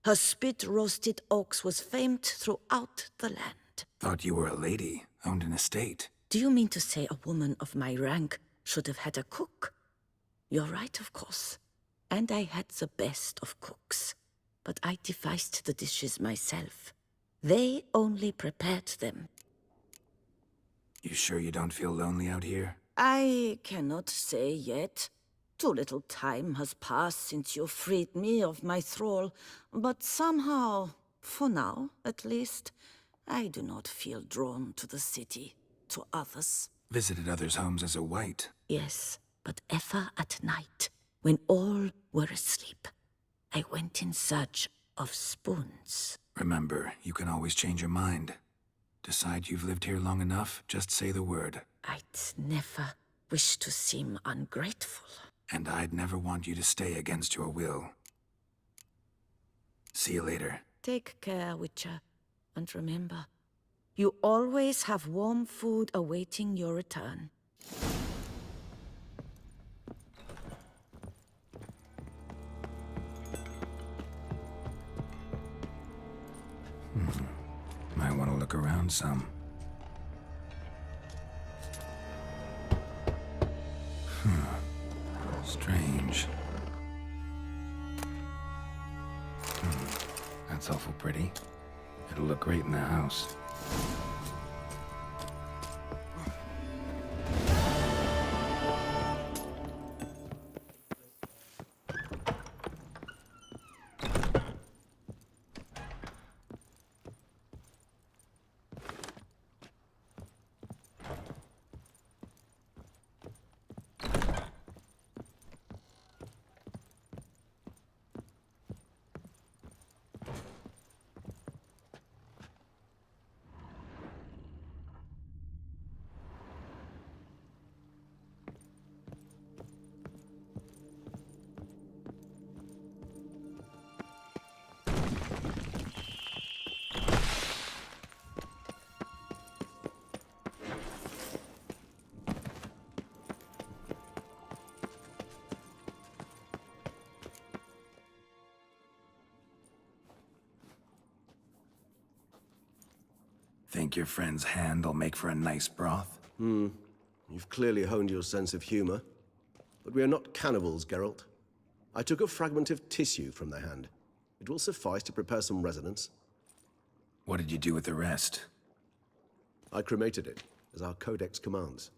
Her spit-roasted ox was famed throughout the land. Thought you were a lady, owned an estate. Do you mean to say a woman of my rank should have had a cook? You're right, of course. And I had the best of cooks. But I devised the dishes myself. They only prepared them. You sure you don't feel lonely out here? I cannot say yet. Too little time has passed since you freed me of my thrall, but somehow, for now at least, I do not feel drawn to the city, to others. Visited others' homes as a white. Yes, but ever at night, when all were asleep, I went in search of spoons. Remember, you can always change your mind. Decide you've lived here long enough, just say the word. I'd never wish to seem ungrateful. And I'd never want you to stay against your will. See you later. Take care, Witcher. And remember, you always have warm food awaiting your return. Might want to look around some. Strange. That's awful pretty. It'll look great in the house. Think your friend's hand will make for a nice broth? You've clearly honed your sense of humor. But we are not cannibals, Geralt. I took a fragment of tissue from their hand. It will suffice to prepare some resonance. What did you do with the rest? I cremated it, as our codex commands.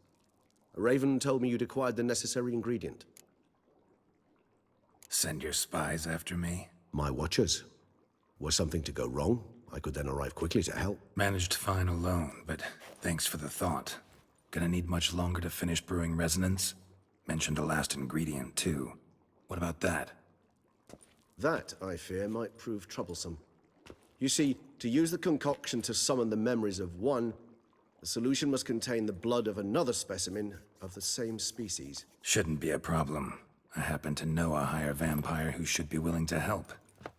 A raven told me you'd acquired the necessary ingredient. Send your spies after me? My watchers. Were something to go wrong, I could then arrive quickly to help. Managed fine alone, but thanks for the thought. Gonna need much longer to finish brewing resonance? Mentioned a last ingredient, too. What about that? That, I fear, might prove troublesome. You see, to use the concoction to summon the memories of one, the solution must contain the blood of another specimen of the same species. Shouldn't be a problem. I happen to know a higher vampire who should be willing to help.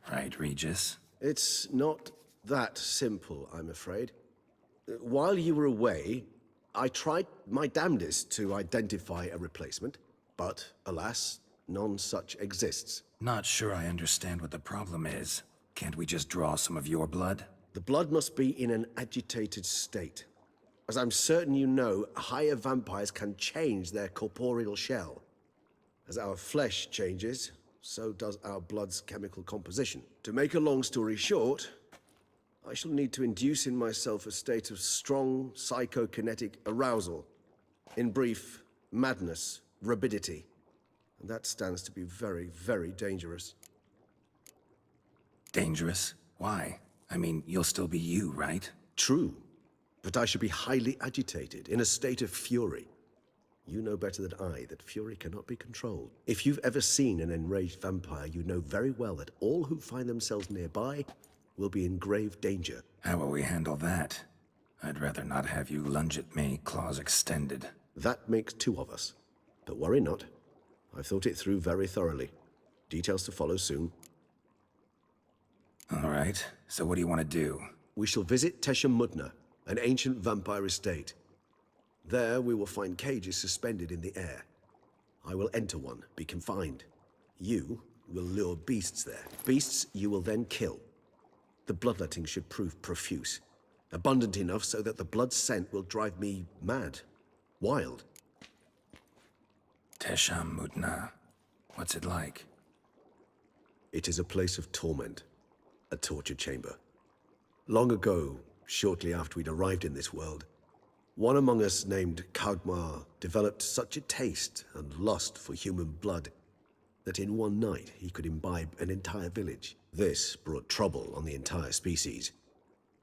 Right, Regis? It's not that simple, I'm afraid. While you were away, I tried my damnedest to identify a replacement, but alas, none such exists. Not sure I understand what the problem is. Can't we just draw some of your blood? The blood must be in an agitated state. As I'm certain you know, higher vampires can change their corporeal shell. As our flesh changes, so does our blood's chemical composition. To make a long story short, I shall need to induce in myself a state of strong psychokinetic arousal. In brief, madness, rabidity. And that stands to be very, very dangerous. Dangerous? Why? I mean, you'll still be you, right? True. But I should be highly agitated, in a state of fury. You know better than I that fury cannot be controlled. If you've ever seen an enraged vampire, you know very well that all who find themselves nearby will be in grave danger. How will we handle that? I'd rather not have you lunge at me, claws extended. That makes two of us. But worry not. I've thought it through very thoroughly. Details to follow soon. All right, so what do you want to do? We shall visit Tesha Mudna, an ancient vampire estate. There we will find cages suspended in the air. I will enter one, be confined. You will lure beasts there. Beasts you will then kill. The bloodletting should prove profuse. Abundant enough so that the blood scent will drive me mad. Wild. Tesha Mudna. What's it like? It is a place of torment. A torture chamber. Long ago, shortly after we'd arrived in this world, One among us named Kagmar developed such a taste and lust for human blood that in one night he could imbibe an entire village. This brought trouble on the entire species.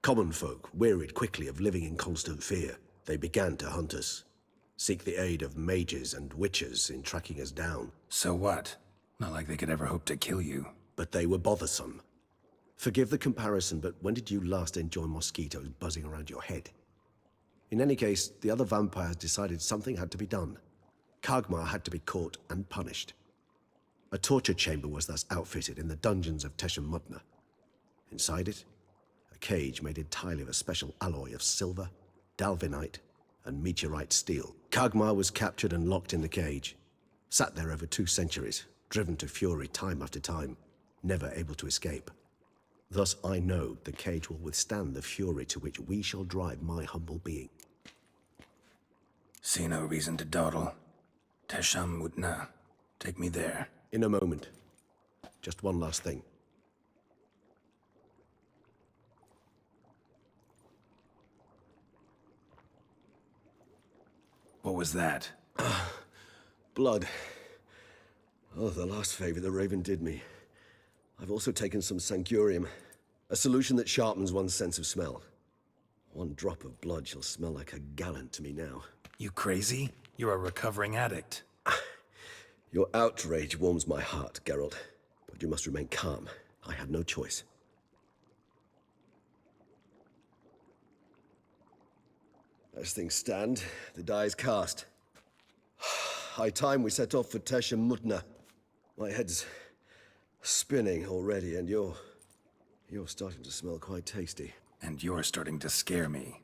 Common folk wearied quickly of living in constant fear. They began to hunt us, seek the aid of mages and witches in tracking us down. So what? Not like they could ever hope to kill you. But they were bothersome. Forgive the comparison, but when did you last enjoy mosquitoes buzzing around your head? In any case, the other vampires decided something had to be done. Kagmar had to be caught and punished. A torture chamber was thus outfitted in the dungeons of Teshem Mutna. Inside it, a cage made entirely of a special alloy of silver, dalvinite, and meteorite steel. Kagmar was captured and locked in the cage. Sat there over 2 centuries, driven to fury time after time, never able to escape. Thus I know the cage will withstand the fury to which we shall drive my humble being. See no reason to dawdle. Teshem Mutna. Take me there. In a moment. Just one last thing. What was that? Blood. Oh, the last favor the Raven did me. I've also taken some Sancurium, a solution that sharpens one's sense of smell. 1 drop of blood shall smell like a gallon to me now. You crazy? You're a recovering addict. Your outrage warms my heart, Geralt. But you must remain calm. I had no choice. As things stand, the die is cast. High time we set off for Teshem Mutna. My head's spinning already, and you're starting to smell quite tasty. And you're starting to scare me.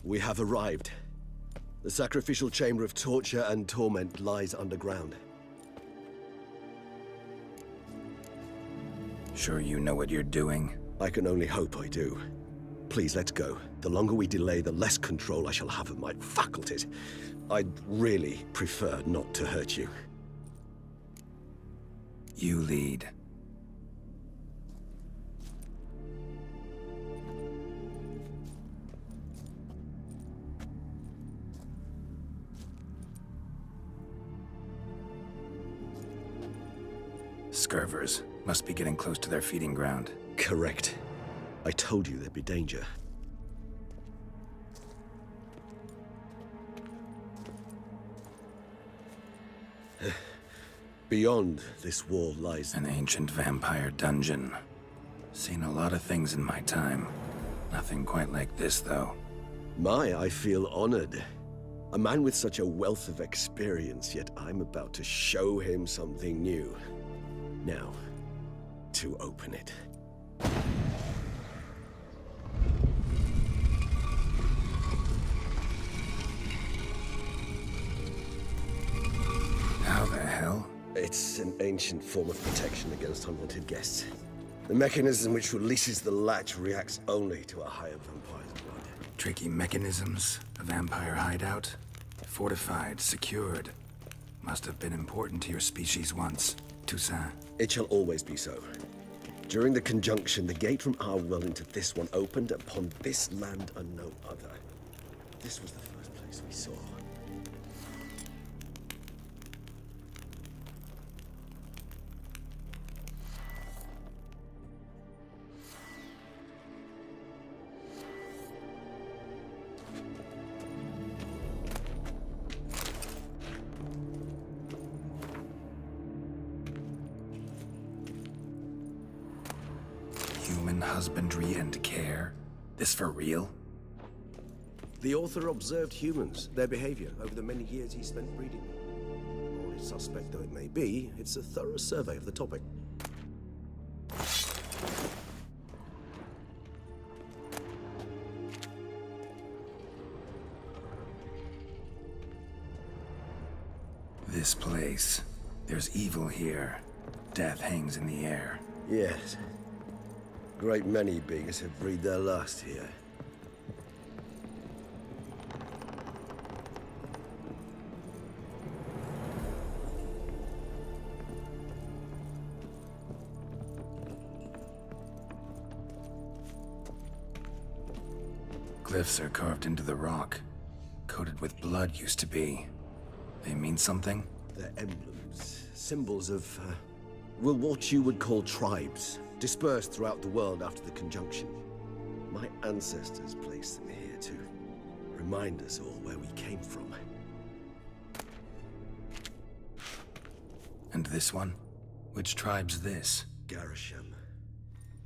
We have arrived. The sacrificial chamber of torture and torment lies underground. Sure you know what you're doing? I can only hope I do. Please, let's go. The longer we delay, the less control I shall have of my faculties. I'd really prefer not to hurt you. You lead. Scurvers must be getting close to their feeding ground. Correct. I told you there'd be danger. Beyond this wall lies an ancient vampire dungeon. Seen a lot of things in my time. Nothing quite like this, though. I feel honored. A man with such a wealth of experience, yet I'm about to show him something new. Now, to open it. How the hell? It's an ancient form of protection against unwanted guests. The mechanism which releases the latch reacts only to a higher vampire's blood. Tricky mechanisms, a vampire hideout. Fortified, secured. Must have been important to your species once, Toussaint. It shall always be so. During the conjunction, the gate from our well into this one opened upon this land and no other. This was the first place we saw. Human husbandry and care? This for real? The author observed humans, their behavior, over the many years he spent breeding them. Morally suspect though it may be, it's a thorough survey of the topic. This place. There's evil here. Death hangs in the air. Yes. Great many beings have breathed their last here. Glyphs are carved into the rock. Coated with blood used to be. They mean something? They're emblems, symbols of, well, what you would call tribes, dispersed throughout the world after the conjunction. My ancestors placed them here to remind us all where we came from. And this one? Which tribe's this? Garisham.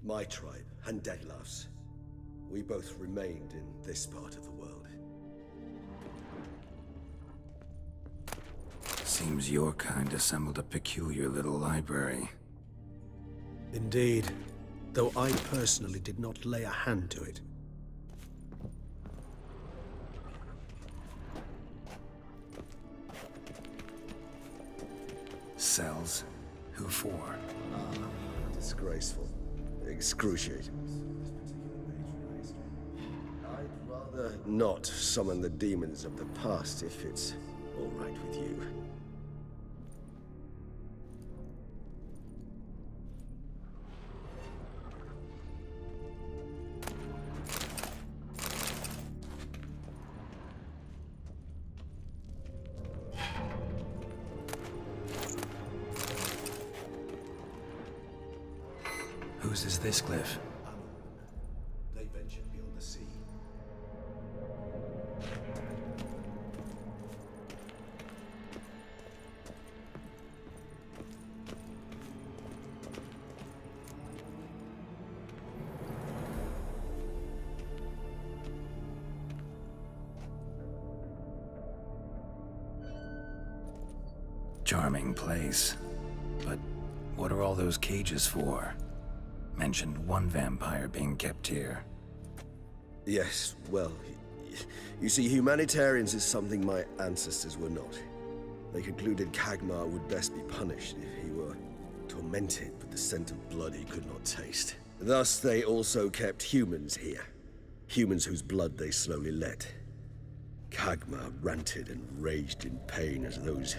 My tribe, and Deadlaf's. We both remained in this part of the world. Seems your kind assembled a peculiar little library. Indeed, though I personally did not lay a hand to it. Cells? Who for? Disgraceful. Excruciating. I'd rather not summon the demons of the past if it's all right with you. Whose is this glyph? They ventured beyond the sea. Charming place. But what are all those cages for? Mentioned one vampire being kept here. Yes, well, you see, humanitarians is something my ancestors were not. They concluded Kagmar would best be punished if he were tormented with the scent of blood he could not taste. Thus, they also kept humans here. Humans whose blood they slowly let. Kagmar ranted and raged in pain as those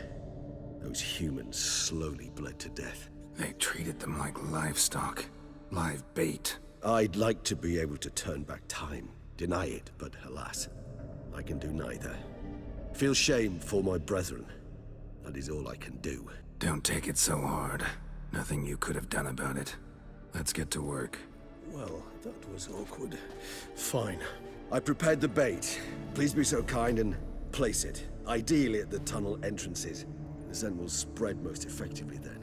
humans slowly bled to death. They treated them like livestock. Live bait. I'd like to be able to turn back time, deny it, but alas, I can do neither. Feel shame for my brethren. That is all I can do. Don't take it so hard. Nothing you could have done about it. Let's get to work. Well, that was awkward. Fine. I prepared the bait. Please be so kind and place it, ideally at the tunnel entrances. The scent will spread most effectively then.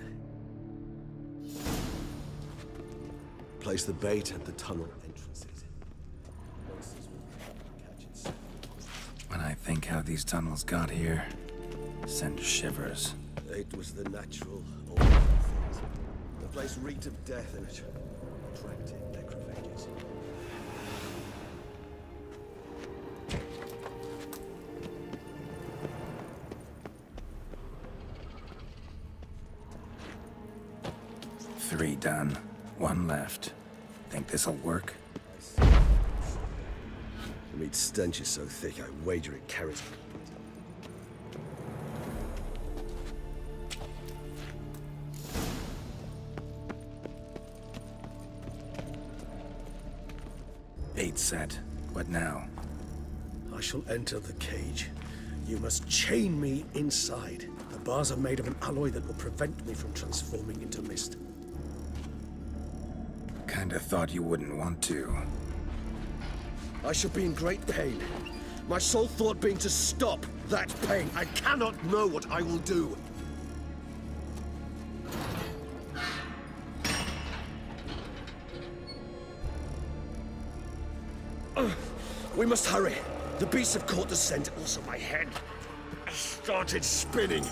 Place the bait at the tunnel entrances. When I think how these tunnels got here, send shivers. It was the natural order of things. The place reeked of death and it attracted necrophages. Three done. One left. Think this'll work? The meat stench is so thick, I wager it carries. Bait set. What now? I shall enter the cage. You must chain me inside. The bars are made of an alloy that will prevent me from transforming into mist. Kinda thought you wouldn't want to. I shall be in great pain. My sole thought being to stop that pain. I cannot know what I will do. We must hurry. The beasts have caught the scent, also my head. I started spinning.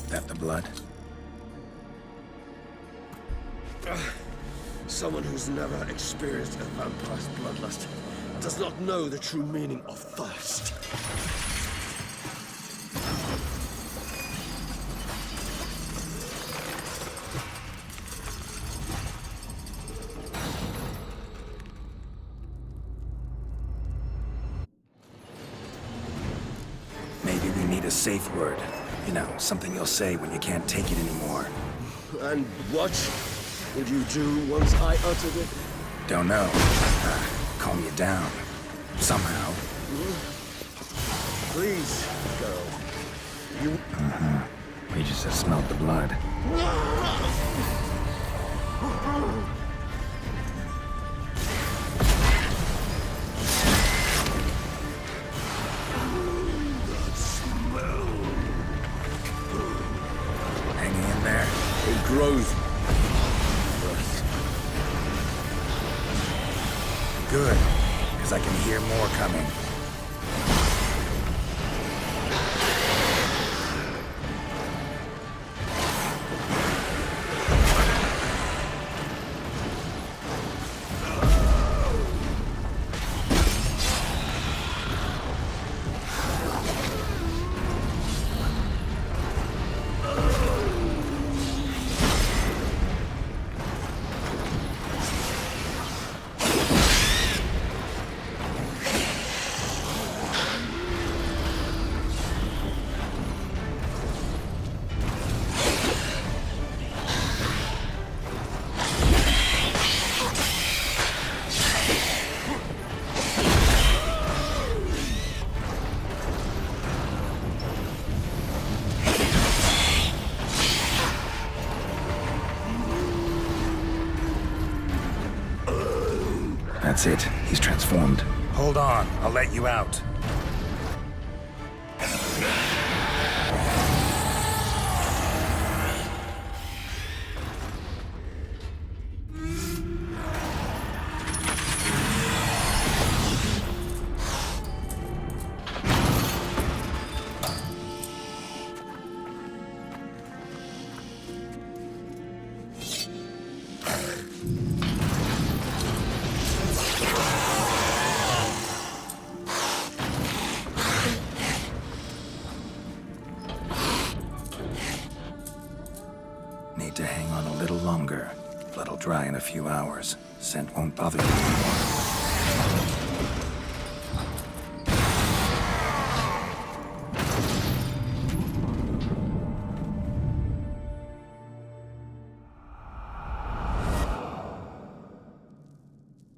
That the blood? Someone who's never experienced a vampire's bloodlust does not know the true meaning of thirst. a safe word. You know, something you'll say when you can't take it anymore. And what would you do once I uttered it? Don't know. Calm you down. Somehow. Please, girl. You... We just have smelled the blood. Hanging in there. It grows. Good, because I can hear more coming. That's it. He's transformed. Hold on. I'll let you out. Need to hang on a little longer. Blood'll dry in a few hours. Scent won't bother you anymore.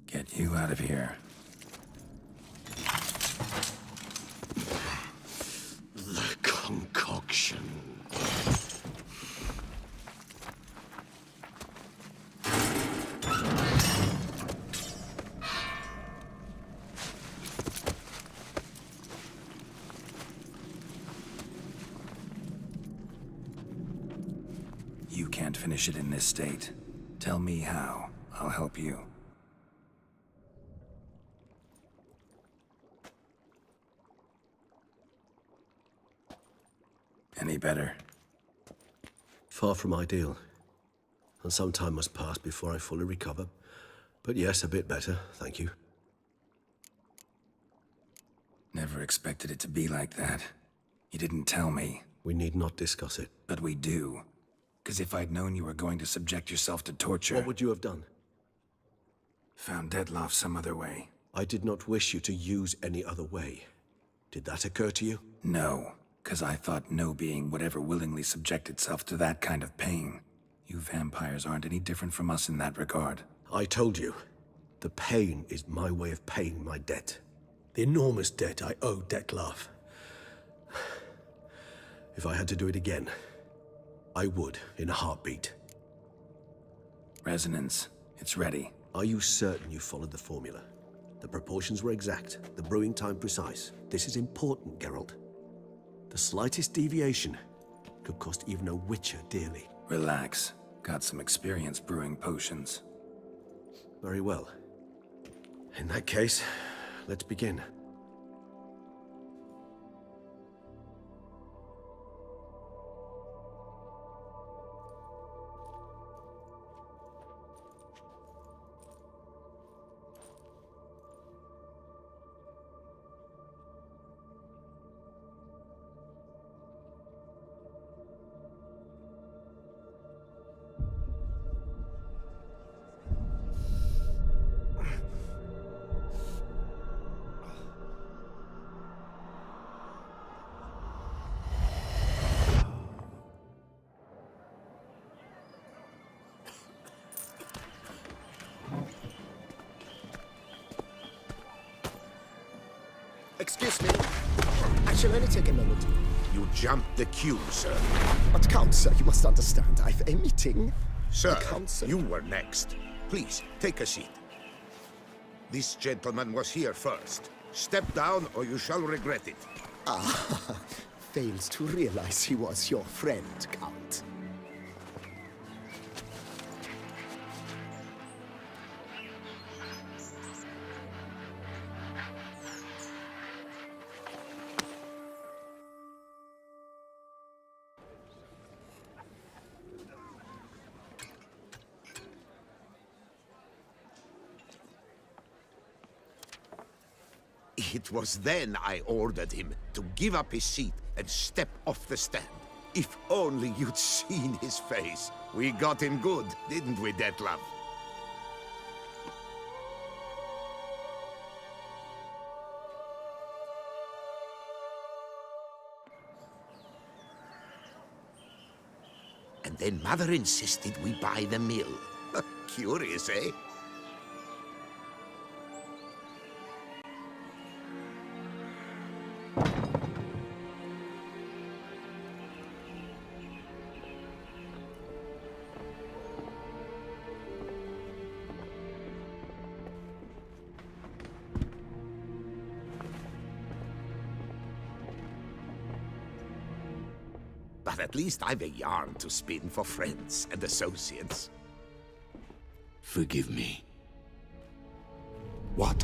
Get you out of here. The concoction. You can't finish it in this state. Tell me how. I'll help you. Any better? Far from ideal. And some time must pass before I fully recover. But yes, a bit better, thank you. Never expected it to be like that. You didn't tell me. We need not discuss it. But we do. Because if I'd known you were going to subject yourself to torture... What would you have done? Found Dettlaff some other way. I did not wish you to use any other way. Did that occur to you? No, because I thought no being would ever willingly subject itself to that kind of pain. You vampires aren't any different from us in that regard. I told you. The pain is my way of paying my debt. The enormous debt I owe Dettlaff. If I had to do it again, I would, in a heartbeat. Resonance. It's ready. Are you certain you followed the formula? The proportions were exact, the brewing time precise. This is important, Geralt. The slightest deviation could cost even a witcher dearly. Relax. Got some experience brewing potions. Very well. In that case, let's begin. Excuse me. I shall only take a moment. You jumped the queue, sir. But Count, sir, you must understand. I've a meeting. Sir, Count, sir. you were next. Please, take a seat. This gentleman was here first. Step down or you shall regret it. Ah, fails to realize he was your friend, Count. It was then I ordered him to give up his seat and step off the stand. If only you'd seen his face. We got him good, didn't we, Detlef? And then Mother insisted we buy the mill. Curious, eh? But at least I've a yarn to spin for friends and associates. Forgive me. What?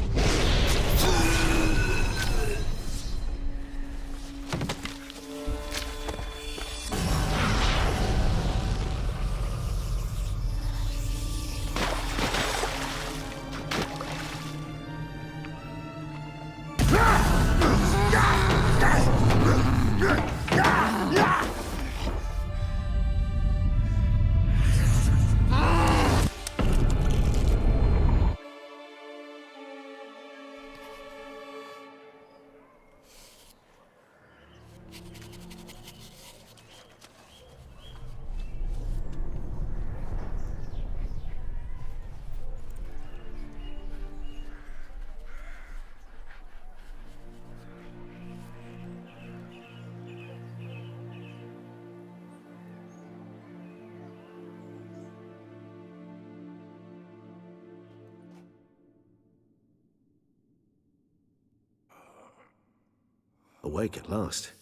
Awake at last.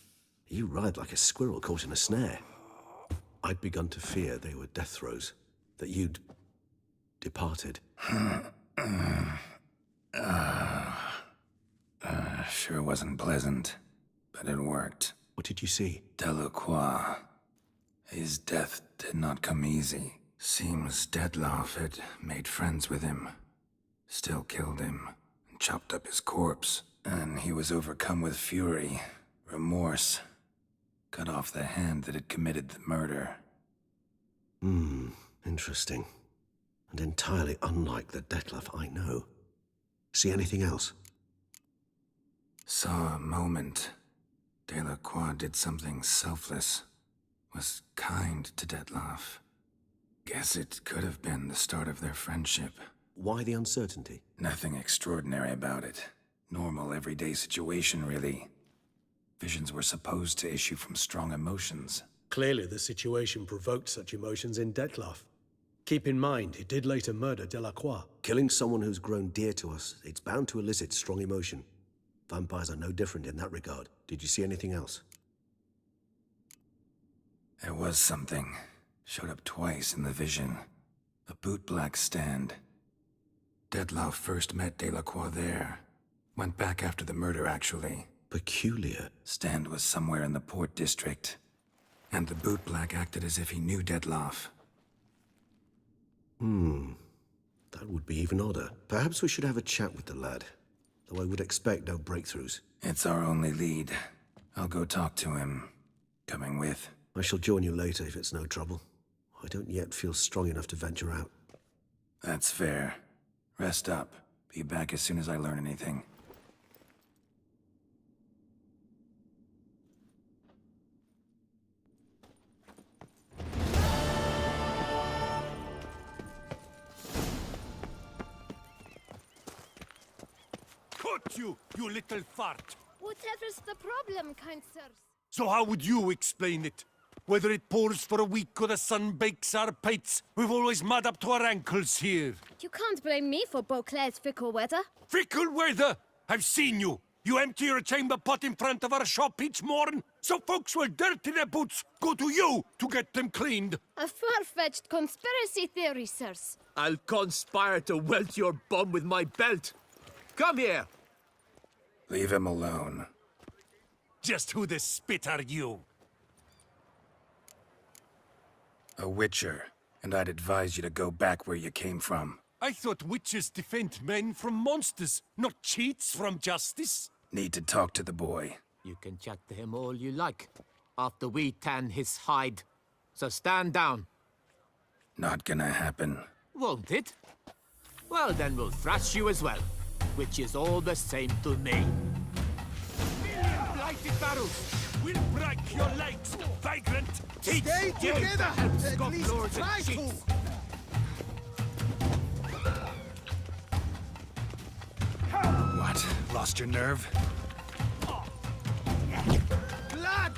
You writhed like a squirrel caught in a snare. I'd begun to fear they were death throes, that you'd departed. Sure wasn't pleasant, but it worked. What did you see? Delacroix. His death did not come easy. Seems Detlef had made friends with him. Still killed him, and chopped up his corpse. And he was overcome with fury, remorse. Cut off the hand that had committed the murder. Interesting. And entirely unlike the Detlef I know. See anything else? Saw a moment. Delacroix did something selfless. Was kind to Detlef. Guess it could have been the start of their friendship. Why the uncertainty? Nothing extraordinary about it. Normal, everyday situation, really. Visions were supposed to issue from strong emotions. Clearly the situation provoked such emotions in Detlef. Keep in mind, he did later murder Delacroix. Killing someone who's grown dear to us, it's bound to elicit strong emotion. Vampires are no different in that regard. Did you see anything else? There was something. Showed up twice in the vision. A bootblack stand. Detlef first met Delacroix there. Went back after the murder, actually. Peculiar. Stand was somewhere in the Port District. And the bootblack acted as if he knew Detlef. That would be even odder. Perhaps we should have a chat with the lad. Though I would expect no breakthroughs. It's our only lead. I'll go talk to him. Coming with? I shall join you later if it's no trouble. I don't yet feel strong enough to venture out. That's fair. Rest up. Be back as soon as I learn anything. Cut you, you little fart! Whatever's the problem, kind sirs? So how would you explain it? Whether it pours for a week or the sun bakes our pates, we've always mud up to our ankles here. You can't blame me for Beauclair's fickle weather. Fickle weather! I've seen you! You empty your chamber pot in front of our shop each morn, so folks will dirty their boots, go to you to get them cleaned. A far-fetched conspiracy theory, sirs. I'll conspire to welt your bum with my belt. Come here! Leave him alone. Just who the spit are you? A witcher, and I'd advise you to go back where you came from. I thought witches defend men from monsters, not cheats from justice. Need to talk to the boy. You can chat to him all you like, after we tan his hide. So stand down. Not gonna happen. Won't it? Well, then we'll thrash you as well, which is all the same to me. Blighted barrels! We'll break your legs, vagrant! Stay together! At least try to! What? Lost your nerve? Blood!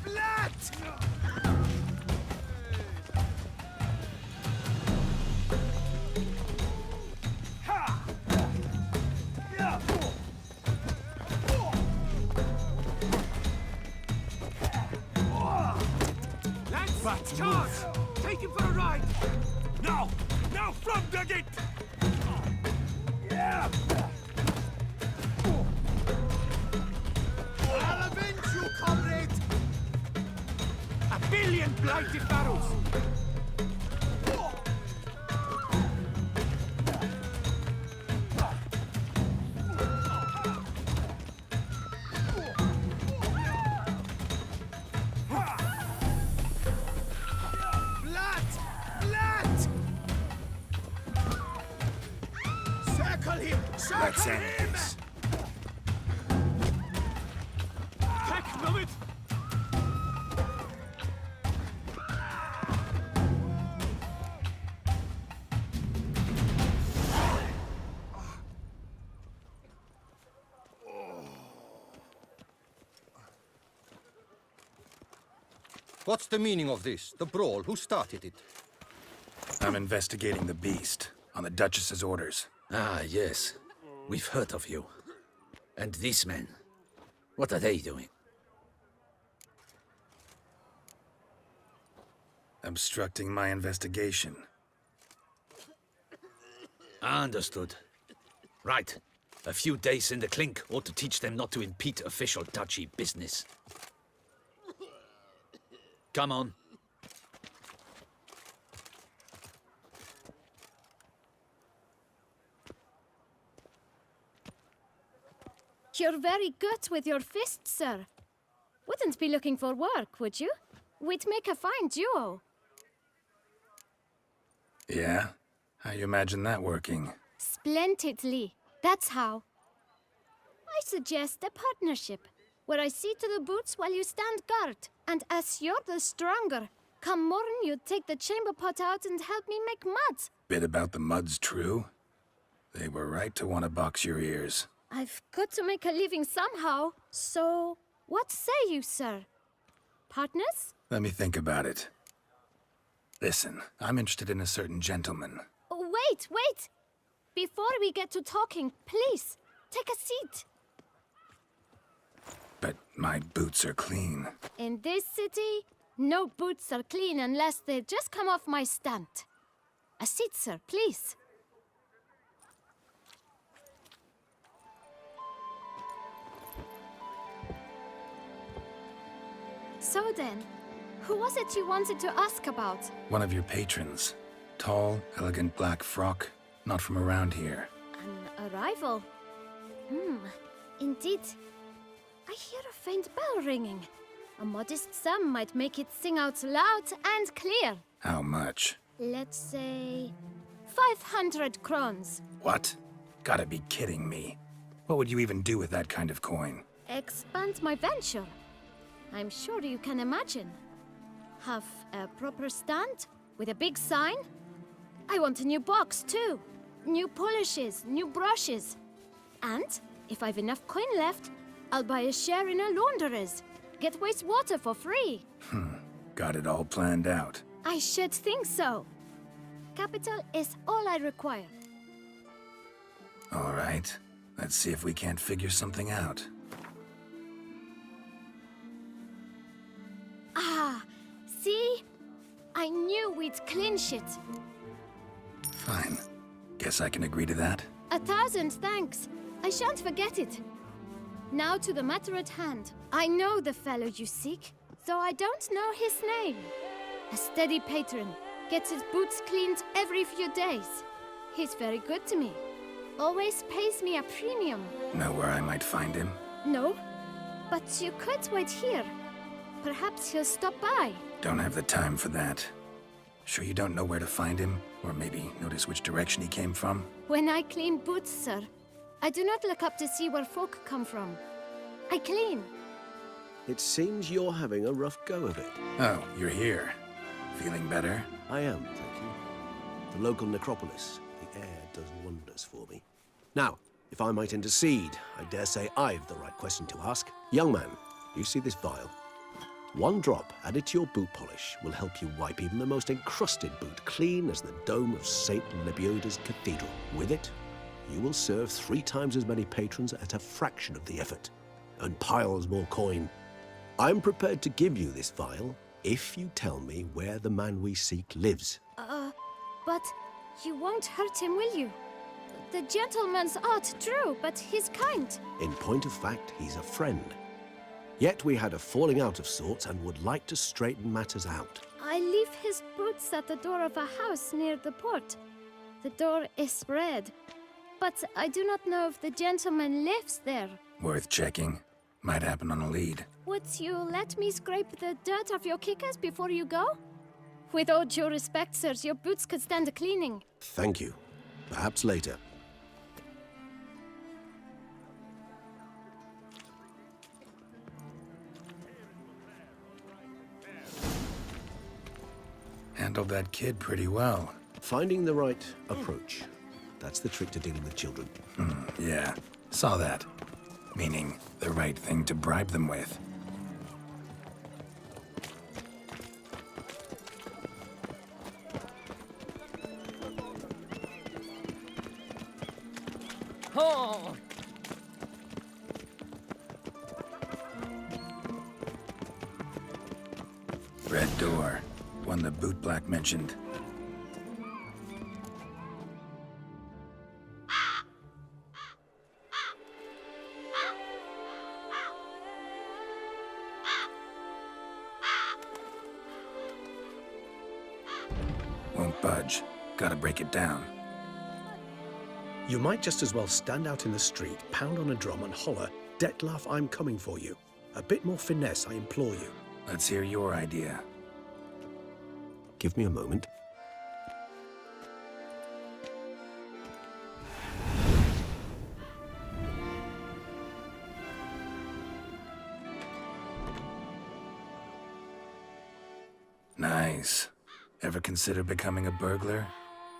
Blood! Lads, charge! Take him for a ride! Now! Now from the gate! Yeah! I'll avenge you, comrade! A billion blighted barrels! Blood! Blood! Circle him! Circle Let's end him! this. Tackle it! What's the meaning of this? The brawl? Who started it? I'm investigating the beast, on the Duchess's orders. Ah, yes. We've heard of you. And these men, what are they doing? Obstructing my investigation. Understood. Right. A few days in the clink ought to teach them not to impede official duchy business. Come on. You're very good with your fists, sir. Wouldn't be looking for work, would you? We'd make a fine duo. Yeah? How you imagine that working? Splendidly. That's how. I suggest a partnership, where I see to the boots while you stand guard. And as you're the stronger, come morn you take the chamber pot out and help me make mud. Bit about the mud's true? They were right to want to box your ears. I've got to make a living somehow, so what say you, sir? Partners? Let me think about it. Listen, I'm interested in a certain gentleman. Oh, wait! Before we get to talking, please, take a seat. But my boots are clean. In this city, no boots are clean unless they just come off my stand. A seat, sir, please. So then, who was it you wanted to ask about? One of your patrons. Tall, elegant black frock. Not from around here. An arrival? Indeed. I hear a faint bell ringing. A modest sum might make it sing out loud and clear. How much? Let's say 500 crowns. What? Gotta be kidding me. What would you even do with that kind of coin? Expand my venture. I'm sure you can imagine. Have a proper stand with a big sign. I want a new box too. New polishes, new brushes. And if I've enough coin left, I'll buy a share in a launderer's. Get wastewater for free. Got it all planned out. I should think so. Capital is all I require. All right. Let's see if we can't figure something out. Ah, see? I knew we'd clinch it. Fine. Guess I can agree to that. 1,000 thanks. I shan't forget it. Now to the matter at hand. I know the fellow you seek, though I don't know his name. A steady patron, gets his boots cleaned every few days. He's very good to me. Always pays me a premium. Know where I might find him? No, but you could wait here. Perhaps he'll stop by. Don't have the time for that. Sure you don't know where to find him? Or maybe notice which direction he came from? When I clean boots, sir, I do not look up to see where folk come from. I clean. It seems you're having a rough go of it. Oh, you're here. Feeling better? I am, thank you. The local necropolis. The air does wonders for me. Now, if I might intercede, I dare say I've the right question to ask. Young man, you see this vial? One drop added to your boot polish will help you wipe even the most encrusted boot clean as the dome of St. Lebioda's cathedral. With it, you will serve 3 times as many patrons at a fraction of the effort, and piles more coin. I'm prepared to give you this vial if you tell me where the man we seek lives. But you won't hurt him, will you? The gentleman's art, true, but he's kind. In point of fact, he's a friend. Yet we had a falling out of sorts and would like to straighten matters out. I leave his boots at the door of a house near the port. The door is red, but I do not know if the gentleman lives there. Worth checking. Might happen on a lead. Would you let me scrape the dirt off your kickers before you go? With all due respect, sirs, your boots could stand a cleaning. Thank you. Perhaps later. Handled that kid pretty well. Finding the right approach. That's the trick to dealing with children. Yeah, saw that. Meaning, the right thing to bribe them with. Oh! Red door. One the boot black mentioned. Won't budge. Gotta break it down. You might just as well stand out in the street, pound on a drum and holler, "Detlef, I'm coming for you." A bit more finesse, I implore you. Let's hear your idea. Give me a moment. Nice. Ever consider becoming a burglar?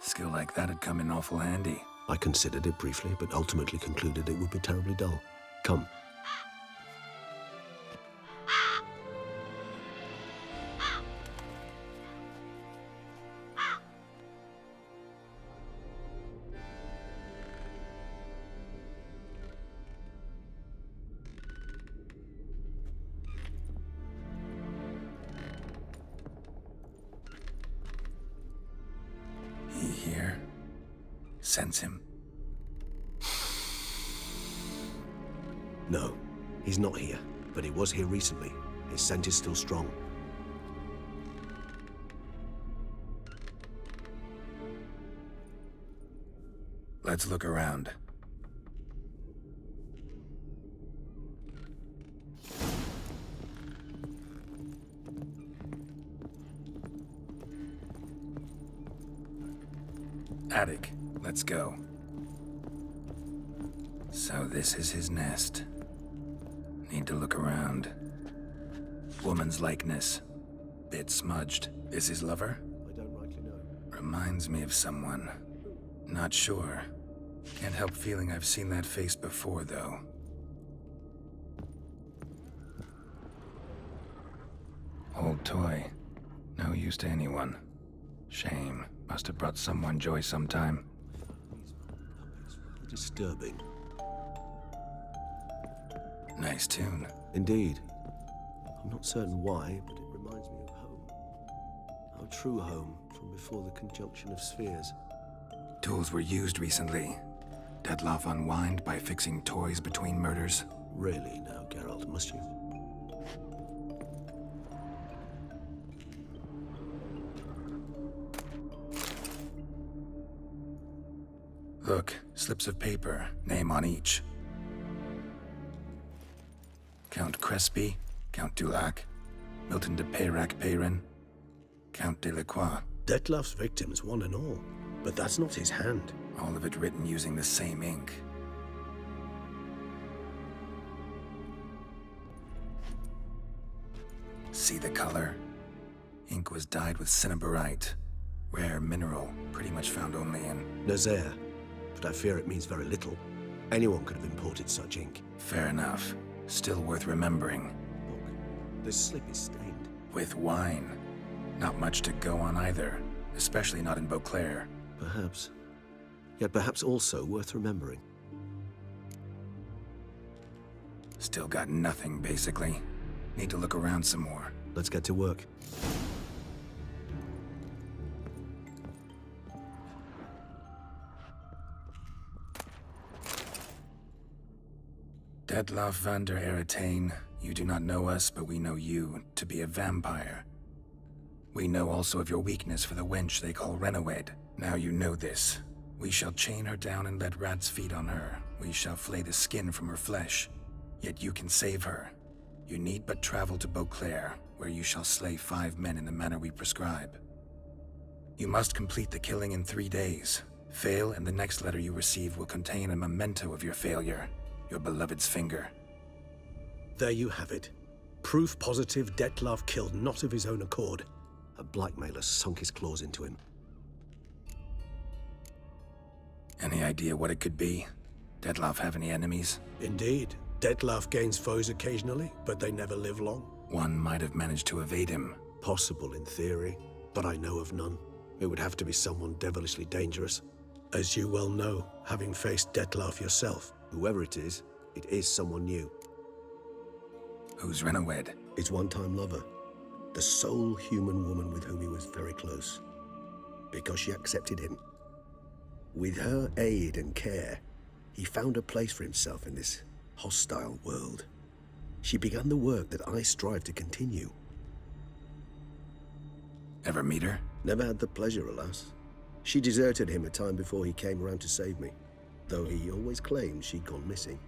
Skill like that'd come in awful handy. I considered it briefly, but ultimately concluded it would be terribly dull. Come. He here? Sense him? No, he's not here, but he was here recently. His scent is still strong. Let's look around. Attic. Let's go. So this is his nest. Need to look around. Woman's likeness. Bit smudged. Is his lover? I don't rightly know. Reminds me of someone. Not sure. Can't help feeling I've seen that face before, though. Old toy. No use to anyone. Shame. Must have brought someone joy sometime. Disturbing. Nice tune. Indeed. I'm not certain why, but it reminds me of home. Our true home from before the conjunction of spheres. Tools were used recently. Detloff unwind by fixing toys between murders. Really now, Geralt, must you? Look, slips of paper, name on each. Count Crespi, Count Dulac, Milton de Peyrac-Peyrin, Count Delacroix. Detloff's victims, one and all. But that's not his hand. All of it written using the same ink. See the color? Ink was dyed with cinnabarite. Rare mineral, pretty much found only in Nazaire. But I fear it means very little. Anyone could have imported such ink. Fair enough. Still worth remembering. Look, this slip is stained. With wine. Not much to go on either, especially not in Beauclair. Perhaps. Yet perhaps also worth remembering. Still got nothing, basically. Need to look around some more. Let's get to work. Detloff van der Eretain, you do not know us, but we know you to be a vampire. We know also of your weakness for the wench they call Renawed. Now you know this. We shall chain her down and let rats feed on her. We shall flay the skin from her flesh. Yet you can save her. You need but travel to Beauclair, where you shall slay 5 men in the manner we prescribe. You must complete the killing in 3 days. Fail, and the next letter you receive will contain a memento of your failure. Your beloved's finger. There you have it. Proof positive Detloff killed not of his own accord. A blackmailer sunk his claws into him. Any idea what it could be? Detloff have any enemies? Indeed. Detloff gains foes occasionally, but they never live long. One might have managed to evade him. Possible in theory, but I know of none. It would have to be someone devilishly dangerous. As you well know, having faced Detloff yourself. Whoever it is someone new. Who's Renawed? His one-time lover. The sole human woman with whom he was very close. Because she accepted him. With her aid and care, he found a place for himself in this hostile world. She began the work that I strive to continue. Ever meet her? Never had the pleasure, alas. She deserted him a time before he came around to save me, though he always claimed she'd gone missing.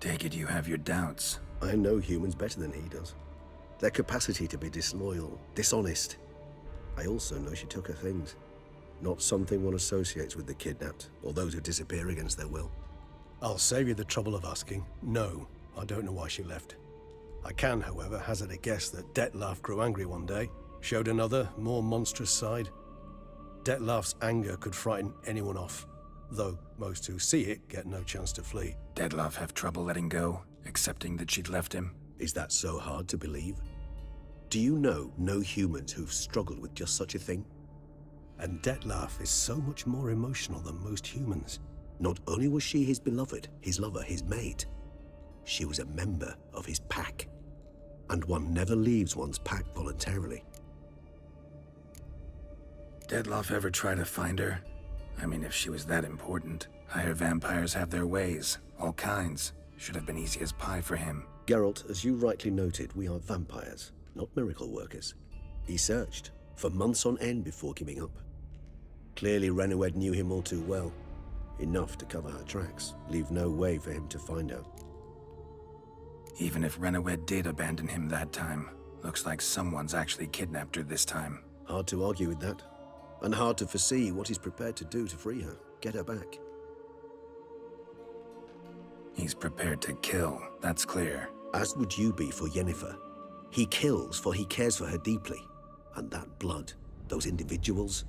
Take it you have your doubts. I know humans better than he does. Their capacity to be disloyal, dishonest. I also know she took her things. Not something one associates with the kidnapped, or those who disappear against their will. I'll save you the trouble of asking. No, I don't know why she left. I can, however, hazard a guess that Detloff grew angry one day, showed another, more monstrous side. Detloff's anger could frighten anyone off, though most who see it get no chance to flee. Detloff have trouble letting go, accepting that she'd left him? Is that so hard to believe? Do you know no humans who've struggled with just such a thing? And Detloff is so much more emotional than most humans. Not only was she his beloved, his lover, his mate, she was a member of his pack. And one never leaves one's pack voluntarily. Detloff ever try to find her? I mean, if she was that important. Higher vampires have their ways, all kinds. Should have been easy as pie for him. Geralt, as you rightly noted, we are vampires, not miracle workers. He searched for months on end before giving up. Clearly Renawed knew him all too well. Enough to cover her tracks, leave no way for him to find her. Even if Renawed did abandon him that time, looks like someone's actually kidnapped her this time. Hard to argue with that. And hard to foresee what he's prepared to do to free her, get her back. He's prepared to kill, that's clear. As would you be for Yennefer. He kills for he cares for her deeply. And that blood, those individuals,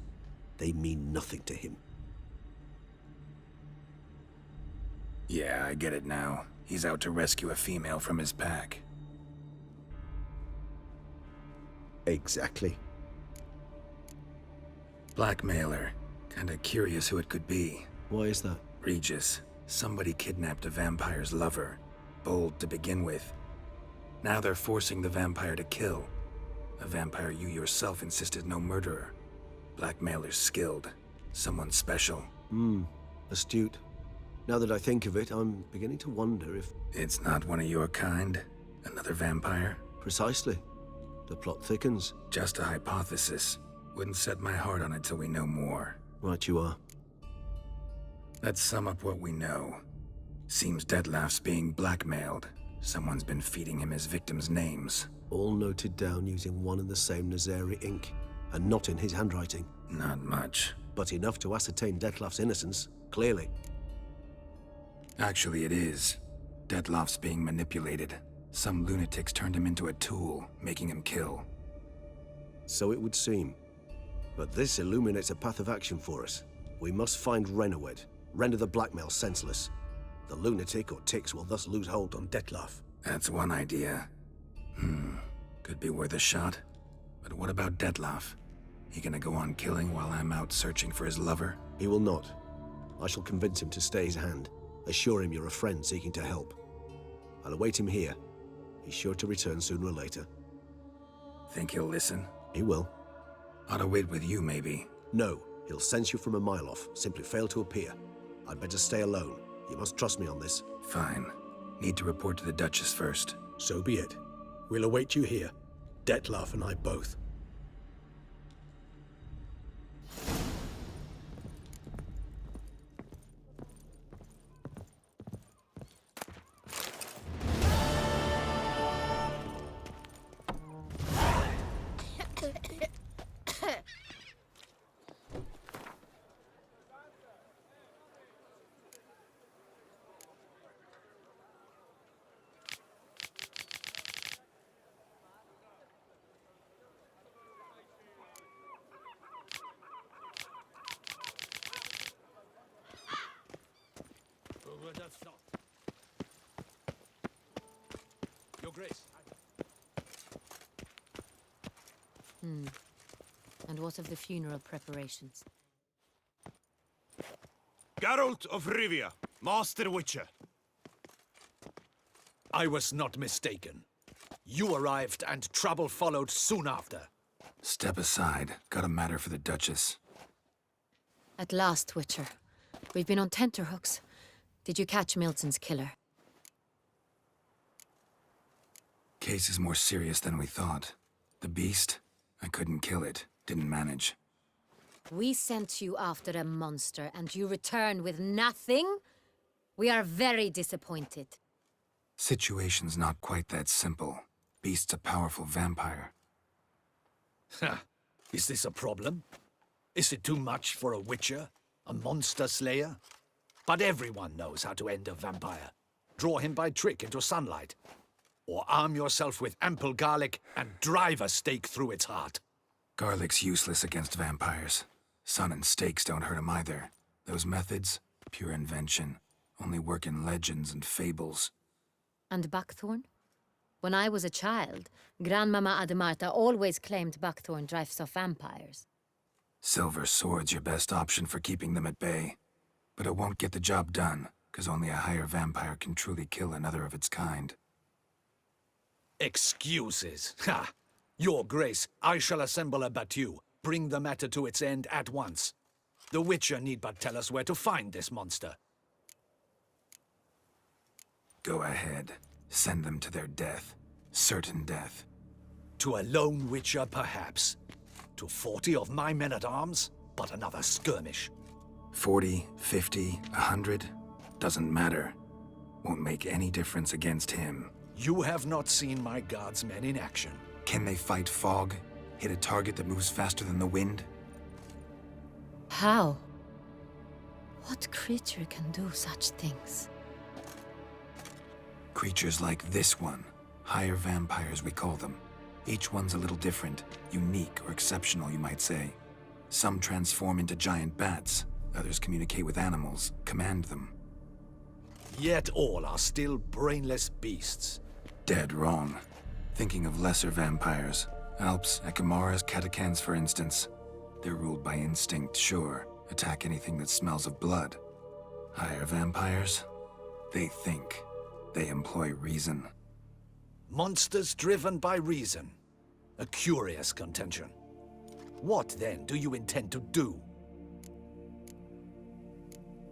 they mean nothing to him. Yeah, I get it now. He's out to rescue a female from his pack. Exactly. Blackmailer. Kinda curious who it could be. Why is that? Regis. Somebody kidnapped a vampire's lover. Bold to begin with. Now they're forcing the vampire to kill. A vampire you yourself insisted no murderer. Blackmailer's skilled. Someone special. Astute. Now that I think of it, I'm beginning to wonder if... It's not one of your kind? Another vampire? Precisely. The plot thickens. Just a hypothesis. Wouldn't set my heart on it till we know more. Right you are. Let's sum up what we know. Seems Detlef's being blackmailed. Someone's been feeding him his victims' names. All noted down using one and the same Nazari ink, and not in his handwriting. Not much. But enough to ascertain Detlef's innocence, clearly. Actually, it is. Detlef's being manipulated. Some lunatics turned him into a tool, making him kill. So it would seem. But this illuminates a path of action for us. We must find Renowed, render the blackmail senseless. The lunatic or ticks will thus lose hold on Detlef. That's one idea. Could be worth a shot. But what about Detlef? He gonna go on killing while I'm out searching for his lover? He will not. I shall convince him to stay his hand. Assure him you're a friend seeking to help. I'll await him here. He's sure to return sooner or later. Think he'll listen? He will. Ought to wait with you, maybe. No, he'll sense you from a mile off. Simply fail to appear. I'd better stay alone. You must trust me on this. Fine. Need to report to the Duchess first. So be it. We'll await you here. Detlef and I both. Your Grace. And what of the funeral preparations? Geralt of Rivia, Master Witcher. I was not mistaken. You arrived and trouble followed soon after. Step aside. Got a matter for the Duchess. At last, Witcher. We've been on tenterhooks. Did you catch Milton's killer? Case is more serious than we thought. The beast? I couldn't kill it. Didn't manage. We sent you after a monster, and you return with nothing? We are very disappointed. Situation's not quite that simple. Beast's a powerful vampire. Is this a problem? Is it too much for a witcher? A monster slayer? But everyone knows how to end a vampire. Draw him by trick into sunlight. Or arm yourself with ample garlic and drive a stake through its heart. Garlic's useless against vampires. Sun and stakes don't hurt him either. Those methods, pure invention. Only work in legends and fables. And buckthorn? When I was a child, Grandmama Ademarta always claimed buckthorn drives off vampires. Silver sword's your best option for keeping them at bay. But it won't get the job done, because only a higher vampire can truly kill another of its kind. Excuses. Ha! Your Grace, I shall assemble a battue. Bring the matter to its end at once. The Witcher need but tell us where to find this monster. Go ahead. Send them to their death. Certain death. To a lone Witcher, perhaps. To 40 of my men-at-arms, but another skirmish. 40, 50, 100? Doesn't matter. Won't make any difference against him. You have not seen my guardsmen in action. Can they fight fog? Hit a target that moves faster than the wind? How? What creature can do such things? Creatures like this one. Higher vampires, we call them. Each one's a little different. Unique or exceptional, you might say. Some transform into giant bats. Others communicate with animals, command them. Yet all are still brainless beasts. Dead wrong. Thinking of lesser vampires. Alps, Ekamaras, Catechans, for instance. They're ruled by instinct, sure. Attack anything that smells of blood. Higher vampires? They think. They employ reason. Monsters driven by reason. A curious contention. What, then, do you intend to do?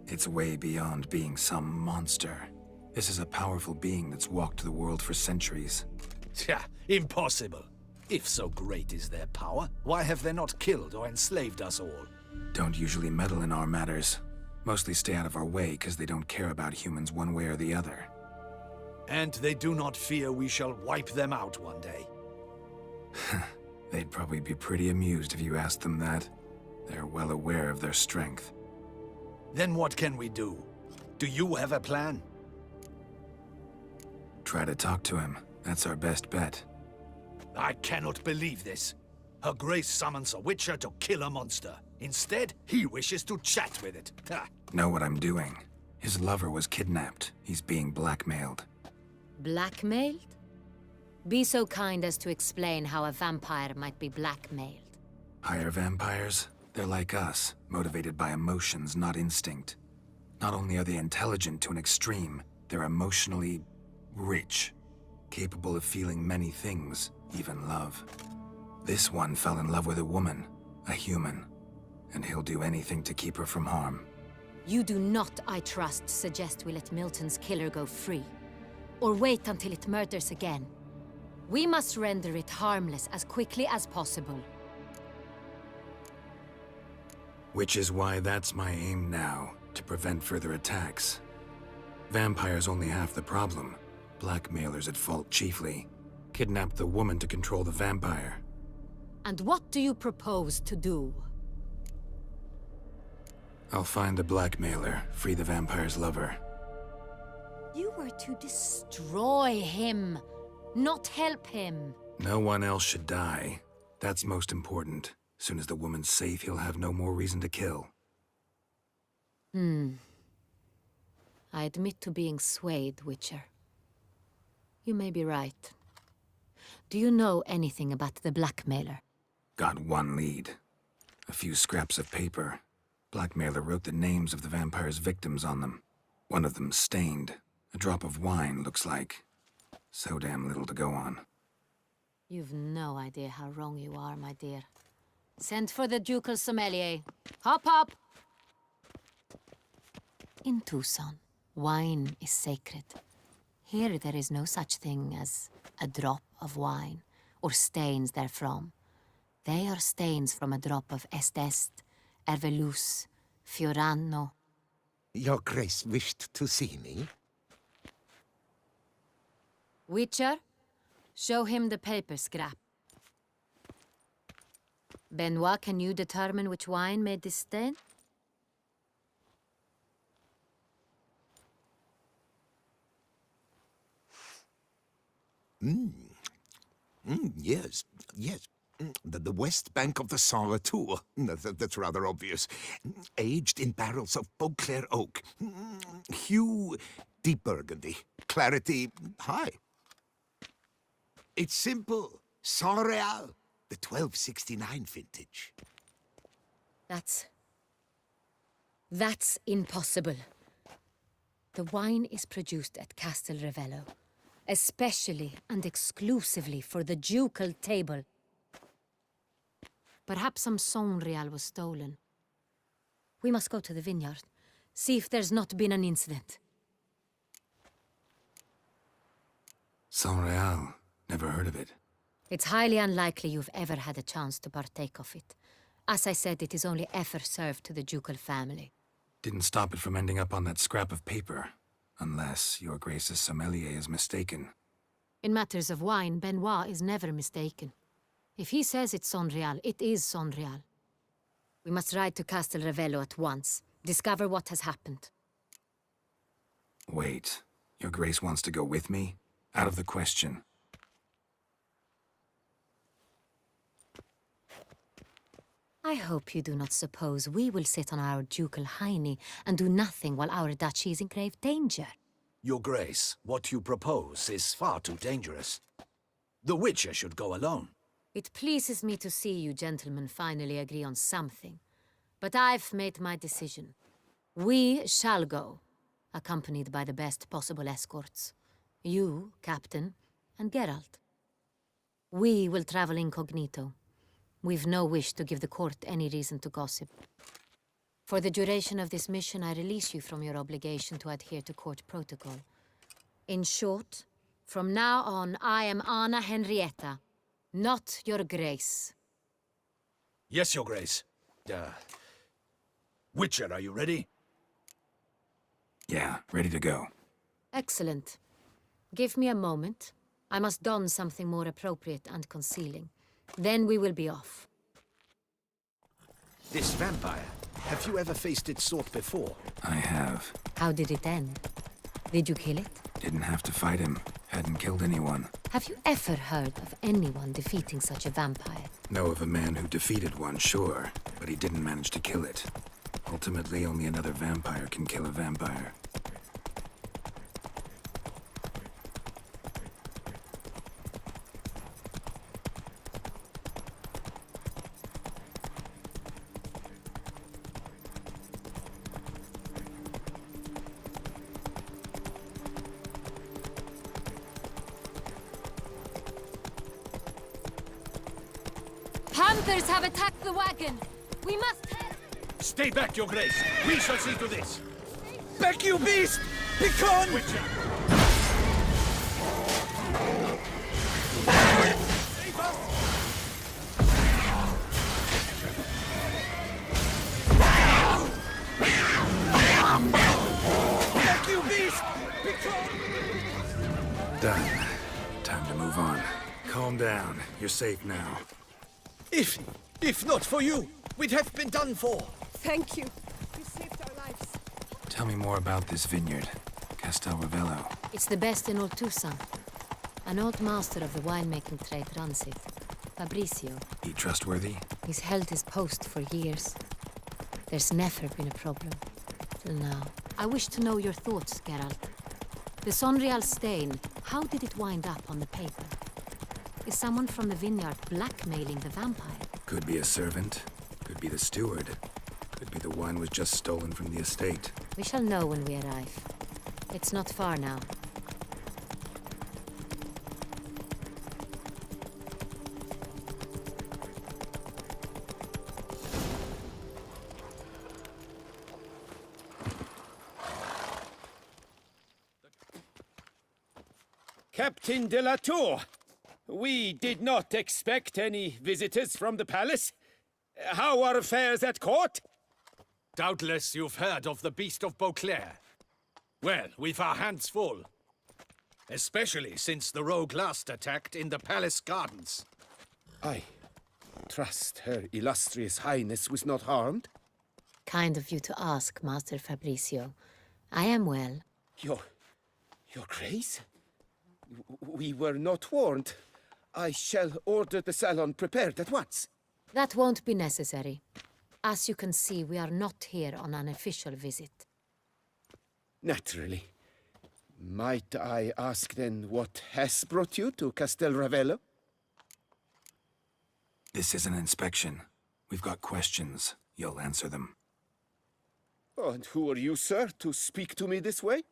It's way beyond being some monster. This is a powerful being that's walked the world for centuries. Tja, impossible. If so great is their power, why have they not killed or enslaved us all? Don't usually meddle in our matters. Mostly stay out of our way because they don't care about humans one way or the other. And they do not fear we shall wipe them out one day. They'd probably be pretty amused if you asked them that. They're well aware of their strength. Then what can we do? Do you have a plan? Try to talk to him. That's our best bet. I cannot believe this. Her Grace summons a witcher to kill a monster. Instead, he wishes to chat with it. Ha. Know what I'm doing. His lover was kidnapped. He's being blackmailed. Blackmailed? Be so kind as to explain how a vampire might be blackmailed. Higher vampires? They're like us, motivated by emotions, not instinct. Not only are they intelligent to an extreme, they're emotionally rich, capable of feeling many things, even love. This one fell in love with a woman, a human, and he'll do anything to keep her from harm. You do not, I trust, suggest we let Milton's killer go free, or wait until it murders again. We must render it harmless as quickly as possible. Which is why that's my aim now, to prevent further attacks. Vampires only half the problem. Blackmailers at fault chiefly. Kidnapped the woman to control the vampire. And what do you propose to do? I'll find the blackmailer, free the vampire's lover. You were to destroy him, not help him. No one else should die. That's most important. Soon as the woman's safe, he'll have no more reason to kill. I admit to being swayed, Witcher. You may be right. Do you know anything about the blackmailer? Got one lead. A few scraps of paper. Blackmailer wrote the names of the vampire's victims on them. One of them stained. A drop of wine, looks like. So damn little to go on. You've no idea how wrong you are, my dear. Send for the ducal sommelier. Hop, hop! In Tucson, wine is sacred. Here there is no such thing as a drop of wine, or stains therefrom. They are stains from a drop of Est, Ervelus, Fiorano. Your Grace wished to see me? Witcher, show him the paper scrap. Benoit, can you determine which wine made this stain? Yes, yes. The west bank of the Saint Tour. That's rather obvious. Aged in barrels of Beauclair oak. Hue, deep burgundy. Clarity, high. It's simple. Saint Real, the 1269 vintage. That's impossible. The wine is produced at Castel Ravello, especially and exclusively for the ducal table. Perhaps some Saint-Real was stolen. We must go to the vineyard, see if there's not been an incident. Saint-Real. Never heard of it. It's highly unlikely you've ever had a chance to partake of it. As I said, it is only ever served to the ducal family. Didn't stop it from ending up on that scrap of paper. Unless your Grace's sommelier is mistaken. In matters of wine, Benoit is never mistaken. If he says it's Saint-Real, it is Saint-Real. We must ride to Castel Ravello at once. Discover what has happened. Wait. Your Grace wants to go with me? Out of the question. I hope you do not suppose we will sit on our ducal hiney and do nothing while our duchy is in grave danger. Your Grace, what you propose is far too dangerous. The Witcher should go alone. It pleases me to see you gentlemen finally agree on something. But I've made my decision. We shall go, accompanied by the best possible escorts. You, Captain, and Geralt. We will travel incognito. We've no wish to give the court any reason to gossip. For the duration of this mission, I release you from your obligation to adhere to court protocol. In short, from now on, I am Anna Henrietta, not your grace. Yes, your grace. Witcher, are you ready? Yeah, ready to go. Excellent. Give me a moment. I must don something more appropriate and concealing. Then we will be off. This vampire, have you ever faced its sort before? I have. How did it end? Did you kill it? Didn't have to fight him. Hadn't killed anyone. Have you ever heard of anyone defeating such a vampire? Know of a man who defeated one, sure, but he didn't manage to kill it. Ultimately, only another vampire can kill a vampire. Panthers have attacked the wagon! We must help! Stay back, your grace. We shall see to this. Back, you beast! Begone! Witcher! Save us! Back, you beast! Begone! Done. Time to move on. Calm down. You're safe now. If not for you, we'd have been done for. Thank you. You saved our lives. Tell me more about this vineyard. Castel Ravello. It's the best in all Toussaint. An old master of the winemaking trade runs it. Fabrizio. He trustworthy? He's held his post for years. There's never been a problem. Till now. I wish to know your thoughts, Geralt. The Sonreal stain, how did it wind up on the paper? Is someone from the vineyard blackmailing the vampire? Could be a servant. Could be the steward. Could be the wine was just stolen from the estate. We shall know when we arrive. It's not far now. Captain de la Tour, we did not expect any visitors from the palace. How are affairs at court? Doubtless you've heard of the Beast of Beauclair. Well, we've our hands full. Especially since the rogue last attacked in the palace gardens. I trust Her Illustrious Highness was not harmed? Kind of you to ask, Master Fabrizio. I am well. Your Grace? We were not warned. I shall order the salon prepared at once. That won't be necessary. As you can see, we are not here on an official visit. Naturally. Might I ask then what has brought you to Castel Ravello? This is an inspection. We've got questions. You'll answer them. Oh, and who are you, sir, to speak to me this way?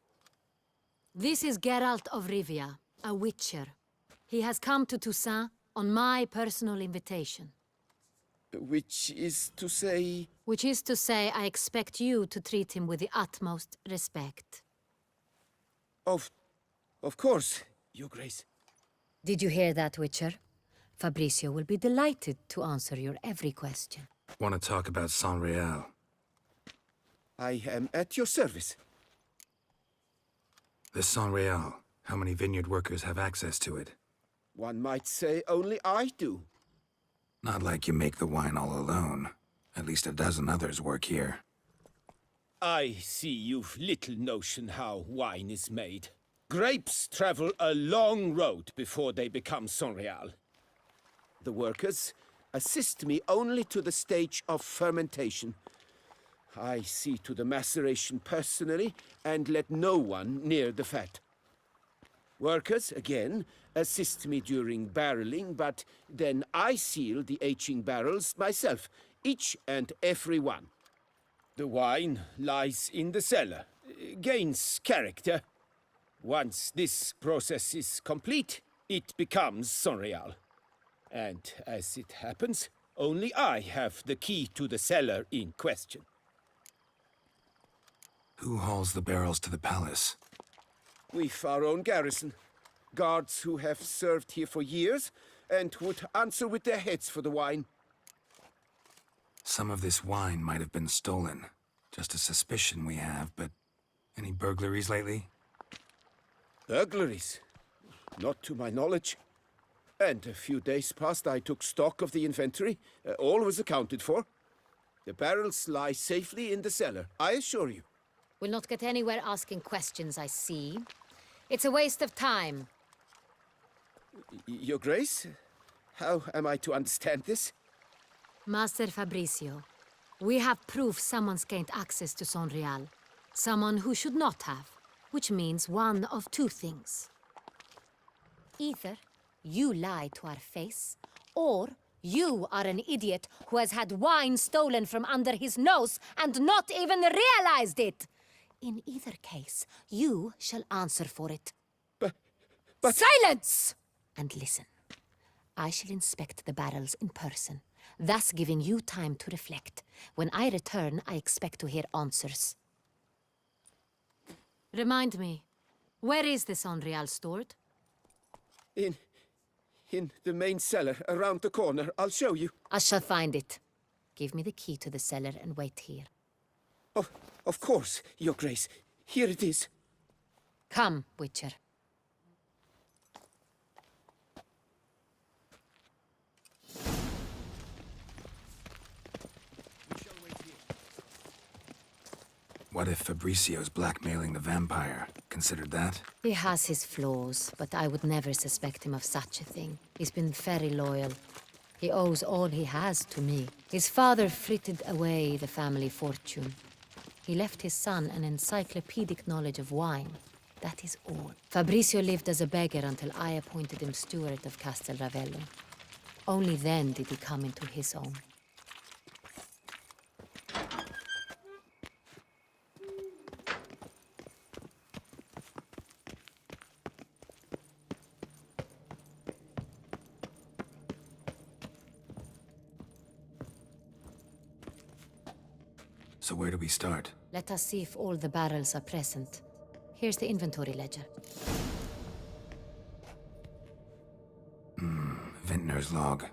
This is Geralt of Rivia, a witcher. He has come to Toussaint on my personal invitation. Which is to say... Which is to say, I expect you to treat him with the utmost respect. Of course, Your Grace. Did you hear that, Witcher? Fabrizio will be delighted to answer your every question. Want to talk about Sonreal? I am at your service. This Sonreal, how many vineyard workers have access to it? One might say only I do. Not like you make the wine all alone. At least a dozen others work here. I see you've little notion how wine is made. Grapes travel a long road before they become Sonreal. The workers assist me only to the stage of fermentation. I see to the maceration personally and let no one near the fat. Workers, again, assist me during barreling, but then I seal the aging barrels myself, each and every one. The wine lies in the cellar, gains character. Once this process is complete, it becomes Sonreal. And as it happens, only I have the key to the cellar in question. Who hauls the barrels to the palace? We've our own garrison. Guards who have served here for years and would answer with their heads for the wine. Some of this wine might have been stolen. Just a suspicion we have, but any burglaries lately? Burglaries? Not to my knowledge. And a few days past I took stock of the inventory. All was accounted for. The barrels lie safely in the cellar, I assure you. We'll not get anywhere asking questions, I see. It's a waste of time. Your Grace? How am I to understand this? Master Fabricio, we have proof someone's gained access to Sonreal. Someone who should not have, which means one of two things. Either you lie to our face, or you are an idiot who has had wine stolen from under his nose and not even realized it. In either case, you shall answer for it. But... Silence! And listen. I shall inspect the barrels in person, thus giving you time to reflect. When I return, I expect to hear answers. Remind me, where is this Sonreal stored? In the main cellar, around the corner. I'll show you. I shall find it. Give me the key to the cellar and wait here. Oh, of course, Your Grace. Here it is. Come, Witcher. What if Fabricio's blackmailing the vampire? Considered that? He has his flaws, but I would never suspect him of such a thing. He's been very loyal. He owes all he has to me. His father frittered away the family fortune. He left his son an encyclopedic knowledge of wine. That is all. Fabricio lived as a beggar until I appointed him steward of Castel Ravello. Only then did he come into his own. So where do we start? Let us see if all the barrels are present. Here's the inventory ledger. Vintner's log.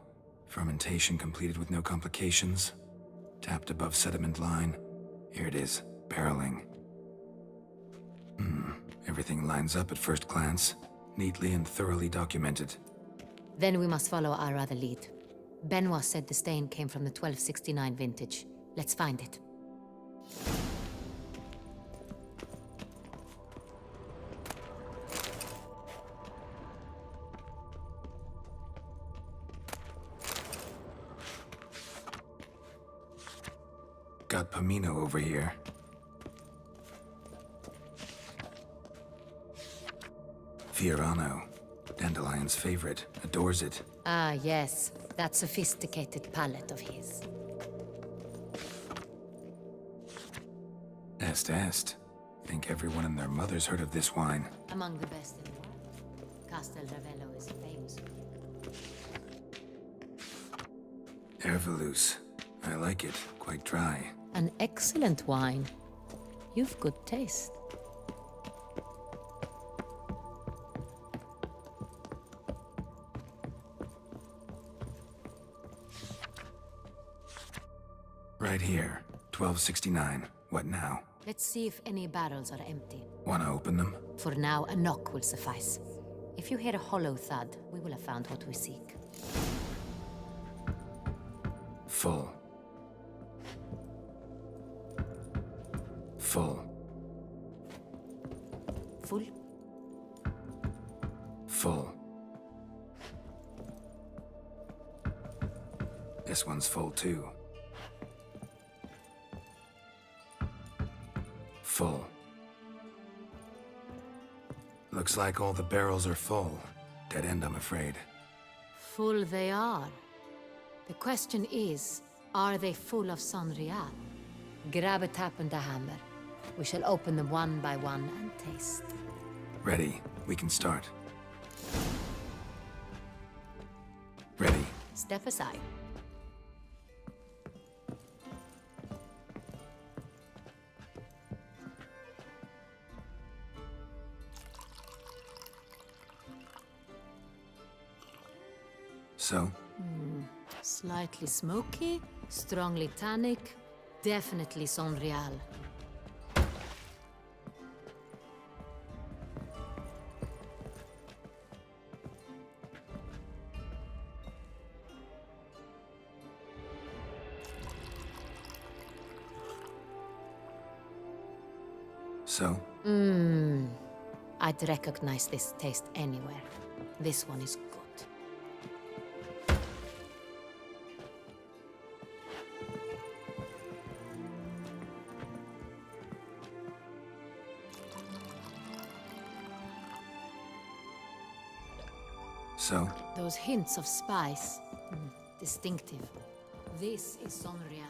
Fermentation completed with no complications. Tapped above sediment line. Here it is. Barreling. Everything lines up at first glance. Neatly and thoroughly documented. Then we must follow our other lead. Benoit said the stain came from the 1269 vintage. Let's find it. Got Pomino over here. Fiorano, Dandelion's favorite, adores it. Ah, yes. That sophisticated palate of his. Est. Think everyone and their mother's heard of this wine. Among the best in the world. Castel Ravello is famous. Herveloos. I like it. Quite dry. An excellent wine. You've good taste. Right here. 1269. What now? Let's see if any barrels are empty. Wanna open them? For now, a knock will suffice. If you hear a hollow thud, we will have found what we seek. Full. Full. Full? Full. This one's full too. Full. Looks Looks like all the barrels are full. Dead end, I'm afraid. Full they are. The question is, are they full of Sonreal? Grab a tap and a hammer. We shall open them one by one and taste. Ready. We can start. Ready. Step aside. So? Slightly smoky, strongly tannic, definitely Sonreal. So? I'd recognize this taste anywhere. This one is good. So? Those hints of spice. Distinctive. This is Sonreal.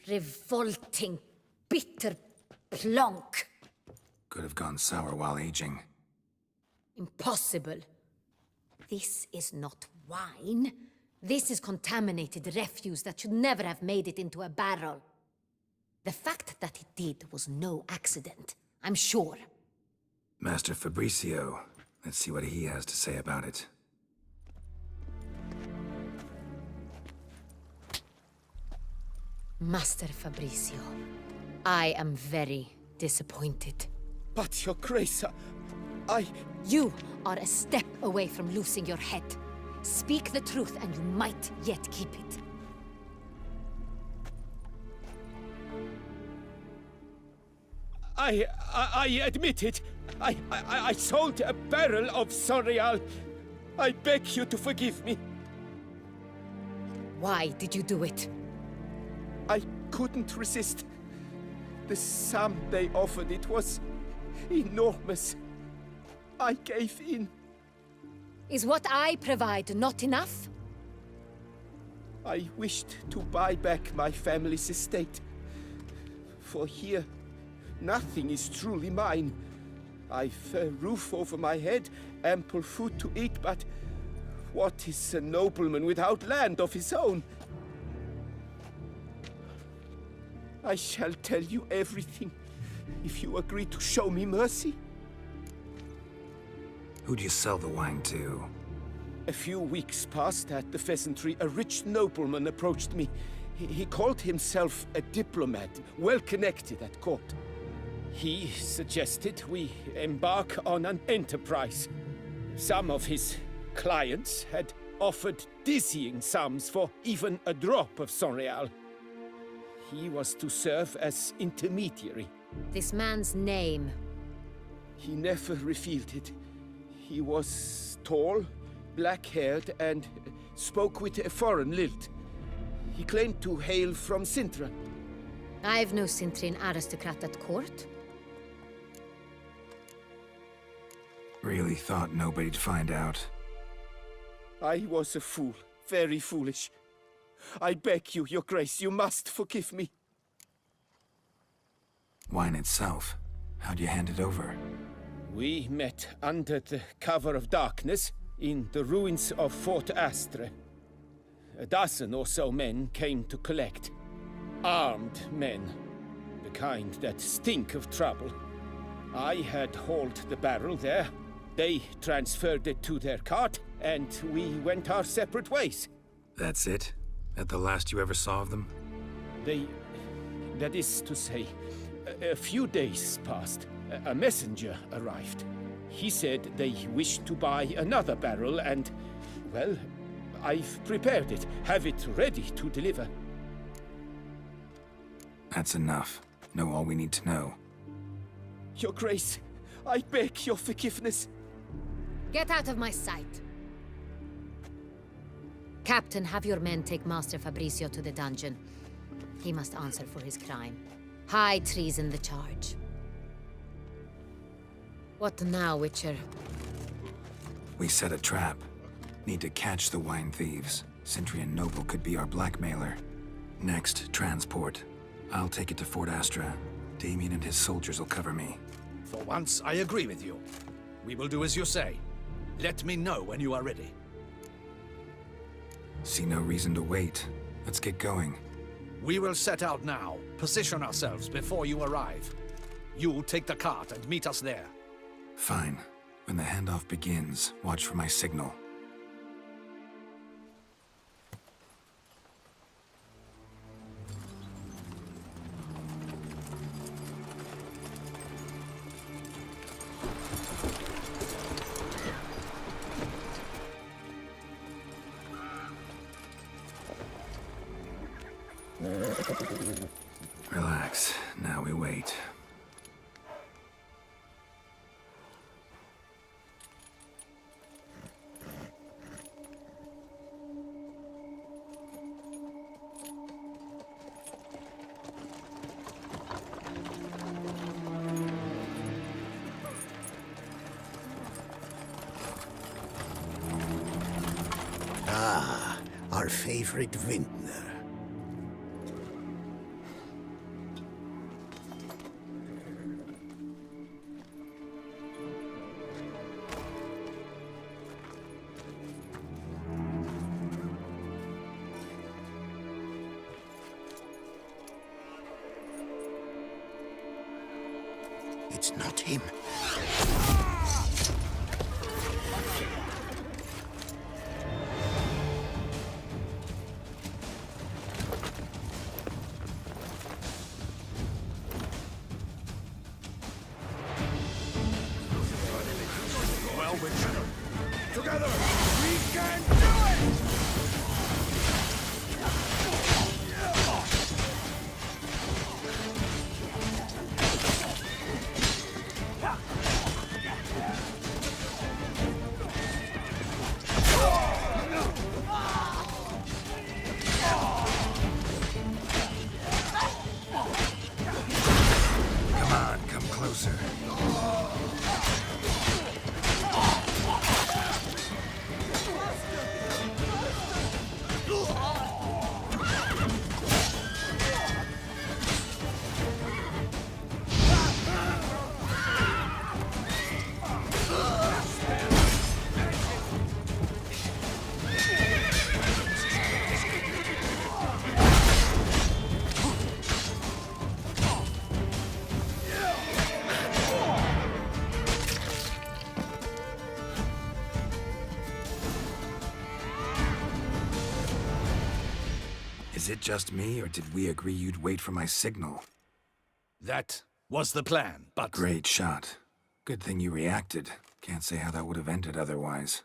Revolting, bitter plonk. Could have gone sour while aging. Impossible. This is not wine. This is contaminated refuse that should never have made it into a barrel. The fact that it did was no accident, I'm sure. Master Fabricio. Let's see what he has to say about it. Master Fabricio, I am very disappointed. But, Your Grace, I... You are a step away from losing your head. Speak the truth and you might yet keep it. I admit it. I sold a barrel of Sonreal. I beg you to forgive me. Why did you do it? I couldn't resist. The sum they offered, it was enormous. I gave in. Is what I provide not enough? I wished to buy back my family's estate. For here, nothing is truly mine. I've a roof over my head, ample food to eat, but what is a nobleman without land of his own? I shall tell you everything, if you agree to show me mercy. Who'd you sell the wine to? A few weeks past at the pheasantry, a rich nobleman approached me. He called himself a diplomat, well connected at court. He suggested we embark on an enterprise. Some of his clients had offered dizzying sums for even a drop of Sonreal. He was to serve as intermediary. This man's name? He never revealed it. He was tall, black-haired, and spoke with a foreign lilt. He claimed to hail from Sintra. I've no Sintrian aristocrat at court. Really thought nobody'd find out. I was a fool, very foolish. I beg you, Your Grace, you must forgive me. Wine itself. How'd you hand it over? We met under the cover of darkness in the ruins of Fort Astre. A dozen or so men came to collect. Armed men. The kind that stink of trouble. I had hauled the barrel there. They transferred it to their cart, and we went our separate ways. That's it? That the last you ever saw of them? That is to say, a few days passed. A messenger arrived. He said they wished to buy another barrel and, well, I've prepared it. Have it ready to deliver. That's enough. Know all we need to know. Your Grace, I beg your forgiveness. Get out of my sight. Captain, have your men take Master Fabrizio to the dungeon. He must answer for his crime. High treason the charge. What now, Witcher? We set a trap. Need to catch the wine thieves. Sentry and Noble could be our blackmailer. Next, transport. I'll take it to Fort Astra. Damien and his soldiers will cover me. For once, I agree with you. We will do as you say. Let me know when you are ready. See no reason to wait. Let's get going. We will set out now. Position ourselves before you arrive. You take the cart and meet us there. Fine. When the handoff begins, watch for my signal. Relax. Now we wait. Ah, our favorite vintner. It's not him. Well, Witcher, together, we can do it! Come on, come closer. Is it just me, or did we agree you'd wait for my signal? That was the plan, but... Great shot. Good thing you reacted. Can't say how that would have ended otherwise.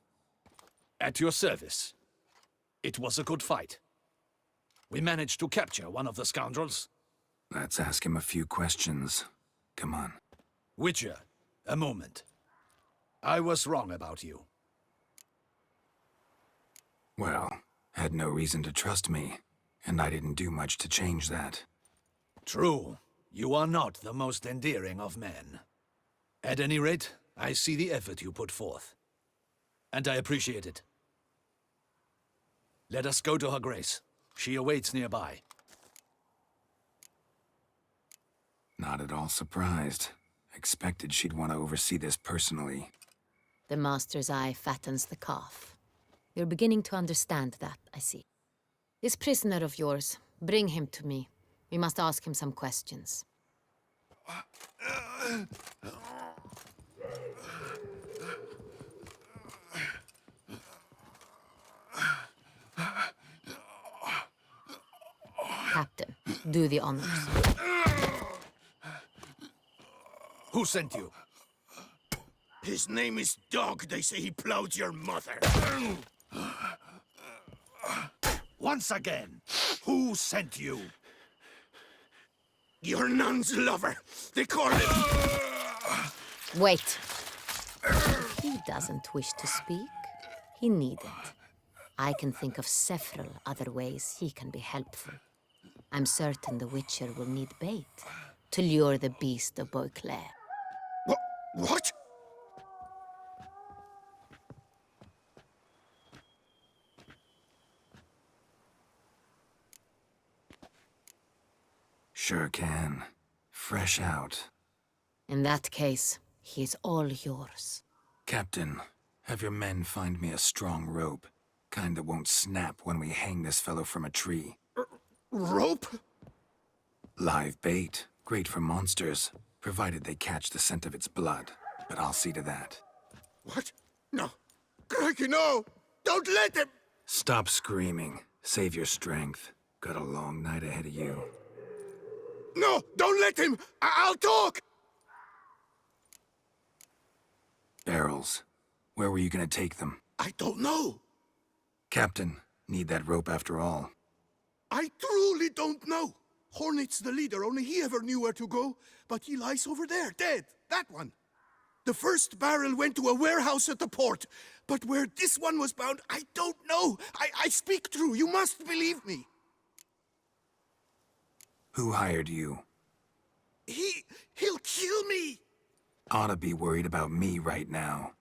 At your service. It was a good fight. We managed to capture one of the scoundrels. Let's ask him a few questions. Come on. Witcher, a moment. I was wrong about you. Well, had no reason to trust me, and I didn't do much to change that. True. You are not the most endearing of men. At any rate, I see the effort you put forth. And I appreciate it. Let us go to her grace. She awaits nearby. Not at all surprised. Expected she'd want to oversee this personally. The master's eye fattens the calf. You're beginning to understand that, I see. This prisoner of yours, bring him to me. We must ask him some questions. Captain, do the honors. Who sent you? His name is Dog. They say he plowed your mother. Once again, who sent you? Your nun's lover. They call him... Wait. If he doesn't wish to speak, he needn't. I can think of several other ways he can be helpful. I'm certain the Witcher will need bait to lure the beast of Beauclair. What? Sure can. Fresh out. In that case, he is all yours. Captain, have your men find me a strong rope. Kind that won't snap when we hang this fellow from a tree. Rope? Live bait. Great for monsters, provided they catch the scent of its blood. But I'll see to that. What? No. Crikey, no! Don't let him! Stop screaming. Save your strength. Got a long night ahead of you. No! Don't let him! I'll talk! Barrels. Where were you gonna take them? I don't know. Captain, need that rope after all. I truly don't know. Hornet's the leader, only he ever knew where to go. But he lies over there, dead. That one. The first barrel went to a warehouse at the port. But where this one was bound, I don't know. I speak true. You must believe me. Who hired you? He'll kill me. Oughta be worried about me right now.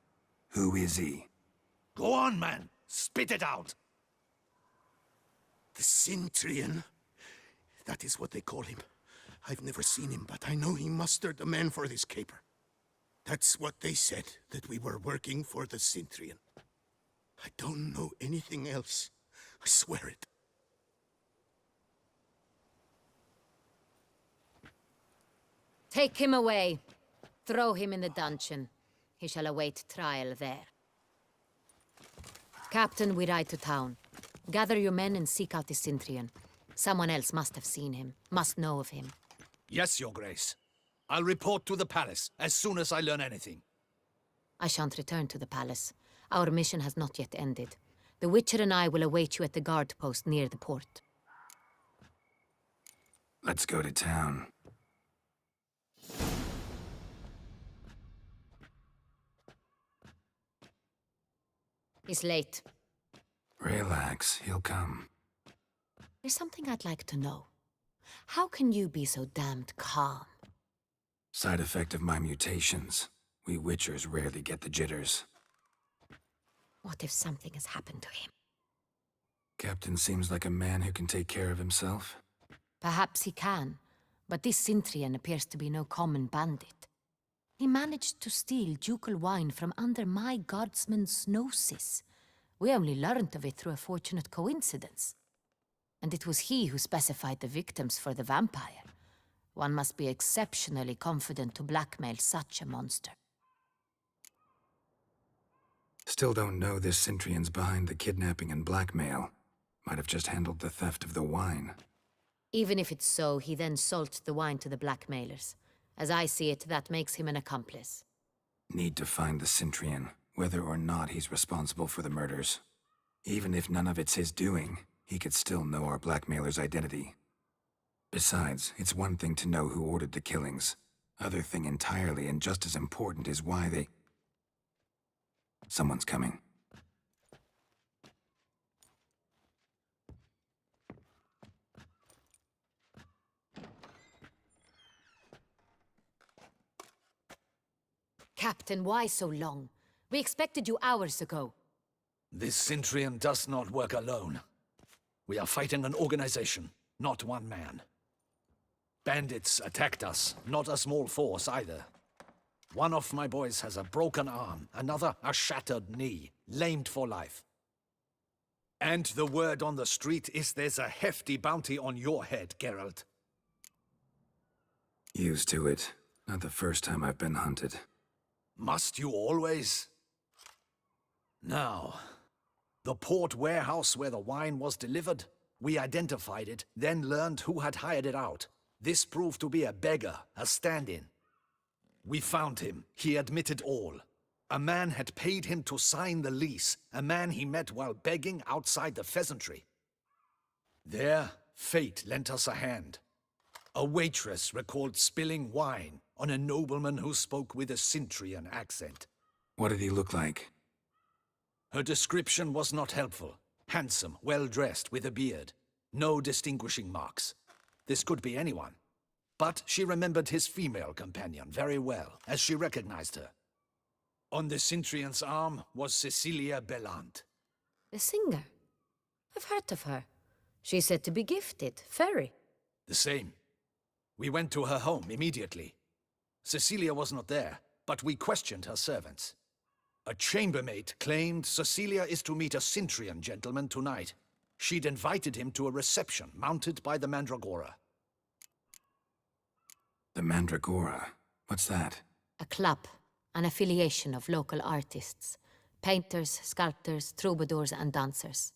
Who is he? Go on, man. Spit it out. The Cintrian. That is what they call him. I've never seen him, but I know he mustered the men for this caper. That's what they said, that we were working for the Cintrian. I don't know anything else. I swear it. Take him away. Throw him in the dungeon. He shall await trial there. Captain, we ride to town. Gather your men and seek out the Cintrian. Someone else must have seen him, must know of him. Yes, Your Grace. I'll report to the palace as soon as I learn anything. I shan't return to the palace. Our mission has not yet ended. The Witcher and I will await you at the guard post near the port. Let's go to town. He's late. Relax, he'll come. There's something I'd like to know. How can you be so damned calm? Side effect of my mutations. We Witchers rarely get the jitters. What if something has happened to him? Captain seems like a man who can take care of himself. Perhaps he can, but this Cintrian appears to be no common bandit. He managed to steal ducal wine from under my guardsman's noses. We only learned of it through a fortunate coincidence. And it was he who specified the victims for the vampire. One must be exceptionally confident to blackmail such a monster. Still don't know this Cintrian's behind the kidnapping and blackmail. Might have just handled the theft of the wine. Even if it's so, he then sold the wine to the blackmailers. As I see it, that makes him an accomplice. Need to find the Cintrian, whether or not he's responsible for the murders. Even if none of it's his doing, he could still know our blackmailer's identity. Besides, it's one thing to know who ordered the killings. Other thing entirely, and just as important, is why they... Someone's coming. Captain, why so long? We expected you hours ago. This Cintrian does not work alone. We are fighting an organization, not one man. Bandits attacked us, not a small force either. One of my boys has a broken arm, another a shattered knee, lamed for life. And the word on the street is there's a hefty bounty on your head, Geralt. Used to it. Not the first time I've been hunted. Must you always? Now, the port warehouse where the wine was delivered, we identified it, then learned who had hired it out. This proved to be a beggar, a stand-in. We found him. He admitted all. A man had paid him to sign the lease, a man he met while begging outside the pheasantry. There, fate lent us a hand. A waitress recalled spilling wine on a nobleman who spoke with a Cintrian accent. What did he look like? Her description was not helpful. Handsome, well-dressed, with a beard. No distinguishing marks. This could be anyone. But she remembered his female companion very well, as she recognized her. On the Cintrian's arm was Cecilia Bellant. The singer? I've heard of her. She's said to be gifted, fairy. The same. We went to her home immediately. Cecilia was not there, but we questioned her servants. A chambermaid claimed Cecilia is to meet a Cintrian gentleman tonight. She'd invited him to a reception mounted by the Mandragora. The Mandragora? What's that? A club, an affiliation of local artists. Painters, sculptors, troubadours and dancers.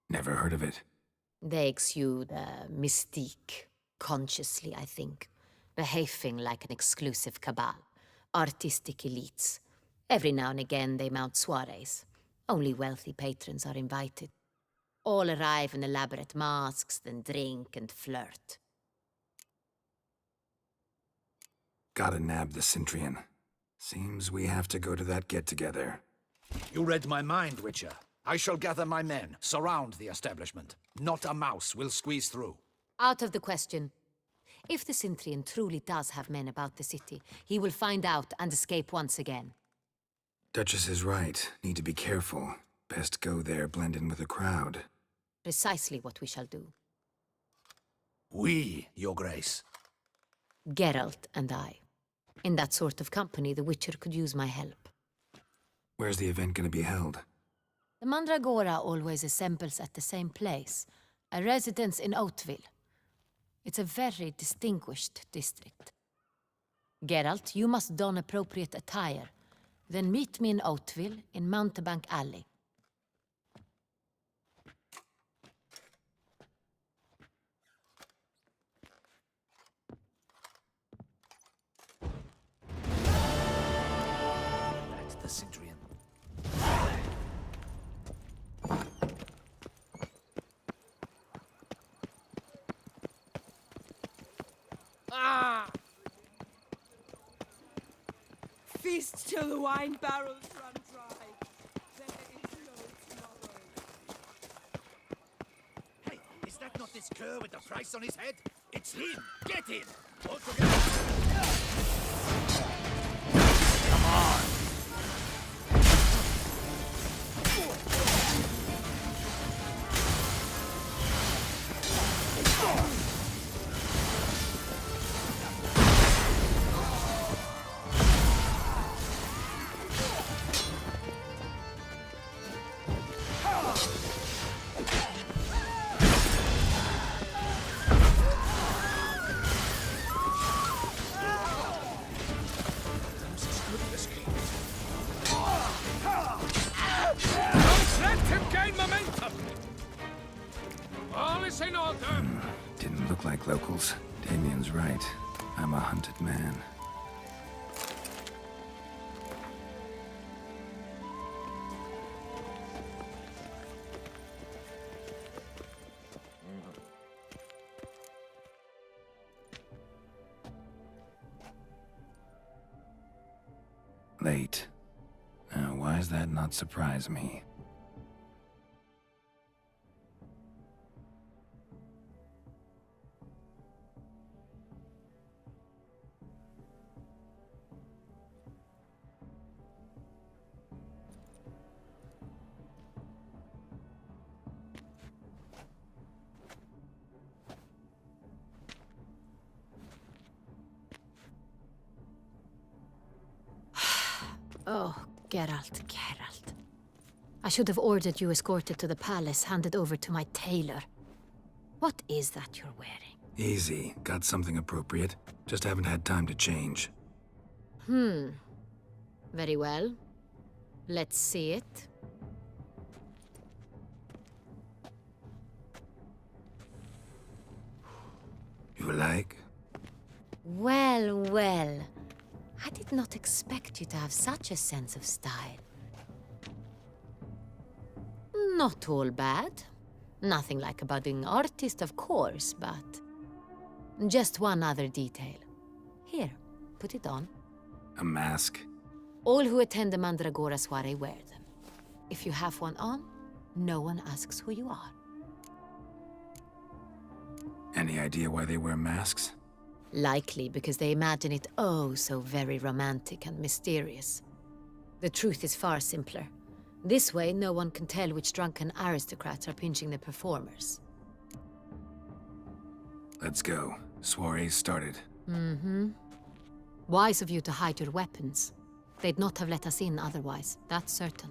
Never heard of it. They exude mystique, consciously, I think. Behaving like an exclusive cabal. Artistic elites. Every now and again they mount soirees. Only wealthy patrons are invited. All arrive in elaborate masks, then drink and flirt. Gotta nab the Cintrian. Seems we have to go to that get-together. You read my mind, Witcher. I shall gather my men, surround the establishment. Not a mouse will squeeze through. Out of the question. If the Cintrian truly does have men about the city, he will find out and escape once again. Duchess is right. Need to be careful. Best go there, blend in with the crowd. Precisely what we shall do. We, Your Grace. Geralt and I. In that sort of company, the Witcher could use my help. Where's the event gonna be held? The Mandragora always assembles at the same place, a residence in Oatville. It's a very distinguished district. Geralt, you must don appropriate attire. Then meet me in Oatville, in Mountebank Alley. That's the Cintrian. Ah! Feast till the wine barrels run dry. There is no tomorrow. Hey, is that not this cur with the price on his head? It's him! Get him! All together! Come on! Let him gain momentum! All is in order! Didn't look like locals. Damien's right. I'm a hunted man. Late. Now, why does that not surprise me? Oh, Geralt, Geralt. I should have ordered you escorted to the palace, handed over to my tailor. What is that you're wearing? Easy. Got something appropriate. Just haven't had time to change. Very well. Let's see it. You like? Well, well. I did not expect you to have such a sense of style. Not all bad. Nothing like a budding artist, of course, but... Just one other detail. Here, put it on. A mask? All who attend the Mandragora soiree wear them. If you have one on, no one asks who you are. Any idea why they wear masks? Likely because they imagine it oh so very romantic and mysterious. The truth is far simpler. This way, no one can tell which drunken aristocrats are pinching the performers. Let's go. Soiree's started. Mm-hmm. Wise of you to hide your weapons. They'd not have let us in otherwise, that's certain.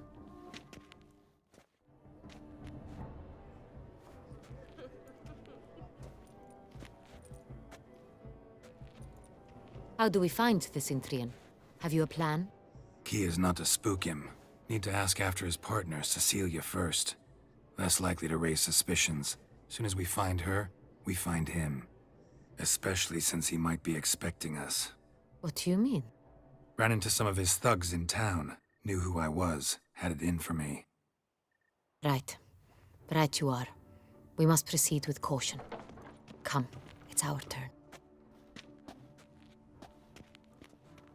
How do we find the Cintrian? Have you a plan? Key is not to spook him. Need to ask after his partner, Cecilia, first. Less likely to raise suspicions. Soon as we find her, we find him. Especially since he might be expecting us. What do you mean? Ran into some of his thugs in town. Knew who I was. Had it in for me. Right. Right you are. We must proceed with caution. Come, it's our turn.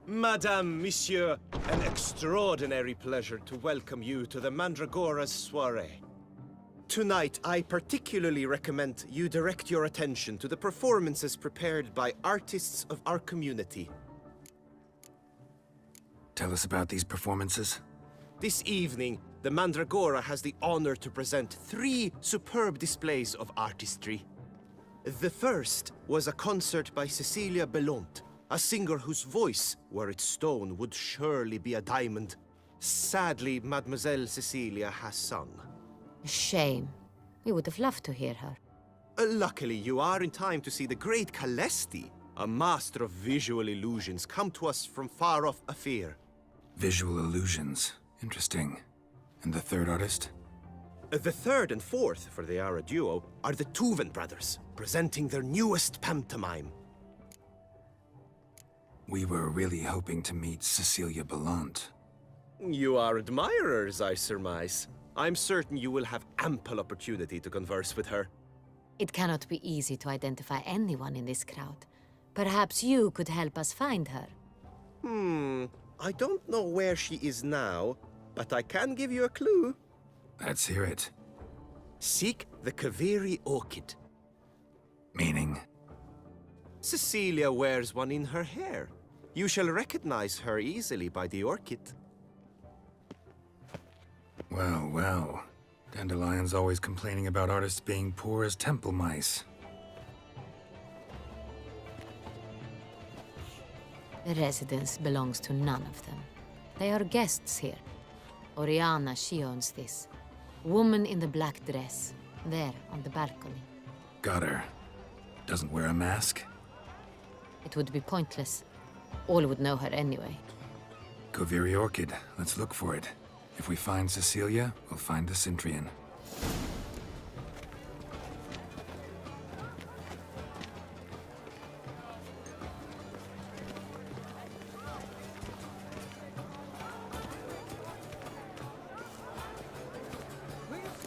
Madame, Monsieur, an extraordinary pleasure to welcome you to the Mandragora's soiree. Tonight, I particularly recommend you direct your attention to the performances prepared by artists of our community. Tell us about these performances. This evening, the Mandragora has the honor to present 3 superb displays of artistry. The first was a concert by Cecilia Belont, a singer whose voice, were it stone, would surely be a diamond. Sadly, Mademoiselle Cecilia has sung. A shame. We would have loved to hear her. Luckily, you are in time to see the great Calesti, a master of visual illusions, come to us from far off Afir. Visual illusions. Interesting. And the third artist? The third and fourth, for they are a duo, are the Tuven brothers, presenting their newest pantomime. We were really hoping to meet Cecilia Bellant. You are admirers, I surmise. I'm certain you will have ample opportunity to converse with her. It cannot be easy to identify anyone in this crowd. Perhaps you could help us find her. I don't know where she is now, but I can give you a clue. Let's hear it. Seek the Kaviri orchid. Meaning? Cecilia wears one in her hair. You shall recognize her easily by the orchid. Well, well. Dandelion's always complaining about artists being poor as temple mice. The residence belongs to none of them. They are guests here. Oriana, she owns this. Woman in the black dress. There, on the balcony. Got her. Doesn't wear a mask? It would be pointless. All would know her anyway. Kaviri Orchid. Let's look for it. If we find Cecilia, we'll find the Cintrian.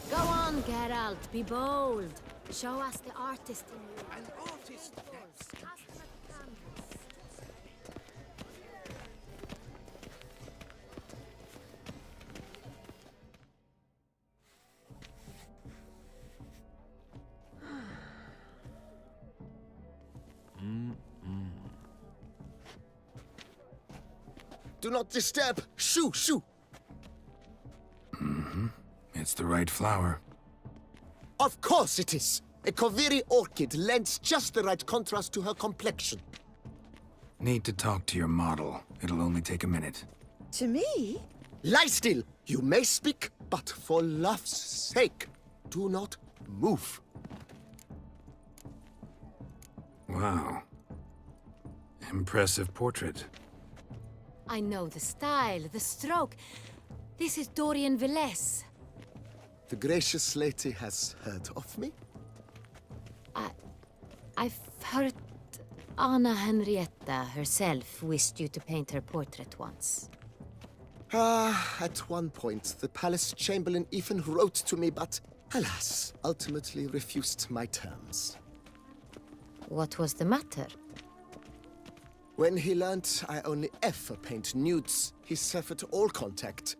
Go on, Geralt. Be bold. Show us the artist in you. An artist, Do not disturb! Shoo, shoo! It's the right flower. Of course it is! A Kaviri orchid lends just the right contrast to her complexion. Need to talk to your model. It'll only take a minute. To me? Lie still! You may speak, but for love's sake, do not move. Wow. Impressive portrait. I know the style, the stroke. This is Dorian Villesse. The gracious lady has heard of me? I've heard Anna Henrietta herself wished you to paint her portrait once. At one point, the palace chamberlain even wrote to me, but alas, ultimately refused my terms. What was the matter? When he learnt I only ever paint nudes, he severed all contact.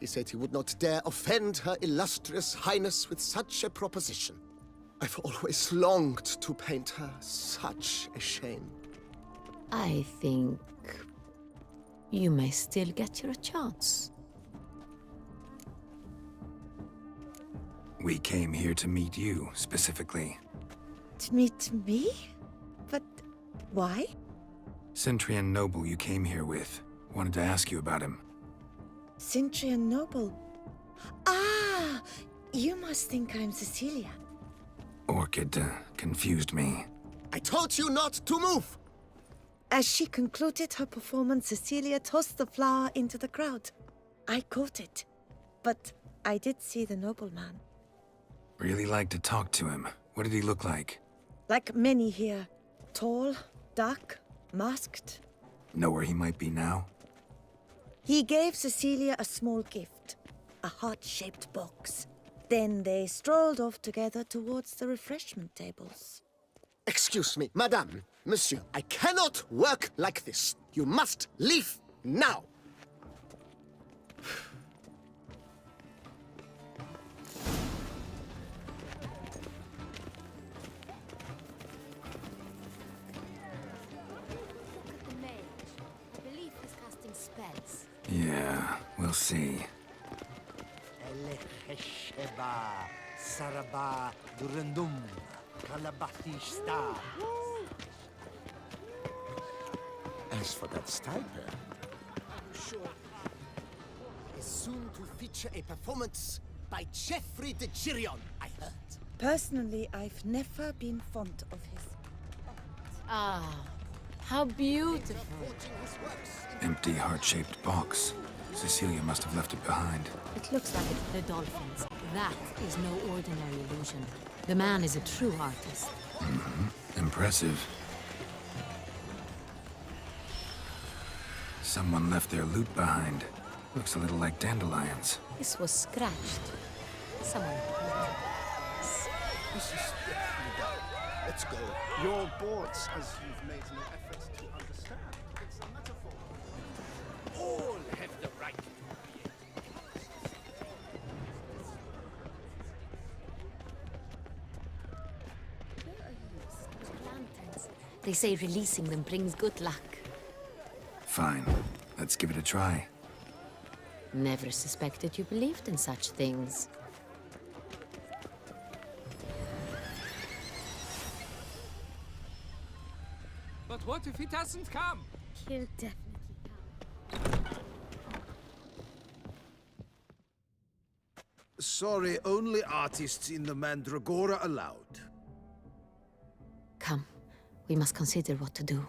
He said he would not dare offend her illustrious highness with such a proposition. I've always longed to paint her. Such a shame. I think you may still get your chance. We came here to meet you, specifically. To meet me? But why? Centrian noble you came here with. Wanted to ask you about him. Centrian noble. Ah! You must think I'm Cecilia. Orchid confused me. I told you not to move! As she concluded her performance, Cecilia tossed the flower into the crowd. I caught it, but I did see the nobleman. Really like to talk to him. What did he look like? Like many here. Tall, dark, masked. Know where he might be now? He gave Cecilia a small gift, a heart-shaped box. Then they strolled off together towards the refreshment tables. Excuse me, madame, monsieur, I cannot work like this. You must leave now. Yeah, we'll see. As for that stipend, Sure. Is soon to feature a performance by Geoffrey de Girion, I heard. Personally, I've never been fond of his. Ah, how beautiful. Empty heart-shaped box. Cecilia must have left it behind. It looks like it's the dolphins. That is no ordinary illusion. The man is a true artist. Impressive. Someone left their loot behind. Looks a little like dandelions. This was scratched. Someone. This is definitely done. Let's go. Your boards, as you've made no effort to understand. It's a metaphor. All have the right to They say releasing them brings good luck. Fine. Let's give it a try. Never suspected you believed in such things. But what if he doesn't come? He'll definitely come. Sorry, only artists in the Mandragora allowed. Come, we must consider what to do.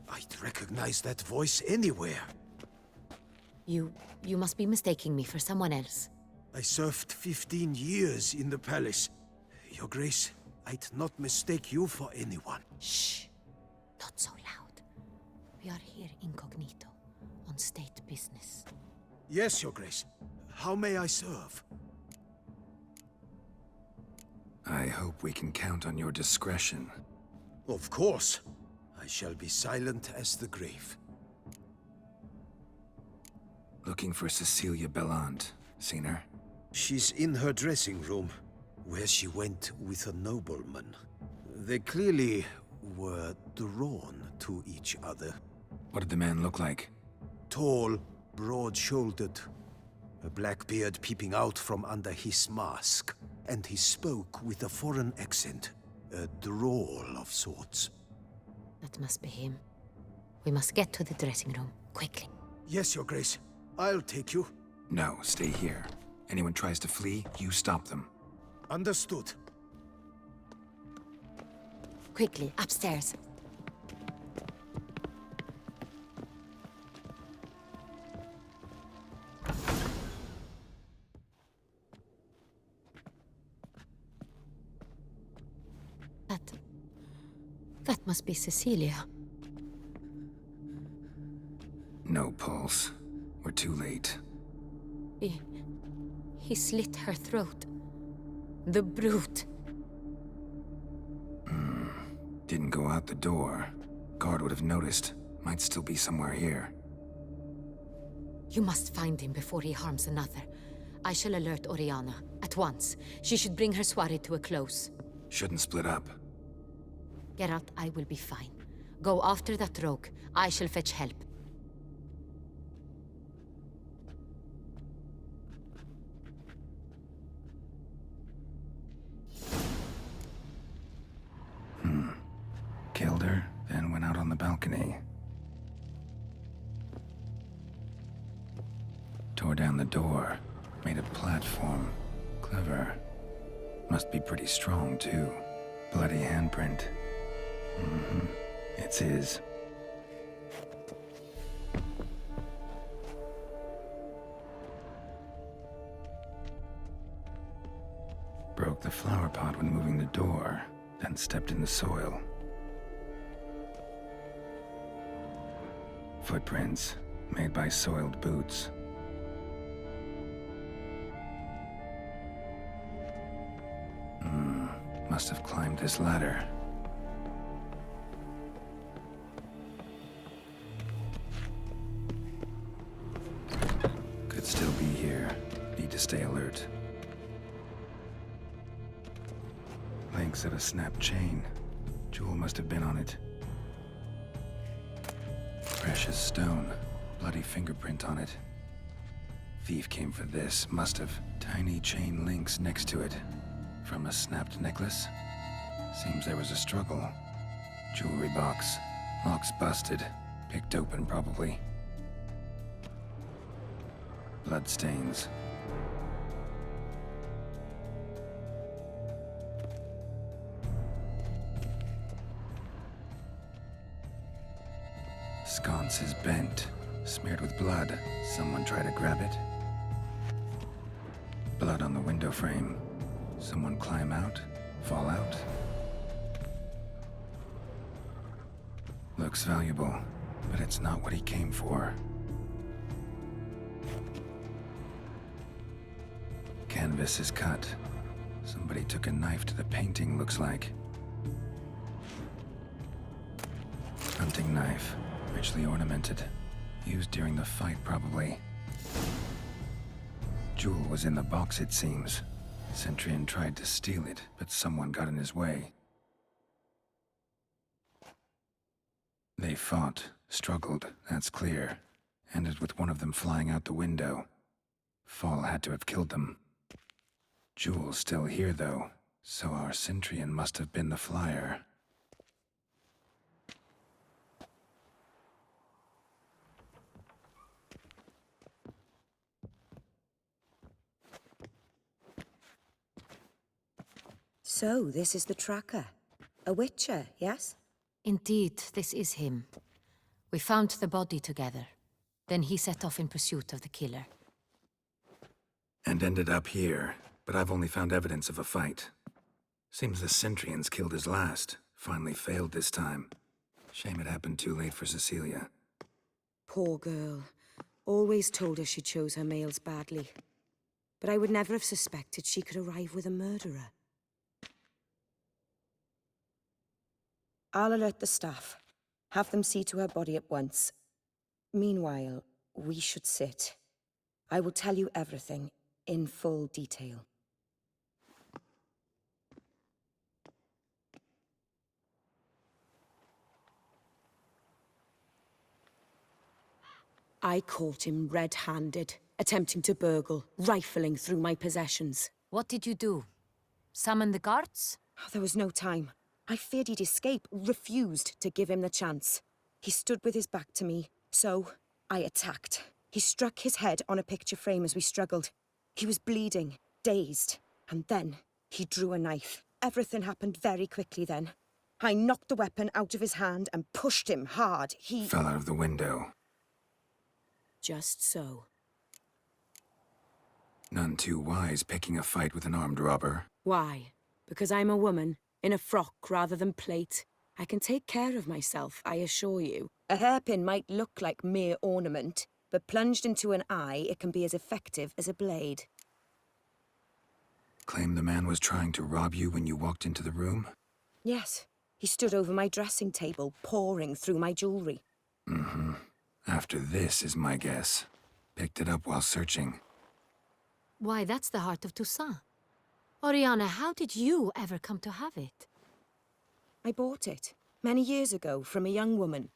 I'd recognize that voice anywhere. You must be mistaking me for someone else. I served 15 years in the palace. Your Grace, I'd not mistake you for anyone. Shh! Not so loud. We are here incognito, on state business. Yes, Your Grace. How may I serve? I hope we can count on your discretion. Of course. I shall be silent as the grave. Looking for Cecilia Bellant. Seen her? She's in her dressing room, where she went with a nobleman. They clearly were drawn to each other. What did the man look like? Tall, broad-shouldered, a black beard peeping out from under his mask. And he spoke with a foreign accent, a drawl of sorts. That must be him. We must get to the dressing room, quickly. Yes, Your Grace. I'll take you. No, stay here. Anyone tries to flee, you stop them. Understood. Quickly, upstairs. That must be Cecilia. No pulse. We're too late. He slit her throat. The brute. Didn't go out the door. Guard would have noticed. Might still be somewhere here. You must find him before he harms another. I shall alert Oriana. At once. She should bring her soirée to a close. Shouldn't split up. Geralt, I will be fine. Go after that rogue. I shall fetch help. Killed her, then went out on the balcony. Tore down the door. Made a platform. Clever. Must be pretty strong, too. Bloody handprint. It's his. Broke the flower pot when moving the door, then stepped in the soil. Footprints, made by soiled boots. Must have climbed this ladder. Could still be here. Need to stay alert. Links of a snapped chain. Jewel must have been on it. Precious stone. Bloody fingerprint on it. Thief came for this. Must have. Tiny chain links next to it. From a snapped necklace? Seems there was a struggle. Jewelry box. Lock's busted. Picked open, probably. Bloodstains. Sconce is bent. Smeared with blood. Someone try to grab it? Blood on the window frame. Someone climb out? Fall out? Looks valuable, but it's not what he came for. Canvas is cut. Somebody took a knife to the painting, looks like. Hunting knife, richly ornamented. Used during the fight, probably. Jewel was in the box, it seems. Centurion tried to steal it, but someone got in his way. They fought, struggled, that's clear. Ended with one of them flying out the window. Fall had to have killed them. Jewel's still here, though, so our Centurion must have been the flyer. So, this is the tracker. A witcher, yes? Indeed, this is him. We found the body together. Then he set off in pursuit of the killer. And ended up here, but I've only found evidence of a fight. Seems the Centurions killed his last. Finally failed this time. Shame it happened too late for Cecilia. Poor girl. Always told her she chose her males badly. But I would never have suspected she could arrive with a murderer. I'll alert the staff. Have them see to her body at once. Meanwhile, we should sit. I will tell you everything, in full detail. I caught him red-handed, attempting to burgle, rifling through my possessions. What did you do? Summon the guards? Oh, there was no time. I feared he'd escape, refused to give him the chance. He stood with his back to me, so I attacked. He struck his head on a picture frame as we struggled. He was bleeding, dazed, and then he drew a knife. Everything happened very quickly then. I knocked the weapon out of his hand and pushed him hard. He fell out of the window. Just so. None too wise picking a fight with an armed robber. Why? Because I'm a woman, in a frock rather than plate. I can take care of myself, I assure you. A hairpin might look like mere ornament, but plunged into an eye, it can be as effective as a blade. Claim the man was trying to rob you when you walked into the room? Yes. He He stood over my dressing table, poring through my jewelry. Mm-hmm. After this is my guess. Picked it up while searching. Why, that's the heart of Toussaint. Oriana, how did you ever come to have it? I bought it, many years ago, from a young woman.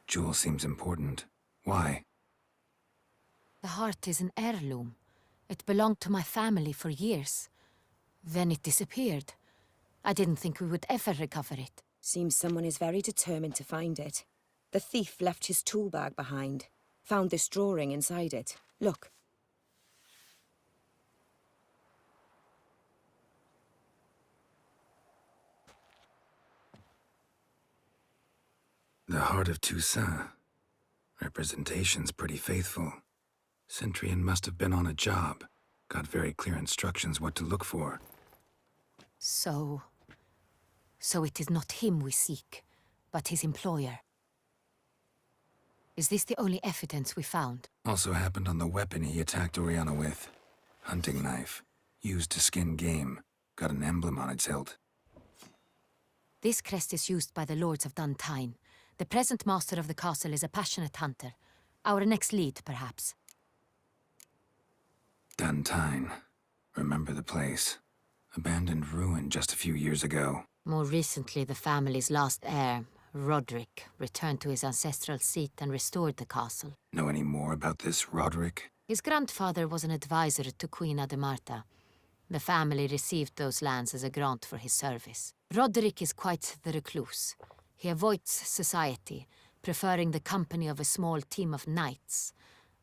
Jewel seems important. Why? The heart is an heirloom. It belonged to my family for years. Then it disappeared. I didn't think we would ever recover it. Seems someone is very determined to find it. The thief left his tool bag behind. Found this drawing inside it. Look. The heart of Toussaint. Representation's pretty faithful. Centurion must have been on a job. Got very clear instructions what to look for. So it is not him we seek, but his employer. Is this the only evidence we found? Also happened on the weapon he attacked Oriana with. Hunting knife. Used to skin game. Got an emblem on its hilt. This crest is used by the lords of Duntine. The present master of the castle is a passionate hunter. Our next lead, perhaps. Duntine. Remember the place. Abandoned ruin just a few years ago. More recently, the family's last heir, Roderick, returned to his ancestral seat and restored the castle. Know any more about this Roderick? His grandfather was an advisor to Queen Ademarta. The family received those lands as a grant for his service. Roderick is quite the recluse. He avoids society, preferring the company of a small team of knights,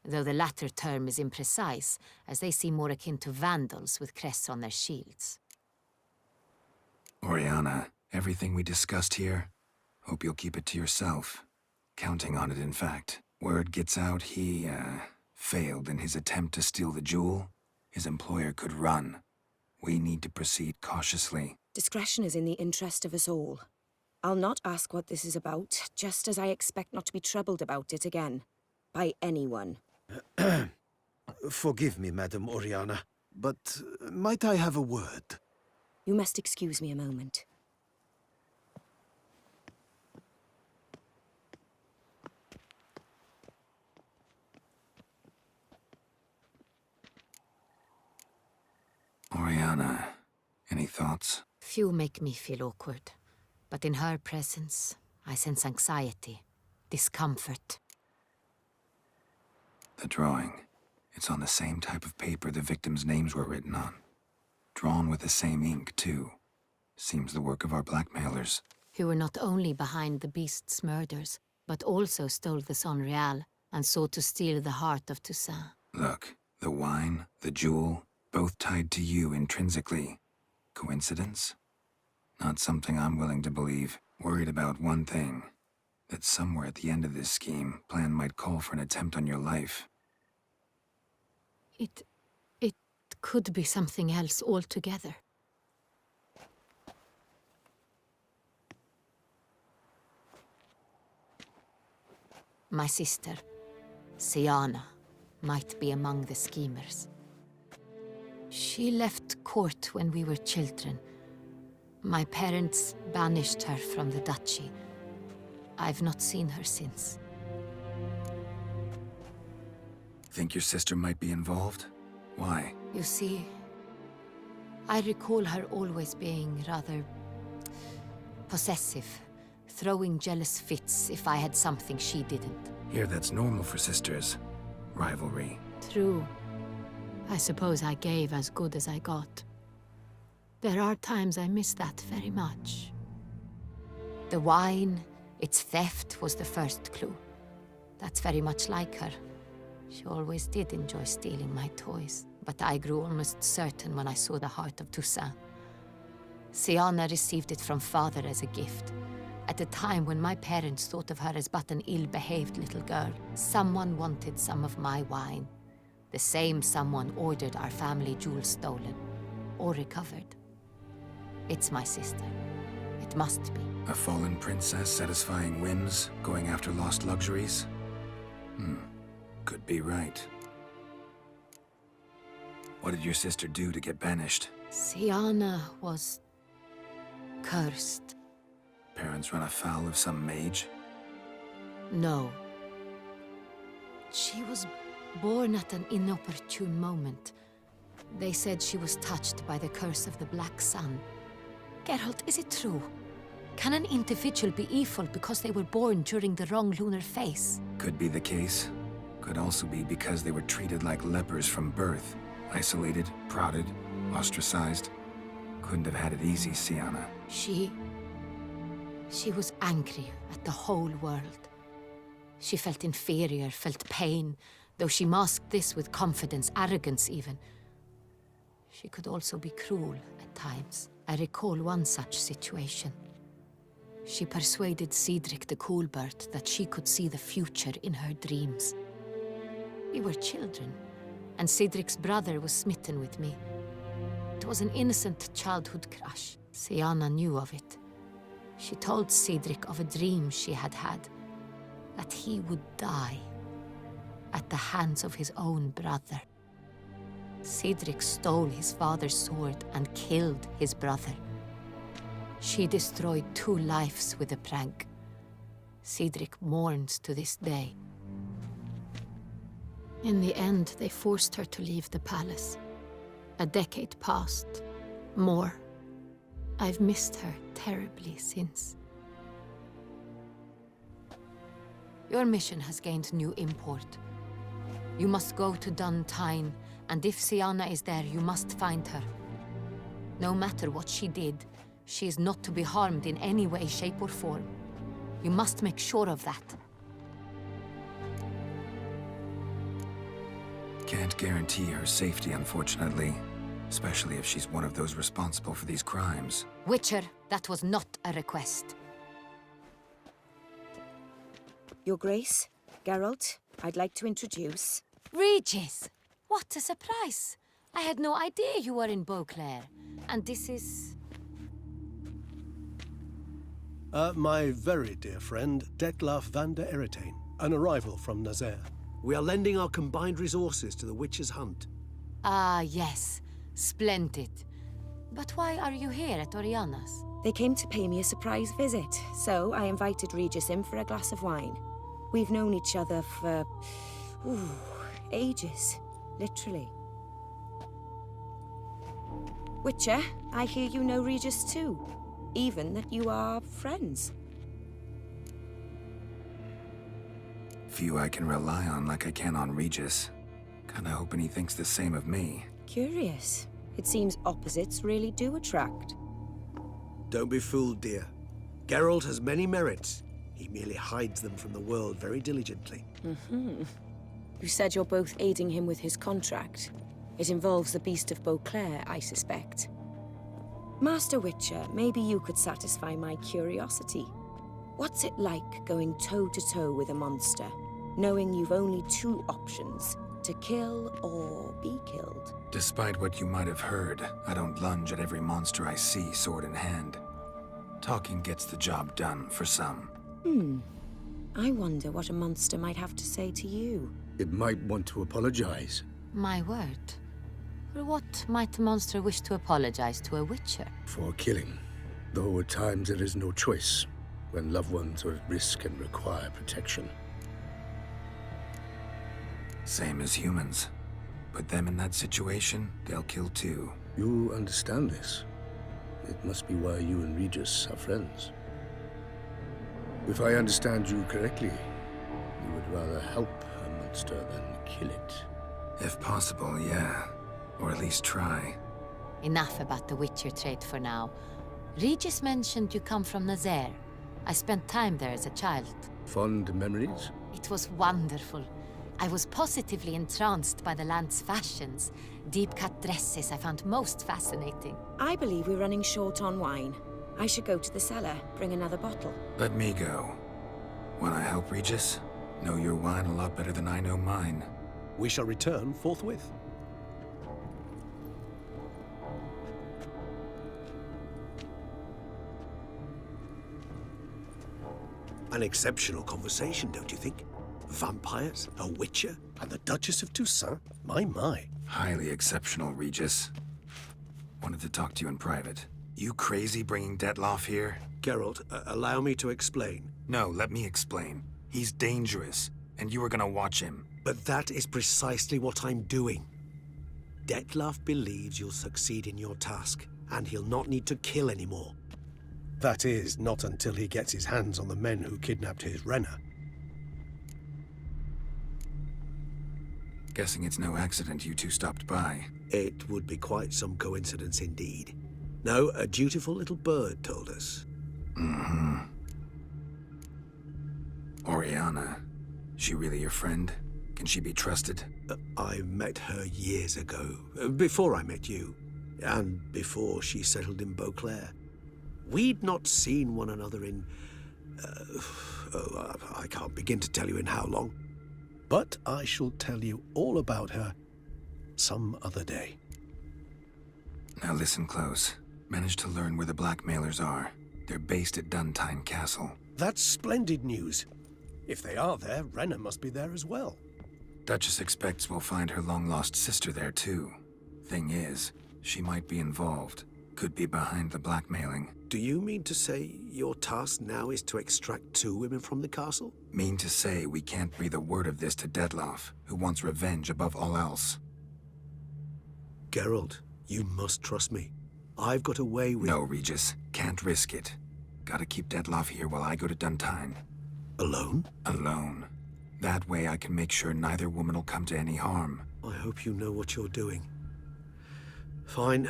though the latter term is imprecise, as they seem more akin to vandals with crests on their shields. Oriana, everything we discussed here, hope you'll keep it to yourself. Counting on it, in fact. Word gets out he, failed in his attempt to steal the jewel. His employer could run. We need to proceed cautiously. Discretion is in the interest of us all. I'll not ask what this is about, just as I expect not to be troubled about it again. By anyone. Forgive me, Madam Oriana, but might I have a word? You must excuse me a moment. Oriana, any thoughts? Few make me feel awkward, but in her presence, I sense anxiety, discomfort. The drawing. It's on the same type of paper the victims' names were written on. Drawn with the same ink, too. Seems the work of our blackmailers. Who were not only behind the beast's murders, but also stole the Son Real and sought to steal the heart of Toussaint. Look, the wine, the jewel, both tied to you intrinsically. Coincidence? Not something I'm willing to believe. Worried about one thing. That somewhere at the end of this scheme, plan might call for an attempt on your life. It could be something else altogether. My sister, Siana, might be among the schemers. She left court when we were children. My parents banished her from the duchy. I've not seen her since. Think your sister might be involved? Why? You see, I recall her always being rather possessive, throwing jealous fits if I had something she didn't. Here, that's normal for sisters. Rivalry. True. I suppose I gave as good as I got. There are times I miss that very much. The wine, its theft, was the first clue. That's very much like her. She always did enjoy stealing my toys, but I grew almost certain when I saw the heart of Toussaint. Siana received it from father as a gift. At a time when my parents thought of her as but an ill-behaved little girl, someone wanted some of my wine. The same someone ordered our family jewels stolen, or recovered. It's my sister. It must be. A fallen princess satisfying whims, going after lost luxuries? Could be right. What did your sister do to get banished? Siana was cursed. Parents run afoul of some mage? No. She was born at an inopportune moment. They said she was touched by the curse of the Black Sun. Geralt, is it true? Can an individual be evil because they were born during the wrong lunar phase? Could be the case. Could also be because they were treated like lepers from birth. Isolated, prodded, ostracized. Couldn't have had it easy, Siana. She was angry at the whole world. She felt inferior, felt pain, though she masked this with confidence, arrogance even. She could also be cruel at times. I recall one such situation. She persuaded Cedric the Coolbird that she could see the future in her dreams. We were children, and Cedric's brother was smitten with me. It was an innocent childhood crush. Siana knew of it. She told Cedric of a dream she had had, that he would die at the hands of his own brother. Cedric stole his father's sword and killed his brother. She destroyed 2 lives with a prank. Cedric mourns to this day. In the end, they forced her to leave the palace. A decade passed. More. I've missed her terribly since. Your mission has gained new import. You must go to Dun Tine, and if Siana is there, you must find her. No matter what she did, she is not to be harmed in any way, shape, or form. You must make sure of that. Can't guarantee her safety, unfortunately. Especially if she's one of those responsible for these crimes. Witcher, that was not a request. Your Grace, Geralt, I'd like to introduce... Regis! What a surprise! I had no idea you were in Beauclair. And this is... My very dear friend, Detlaf van der Eretain, an arrival from Nazaire. We are lending our combined resources to the Witcher's hunt. Ah, yes. Splendid. But why are you here at Oriana's? They came to pay me a surprise visit, so I invited Regis in for a glass of wine. We've known each other for... ages. Literally. Witcher, I hear you know Regis too. Even that you are friends. Few I can rely on like I can on Regis. Kinda hoping he thinks the same of me. Curious. It seems opposites really do attract. Don't be fooled, dear. Geralt has many merits. He merely hides them from the world very diligently. You said you're both aiding him with his contract. It involves the Beast of Beauclair, I suspect. Master Witcher, maybe you could satisfy my curiosity. What's it like going toe-to-toe with a monster, knowing you've only 2 options, to kill or be killed? Despite what you might have heard, I don't lunge at every monster I see sword in hand. Talking gets the job done for some. I wonder what a monster might have to say to you. It might want to apologize. My word. For what might a monster wish to apologize to a Witcher? For killing. Though at times there is no choice, when loved ones are at risk and require protection. Same as humans. Put them in that situation, they'll kill too. You understand this. It must be why you and Regis are friends. If I understand you correctly, you would rather help a monster than kill it. If possible, yeah. Or at least try. Enough about the Witcher trade for now. Regis mentioned you come from Nazaire. I spent time there as a child. Fond memories? It was wonderful. I was positively entranced by the land's fashions. Deep-cut dresses I found most fascinating. I believe we're running short on wine. I should go to the cellar, bring another bottle. Let me go. Wanna help, Regis? Know your wine a lot better than I know mine. We shall return forthwith. An exceptional conversation, don't you think? Vampires, a witcher, and the Duchess of Toussaint? My. Highly exceptional, Regis. Wanted to talk to you in private. You crazy bringing Detloff here? Geralt, allow me to explain. No, let me explain. He's dangerous, and you were gonna watch him. But that is precisely what I'm doing. Detloff believes you'll succeed in your task, and he'll not need to kill anymore. That is, not until he gets his hands on the men who kidnapped his Renna. Guessing it's no accident you two stopped by. It would be quite some coincidence indeed. No, a dutiful little bird told us. Mm-hmm. Oriana. She really your friend? Can she be trusted? I met her years ago, before I met you, and before she settled in Beauclair. We'd not seen one another in... I can't begin to tell you in how long. But I shall tell you all about her some other day. Now listen close. Managed to learn where the blackmailers are. They're based at Duntine Castle. That's splendid news. If they are there, Renna must be there as well. Duchess expects we'll find her long-lost sister there, too. Thing is, she might be involved. Could be behind the blackmailing. Do you mean to say your task now is to extract 2 women from the castle? Mean to say we can't breathe a word of this to Detloff, who wants revenge above all else. Geralt, you must trust me. I've got a way with... No, Regis. Can't risk it. Gotta keep Detloff here while I go to Duntine. Alone? Alone. That way I can make sure neither woman will come to any harm. I hope you know what you're doing. Fine.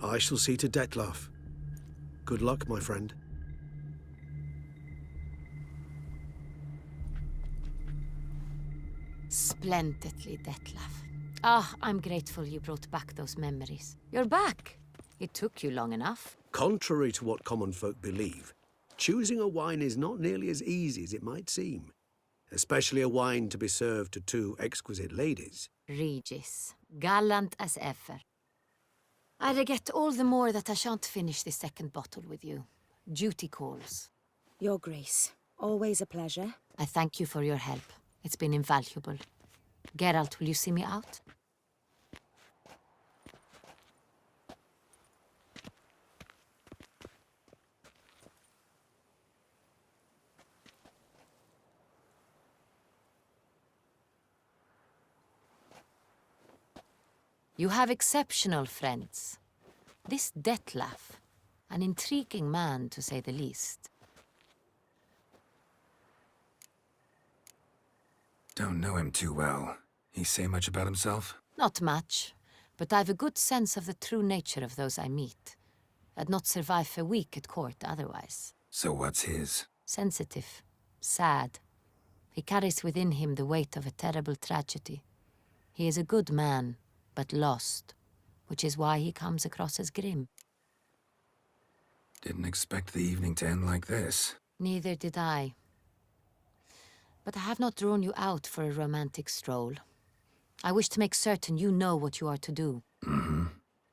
I shall see to Detloff. Good luck, my friend. Splendidly, Detlaff. Ah, I'm grateful you brought back those memories. You're back. It took you long enough. Contrary to what common folk believe, choosing a wine is not nearly as easy as it might seem. Especially a wine to be served to 2 exquisite ladies. Regis, gallant as ever. I regret all the more that I shan't finish this second bottle with you. Duty calls. Your Grace, always a pleasure. I thank you for your help. It's been invaluable. Geralt, will you see me out? You have exceptional friends. This Detlaff, an intriguing man to say the least. Don't know him too well. He say much about himself? Not much, but I've a good sense of the true nature of those I meet. I'd not survive a week at court otherwise. So what's his? Sensitive, sad. He carries within him the weight of a terrible tragedy. He is a good man, but lost, which is why he comes across as grim. Didn't expect the evening to end like this. Neither did I. But I have not drawn you out for a romantic stroll. I wish to make certain you know what you are to do. Mm-hmm.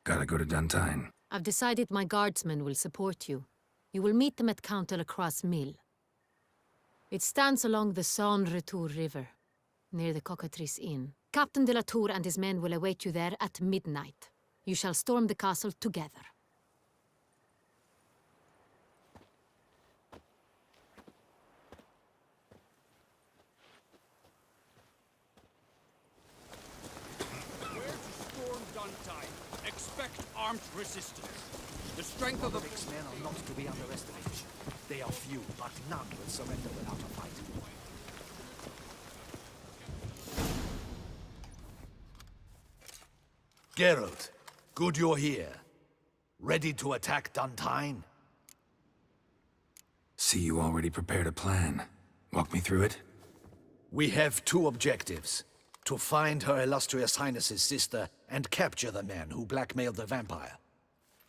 Gotta go to Duntine. I've decided my guardsmen will support you. You will meet them at Count de la Croix's mill. It stands along the Saône-Retour River, near the Cockatrice Inn. Captain de la Tour and his men will await you there at midnight. You shall storm the castle together. Expect armed resistance. The strength of the Roderick's men are not to be underestimated. They are few, but none will surrender without a fight. Geralt, good you're here. Ready to attack Duntine? See you already prepared a plan. Walk me through it. We have 2 objectives. To find Her Illustrious Highness's sister and capture the men who blackmailed the vampire.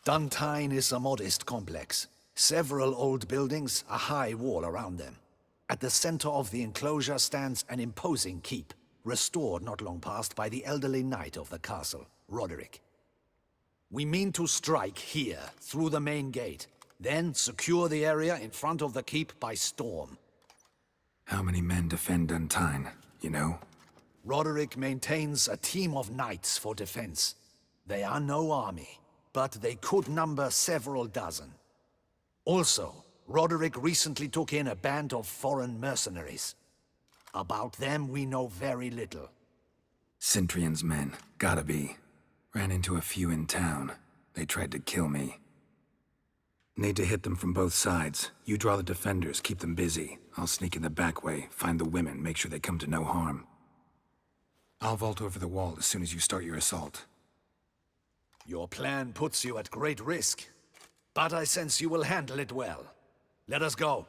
Duntine is a modest complex. Several old buildings, a high wall around them. At the center of the enclosure stands an imposing keep, restored not long past by the elderly knight of the castle, Roderick. We mean to strike here, through the main gate, then secure the area in front of the keep by storm. How many men defend Duntine, you know? Roderick maintains a team of knights for defense. They are no army. but they could number several dozen. Also, Roderick recently took in a band of foreign mercenaries. About them, we know very little. Cintrian's men, gotta be. Ran into a few in town. They tried to kill me. Need to hit them from both sides. You draw the defenders, keep them busy. I'll sneak in the back way, find the women, make sure they come to no harm. I'll vault over the wall as soon as you start your assault. Your plan puts you at great risk, but I sense you will handle it well. Let us go.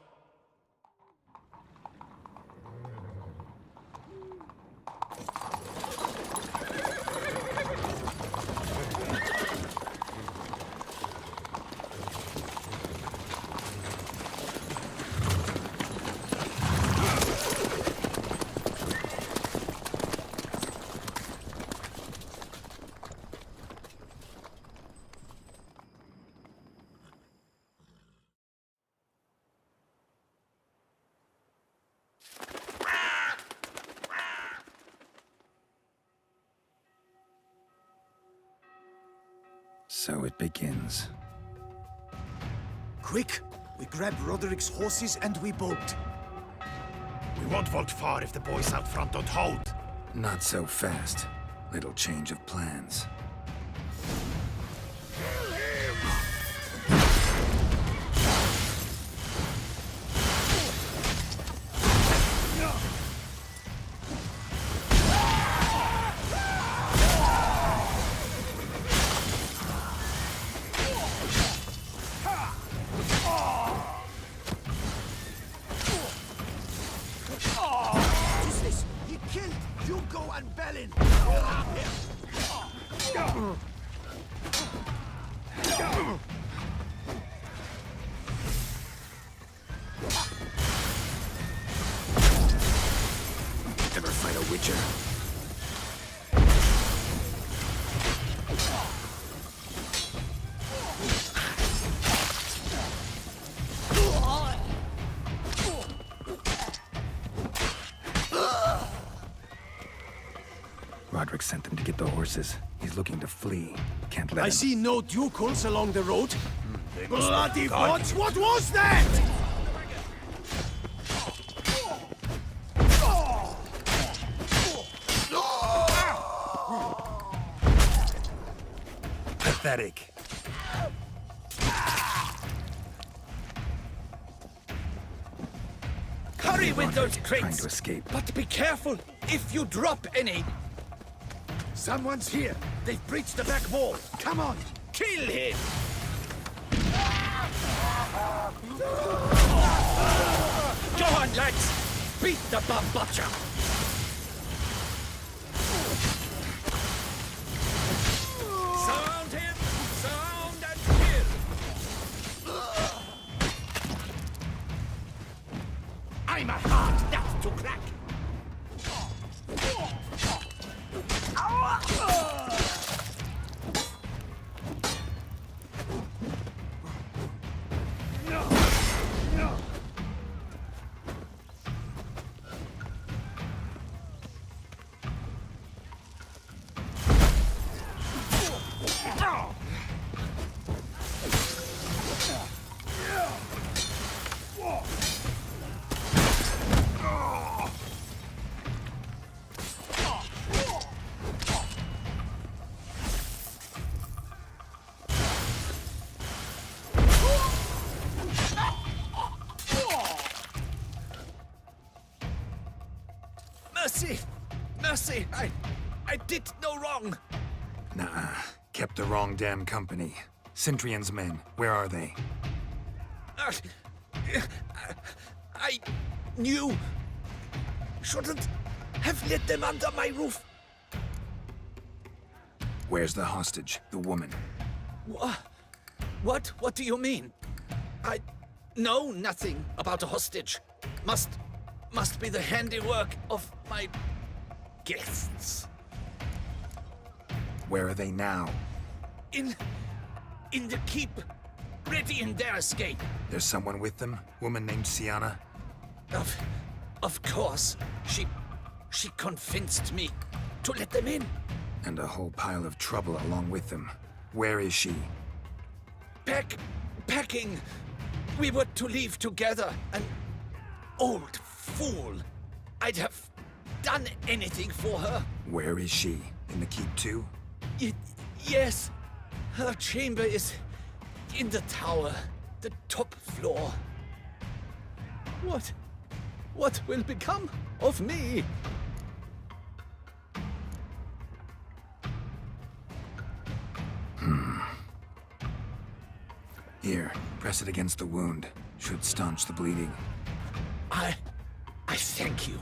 So it begins. Quick! We grab Roderick's horses and we bolt. We won't vault far if the boys out front don't hold. Not so fast. Little change of plans. He killed Hugo and Belin! Ever fight a witcher? Roderick sent them to get the horses. He's looking to flee. Can't let him. I see no ducals along the road. Bloody what? What was that? Pathetic. Hurry with those Trying crates! to escape. But be careful if you drop any. Someone's here. They've breached the back wall. Come on. Kill him! Go on, lads! Beat the bum butcher! Surround him! Surround and kill! I'm a hard nut to crack! Mercy! Mercy! I did no wrong! Nah, kept the wrong damn company. Cintrian's men, where are they? I knew. Shouldn't have let them under my roof. Where's the hostage, the woman? What? What do you mean? I know nothing about a hostage. Must be the handiwork of my guests. Where are they now? In the keep, ready in their escape. There's someone with them? Woman named Sienna? Of course. She convinced me to let them in. And a whole pile of trouble along with them. Where is she? Packing. We were to leave together. An old fool. I'd have done anything for her. Where is she? In the keep too? Yes. Her chamber is in the tower. The top floor. What will become of me? Here, press it against the wound. Should staunch the bleeding. I thank you.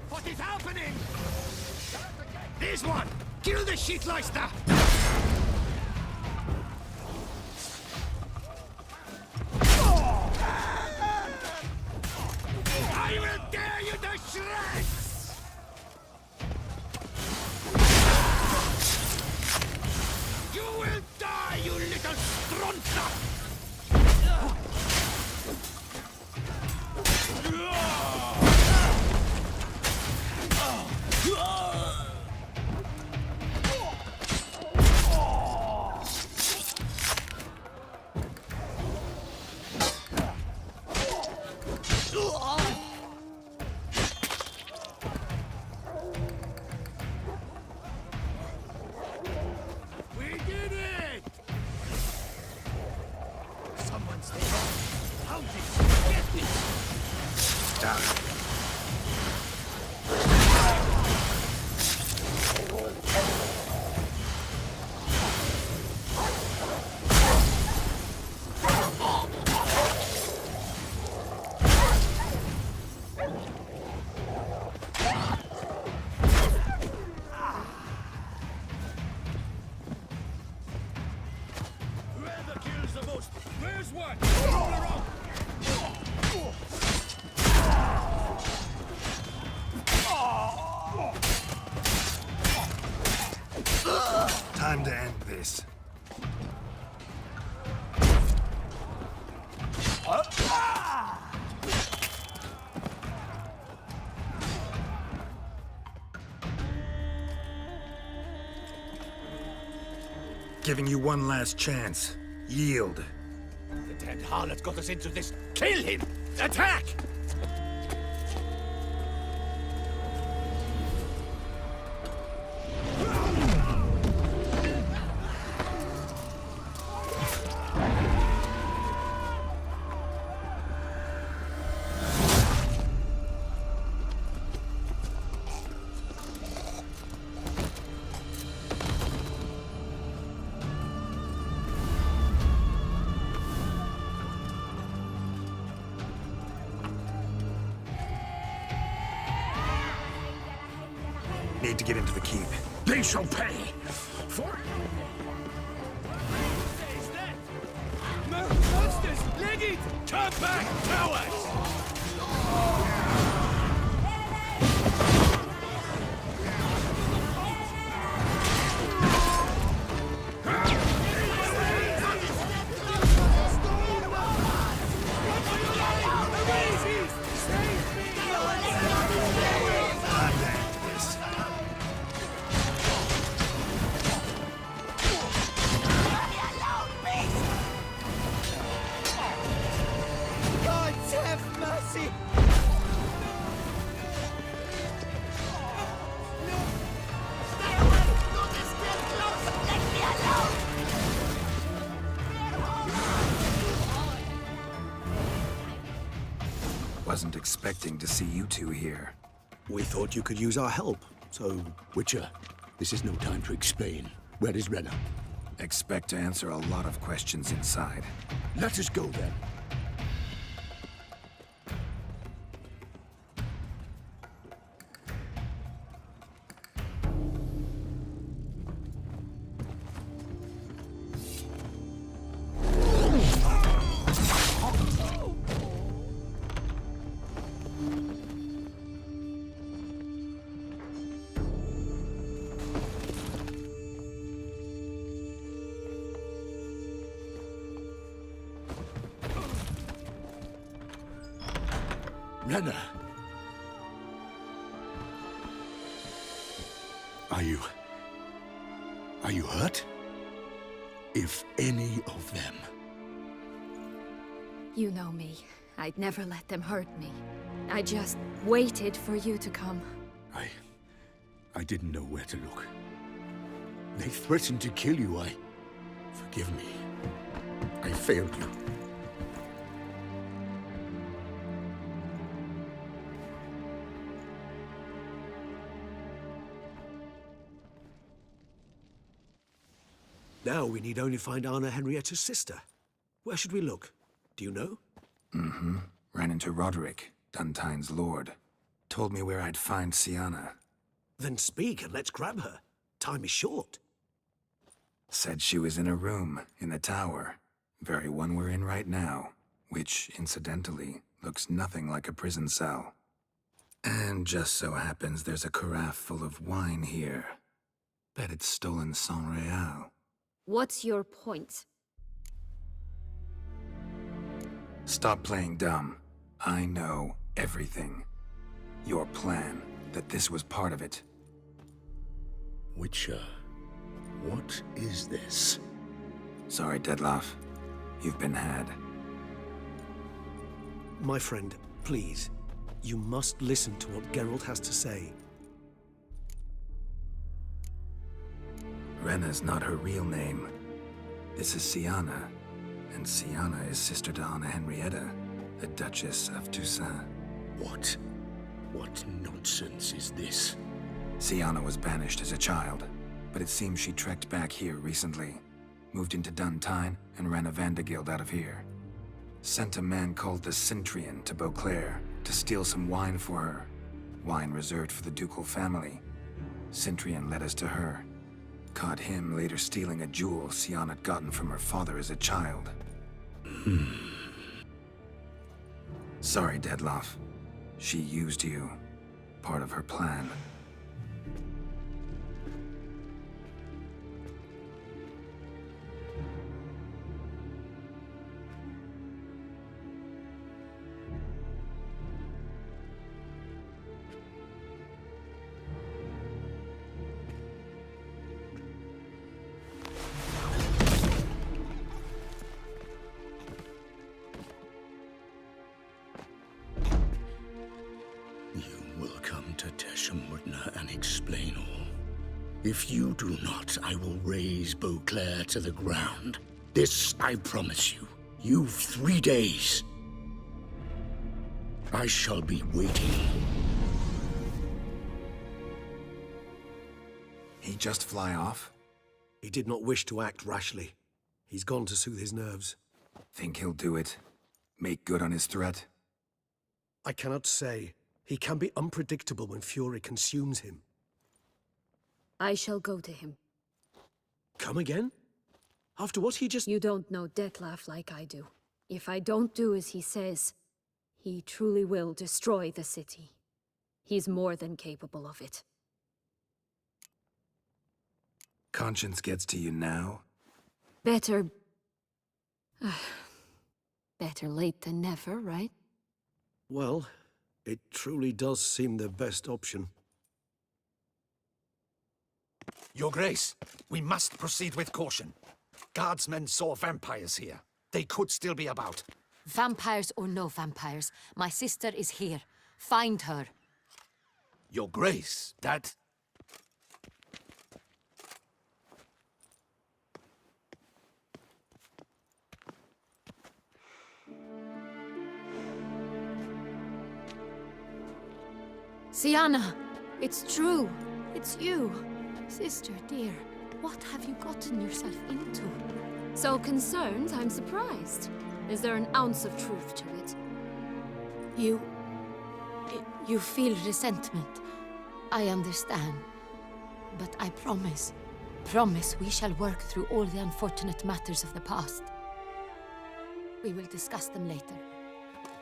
What is happening? This one! Kill the shitleister! I will tear you to shreds! You will die, you little strunter! We did it! Someone stay up. How did you get this? Stop. Whoever kills the most, where's one? Roll around. Time to end this. Giving you one last chance. Yield. The damned harlot got us into this. Kill him! Attack! Need to get into the keep. They shall pay for Monsters! Leg it! Turn back, cowards! Gods have mercy! Wasn't expecting to see you two here. We thought you could use our help. So, Witcher, this is no time to explain. Where is Renna? Expect to answer a lot of questions inside. Let us go then. Renna! Are you Are you hurt? If any of them. You know me. I'd never let them hurt me. I just waited for you to come. I didn't know where to look. They threatened to kill you. Forgive me. I failed you. Now we need only find Anna Henrietta's sister. Where should we look? Do you know? Mm-hmm. Ran into Roderick, Duntine's lord. Told me where I'd find Siana. Then speak and let's grab her. Time is short. Said she was in a room in the tower. Very one we're in right now. Which, incidentally, looks nothing like a prison cell. And just so happens there's a carafe full of wine here. Bet it's stolen San Real. What's your point? Stop playing dumb. I know everything. Your plan, that this was part of it. Witcher, what is this? Sorry, Dettlaff. You've been had. My friend, please. You must listen to what Geralt has to say. Renna's not her real name. This is Siana. And Siana is sister to Anna Henrietta, the Duchess of Toussaint. What? What nonsense is this? Siana was banished as a child, but it seems she trekked back here recently. Moved into Duntine and ran a Vandergild out of here. Sent a man called the Centrian to Beauclair to steal some wine for her. Wine reserved for the ducal family. Centrian led us to her. Caught him later stealing a jewel Siana had gotten from her father as a child. Sorry, Dettlaff. She used you. Part of her plan. And explain all. If you do not, I will raze Beauclair to the ground. This I promise you. You've 3 days. I shall be waiting. He just fly off? He did not wish to act rashly. He's gone to soothe his nerves. Think he'll do it? Make good on his threat? I cannot say. He can be unpredictable when fury consumes him. I shall go to him. Come again? After what he just— You don't know Dettlaff like I do. If I don't do as he says, he truly will destroy the city. He's more than capable of it. Conscience gets to you now? Better... better late than never, right? Well, it truly does seem the best option. Your Grace, we must proceed with caution. Guardsmen saw vampires here. They could still be about. Vampires or no vampires, my sister is here. Find her. Your Grace, that... Siana, it's true. It's you. Sister, dear, what have you gotten yourself into? So concerned, I'm surprised. Is there an ounce of truth to it? You feel resentment. I understand. But I promise we shall work through all the unfortunate matters of the past. We will discuss them later.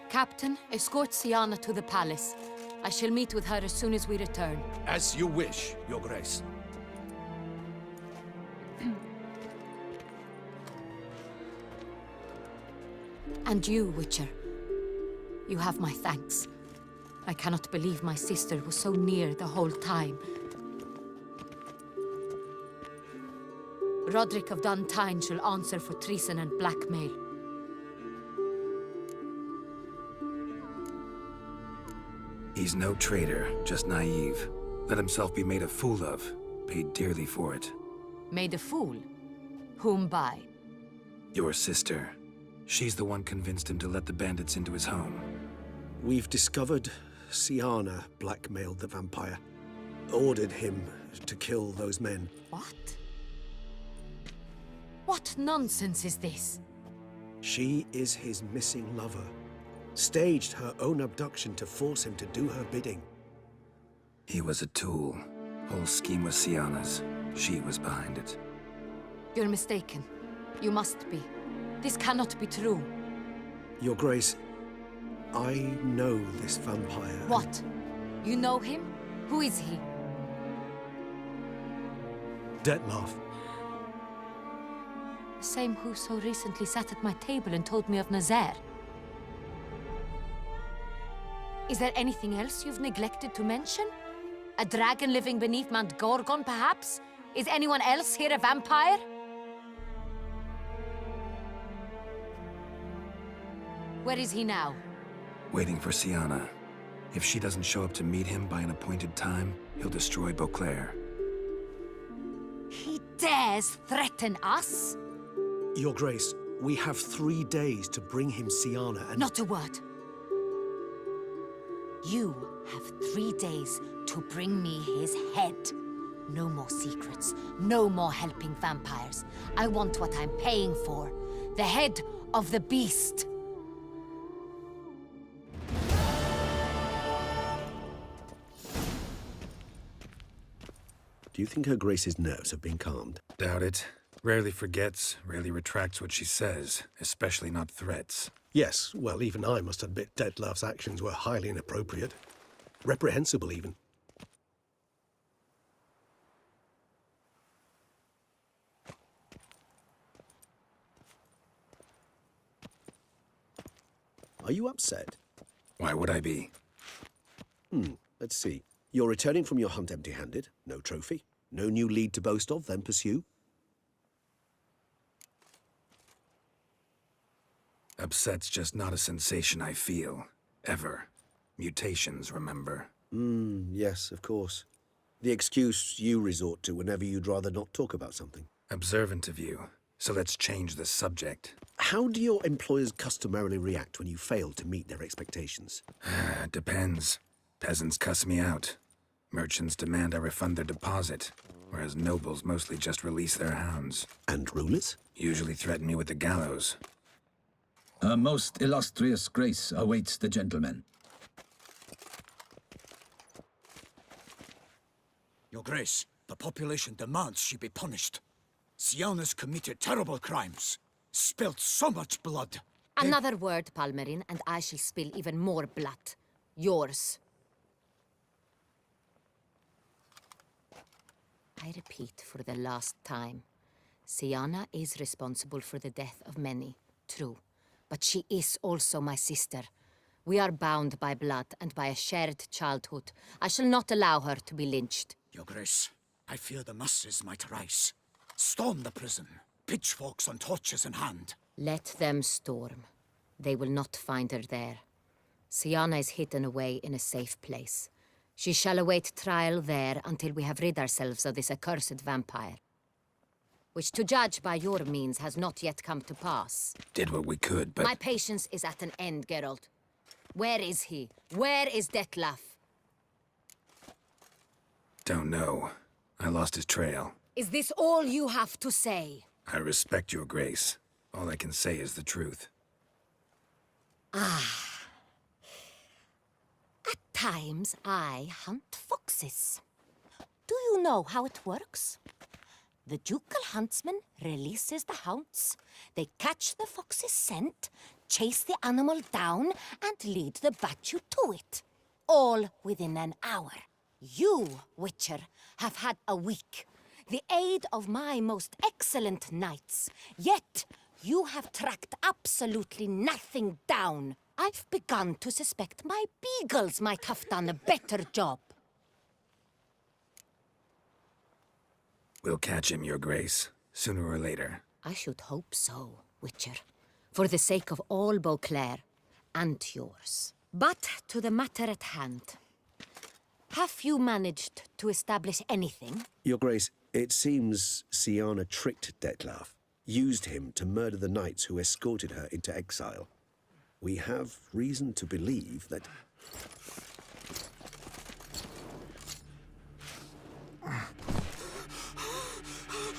Captain, escort Siana to the palace. I shall meet with her as soon as we return. As you wish, Your Grace. And you, Witcher. You have my thanks. I cannot believe my sister was so near the whole time. Roderick of Duntine shall answer for treason and blackmail. He's no traitor, just naive. Let himself be made a fool of. Paid dearly for it. Made a fool? Whom by? Your sister. She's the one convinced him to let the bandits into his home. We've discovered Siana blackmailed the vampire. Ordered him to kill those men. What? What nonsense is this? She is his missing lover. Staged her own abduction to force him to do her bidding. He was a tool. Whole scheme was Siana's. She was behind it. You're mistaken. You must be. This cannot be true. Your Grace, I know this vampire. What? You know him? Who is he? Dettlaff. The same who so recently sat at my table and told me of Nazaire. Is there anything else you've neglected to mention? A dragon living beneath Mount Gorgon, perhaps? Is anyone else here a vampire? Where is he now? Waiting for Siana. If she doesn't show up to meet him by an appointed time, he'll destroy Beauclair. He dares threaten us? Your Grace, we have 3 days to bring him Siana and— Not a word. You have 3 days to bring me his head. No more secrets. No more helping vampires. I want what I'm paying for. The head of the beast. Do you think Her Grace's nerves have been calmed? Doubt it. Rarely forgets, rarely retracts what she says, especially not threats. Yes, well, even I must admit Dettlaff's actions were highly inappropriate. Reprehensible, even. Are you upset? Why would I be? Let's see. You're returning from your hunt empty-handed. No trophy. No new lead to boast of, then pursue. Upset's just not a sensation I feel. Ever. Mutations, remember? Yes, of course. The excuse you resort to whenever you'd rather not talk about something. Observant of you. So let's change the subject. How do your employers customarily react when you fail to meet their expectations? Depends. Peasants cuss me out. Merchants demand I refund their deposit, whereas nobles mostly just release their hounds. And rulers? Usually threaten me with the gallows. Her most illustrious grace awaits the gentleman. Your Grace, the population demands she be punished. Siana's committed terrible crimes. Spilt so much blood. Another word, Palmerin, and I shall spill even more blood. Yours. I repeat for the last time. Siana is responsible for the death of many, true. But she is also my sister. We are bound by blood and by a shared childhood. I shall not allow her to be lynched. Your Grace, I fear the masses might rise. Storm the prison, pitchforks and torches in hand. Let them storm. They will not find her there. Siana is hidden away in a safe place. She shall await trial there until we have rid ourselves of this accursed vampire. Which, to judge by your means, has not yet come to pass. Did what we could, but— My patience is at an end, Geralt. Where is he? Where is Dettlaff? Don't know. I lost his trail. Is this all you have to say? I respect your grace. All I can say is the truth. At times, I hunt foxes. Do you know how it works? The ducal huntsman releases the hounds. They catch the fox's scent, chase the animal down, and lead the battue to it. All within an hour. You, Witcher, have had a week. The aid of my most excellent knights. Yet, you have tracked absolutely nothing down. I've begun to suspect my beagles might have done a better job. We'll catch him, your grace. sooner or later. I should hope so, Witcher. For the sake of all Beauclair and yours. But to the matter at hand. Have you managed to establish anything? Your Grace, it seems Siana tricked Detlaf, used him to murder the knights who escorted her into exile. We have reason to believe that...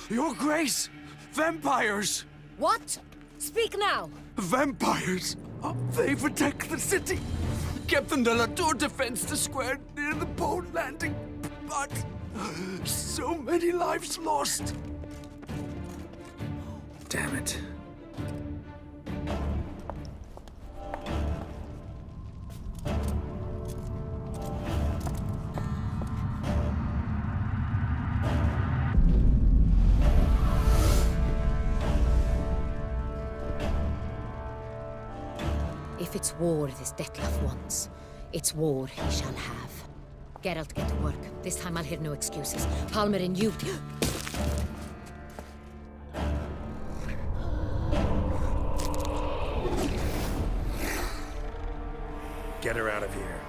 Your Grace! Vampires! What? Speak now! Vampires! They protect the city! Captain de la Tour defends the square near the boat landing, but so many lives lost! Damn it. If it's war this Detlaf wants, it's war he shall have. Geralt, get to work. This time I'll hear no excuses. Palmer and you... Get her out of here.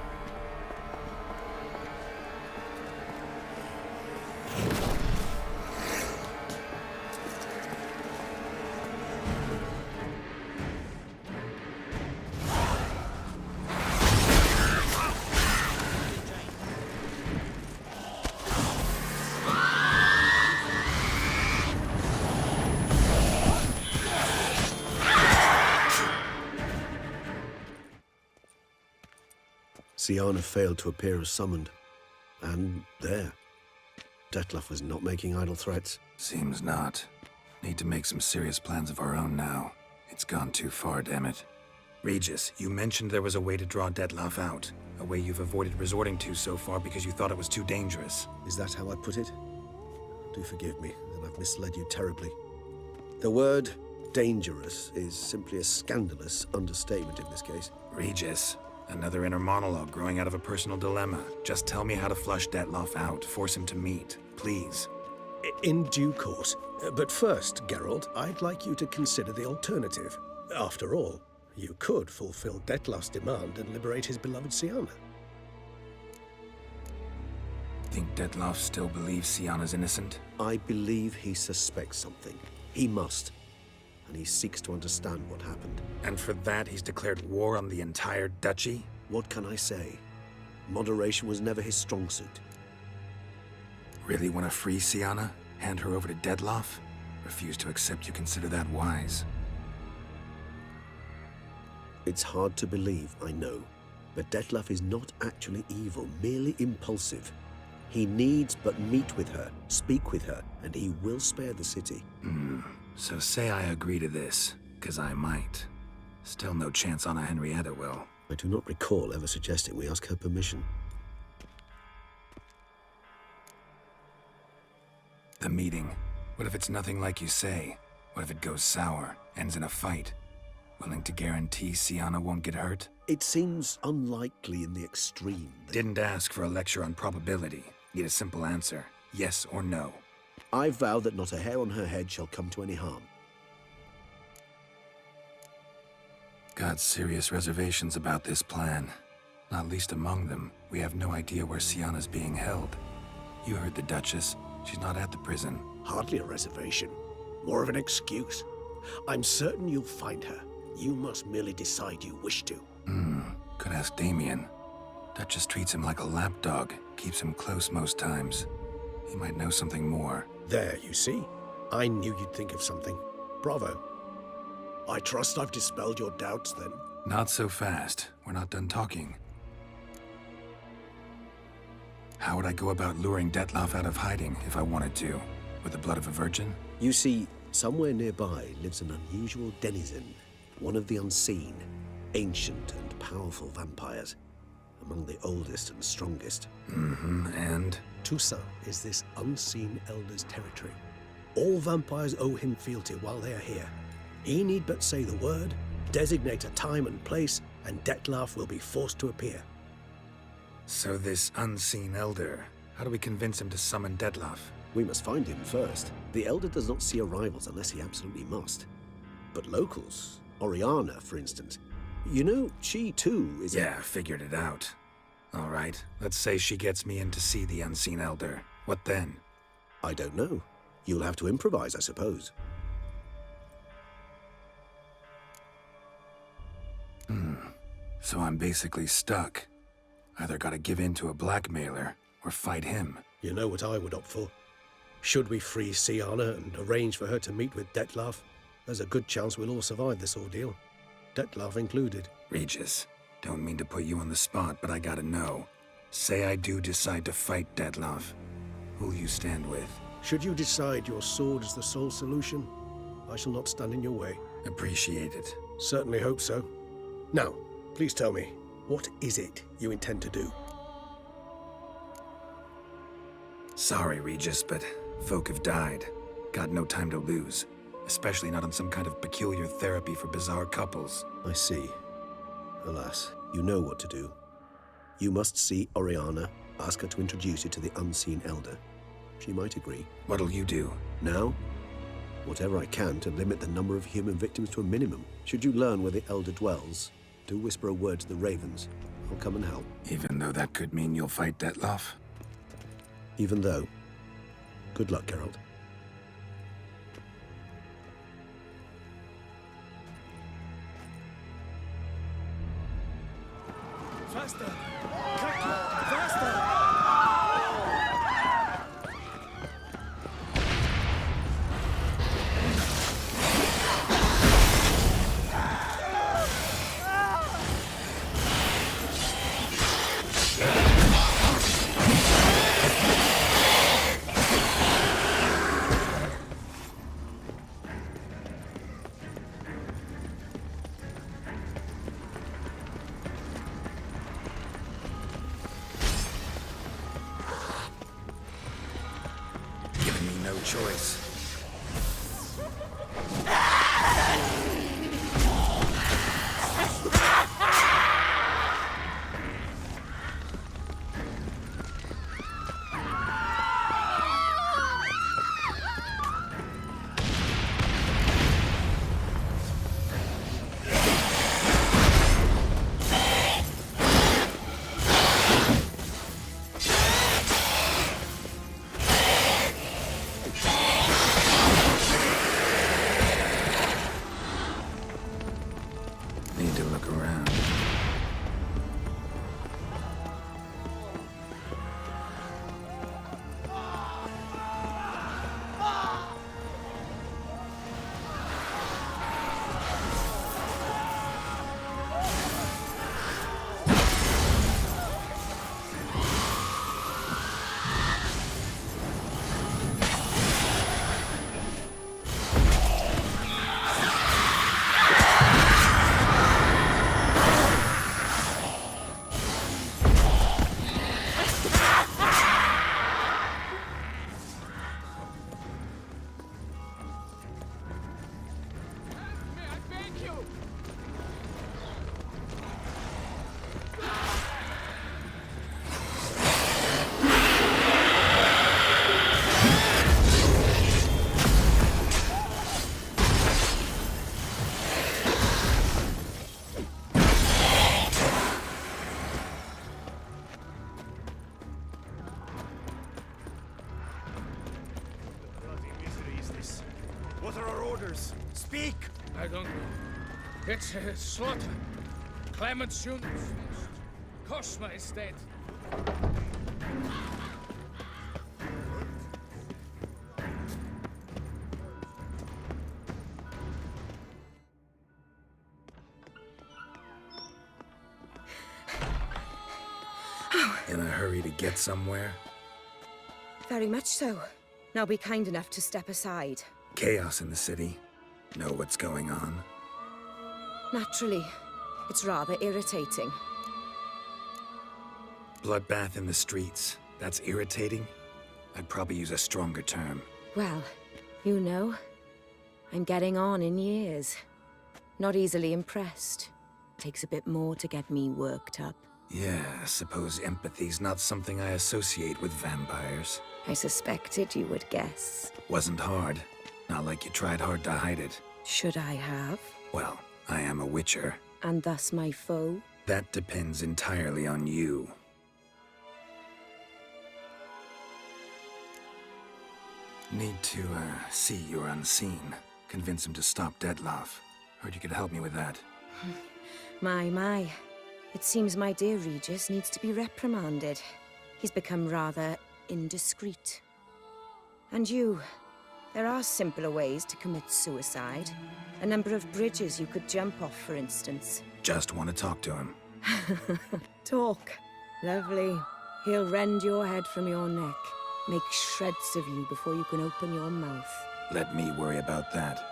Siana failed to appear as summoned. And there. Detlaf was not making idle threats. Seems not. Need to make some serious plans of our own now. It's gone too far, damn it. Regis, you mentioned there was a way to draw Detlaf out. A way you've avoided resorting to so far because you thought it was too dangerous. Is that how I put it? Do forgive me, that I've misled you terribly. The word dangerous is simply a scandalous understatement in this case. Regis, another inner monologue growing out of a personal dilemma. Just tell me how to flush Detlaf out, force him to meet, please. In due course. But first, Geralt, I'd like you to consider the alternative. After all, you could fulfill Detlaf's demand and liberate his beloved Siana. Think Detlaf still believes Siana's innocent? I believe he suspects something. He must. And he seeks to understand what happened. And for that, he's declared war on the entire duchy? What can I say? Moderation was never his strong suit. Really want to free Siana? Hand her over to Detlaf? Refuse to accept you consider that wise. It's hard to believe, I know. But Detlaf is not actually evil, merely impulsive. He needs but meet with her, speak with her, and he will spare the city. So say I agree to this, 'cause I might. Still no chance Anna Henrietta will. I do not recall ever suggesting we ask her permission. The meeting. What if it's nothing like you say? What if it goes sour, ends in a fight? Willing to guarantee Siana won't get hurt? It seems unlikely in the extreme. Didn't ask for a lecture on probability. Need a simple answer. Yes or no. I vow that not a hair on her head shall come to any harm. Got serious reservations about this plan. Not least among them, we have no idea where Siana's being held. You heard the Duchess. She's not at the prison. Hardly a reservation. More of an excuse. I'm certain you'll find her. You must merely decide you wish to. Could ask Damien. Duchess treats him like a lapdog. Keeps him close most times. He might know something more. There, you see? I knew you'd think of something. Bravo. I trust I've dispelled your doubts, then. Not so fast. We're not done talking. How would I go about luring Detlaf out of hiding if I wanted to? With the blood of a virgin? You see, somewhere nearby lives an unusual denizen. One of the unseen, ancient and powerful vampires. Among the oldest and strongest. And? Toussaint is this unseen elder's territory. All vampires owe him fealty while they are here. He need but say the word, designate a time and place, and Detlaf will be forced to appear. So this unseen elder, how do we convince him to summon Detlaf? We must find him first. The Elder does not see arrivals unless he absolutely must. But locals, Oriana, for instance. You know, she too is Yeah, figured it out. All right, let's say she gets me in to see the unseen Elder. What then? I don't know. You'll have to improvise, I suppose. So I'm basically stuck. Either gotta give in to a blackmailer, or fight him. You know what I would opt for? Should we free Siana and arrange for her to meet with Dettlaff, there's a good chance we'll all survive this ordeal. Dettlaff included. Regis, don't mean to put you on the spot, but I gotta know. Say I do decide to fight Dettlaff. Who'll you stand with? Should you decide your sword is the sole solution, I shall not stand in your way. Appreciate it. Certainly hope so. Now, please tell me, what is it you intend to do? Sorry, Regis, but folk have died. Got no time to lose. Especially not on some kind of peculiar therapy for bizarre couples. I see. Alas, you know what to do. You must see Oriana, ask her to introduce you to the unseen Elder. She might agree. What'll you do? Now? Whatever I can to limit the number of human victims to a minimum. Should you learn where the Elder dwells, do whisper a word to the Ravens. I'll come and help. Even though that could mean you'll fight Dettlaff? Even though. Good luck, Geralt. Faster! Quickly! Faster! Choice. What are our orders? Speak! I don't know. It's a slaughter. Clement soon finished. Cosma is dead. In a hurry to get somewhere? Very much so. Now be kind enough to step aside. Chaos in the city. Know what's going on? Naturally. It's rather irritating. Bloodbath in the streets. That's irritating? I'd probably use a stronger term. Well, you know, I'm getting on in years. Not easily impressed. Takes a bit more to get me worked up. Yeah, I suppose empathy's not something I associate with vampires. I suspected you would guess. Wasn't hard. Not like you tried hard to hide it. Should I have? Well, I am a witcher. And thus my foe? That depends entirely on you. Need to, see you're unseen. Convince him to stop Dettlaff. Heard you could help me with that. My. It seems my dear Regis needs to be reprimanded. He's become rather indiscreet. And you, there are simpler ways to commit suicide. A number of bridges you could jump off, for instance. Just want to talk to him. Talk. Lovely. He'll rend your head from your neck. Make shreds of you before you can open your mouth. Let me worry about that.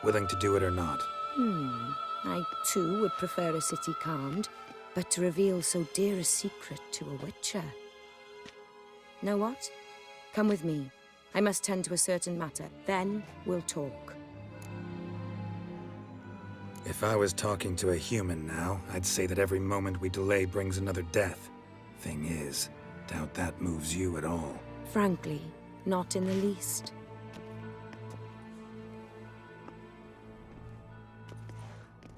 Willing to do it or not? I too would prefer a city calmed, but to reveal so dear a secret to a witcher. Know what? Come with me. I must tend to a certain matter. Then we'll talk. If I was talking to a human now, I'd say that every moment we delay brings another death. Thing is, doubt that moves you at all. Frankly, not in the least.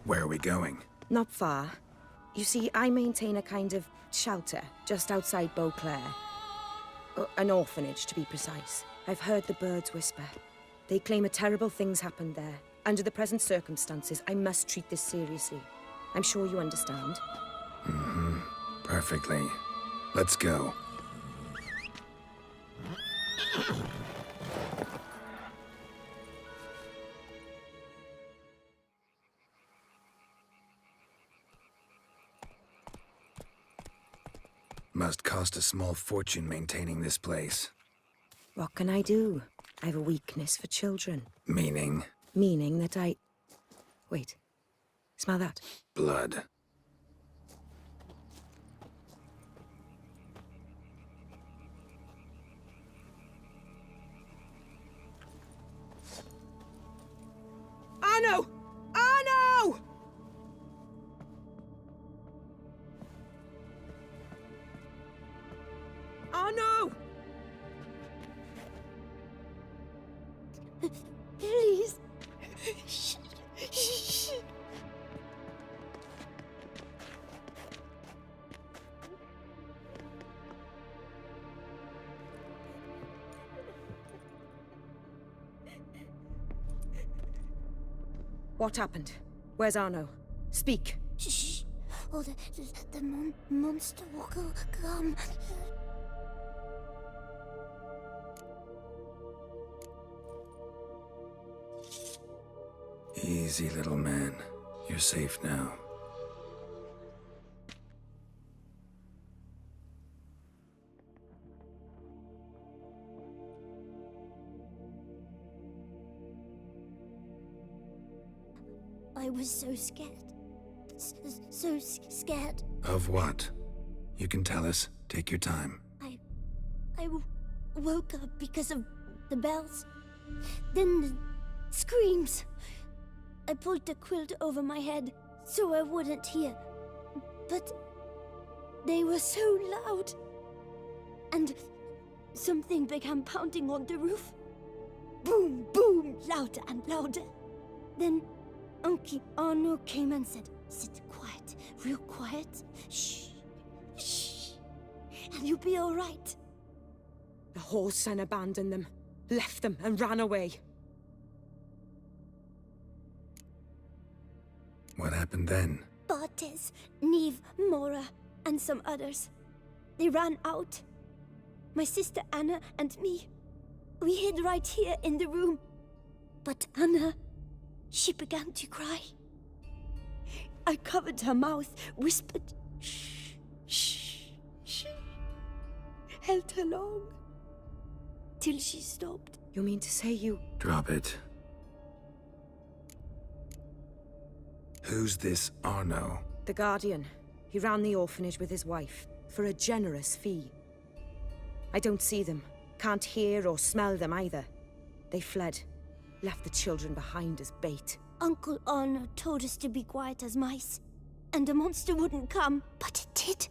Where are we going? Not far. You see, I maintain a kind of shelter just outside Beauclair. An orphanage, to be precise. I've heard the birds whisper. They claim a terrible thing's happened there. Under the present circumstances, I must treat this seriously. I'm sure you understand. Perfectly. Let's go. Must cost a small fortune maintaining this place. What can I do? I have a weakness for children. Meaning? Meaning that I... Wait. Smell that? Blood. Arno! Arno! Arno! Please. Shh. What happened? Where's Arno? Speak. Shh. Oh, the monster will come. Easy, little man. You're safe now. I was so scared. So scared. Of what? You can tell us. Take your time. I woke up because of the bells. Then the screams. I pulled the quilt over my head so I wouldn't hear. But they were so loud. And something began pounding on the roof. Boom, boom, louder and louder. Then Uncle Arno came and said, "Sit quiet, real quiet. Shh, shh, and you'll be all right." The whoreson abandoned them, left them and ran away. What happened then? Bartes, Neve, Mora, and some others. They ran out. My sister Anna and me. We hid right here in the room. But Anna, she began to cry. I covered her mouth, whispered, "Shh, shh, shh." Held her long. Till she stopped. You mean to say you... Drop it. Who's this Arno? The Guardian. He ran the orphanage with his wife, for a generous fee. I don't see them. Can't hear or smell them either. They fled. Left the children behind as bait. Uncle Arno told us to be quiet as mice. And the monster wouldn't come, but it did.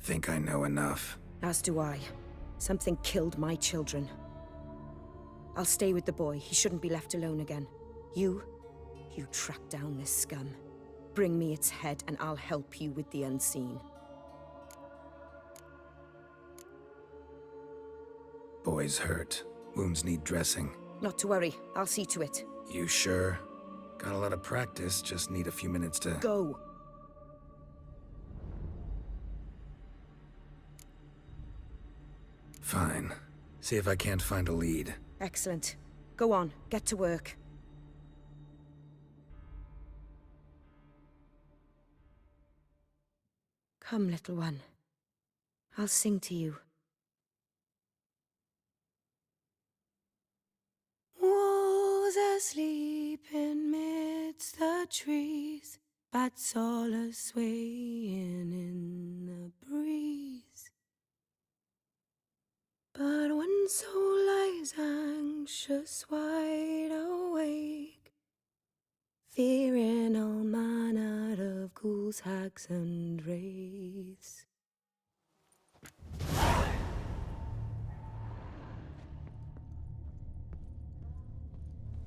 Think I know enough. As do I. Something killed my children. I'll stay with the boy. He shouldn't be left alone again. You track down this scum. Bring me its head and I'll help you with the unseen. Boy's hurt. Wounds need dressing. Not to worry. I'll see to it. You sure? Got a lot of practice, just need a few minutes to... Go! Fine. See if I can't find a lead. Excellent. Go on, get to work. Come, little one. I'll sing to you. Wolves asleep in midst the trees, bats all a-swaying in the breeze. But one soul lies anxious, wide awake, fearing all manner of ghouls, hags, and wraiths.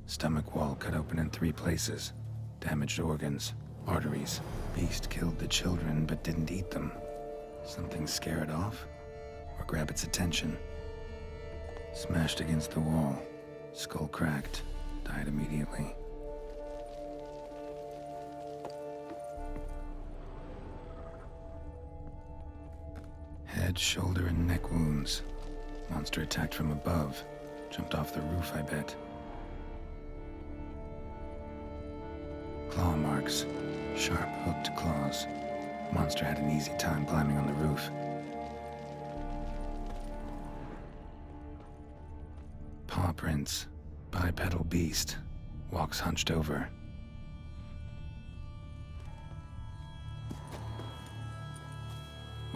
Stomach wall cut open in 3 places. Damaged organs, arteries. Beast killed the children but didn't eat them. Something scare it off? Or grab its attention? Smashed against the wall. Skull cracked. Died immediately. Head, shoulder, and neck wounds. Monster attacked from above. Jumped off the roof, I bet. Claw marks. Sharp, hooked claws. Monster had an easy time climbing on the roof. Paw prints. Bipedal beast. Walks hunched over.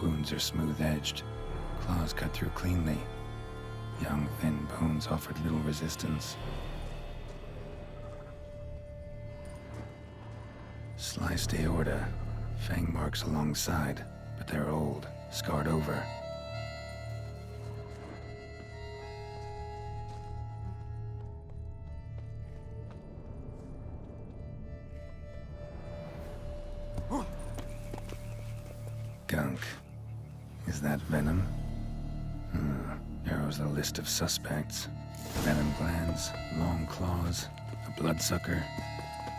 Wounds are smooth-edged. Claws cut through cleanly. Young, thin bones offered little resistance. Sliced aorta. Fang marks alongside, but they're old, scarred over. Gunk. Is that venom? Narrows the list of suspects. Venom glands, long claws, a bloodsucker.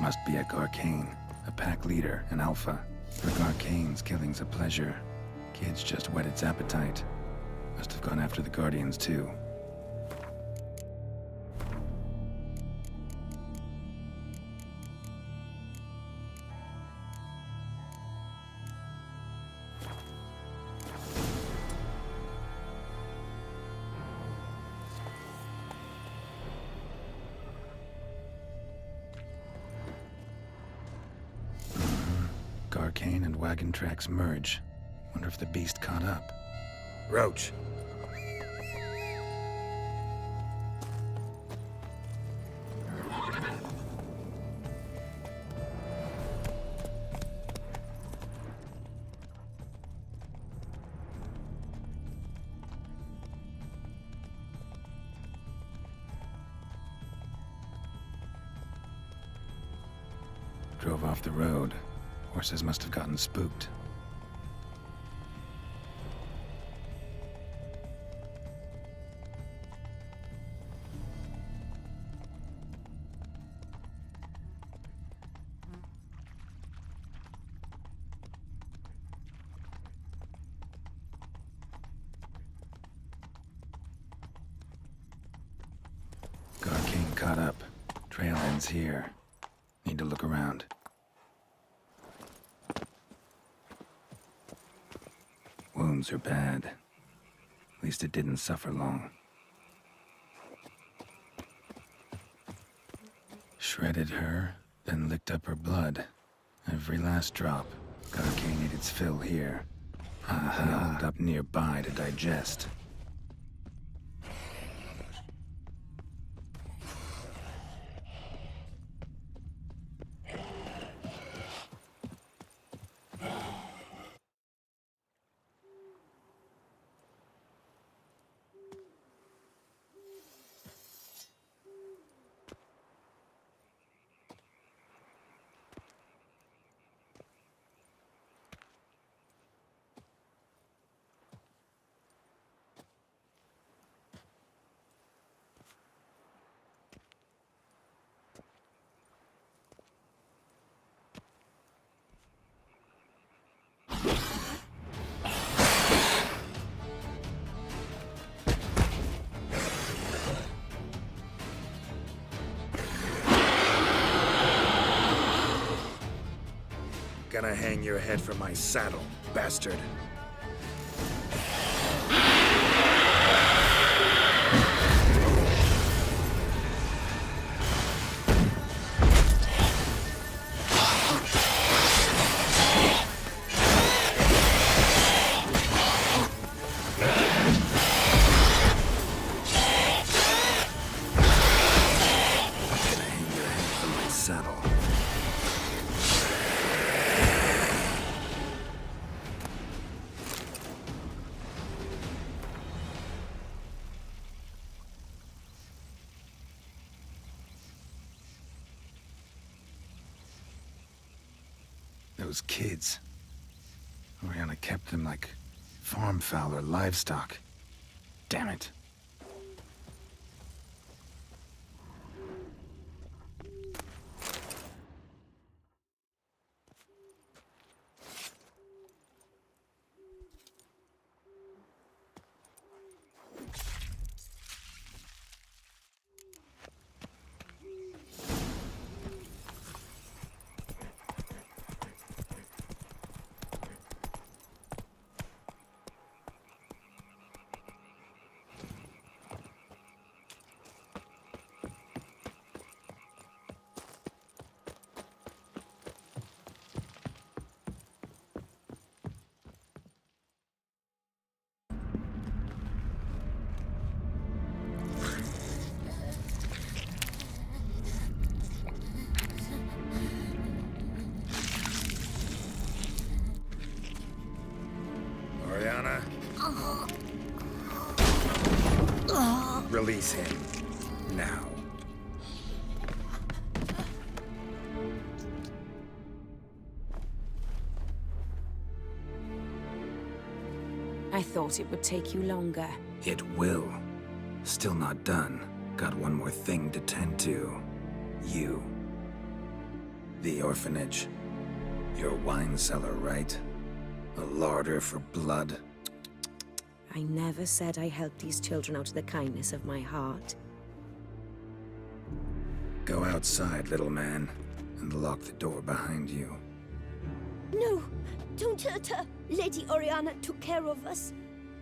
Must be a Garcane, a pack leader, an alpha. For Garcane's killing's a pleasure. Kids just whet its appetite. Must have gone after the Guardians too. Garcane and wagon tracks merge. Wonder if the beast caught up. Roach. Drove off the road. Horses must have gotten spooked. Garcane caught up. Trail ends here. Need to look around. Wounds are bad. At least it didn't suffer long. Shredded her, then licked up her blood. Every last drop. Garcane ate its fill here. Held up nearby to digest. Gonna hang your head from my saddle, bastard. Those kids. Oriana kept them like farm fowl or livestock. Damn it. Oriana? Release him. Now. I thought it would take you longer. It will. Still not done. Got one more thing to tend to. You. The orphanage. Your wine cellar, right? A larder for blood. I never said I helped these children out of the kindness of my heart. Go outside, little man, and lock the door behind you. No, don't hurt her. Lady Oriana took care of us.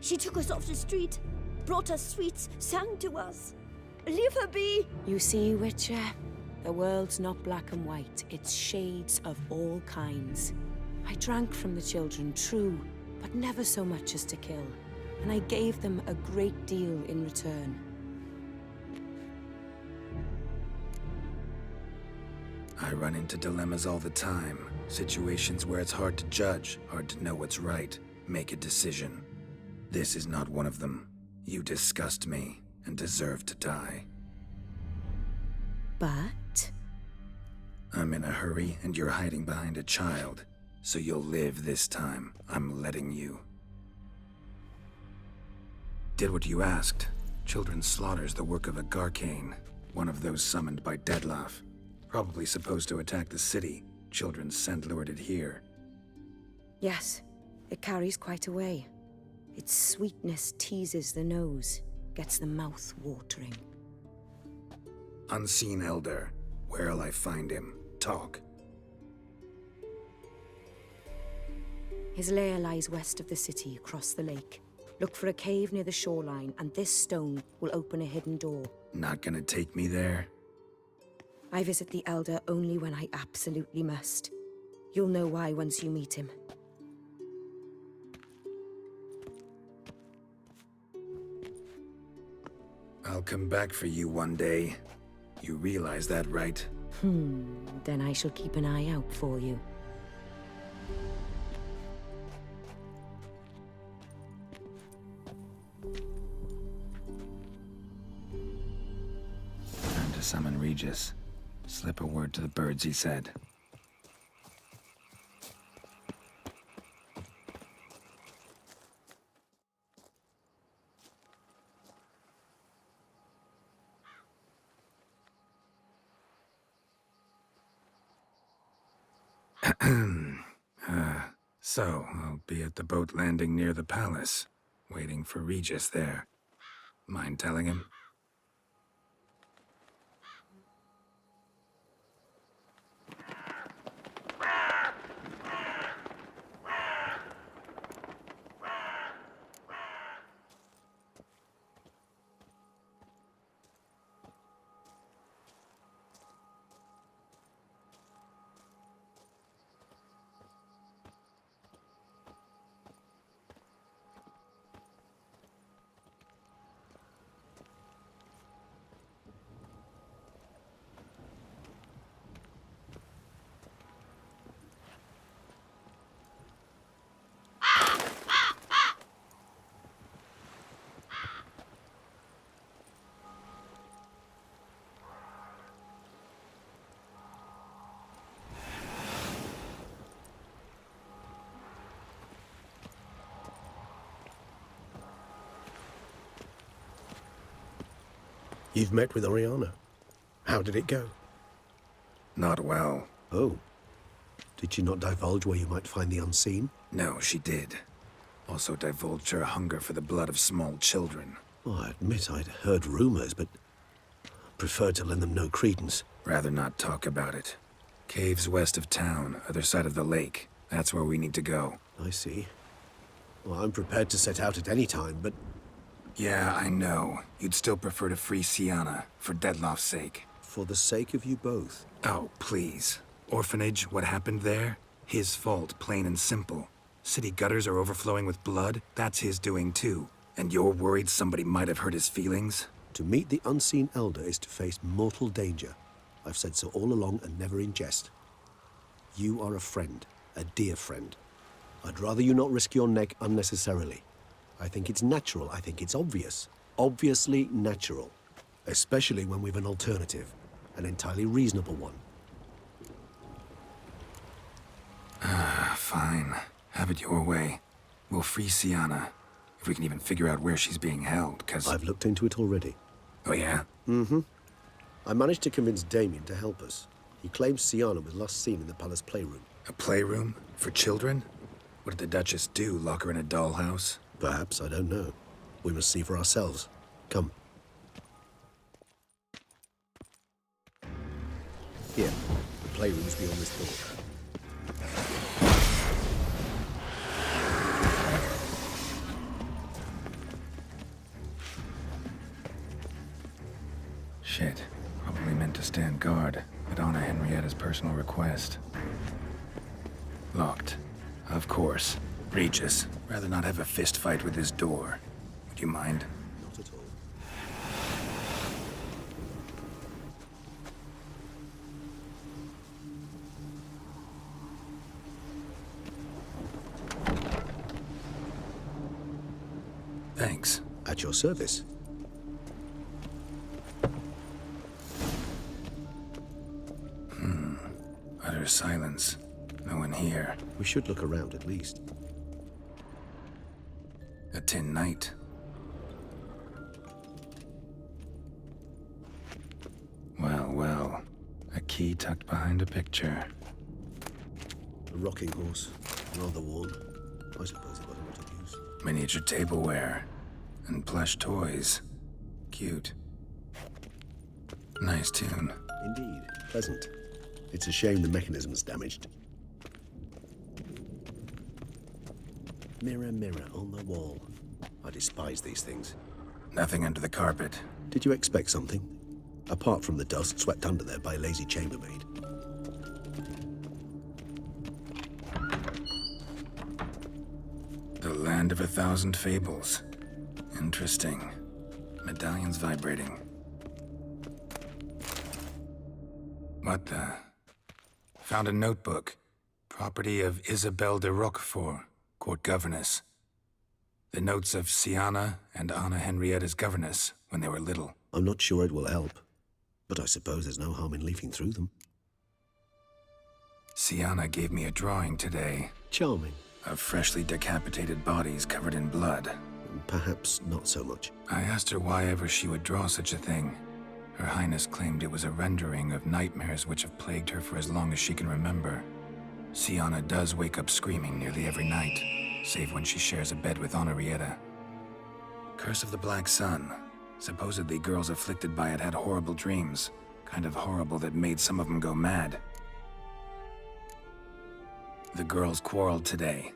She took us off the street, brought us sweets, sang to us. Leave her be. You see, Witcher? The world's not black and white. It's shades of all kinds. I drank from the children, true, but never so much as to kill. And I gave them a great deal in return. I run into dilemmas all the time. Situations where it's hard to judge, hard to know what's right, make a decision. This is not one of them. You disgust me and deserve to die. But? I'm in a hurry and you're hiding behind a child. So you'll live this time. I'm letting you. Did what you asked. Children's slaughter's the work of a Garcane, one of those summoned by Dettlaff. Probably supposed to attack the city. Children's scent lured it here. Yes, it carries quite a way. Its sweetness teases the nose, gets the mouth watering. Unseen Elder. Where'll I find him? Talk. His lair lies west of the city, across the lake. Look for a cave near the shoreline, and this stone will open a hidden door. Not gonna take me there? I visit the Elder only when I absolutely must. You'll know why once you meet him. I'll come back for you one day. You realize that, right? Then I shall keep an eye out for you. Time to summon Regis. Slip a word to the birds, he said. So, I'll be at the boat landing near the palace, waiting for Regis there. Mind telling him? You've met with Oriana. How did it go? Not well. Oh. Did she not divulge where you might find the unseen? No, she did. Also divulged her hunger for the blood of small children. Oh, I admit I'd heard rumors, but preferred to lend them no credence. Rather not talk about it. Caves west of town, other side of the lake. That's where we need to go. I see. Well, I'm prepared to set out at any time, but... Yeah, I know. You'd still prefer to free Sienna, for Dettlaff's sake. For the sake of you both. Oh, please. Orphanage, what happened there? His fault, plain and simple. City gutters are overflowing with blood. That's his doing too. And you're worried somebody might have hurt his feelings? To meet the unseen elder is to face mortal danger. I've said so all along and never in jest. You are a friend, a dear friend. I'd rather you not risk your neck unnecessarily. I think it's natural, I think it's obvious. Obviously natural. Especially when we've an alternative. An entirely reasonable one. Fine. Have it your way. We'll free Sienna. If we can even figure out where she's being held, 'cause... I've looked into it already. Oh, yeah? Mm-hmm. I managed to convince Damien to help us. He claims Sienna was last seen in the palace playroom. A playroom? For children? What did the Duchess do, lock her in a dollhouse? Perhaps, I don't know. We must see for ourselves. Come. Here, the playroom's beyond this door. Shit. Probably meant to stand guard, at Anna Henrietta's personal request. Locked. Of course. Regis, rather not have a fist fight with this door. Would you mind? Not at all. Thanks. At your service. Utter silence. No one here. We should look around at least. A tin knight. Well, well. A key tucked behind a picture. A rocking horse. Rather worn. I suppose it wasn't much of use. Miniature tableware. And plush toys. Cute. Nice tune. Indeed. Pleasant. It's a shame the mechanism's damaged. Mirror, mirror on the wall. I despise these things. Nothing under the carpet. Did you expect something? Apart from the dust swept under there by a lazy chambermaid. The Land of 1,000 Fables. Interesting. Medallion's vibrating. What the? Found a notebook. Property of Isabelle de Roquefort, court governess. The notes of Sienna and Anna Henrietta's governess when they were little. I'm not sure it will help, but I suppose there's no harm in leafing through them. Sienna gave me a drawing today. Charming. Of freshly decapitated bodies covered in blood. Perhaps not so much. I asked her why ever she would draw such a thing. Her Highness claimed it was a rendering of nightmares which have plagued her for as long as she can remember. Sienna does wake up screaming nearly every night, save when she shares a bed with Henrietta. Curse of the Black Sun. Supposedly girls afflicted by it had horrible dreams. Kind of horrible that made some of them go mad. The girls quarreled today.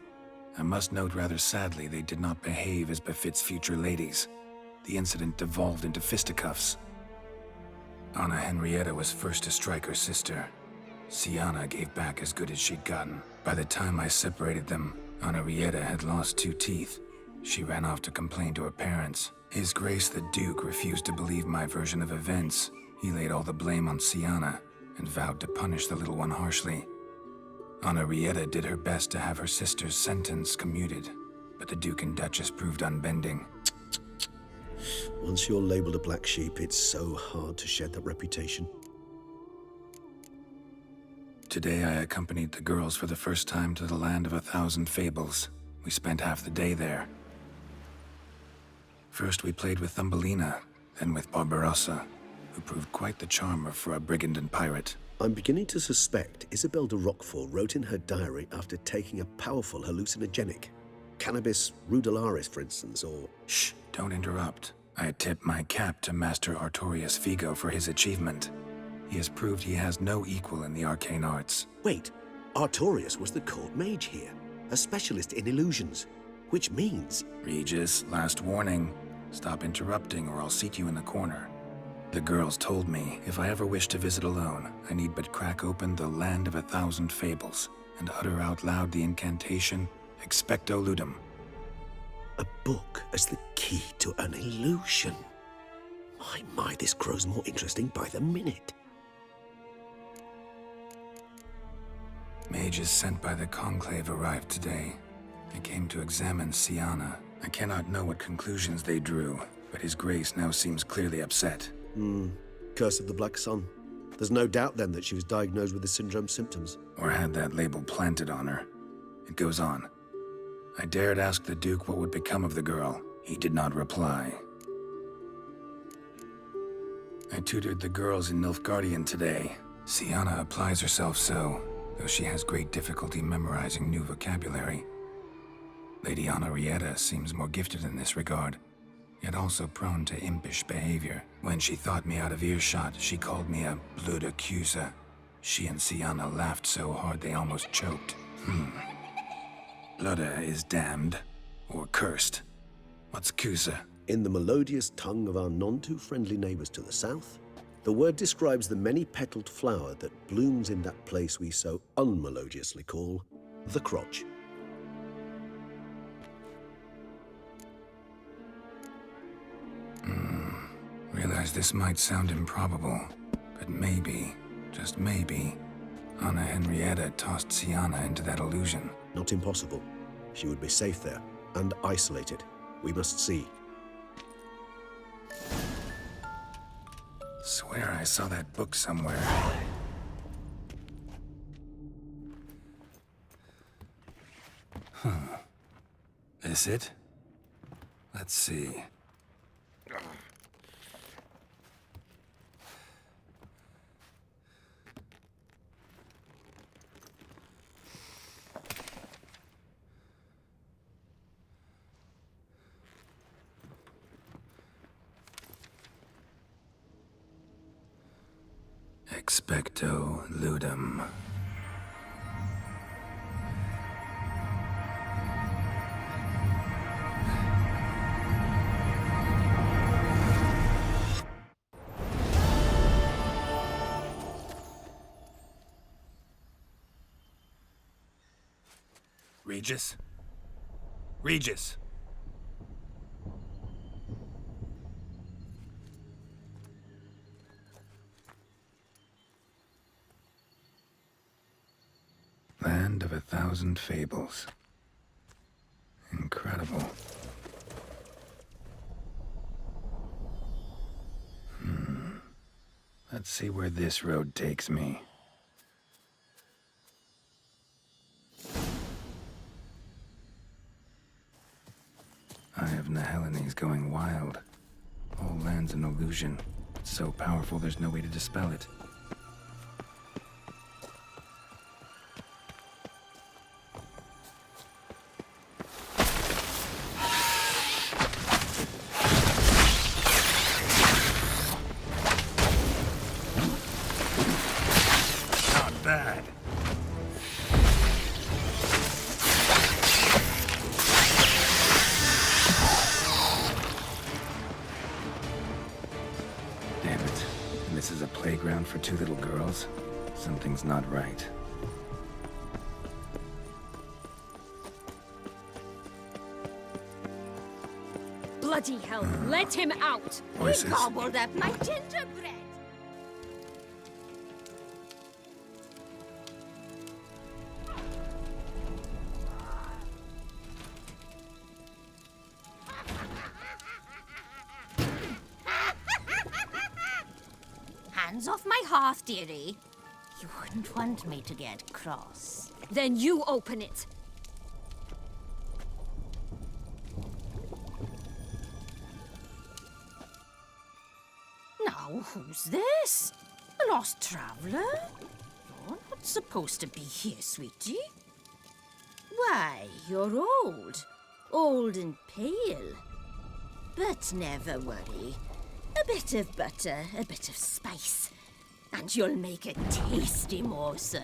I must note rather sadly they did not behave as befits future ladies. The incident devolved into fisticuffs. Anna Henrietta was first to strike her sister. Sienna gave back as good as she'd gotten. By the time I separated them, Henrietta had lost 2 teeth. She ran off to complain to her parents. His Grace the Duke refused to believe my version of events. He laid all the blame on Sienna and vowed to punish the little one harshly. Henrietta did her best to have her sister's sentence commuted, but the Duke and Duchess proved unbending. Once you're labeled a black sheep, it's so hard to shed that reputation. Today I accompanied the girls for the first time to the Land of 1,000 Fables. We spent half the day there. First we played with Thumbelina, then with Barbarossa. who proved quite the charmer for a brigand and pirate. I'm beginning to suspect Isabel de Roquefort wrote in her diary after taking a powerful hallucinogenic. Cannabis rudelaris, for instance, or... Shh, don't interrupt. I tip my cap to Master Artorius Figo for his achievement. He has proved he has no equal in the arcane arts. Wait, Artorius was the court mage here, a specialist in illusions, which means... Regis, last warning. Stop interrupting or I'll seat you in the corner. The girls told me if I ever wish to visit alone, I need but crack open the Land of 1,000 Fables and utter out loud the incantation Expecto Ludum. A book as the key to an illusion. My, this grows more interesting by the minute. Mages sent by the Conclave arrived today. They came to examine Siana. I cannot know what conclusions they drew, but His Grace now seems clearly upset. Curse of the Black Sun. There's no doubt then that she was diagnosed with the syndrome symptoms. Or had that label planted on her. It goes on. I dared ask the Duke what would become of the girl. He did not reply. I tutored the girls in Nilfgaardian today. Siana applies herself so, though she has great difficulty memorizing new vocabulary. Lady Henrietta seems more gifted in this regard, yet also prone to impish behavior. When she thought me out of earshot, she called me a blood accuser. She and Siana laughed so hard they almost choked. Blooda is damned, or cursed. What's Cusa? In the melodious tongue of our none-too-friendly neighbors to the south, the word describes the many-petaled flower that blooms in that place we so unmelodiously call the crotch. Realize this might sound improbable, but maybe, just maybe, Anna Henrietta tossed Siana into that illusion. Not impossible. She would be safe there, and isolated. We must see. Swear I saw that book somewhere. This it? Let's see. Expecto Ludum. Regis? Regis! Land of 1,000 Fables. Incredible. Let's see where this road takes me. Eye of Niheline's going wild. Whole land's an illusion. It's so powerful there's no way to dispel it. Bad. Damn it. And this is a playground for two little girls? Something's not right. Bloody hell, let him out! Voices. He gobbled up my gingerbread. Hands off my hearth, dearie. You wouldn't want me to get cross. Then you open it. No, Now, who's this? A lost traveler? You're not supposed to be here, sweetie. Why, you're old. Old and pale. But never worry. A bit of butter, a bit of spice, and you'll make a tasty morsel.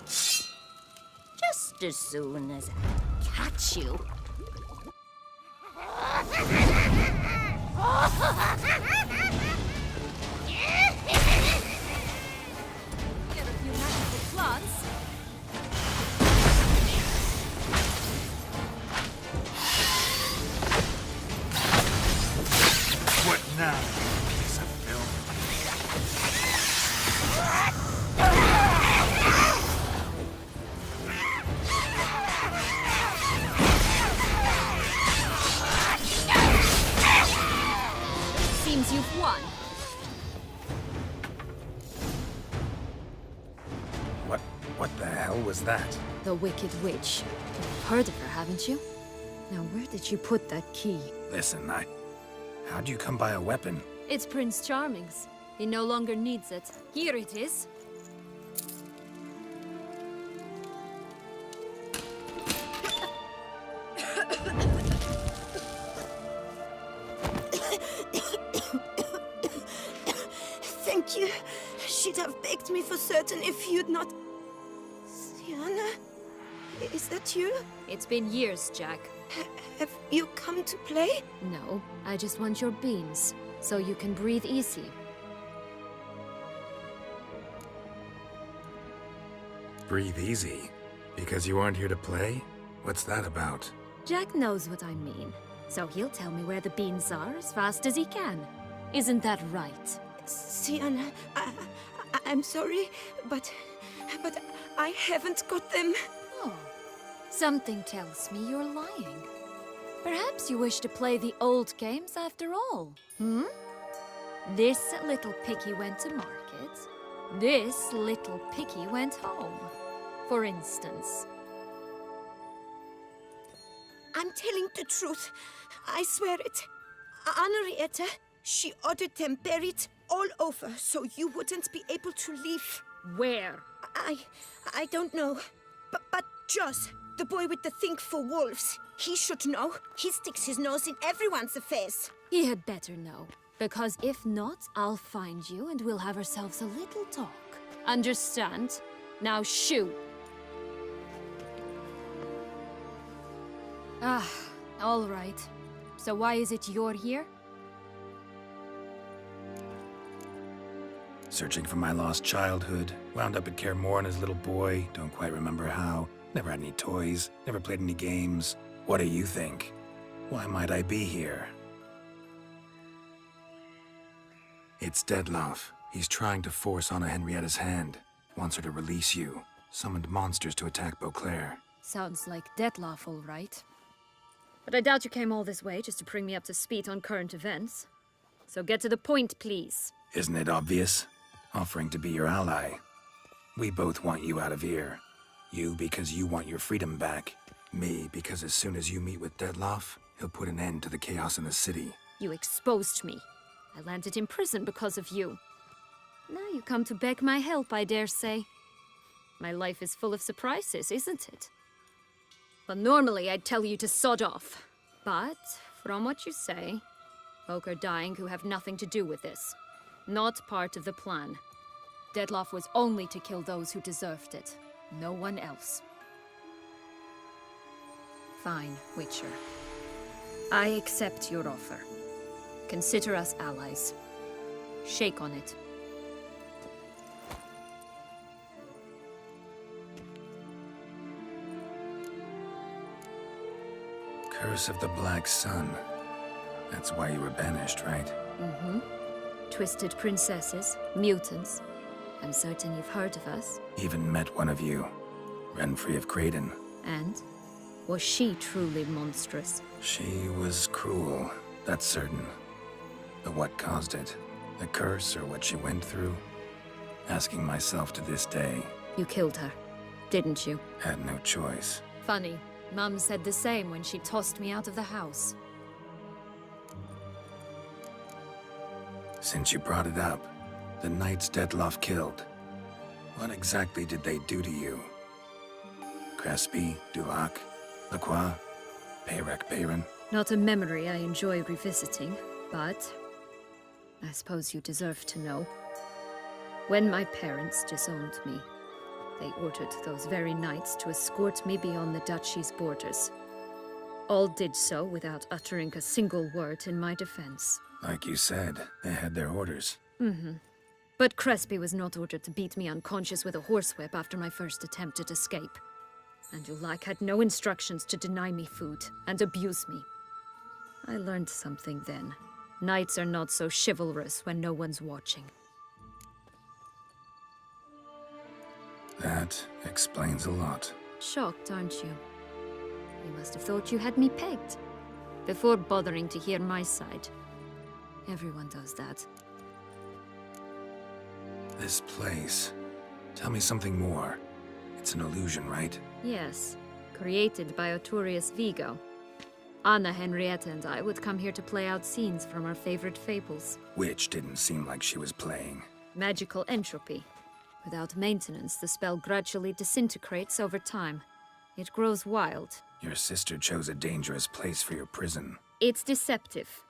Just as soon as I catch you. Get a few magical plants. What now, piece of filth? Seems you've won. What the hell was that? The Wicked Witch. You've heard of her, haven't you? Now, where did you put that key? Listen, how'd you come by a weapon? It's Prince Charming's. He no longer needs it. Here it is. Thank you. She'd have begged me for certain if you'd not... Sienna? Is that you? It's been years, Jack. Have you come to play? No, I just want your beans, so you can breathe easy. Breathe easy? Because you aren't here to play? What's that about? Jack knows what I mean, so he'll tell me where the beans are as fast as he can. Isn't that right? Sienna, I'm sorry, but I haven't got them. Oh, something tells me you're lying. Perhaps you wish to play the old games after all, hmm? This little piggy went to market. This little piggy went home, for instance. I'm telling the truth. I swear it. Henrietta, she ordered them buried all over so you wouldn't be able to leave. Where? I don't know. But Joss, the boy with the think for wolves, he should know. He sticks his nose in everyone's affairs. He had better know. Because if not, I'll find you and we'll have ourselves a little talk. Understand? Now shoo! Ah, all right. So why is it you're here? Searching for my lost childhood. Wound up at Kaer Morhen as a little boy. Don't quite remember how. Never had any toys. Never played any games. What do you think? Why might I be here? It's Dettlaff. He's trying to force Anna Henrietta's hand. Wants her to release you. Summoned monsters to attack Beauclair. Sounds like Dettlaff, all right. But I doubt you came all this way just to bring me up to speed on current events. So get to the point, please. Isn't it obvious? Offering to be your ally. We both want you out of here. You because you want your freedom back. Me because as soon as you meet with Dettlaff, he'll put an end to the chaos in the city. You exposed me. I landed in prison because of you. Now you come to beg my help, I dare say. My life is full of surprises, isn't it? But normally I'd tell you to sod off. But, from what you say, folk are dying who have nothing to do with this. Not part of the plan. Dettlaff was only to kill those who deserved it. No one else. Fine, Witcher. I accept your offer. Consider us allies. Shake on it. Curse of the Black Sun. That's why you were banished, right? Mm-hmm. Twisted princesses, mutants. I'm certain you've heard of us. Even met one of you. Renfrey of Craden. And? Was she truly monstrous? She was cruel, that's certain. But what caused it? The curse or what she went through? Asking myself to this day. You killed her, didn't you? Had no choice. Funny. Mum said the same when she tossed me out of the house. Since you brought it up, the knights Detloff killed. What exactly did they do to you? Crespi, Dulac, Lacroix, Peyrac Bayron? Not a memory I enjoy revisiting, but I suppose you deserve to know. When my parents disowned me, they ordered those very knights to escort me beyond the duchy's borders. All did so without uttering a single word in my defense. Like you said, they had their orders. But Crespi was not ordered to beat me unconscious with a horsewhip after my first attempt at escape. And Dulac had no instructions to deny me food and abuse me. I learned something then. Knights are not so chivalrous when no one's watching. That explains a lot. Shocked, aren't you? You must have thought you had me pegged. Before bothering to hear my side. Everyone does that. This place. Tell me something more. It's an illusion, right? Yes, created by Arturius Vigo. Anna, Henrietta, and I would come here to play out scenes from our favorite fables. Which didn't seem like she was playing. Magical entropy. Without maintenance, the spell gradually disintegrates over time. It grows wild. Your sister chose a dangerous place for your prison. It's deceptive.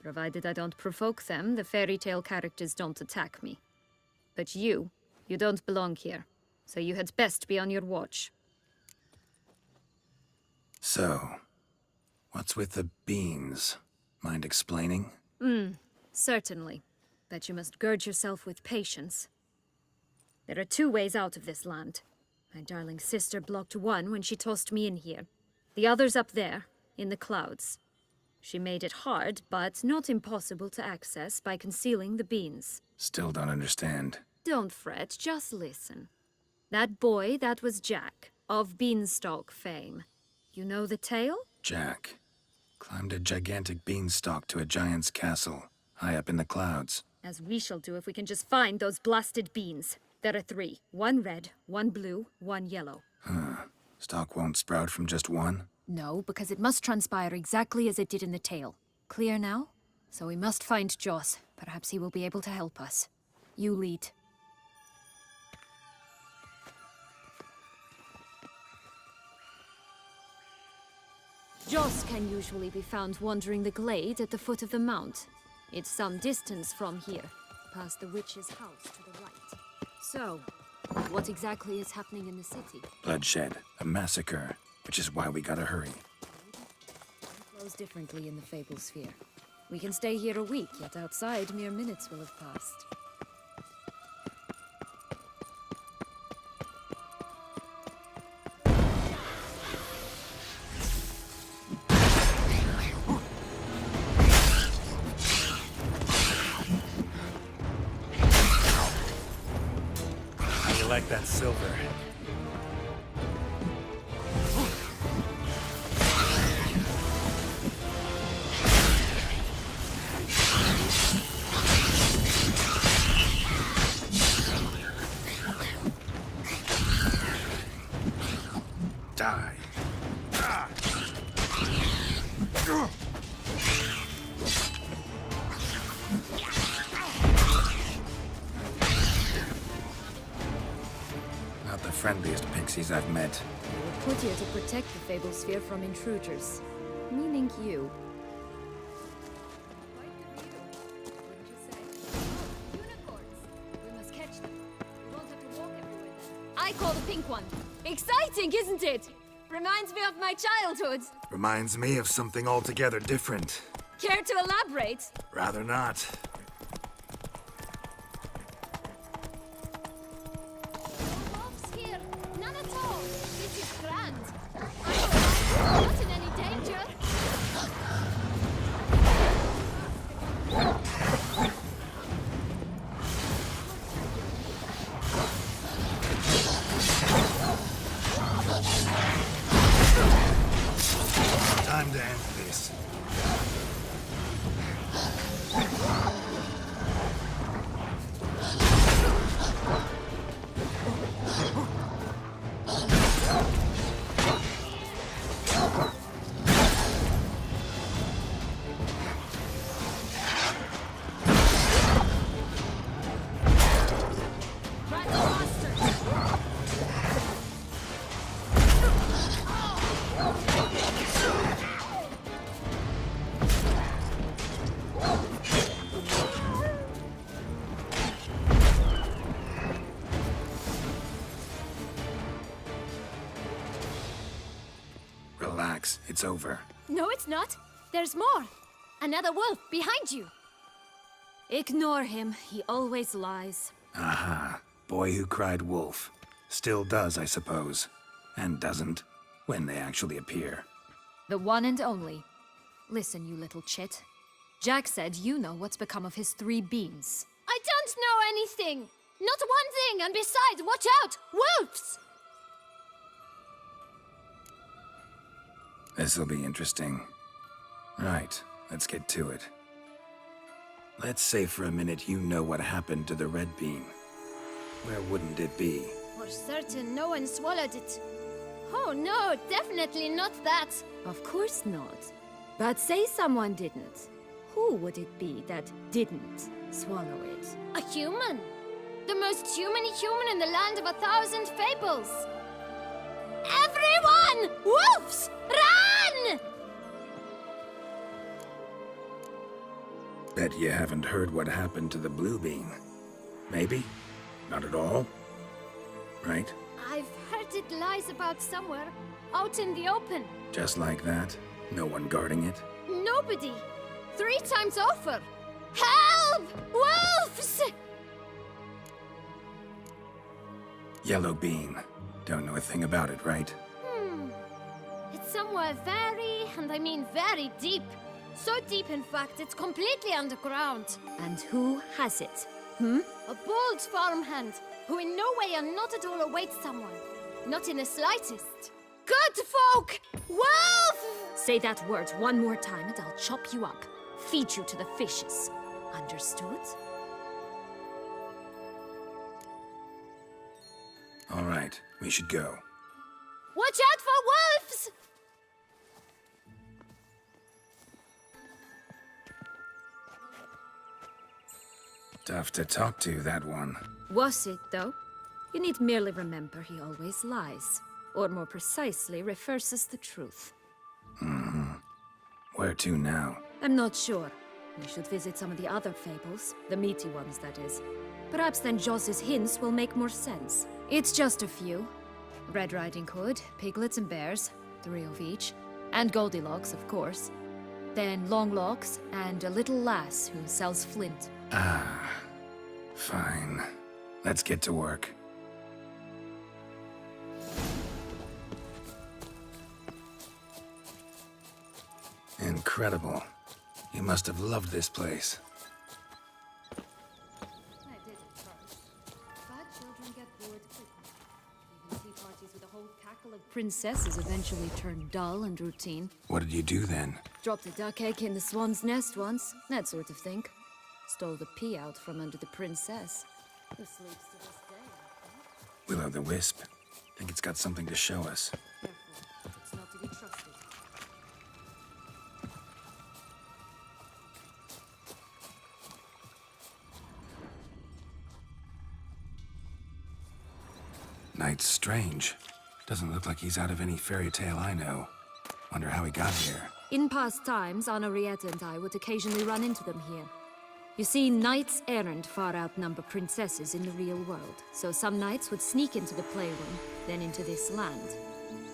Provided I don't provoke them, the fairy tale characters don't attack me. But you don't belong here. So you had best be on your watch. So, what's with the beans? Mind explaining? Certainly. But you must gird yourself with patience. There are 2 ways out of this land. My darling sister blocked one when she tossed me in here. The other's up there, in the clouds. She made it hard, but not impossible to access by concealing the beans. Still don't understand. Don't fret, just listen. That boy, that was Jack, of Beanstalk fame. You know the tale? Jack climbed a gigantic beanstalk to a giant's castle, high up in the clouds. As we shall do if we can just find those blasted beans. There are 3. 1 red, 1 blue, 1 yellow. Stalk won't sprout from just one? No, because it must transpire exactly as it did in the tale. Clear now? So we must find Joss. Perhaps he will be able to help us. You lead. Joss can usually be found wandering the glade at the foot of the mount. It's some distance from here, past the witch's house to the right. So, what exactly is happening in the city? Bloodshed, a massacre, which is why we gotta hurry. It flows differently in the Fable Sphere. We can stay here a week, yet outside mere minutes will have passed. Like that silver. Die. Not the friendliest pixies I've met. We were put here to protect the Fable Sphere from intruders. Meaning you. I call the pink one. Exciting, isn't it? Reminds me of my childhood. Reminds me of something altogether different. Care to elaborate? Rather not. Wolves here. None at all. This is grand. I'm not in any danger. Time to end this. Relax, it's over. No, it's not. There's more. Another wolf behind you. Ignore him. He always lies. Aha. Boy who cried wolf. Still does, I suppose. And doesn't, when they actually appear. The one and only. Listen, you little chit. Jack said you know what's become of his 3 beans. I don't know anything. Not one thing, and besides, watch out! Wolves! This'll be interesting. Right, let's get to it. Let's say for a minute you know what happened to the red bean. Where wouldn't it be? For certain, no one swallowed it. Oh no, definitely not that. Of course not. But say someone didn't. Who would it be that didn't swallow it? A human. The most humany human in the land of 1,000 fables. Everyone! Wolves! Run! Bet you haven't heard what happened to the blue bean. Maybe? Not at all? Right? I've heard it lies about somewhere, out in the open. Just like that? No one guarding it? Nobody. 3 times over. Help! Wolves! Yellow bean. Don't know a thing about it, right? It's somewhere very, and I mean very deep. So deep, in fact, it's completely underground. And who has it? A bold farmhand, who in no way and not at all awaits someone. Not in the slightest. Good folk! Wolf! Say that word one more time and I'll chop you up. Feed you to the fishes. Understood? All right, we should go. Watch out for wolves! Tough to talk to, that one. Was it, though? You need merely remember he always lies. Or more precisely, reverses the truth. Where to now? I'm not sure. We should visit some of the other fables. The meaty ones, that is. Perhaps then Joss's hints will make more sense. It's just a few. Red Riding Hood, piglets and bears, 3 of each. And Goldilocks, of course. Then Longlocks, and a little lass who sells flint. Ah, fine. Let's get to work. Incredible. You must have loved this place. I did at first. But children get bored quickly. Even tea parties with a whole cackle of princesses eventually turn dull and routine. What did you do then? Dropped a duck egg in the swan's nest once, that sort of thing. Stole the pea out from under the princess, who sleeps to this day. Will-o'-the-wisp. Think it's got something to show us. Careful, it's not to be trusted. Night's strange. Doesn't look like he's out of any fairy tale I know. Wonder how he got here. In past times, Henriette and I would occasionally run into them here. You see, knights errant far outnumber princesses in the real world, so some knights would sneak into the playroom, then into this land,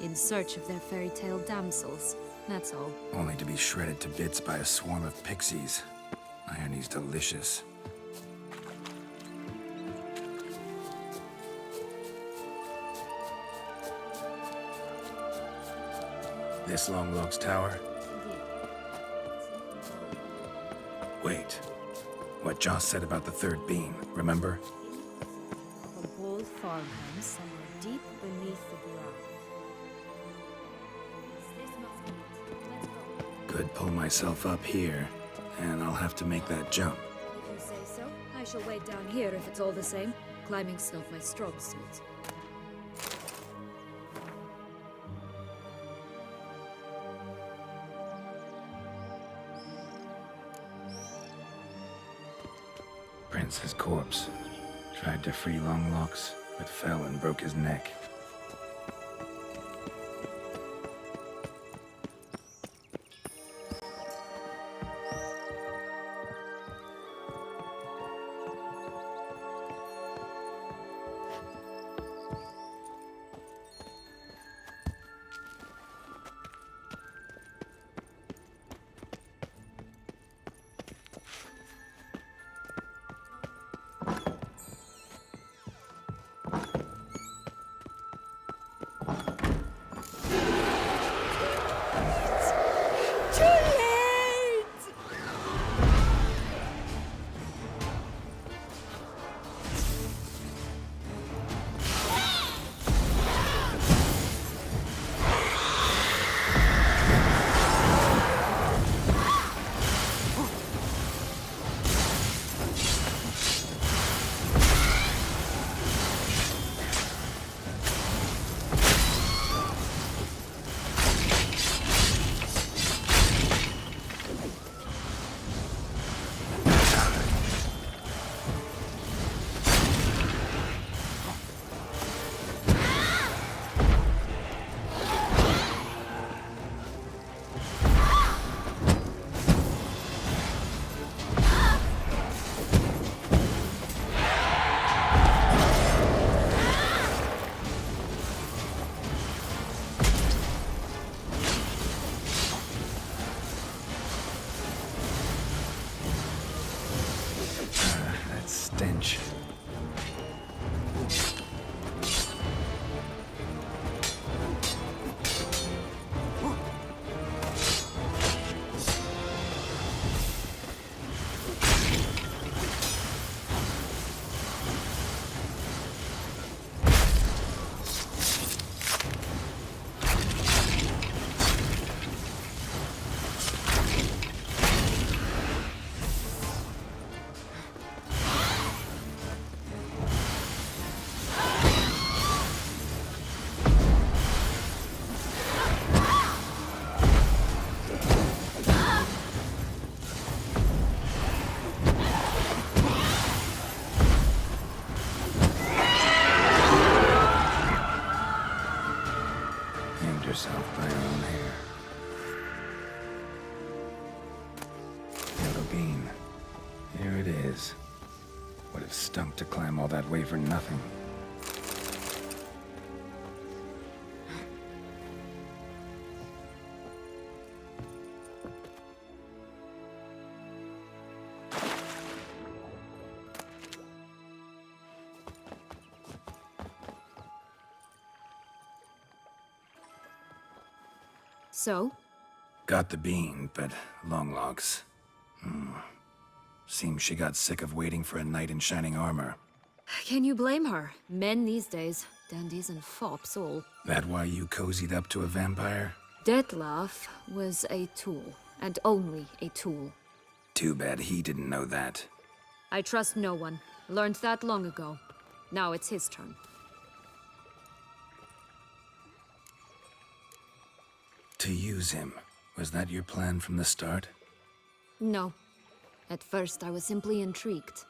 in search of their fairy tale damsels. That's all. Only to be shredded to bits by a swarm of pixies. Irony's delicious. This Longlocks Tower? Wait. What Joss said about the 3rd bean, remember? A bold farmhouse somewhere deep beneath the ground. This must be it. Let's go. Could pull myself up here, and I'll have to make that jump. If you say so, I shall wait down here if it's all the same. Climbing's not my strong suit. Prince's corpse. Tried to free Longlocks, but fell and broke his neck. Hanged herself by her own hair. Yellow bean. Here it is. Would have stunk to climb all that way for nothing. So? Got the bean, but long logs. Seems she got sick of waiting for a knight in shining armor. Can you blame her? Men these days, dandies and fops all. That why you cozied up to a vampire? Detlef was a tool, and only a tool. Too bad he didn't know that. I trust no one. Learned that long ago. Now it's his turn. To use him. Was that your plan from the start? No. At first, I was simply intrigued.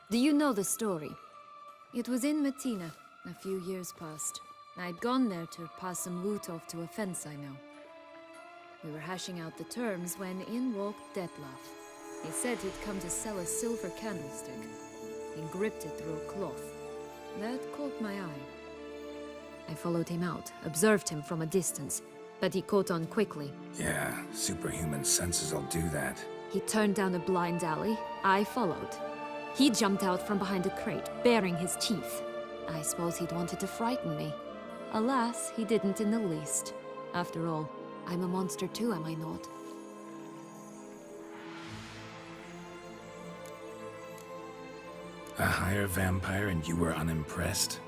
Do you know the story? It was in Mettina, a few years past. I'd gone there to pass some loot off to a fence I know. We were hashing out the terms when in walked Detlef. He said he'd come to sell a silver candlestick. He gripped it through a cloth. That caught my eye. I followed him out, observed him from a distance, but he caught on quickly. Yeah, superhuman senses will do that. He turned down a blind alley. I followed. He jumped out from behind a crate, baring his teeth. I suppose he'd wanted to frighten me. Alas, he didn't in the least. After all, I'm a monster too, am I not? A higher vampire and you were unimpressed?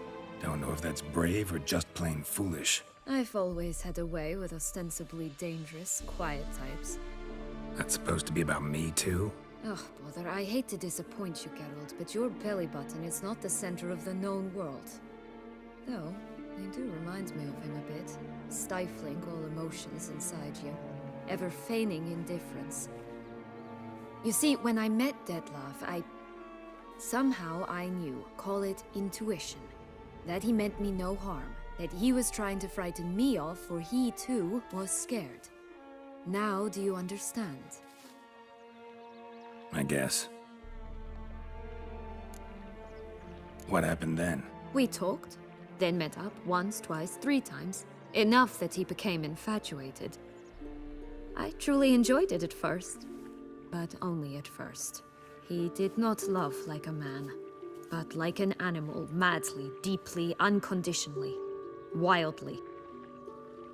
Don't know if that's brave or just plain foolish. I've always had a way with ostensibly dangerous, quiet types. That's supposed to be about me too? Oh, bother, I hate to disappoint you, Geralt, but your belly button is not the center of the known world. Though, they do remind me of him a bit. Stifling all emotions inside you. Ever feigning indifference. You see, when I met Detlef, somehow I knew, call it intuition, that he meant me no harm. That he was trying to frighten me off, for he too was scared. Now do you understand? I guess. What happened then? We talked, then met up once, twice, 3 times. Enough that he became infatuated. I truly enjoyed it at first, but only at first. He did not love like a man, but like an animal, madly, deeply, unconditionally, wildly.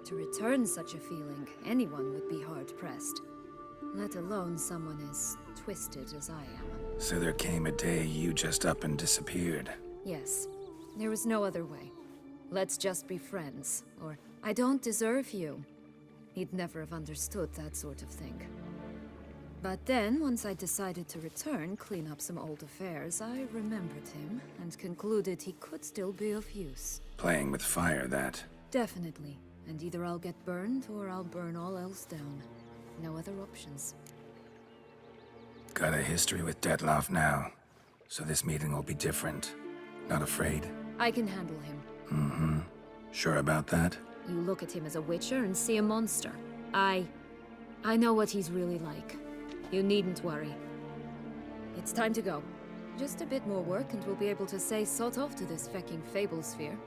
To return such a feeling, anyone would be hard-pressed, let alone someone as twisted as I am. So there came a day you just up and disappeared. Yes, there was no other way. Let's just be friends, or I don't deserve you. He'd never have understood that sort of thing. But then, once I decided to return, clean up some old affairs, I remembered him and concluded he could still be of use. Playing with fire, that. Definitely. And either I'll get burned or I'll burn all else down. No other options. Got a history with Detlef now, so this meeting will be different. Not afraid? I can handle him. Mm-hmm. Sure about that? You look at him as a witcher and see a monster. I know what he's really like. You needn't worry. It's time to go. Just a bit more work and we'll be able to say sod off to this fecking fable sphere.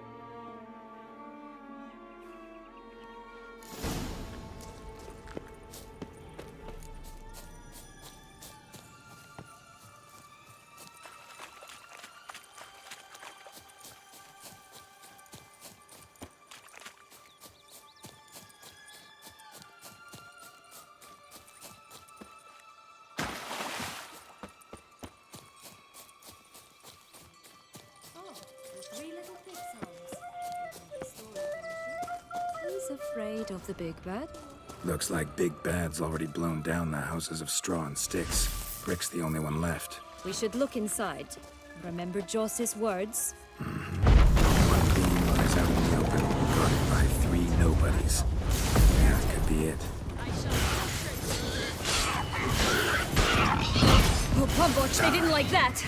Afraid of the big bad? Looks like Big Bad's already blown down the houses of straw and sticks. Brick's the only one left. We should look inside. Remember Joss's words? One being lies out in the open, guarded by 3 nobodies. Yeah, could be it. Oh, Plumboch, they didn't like that!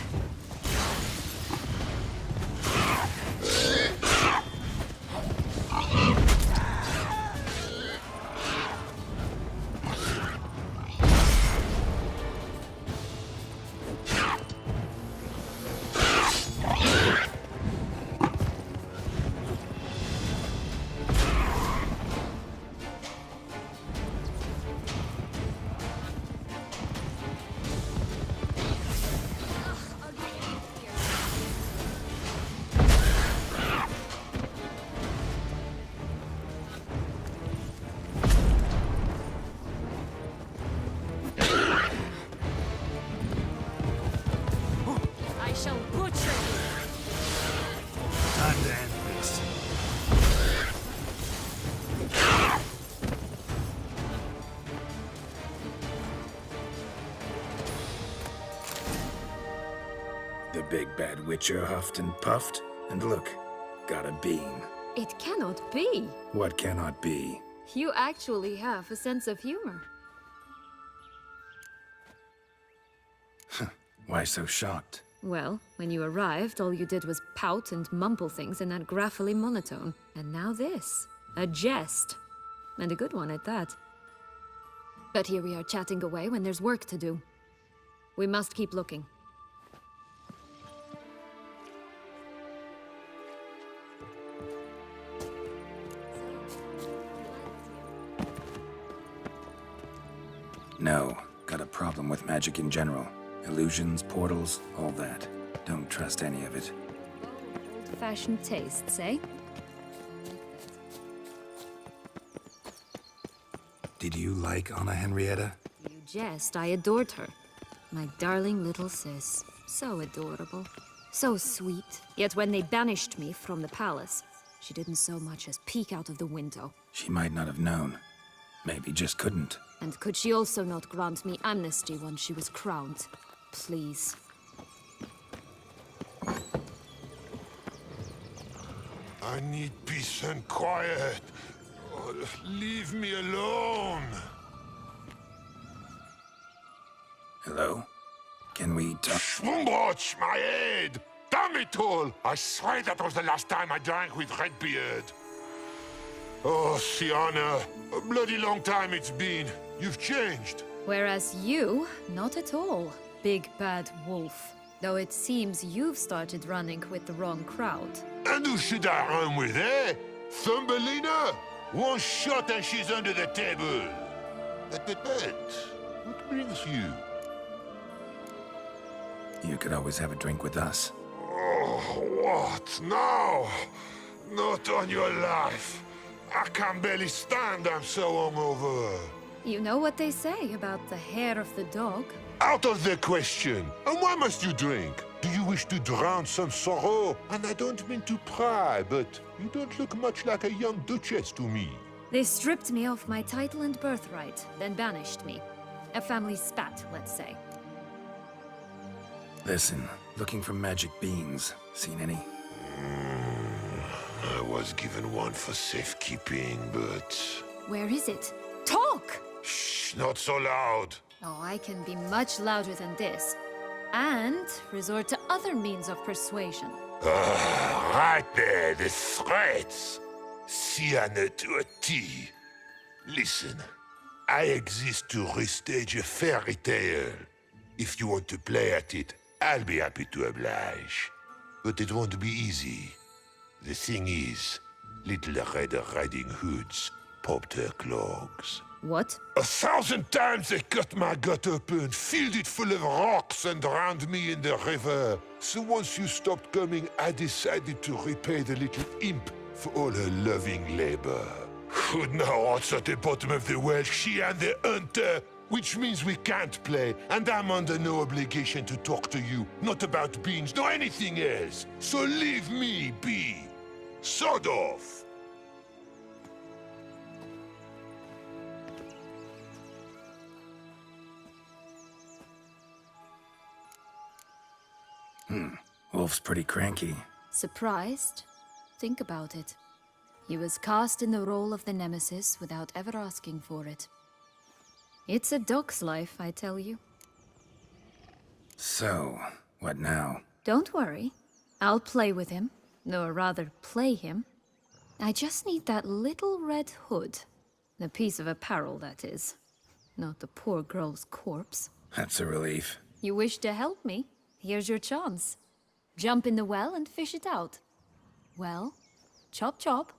big bad witcher huffed and puffed, and look, got a bean. It cannot be. What cannot be? You actually have a sense of humor. Why so shocked? Well, when you arrived, all you did was pout and mumble things in that graphily monotone. And now this. A jest. And a good one at that. But here we are chatting away when there's work to do. We must keep looking. No, got a problem with magic in general. Illusions, portals, all that. Don't trust any of it. Old-fashioned tastes, eh? Did you like Anna Henrietta? You jest, I adored her. My darling little sis. So adorable. So sweet. Yet when they banished me from the palace, she didn't so much as peek out of the window. She might not have known. Maybe just couldn't. And could she also not grant me amnesty once she was crowned? Please. I need peace and quiet. Oh, leave me alone. Hello? Can we talk? Schwumbroch, my head! Damn it all! I swear that was the last time I drank with Redbeard. Oh, Sienna, a bloody long time it's been. You've changed. Whereas you, not at all, big bad wolf. Though it seems you've started running with the wrong crowd. And who should I run with, eh? Thumbelina? One shot and she's under the table. But, what brings you? You could always have a drink with us. Oh, what now? Not on your life. I can barely stand, I'm so hungover. You know what they say about the hair of the dog? Out of the question. And why must you drink? Do you wish to drown some sorrow? And I don't mean to pry, but you don't look much like a young duchess to me. They stripped me of my title and birthright, then banished me. A family spat, let's say. Listen, looking for magic beans. Seen any? I was given one for safekeeping, but... Where is it? Talk! Shh, not so loud. Oh, I can be much louder than this. And resort to other means of persuasion. Right there, the threats. Sienna to a T. Listen, I exist to restage a fairy tale. If you want to play at it, I'll be happy to oblige. But it won't be easy. The thing is, little Red Riding Hoods popped her clogs. What? 1,000 times they cut my gut open, filled it full of rocks and drowned me in the river. So once you stopped coming, I decided to repay the little imp for all her loving labor. Good now, what's at the bottom of the well, she and the hunter, which means we can't play, and I'm under no obligation to talk to you, not about beans, nor anything else. So leave me be. Sod off. Wolf's pretty cranky. Surprised? Think about it. He was cast in the role of the Nemesis without ever asking for it. It's a dog's life, I tell you. So, what now? Don't worry. I'll play with him. Or rather, play him. I just need that little red hood. The piece of apparel, that is. Not the poor girl's corpse. That's a relief. You wish to help me? Here's your chance. Jump in the well and fish it out. Well, chop chop.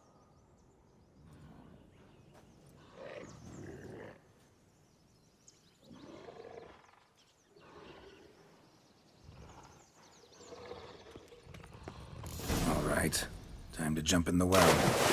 All right. Time to jump in the well.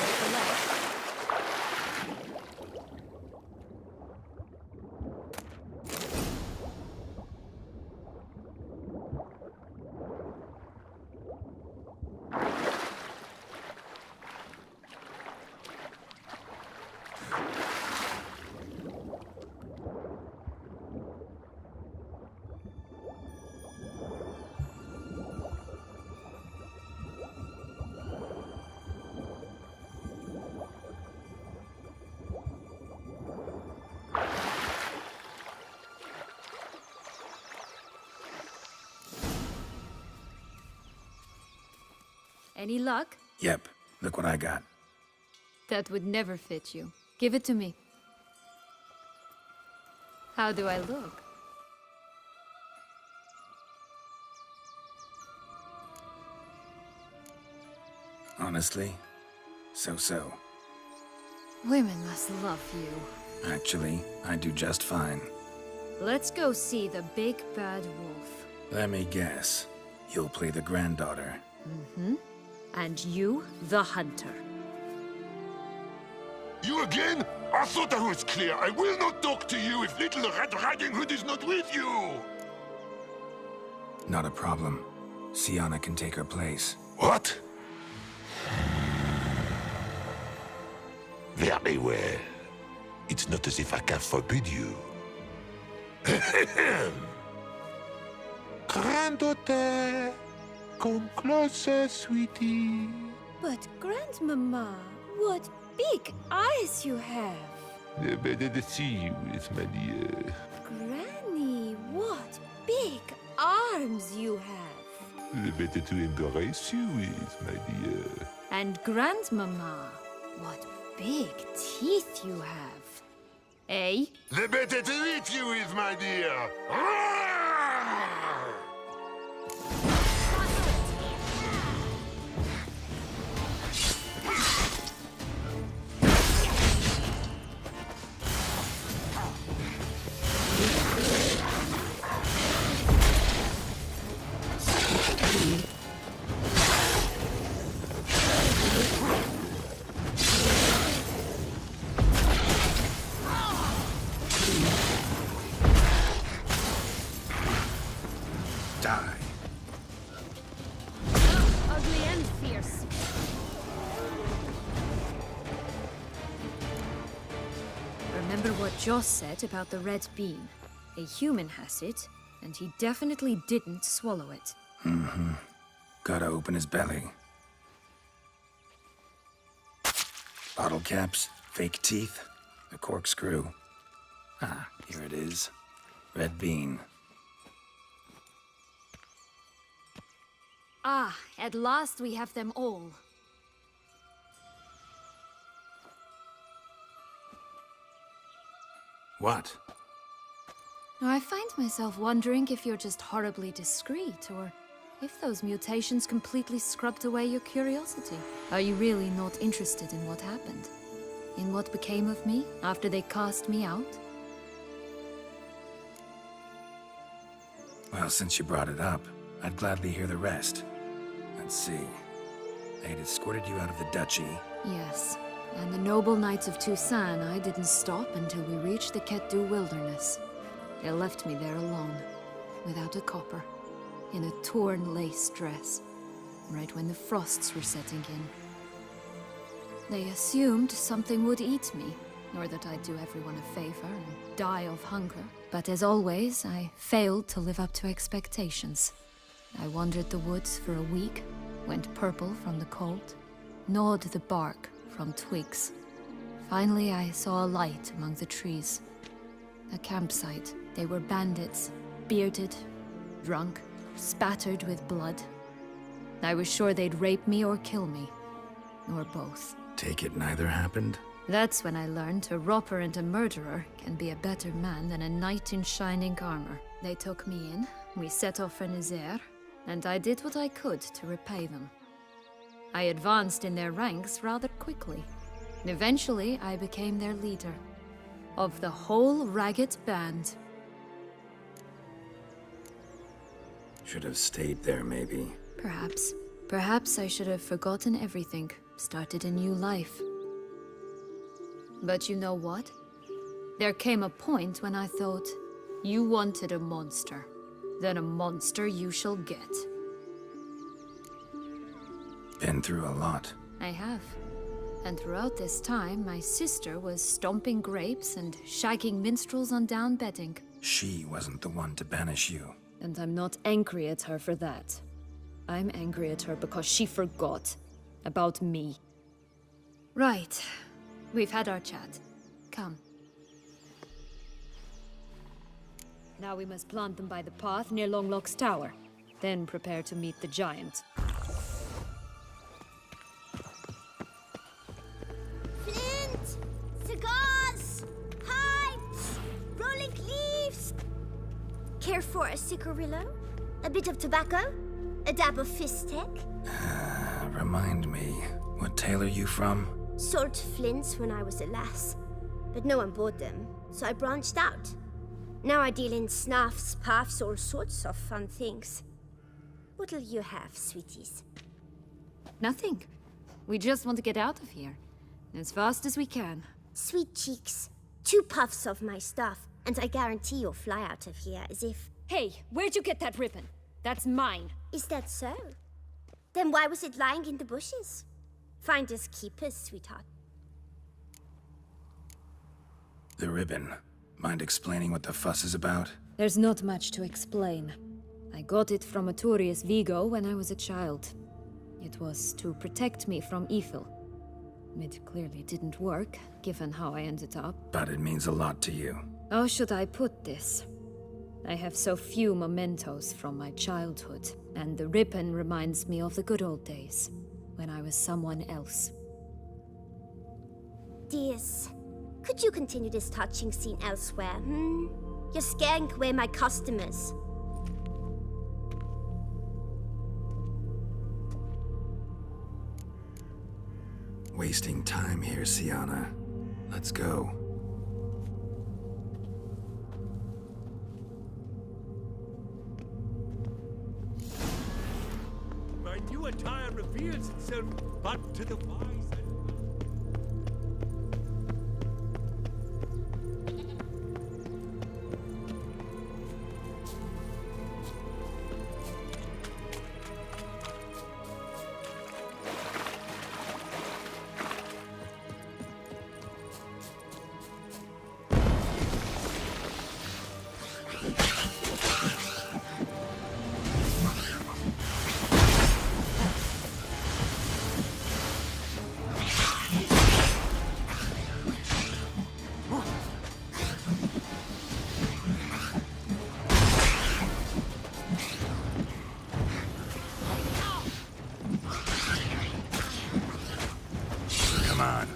Any luck? Yep, look what I got. That would never fit you. Give it to me. How do I look? Honestly, so-so. Women must love you. Actually, I do just fine. Let's go see the big bad wolf. Let me guess. You'll play the granddaughter. Mm-hmm. And you, the hunter. You again? I thought I was clear. I will not talk to you if little Red Riding Hood is not with you! Not a problem. Sienna can take her place. What? Very well. It's not as if I can forbid you. Granddaughter, come closer, sweetie. But, Grandmama, what big eyes you have! Better to see you, it's my dear. Granny, what big arms you have! The better to embrace you is, my dear. And Grandmama, what big teeth you have. Eh? The better to eat you is, my dear. Die. Ugly and fierce. Remember what Joss said about the red bean. A human has it, and he definitely didn't swallow it. Mm-hmm. Gotta open his belly. Bottle caps, fake teeth, a corkscrew. Ah, here it is. Red bean. Ah, at last we have them all. What? Now, I find myself wondering if you're just horribly discreet, or if those mutations completely scrubbed away your curiosity. Are you really not interested in what happened? In what became of me after they cast me out? Well, since you brought it up, I'd gladly hear the rest. Let's see. They had escorted you out of the duchy. Yes, and the noble knights of Toussaint, I didn't stop until we reached the Ketdu wilderness. They left me there alone, without a copper, in a torn lace dress, right when the frosts were setting in. They assumed something would eat me, or that I'd do everyone a favor and die of hunger. But as always, I failed to live up to expectations. I wandered the woods for a week, went purple from the cold, gnawed the bark from twigs. Finally, I saw a light among the trees. A campsite. They were bandits, bearded, drunk, spattered with blood. I was sure they'd rape me or kill me, or both. Take it neither happened? That's when I learned a robber and a murderer can be a better man than a knight in shining armor. They took me in, we set off for Nazaire, and I did what I could to repay them. I advanced in their ranks rather quickly. Eventually, I became their leader. Of the whole ragged band. Should have stayed there, maybe. Perhaps. Perhaps I should have forgotten everything, started a new life. But you know what? There came a point when I thought, you wanted a monster. Then a monster you shall get. Been through a lot. I have. And throughout this time, my sister was stomping grapes and shagging minstrels on down bedding. She wasn't the one to banish you. And I'm not angry at her for that. I'm angry at her because she forgot about me. Right. We've had our chat. Come. Now we must plant them by the path near Longlock's tower. Then prepare to meet the giant. care for a cigarillo? A bit of tobacco? A dab of fistek? Remind me, what tale are you from? Sold flints when I was a lass, but no one bought them, so I branched out. Now I deal in snuffs, puffs, all sorts of fun things. What'll you have, sweeties? Nothing. We just want to get out of here. As fast as we can. Sweet cheeks. 2 puffs of my stuff, and I guarantee you'll fly out of here as if... Hey, where'd you get that ribbon? That's mine. Is that so? Then why was it lying in the bushes? Finders keepers, sweetheart. The ribbon. Mind explaining what the fuss is about? There's not much to explain. I got it from Aturius Vigo when I was a child. It was to protect me from evil. It clearly didn't work, given how I ended up. But it means a lot to you. How should I put this? I have so few mementos from my childhood, and the ribbon reminds me of the good old days, when I was someone else. Dears, could you continue this touching scene elsewhere, You're scaring away my customers. Wasting time here, Sienna. Let's go. My new attire reveals itself but to the wise and... Come on.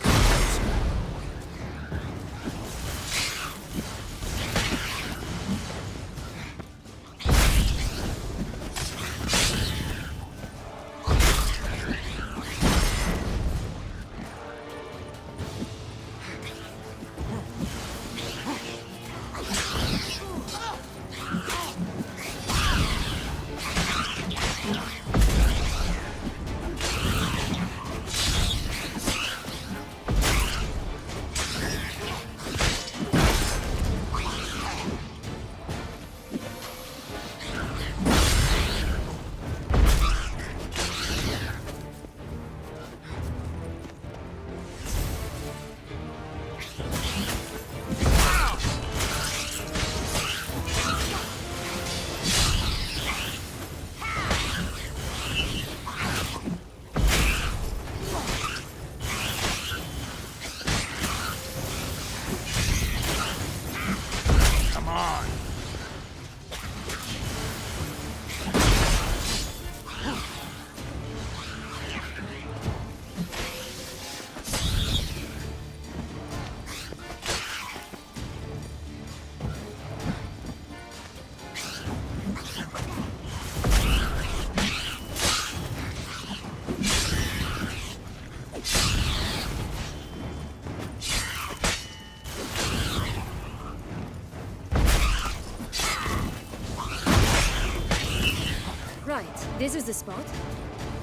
Right, this is the spot.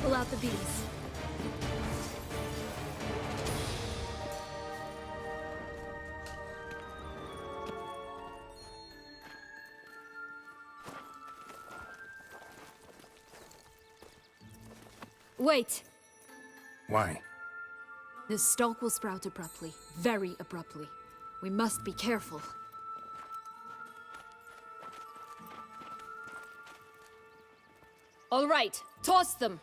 Pull out the bees. Wait! Why? The stalk will sprout abruptly. Very abruptly. We must be careful. All right, toss them!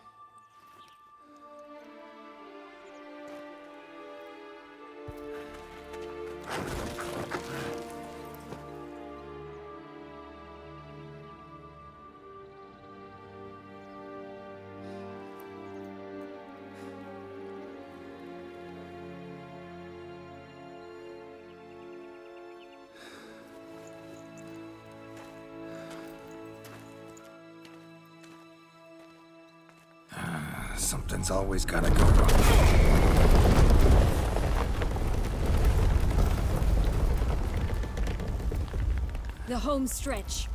Something's always gotta go wrong. The home stretch.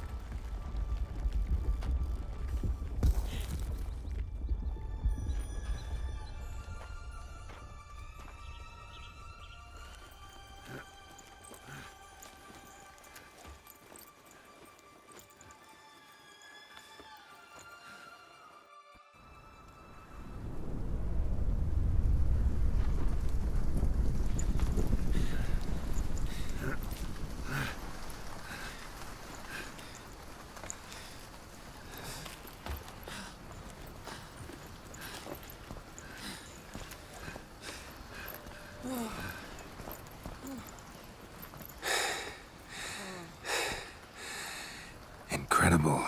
Incredible.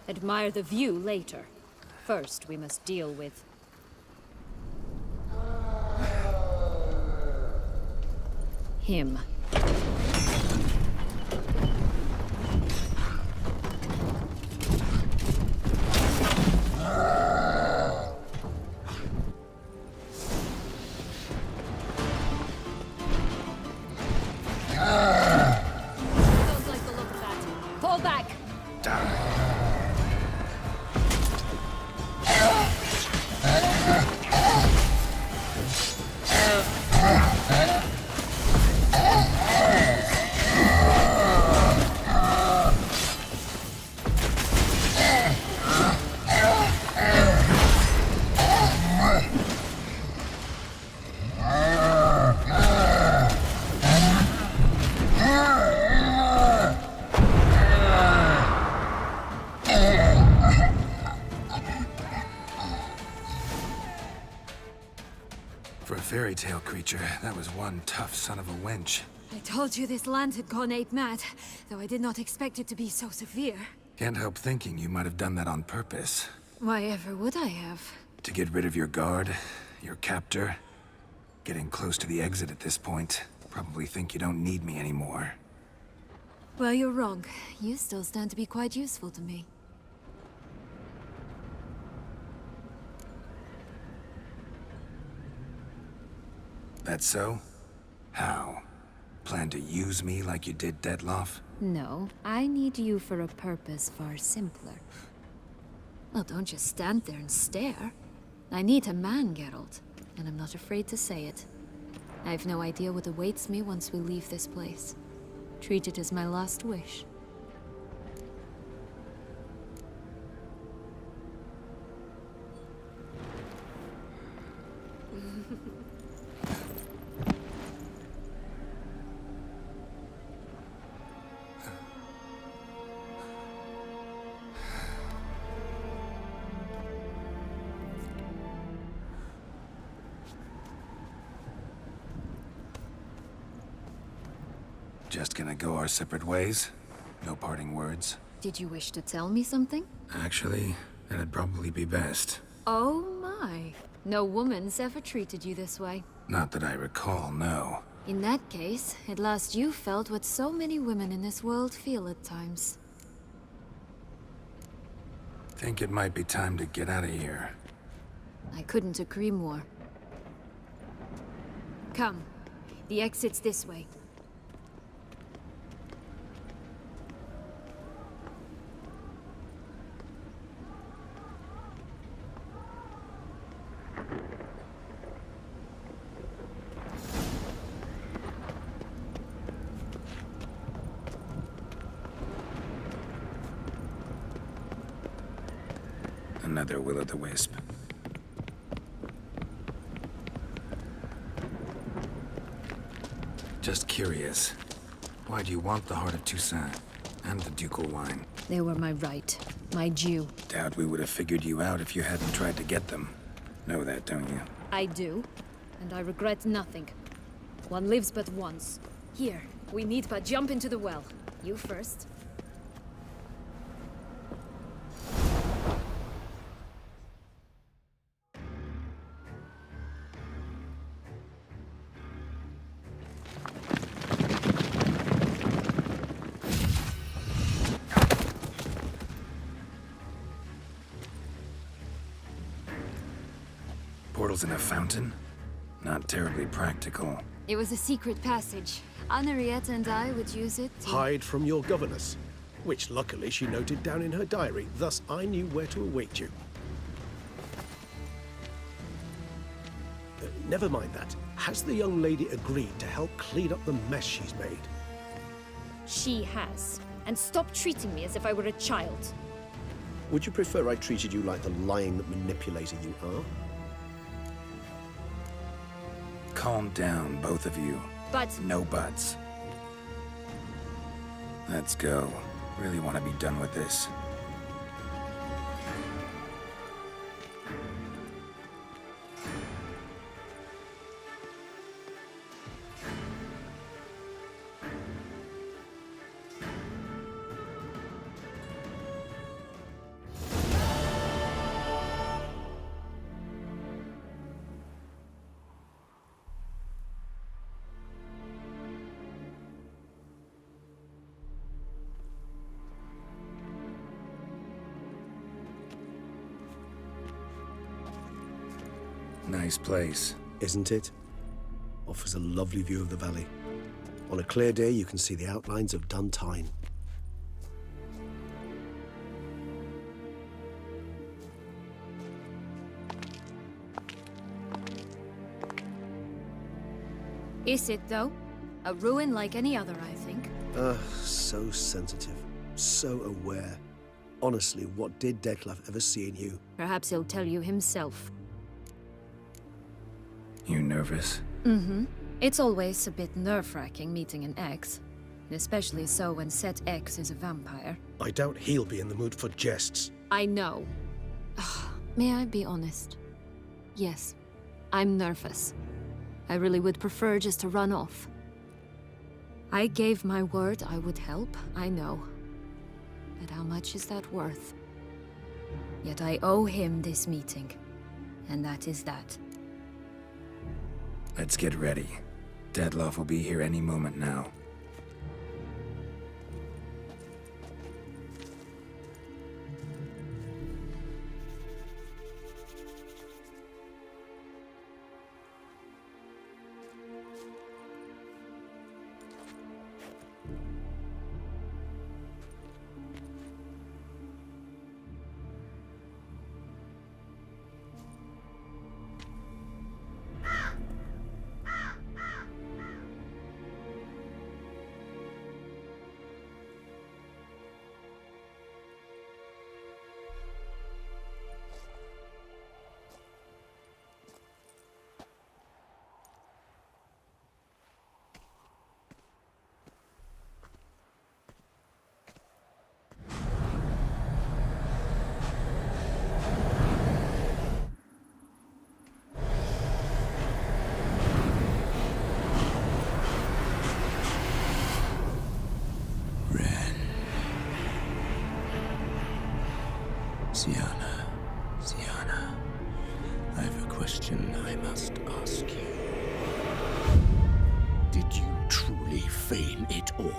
Admire the view later. First, we must deal with... him. Don't like the look of that. Fall back! For a fairy tale creature, that was one tough son of a wench. I told you this land had gone ape mad, though I did not expect it to be so severe. Can't help thinking you might have done that on purpose. Why ever would I have? To get rid of your guard, your captor. Getting close to the exit at this point. Probably think you don't need me anymore. Well, you're wrong. You still stand to be quite useful to me. That so? How? Plan to use me like you did Detloff? No, I need you for a purpose far simpler. Well, don't just stand there and stare. I need a man, Geralt, and I'm not afraid to say it. I have no idea what awaits me once we leave this place. Treat it as my last wish. Just gonna go our separate ways? No parting words? Did you wish to tell me something? Actually, that'd probably be best. Oh my. No woman's ever treated you this way. Not that I recall, no. In that case, at last you felt what so many women in this world feel at times. Think it might be time to get out of here. I couldn't agree more. Come. The exit's this way. Another will-o'-the-wisp. Just curious. Why do you want the Heart of Toussaint? And the ducal wine? They were my right. My due. Doubt we would have figured you out if you hadn't tried to get them. Know that, don't you? I do. And I regret nothing. One lives but once. Here, we need but jump into the well. You first. portals in a fountain? Not terribly practical. It was a secret passage. Henriette and I would use it to... Hide from your governess, which luckily she noted down in her diary, thus I knew where to await you. Never mind that. Has the young lady agreed to help clean up the mess she's made? She has. And stop treating me as if I were a child. Would you prefer I treated you like the lying manipulator you are? Calm down, both of you. But... No buts. Let's go. Really want to be done with this. Nice place. Isn't it? Offers a lovely view of the valley. On a clear day, you can see the outlines of Duntine. Is it, though? A ruin like any other, I think. So sensitive. So aware. Honestly, what did Detlef ever see in you? Perhaps he'll tell you himself. You nervous? Mm-hmm. It's always a bit nerve-wracking meeting an ex. Especially so when said ex is a vampire. I doubt he'll be in the mood for jests. I know. May I be honest? Yes, I'm nervous. I really would prefer just to run off. I gave my word I would help, I know. But how much is that worth? Yet I owe him this meeting. And that is that. Let's get ready. Detlef will be here any moment now. Sienna, I have a question I must ask you. Did you truly feign it all?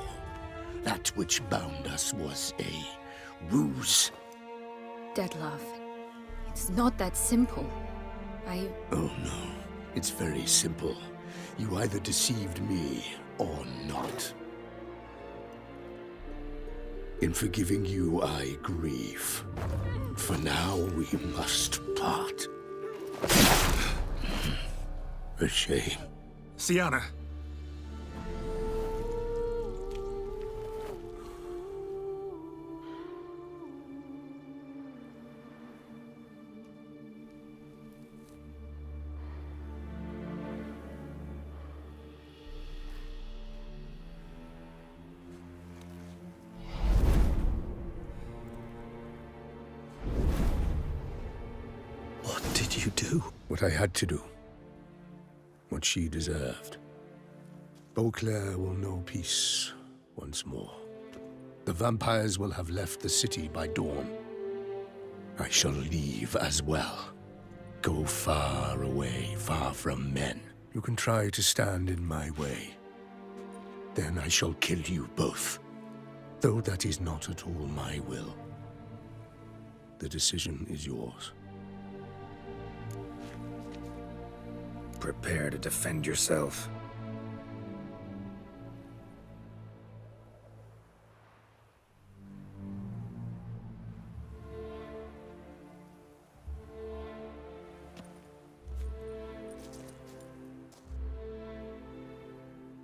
That which bound us was a ruse? Detlef, it's not that simple. Oh no, it's very simple. You either deceived me or not. In forgiving you, I grieve. For now, we must part. A shame. Sienna. You do what I had to do. What she deserved. Beauclair will know peace once more. The vampires will have left the city by dawn. I shall leave as well. Go far away, far from men. You can try to stand in my way. Then I shall kill you both. Though that is not at all my will. The decision is yours. Prepare to defend yourself.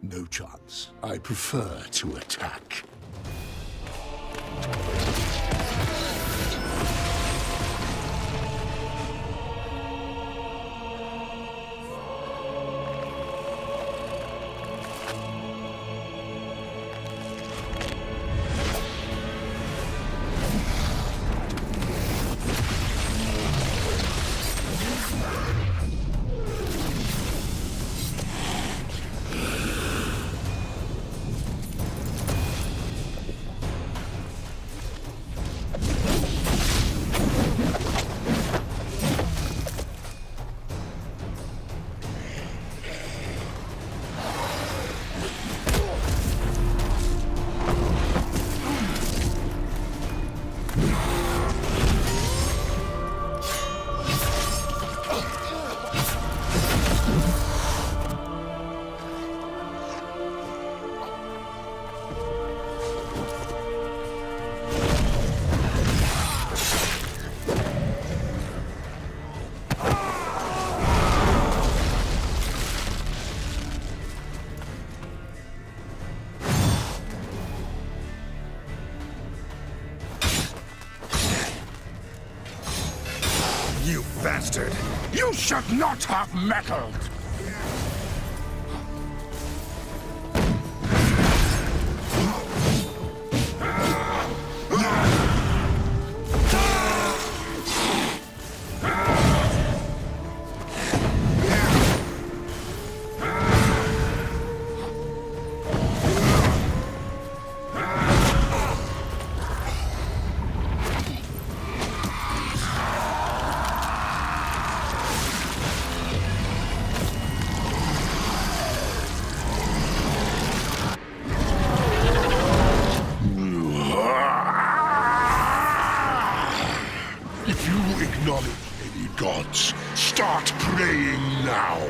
No chance. I prefer to attack. You bastard! You should not have meddled! If you acknowledge any gods, start praying now.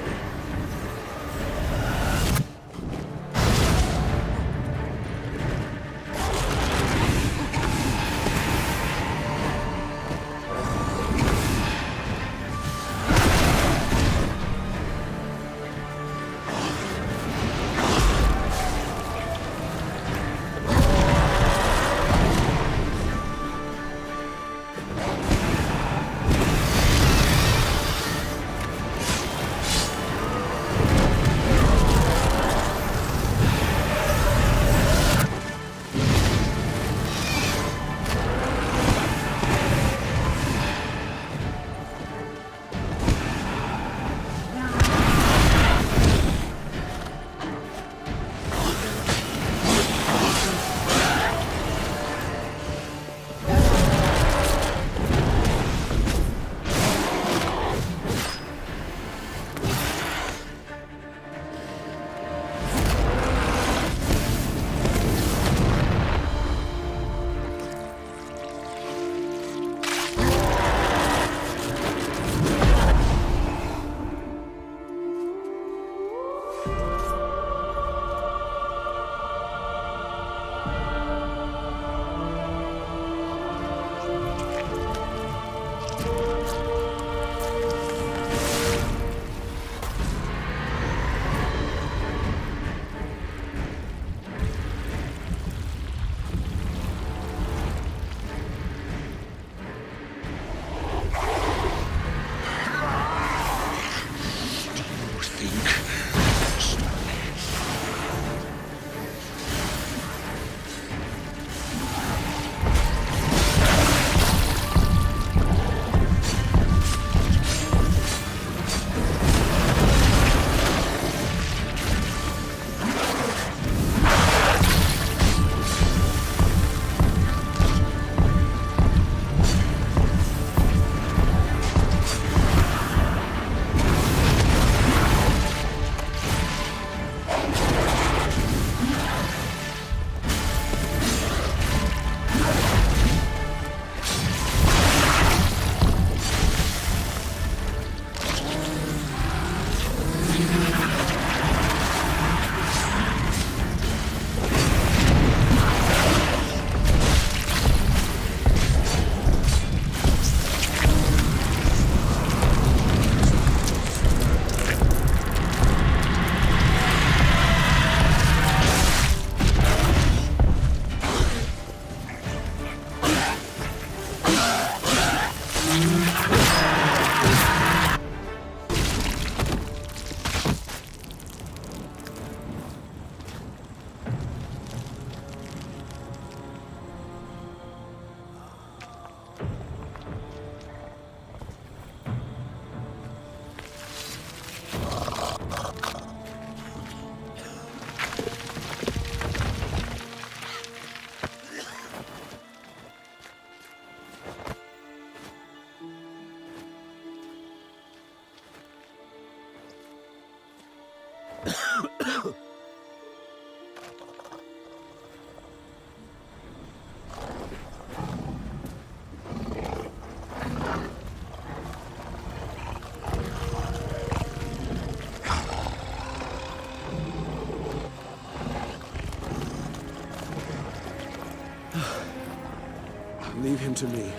Leave him to me.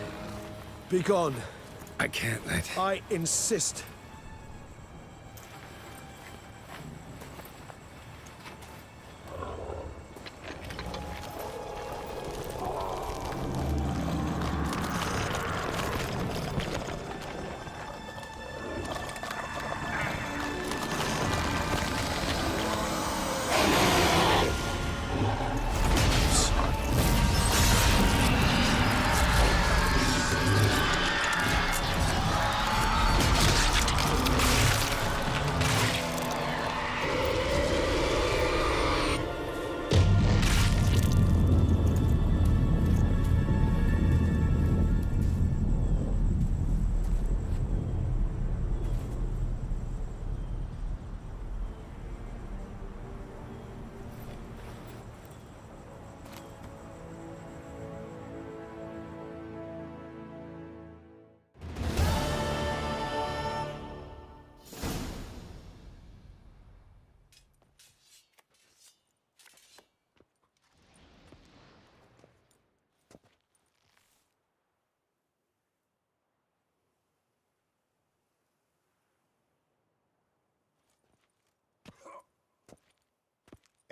Be gone. I can't let... I insist.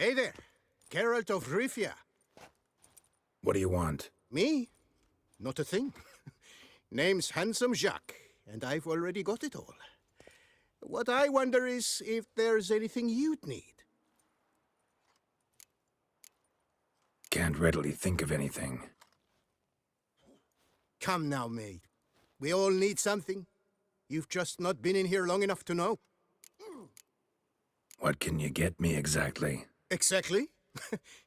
Hey there, Geralt of Rivia. What do you want? Me? Not a thing. Name's Handsome Jacques, and I've already got it all. What I wonder is if there's anything you'd need. Can't readily think of anything. Come now, mate. We all need something. You've just not been in here long enough to know. What can you get me exactly? Exactly.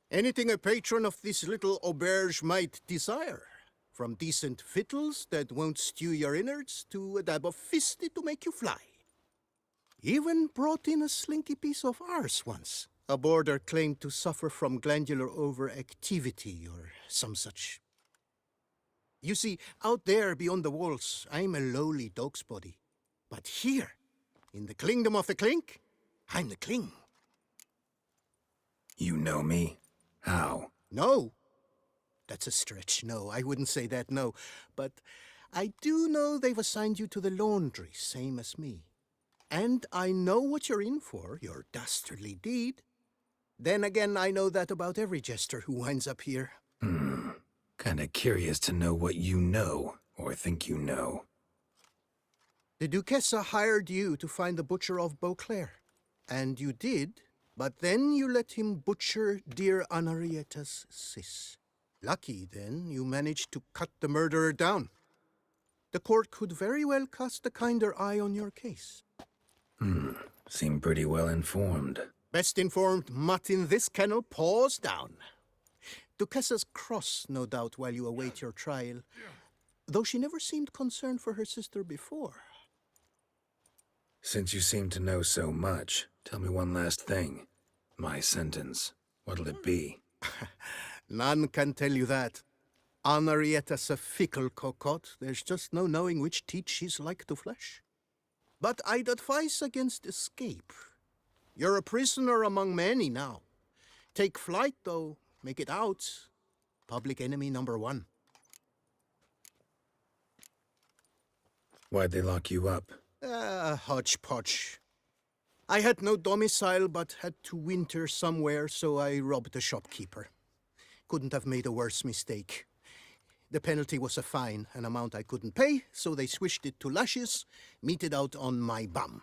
Anything a patron of this little auberge might desire. From decent victuals that won't stew your innards to a dab of fisty to make you fly. Even brought in a slinky piece of arse once. A boarder claimed to suffer from glandular overactivity or some such. You see, out there beyond the walls, I'm a lowly dog's body. But here, in the kingdom of the clink, I'm the king. You know me? How? No. That's a stretch. No, I wouldn't say that, no. But I do know they've assigned you to the laundry, same as me. And I know what you're in for, your dastardly deed. Then again, I know that about every jester who winds up here. Kinda curious to know what you know, or think you know. The Duchessa hired you to find the butcher of Beauclair. And you did, but then you let him butcher dear Anarietta's sis. Lucky, then, you managed to cut the murderer down. The court could very well cast a kinder eye on your case. Seem pretty well informed. Best informed mutt in this kennel, paws down. Duchessa's cross, no doubt, while you await your trial, though she never seemed concerned for her sister before. Since you seem to know so much, tell me one last thing. My sentence, what'll it be? None can tell you that. Anarietta's a fickle cocotte. There's just no knowing which teat she's like to flesh. But I'd advise against escape. You're a prisoner among many now. Take flight, though. Make it out. Public enemy number one. Why'd they lock you up? Hodgepodge. I had no domicile, but had to winter somewhere, so I robbed a shopkeeper. Couldn't have made a worse mistake. The penalty was a fine, an amount I couldn't pay, so they switched it to lashes, meted out on my bum.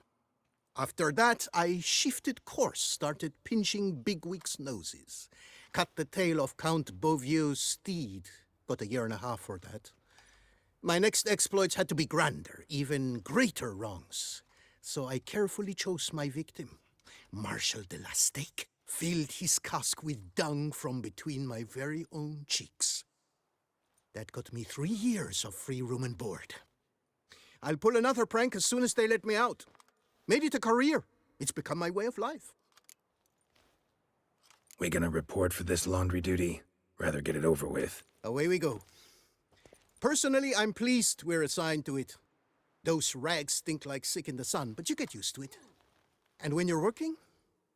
After that, I shifted course, started pinching bigwigs' noses. Cut the tail of Count Beauvieux's steed. Got a year and a half for that. My next exploits had to be grander, even greater wrongs. So I carefully chose my victim. Marshal de la Stake filled his cask with dung from between my very own cheeks. That got me 3 years of free room and board. I'll pull another prank as soon as they let me out. Made it a career. It's become my way of life. We gonna report for this laundry duty? Rather get it over with. Away we go. Personally, I'm pleased we're assigned to it. Those rags stink like sick in the sun, but you get used to it. And when you're working,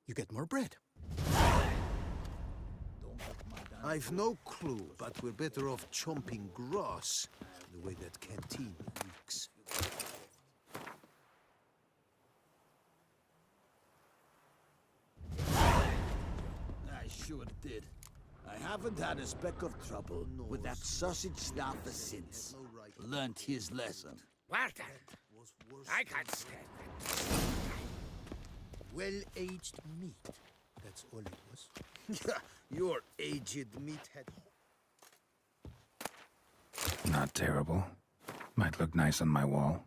you get more bread. I've no clue, but we're better off chomping grass, the way that canteen reeks. I sure did. I haven't had a speck of trouble with that sausage snapper since. Learned his lesson. Well done. I can't stand that. Well-aged meat. That's all it was. Your aged meathead. Not terrible. Might look nice on my wall.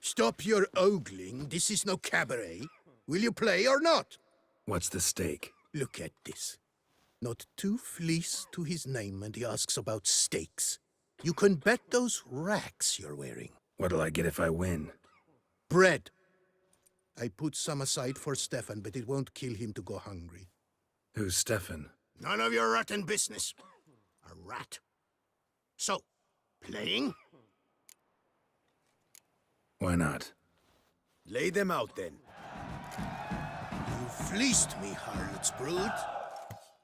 Stop your ogling. This is no cabaret. Will you play or not? What's the stake? Look at this. Not 2 fleece to his name, and he asks about stakes. You can bet those racks you're wearing. What'll I get if I win? Bread. I put some aside for Stefan, but it won't kill him to go hungry. Who's Stefan? None of your rotten business. A rat. So, playing? Why not? Lay them out, then. You fleeced me, harlot's brood.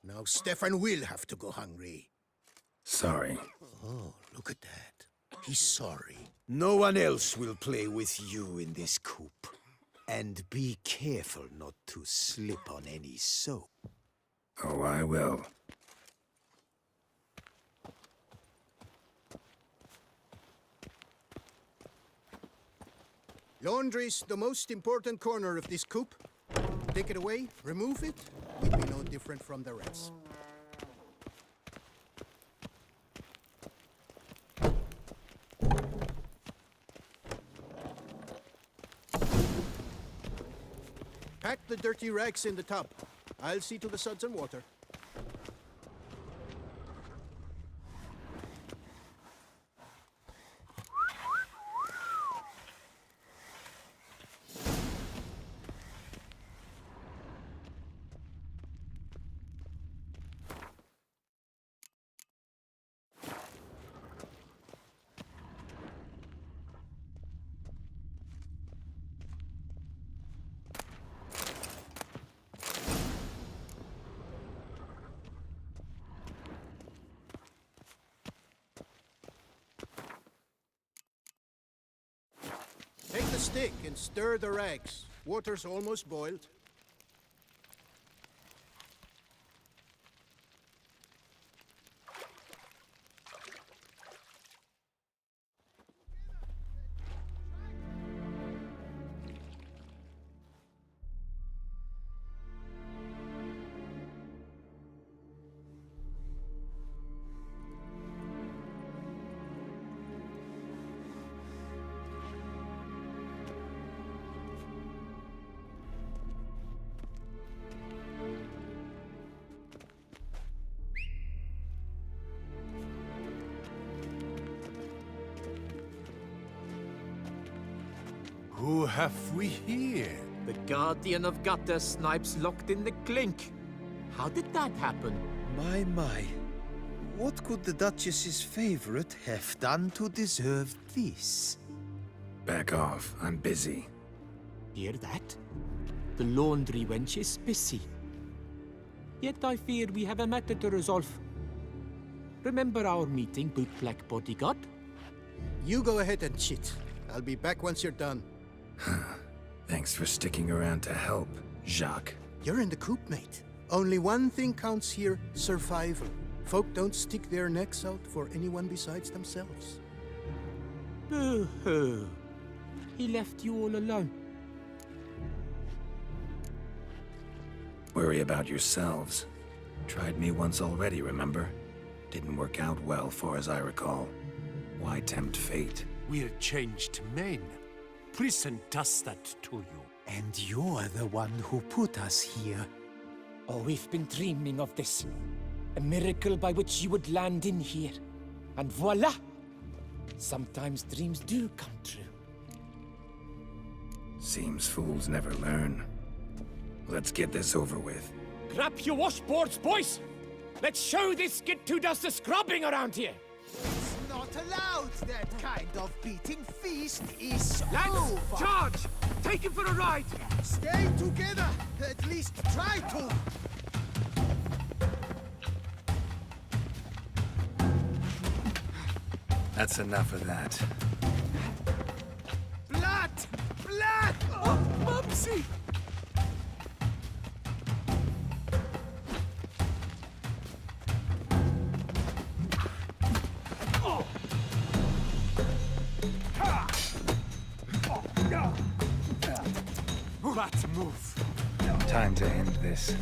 Now Stefan will have to go hungry. Sorry. Oh, look at that. He's sorry. No one else will play with you in this coop. And be careful not to slip on any soap. Oh, I will. Laundry's the most important corner of this coop. Take it away, remove it, we'll be no different from the rest. Pack the dirty rags in the tub. I'll see to the suds and water. Take the stick and stir the rags. Water's almost boiled. Who have we here? The Guardian of Gutter Snipes locked in the clink. How did that happen? My. What could the Duchess's favorite have done to deserve this? Back off. I'm busy. Hear that? The laundry wench is busy. Yet I fear we have a matter to resolve. Remember our meeting, bootblack bodyguard? You go ahead and chit. I'll be back once you're done. Thanks for sticking around to help, Jacques. You're in the coop, mate. Only one thing counts here, survival. Folk don't stick their necks out for anyone besides themselves. Boo-hoo. He left you all alone. Worry about yourselves. Tried me once already, remember? Didn't work out well, far as I recall. Why tempt fate? We're changed men. Prison does that to you. And you're the one who put us here. Oh, we've been dreaming of this. A miracle by which you would land in here. And voila! Sometimes dreams do come true. Seems fools never learn. Let's get this over with. Grab your washboards, boys! Let's show this skid who does the scrubbing around here! It's not allowed. That kind of beating feast is Lads, over. charge! Take him for a ride! Stay together. At least try to. That's enough of that. Blood! Blood! Oh, Mumsy! That move. Time to end this.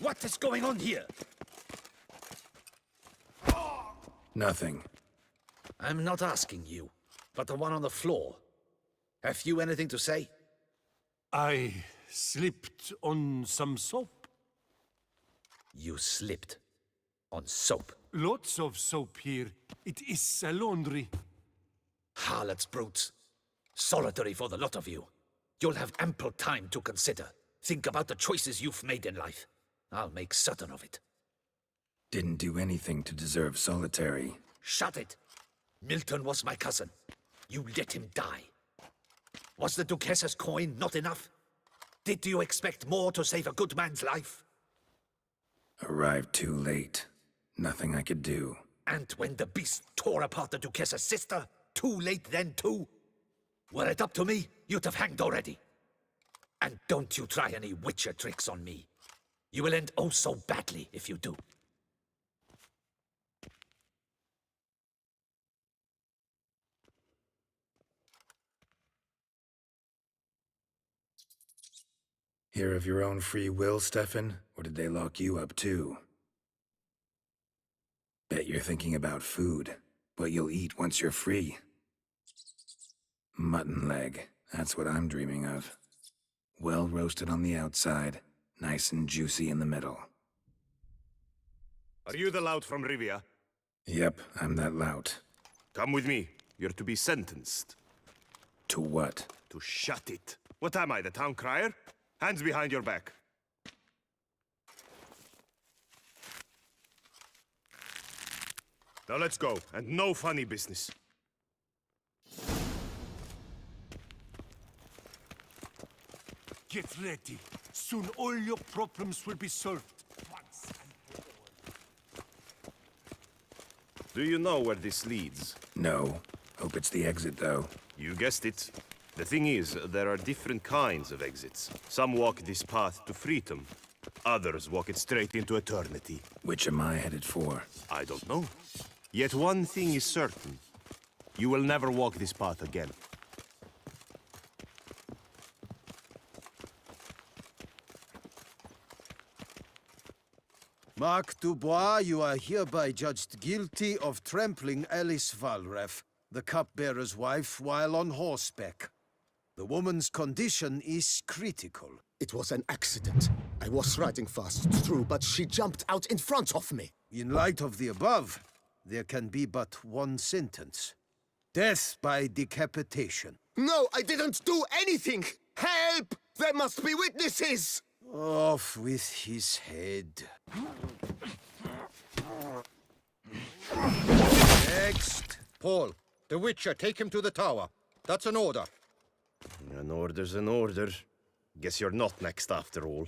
What is going on here? Nothing. I'm not asking you, but the one on the floor. Have you anything to say? I slipped on some soap. You slipped on soap. Lots of soap here. It is a laundry. Harlots, brutes. Solitary for the lot of you. You'll have ample time to consider. Think about the choices you've made in life. I'll make certain of it. Didn't do anything to deserve solitary. Shut it! Milton was my cousin. You let him die. Was the Duchess's coin not enough? Did you expect more to save a good man's life? Arrived too late. Nothing I could do. And when the beast tore apart the Duchess's sister, too late then too? Were it up to me, you'd have hanged already. And don't you try any witcher tricks on me. You will end oh so badly if you do. Here of your own free will, Stefan? Or did they lock you up too? Bet you're thinking about food. What you'll eat once you're free. Mutton leg. That's what I'm dreaming of. Well roasted on the outside, nice and juicy in the middle. Are you the lout from Rivia? Yep, I'm that lout. Come with me. You're to be sentenced. To what? To shut it. What am I, the town crier? Hands behind your back. Now let's go, and no funny business. Get ready. Soon all your problems will be solved. Once and for all. Do you know where this leads? No. Hope it's the exit, though. You guessed it. The thing is, there are different kinds of exits. Some walk this path to freedom. Others walk it straight into eternity. Which am I headed for? I don't know. Yet one thing is certain. You will never walk this path again. Mark Dubois, you are hereby judged guilty of trampling Alice Valref, the cupbearer's wife, while on horseback. The woman's condition is critical. It was an accident. I was riding fast, true, but she jumped out in front of me. In light of the above, there can be but one sentence. Death by decapitation. No, I didn't do anything! Help! There must be witnesses! Off with his head. Next. Paul, the Witcher, take him to the tower. That's an order. An order's an order. Guess you're not next after all.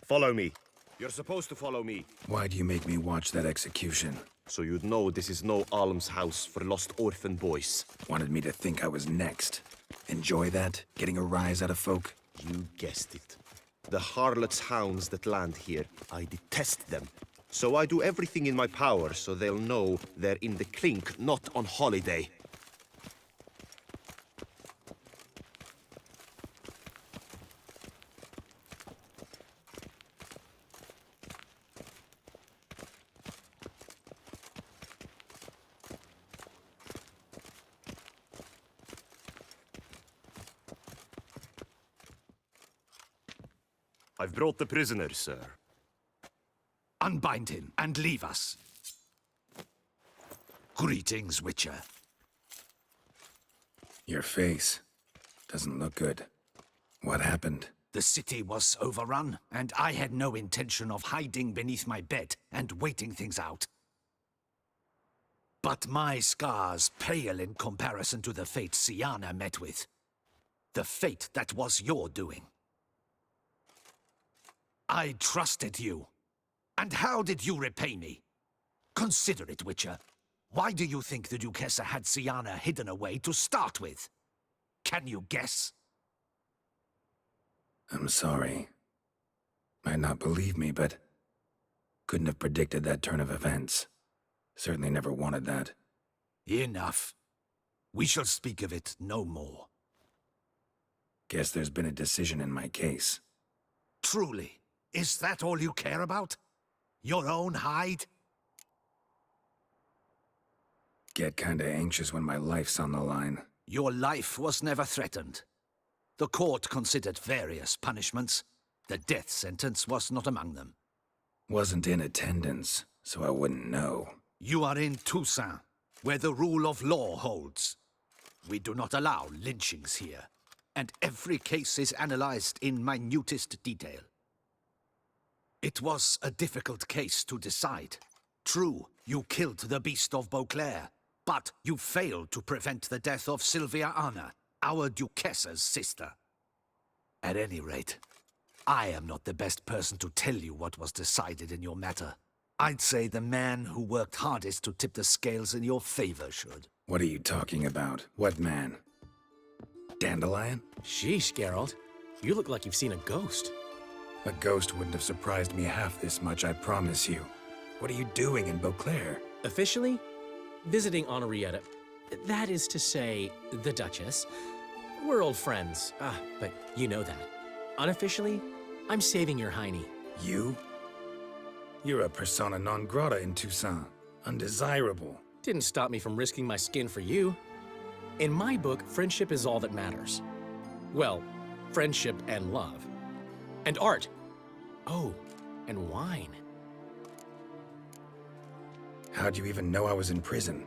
Follow me. You're supposed to follow me. Why do you make me watch that execution? So you'd know this is no almshouse for lost orphan boys. Wanted me to think I was next. Enjoy that? Getting a rise out of folk? You guessed it. The harlots' hounds that land here, I detest them. So I do everything in my power so they'll know they're in the clink, not on holiday. I've brought the prisoner, sir. Unbind him and leave us. Greetings, Witcher. Your face doesn't look good. What happened? The city was overrun, and I had no intention of hiding beneath my bed and waiting things out. But my scars pale in comparison to the fate Syanna met with. The fate that was your doing. I trusted you. And how did you repay me? Consider it, Witcher. Why do you think the Duchessa had Syanna hidden away to start with? Can you guess? I'm sorry. Might not believe me, but couldn't have predicted that turn of events. Certainly never wanted that. Enough. We shall speak of it no more. Guess there's been a decision in my case. Truly, is that all you care about? Your own hide? Get kinda anxious when my life's on the line. Your life was never threatened. The court considered various punishments. The death sentence was not among them. Wasn't in attendance, so I wouldn't know. You are in Toussaint, where the rule of law holds. We do not allow lynchings here, and every case is analyzed in minutest detail. It was a difficult case to decide. True, you killed the beast of Beauclair, but you failed to prevent the death of Sylvia Anna, our Duchessa's sister. At any rate, I am not the best person to tell you what was decided in your matter. I'd say the man who worked hardest to tip the scales in your favor should. What are you talking about? What man? Dandelion? Sheesh, Geralt. You look like you've seen a ghost. A ghost wouldn't have surprised me half this much, I promise you. What are you doing in Beauclair? Officially, visiting Henrietta. That is to say, the Duchess. We're old friends, but you know that. Unofficially, I'm saving your hiney. You? You're a persona non grata in Toussaint. Undesirable. Didn't stop me from risking my skin for you. In my book, friendship is all that matters. Well, friendship and love. And art. Oh, and wine. How'd you even know I was in prison?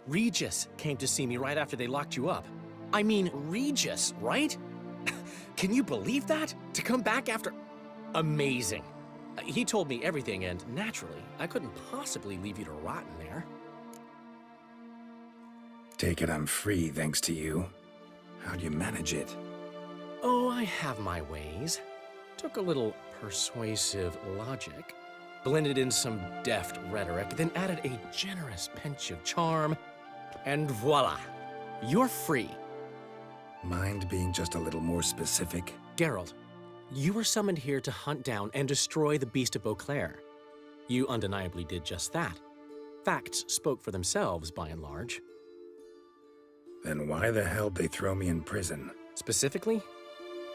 Regis came to see me right after they locked you up. I mean, Regis, right? Can you believe that? To come back after... Amazing. He told me everything, and naturally, I couldn't possibly leave you to rot in there. Take it I'm free thanks to you. How'd you manage it? Oh, I have my ways. Took a little persuasive logic, blended in some deft rhetoric, then added a generous pinch of charm, and voila, you're free. Mind being just a little more specific? Geralt, you were summoned here to hunt down and destroy the Beast of Beauclair. You undeniably did just that. Facts spoke for themselves, by and large. Then why the hell'd they throw me in prison? Specifically,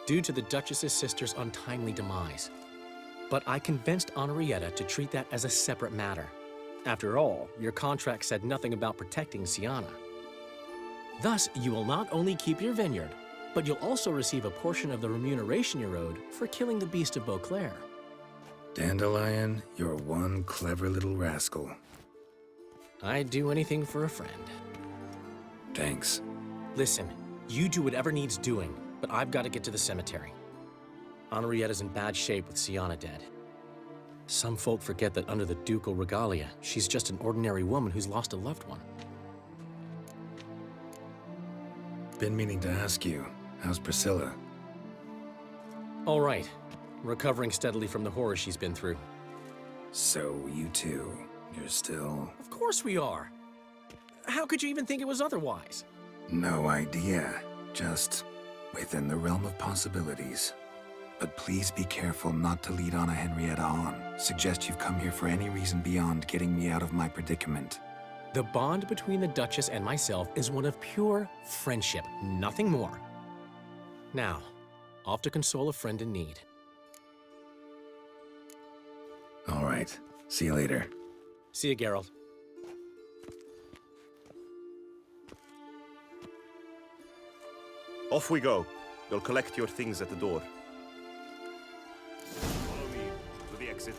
due to the Duchess's sister's untimely demise. But I convinced Henrietta to treat that as a separate matter. After all, your contract said nothing about protecting Syanna. Thus, you will not only keep your vineyard, but you'll also receive a portion of the remuneration you're owed for killing the Beast of Beauclair. Dandelion, you're one clever little rascal. I'd do anything for a friend. Thanks. Listen, you do whatever needs doing, but I've got to get to the cemetery. Henrietta's in bad shape with Syanna dead. Some folk forget that under the ducal regalia, she's just an ordinary woman who's lost a loved one. Been meaning to ask you, how's Priscilla? All right. Recovering steadily from the horror she's been through. So, you two, you're still... Of course we are. How could you even think it was otherwise? No idea. Just within the realm of possibilities. But please be careful not to lead Anna Henrietta on. Suggest you've come here for any reason beyond getting me out of my predicament. The bond between the Duchess and myself is one of pure friendship, nothing more. Now, off to console a friend in need. All right. See you later. See you, Geralt. Off we go. We'll collect your things at the door. exit.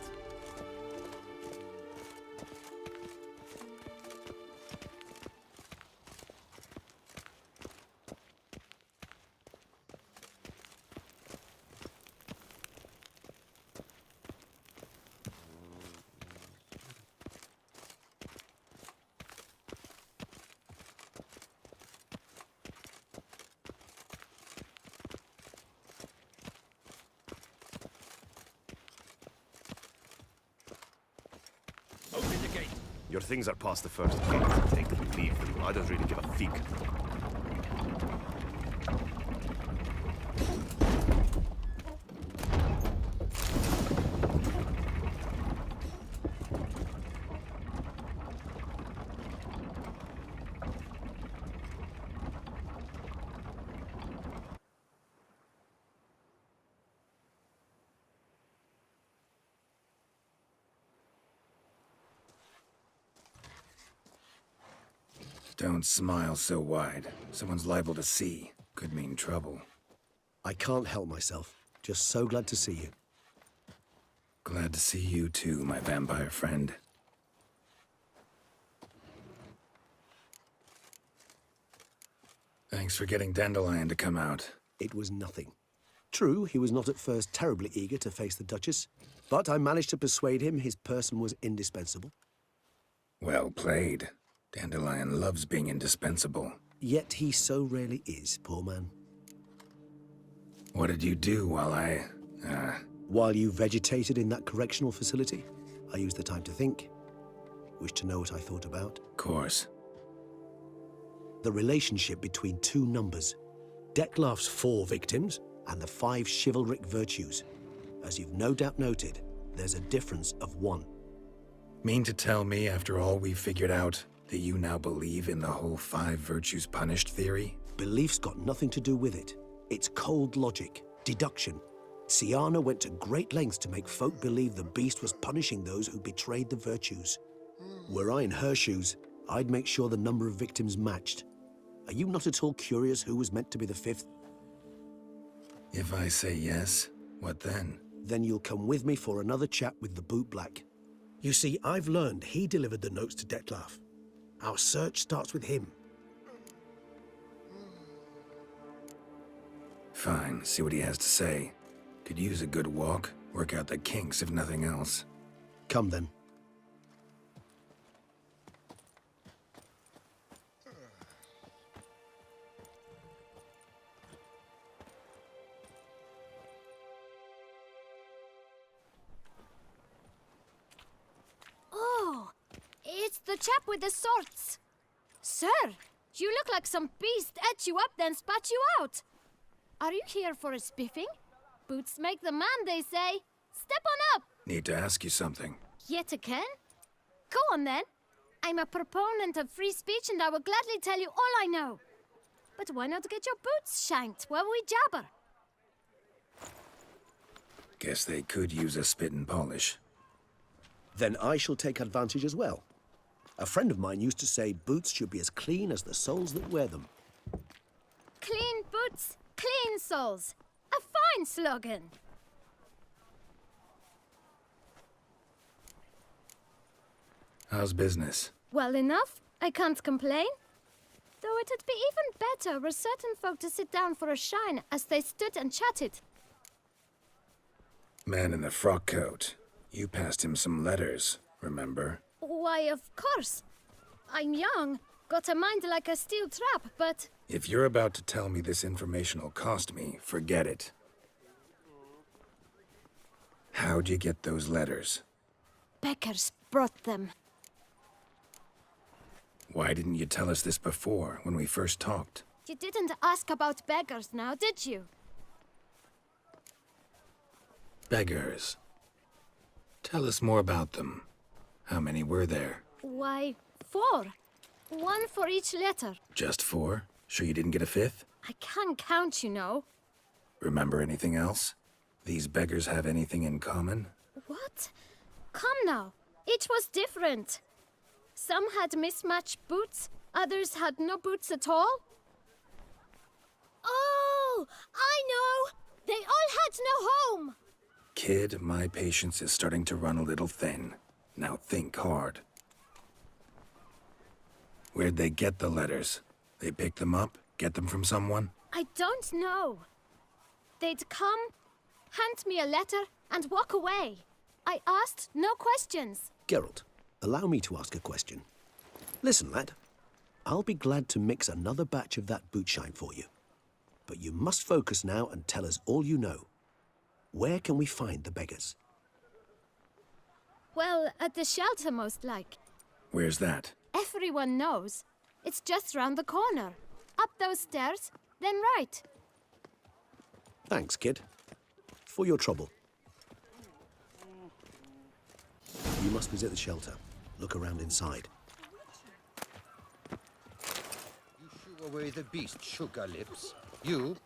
Your things are past the first gate. Take them, leave them. I don't really give a fig. Don't smile so wide. Someone's liable to see. Could mean trouble. I can't help myself. Just so glad to see you. Glad to see you too, my vampire friend. Thanks for getting Dandelion to come out. It was nothing. True, he was not at first terribly eager to face the Duchess, but I managed to persuade him his person was indispensable. Well played. Dandelion loves being indispensable. Yet he so rarely is, poor man. What did you do while While you vegetated in that correctional facility, I used the time to think. Wish to know what I thought about? Of course. The relationship between two numbers. Dettlaff's 4 victims and the 5 chivalric virtues. As you've no doubt noted, there's a difference of 1. Mean to tell me, after all we've figured out, that you now believe in the whole 5 virtues punished theory? Belief's got nothing to do with it. It's cold logic, deduction. Syanna went to great lengths to make folk believe the beast was punishing those who betrayed the virtues. Were I in her shoes, I'd make sure the number of victims matched. Are you not at all curious who was meant to be the 5th? If I say yes, what then? Then you'll come with me for another chat with the bootblack. You see, I've learned he delivered the notes to Dettlaff. Our search starts with him. Fine, see what he has to say. Could use a good walk, work out the kinks if nothing else. Come then. Oh, it's the chap with the swords. Sir, you look like some beast ate you up then spat you out. Are you here for a spiffing? Boots make the man, they say. Step on up. Need to ask you something. Yet again? Go on then. I'm a proponent of free speech and I will gladly tell you all I know. But why not get your boots shanked while we jabber? Guess they could use a spit and polish. Then I shall take advantage as well. A friend of mine used to say boots should be as clean as the soles that wear them. Clean boots, clean soles. A fine slogan. How's business? Well enough. I can't complain. Though it'd be even better were certain folk to sit down for a shine as they stood and chatted. Man in the frock coat. You passed him some letters, remember? Why, of course. I'm young, got a mind like a steel trap, but... If you're about to tell me this information'll cost me, forget it. How'd you get those letters? Beggars brought them. Why didn't you tell us this before, when we first talked? You didn't ask about beggars now, did you? Beggars. Tell us more about them. How many were there? Why, 4. 1 for each letter. Just 4? Sure you didn't get a 5th? I can't count, you know. Remember anything else? These beggars have anything in common? What? Come now. Each was different. Some had mismatched boots, others had no boots at all. Oh, I know! They all had no home! Kid, my patience is starting to run a little thin. Now think hard. Where'd they get the letters? They pick them up? Get them from someone? I don't know. They'd come, hand me a letter, and walk away. I asked no questions. Geralt, allow me to ask a question. Listen, lad. I'll be glad to mix another batch of that bootshine for you. But you must focus now and tell us all you know. Where can we find the beggars? Well, at the shelter, most like. Where's that? Everyone knows. It's just round the corner. Up those stairs, then right. Thanks, kid. For your trouble. You must visit the shelter. Look around inside. You shoo away the beast, sugar lips. You.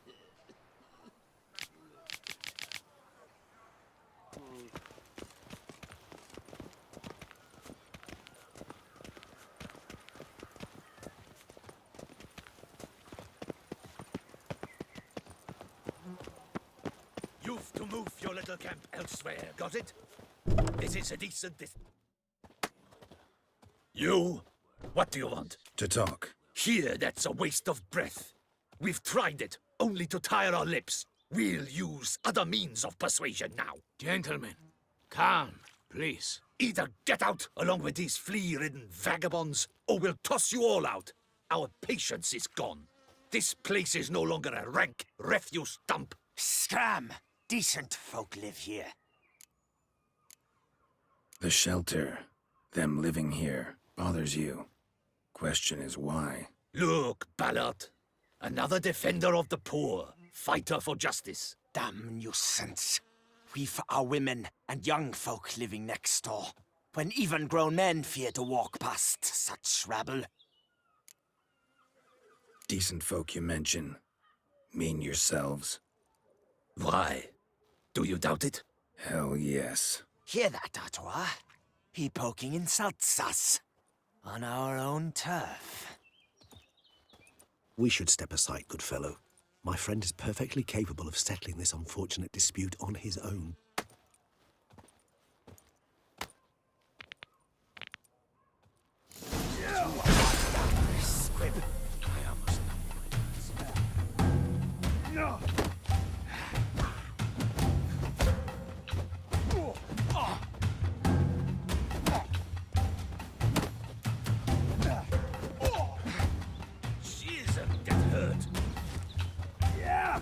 You've to move your little camp elsewhere, got it? This is a decent You? What do you want? To talk. Here, that's a waste of breath. We've tried it, only to tire our lips. We'll use other means of persuasion now. Gentlemen, calm, please. Either get out along with these flea-ridden vagabonds, or we'll toss you all out. Our patience is gone. This place is no longer a rank refuse dump. Scram! Decent folk live here. The shelter, them living here, bothers you. Question is why? Look, Ballard. Another defender of the poor. Fighter for justice. Damn nuisance. We've our women and young folk living next door, when even grown men fear to walk past such rabble. Decent folk you mention. Mean yourselves. Why? Do you doubt it? Hell yes. Hear that, Artois? He poking insults us. On our own turf. We should step aside, good fellow. My friend is perfectly capable of settling this unfortunate dispute on his own. Squib. No! Jeez, get hurt. Yeah!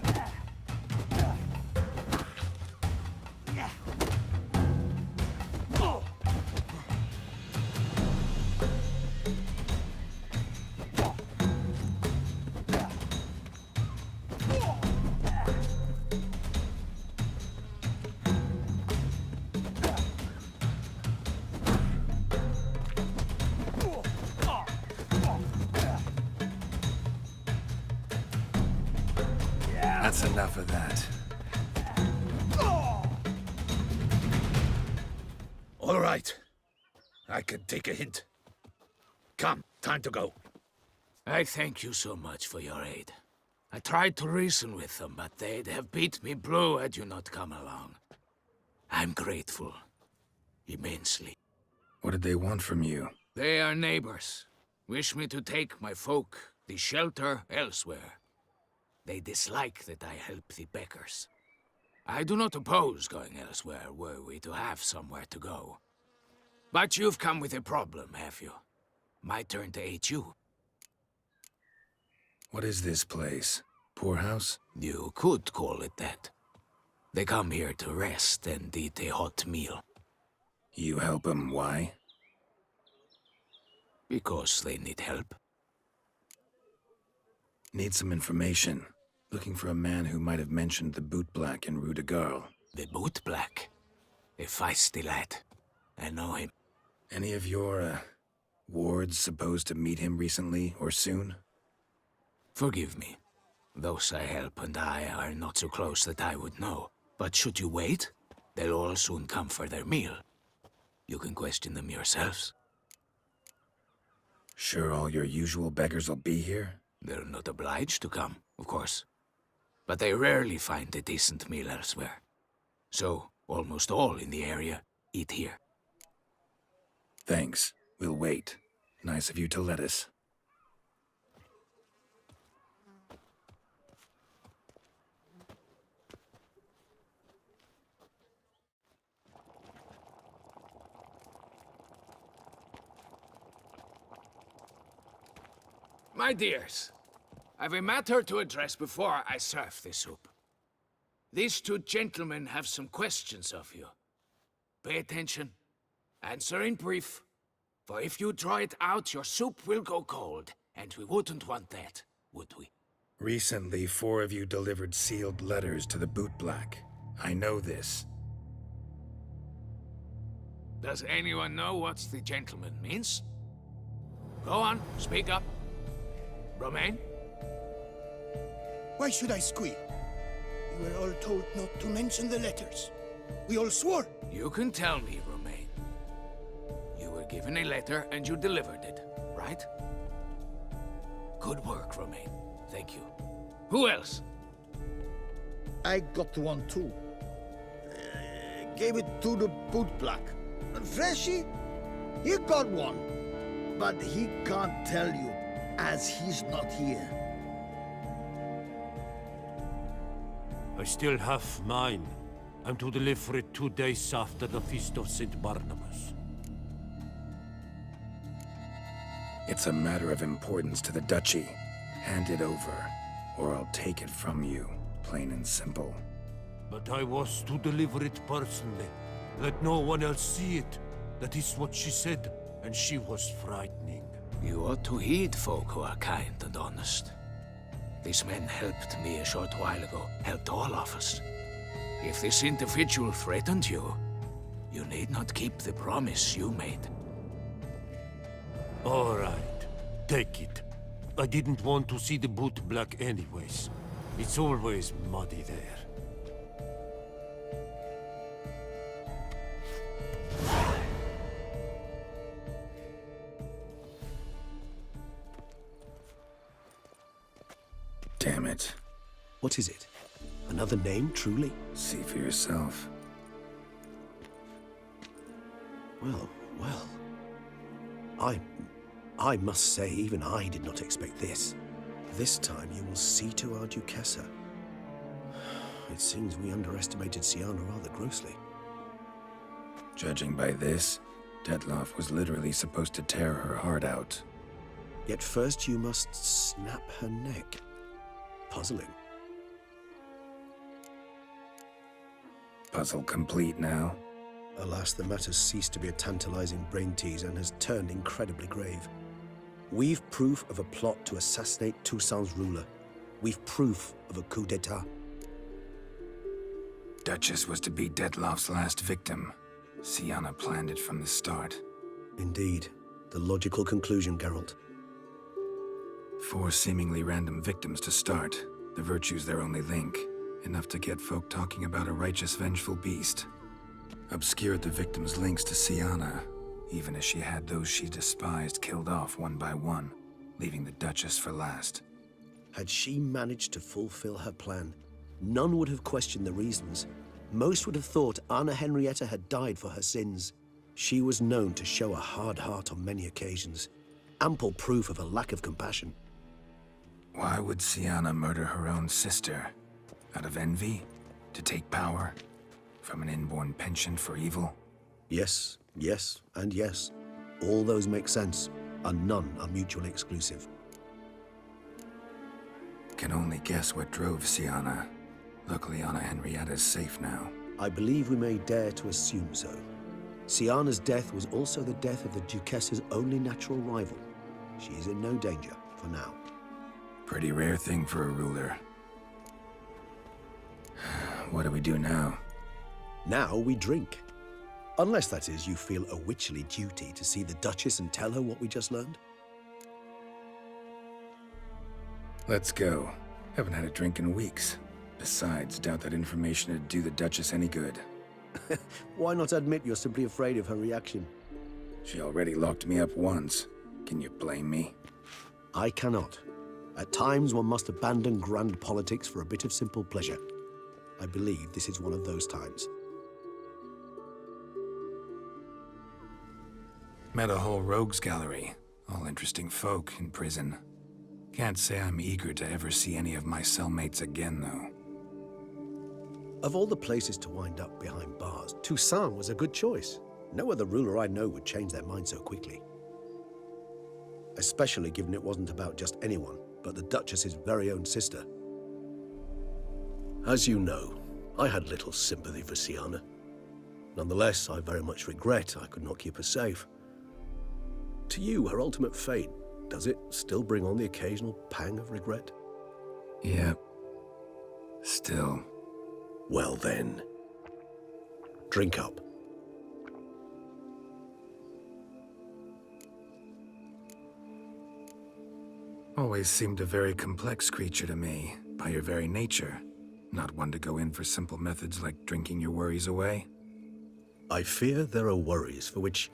That's enough of that. All right. I can take a hint. Come, time to go. I thank you so much for your aid. I tried to reason with them, but they'd have beat me blue had you not come along. I'm grateful. Immensely. What did they want from you? They are neighbors. Wish me to take my folk, the shelter, elsewhere. They dislike that I help the beggars. I do not oppose going elsewhere, were we to have somewhere to go. But you've come with a problem, have you? My turn to aid you. What is this place? Poorhouse? You could call it that. They come here to rest and eat a hot meal. You help them, why? Because they need help. Need some information. Looking for a man who might have mentioned the bootblack in Rue de Garl. The bootblack? A feisty lad. I know him. Any of your, wards supposed to meet him recently or soon? Forgive me. Those I help and I are not so close that I would know. But should you wait, they'll all soon come for their meal. You can question them yourselves. Sure all your usual beggars will be here? They're not obliged to come, of course. But they rarely find a decent meal elsewhere. So, Almost all in the area eat here. Thanks. We'll wait. Nice of you to let us. My dears, I've a matter to address before I serve the soup. These two gentlemen have some questions of you. Pay attention. Answer in brief. For if you draw it out, your soup will go cold, and we wouldn't want that, would we? Recently, 4 of you delivered sealed letters to the bootblack. I know this. Does anyone know what the gentleman means? Go on, speak up. Romain? Why should I squeal? We were all told not to mention the letters. We all swore. You can tell me, Romain. You were given a letter and you delivered it, right? Good work, Romain. Thank you. Who else? I got one too. Gave it to the bootblack. And Freshie, he got one. But he can't tell you, as he's not here. I still have mine. I'm to deliver it 2 days after the Feast of St. Barnabas. It's a matter of importance to the Duchy. Hand it over, or I'll take it from you, plain and simple. But I was to deliver it personally. Let no one else see it. That is what she said, and she was frightening. You ought to heed folk who are kind and honest. These men helped me a short while ago, helped all of us. If this individual threatened you, you need not keep the promise you made. All right, take it. I didn't want to see the bootblack anyways. It's always muddy there. Damn it. What is it? Another name, truly? See for yourself. Well. I must say, even I did not expect this. This time you will see to our Duchessa. It seems we underestimated Siana rather grossly. Judging by this, Detloff was literally supposed to tear her heart out. Yet first you must snap her neck. Puzzling. Puzzle complete now? Alas, the matter's ceased to be a tantalizing brain tease and has turned incredibly grave. We've proof of a plot to assassinate Toussaint's ruler. We've proof of a coup d'etat. Duchess was to be Detloff's last victim. Siana planned it from the start. Indeed. The logical conclusion, Geralt. 4 seemingly random victims to start. The virtue's their only link. Enough to get folk talking about a righteous, vengeful beast. Obscured the victims' links to Siana, even as she had those she despised killed off one by one, leaving the Duchess for last. Had she managed to fulfill her plan, none would have questioned the reasons. Most would have thought Anna Henrietta had died for her sins. She was known to show a hard heart on many occasions. Ample proof of a lack of compassion. Why would Siana murder her own sister? Out of envy? To take power? From an inborn penchant for evil? Yes, and yes. All those make sense, and none are mutually exclusive. Can only guess what drove Siana. Luckily, Anna Henrietta's safe now. I believe we may dare to assume so. Siana's death was also the death of the Duchess's only natural rival. She is in no danger, for now. Pretty rare thing for a ruler. What do we do now? Now we drink. Unless, that is, you feel a witcherly duty to see the Duchess and tell her what we just learned. Let's go. Haven't had a drink in weeks. Besides, doubt that information would do the Duchess any good. Why not admit you're simply afraid of her reaction? She already locked me up once. Can you blame me? I cannot. At times one must abandon grand politics for a bit of simple pleasure. I believe this is one of those times. Met a whole rogues gallery. All interesting folk in prison. Can't say I'm eager to ever see any of my cellmates again, though. Of all the places to wind up behind bars, Toussaint was a good choice. No other ruler I know would change their mind so quickly. Especially given it wasn't about just anyone, but the Duchess's very own sister. As you know, I had little sympathy for Sienna. Nonetheless, I very much regret I could not keep her safe. To you, her ultimate fate, does it still bring on the occasional pang of regret? Yep. Still. Well then, drink up. Always seemed a very complex creature to me, by your very nature. Not one to go in for simple methods like drinking your worries away. I fear there are worries for which,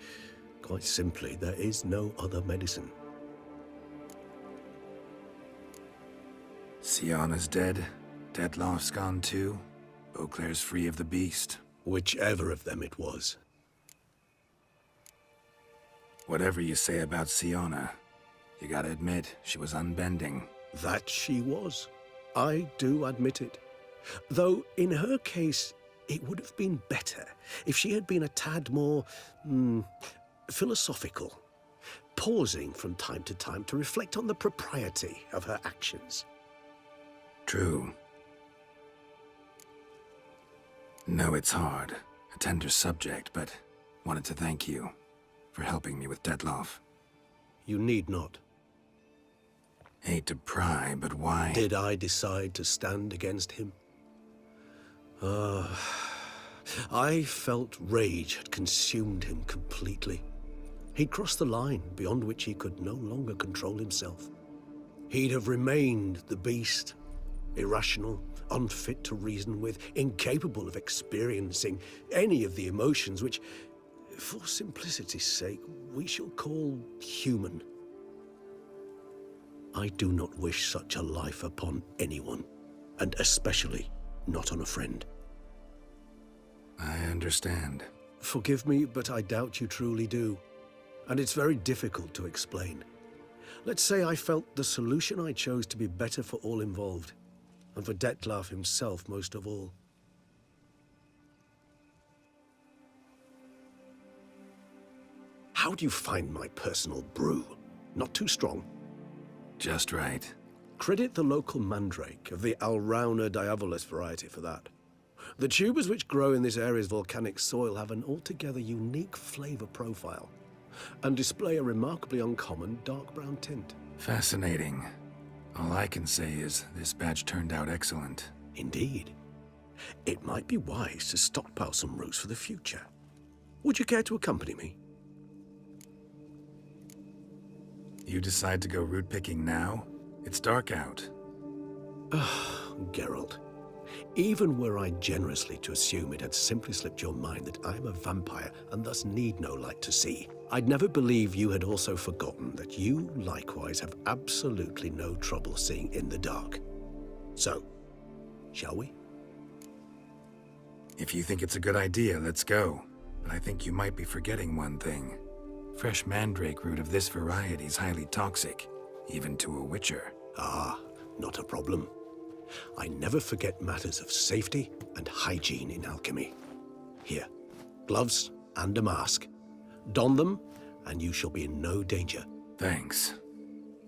quite simply, there is no other medicine. Sienna's dead. Dettlaff's gone too. Beauclair's free of the beast. Whichever of them it was. Whatever you say about Sienna, you gotta admit, she was unbending. That she was. I do admit it. Though, in her case, it would have been better if she had been a tad more, philosophical, pausing from time to time to reflect on the propriety of her actions. True. No, it's hard. A tender subject, but wanted to thank you for helping me with Dettlaff. You need not. Hate to pry, but why? Did I decide to stand against him? I felt rage had consumed him completely. He'd crossed the line beyond which he could no longer control himself. He'd have remained the beast, irrational, unfit to reason with, incapable of experiencing any of the emotions which, for simplicity's sake, we shall call human. I do not wish such a life upon anyone, and especially not on a friend. I understand. Forgive me, but I doubt you truly do. And it's very difficult to explain. Let's say I felt the solution I chose to be better for all involved, and for Dettlaff himself most of all. How do you find my personal brew? Not too strong? Just right. Credit the local mandrake of the Alrauna diavolis variety for that. The tubers which grow in this area's volcanic soil have an altogether unique flavor profile and display a remarkably uncommon dark brown tint. Fascinating. All I can say is this batch turned out excellent. Indeed. It might be wise to stockpile some roots for the future. Would you care to accompany me? You decide to go root picking now? It's dark out. Geralt. Even were I generously to assume it had simply slipped your mind that I am a vampire and thus need no light to see, I'd never believe you had also forgotten that you likewise have absolutely no trouble seeing in the dark. So, shall we? If you think it's a good idea, let's go. But I think you might be forgetting one thing. Fresh mandrake root of this variety is highly toxic, even to a witcher. Ah, not a problem. I never forget matters of safety and hygiene in alchemy. Here, gloves and a mask. Don them, and you shall be in no danger. Thanks.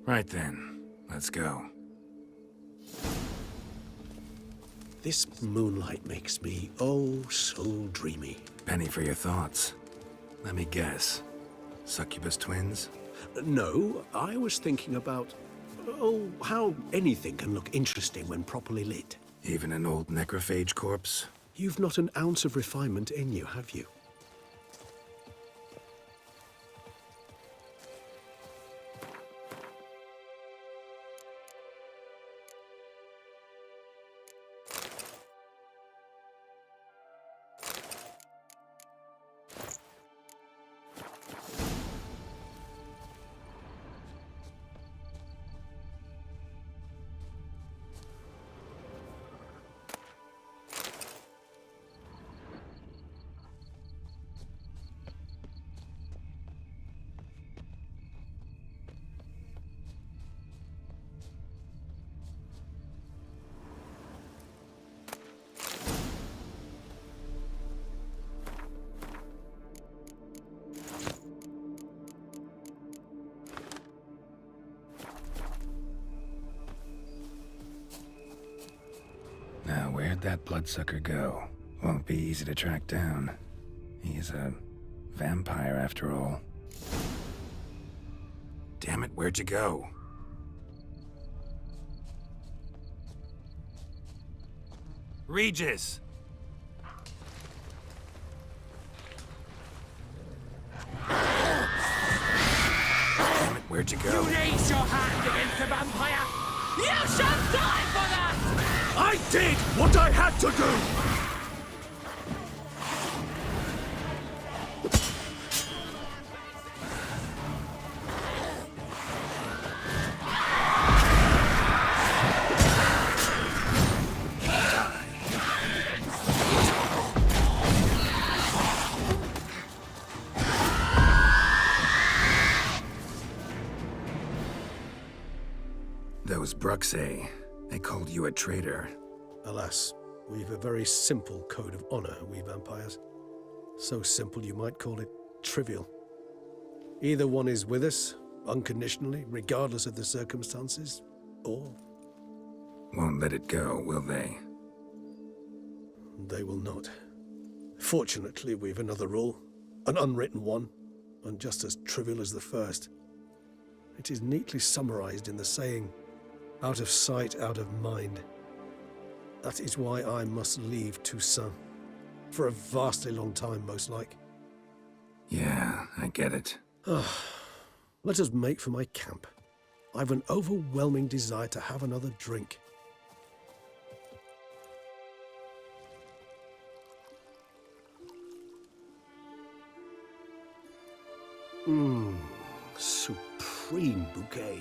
Right then, let's go. This moonlight makes me, oh, so dreamy. Penny for your thoughts. Let me guess. Succubus twins? No, I was thinking about, how anything can look interesting when properly lit. Even an old necrophage corpse? You've not an ounce of refinement in you, have you? Where'd that bloodsucker go? Won't be easy to track down. He's a vampire after all. Damn it, where'd you go? Regis! Damn it, where'd you go? You raise your hand against the vampire! You shall die for that! I did what I had to do! Those Bruxay, they called you a traitor. Alas, we've a very simple code of honor, we vampires. So simple you might call it trivial. Either one is with us, unconditionally, regardless of the circumstances, or... Won't let it go, will they? They will not. Fortunately, we've another rule, an unwritten one, and just as trivial as the first. It is neatly summarized in the saying, out of sight, out of mind. That is why I must leave Toussaint. For a vastly long time, most like. Yeah, I get it. Let us make for my camp. I've an overwhelming desire to have another drink. Supreme bouquet.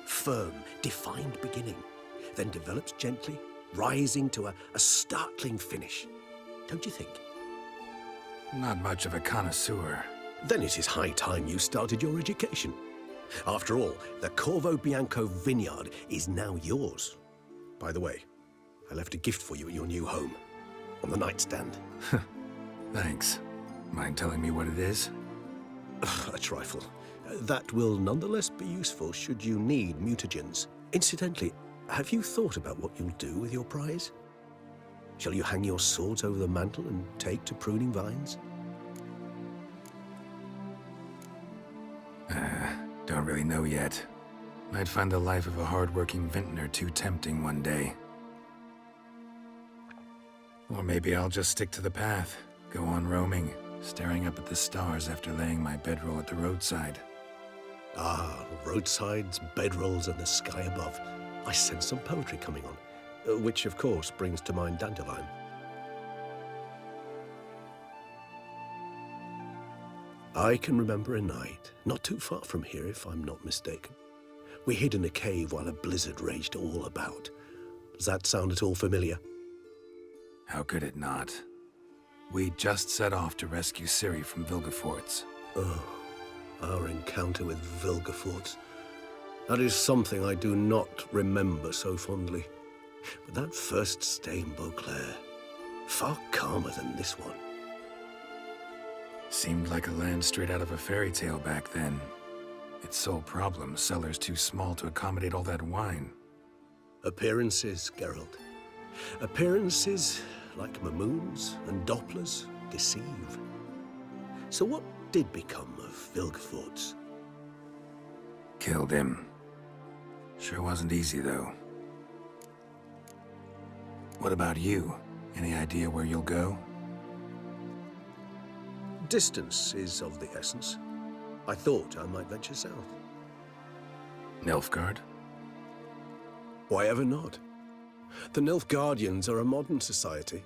Firm, defined beginning, then develops gently, rising to a startling finish. Don't you think? Not much of a connoisseur. Then it is high time you started your education. After all, the Corvo Bianco vineyard is now yours. By the way, I left a gift for you at your new home, on the nightstand. Thanks. Mind telling me what it is? A trifle. That will nonetheless be useful should you need mutagens. Incidentally, have you thought about what you'll do with your prize? Shall you hang your swords over the mantle and take to pruning vines? Don't really know yet. Might find the life of a hard-working vintner too tempting one day. Or maybe I'll just stick to the path, go on roaming, staring up at the stars after laying my bedroll at the roadside. Ah, roadsides, bedrolls, and the sky above. I sense some poetry coming on, which of course brings to mind Dandelion. I can remember a night, not too far from here if I'm not mistaken. We hid in a cave while a blizzard raged all about. Does that sound at all familiar? How could it not? We just set off to rescue Ciri from Vilgefortz. Oh, our encounter with Vilgefortz. That is something I do not remember so fondly. But that first stay in Beauclair, far calmer than this one. Seemed like a land straight out of a fairy tale back then. Its sole problem, cellars too small to accommodate all that wine. Appearances, Geralt. Appearances, like Mamoons and Dopplers, deceive. So what did become of Vilgefortz? Killed him. Sure wasn't easy, though. What about you? Any idea where you'll go? Distance is of the essence. I thought I might venture south. Nilfgaard? Why ever not? The Nilfgaardians are a modern society.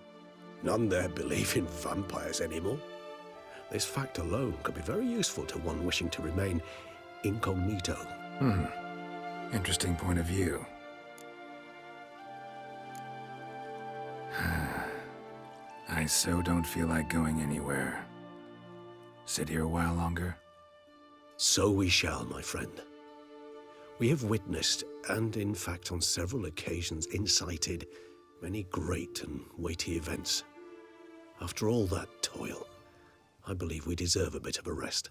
None there believe in vampires anymore. This fact alone could be very useful to one wishing to remain incognito. Interesting point of view. I so don't feel like going anywhere. Sit here a while longer? So we shall, my friend. We have witnessed, and in fact on several occasions incited, many great and weighty events. After all that toil, I believe we deserve a bit of a rest.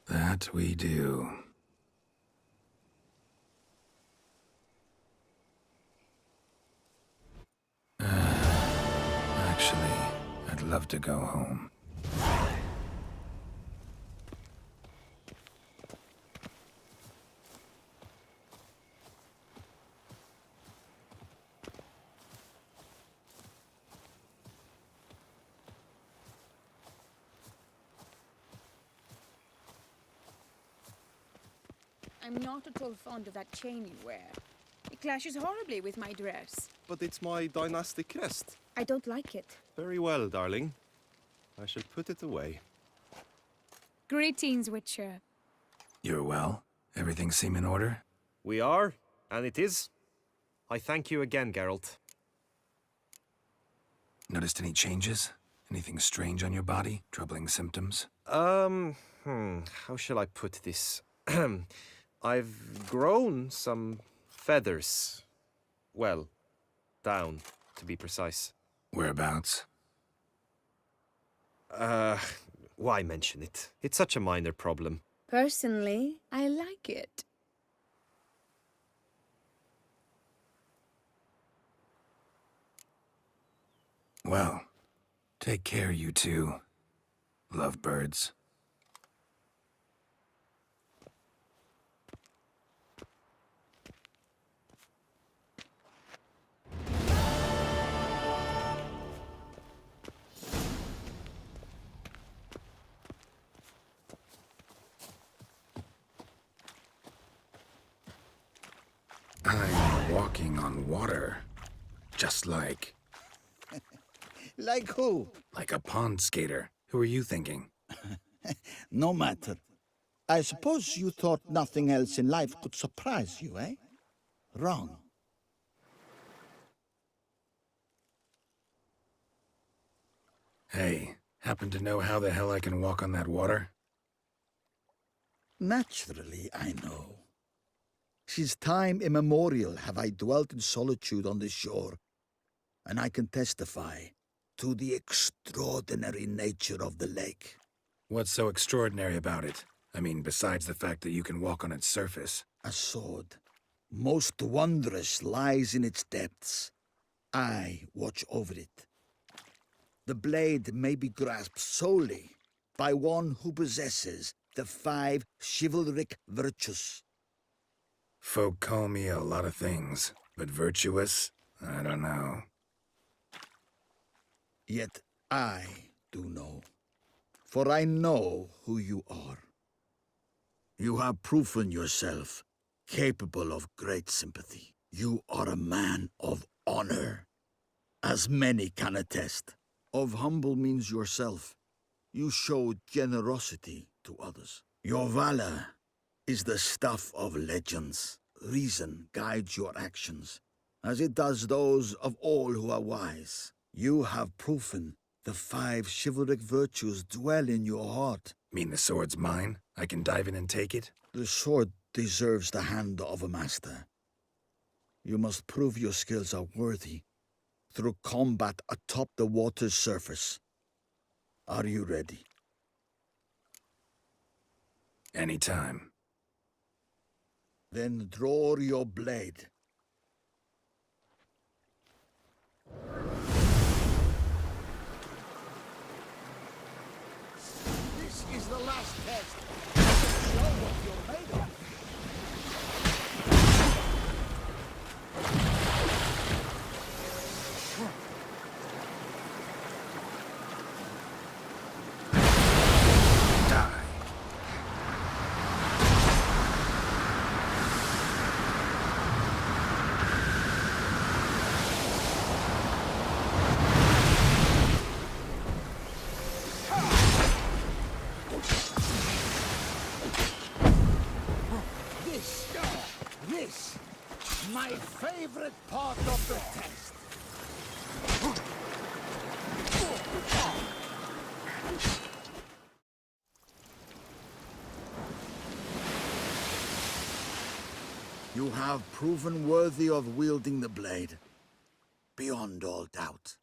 That we do. love to go home. I'm not at all fond of that chain you wear. It clashes horribly with my dress. But it's my dynastic crest. I don't like it. Very well, darling. I shall put it away. Greetings, Witcher. You're well? Everything seem in order? We are, and it is. I thank you again, Geralt. Noticed any changes? Anything strange on your body? Troubling symptoms? How shall I put this? I've grown some feathers. Well, down, to be precise. Whereabouts? Why mention it? It's such a minor problem. Personally, I like it. Well, take care, you two. Lovebirds. I'm walking on water. Just like... Like who? Like a pond skater. Who are you thinking? No matter. I suppose you thought nothing else in life could surprise you, eh? Wrong. Hey, happen to know how the hell I can walk on that water? Naturally, I know. Since time immemorial have I dwelt in solitude on this shore, and I can testify to the extraordinary nature of the lake. What's so extraordinary about it? I mean, besides the fact that you can walk on its surface. A sword, most wondrous, lies in its depths. I watch over it. The blade may be grasped solely by one who possesses the 5 chivalric virtues. Folk call me a lot of things, but virtuous? I don't know. Yet I do know, for I know who you are. You have proven yourself capable of great sympathy. You are a man of honor, as many can attest. Of humble means yourself. You show generosity to others. Your valor is the stuff of legends. Reason guides your actions, as it does those of all who are wise. You have proven the 5 chivalric virtues dwell in your heart. Mean the sword's mine? I can dive in and take it? The sword deserves the hand of a master. You must prove your skills are worthy through combat atop the water's surface. Are you ready? Anytime. Then draw your blade. This is the last test. Show what you're made of. This, my favorite part of the test. You have proven worthy of wielding the blade, beyond all doubt.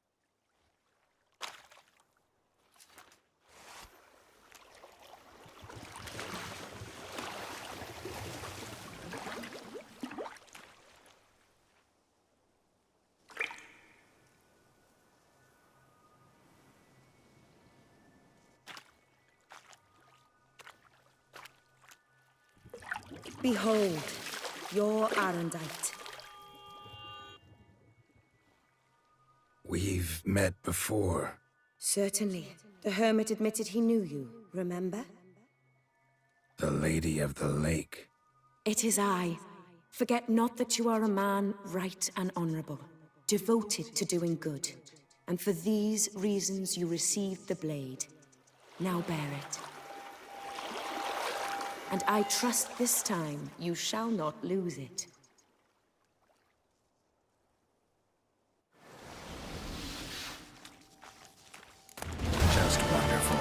Behold, your Arendite. We've met before. Certainly. The hermit admitted he knew you, remember? The Lady of the Lake. It is I. Forget not that you are a man right and honorable, devoted to doing good. And for these reasons you received the blade. Now bear it. And I trust this time you shall not lose it. Just wonderful.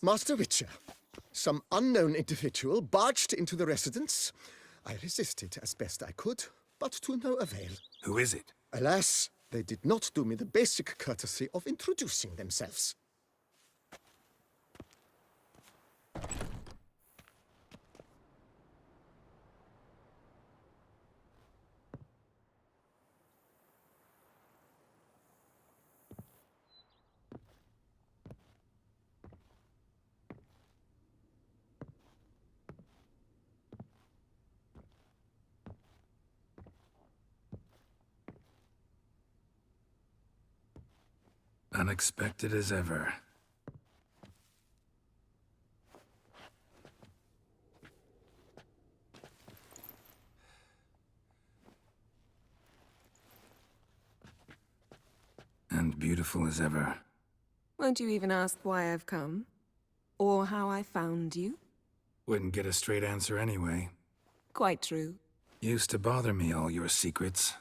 Master Witcher, some unknown individual barged into the residence. I resisted as best I could, but to no avail. Who is it? Alas, they did not do me the basic courtesy of introducing themselves. Unexpected as ever. And beautiful as ever. Won't you even ask why I've come? Or how I found you? Wouldn't get a straight answer anyway. Quite true. Used to bother me, all your secrets.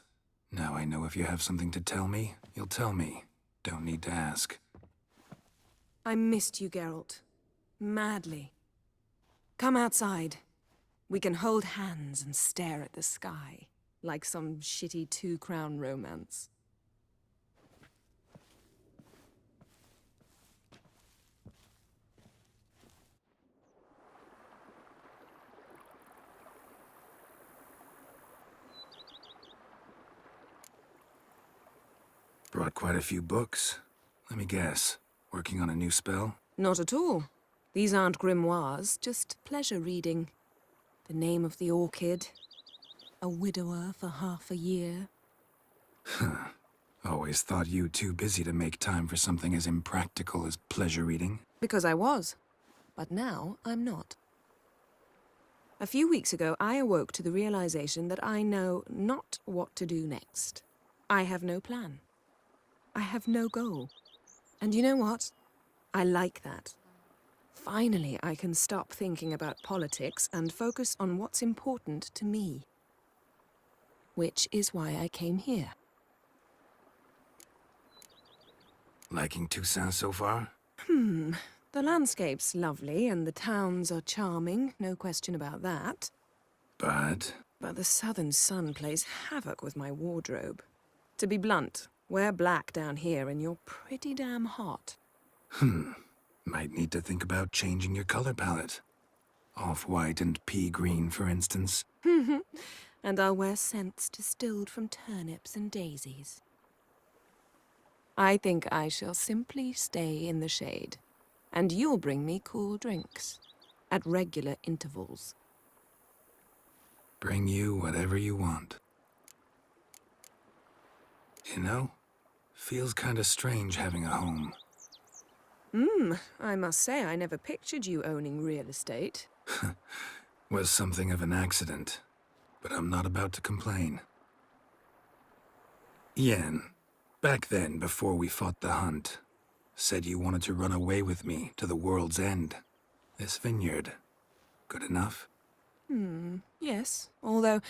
Now I know if you have something to tell me, you'll tell me. Don't need to ask. I missed you, Geralt. Madly. Come outside. We can hold hands and stare at the sky, like some shitty two-crown romance. Brought quite a few books. Let me guess. Working on a new spell? Not at all. These aren't grimoires, just pleasure reading. The Name of the Orchid. A widower for half a year. Huh. Always thought you too busy to make time for something as impractical as pleasure reading. Because I was. But now I'm not. A few weeks ago, I awoke to the realization that I know not what to do next. I have no plan. I have no goal. And you know what? I like that. Finally, I can stop thinking about politics and focus on what's important to me. Which is why I came here. Liking Toussaint so far? The landscape's lovely and the towns are charming, no question about that. But the southern sun plays havoc with my wardrobe. To be blunt, wear black down here and you're pretty damn hot. Might need to think about changing your color palette. Off-white and pea green, for instance. And I'll wear scents distilled from turnips and daisies. I think I shall simply stay in the shade. And you'll bring me cool drinks. At regular intervals. Bring you whatever you want. You know, feels kinda strange having a home. I must say I never pictured you owning real estate. Was something of an accident, but I'm not about to complain. Yen, back then, before we fought the hunt, said you wanted to run away with me to the world's end. This vineyard, good enough? Yes, although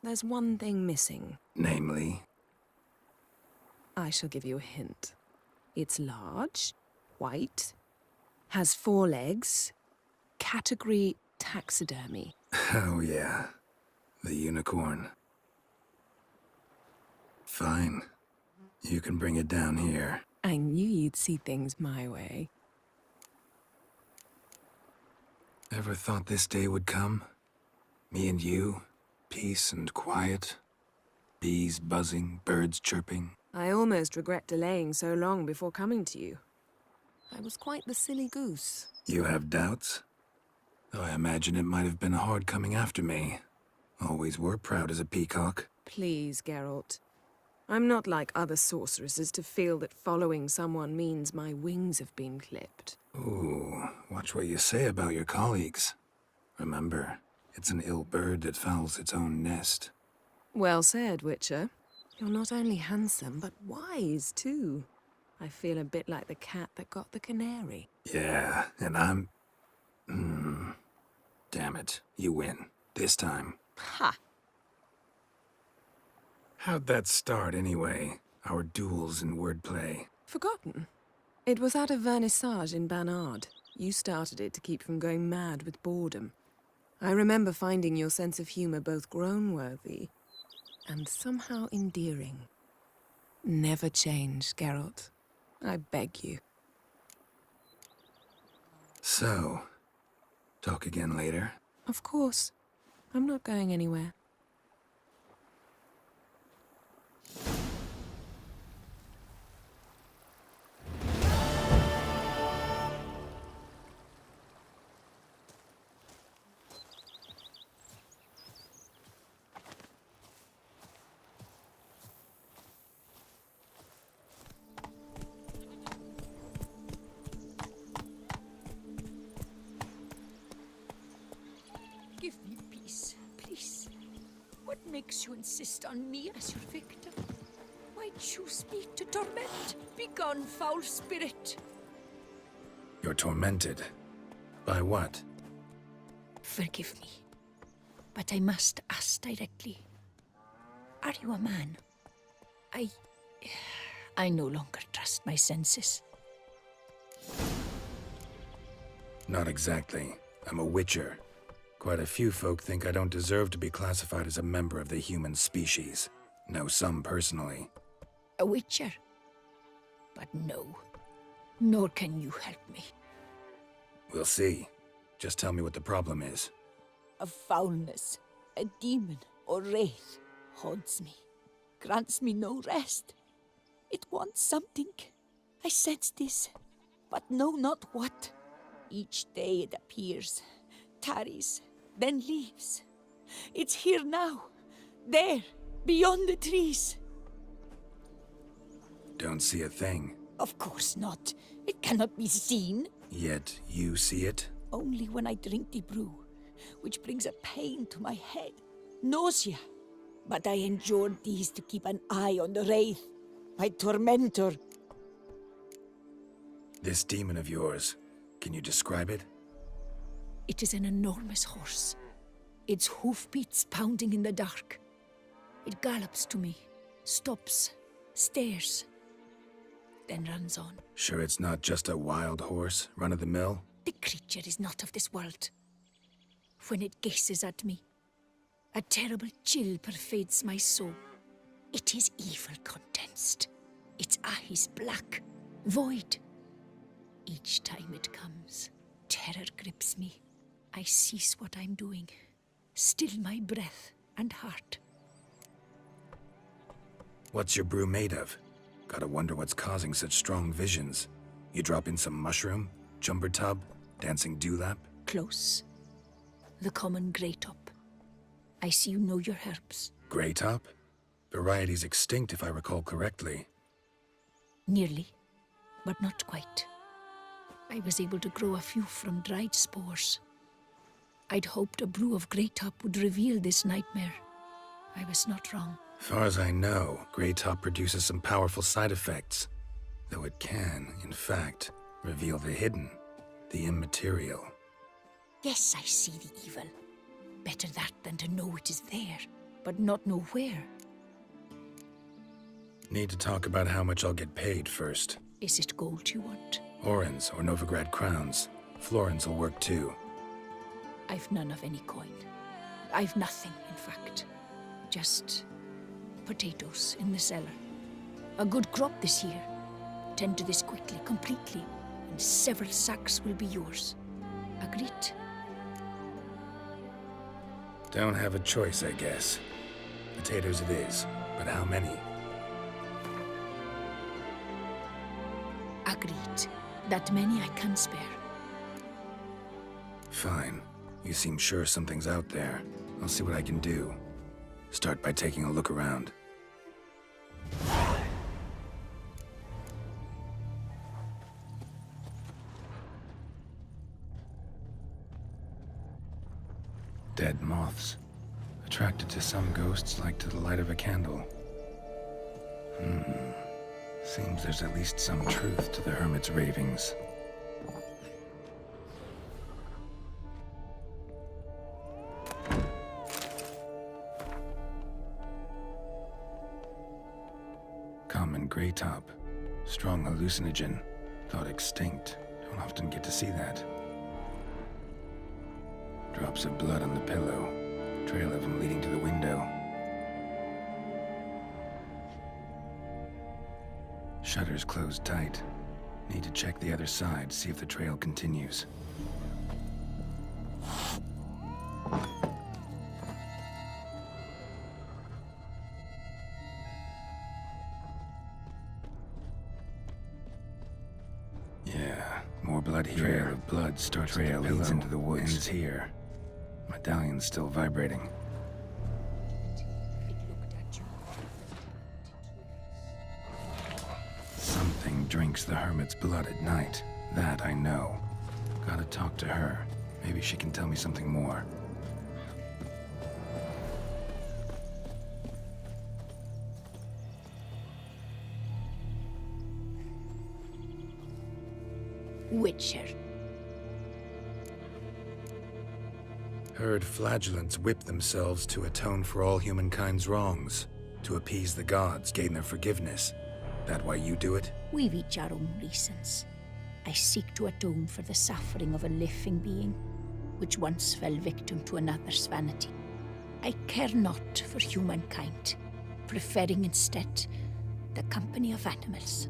there's one thing missing. Namely? I shall give you a hint. It's large, white, has 4 legs, category taxidermy. Oh yeah, the unicorn. Fine, you can bring it down here. I knew you'd see things my way. Ever thought this day would come? Me and you, peace and quiet. Bees buzzing, birds chirping. I almost regret delaying so long before coming to you. I was quite the silly goose. You have doubts? Though I imagine it might have been hard coming after me. Always were proud as a peacock. Please, Geralt. I'm not like other sorceresses to feel that following someone means my wings have been clipped. Ooh, watch what you say about your colleagues. Remember, it's an ill bird that fouls its own nest. Well said, Witcher. You're not only handsome, but wise, too. I feel a bit like the cat that got the canary. Yeah, and I'm... Damn it, you win. This time. Ha! How'd that start, anyway? Our duels in wordplay. Forgotten. It was at a vernissage in Banard. You started it to keep from going mad with boredom. I remember finding your sense of humor both groan-worthy and somehow endearing. Never change, Geralt. I beg you. So, talk again later? Of course. I'm not going anywhere. Give me peace, please. What makes you insist on me as your victim? Why choose me to torment? Begone, foul spirit! You're tormented. By what? Forgive me, but I must ask directly. Are you a man? I no longer trust my senses. Not exactly. I'm a witcher. Quite a few folk think I don't deserve to be classified as a member of the human species. Know some personally. A witcher? But no, nor can you help me. We'll see. Just tell me what the problem is. A foulness, a demon or wraith haunts me, grants me no rest. It wants something. I sense this, but know not what. Each day it appears, tarries, then leaves. It's here now, there, beyond the trees. Don't see a thing. Of course not. It cannot be seen. Yet you see it? Only when I drink the brew, which brings a pain to my head, nausea. But I endured these to keep an eye on the wraith, my tormentor. This demon of yours, can you describe it? It is an enormous horse, its hoofbeats pounding in the dark. It gallops to me, stops, stares, then runs on. Sure it's not just a wild horse, run-of-the-mill? The creature is not of this world. When it gazes at me, a terrible chill pervades my soul. It is evil condensed, its eyes black, void. Each time it comes, terror grips me. I cease what I'm doing, still my breath and heart. What's your brew made of? Gotta wonder what's causing such strong visions. You drop in some mushroom, jumper tub, dancing dewlap? Close. The common grey top. I see you know your herbs. Grey top? Variety's extinct if I recall correctly. Nearly, but not quite. I was able to grow a few from dried spores. I'd hoped a brew of grey top would reveal this nightmare. I was not wrong. Far as I know, grey top produces some powerful side effects. Though it can, in fact, reveal the hidden, the immaterial. Yes, I see the evil. Better that than to know it is there, but not know where. Need to talk about how much I'll get paid first. Is it gold you want? Orens or Novigrad crowns. Florins will work too. I've none of any coin. I've nothing, in fact. Just potatoes in the cellar. A good crop this year. Tend to this quickly, completely, and several sacks will be yours. Agreed? Don't have a choice, I guess. Potatoes it is, but how many? Agreed. That many I can spare. Fine. You seem sure something's out there. I'll see what I can do. Start by taking a look around. Dead moths. Attracted to some ghosts like to the light of a candle. Seems there's at least some truth to the hermit's ravings. Common gray top. Strong hallucinogen. Thought extinct. Don't often get to see that. Drops of blood on the pillow. Trail of them leading to the window. Shutters closed tight. Need to check the other side, see if the trail continues. Yeah, more blood here. Trail of blood starts at the pillow, leads into the woods. Ends here. Medallion's still vibrating. Something drinks the hermit's blood at night. That I know. Gotta talk to her. Maybe she can tell me something more. Witcher. Heard flagellants whip themselves to atone for all humankind's wrongs. To appease the gods, gain their forgiveness. That why you do it? We've each our own reasons. I seek to atone for the suffering of a living being, which once fell victim to another's vanity. I care not for humankind, preferring instead the company of animals.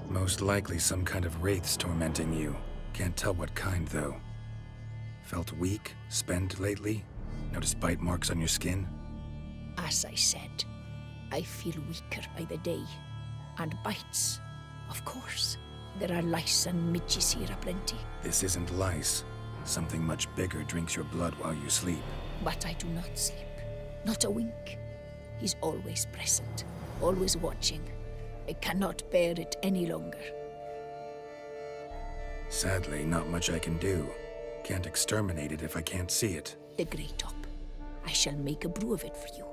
Most likely some kind of wraiths tormenting you. Can't tell what kind, though. Felt weak, spent lately? Notice bite marks on your skin? As I said, I feel weaker by the day. And bites, of course. There are lice and midges here aplenty. This isn't lice. Something much bigger drinks your blood while you sleep. But I do not sleep. Not a wink. He's always present, always watching. I cannot bear it any longer. Sadly, not much I can do. Can't exterminate it if I can't see it. The Grey Top. I shall make a brew of it for you.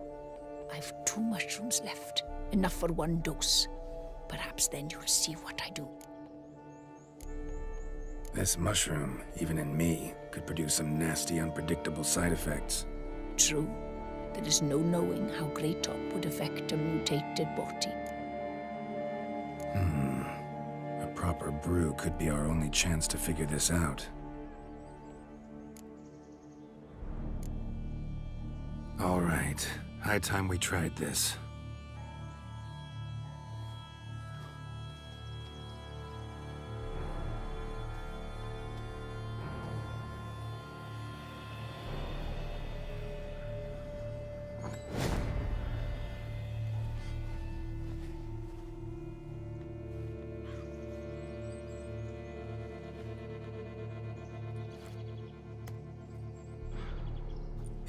I've 2 mushrooms left. Enough for 1 dose. Perhaps then you'll see what I do. This mushroom, even in me, could produce some nasty, unpredictable side effects. True. There is no knowing how Grey Top would affect a mutated body. A proper brew could be our only chance to figure this out. All right. High time we tried this.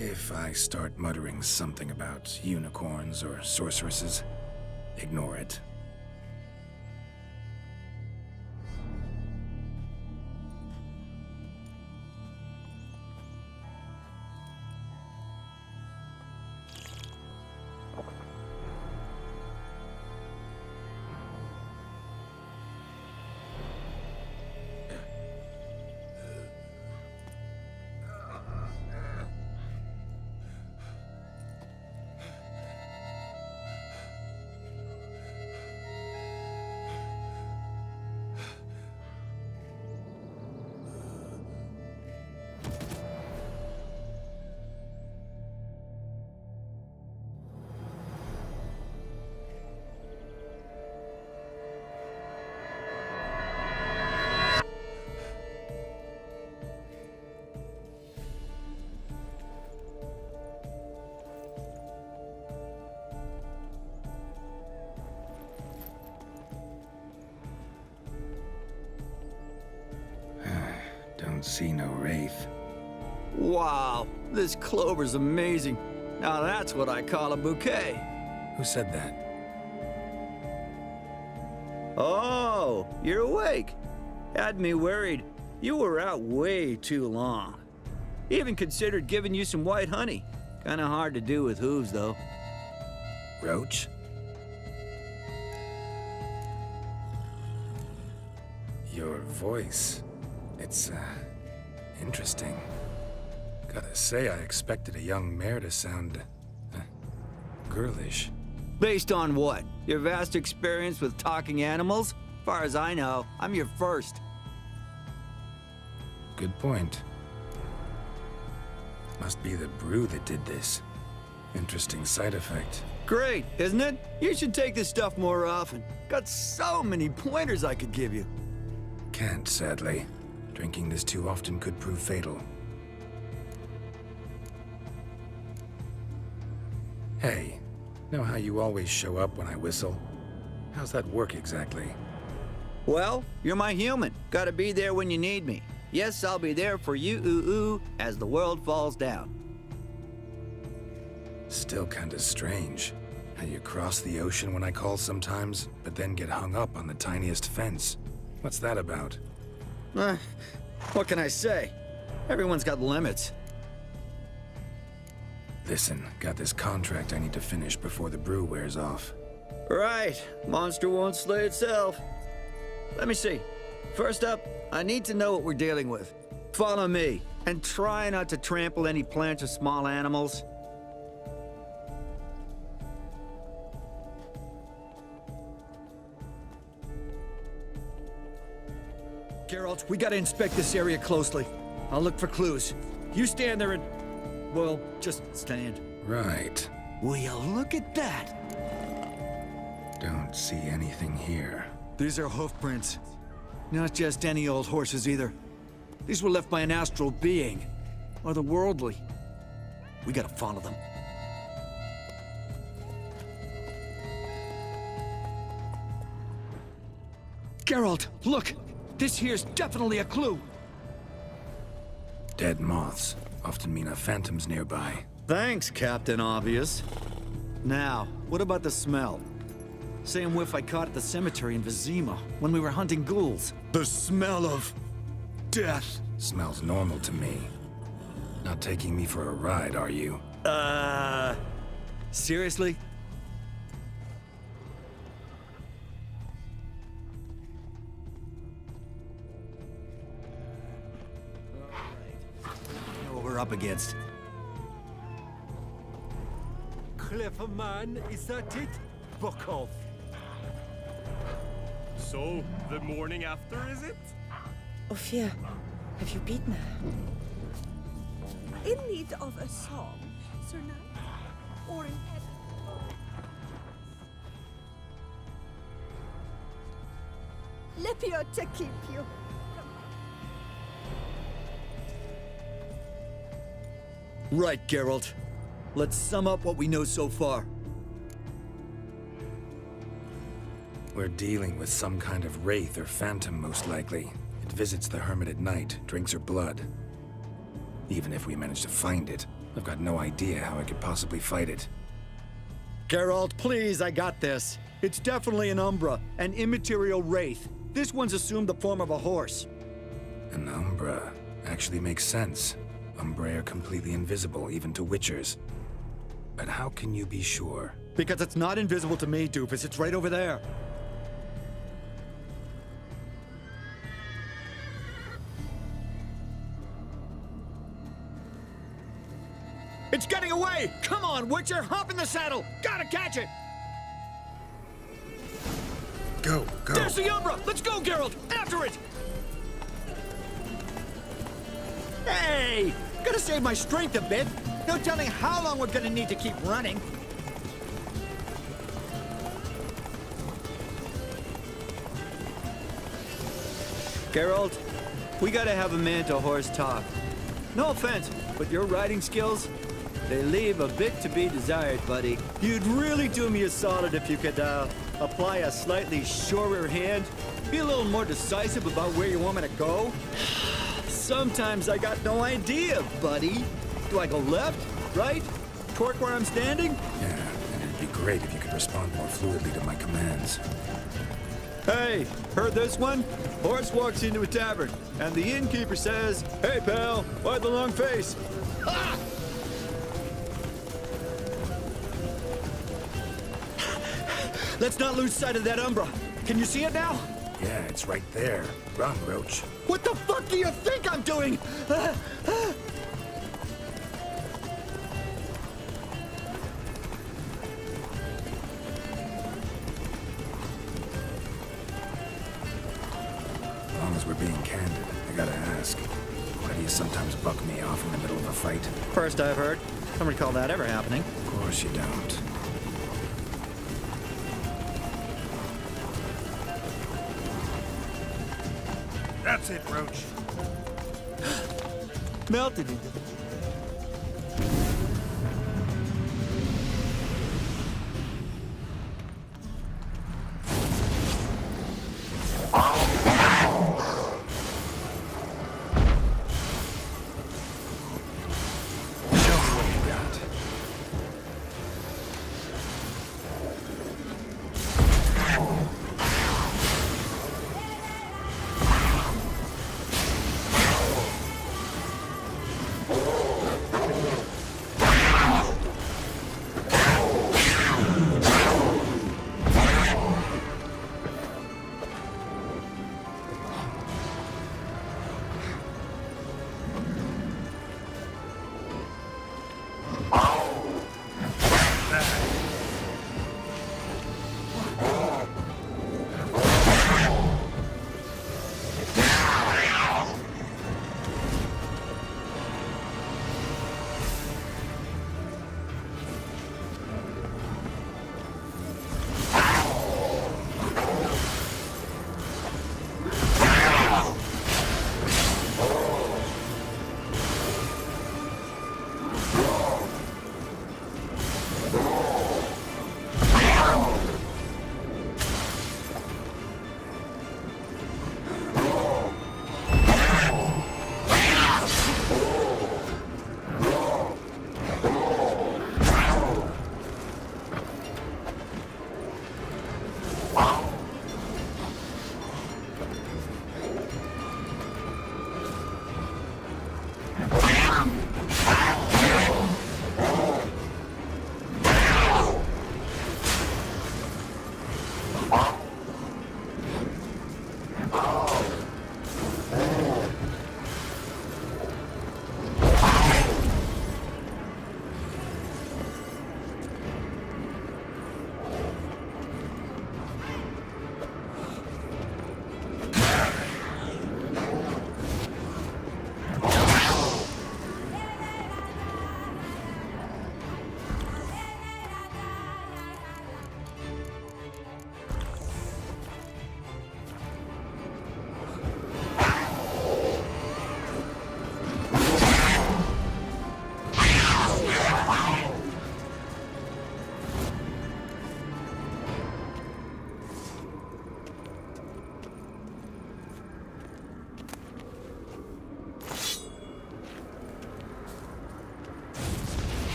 If I start muttering something about unicorns or sorceresses, ignore it. don't see no wraith. Wow, this clover's amazing. Now that's what I call a bouquet. Who said that? Oh, you're awake. Had me worried. You were out way too long. Even considered giving you some white honey. Kinda hard to do with hooves, though. Roach? Your voice. It's, interesting. Gotta say, I expected a young mare to sound, girlish. Based on what? Your vast experience with talking animals? Far as I know, I'm your first. Good point. Must be the brew that did this. Interesting side effect. Great, isn't it? You should take this stuff more often. Got so many pointers I could give you. Can't, sadly. Drinking this too often could prove fatal. Hey, know how you always show up when I whistle? How's that work exactly? Well, you're my human. Gotta be there when you need me. Yes, I'll be there for you, ooh, as the world falls down. Still kinda strange. How you cross the ocean when I call sometimes, but then get hung up on the tiniest fence. What's that about? What can I say? Everyone's got limits. Listen, got this contract I need to finish before the brew wears off. Right. Monster won't slay itself. Let me see. First up, I need to know what we're dealing with. Follow me, and try not to trample any plants or small animals. Geralt, we gotta inspect this area closely. I'll look for clues. You stand there and... well, just stand. Right. Will you look at that? Don't see anything here. These are hoof prints. Not just any old horses either. These were left by an astral being. Otherworldly. We gotta follow them. Geralt, look! This here's definitely a clue! Dead moths often mean a phantom's nearby. Thanks, Captain Obvious. Now, what about the smell? Same whiff I caught at the cemetery in Vizima when we were hunting ghouls. The smell of... death. Smells normal to me. Not taking me for a ride, are you? Seriously? Know what we're up against. Clever man, is that it? Fuck off. So, the morning after, is it? Ophir, have you beaten her? In need of a song, Sir Knight? Or an Lepio to keep you. Right, Geralt. Let's sum up what we know so far. We're dealing with some kind of wraith or phantom, most likely. It visits the hermit at night, drinks her blood. Even if we manage to find it, I've got no idea how I could possibly fight it. Geralt, please, I got this. It's definitely an Umbra, an immaterial wraith. This one's assumed the form of a horse. An Umbra actually makes sense. Umbrae are completely invisible, even to Witchers. But how can you be sure? Because it's not invisible to me, Doofus. It's right over there. It's getting away! Come on, Witcher! Hop in the saddle! Gotta catch it! Go, go! There's the Umbra! Let's go, Geralt! After it! Hey! Gotta save my strength a bit. No telling how long we're gonna need to keep running. Geralt, we gotta have a man-to-horse talk. No offense, but your riding skills, they leave a bit to be desired, buddy. You'd really do me a solid if you could, apply a slightly surer hand. Be a little more decisive about where you want me to go. Sometimes I got no idea, buddy. Do I go left, right, torque where I'm standing? Yeah, and it'd be great if you could respond more fluidly to my commands. Hey, heard this one? Horse walks into a tavern, and the innkeeper says, "Hey, pal, why the long face?" Ha! Let's not lose sight of that Umbra. Can you see it now? Yeah, it's right there. Run, Roach. What the fuck do you think I'm doing? As long as we're being candid, I gotta ask. Why do you sometimes buck me off in the middle of a fight? First I've heard. I don't recall that ever happening. Of course you don't. That's it, Roach. Melted into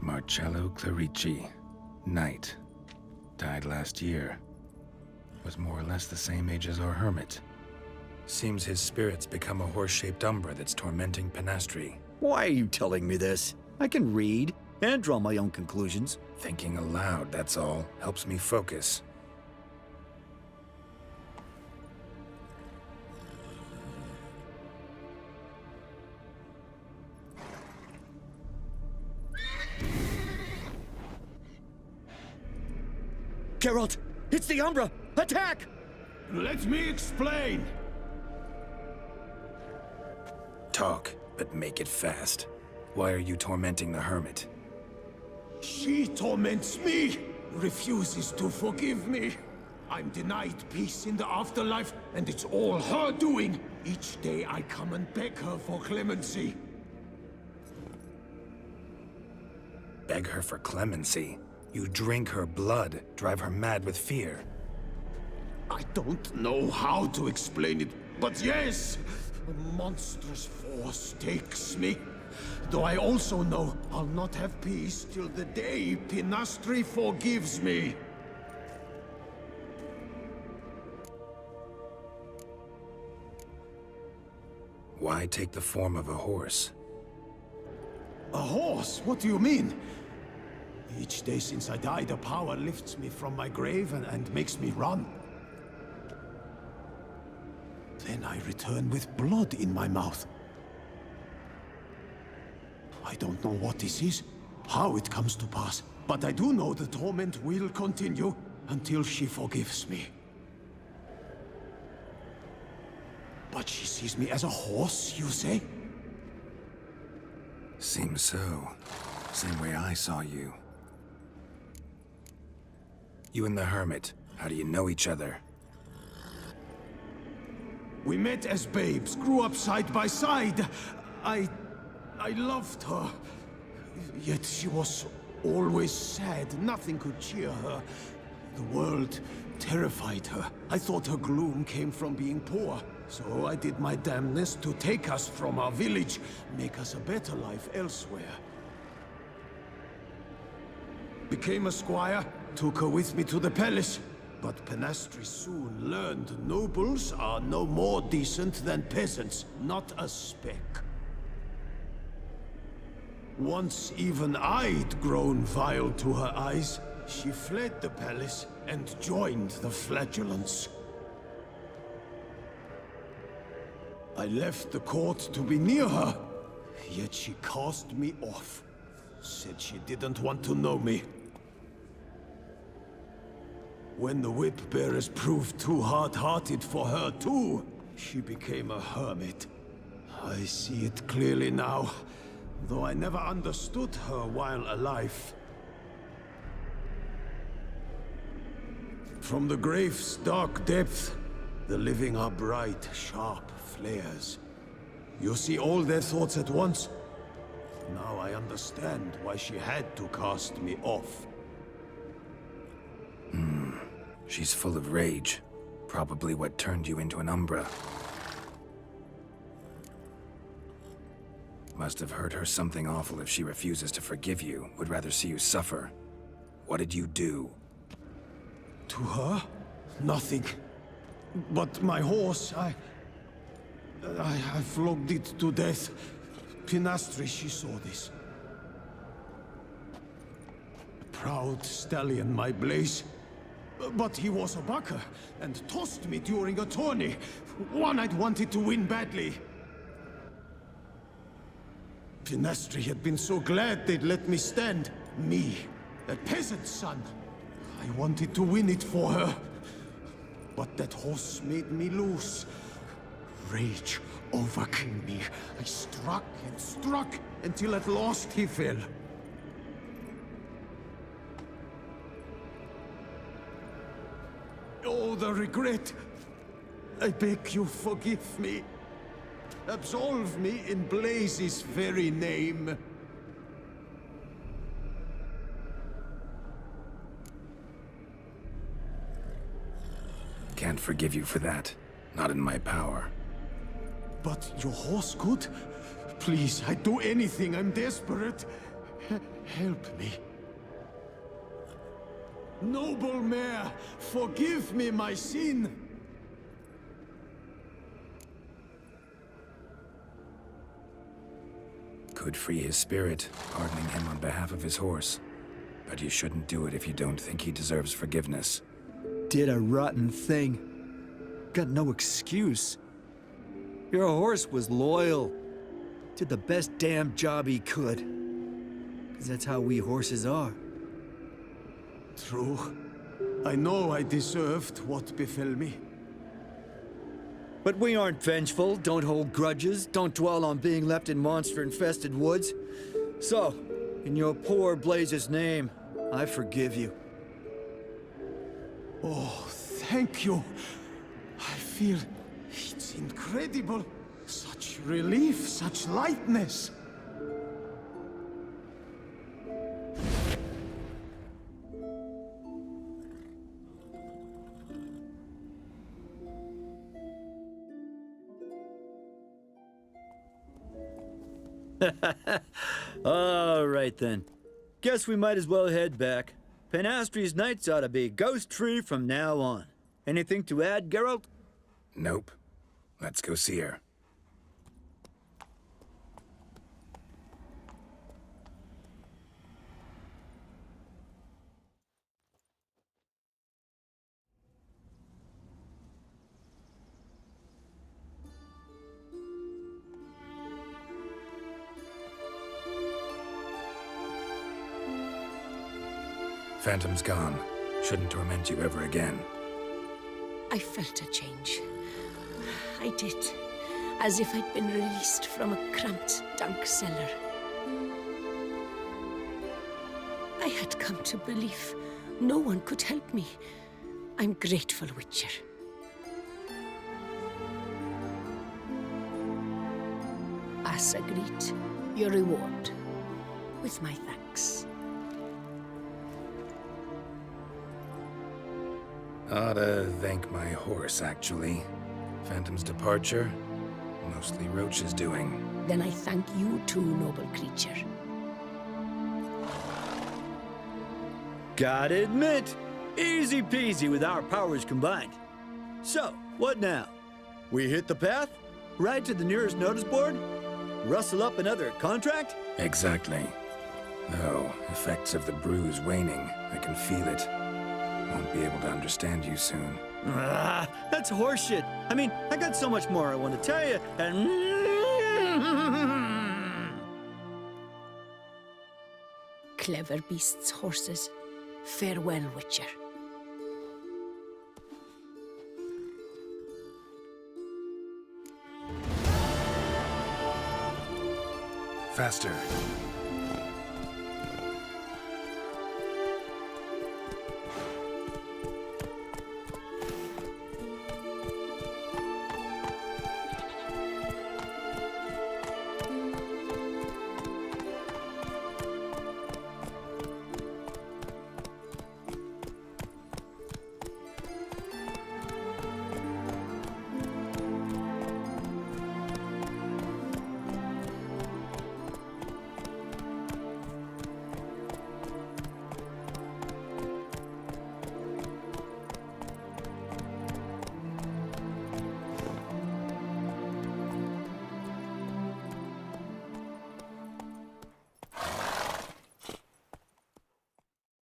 Marcello Clerici, knight. Died last year. Was more or less the same age as our hermit. Seems his spirit's become a horse-shaped umbra that's tormenting Penastri. Why are you telling me this? I can read and draw my own conclusions. Thinking aloud, that's all. Helps me focus. Geralt! It's the Umbra! Attack! Let me explain! Talk, but make it fast. Why are you tormenting the hermit? She torments me, refuses to forgive me. I'm denied peace in the afterlife, and it's all her doing. Each day I come and beg her for clemency. Beg her for clemency? You drink her blood, drive her mad with fear. I don't know how to explain it, but yes, A monstrous force takes me. Though I also know I'll not have peace till the day Pinastri forgives me. Why take the form of a horse? A horse? What do you mean? Each day since I died, a power lifts me from my grave and makes me run. Then I return with blood in my mouth. I don't know what this is, how it comes to pass, but I do know the torment will continue until she forgives me. But she sees me as a horse, you say? Seems so. Same way I saw you. You and the Hermit, how do you know each other? We met as babes, grew up side by side. I loved her. Yet she was always sad. Nothing could cheer her. The world terrified her. I thought her gloom came from being poor. So I did my damnedest to take us from our village, make us a better life elsewhere. Became a squire, took her with me to the palace. But Pinastri soon learned nobles are no more decent than peasants, not a speck. Once even I'd grown vile to her eyes, she fled the palace and joined the flagellants. I left the court to be near her, yet she cast me off. Said she didn't want to know me. When the whip-bearers proved too hard-hearted for her too, she became a hermit. I see it clearly now, though I never understood her while alive. From the grave's dark depth, the living are bright, sharp flares. You see all their thoughts at once. Now I understand why she had to cast me off. She's full of rage. Probably what turned you into an Umbra. Must have hurt her something awful if she refuses to forgive you, would rather see you suffer. What did you do? To her? Nothing. But my horse, I flogged it to death. Pinastri, she saw this. Proud stallion, my Blaze. But he was a bucker, and tossed me during a tourney. One I'd wanted to win badly. Pinastri had been so glad they'd let me stand. Me, a peasant's son. I wanted to win it for her. But that horse made me loose. Rage overcame me. I struck and struck, until at last he fell. Oh, the regret. I beg you, forgive me. Absolve me in Blaze's very name. Can't forgive you for that. Not in my power. But your horse could? Please, I'd do anything. I'm desperate. Help me. Noble mare, forgive me my sin. Could free his spirit, pardoning him on behalf of his horse. But you shouldn't do it if you don't think he deserves forgiveness. Did a rotten thing. Got no excuse. Your horse was loyal. Did the best damn job he could. 'Cause that's how we horses are. True. I know I deserved what befell me. But we aren't vengeful, don't hold grudges, don't dwell on being left in monster-infested woods. So, in your poor Blaze's name, I forgive you. Oh, thank you. I feel it's incredible. Such relief, such lightness. All right, then. Guess we might as well head back. Penastri's nights ought to be ghost-free from now on. Anything to add, Geralt? Nope. Let's go see her. Phantom's gone. Shouldn't torment you ever again. I felt a change. I did. As if I'd been released from a cramped, dank cellar. I had come to believe no one could help me. I'm grateful, Witcher. As agreed, your reward. With my thanks. Ought to thank my horse, actually. Phantom's departure, mostly Roach's doing. Then I thank you too, noble creature. Gotta admit, easy peasy with our powers combined. So, what now? We hit the path? Ride to the nearest notice board? Rustle up another contract? Exactly. Though, effects of the bruise waning. I can feel it. Won't be able to understand you soon. Ah, that's horseshit. I mean, I got so much more I want to tell you, and... Clever beasts, horses. Farewell, Witcher. Faster.